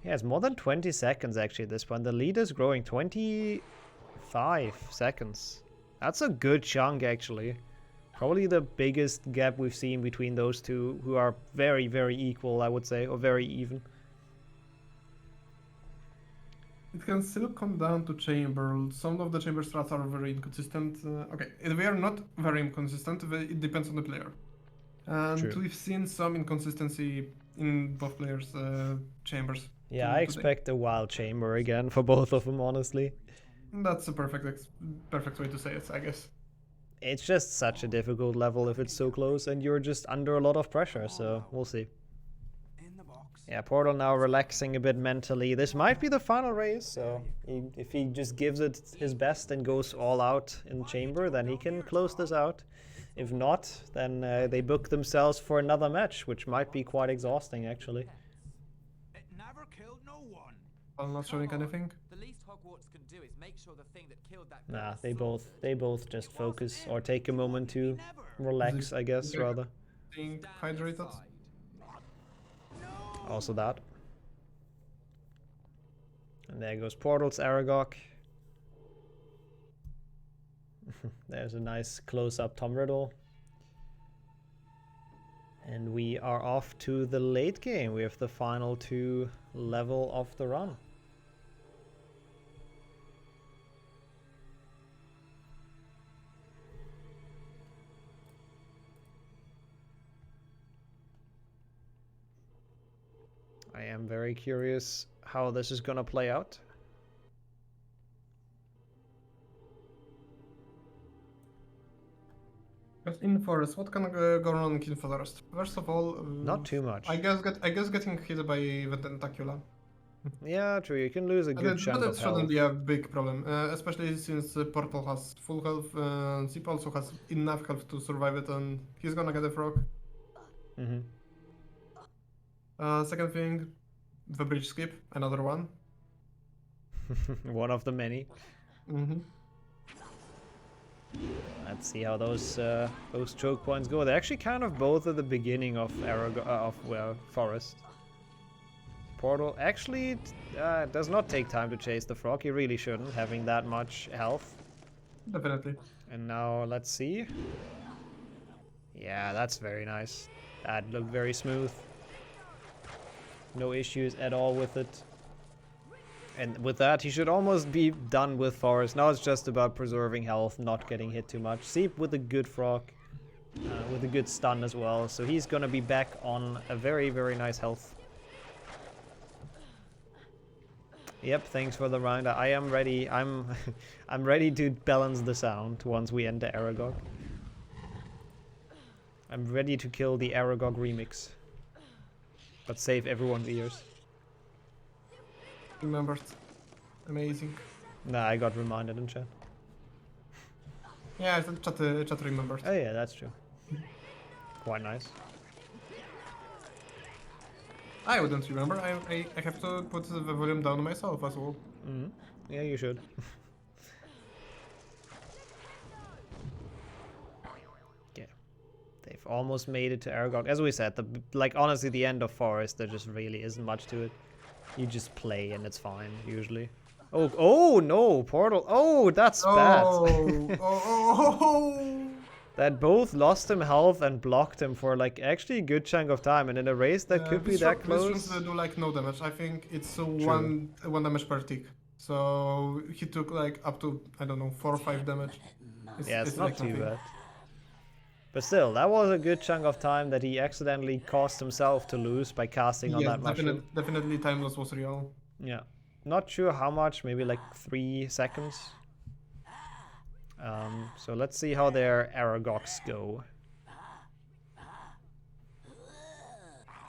Yeah, it's more than 20 seconds actually at this point. The lead is growing 25 seconds. That's a good chunk actually. Probably the biggest gap we've seen between those two, who are very, very equal, I would say, or very even. It can still come down to chamber. Some of the chamber strats are very inconsistent. Okay, they are not very inconsistent. It depends on the player. And True. We've seen some inconsistency in both players' chambers. Yeah, I expect a wild chamber again for both of them, honestly. That's a perfect way to say it, I guess. It's just such a difficult level if it's so close and you're just under a lot of pressure, so we'll see. Yeah, Portal now relaxing a bit mentally. This might be the final race, so if he just gives it his best and goes all out in chamber, then he can close this out. If not, then they book themselves for another match, which might be quite exhausting, actually. It never killed no one. I'm not showing anything. The least Hogwarts can do is make sure the thing that killed that Nah, they both just focus or take a moment to relax, I guess, rather. Being hydrated. Also that. And there goes Portal's Aragog. There's a nice close-up Tom Riddle. And we are off to the late game. We have the final 2 level of the run. I am very curious how this is gonna play out. In Forest, what can go wrong in Forest? First of all, not too much. I guess getting hit by the Tentacula. Yeah, true. You can lose a good chunk of health. That shouldn't be a big problem, especially since Portal has full health. Sieb also has enough health to survive it, and he's gonna get a frog. Second thing, the bridge skip, another one. One of the many. Let's see how those choke points go. They're actually kind of both at the beginning of Forest. Portal actually does not take time to chase the frog. He really shouldn't, having that much health. Definitely. And now let's see. Yeah, that's very nice. That looked very smooth. No issues at all with it. And with that, he should almost be done with Forest. Now it's just about preserving health, not getting hit too much. Sieb with a good frog, with a good stun as well. So he's gonna be back on a very, very nice health. Yep, thanks for the round. I am ready. I'm ready to balance the sound once we enter Aragog. I'm ready to kill the Aragog remix, but save everyone's ears. Remembered. Amazing. Nah, I got reminded in chat. Yeah, chat remembered. Oh yeah, that's true. Quite nice. I wouldn't remember. I have to put the volume down myself as well. Mm-hmm. Yeah, you should. Yeah. They've almost made it to Aragog. As we said, like honestly, the end of Forest, there just really isn't much to it. You just play and it's fine, usually. Oh no, Portal. Oh, that's bad. That both lost him health and blocked him for like actually a good chunk of time, and in a race that could be that close. This do like no damage. I think it's one damage per tick. So he took like up to, I don't know, 4 or 5 damage. It's not too bad. But still, that was a good chunk of time that he accidentally caused himself to lose by casting on that mushroom. Definitely time loss was real. Yeah. Not sure how much, maybe like 3 seconds. So let's see how their Aragogs go.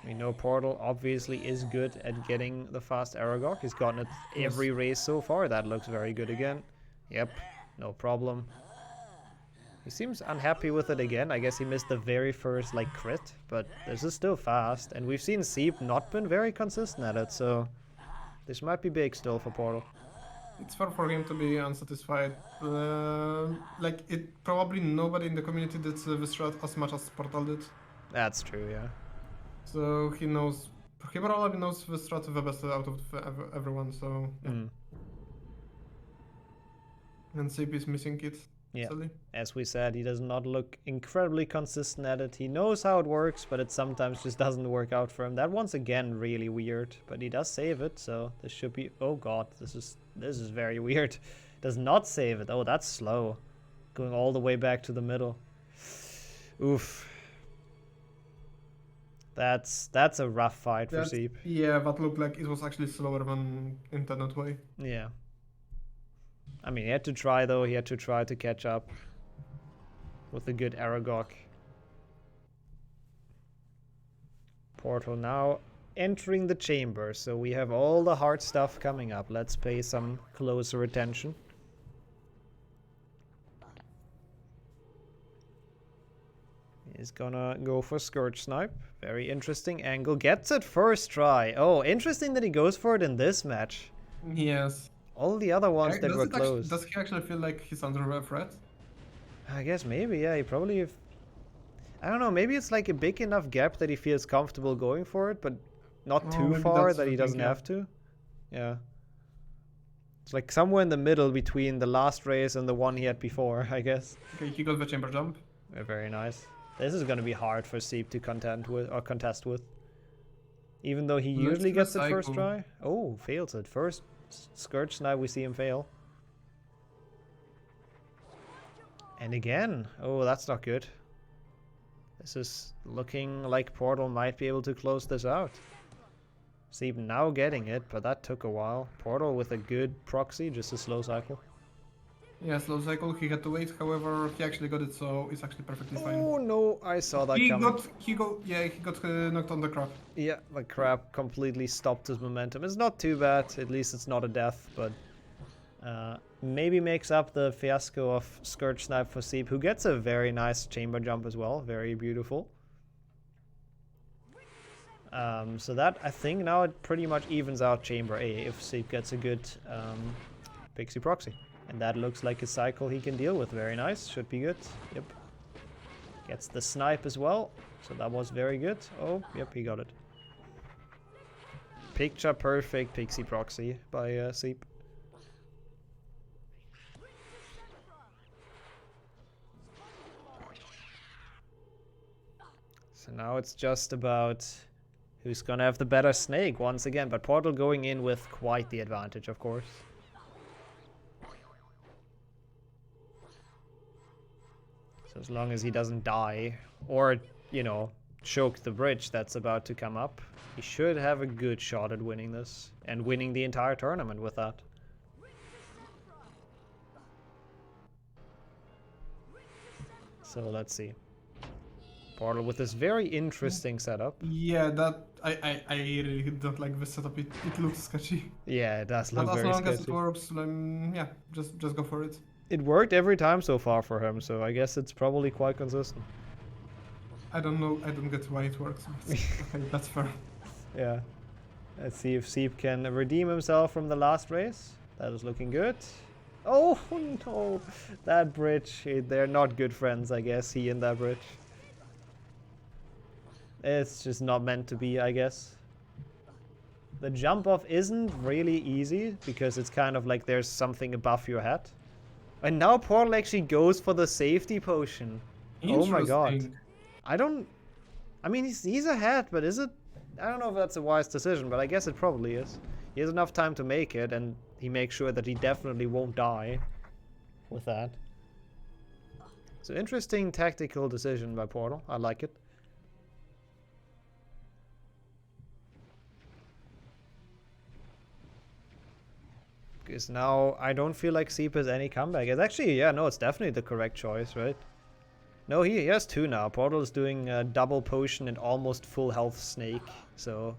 We know Portal obviously is good at getting the fast Aragog. He's gotten it every race so far. That looks very good again. Yep, no problem. He seems unhappy with it again. I guess he missed the very first like crit, but this is still fast. And we've seen Sieb not been very consistent at it, so this might be big still for Portal. It's fair for him to be unsatisfied. Like, it probably nobody in the community did the strat as much as Portal did. That's true, yeah. So he probably knows the strat the best out of everyone, so yeah. And Sieb is missing it. Yeah, sadly. As we said, he does not look incredibly consistent at it. He knows how it works, but it sometimes just doesn't work out for him. That one's again really weird, but he does save it, so this should be... Oh god, this is very weird. Does not save it. Oh, that's slow. Going all the way back to the middle. Oof. That's a rough fight for Sieb. Yeah, that looked like it was actually slower than intended way. Yeah. I mean, he had to try though. He had to try to catch up with a good Aragog. Portal now entering the chamber, so we have all the hard stuff coming up. Let's pay some closer attention. He's gonna go for Scourge Snipe. Very interesting angle. Gets it first try. Oh, interesting that he goes for it in this match. Yes. All the other ones that were close. Does he actually feel like he's under a threat? I guess maybe, yeah. He probably... I don't know, maybe it's like a big enough gap that he feels comfortable going for it, but not too far that he doesn't have to. Yeah. It's like somewhere in the middle between the last race and the one he had before, I guess. Okay, he got the chamber jump. Yeah, very nice. This is gonna be hard for Sieb to contest with. Even though he usually gets it first try. Oh, fails it. First Scourge Snipe, we see him fail. And again. Oh, that's not good. This is looking like Portal might be able to close this out. Sieb now getting it, but that took a while. Portal with a good proxy, just a slow cycle. Yeah, slow cycle, he had to wait, however, he actually got it, so it's actually perfectly fine. Oh no, I saw that coming. He got knocked on the crab. Yeah, the crab completely stopped his momentum. It's not too bad, at least it's not a death, but maybe makes up the fiasco of Scourge Snipe for Sieb, who gets a very nice chamber jump as well, very beautiful. So that, I think now it pretty much evens out chamber A if Sieb gets a good pixie proxy. And that looks like a cycle he can deal with. Very nice. Should be good. Yep. Gets the snipe as well. So that was very good. Oh, yep, he got it. Picture perfect pixie proxy by Sieb. So now it's just about who's gonna have the better snake once again. But Portal going in with quite the advantage, of course. So as long as he doesn't die or, you know, choke the bridge that's about to come up, he should have a good shot at winning this and winning the entire tournament with that. So let's see. Portal with this very interesting setup. Yeah, that I really don't like this setup. It looks sketchy. Yeah, it does look very sketchy. As long as it works, yeah, just go for it. It worked every time so far for him, so I guess it's probably quite consistent. I don't know, I don't get why it works, but okay, that's fair. Yeah. Let's see if Sieb can redeem himself from the last race. That is looking good. Oh no! That bridge. They're not good friends, I guess, he and that bridge. It's just not meant to be, I guess. The jump off isn't really easy because it's kind of like there's something above your head. And now Portal actually goes for the safety potion. Oh my god. I mean, he's ahead, but is it? I don't know if that's a wise decision, but I guess it probably is. He has enough time to make it, and he makes sure that he definitely won't die with that. So interesting tactical decision by Portal. I like it. Because now I don't feel like Sieb has any comeback. It's actually, yeah, no, it's definitely the correct choice, right? No, he has 2 now. Portal is doing a double potion and almost full health snake. So,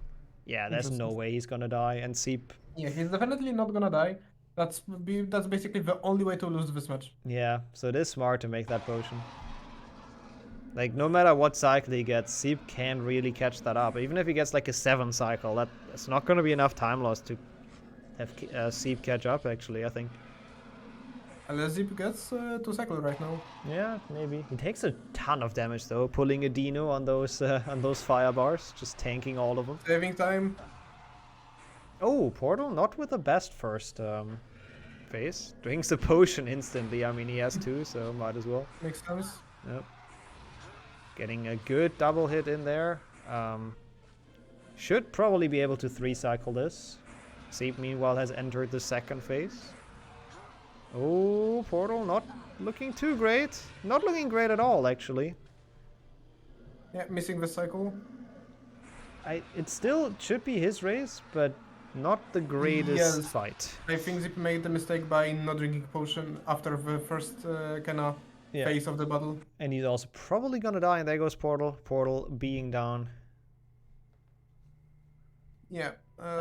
yeah, there's no way he's gonna die. And Sieb... Yeah, he's definitely not gonna die. That's basically the only way to lose this match. Yeah, so it is smart to make that potion. Like, no matter what cycle he gets, Sieb can't really catch that up. Even if he gets like a 7 cycle, that's not gonna be enough time loss to have Sieb catch up, actually, I think. Unless Sieb gets 2 cycles right now. Yeah, maybe. He takes a ton of damage though, pulling a Deano on those fire bars, just tanking all of them. Saving time. Oh, Portal not with the best first phase. Drinks the potion instantly. I mean, he has 2, so might as well. Makes sense. Yep. Getting a good double hit in there. Should probably be able to 3 cycle this. Sieb, meanwhile, has entered the second phase. Oh, Portal not looking too great. Not looking great at all, actually. Yeah, missing the cycle. It still should be his race, but not the greatest fight. I think Sieb made the mistake by not drinking potion after the first kinda phase of the battle. And he's also probably gonna die, and there goes Portal. Portal being down. Yeah.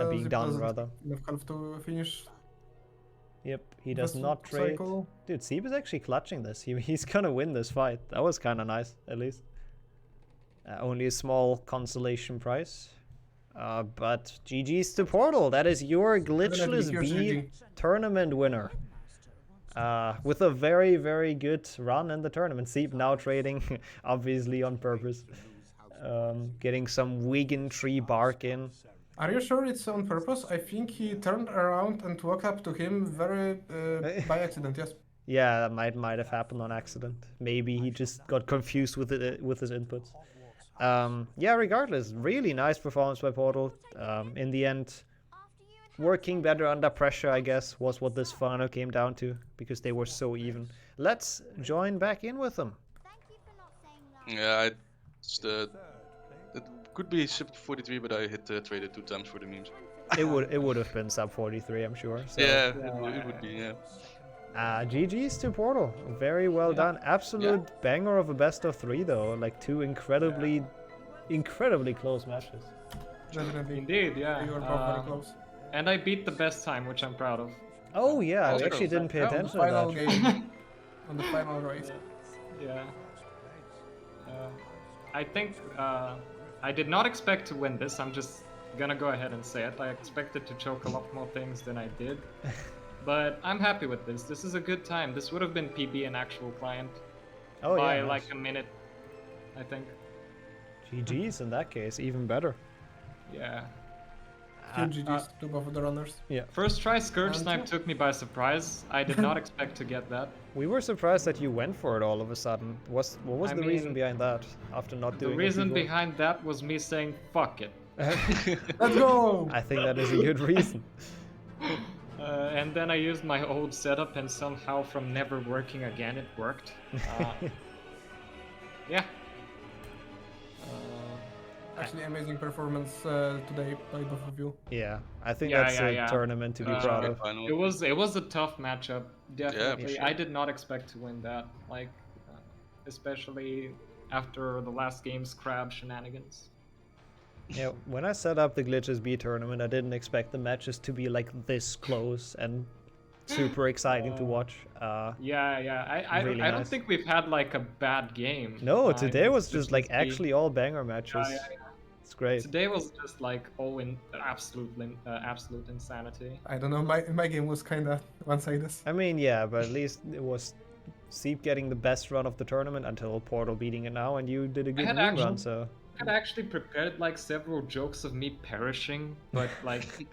Being done, rather. Enough health to finish. Yep, he does not trade. Dude, Sieb is actually clutching this. He's gonna win this fight. That was kind of nice, at least. Only a small consolation prize. But GG's to Portal. That is your Glitchless B tournament winner. With a very, very good run in the tournament. Sieb now trading, obviously on purpose. Getting some Wigan tree bark in. Are you sure it's on purpose? I think he turned around and walked up to him very by accident, yes. Yeah, that might have happened on accident. Maybe he just got confused with his inputs. Yeah, regardless, really nice performance by Portal. In the end, working better under pressure, I guess, was what this final came down to, because they were so even. Let's join back in with them. Yeah, it could be sub 43, but I hit traded 2 times for the memes. It would have been sub 43, I'm sure. So. Yeah, it would be, yeah. GG's to Portal. Very well done. Absolute banger of a best of 3 though. Like 2 incredibly close matches. Definitely. Indeed, yeah. You were both very close. And I beat the best time, which I'm proud of. Oh yeah, I actually didn't pay attention to that. On the final game. On the final race. Yeah. I think I did not expect to win this. I'm just gonna go ahead and say it. I expected to choke a lot more things than I did. But I'm happy with this. This is a good time. This would have been PB an actual client by like a minute, I think. GG's in that case, even better. Yeah. GG's to both of the runners. Yeah. First try Scourge Snipe took me by surprise. I did not expect to get that. We were surprised that you went for it all of a sudden. What was the reason behind that? After not doing it the reason behind that was me saying fuck it. Let's go! I think that is a good reason. And then I used my old setup, and somehow from never working again it worked. Yeah. Actually, amazing performance today by both of you. Yeah, I think that's a tournament to be proud of. It was a tough matchup, definitely. Yeah, sure. I did not expect to win that, like, especially after the last game's crab shenanigans. Yeah, when I set up the Glitchless B tournament, I didn't expect the matches to be like this close and super exciting to watch. I don't think we've had like a bad game. No, today was just like actually all banger matches. It's great. Today was just like absolute insanity. I don't know. My game was kind of one-sided. I mean, yeah, but at least it was Sieb getting the best run of the tournament until Portal beating it now, and you did a good run. So I had actually prepared like several jokes of me perishing, but like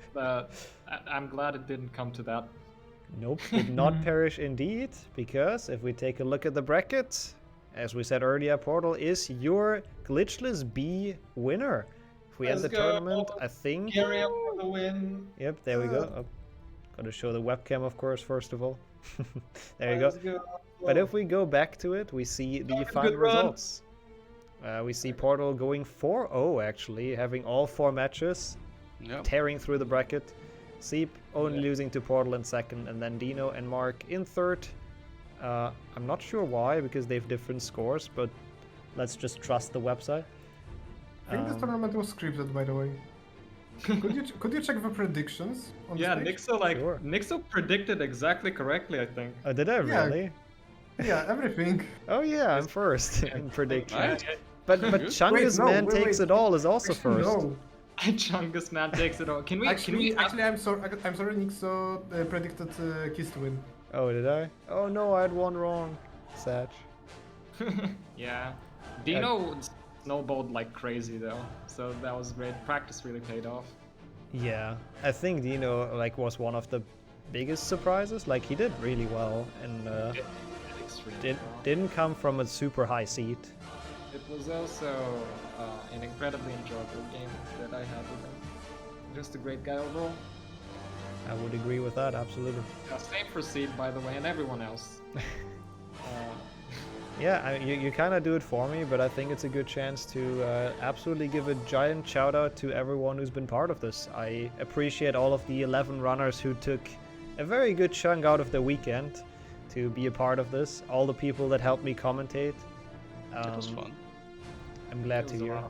I'm glad it didn't come to that. Nope, did not perish indeed, because if we take a look at the bracket, as we said earlier, Portal is your Glitchless B winner. If we end the tournament, I think... Carry up for the win. Yep, there we go. Oh, gotta show the webcam, of course, first of all. There you go. But if we go back to it, we see the final results. We see Portal going 4-0, actually, having all 4 matches, tearing through the bracket. Sieb only losing to Portal in second, and then Deano and Marc in third. I'm not sure why, because they have different scores, but let's just trust the website. I think this tournament was scripted, by the way. Could you check the predictions? On yeah, the stage? Nixxo predicted exactly correctly, I think. Oh, did I really? Yeah, everything. Oh yeah, I'm first in prediction. But Chungus Man takes it all is also first. No. Chungus Man takes it all. Can we? Actually, I'm sorry, Nixxo predicted Kees to win. Oh, did I? Oh no, I had one wrong. Sad. Yeah. Deano snowballed like crazy though, so that was great. Practice really paid off. Yeah, I think Deano like was one of the biggest surprises. Like he did really well, and didn't come from a super high seed. It was also an incredibly enjoyable game that I had with him. Just a great guy overall. I would agree with that, absolutely. Same for Sieb, by the way, and everyone else. Yeah, you kind of do it for me, but I think it's a good chance to absolutely give a giant shout out to everyone who's been part of this. I appreciate all of the 11 runners who took a very good chunk out of their weekend to be a part of this. All the people that helped me commentate. It was fun. I'm glad to hear.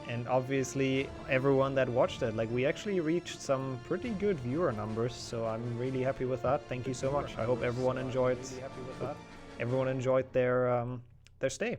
And obviously everyone that watched it. Like we actually reached some pretty good viewer numbers, so I'm really happy with that. Thank you so much. I hope everyone enjoyed. Everyone enjoyed their stay.